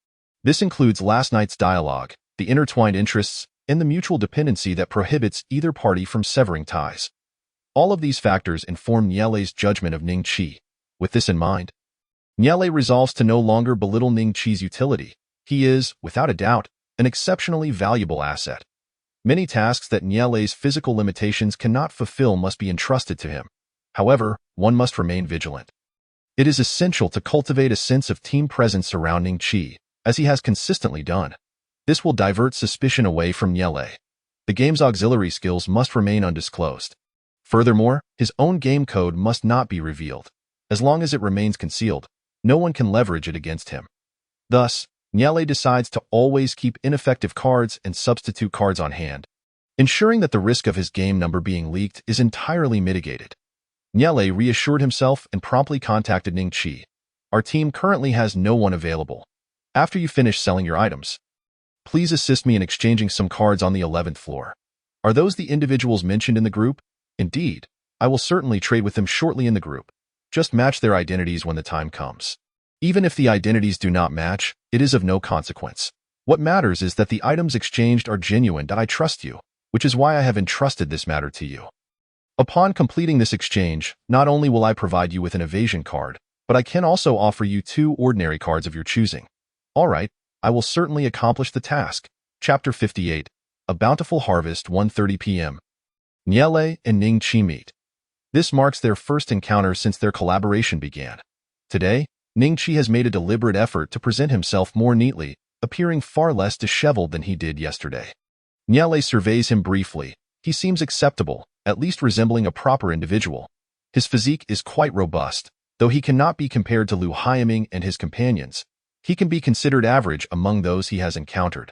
[SPEAKER 1] This includes last night's dialogue, the intertwined interests, and the mutual dependency that prohibits either party from severing ties. All of these factors inform Niele's judgment of Ning Qi. With this in mind, Niele resolves to no longer belittle Ning Qi's utility. He is, without a doubt, an exceptionally valuable asset. Many tasks that Niele's physical limitations cannot fulfill must be entrusted to him. However, one must remain vigilant. It is essential to cultivate a sense of team presence surrounding Qi, as he has consistently done. This will divert suspicion away from Niele. The game's auxiliary skills must remain undisclosed. Furthermore, his own game code must not be revealed. As long as it remains concealed, no one can leverage it against him. Thus, Niele decides to always keep ineffective cards and substitute cards on hand, ensuring that the risk of his game number being leaked is entirely mitigated. Niele reassured himself and promptly contacted Ning Qi. Our team currently has no one available. After you finish selling your items, please assist me in exchanging some cards on the 11th floor. Are those the individuals mentioned in the group? Indeed, I will certainly trade with them shortly in the group. Just match their identities when the time comes. Even if the identities do not match, it is of no consequence. What matters is that the items exchanged are genuine and I trust you, which is why I have entrusted this matter to you. Upon completing this exchange, not only will I provide you with an evasion card, but I can also offer you 2 ordinary cards of your choosing. Alright, I will certainly accomplish the task. Chapter 58. A Bountiful Harvest, 1:30 p.m. Niele and Ning Qi meet. This marks their first encounter since their collaboration began. Today, Ning Qi has made a deliberate effort to present himself more neatly, appearing far less disheveled than he did yesterday. Niele surveys him briefly. He seems acceptable, at least resembling a proper individual. His physique is quite robust, though he cannot be compared to Lu Haiming and his companions. He can be considered average among those he has encountered.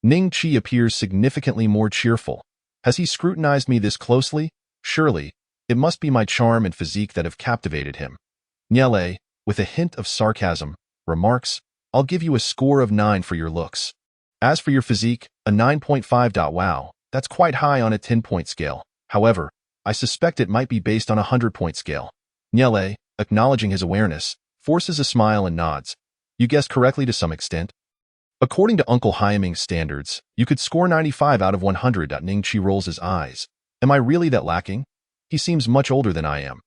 [SPEAKER 1] Ning Qi appears significantly more cheerful. Has he scrutinized me this closely? Surely, it must be my charm and physique that have captivated him. Niele, with a hint of sarcasm, remarks, I'll give you a score of 9 for your looks. As for your physique, a 9.5. Wow, that's quite high on a 10-point scale. However, I suspect it might be based on a 100-point scale. Niele, acknowledging his awareness, forces a smile and nods. You guessed correctly to some extent. According to Uncle Haiming's standards, you could score 95 out of 100. Ning Qi rolls his eyes. Am I really that lacking? He seems much older than I am.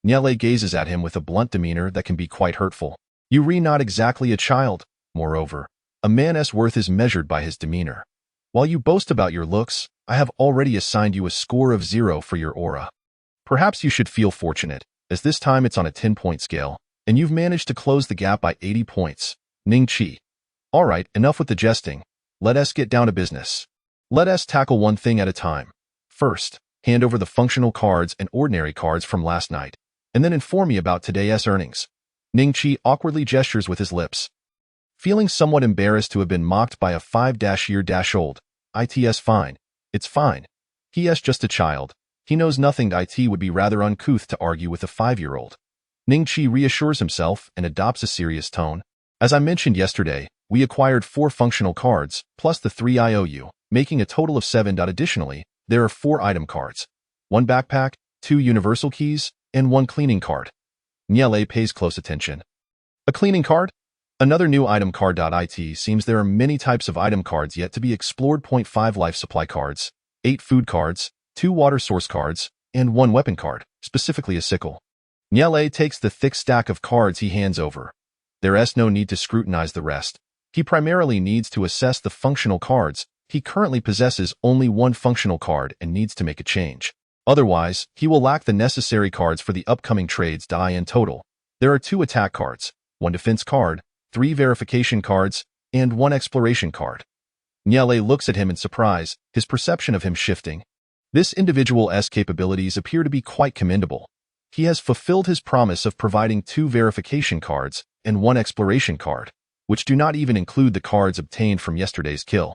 [SPEAKER 1] Niele gazes at him with a blunt demeanor that can be quite hurtful. You re not exactly a child. Moreover, a man's worth is measured by his demeanor. While you boast about your looks, I have already assigned you a score of 0 for your aura. Perhaps you should feel fortunate, as this time it's on a 10-point scale, and you've managed to close the gap by 80 points. Ning Qi. Alright, enough with the jesting. Let us get down to business. Let us tackle one thing at a time. First, hand over the functional cards and ordinary cards from last night, and then inform me about today's earnings. Ning Qi awkwardly gestures with his lips. Feeling somewhat embarrassed to have been mocked by a 5-year-old, it's fine. It's fine. He is just a child. He knows nothing. It would be rather uncouth to argue with a 5-year-old. Ning Qi reassures himself and adopts a serious tone. As I mentioned yesterday, we acquired 4 functional cards, plus the 3 IOU, making a total of 7. Additionally, there are 4 item cards, 1 backpack, 2 universal keys, and 1 cleaning card. Niele pays close attention. A cleaning card? Another new item card. It seems there are many types of item cards yet to be explored. 0.5 life supply cards, 8 food cards, 2 water source cards, and 1 weapon card, specifically a sickle. Niele takes the thick stack of cards he hands over. There's no need to scrutinize the rest. He primarily needs to assess the functional cards. He currently possesses only 1 functional card and needs to make a change. Otherwise, he will lack the necessary cards for the upcoming trades. In total, there are 2 attack cards, 1 defense card, 3 verification cards, and 1 exploration card. Niele looks at him in surprise, his perception of him shifting. This individual's capabilities appear to be quite commendable. He has fulfilled his promise of providing 2 verification cards and 1 exploration card, which do not even include the cards obtained from yesterday's kill.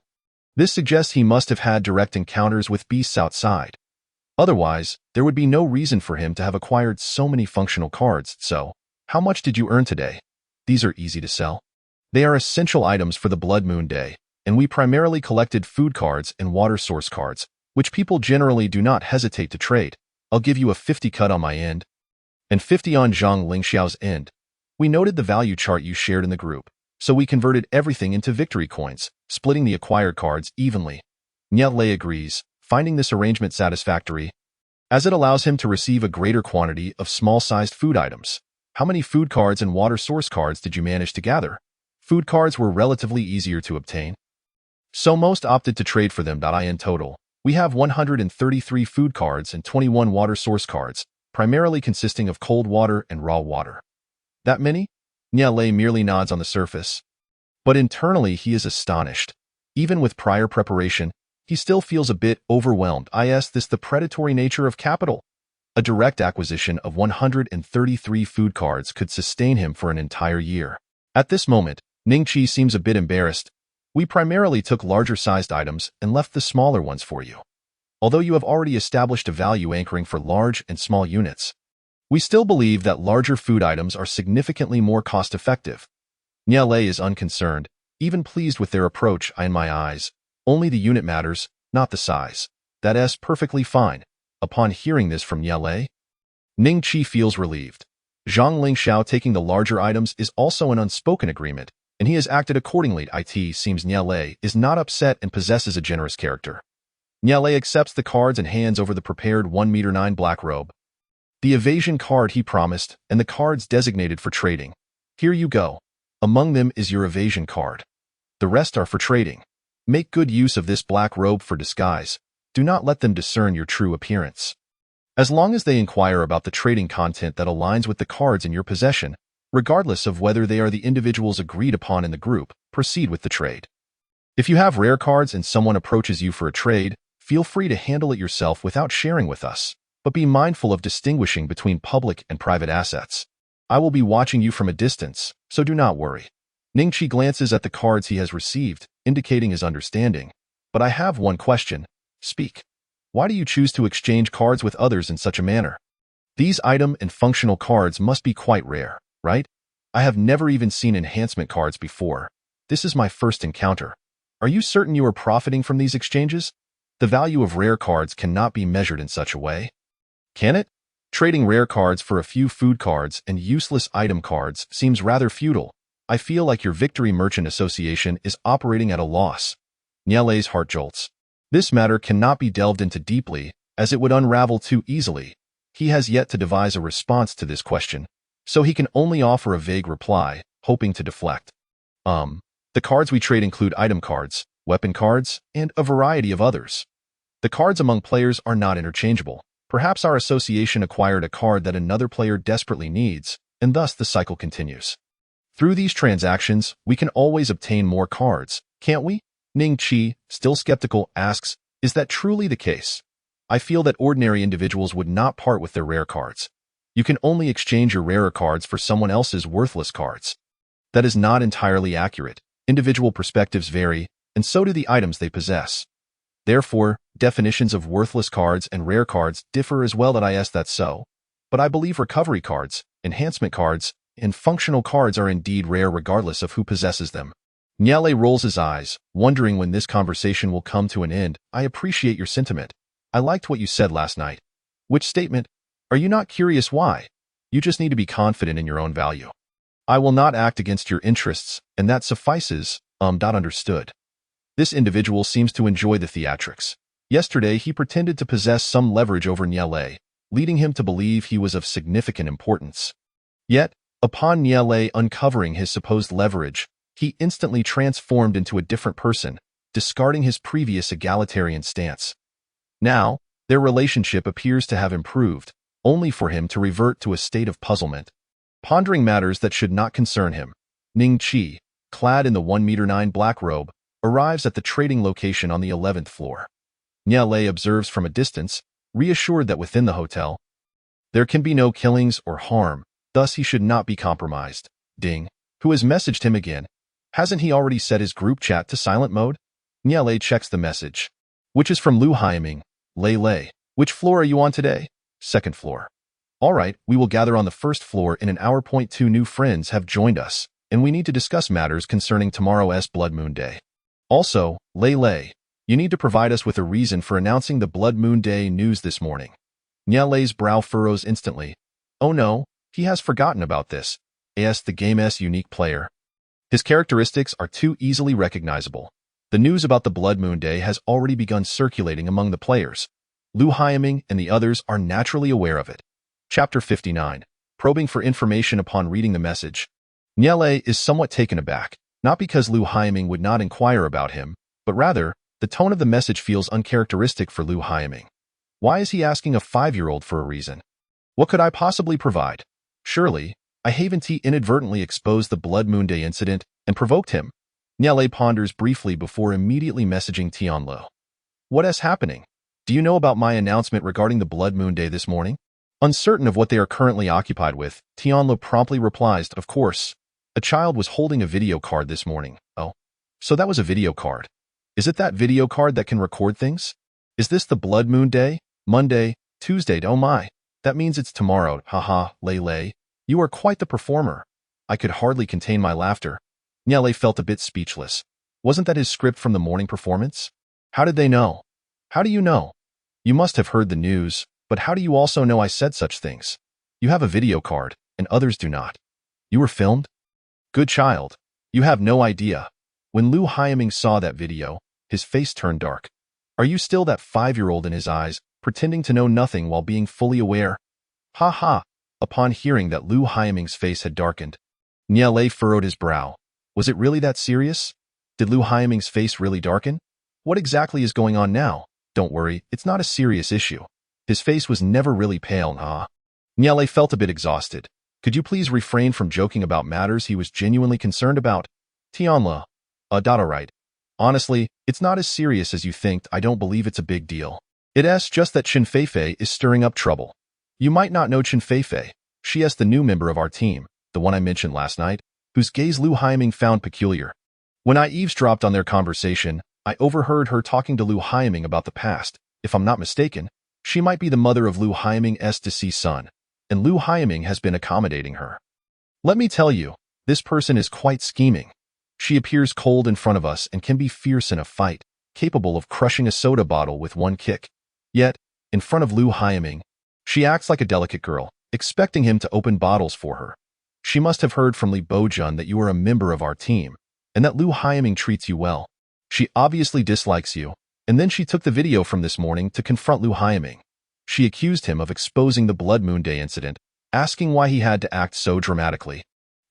[SPEAKER 1] This suggests he must have had direct encounters with beasts outside. Otherwise, there would be no reason for him to have acquired so many functional cards. So, how much did you earn today? These are easy to sell. They are essential items for the Blood Moon Day, and we primarily collected food cards and water source cards, which people generally do not hesitate to trade. I'll give you a 50 cut on my end, and 50 on Zhang Lingxiao's end. We noted the value chart you shared in the group, so we converted everything into victory coins, splitting the acquired cards evenly. Niele agrees, finding this arrangement satisfactory, as it allows him to receive a greater quantity of small-sized food items. How many food cards and water source cards did you manage to gather? Food cards were relatively easier to obtain, so most opted to trade for them. In total, we have 133 food cards and 21 water source cards, primarily consisting of cold water and raw water. That many? Niale merely nods on the surface. But internally he is astonished. Even with prior preparation, he still feels a bit overwhelmed. Is this the predatory nature of capital? A direct acquisition of 133 food cards could sustain him for an entire year. At this moment, Ningqi seems a bit embarrassed. We primarily took larger-sized items and left the smaller ones for you. Although you have already established a value anchoring for large and small units, we still believe that larger food items are significantly more cost-effective. Niale is unconcerned, even pleased with their approach. In my eyes, only the unit matters, not the size. That's perfectly fine. Upon hearing this from Niale, Ningqi feels relieved. Zhang Lingxiao taking the larger items is also an unspoken agreement, and he has acted accordingly. It seems Niale is not upset and possesses a generous character. Niale accepts the cards and hands over the prepared 1m9 black robe, the evasion card he promised, and the cards designated for trading. Here you go. Among them is your evasion card. The rest are for trading. Make good use of this black robe for disguise. Do not let them discern your true appearance. As long as they inquire about the trading content that aligns with the cards in your possession, regardless of whether they are the individuals agreed upon in the group, proceed with the trade. If you have rare cards and someone approaches you for a trade, feel free to handle it yourself without sharing with us, but be mindful of distinguishing between public and private assets. I will be watching you from a distance, so do not worry. Ningqi glances at the cards he has received, indicating his understanding. But I have one question. Speak. Why do you choose to exchange cards with others in such a manner? These item and functional cards must be quite rare, right? I have never even seen enhancement cards before. This is my first encounter. Are you certain you are profiting from these exchanges? The value of rare cards cannot be measured in such a way. Can it? Trading rare cards for a few food cards and useless item cards seems rather futile. I feel like your Victory Merchant Association is operating at a loss. Niale's heart jolts. This matter cannot be delved into deeply, as it would unravel too easily. He has yet to devise a response to this question, so he can only offer a vague reply, hoping to deflect. The cards we trade include item cards, weapon cards, and a variety of others. The cards among players are not interchangeable. Perhaps our association acquired a card that another player desperately needs, and thus the cycle continues. Through these transactions, we can always obtain more cards, can't we? Ningqi, still skeptical, asks, is that truly the case? I feel that ordinary individuals would not part with their rare cards. You can only exchange your rarer cards for someone else's worthless cards. That is not entirely accurate. Individual perspectives vary, and so do the items they possess. Therefore, definitions of worthless cards and rare cards differ as well. That's so. But I believe recovery cards, enhancement cards, and functional cards are indeed rare regardless of who possesses them. Niale rolls his eyes, wondering when this conversation will come to an end. I appreciate your sentiment. I liked what you said last night. Which statement? Are you not curious why? You just need to be confident in your own value. I will not act against your interests, and that suffices. Understood. This individual seems to enjoy the theatrics. Yesterday he pretended to possess some leverage over Niale, leading him to believe he was of significant importance. Yet, upon Niale uncovering his supposed leverage, he instantly transformed into a different person, discarding his previous egalitarian stance. Now, their relationship appears to have improved, only for him to revert to a state of puzzlement. Pondering matters that should not concern him, Ningqi, clad in the 1m9 black robe, arrives at the trading location on the 11th floor. Niale observes from a distance, reassured that within the hotel, there can be no killings or harm, thus he should not be compromised. Ding, who has messaged him again. Hasn't he already set his group chat to silent mode? Niale checks the message, which is from Lu Haiming. Lei. Which floor are you on today? Second floor. All right, we will gather on the first floor in an hour. 2 new friends have joined us, and we need to discuss matters concerning tomorrow's Blood Moon Day. Also, Lei, you need to provide us with a reason for announcing the Blood Moon Day news this morning. Niale's brow furrows instantly. Oh no, he has forgotten about this. The game's unique player. His characteristics are too easily recognizable. The news about the Blood Moon Day has already begun circulating among the players. Lu Haiming and the others are naturally aware of it. Chapter 59. probing for information upon reading the message. Niele is somewhat taken aback, not because Lu Haiming would not inquire about him, but rather, the tone of the message feels uncharacteristic for Lu Haiming. Why is he asking a 5-year-old for a reason? What could I possibly provide? Surely, I haven't inadvertently exposed the Blood Moon Day incident and provoked him. Niele ponders briefly before immediately messaging Tianlo. What is happening? Do you know about my announcement regarding the Blood Moon Day this morning? Uncertain of what they are currently occupied with, Tianlo promptly replies, of course. A child was holding a video card this morning. Oh, so that was a video card. Is it that video card that can record things? Is this the Blood Moon Day? Monday, Tuesday, oh my. That means it's tomorrow, haha, Lei. You are quite the performer. I could hardly contain my laughter. Niele felt a bit speechless. Wasn't that his script from the morning performance? How did they know? How do you know? You must have heard the news, but how do you also know I said such things? You have a video card, and others do not. You were filmed? Good child. You have no idea. When Lu Haiming saw that video, his face turned dark. Are you still that 5-year-old in his eyes, pretending to know nothing while being fully aware? Ha ha. Upon hearing that Lu Haiming's face had darkened, Niele furrowed his brow. Was it really that serious? Did Lu Haiming's face really darken? What exactly is going on now? Don't worry, it's not a serious issue. His face was never really pale, huh? Niele felt a bit exhausted. Could you please refrain from joking about matters he was genuinely concerned about? Tianla. Alright. Honestly, it's not as serious as you think. I don't believe it's a big deal. It's just that Chen Feifei is stirring up trouble. You might not know Chen Feifei. She is the new member of our team, the one I mentioned last night, whose gaze Lu Haiming found peculiar. When I eavesdropped on their conversation, I overheard her talking to Lu Haiming about the past. If I'm not mistaken, she might be the mother of Lu Haiming's deceased son, and Lu Haiming has been accommodating her. Let me tell you, this person is quite scheming. She appears cold in front of us and can be fierce in a fight, capable of crushing a soda bottle with one kick. Yet, in front of Lu Haiming, she acts like a delicate girl, expecting him to open bottles for her. She must have heard from Li Bojun that you are a member of our team, and that Lu Haiming treats you well. She obviously dislikes you, and then she took the video from this morning to confront Lu Haiming. She accused him of exposing the Blood Moon Day incident, asking why he had to act so dramatically.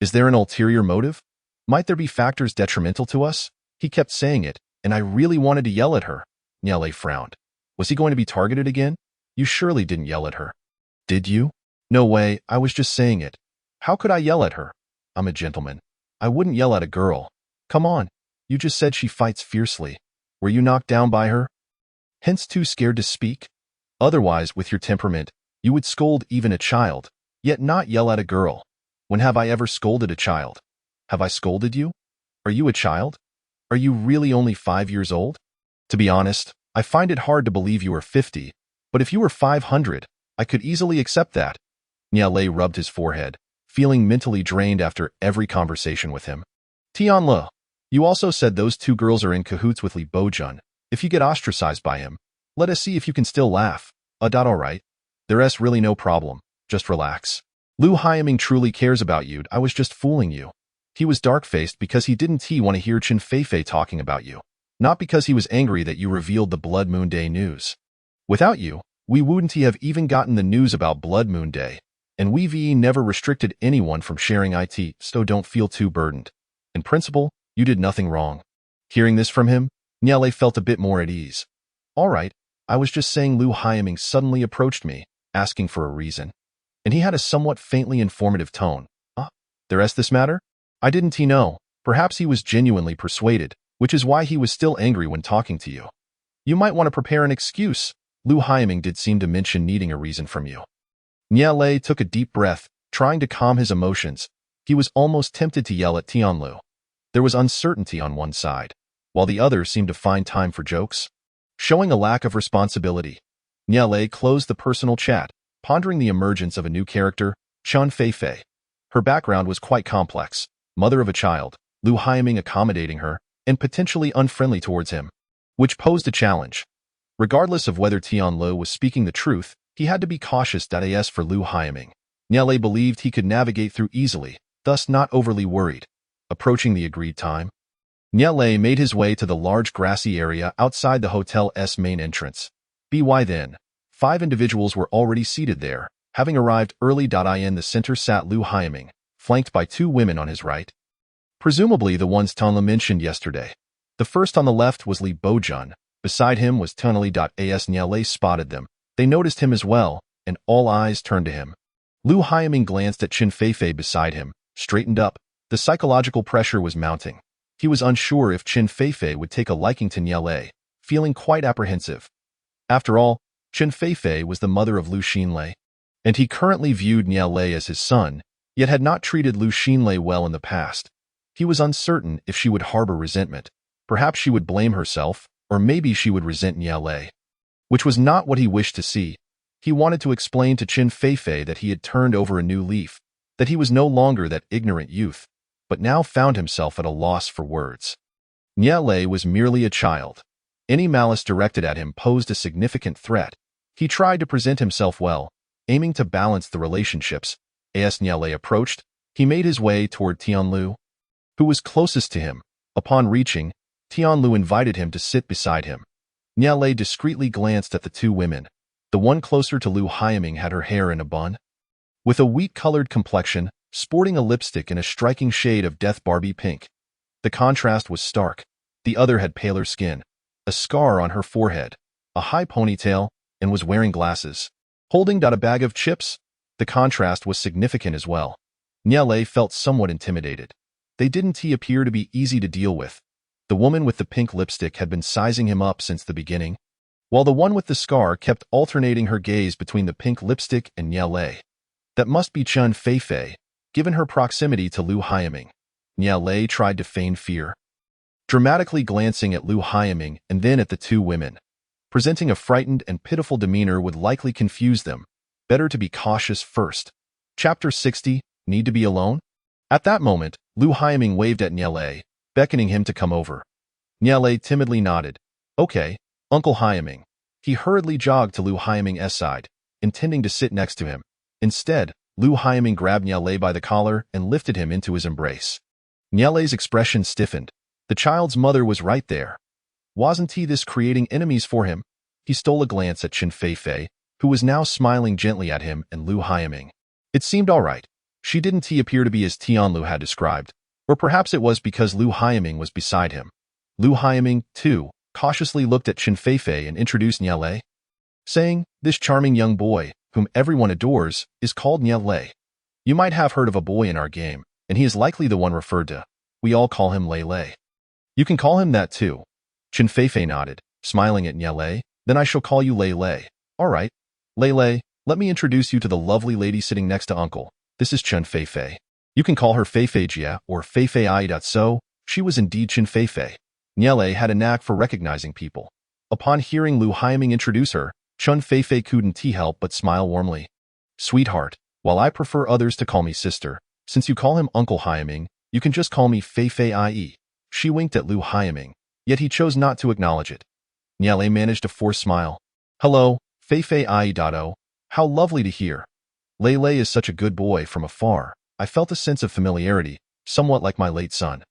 [SPEAKER 1] Is there an ulterior motive? Might there be factors detrimental to us? He kept saying it, and I really wanted to yell at her. Niele frowned. Was he going to be targeted again? You surely didn't yell at her. Did you? No way, I was just saying it. How could I yell at her? I'm a gentleman. I wouldn't yell at a girl. Come on. You just said she fights fiercely. Were you knocked down by her? Hence too scared to speak? Otherwise, with your temperament, you would scold even a child, yet not yell at a girl. When have I ever scolded a child? Have I scolded you? Are you a child? Are you really only 5 years old? To be honest, I find it hard to believe you are 50, but if you were 500, I could easily accept that. Niele rubbed his forehead, feeling mentally drained after every conversation with him. Tianle, you also said those two girls are in cahoots with Li Bojun. If you get ostracized by him, let us see if you can still laugh. Alright. There's really no problem. Just relax. Lu Haiming truly cares about you. I was just fooling you. He was dark-faced because he didn't want to hear Chen Feifei talking about you, not because he was angry that you revealed the Blood Moon Day news. Without you, we wouldn't have even gotten the news about Blood Moon Day, and we've never restricted anyone from sharing it, so don't feel too burdened. In principle, you did nothing wrong. Hearing this from him, Niele felt a bit more at ease. Alright, I was just saying Lu Haiming suddenly approached me, asking for a reason. And he had a somewhat faintly informative tone. There's this matter? I didn't know. Perhaps he was genuinely persuaded, which is why he was still angry when talking to you. You might want to prepare an excuse. Lu Haiming did seem to mention needing a reason from you. Niele took a deep breath, trying to calm his emotions. He was almost tempted to yell at Tianlu. There was uncertainty on one side, while the other seemed to find time for jokes. Showing a lack of responsibility, Niele closed the personal chat, pondering the emergence of a new character, Chen Feifei. Her background was quite complex. Mother of a child, Lu Haiming accommodating her, and potentially unfriendly towards him, which posed a challenge. Regardless of whether Tianlu was speaking the truth, he had to be cautious. As for Lu Haiming, Niele believed he could navigate through easily, thus not overly worried. Approaching the agreed time, Niele made his way to the large grassy area outside the hotel's main entrance. By then, 5 individuals were already seated there, Having arrived early, in the center sat Lu Haiming, flanked by two women on his right. Presumably the ones Tanla mentioned yesterday. The first on the left was Li Bojun. Beside him was Tunali. As Niale spotted them, they noticed him as well, and all eyes turned to him. Lu Haiming glanced at Chen Feifei beside him, straightened up. The psychological pressure was mounting. He was unsure if Chen Feifei would take a liking to Niale, feeling quite apprehensive. After all, Chen Feifei was the mother of Lu Xinlei, and he currently viewed Niale as his son, yet had not treated Lu Xinlei well in the past. He was uncertain if she would harbor resentment. Perhaps she would blame herself, or maybe she would resent Niale, which was not what he wished to see. He wanted to explain to Chen Feifei that he had turned over a new leaf, that he was no longer that ignorant youth, but now found himself at a loss for words. Niale was merely a child. Any malice directed at him posed a significant threat. He tried to present himself well, aiming to balance the relationships. As Niale approached, he made his way toward Tianlu, who was closest to him. Upon reaching, Tianlu invited him to sit beside him. Niale discreetly glanced at the two women. The one closer to Lu Haiming had her hair in a bun, with a wheat-colored complexion, sporting a lipstick in a striking shade of death Barbie pink. The contrast was stark. The other had paler skin, a scar on her forehead, a high ponytail, and was wearing glasses. Holding a bag of chips, the contrast was significant as well. Niale felt somewhat intimidated. They didn't appear to be easy to deal with. The woman with the pink lipstick had been sizing him up since the beginning, while the one with the scar kept alternating her gaze between the pink lipstick and Niale. That must be Chen Feifei, given her proximity to Lu Haiming. Niale tried to feign fear, dramatically glancing at Lu Haiming and then at the two women. Presenting a frightened and pitiful demeanor would likely confuse them. Better to be cautious first. Chapter 60, Need to be alone? At that moment, Lu Haiming waved at Niale, beckoning him to come over. Niale timidly nodded. Okay, Uncle Haiming. He hurriedly jogged to Lu Haiming's side, intending to sit next to him. Instead, Lu Haiming grabbed Niale by the collar and lifted him into his embrace. Niale's expression stiffened. The child's mother was right there. Wasn't this creating enemies for him? He stole a glance at Chen Feifei, who was now smiling gently at him, and Lu Haiming. It seemed all right. She didn't appear to be as Tianlu had described, or perhaps it was because Lu Haiming was beside him. Lu Haiming, too, cautiously looked at Chen Feifei and introduced Niale, saying, "This charming young boy, whom everyone adores, is called Niale. You might have heard of a boy in our game, and he is likely the one referred to. We all call him Lei. You can call him that too." Chen Feifei nodded, smiling at Niale. "Then I shall call you Lei. All right. Lei, let me introduce you to the lovely lady sitting next to Uncle. This is Chen Feifei. You can call her Feifei Jia or Feifei Ai. So, she was indeed Chen Feifei." Niale had a knack for recognizing people. Upon hearing Lu Haiming introduce her, Chen Feifei couldn't help but smile warmly. "Sweetheart, while I prefer others to call me sister, since you call him Uncle Haiming, you can just call me Feifei Ai." She winked at Lu Haiming, yet he chose not to acknowledge it. Niale managed a forced smile. "Hello, Feifei Ai. How lovely to hear. Lei is such a good boy from afar." I felt a sense of familiarity, somewhat like my late son.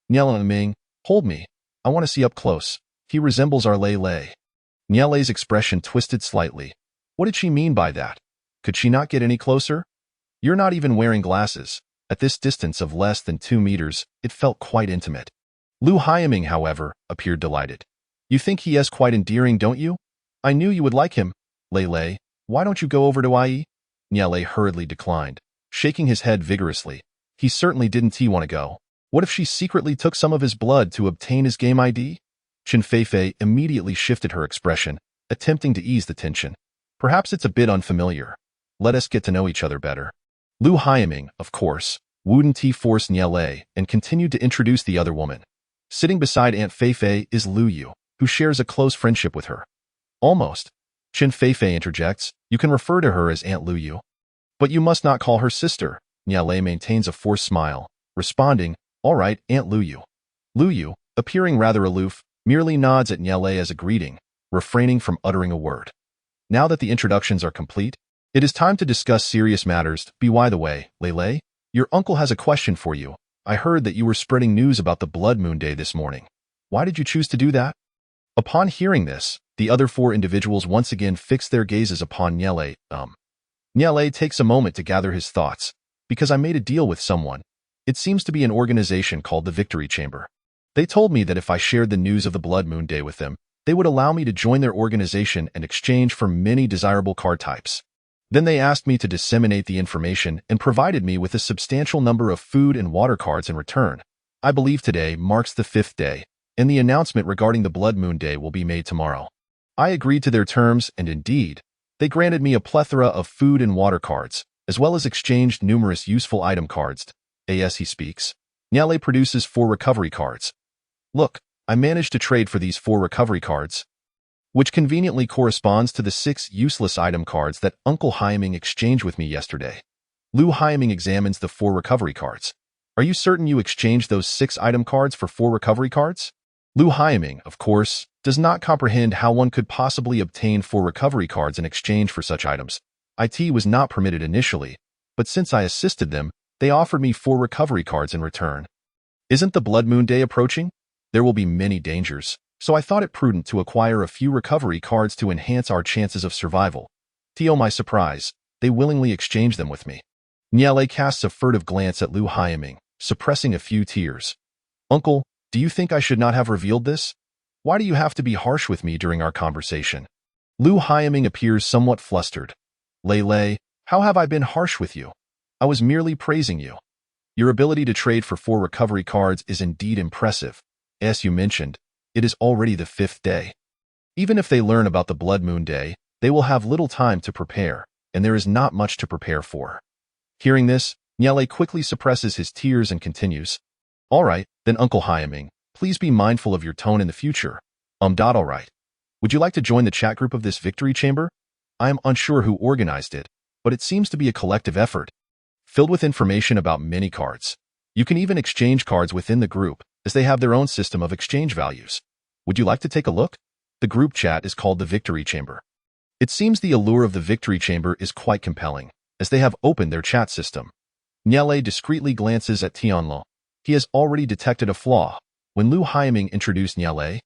[SPEAKER 1] "Niale Ming, hold me. I want to see up close. He resembles our Lei." Niale's expression twisted slightly. What did she mean by that? Could she not get any closer? You're not even wearing glasses. At this distance of less than 2 meters, it felt quite intimate. Lu Haiming, however, appeared delighted. "You think he is quite endearing, don't you? I knew you would like him. Lei, why don't you go over to IE?" Niale hurriedly declined, shaking his head vigorously. He certainly didn't want to go. What if she secretly took some of his blood to obtain his game ID? Chen Feifei immediately shifted her expression, attempting to ease the tension. "Perhaps it's a bit unfamiliar. Let us get to know each other better." Lu Haiming, of course, wouldn't force Niale and continued to introduce the other woman. Sitting beside Aunt Feifei is Lu Yu, who shares a close friendship with her. "Almost." Chen Feifei interjects, "You can refer to her as Aunt Lu Yu. But you must not call her sister." Niale maintains a forced smile, responding, "All right, Aunt Lu Yu." Lu Yu, appearing rather aloof, merely nods at Niale as a greeting, refraining from uttering a word. Now that the introductions are complete, it is time to discuss serious matters. By the way, Lei, your uncle has a question for you. I heard that you were spreading news about the Blood Moon Day this morning. Why did you choose to do that? Upon hearing this, the other 4 individuals once again fixed their gazes upon Niale. Niale takes a moment to gather his thoughts. Because I made a deal with someone. It seems to be an organization called the Victory Chamber. They told me that if I shared the news of the Blood Moon Day with them, they would allow me to join their organization in exchange for many desirable card types. Then they asked me to disseminate the information and provided me with a substantial number of food and water cards in return. I believe today marks the 5th day, and the announcement regarding the Blood Moon Day will be made tomorrow. I agreed to their terms, and indeed, they granted me a plethora of food and water cards, as well as exchanged numerous useful item cards. As he speaks, Niale produces 4 recovery cards. Look, I managed to trade for these 4 recovery cards, which conveniently corresponds to the 6 useless item cards that Uncle Hyaming exchanged with me yesterday. Lu Hyaming examines the 4 recovery cards. Are you certain you exchanged those 6 item cards for 4 recovery cards? Lu Hyaming, of course, does not comprehend how one could possibly obtain 4 recovery cards in exchange for such items. IT was not permitted initially, but since I assisted them, they offered me 4 recovery cards in return. Isn't the Blood Moon Day approaching? There will be many dangers, so I thought it prudent to acquire a few recovery cards to enhance our chances of survival. To my surprise, they willingly exchanged them with me. Niale casts a furtive glance at Lu Hyaming, suppressing a few tears. Uncle, do you think I should not have revealed this? Why do you have to be harsh with me during our conversation? Lu Hyaming appears somewhat flustered. Lei, how have I been harsh with you? I was merely praising you. Your ability to trade for 4 recovery cards is indeed impressive. As you mentioned, it is already the 5th day. Even if they learn about the Blood Moon Day, they will have little time to prepare, and there is not much to prepare for. Hearing this, Niale quickly suppresses his tears and continues. All right, then Uncle Hyaming, please be mindful of your tone in the future. All right. Would you like to join the chat group of this Victory Chamber? I am unsure who organized it, but it seems to be a collective effort, filled with information about many cards. You can even exchange cards within the group, as they have their own system of exchange values. Would you like to take a look? The group chat is called the Victory Chamber. It seems the allure of the Victory Chamber is quite compelling, as they have opened their chat system. Niale discreetly glances at Tianlu. He has already detected a flaw. When Lu Hyaming introduced Niale,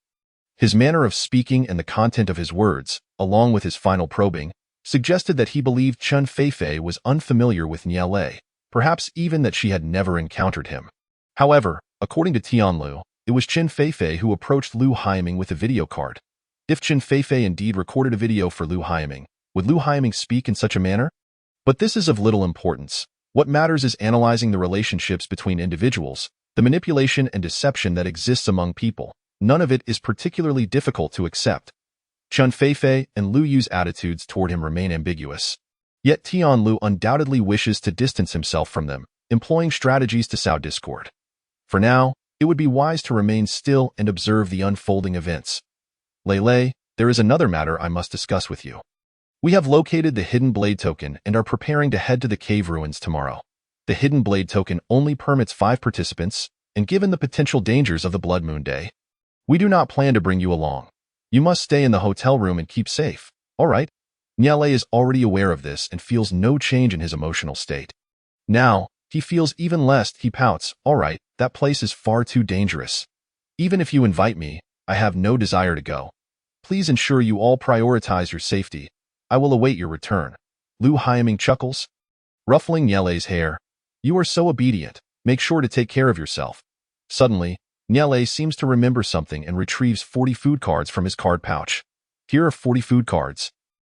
[SPEAKER 1] his manner of speaking and the content of his words, along with his final probing, suggested that he believed Chen Feifei was unfamiliar with Niale, perhaps even that she had never encountered him. However, according to Tianlu, it was Chen Feifei who approached Lu Hyaming with a video card. If Chen Feifei indeed recorded a video for Lu Hyaming, would Lu Hyaming speak in such a manner? But this is of little importance. What matters is analyzing the relationships between individuals, the manipulation and deception that exists among people. None of it is particularly difficult to accept. Chen Feifei and Lu Yu's attitudes toward him remain ambiguous. Yet Tianlu undoubtedly wishes to distance himself from them, employing strategies to sow discord. For now, it would be wise to remain still and observe the unfolding events. Lei, there is another matter I must discuss with you. We have located the Hidden Blade token and are preparing to head to the cave ruins tomorrow. The Hidden Blade token only permits 5 participants, and given the potential dangers of the Blood Moon Day, we do not plan to bring you along. You must stay in the hotel room and keep safe. All right? Niale is already aware of this and feels no change in his emotional state. Now, he feels even less. He pouts. All right, that place is far too dangerous. Even if you invite me, I have no desire to go. Please ensure you all prioritize your safety. I will await your return. Lu Hyaming chuckles, ruffling Niale's hair. You are so obedient. Make sure to take care of yourself. Suddenly, Niale seems to remember something and retrieves 40 food cards from his card pouch. Here are 40 food cards,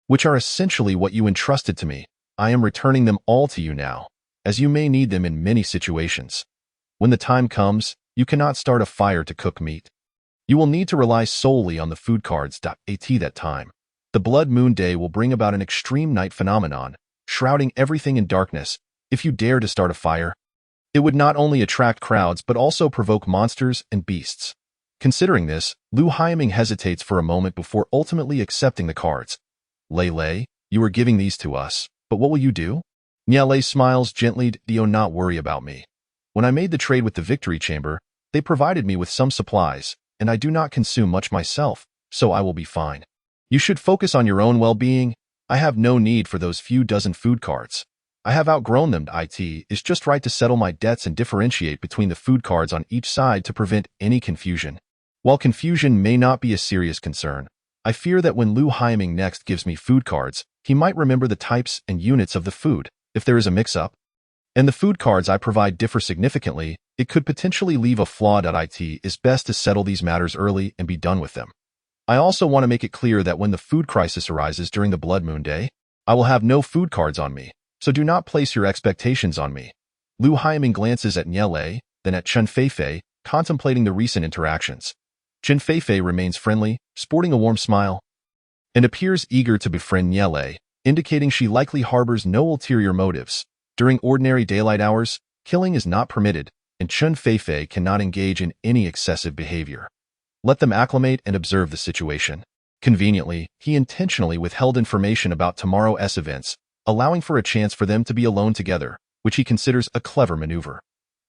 [SPEAKER 1] which are essentially what you entrusted to me. I am returning them all to you now, as you may need them in many situations. When the time comes, you cannot start a fire to cook meat. You will need to rely solely on the food cards. At that time, the Blood Moon Day will bring about an extreme night phenomenon, shrouding everything in darkness. If you dare to start a fire, it would not only attract crowds but also provoke monsters and beasts. Considering this, Lu Hyaming hesitates for a moment before ultimately accepting the cards. Lei, you are giving these to us, but what will you do? Niale smiles gently. Do not worry about me. When I made the trade with the Victory Chamber, they provided me with some supplies, and I do not consume much myself, so I will be fine. You should focus on your own well-being. I have no need for those few dozen food cards. I have outgrown them. It is just right to settle my debts and differentiate between the food cards on each side to prevent any confusion. While confusion may not be a serious concern, I fear that when Lu Haiming next gives me food cards, he might remember the types and units of the food. If there is a mix-up, and the food cards I provide differ significantly, it could potentially leave a flaw. It is best to settle these matters early and be done with them. I also want to make it clear that when the food crisis arises during the Blood Moon Day, I will have no food cards on me, so do not place your expectations on me. Lu Haiming glances at Nielei, then at Chen Feifei, contemplating the recent interactions. Chen Feifei remains friendly, sporting a warm smile, and appears eager to befriend Nielei, indicating she likely harbors no ulterior motives. During ordinary daylight hours, killing is not permitted, and Chen Feifei cannot engage in any excessive behavior. Let them acclimate and observe the situation. Conveniently, he intentionally withheld information about tomorrow's events, allowing for a chance for them to be alone together, which he considers a clever maneuver.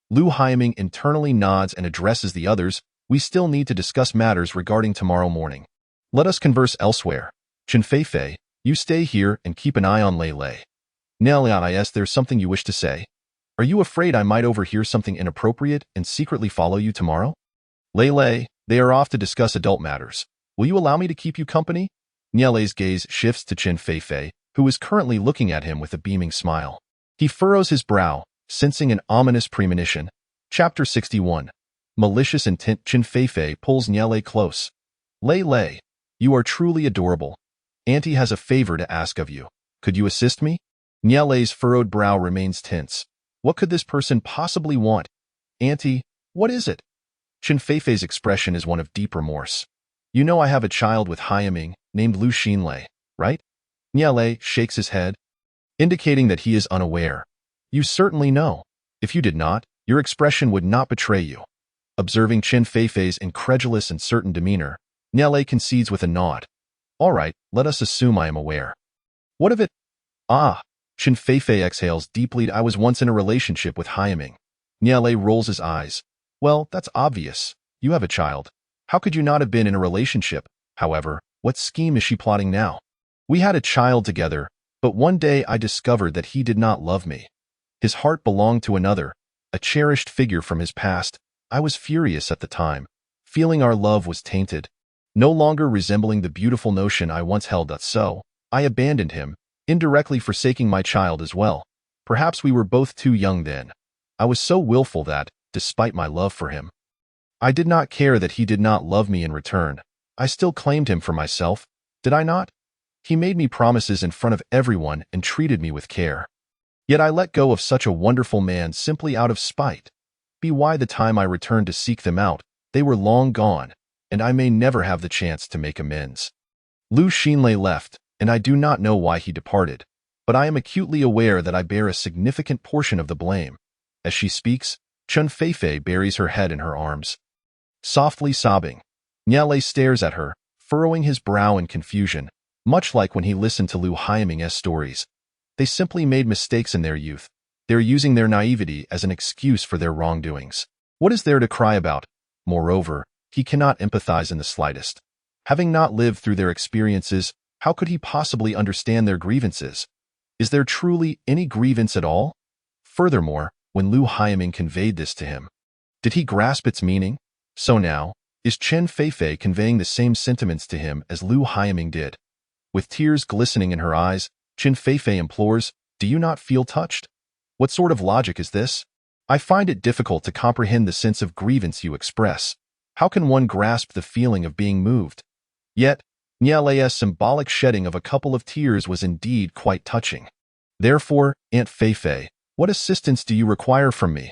[SPEAKER 1] Lu Haiming internally nods and addresses the others. We still need to discuss matters regarding tomorrow morning. Let us converse elsewhere. Chen Feifei, you stay here and keep an eye on Lei Lei. Is there something you wish to say? Are you afraid I might overhear something inappropriate and secretly follow you tomorrow? Lei Lei, they are off to discuss adult matters. Will you allow me to keep you company? Nielei's gaze shifts to Chen Feifei, who is currently looking at him with a beaming smile. He furrows his brow, sensing an ominous premonition. Chapter 61. Malicious intent. Chen Feifei pulls Nielei close. Lei Lei, you are truly adorable. Auntie has a favor to ask of you. Could you assist me? Nielei's furrowed brow remains tense. What could this person possibly want? Auntie, what is it? Chen Feifei's expression is one of deep remorse. You know I have a child with Haiming, named Lu Xinlei, right? Nielei shakes his head, indicating that he is unaware. You certainly know. If you did not, your expression would not betray you. Observing Chen Feifei's incredulous and certain demeanor, Nielei concedes with a nod. All right, let us assume I am aware. What of it? Ah, Chen Feifei exhales deeply. I was once in a relationship with Haiming. Nielei rolls his eyes. Well, that's obvious. You have a child. How could you not have been in a relationship? However, what scheme is she plotting now? We had a child together, but one day I discovered that he did not love me. His heart belonged to another, a cherished figure from his past. I was furious at the time, feeling our love was tainted, no longer resembling the beautiful notion I once held. So, I abandoned him, indirectly forsaking my child as well. Perhaps we were both too young then. I was so willful that, despite my love for him, I did not care that he did not love me in return. I still claimed him for myself, did I not? He made me promises in front of everyone and treated me with care. Yet I let go of such a wonderful man simply out of spite. By the time I returned to seek them out, they were long gone, and I may never have the chance to make amends. Lu Xinlei left, and I do not know why he departed, but I am acutely aware that I bear a significant portion of the blame. As she speaks, Chen Feifei buries her head in her arms. Softly sobbing, Nielei stares at her, furrowing his brow in confusion, much like when he listened to Lu Haiming's stories. They simply made mistakes in their youth. They're using their naivety as an excuse for their wrongdoings. What is there to cry about? Moreover, he cannot empathize in the slightest. Having not lived through their experiences, how could he possibly understand their grievances? Is there truly any grievance at all? Furthermore, when Lu Haiming conveyed this to him, did he grasp its meaning? So now, is Chen Feifei conveying the same sentiments to him as Lu Haiming did? With tears glistening in her eyes, Chen Feifei implores, do you not feel touched? What sort of logic is this? I find it difficult to comprehend the sense of grievance you express. How can one grasp the feeling of being moved? Yet, Nielei's symbolic shedding of a couple of tears was indeed quite touching. Therefore, Aunt Feifei, what assistance do you require from me?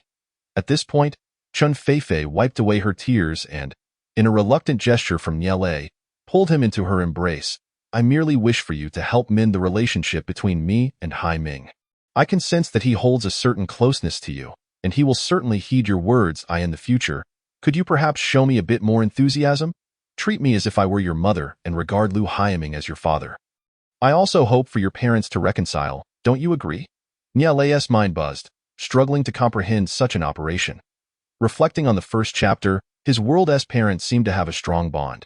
[SPEAKER 1] At this point, Chen Feifei wiped away her tears and, in a reluctant gesture from Nielei, pulled him into her embrace. I merely wish for you to help mend the relationship between me and Haiming. I can sense that he holds a certain closeness to you, and he will certainly heed your words. In the future, could you perhaps show me a bit more enthusiasm? Treat me as if I were your mother and regard Lu Haiming as your father. I also hope for your parents to reconcile, don't you agree? Nielei's mind buzzed, struggling to comprehend such an operation. Reflecting on the first chapter, his world's parents seemed to have a strong bond.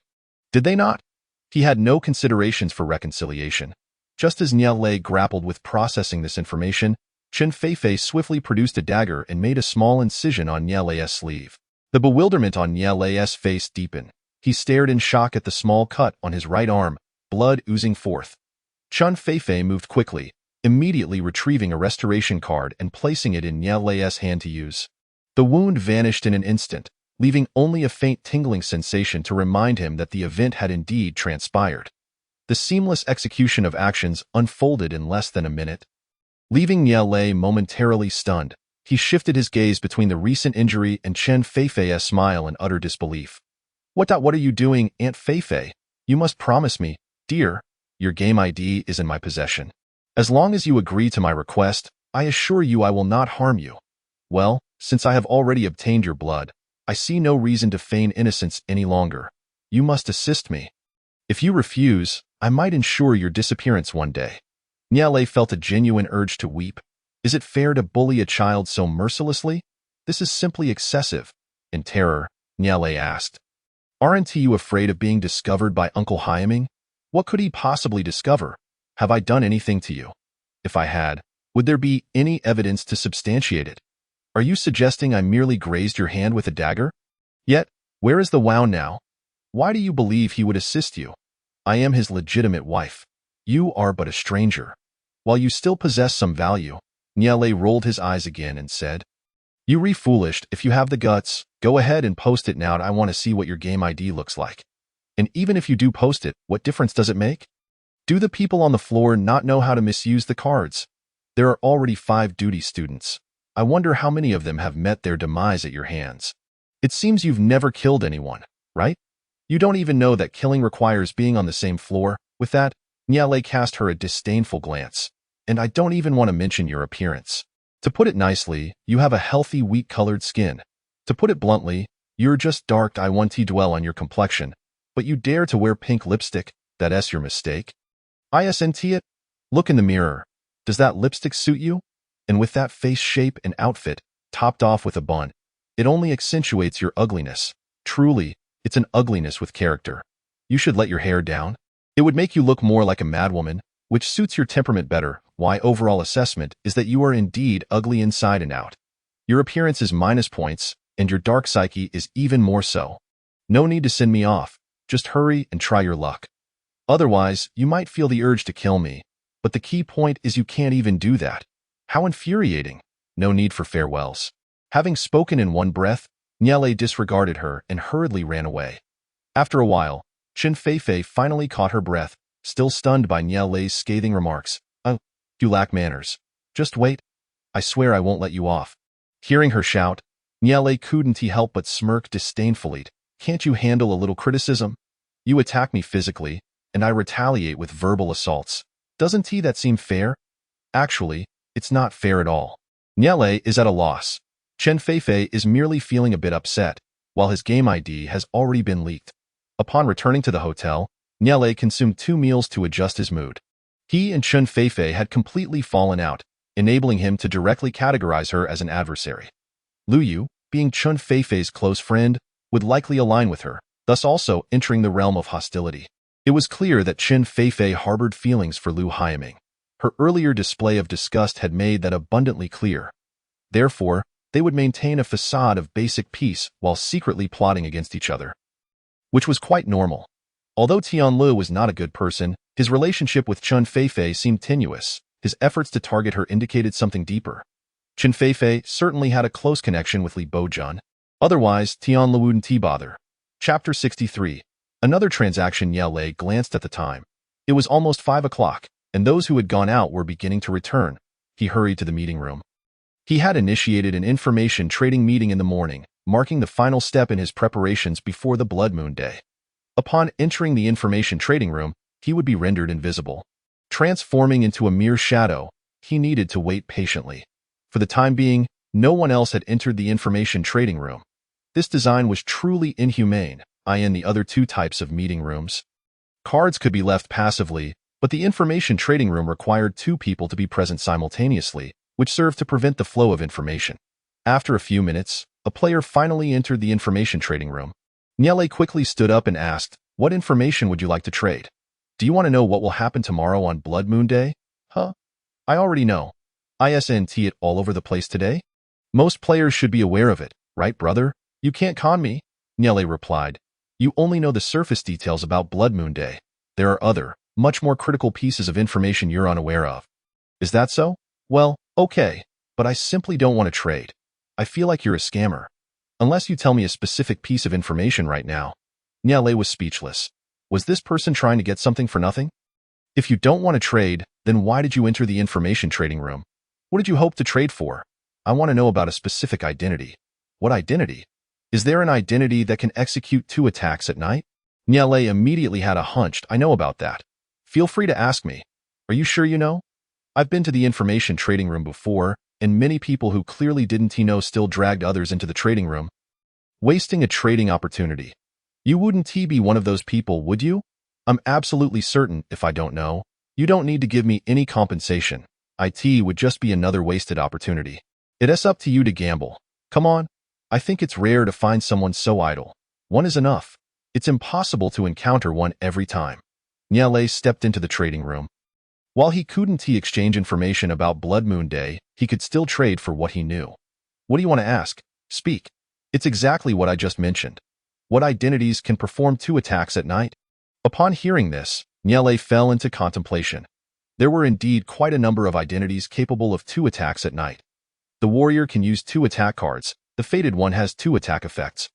[SPEAKER 1] Did they not? He had no considerations for reconciliation. Just as Nielei grappled with processing this information, Chen Feifei swiftly produced a dagger and made a small incision on Nielei's sleeve. The bewilderment on Nielei's face deepened. He stared in shock at the small cut on his right arm, blood oozing forth. Chun Feifei moved quickly, immediately retrieving a restoration card and placing it in Nie Lei's hand to use. The wound vanished in an instant, leaving only a faint tingling sensation to remind him that the event had indeed transpired. The seamless execution of actions unfolded in less than a minute. Leaving Nie Lei momentarily stunned, he shifted his gaze between the recent injury and Chen Feifei's smile in utter disbelief. What are you doing, Aunt Feifei? You must promise me, dear. Your game ID is in my possession. As long as you agree to my request, I assure you I will not harm you. Well, since I have already obtained your blood, I see no reason to feign innocence any longer. You must assist me. If you refuse, I might ensure your disappearance one day. Nie Lei felt a genuine urge to weep. Is it fair to bully a child so mercilessly? This is simply excessive. In terror, Nie Lei asked. Aren't you afraid of being discovered by Uncle Hyaming? What could he possibly discover? Have I done anything to you? If I had, would there be any evidence to substantiate it? Are you suggesting I merely grazed your hand with a dagger? Yet, where is the Wow now? Why do you believe he would assist you? I am his legitimate wife. You are but a stranger. While you still possess some value, Nie Lei rolled his eyes again and said, You re-foolished. If you have the guts, go ahead and post it now. I want to see what your game ID looks like. And even if you do post it, what difference does it make? Do the people on the floor not know how to misuse the cards? There are already 5 duty students. I wonder how many of them have met their demise at your hands. It seems you've never killed anyone, right? You don't even know that killing requires being on the same floor. With that, Nie Lei cast her a disdainful glance. And I don't even want to mention your appearance. To put it nicely, you have a healthy, wheat-colored skin. To put it bluntly, you're just dark. I want to dwell on your complexion. But you dare to wear pink lipstick? That's your mistake. Isn't it? Look in the mirror. Does that lipstick suit you? And with that face shape and outfit, topped off with a bun, it only accentuates your ugliness. Truly, it's an ugliness with character. You should let your hair down. It would make you look more like a madwoman, which suits your temperament better. My overall assessment is that you are indeed ugly inside and out. Your appearance is minus points, and your dark psyche is even more so. No need to send me off. Just hurry and try your luck. Otherwise, you might feel the urge to kill me. But the key point is you can't even do that. How infuriating. No need for farewells. Having spoken in one breath, Nie Lei disregarded her and hurriedly ran away. After a while, Chen Feifei finally caught her breath, still stunned by Nie Lei's scathing remarks. Oh, you lack manners. Just wait. I swear I won't let you off. Hearing her shout, Nie Lei couldn't help but smirk disdainfully. Can't you handle a little criticism? You attack me physically, and I retaliate with verbal assaults. Doesn't that seem fair? Actually, it's not fair at all. Nie Lei is at a loss. Chen Feifei is merely feeling a bit upset, while his game ID has already been leaked. Upon returning to the hotel, Nie Lei consumed 2 meals to adjust his mood. He and Chen Feifei had completely fallen out, enabling him to directly categorize her as an adversary. Lu Yu, being Chen Feifei's close friend, would likely align with her, thus also entering the realm of hostility. It was clear that Chen Feifei harbored feelings for Lu Hyaming. Her earlier display of disgust had made that abundantly clear. Therefore, they would maintain a facade of basic peace while secretly plotting against each other. Which was quite normal. Although Tianlu was not a good person, his relationship with Chen Feifei seemed tenuous. His efforts to target her indicated something deeper. Chen Feifei certainly had a close connection with Li Bojun. Otherwise, Tianlu wouldn't bother. Chapter 63. Another transaction. Nie Lei glanced at the time. It was almost 5 o'clock, and those who had gone out were beginning to return. He hurried to the meeting room. He had initiated an information trading meeting in the morning, marking the final step in his preparations before the Blood Moon Day. Upon entering the information trading room, he would be rendered invisible. Transforming into a mere shadow, he needed to wait patiently. For the time being, no one else had entered the information trading room. This design was truly inhumane, in the other 2 types of meeting rooms. Cards could be left passively, but the information trading room required 2 people to be present simultaneously, which served to prevent the flow of information. After a few minutes, a player finally entered the information trading room. Nie Lei quickly stood up and asked, "What information would you like to trade? Do you want to know what will happen tomorrow on Blood Moon Day?" "Huh? I already know. Isn't it all over the place today? Most players should be aware of it, right, brother? You can't con me," Nie Lei replied. You only know the surface details about Blood Moon Day. There are other, much more critical pieces of information you're unaware of. Is that so? Well, okay, but I simply don't want to trade. I feel like you're a scammer. Unless you tell me a specific piece of information right now. Niale was speechless. Was this person trying to get something for nothing? If you don't want to trade, then why did you enter the information trading room? What did you hope to trade for? I want to know about a specific identity. What identity? Is there an identity that can execute 2 attacks at night? Niale immediately had a hunch. I know about that. Feel free to ask me. Are you sure you know? I've been to the information trading room before, and many people who clearly didn't know still dragged others into the trading room. Wasting a trading opportunity. You wouldn't be one of those people, would you? I'm absolutely certain if I don't know. You don't need to give me any compensation. It would just be another wasted opportunity. It's up to you to gamble. Come on. I think it's rare to find someone so idle. One is enough. It's impossible to encounter one every time. Niale stepped into the trading room. While he couldn't exchange information about Blood Moon Day, he could still trade for what he knew. What do you want to ask? Speak. It's exactly what I just mentioned. What identities can perform 2 attacks at night? Upon hearing this, Niale fell into contemplation. There were indeed quite a number of identities capable of 2 attacks at night. The warrior can use 2 attack cards, the fated one has 2 attack effects,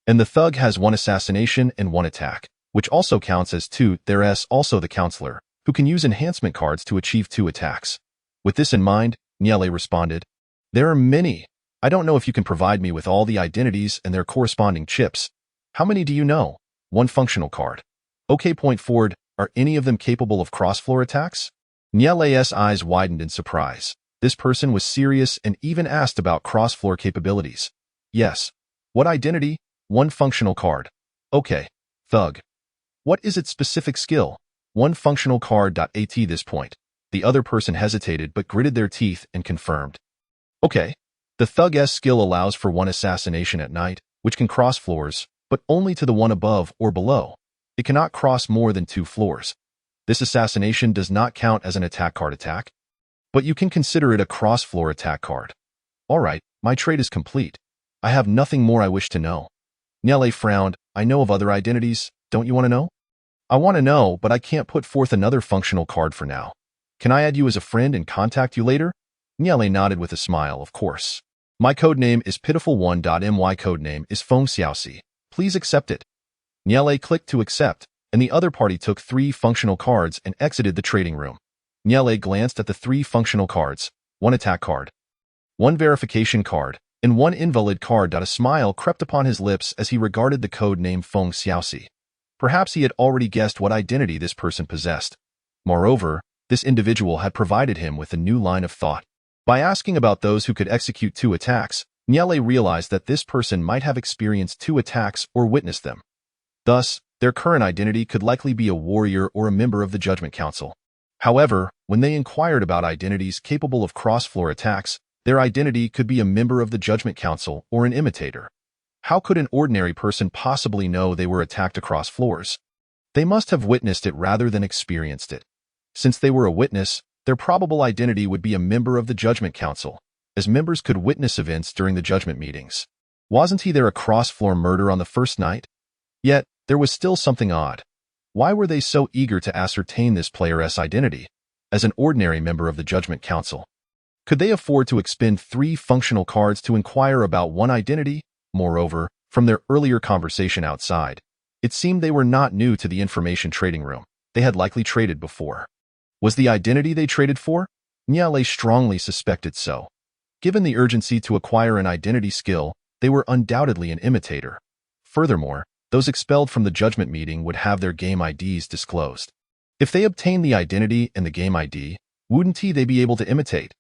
[SPEAKER 1] and the thug has 1 assassination and 1 attack, which also counts as 2. There's also the counselor, who can use enhancement cards to achieve 2 attacks. With this in mind, Niale responded, there are many. I don't know if you can provide me with all the identities and their corresponding chips. How many do you know? 1 functional card. Okay, point forward, are any of them capable of cross-floor attacks? Niale's eyes widened in surprise. This person was serious and even asked about cross-floor capabilities. Yes. What identity? 1 functional card. Okay. Thug. What is its specific skill? 1 functional card. At this point, the other person hesitated but gritted their teeth and confirmed. Okay. The thug's skill allows for 1 assassination at night, which can cross floors, but only to the one above or below. It cannot cross more than 2 floors. This assassination does not count as an attack card attack, but you can consider it a cross-floor attack card. All right, my trade is complete. I have nothing more I wish to know. Niale frowned. I know of other identities. Don't you want to know? I want to know, but I can't put forth another functional card for now. Can I add you as a friend and contact you later? Niale nodded with a smile, of course. My codename is Pitiful1. My codename is Feng Xiaoxi. Please accept it. Niale clicked to accept, and the other party took 3 functional cards and exited the trading room. Niale glanced at the 3 functional cards, 1 attack card, 1 verification card, and 1 invalid card. A smile crept upon his lips as he regarded the code name Feng Xiaoxi. Perhaps he had already guessed what identity this person possessed. Moreover, this individual had provided him with a new line of thought. By asking about those who could execute 2 attacks, Niale realized that this person might have experienced 2 attacks or witnessed them. Thus, their current identity could likely be a warrior or a member of the Judgment Council. However, when they inquired about identities capable of cross-floor attacks, their identity could be a member of the Judgment Council or an imitator. How could an ordinary person possibly know they were attacked across floors? They must have witnessed it rather than experienced it. Since they were a witness, their probable identity would be a member of the Judgment Council, as members could witness events during the judgment meetings. Wasn't there a cross-floor murder on the first night? Yet, there was still something odd. Why were they so eager to ascertain this player's identity? As an ordinary member of the Judgment Council, could they afford to expend 3 functional cards to inquire about 1 identity? Moreover, from their earlier conversation outside, it seemed they were not new to the information trading room. They had likely traded before. Was the identity they traded for? Niale strongly suspected so. Given the urgency to acquire an identity skill, they were undoubtedly an imitator. Furthermore, those expelled from the judgment meeting would have their game IDs disclosed. If they obtained the identity and the game ID, wouldn't they be able to imitate?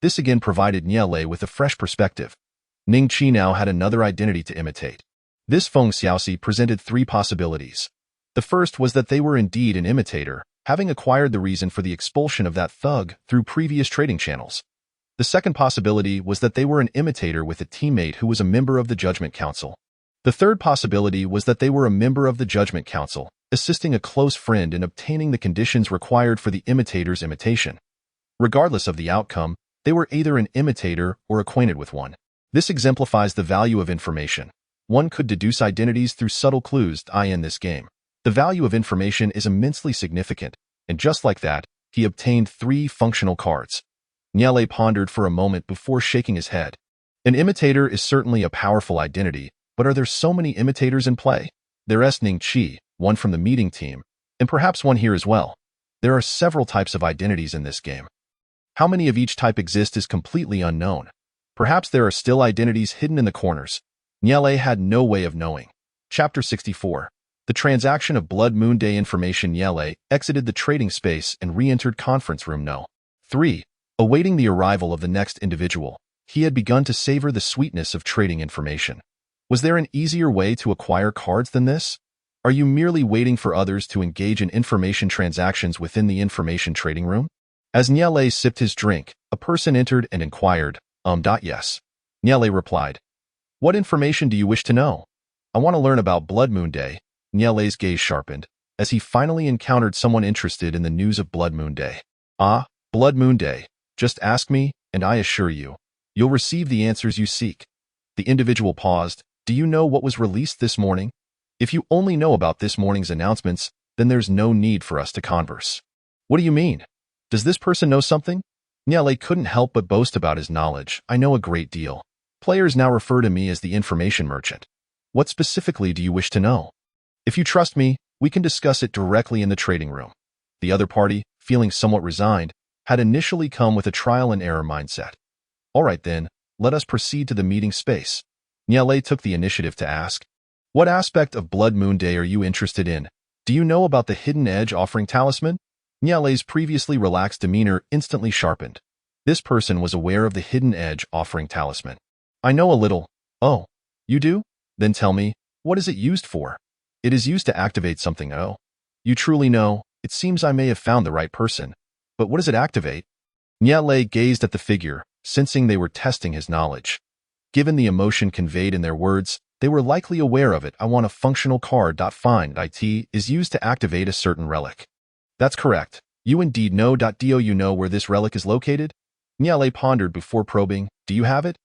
[SPEAKER 1] This again provided Niale with a fresh perspective. Ning Qi now had another identity to imitate. This Feng Xiaoxi presented 3 possibilities. The first was that they were indeed an imitator, having acquired the reason for the expulsion of that thug through previous trading channels. The second possibility was that they were an imitator with a teammate who was a member of the Judgment Council. The third possibility was that they were a member of the Judgment Council, assisting a close friend in obtaining the conditions required for the imitator's imitation. Regardless of the outcome, they were either an imitator or acquainted with one. This exemplifies the value of information. one could deduce identities through subtle clues in this game. The value of information is immensely significant, and just like that, he obtained 3 functional cards. Nyele pondered for a moment before shaking his head. An imitator is certainly a powerful identity, but are there so many imitators in play? There's Ning Chi, one from the meeting team, and perhaps one here as well. There are several types of identities in this game. How many of each type exist is completely unknown. Perhaps there are still identities hidden in the corners. Nyele had no way of knowing. Chapter 64. The transaction of Blood Moon Day information. Nyele exited the trading space and re-entered conference room No. 3. Awaiting the arrival of the next individual, he had begun to savor the sweetness of trading information. Was there an easier way to acquire cards than this? Are you merely waiting for others to engage in information transactions within the information trading room? As Nyele sipped his drink, a person entered and inquired, Yes. Nyele replied. What information do you wish to know? I want to learn about Blood Moon Day. Nyele's gaze sharpened, as he finally encountered someone interested in the news of Blood Moon Day. Ah, Blood Moon Day. Just ask me, and I assure you, you'll receive the answers you seek. The individual paused. Do you know what was released this morning? If you only know about this morning's announcements, then there's no need for us to converse. What do you mean? Does this person know something? Nyele couldn't help but boast about his knowledge. I know a great deal. Players now refer to me as the information merchant. What specifically do you wish to know? If you trust me, we can discuss it directly in the trading room. The other party, feeling somewhat resigned, had initially come with a trial and error mindset. All right then, let us proceed to the meeting space. Nyele took the initiative to ask, what aspect of Blood Moon Day are you interested in? Do you know about the Hidden Edge offering talisman? Nyele's previously relaxed demeanor instantly sharpened. This person was aware of the Hidden Edge offering talisman. I know a little. Oh, you do? Then tell me, what is it used for? It is used to activate something. Oh, you truly know. It seems I may have found the right person. But what does it activate? Nyele gazed at the figure, sensing they were testing his knowledge. Given the emotion conveyed in their words, they were likely aware of it. I want a functional card. Find it is used to activate a certain relic. That's correct. You indeed know. Do you know where this relic is located? Nyele pondered before probing. Do you have it?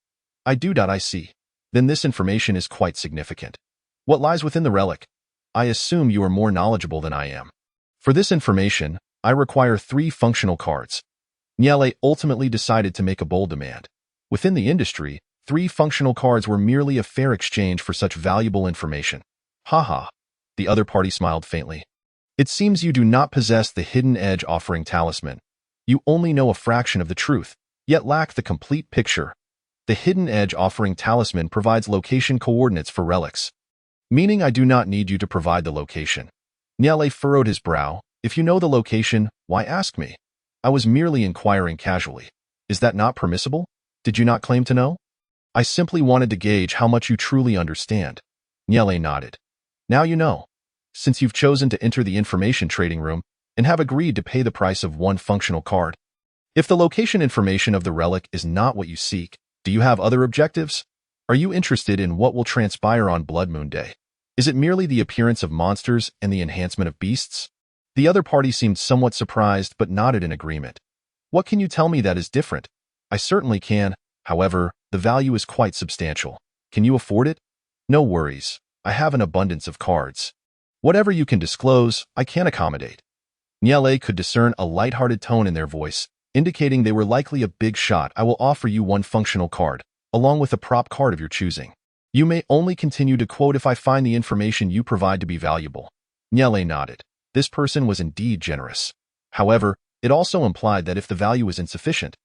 [SPEAKER 1] I do. I see. Then this information is quite significant. What lies within the relic? I assume you are more knowledgeable than I am. For this information, I require 3 functional cards. Nyele ultimately decided to make a bold demand. Within the industry, 3 functional cards were merely a fair exchange for such valuable information. Haha. The other party smiled faintly. It seems you do not possess the Hidden Edge offering talisman. You only know a fraction of the truth, yet lack the complete picture. The Hidden Edge offering talisman provides location coordinates for relics. Meaning I do not need you to provide the location. Nyele furrowed his brow. If you know the location, why ask me? I was merely inquiring casually. Is that not permissible? Did you not claim to know? I simply wanted to gauge how much you truly understand. Nyele nodded. Now you know. Since you've chosen to enter the information trading room and have agreed to pay the price of 1 functional card. If the location information of the relic is not what you seek, do you have other objectives? Are you interested in what will transpire on Blood Moon Day? Is it merely the appearance of monsters and the enhancement of beasts? The other party seemed somewhat surprised but nodded in agreement. What can you tell me that is different? I certainly can. However, the value is quite substantial. Can you afford it? No worries. I have an abundance of cards. Whatever you can disclose, I can accommodate. Nyele could discern a light-hearted tone in their voice, indicating they were likely a big shot. I will offer you 1 functional card, along with a prop card of your choosing. You may only continue to quote if I find the information you provide to be valuable. Nyele nodded. This person was indeed generous. However, it also implied that if the value was insufficient,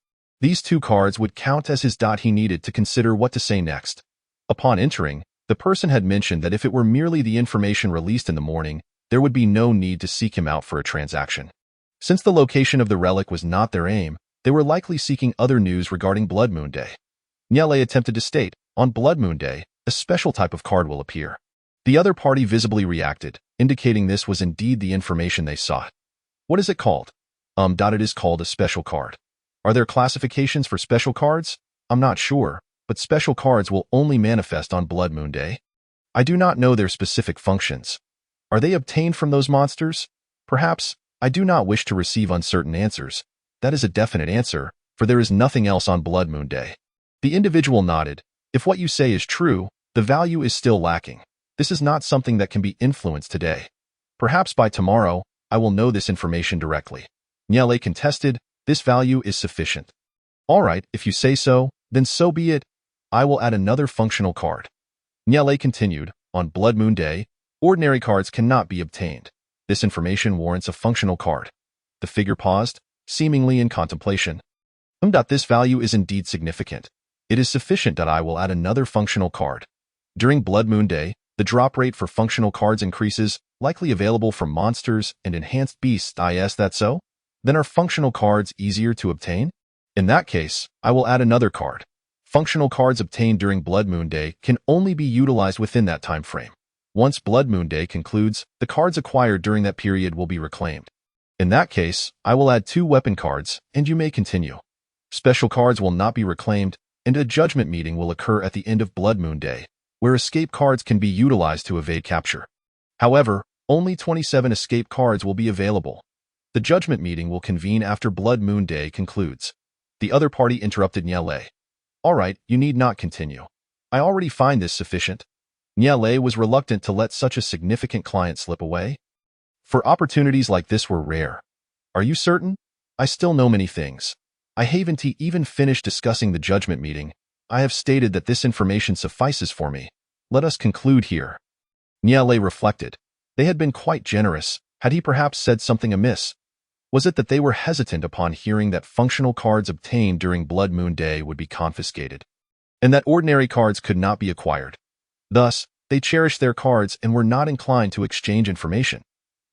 [SPEAKER 1] these 2 cards would count as his. He needed to consider what to say next. Upon entering, the person had mentioned that if it were merely the information released in the morning, there would be no need to seek him out for a transaction. Since the location of the relic was not their aim, they were likely seeking other news regarding Blood Moon Day. Nyele attempted to state, on Blood Moon Day, a special type of card will appear. The other party visibly reacted, indicating this was indeed the information they sought. What is it called? It is called a special card. Are there classifications for special cards? I'm not sure, but special cards will only manifest on Blood Moon Day. I do not know their specific functions. Are they obtained from those monsters? Perhaps. I do not wish to receive uncertain answers. That is a definite answer, for there is nothing else on Blood Moon Day. The individual nodded. If what you say is true, The value is still lacking. This is not something that can be influenced today. Perhaps by tomorrow, I will know this information directly. Niele contested, this value is sufficient. All right, if you say so, then so be it. I will add another functional card. Niele continued, on Blood Moon Day, ordinary cards cannot be obtained. This information warrants a functional card. The figure paused, seemingly in contemplation. This value is indeed significant. It is sufficient that I will add another functional card. During Blood Moon Day, the drop rate for functional cards increases, likely available from monsters and enhanced beasts. Is that so? Then are functional cards easier to obtain? In that case, I will add another card. Functional cards obtained during Blood Moon Day can only be utilized within that time frame. Once Blood Moon Day concludes, the cards acquired during that period will be reclaimed. In that case, I will add 2 weapon cards, and you may continue. Special cards will not be reclaimed, and a judgment meeting will occur at the end of Blood Moon Day, where escape cards can be utilized to evade capture. However, only 27 escape cards will be available. The judgment meeting will convene after Blood Moon Day concludes. The other party interrupted Niele. All right, you need not continue. I already find this sufficient. Niele was reluctant to let such a significant client slip away. For opportunities like this were rare. Are you certain? I still know many things. I haven't even finished discussing the judgment meeting. I have stated that this information suffices for me. Let us conclude here. Niele reflected. They had been quite generous. Had he perhaps said something amiss? Was it that they were hesitant upon hearing that functional cards obtained during Blood Moon Day would be confiscated, and that ordinary cards could not be acquired? Thus, they cherished their cards and were not inclined to exchange information.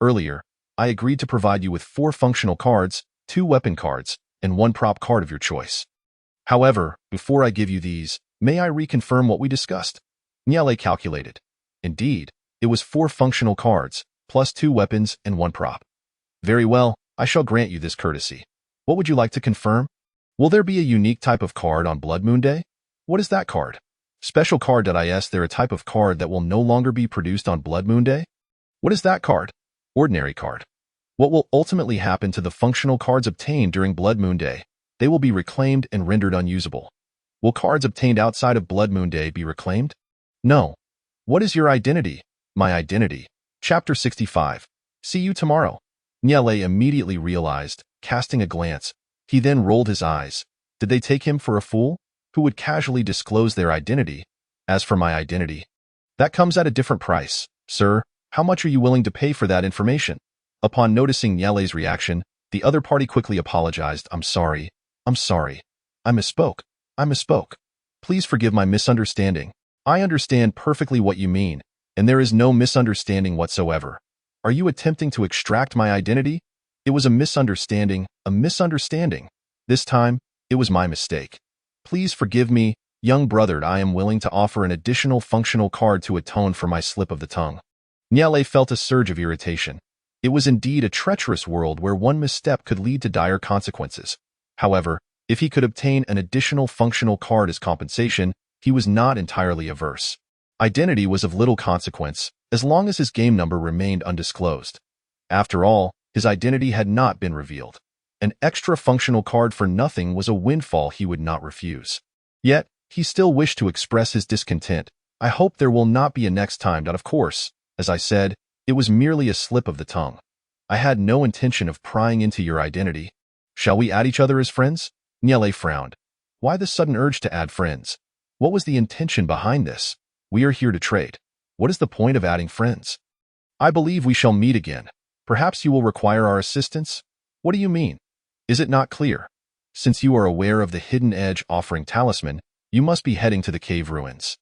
[SPEAKER 1] Earlier, I agreed to provide you with 4 functional cards, 2 weapon cards, and 1 prop card of your choice. However, before I give you these, may I reconfirm what we discussed? Niele calculated. Indeed, it was 4 functional cards, plus 2 weapons and 1 prop. Very well, I shall grant you this courtesy. What would you like to confirm? Will there be a unique type of card on Blood Moon Day? What is that card? Special card. Is there a type of card that will no longer be produced on Blood Moon Day? What is that card? Ordinary card. What will ultimately happen to the functional cards obtained during Blood Moon Day? They will be reclaimed and rendered unusable. Will cards obtained outside of Blood Moon Day be reclaimed? No. What is your identity? My identity. Chapter 65. See you tomorrow. Niele immediately realized, casting a glance. He then rolled his eyes. Did they take him for a fool? Who would casually disclose their identity? As for my identity, that comes at a different price. Sir, how much are you willing to pay for that information? Upon noticing Niele's reaction, the other party quickly apologized. I'm sorry. I misspoke. Please forgive my misunderstanding. I understand perfectly what you mean, and there is no misunderstanding whatsoever. Are you attempting to extract my identity? It was a misunderstanding. This time, it was my mistake. Please forgive me, young brother. I am willing to offer an additional functional card to atone for my slip of the tongue. Niele felt a surge of irritation. It was indeed a treacherous world where one misstep could lead to dire consequences. However, if he could obtain an additional functional card as compensation, he was not entirely averse. Identity was of little consequence, as long as his game number remained undisclosed. After all, his identity had not been revealed. An extra functional card for nothing was a windfall he would not refuse. Yet, he still wished to express his discontent. I hope there will not be a next time. Of course, as I said, it was merely a slip of the tongue. I had no intention of prying into your identity. Shall we add each other as friends? Niele frowned. Why the sudden urge to add friends? What was the intention behind this? We are here to trade. What is the point of adding friends? I believe we shall meet again. Perhaps you will require our assistance? What do you mean? Is it not clear? Since you are aware of the Hidden Edge offering talisman, you must be heading to the cave ruins.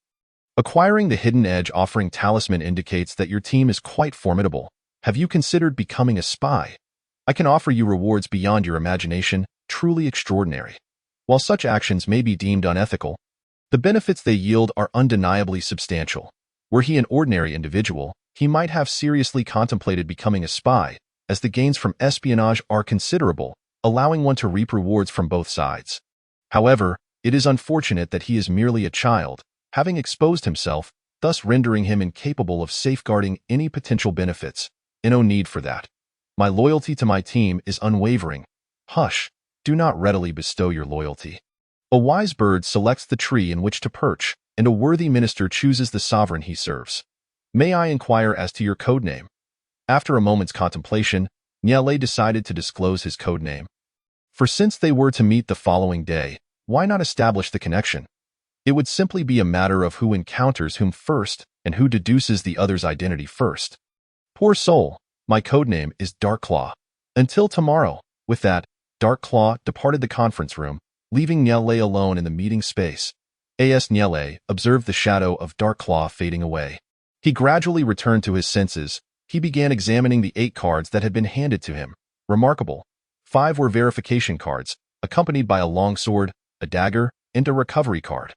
[SPEAKER 1] Acquiring the Hidden Edge offering talisman indicates that your team is quite formidable. Have you considered becoming a spy? I can offer you rewards beyond your imagination, truly extraordinary. While such actions may be deemed unethical, the benefits they yield are undeniably substantial. Were he an ordinary individual, he might have seriously contemplated becoming a spy, as the gains from espionage are considerable, allowing one to reap rewards from both sides. However, it is unfortunate that he is merely a child, having exposed himself, thus rendering him incapable of safeguarding any potential benefits. No need for that. My loyalty to my team is unwavering. Hush, do not readily bestow your loyalty. A wise bird selects the tree in which to perch. and a worthy minister chooses the sovereign he serves. May I inquire as to your codename? After a moment's contemplation, Niele decided to disclose his codename. For since they were to meet the following day, why not establish the connection? It would simply be a matter of who encounters whom first and who deduces the other's identity first. Poor soul, my codename is Darkclaw. Until tomorrow. With that, Darkclaw departed the conference room, leaving Niele alone in the meeting space. As Niele observed the shadow of Darkclaw fading away. He gradually returned to his senses. He began examining the 8 cards that had been handed to him. Remarkable. 5 were verification cards, accompanied by a long sword, a dagger, and a recovery card.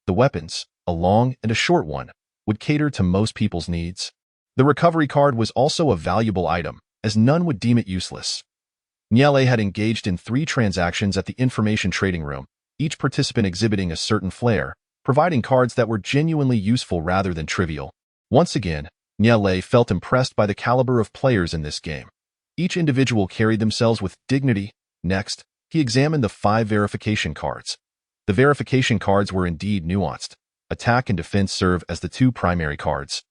[SPEAKER 1] The weapons, a long and a short one, would cater to most people's needs. The recovery card was also a valuable item, as none would deem it useless. Niele had engaged in 3 transactions at the information trading room, each participant exhibiting a certain flair, providing cards that were genuinely useful rather than trivial. Once again, Niele felt impressed by the caliber of players in this game. Each individual carried themselves with dignity. Next, he examined the 5 verification cards. The verification cards were indeed nuanced. Attack and defense serve as the 2 primary cards.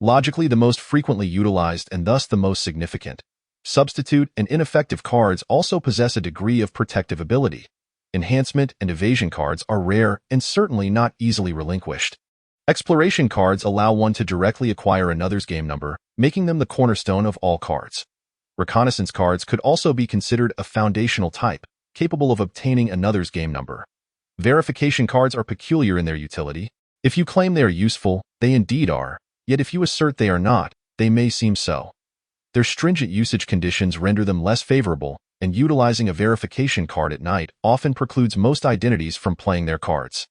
[SPEAKER 1] Logically the most frequently utilized and thus the most significant. Substitute and ineffective cards also possess a degree of protective ability. Enhancement and evasion cards are rare and certainly not easily relinquished. Exploration cards allow one to directly acquire another's game number, making them the cornerstone of all cards. Reconnaissance cards could also be considered a foundational type, capable of obtaining another's game number. Verification cards are peculiar in their utility. If you claim they are useful, they indeed are, yet if you assert they are not, they may seem so. Their stringent usage conditions render them less favorable, and utilizing a verification card at night often precludes most identities from playing their cards.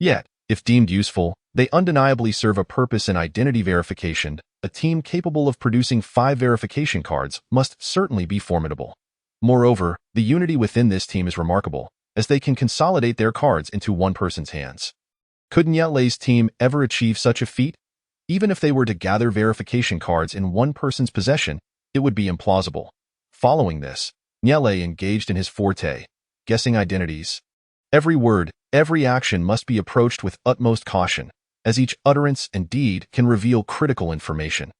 [SPEAKER 1] Yet, if deemed useful, they undeniably serve a purpose in identity verification. A team capable of producing 5 verification cards must certainly be formidable. Moreover, the unity within this team is remarkable, as they can consolidate their cards into one person's hands. Could Niele's team ever achieve such a feat? Even if they were to gather verification cards in one person's possession, it would be implausible. Following this, Niele engaged in his forte, guessing identities. Every word, every action must be approached with utmost caution, as each utterance and deed can reveal critical information.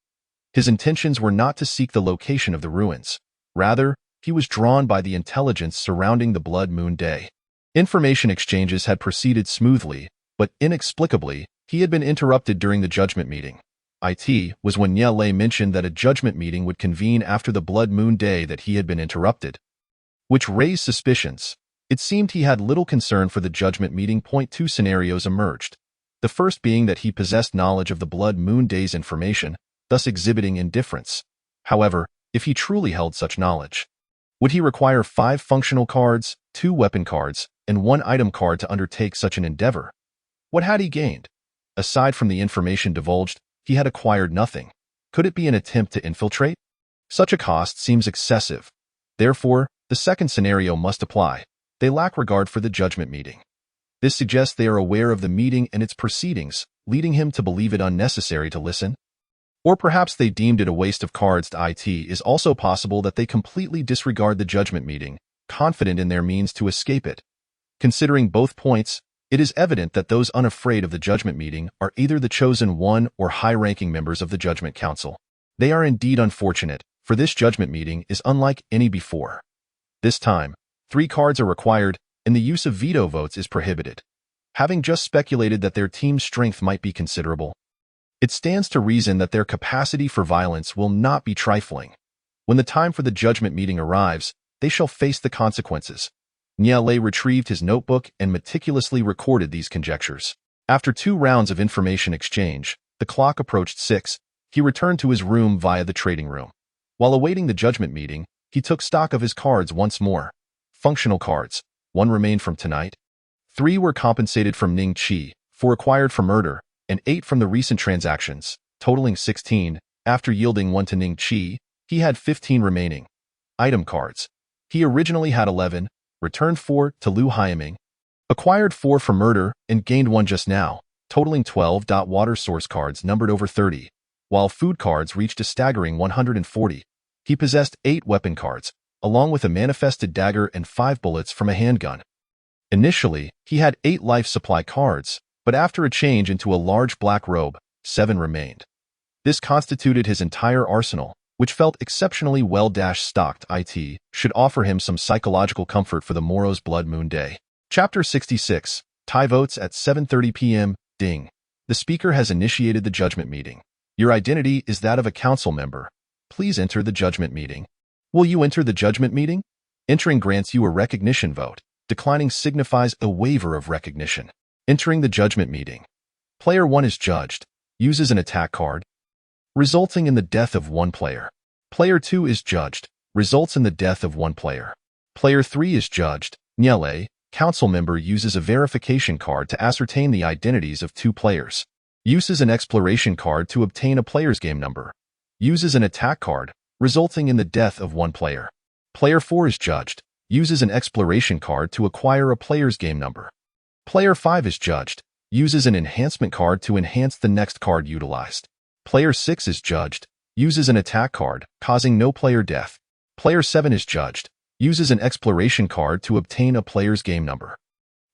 [SPEAKER 1] His intentions were not to seek the location of the ruins. Rather, he was drawn by the intelligence surrounding the Blood Moon Day. Information exchanges had proceeded smoothly, but inexplicably, he had been interrupted during the judgment meeting. It was when Niele mentioned that a judgment meeting would convene after the Blood Moon Day that he had been interrupted, which raised suspicions. It seemed he had little concern for the judgment meeting. 2 scenarios emerged. The first being that he possessed knowledge of the Blood Moon Day's information, thus exhibiting indifference. However, if he truly held such knowledge, would he require 5 functional cards, 2 weapon cards, and 1 item card to undertake such an endeavor? What had he gained? Aside from the information divulged, he had acquired nothing. Could it be an attempt to infiltrate? Such a cost seems excessive. Therefore, the second scenario must apply. They lack regard for the judgment meeting. This suggests they are aware of the meeting and its proceedings, leading him to believe it unnecessary to listen. Or perhaps they deemed it a waste of cards. It is also possible that they completely disregard the judgment meeting, confident in their means to escape it. Considering both points, it is evident that those unafraid of the judgment meeting are either the chosen one or high-ranking members of the Judgment Council. They are indeed unfortunate, for this judgment meeting is unlike any before. This time, 3 cards are required, and the use of veto votes is prohibited. Having just speculated that their team's strength might be considerable, it stands to reason that their capacity for violence will not be trifling. When the time for the judgment meeting arrives, they shall face the consequences. Niele retrieved his notebook and meticulously recorded these conjectures. After 2 rounds of information exchange, the clock approached 6. He returned to his room via the trading room. While awaiting the judgment meeting, he took stock of his cards once more. Functional cards. 1 remained from tonight. 3 were compensated from Ning Chi, 4 acquired for murder, and 8 from the recent transactions, totaling 16. After yielding 1 to Ning Chi, he had 15 remaining. Item cards. He originally had 11, returned 4 to Liu Haiming, acquired 4 for murder, and gained 1 just now, totaling 12. Water source cards numbered over 30, while food cards reached a staggering 140. He possessed 8 weapon cards, along with a manifested dagger and 5 bullets from a handgun. Initially, he had 8 life supply cards, But after a change into a large black robe, 7 remained. This constituted his entire arsenal, which felt exceptionally well-stocked. It should offer him some psychological comfort for the morrow's Blood Moon Day. Chapter 66. Tie votes at 7:30 p.m. Ding. The speaker has initiated the judgment meeting. Your identity is that of a council member. Please enter the judgment meeting. Will you enter the judgment meeting? Entering grants you a recognition vote. Declining signifies a waiver of recognition. Entering the judgment meeting. Player 1 is judged. Uses an attack card, resulting in the death of one player. Player 2 is judged. Results in the death of one player. Player 3 is judged. Nyele, council member, uses a verification card to ascertain the identities of 2 players. Uses an exploration card to obtain a player's game number. Uses an attack card, resulting in the death of one player. Player 4 is judged. Uses an exploration card to acquire a player's game number. Player 5 is judged. Uses an enhancement card to enhance the next card utilized. Player 6 is judged. Uses an attack card, causing no player death. Player 7 is judged. Uses an exploration card to obtain a player's game number.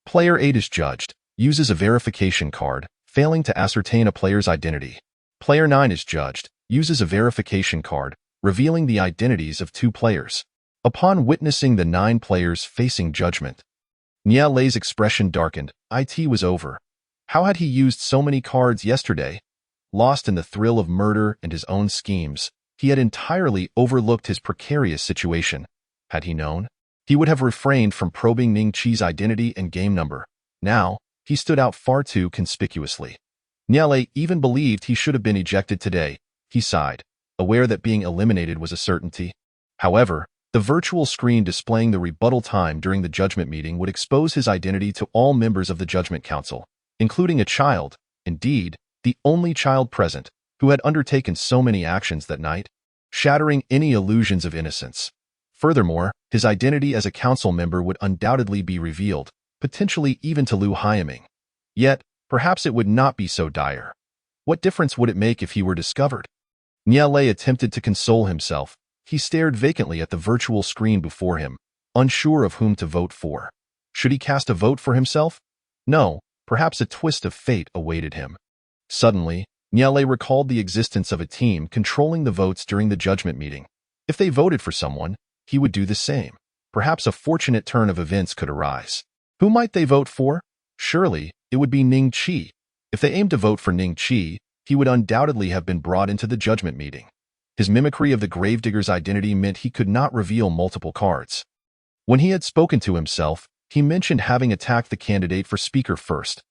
[SPEAKER 1] Player 8 is judged. Uses a verification card, failing to ascertain a player's identity. Player 9 is judged. Uses a verification card, revealing the identities of 2 players. Upon witnessing the 9 players facing judgment, Nyele's expression darkened. It was over. How had he used so many cards yesterday? Lost in the thrill of murder and his own schemes, he had entirely overlooked his precarious situation. Had he known, he would have refrained from probing Ning Qi's identity and game number. Now, he stood out far too conspicuously. Nyele even believed he should have been ejected today. He sighed, aware that being eliminated was a certainty. However, the virtual screen displaying the rebuttal time during the judgment meeting would expose his identity to all members of the Judgment Council, including a child, indeed, the only child present, who had undertaken so many actions that night, shattering any illusions of innocence. Furthermore, his identity as a council member would undoubtedly be revealed, potentially even to Lu Haiming. Yet, perhaps it would not be so dire. What difference would it make if he were discovered? Nyele attempted to console himself. He stared vacantly at the virtual screen before him, unsure of whom to vote for. Should he cast a vote for himself? No, perhaps a twist of fate awaited him. Suddenly, Nyele recalled the existence of a team controlling the votes during the judgment meeting. If they voted for someone, he would do the same. Perhaps a fortunate turn of events could arise. Who might they vote for? Surely, it would be Ning Qi. If they aimed to vote for Ning Qi, he would undoubtedly have been brought into the judgment meeting. His mimicry of the gravedigger's identity meant he could not reveal multiple cards. When he had spoken to himself, he mentioned having attacked the candidate for speaker first.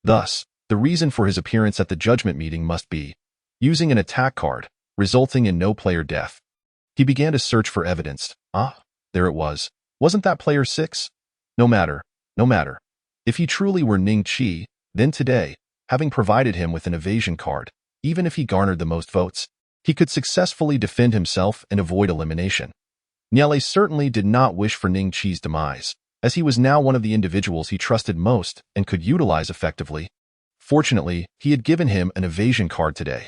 [SPEAKER 1] Thus, the reason for his appearance at the judgment meeting must be using an attack card, resulting in no player death. He began to search for evidence. There it was. Wasn't that player 6? No matter. If he truly were Ning Qi, then today, having provided him with an evasion card, even if he garnered the most votes, he could successfully defend himself and avoid elimination. Nyele certainly did not wish for Ning Qi's demise, as he was now one of the individuals he trusted most and could utilize effectively. Fortunately, he had given him an evasion card today.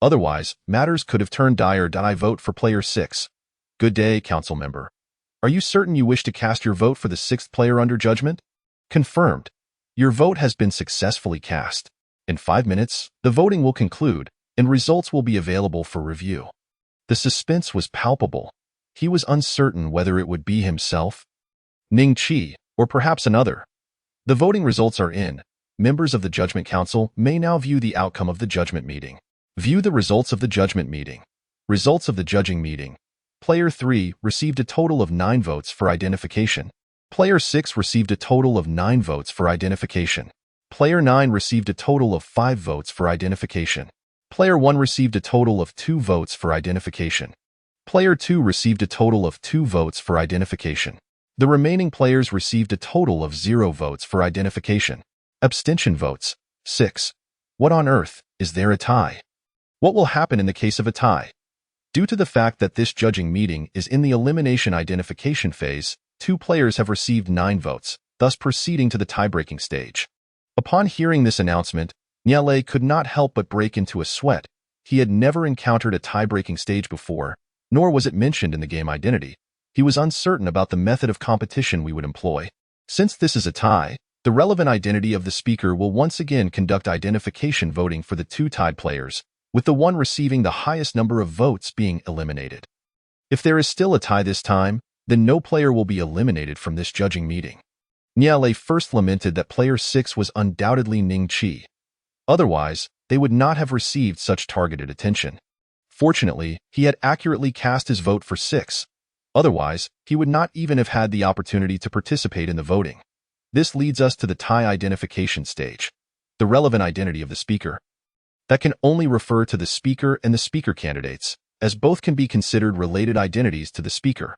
[SPEAKER 1] Otherwise, matters could have turned dire. I vote for player 6. Good day, council member. Are you certain you wish to cast your vote for the 6th player under judgment? Confirmed. Your vote has been successfully cast. In 5 minutes, the voting will conclude, and results will be available for review. The suspense was palpable. He was uncertain whether it would be himself, Ning Qi, or perhaps another. The voting results are in. Members of the Judgment Council may now view the outcome of the judgment meeting. View the results of the judgment meeting. Results of the judging meeting. Player 3 received a total of 9 votes for identification. Player 6 received a total of 9 votes for identification. Player 9 received a total of 5 votes for identification. Player 1 received a total of 2 votes for identification. Player 2 received a total of 2 votes for identification. The remaining players received a total of 0 votes for identification. Abstention votes, 6. What on earth, is there a tie? What will happen in the case of a tie? Due to the fact that this judging meeting is in the elimination identification phase, 2 players have received 9 votes, thus proceeding to the tie-breaking stage. Upon hearing this announcement, Nyele could not help but break into a sweat. He had never encountered a tie-breaking stage before, nor was it mentioned in the game identity. He was uncertain about the method of competition we would employ. Since this is a tie, The relevant identity of the speaker will once again conduct identification voting for the two tied players, with the one receiving the highest number of votes being eliminated. If there is still a tie this time, then no player will be eliminated from this judging meeting. Niale first lamented that player 6 was undoubtedly Ning Chi. Otherwise, they would not have received such targeted attention. Fortunately, he had accurately cast his vote for 6. Otherwise, he would not even have had the opportunity to participate in the voting. This leads us to the tie identification stage, the relevant identity of the speaker. That can only refer to the speaker and the speaker candidates, as both can be considered related identities to the speaker.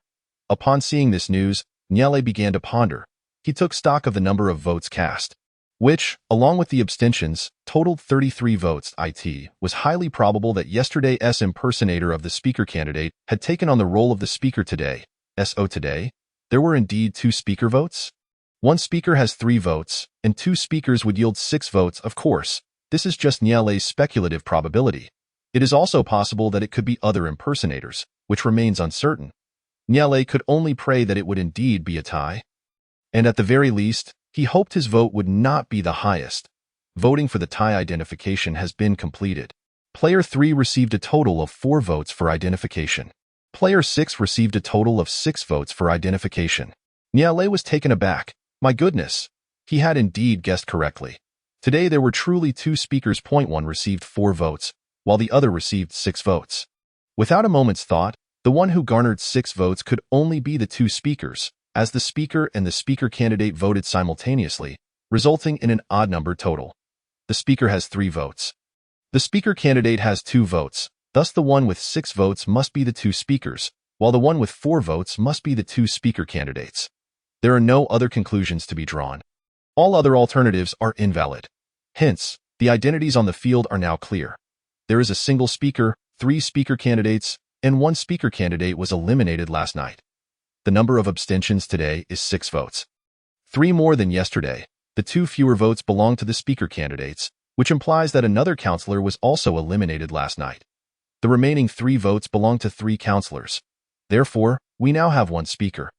[SPEAKER 1] Upon seeing this news, Niale began to ponder. He took stock of the number of votes cast, which, along with the abstentions, totaled 33 votes. It was highly probable that yesterday's impersonator of the speaker candidate had taken on the role of the speaker today. Today, there were indeed 2 speaker votes? One speaker has 3 votes, and 2 speakers would yield 6 votes. Of course, this is just Niale's speculative probability. It is also possible that it could be other impersonators, which remains uncertain. Niale could only pray that it would indeed be a tie. And at the very least, he hoped his vote would not be the highest. Voting for the tie identification has been completed. Player 3 received a total of 4 votes for identification. Player 6 received a total of 6 votes for identification. Niale was taken aback. My goodness, he had indeed guessed correctly. Today there were truly 2 speakers. One received 4 votes, while the other received 6 votes. Without a moment's thought, the one who garnered 6 votes could only be the 2 speakers, as the speaker and the speaker candidate voted simultaneously, resulting in an odd number total. The speaker has 3 votes. The speaker candidate has 2 votes, thus the one with 6 votes must be the 2 speakers, while the one with 4 votes must be the 2 speaker candidates. There are no other conclusions to be drawn. All other alternatives are invalid. Hence, the identities on the field are now clear. There is a single speaker, 3 speaker candidates, and 1 speaker candidate was eliminated last night. The number of abstentions today is 6 votes. 3 more than yesterday. The 2 fewer votes belong to the speaker candidates, which implies that another counselor was also eliminated last night. The remaining 3 votes belong to 3 counselors. Therefore, we now have 1 speaker.